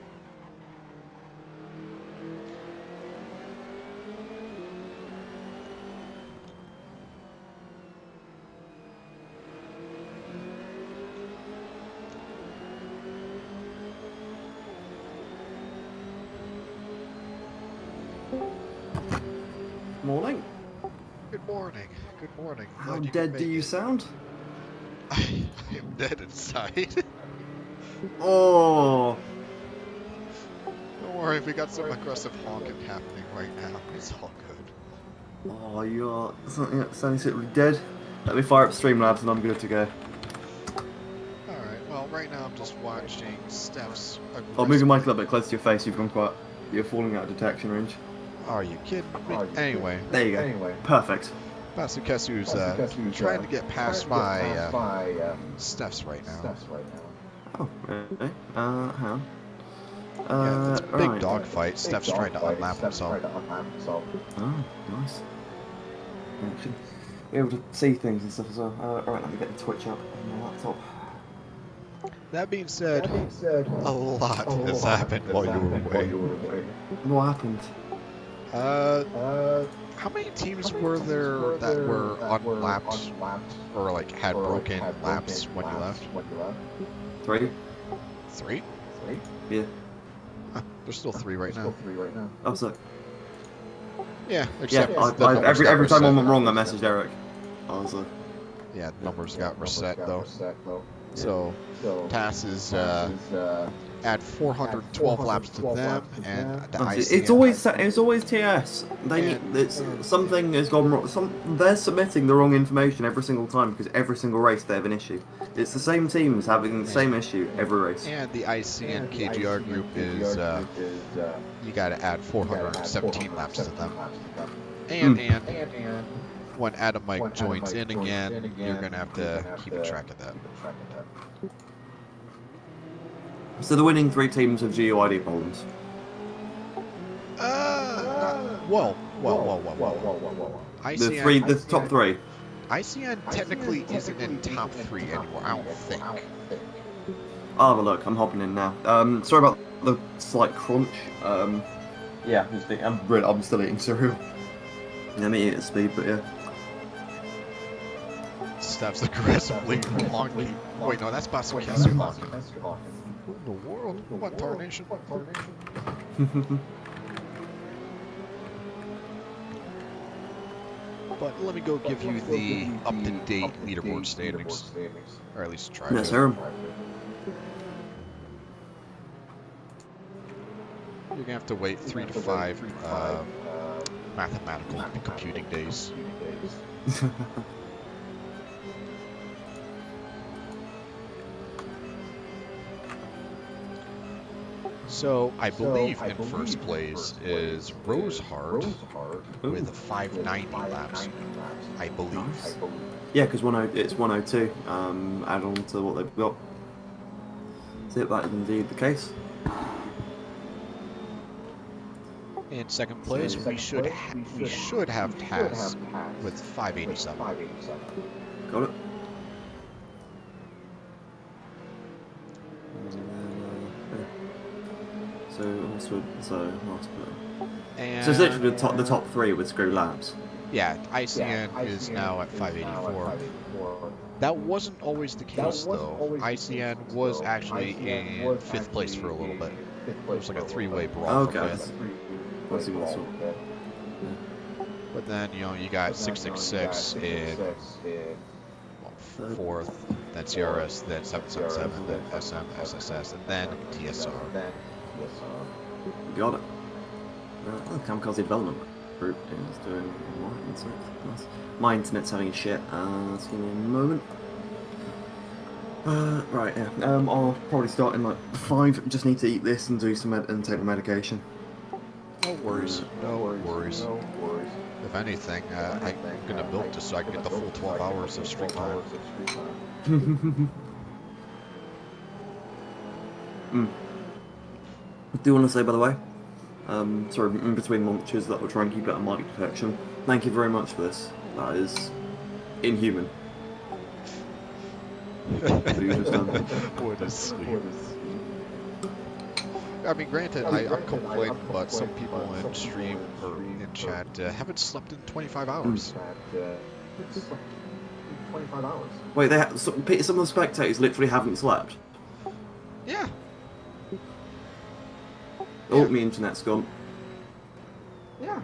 Morning. Good morning. Good morning. How dead do you sound? I am dead inside. Oh. Don't worry, we got some aggressive honking happening right now. It's all good. Oh, you are sounding simply dead. Let me fire up Streamlabs and I'm good to go. Alright, well, right now I'm just watching Steph's aggressive... I'll move your mic a little bit closer to your face. You've gone quite... You're falling out of detection range. Are you kidding me? Anyway. There you go. Perfect. Masakasu's trying to get past my Steph's right now. Oh, really? Hang on. Yeah, it's a big right. dogfight. Steph's trying to unlap himself. Oh, nice. Action. Be able to see things and stuff as well. Alright, let me get the Twitch up on my laptop. That being said, a lot has happened while you were away. What happened? How many teams were there that were unlapped or like had broken laps when you left? 3? 3? Yeah. Huh, there's still 3 right now. Oh, so. Yeah, except every time I went wrong, I messaged Eric. I was like, yeah, numbers got reset though. So TAS is add 412 laps to them, and the ICN. it's always TS. Something has gone wrong. They're submitting the wrong information every single time because every single race they have an issue. It's the same teams having the same issue every race. And the ICN KGR group is you got to add 417 laps to them. And when Adam Mike joins in again, you're gonna have to keep track of that. So the winning 3 teams have GUID problems. Whoa. ICN, The top 3. ICN technically isn't in top 3 anymore, I don't think. I'll have a look. I'm hopping in now. Sorry about the slight crunch. Yeah, I'm still eating cereal. Let me eat at speed, but yeah. Steps aggressively honking. Wait, no, that's Kamikaze honking. What in the world? What tarnation? But let me go give you the up-to-date leaderboard standings. Or at least try Yes, to. sir. You're gonna have to wait 3 to 5 mathematical computing days. So I believe in first place is Rosehart with 590 laps. I believe. Yeah, because it's 102. Add on to what they've got. Is it that indeed the case? In second place, we should have Taz with 587. Got it. So it's literally the top 3 with screw laps. Yeah, ICN is now at 584. That wasn't always the case though. ICN was actually in 5th place for a little bit. It was like a 3-way brawl for 5th. I see what's up. But then, you got 666 in 4th, then CRS, then 777, then SM, SSS, and then DSR. Got it. Kamikaze Development Group is doing my internet's having a shit. Let's give me a moment. Right, yeah. I'll probably start in like 5. Just need to eat this and do some and take my medication. No worries. No worries. If anything, I'm gonna milk just so I can get the full 12 hours of stream time. I do want to say, by the way, sorry, in between launches, that we'll try and keep it at mic protection. Thank you very much for this. That is inhuman. What is sweet. I mean, granted, I'm complaining, but some people in stream or in chat haven't slept in 25 hours. Wait, some of the spectators literally haven't slept? Yeah. Oh, my internet's gone. Yeah.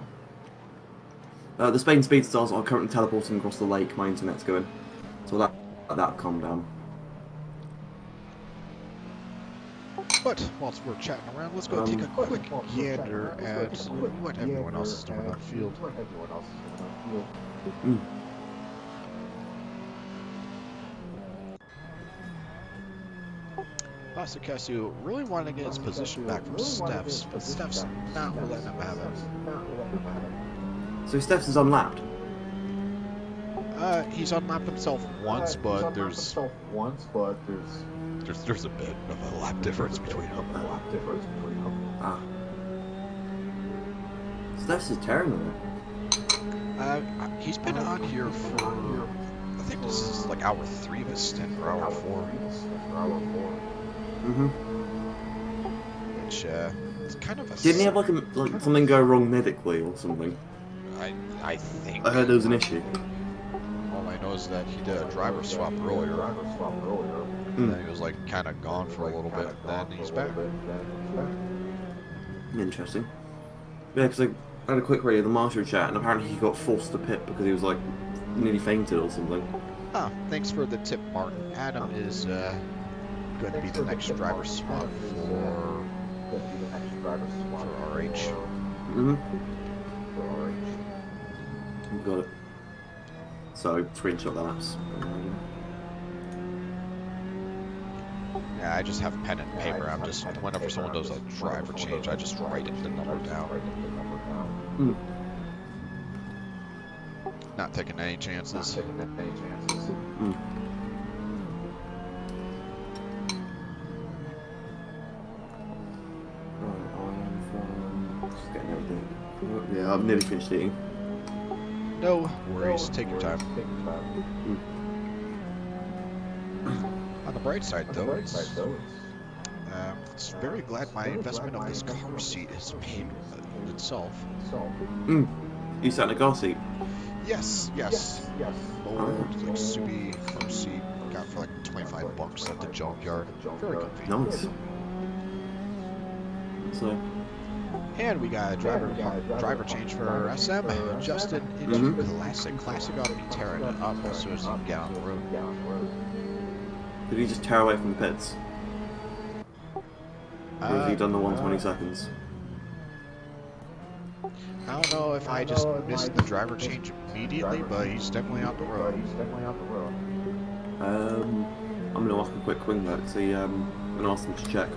The Spain Speedstars are currently teleporting across the lake. My internet's going. So that calm down. But whilst we're chatting around, let's go take a quick gander at what everyone else is doing on field. Basakasu really wanted to get his position back from Steph's, but Steph's not letting him have it. So Steph's is unlapped? He's unlapped himself once, but there's a bit of a lap difference between them. Ah. Steph's is terrible. He's been on here for, I think this is like hour 3 of his stint, or hour 4. Which, it's kind of a... Didn't he have like something go wrong medically or something? I think... I heard there was an issue. All I know is that he did a driver swap earlier. And then he was like kind of gone for a little bit, and then he's back. Interesting. Yeah, because I had a quick read of the Marshall chat, and apparently he got forced to pit because he was like nearly fainted or something. Ah, thanks for the tip, Martin. Adam is going to be the next driver swap for RH. Got it. So, screenshot the laps. Yeah, I just have pen and paper. I'm just, whenever someone does a driver change, I just write the number down. Not taking any chances. Yeah, I've nearly finished eating. No worries, take your time. On the bright side, though, it's It's very glad my investment of this car seat is paid itself. You sat in a car seat? Yes. Old, like, Subi car seat. Got for like $25 at the junkyard. Very convenient. Nice. So, And we got a driver change for SM. Justin into Classic. Classic ought to be tearing it up as soon as he can get on the road. did he just tear away from the pits? Or has he done the 120 seconds? I don't know if I just missed the driver change immediately, but he's definitely on the road. I'm gonna ask a quick wing back, see, and ask them to check.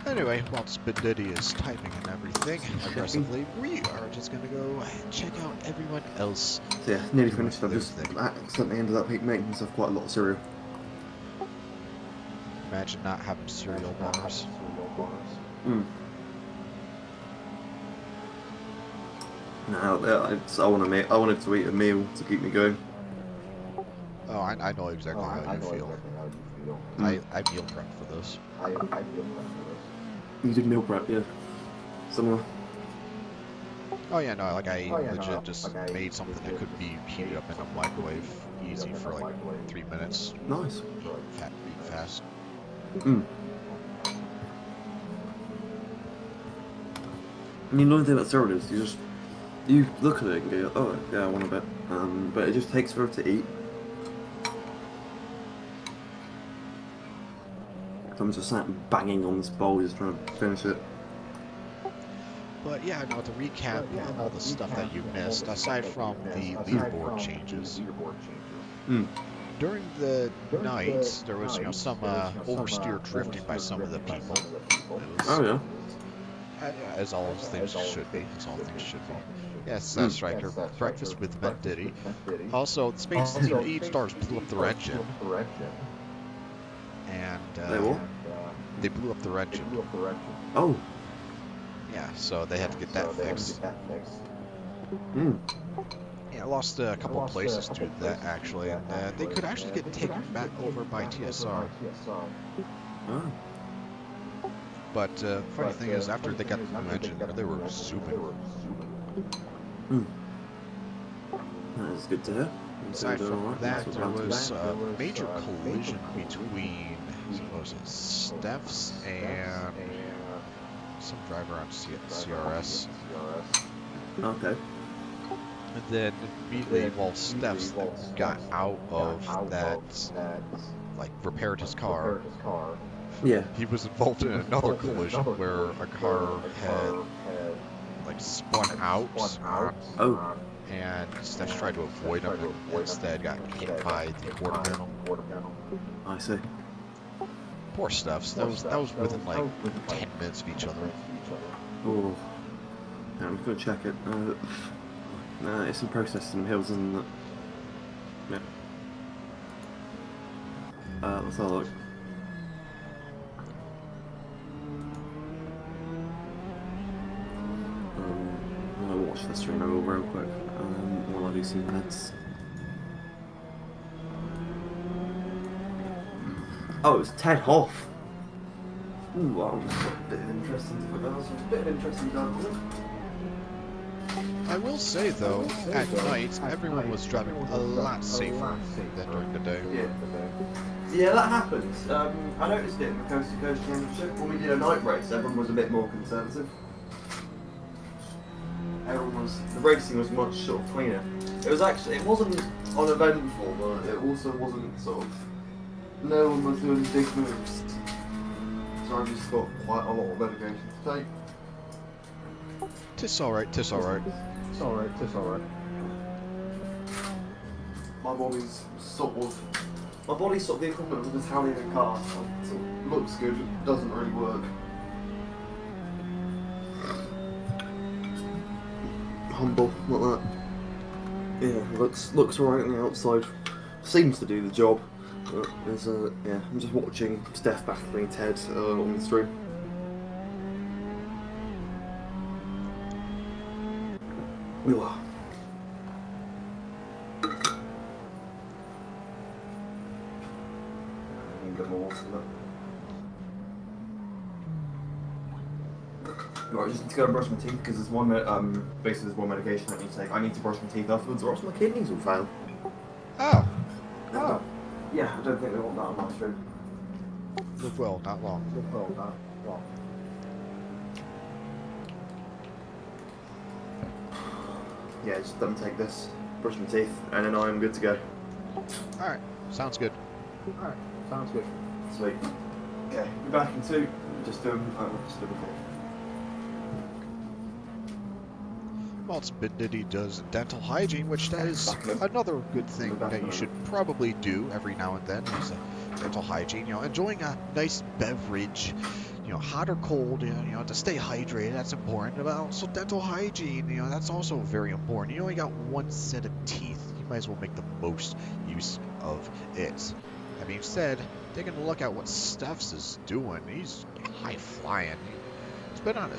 Anyway, while Spindiddy is typing and everything aggressively, we are just gonna go check out everyone else. So yeah, nearly finished. I've Their just thing. accidentally ended up making myself quite a lot of cereal. Imagine not having cereal bars. No, I wanted to eat a meal to keep me going. Oh, I know exactly how you feel. I meal prep for this. You did meal prep, yeah. Similar. Oh yeah, no, like I legit just made something that could be heated up in a microwave easy for like 3 minutes. Nice. Eat fast. And you know the thing about cereal is you look at it and go, oh yeah, I want a bit. But it just takes forever to eat. So I'm just sat banging on this bowl just trying to finish it. But yeah, no, to recap all the stuff that you missed, aside from the leaderboard changes. During the night, there was, some oversteer drifting by some of the people. Oh yeah. As all things should be. Yes, Striker. Breakfast with Vendiddy. Also, the Space Team 8 stars blew up their engine. And They what? they blew up their engine. Oh. Yeah, so they had to get that fixed. Yeah, I lost a couple of places due to that, actually, and they could actually get taken back over by TSR. Oh. But funny thing is, after they got the new engine, they were zooming. That is good to hear. Aside from that, there was a major collision between, what was it, Steph's and some driver on CRS. Okay. And then immediately, while Steph's got out of that, like, repaired his car, Yeah. he was involved in another collision where a car had, like, spun out. Oh. And Steph tried to avoid him and instead got hit by the quarter panel. I see. Poor Steph. That was within like 10 minutes of each other. Oh. Yeah, I'm gonna check it. It's in process in Hills and yeah. Let's have a look. I'll watch the stream over real quick while I do some meds. Oh, it was Ted Hoff. Ooh, well, a bit of interesting I will say though, at night everyone was driving a lot safer than during the day. Yeah, that happens. I noticed it in the Coast to Coast Championship when we did a night race. Everyone was a bit more conservative. The racing was much sort of cleaner. It wasn't uneventful, but it also wasn't sort of, no one was doing big moves. So I just got quite a lot of dedication to take. Tis alright. My body's sort of the equivalent of an Italian car. It sort of looks good, it doesn't really work. Humble, like that. Yeah, looks alright on the outside. Seems to do the job. There's yeah, I'm just watching Steph battling Ted on the stream. Ooh. I need a bit more water than that. Right, I just need to go and brush my teeth because there's one basically there's one medication I need to take. I need to brush my teeth afterwards or else my kidneys will fail. Oh, Oh. Yeah, I don't think they want that on my stream. live well, not long. Yeah, just let me take this, brush my teeth, and then I'm good to go. Alright, sounds good. Sweet. Okay, be back in 2. Just do them. Well, Spindity does dental hygiene, which that is another good thing that you should probably do every now and then is dental hygiene. You know, enjoying a nice beverage, you know, hot or cold, you know, to stay hydrated, that's important. But also dental hygiene, you know, that's also very important. You only got one set of teeth. You might as well make the most use of it. That being said, taking a look at what Steph's is doing, he's high flying. He's been on a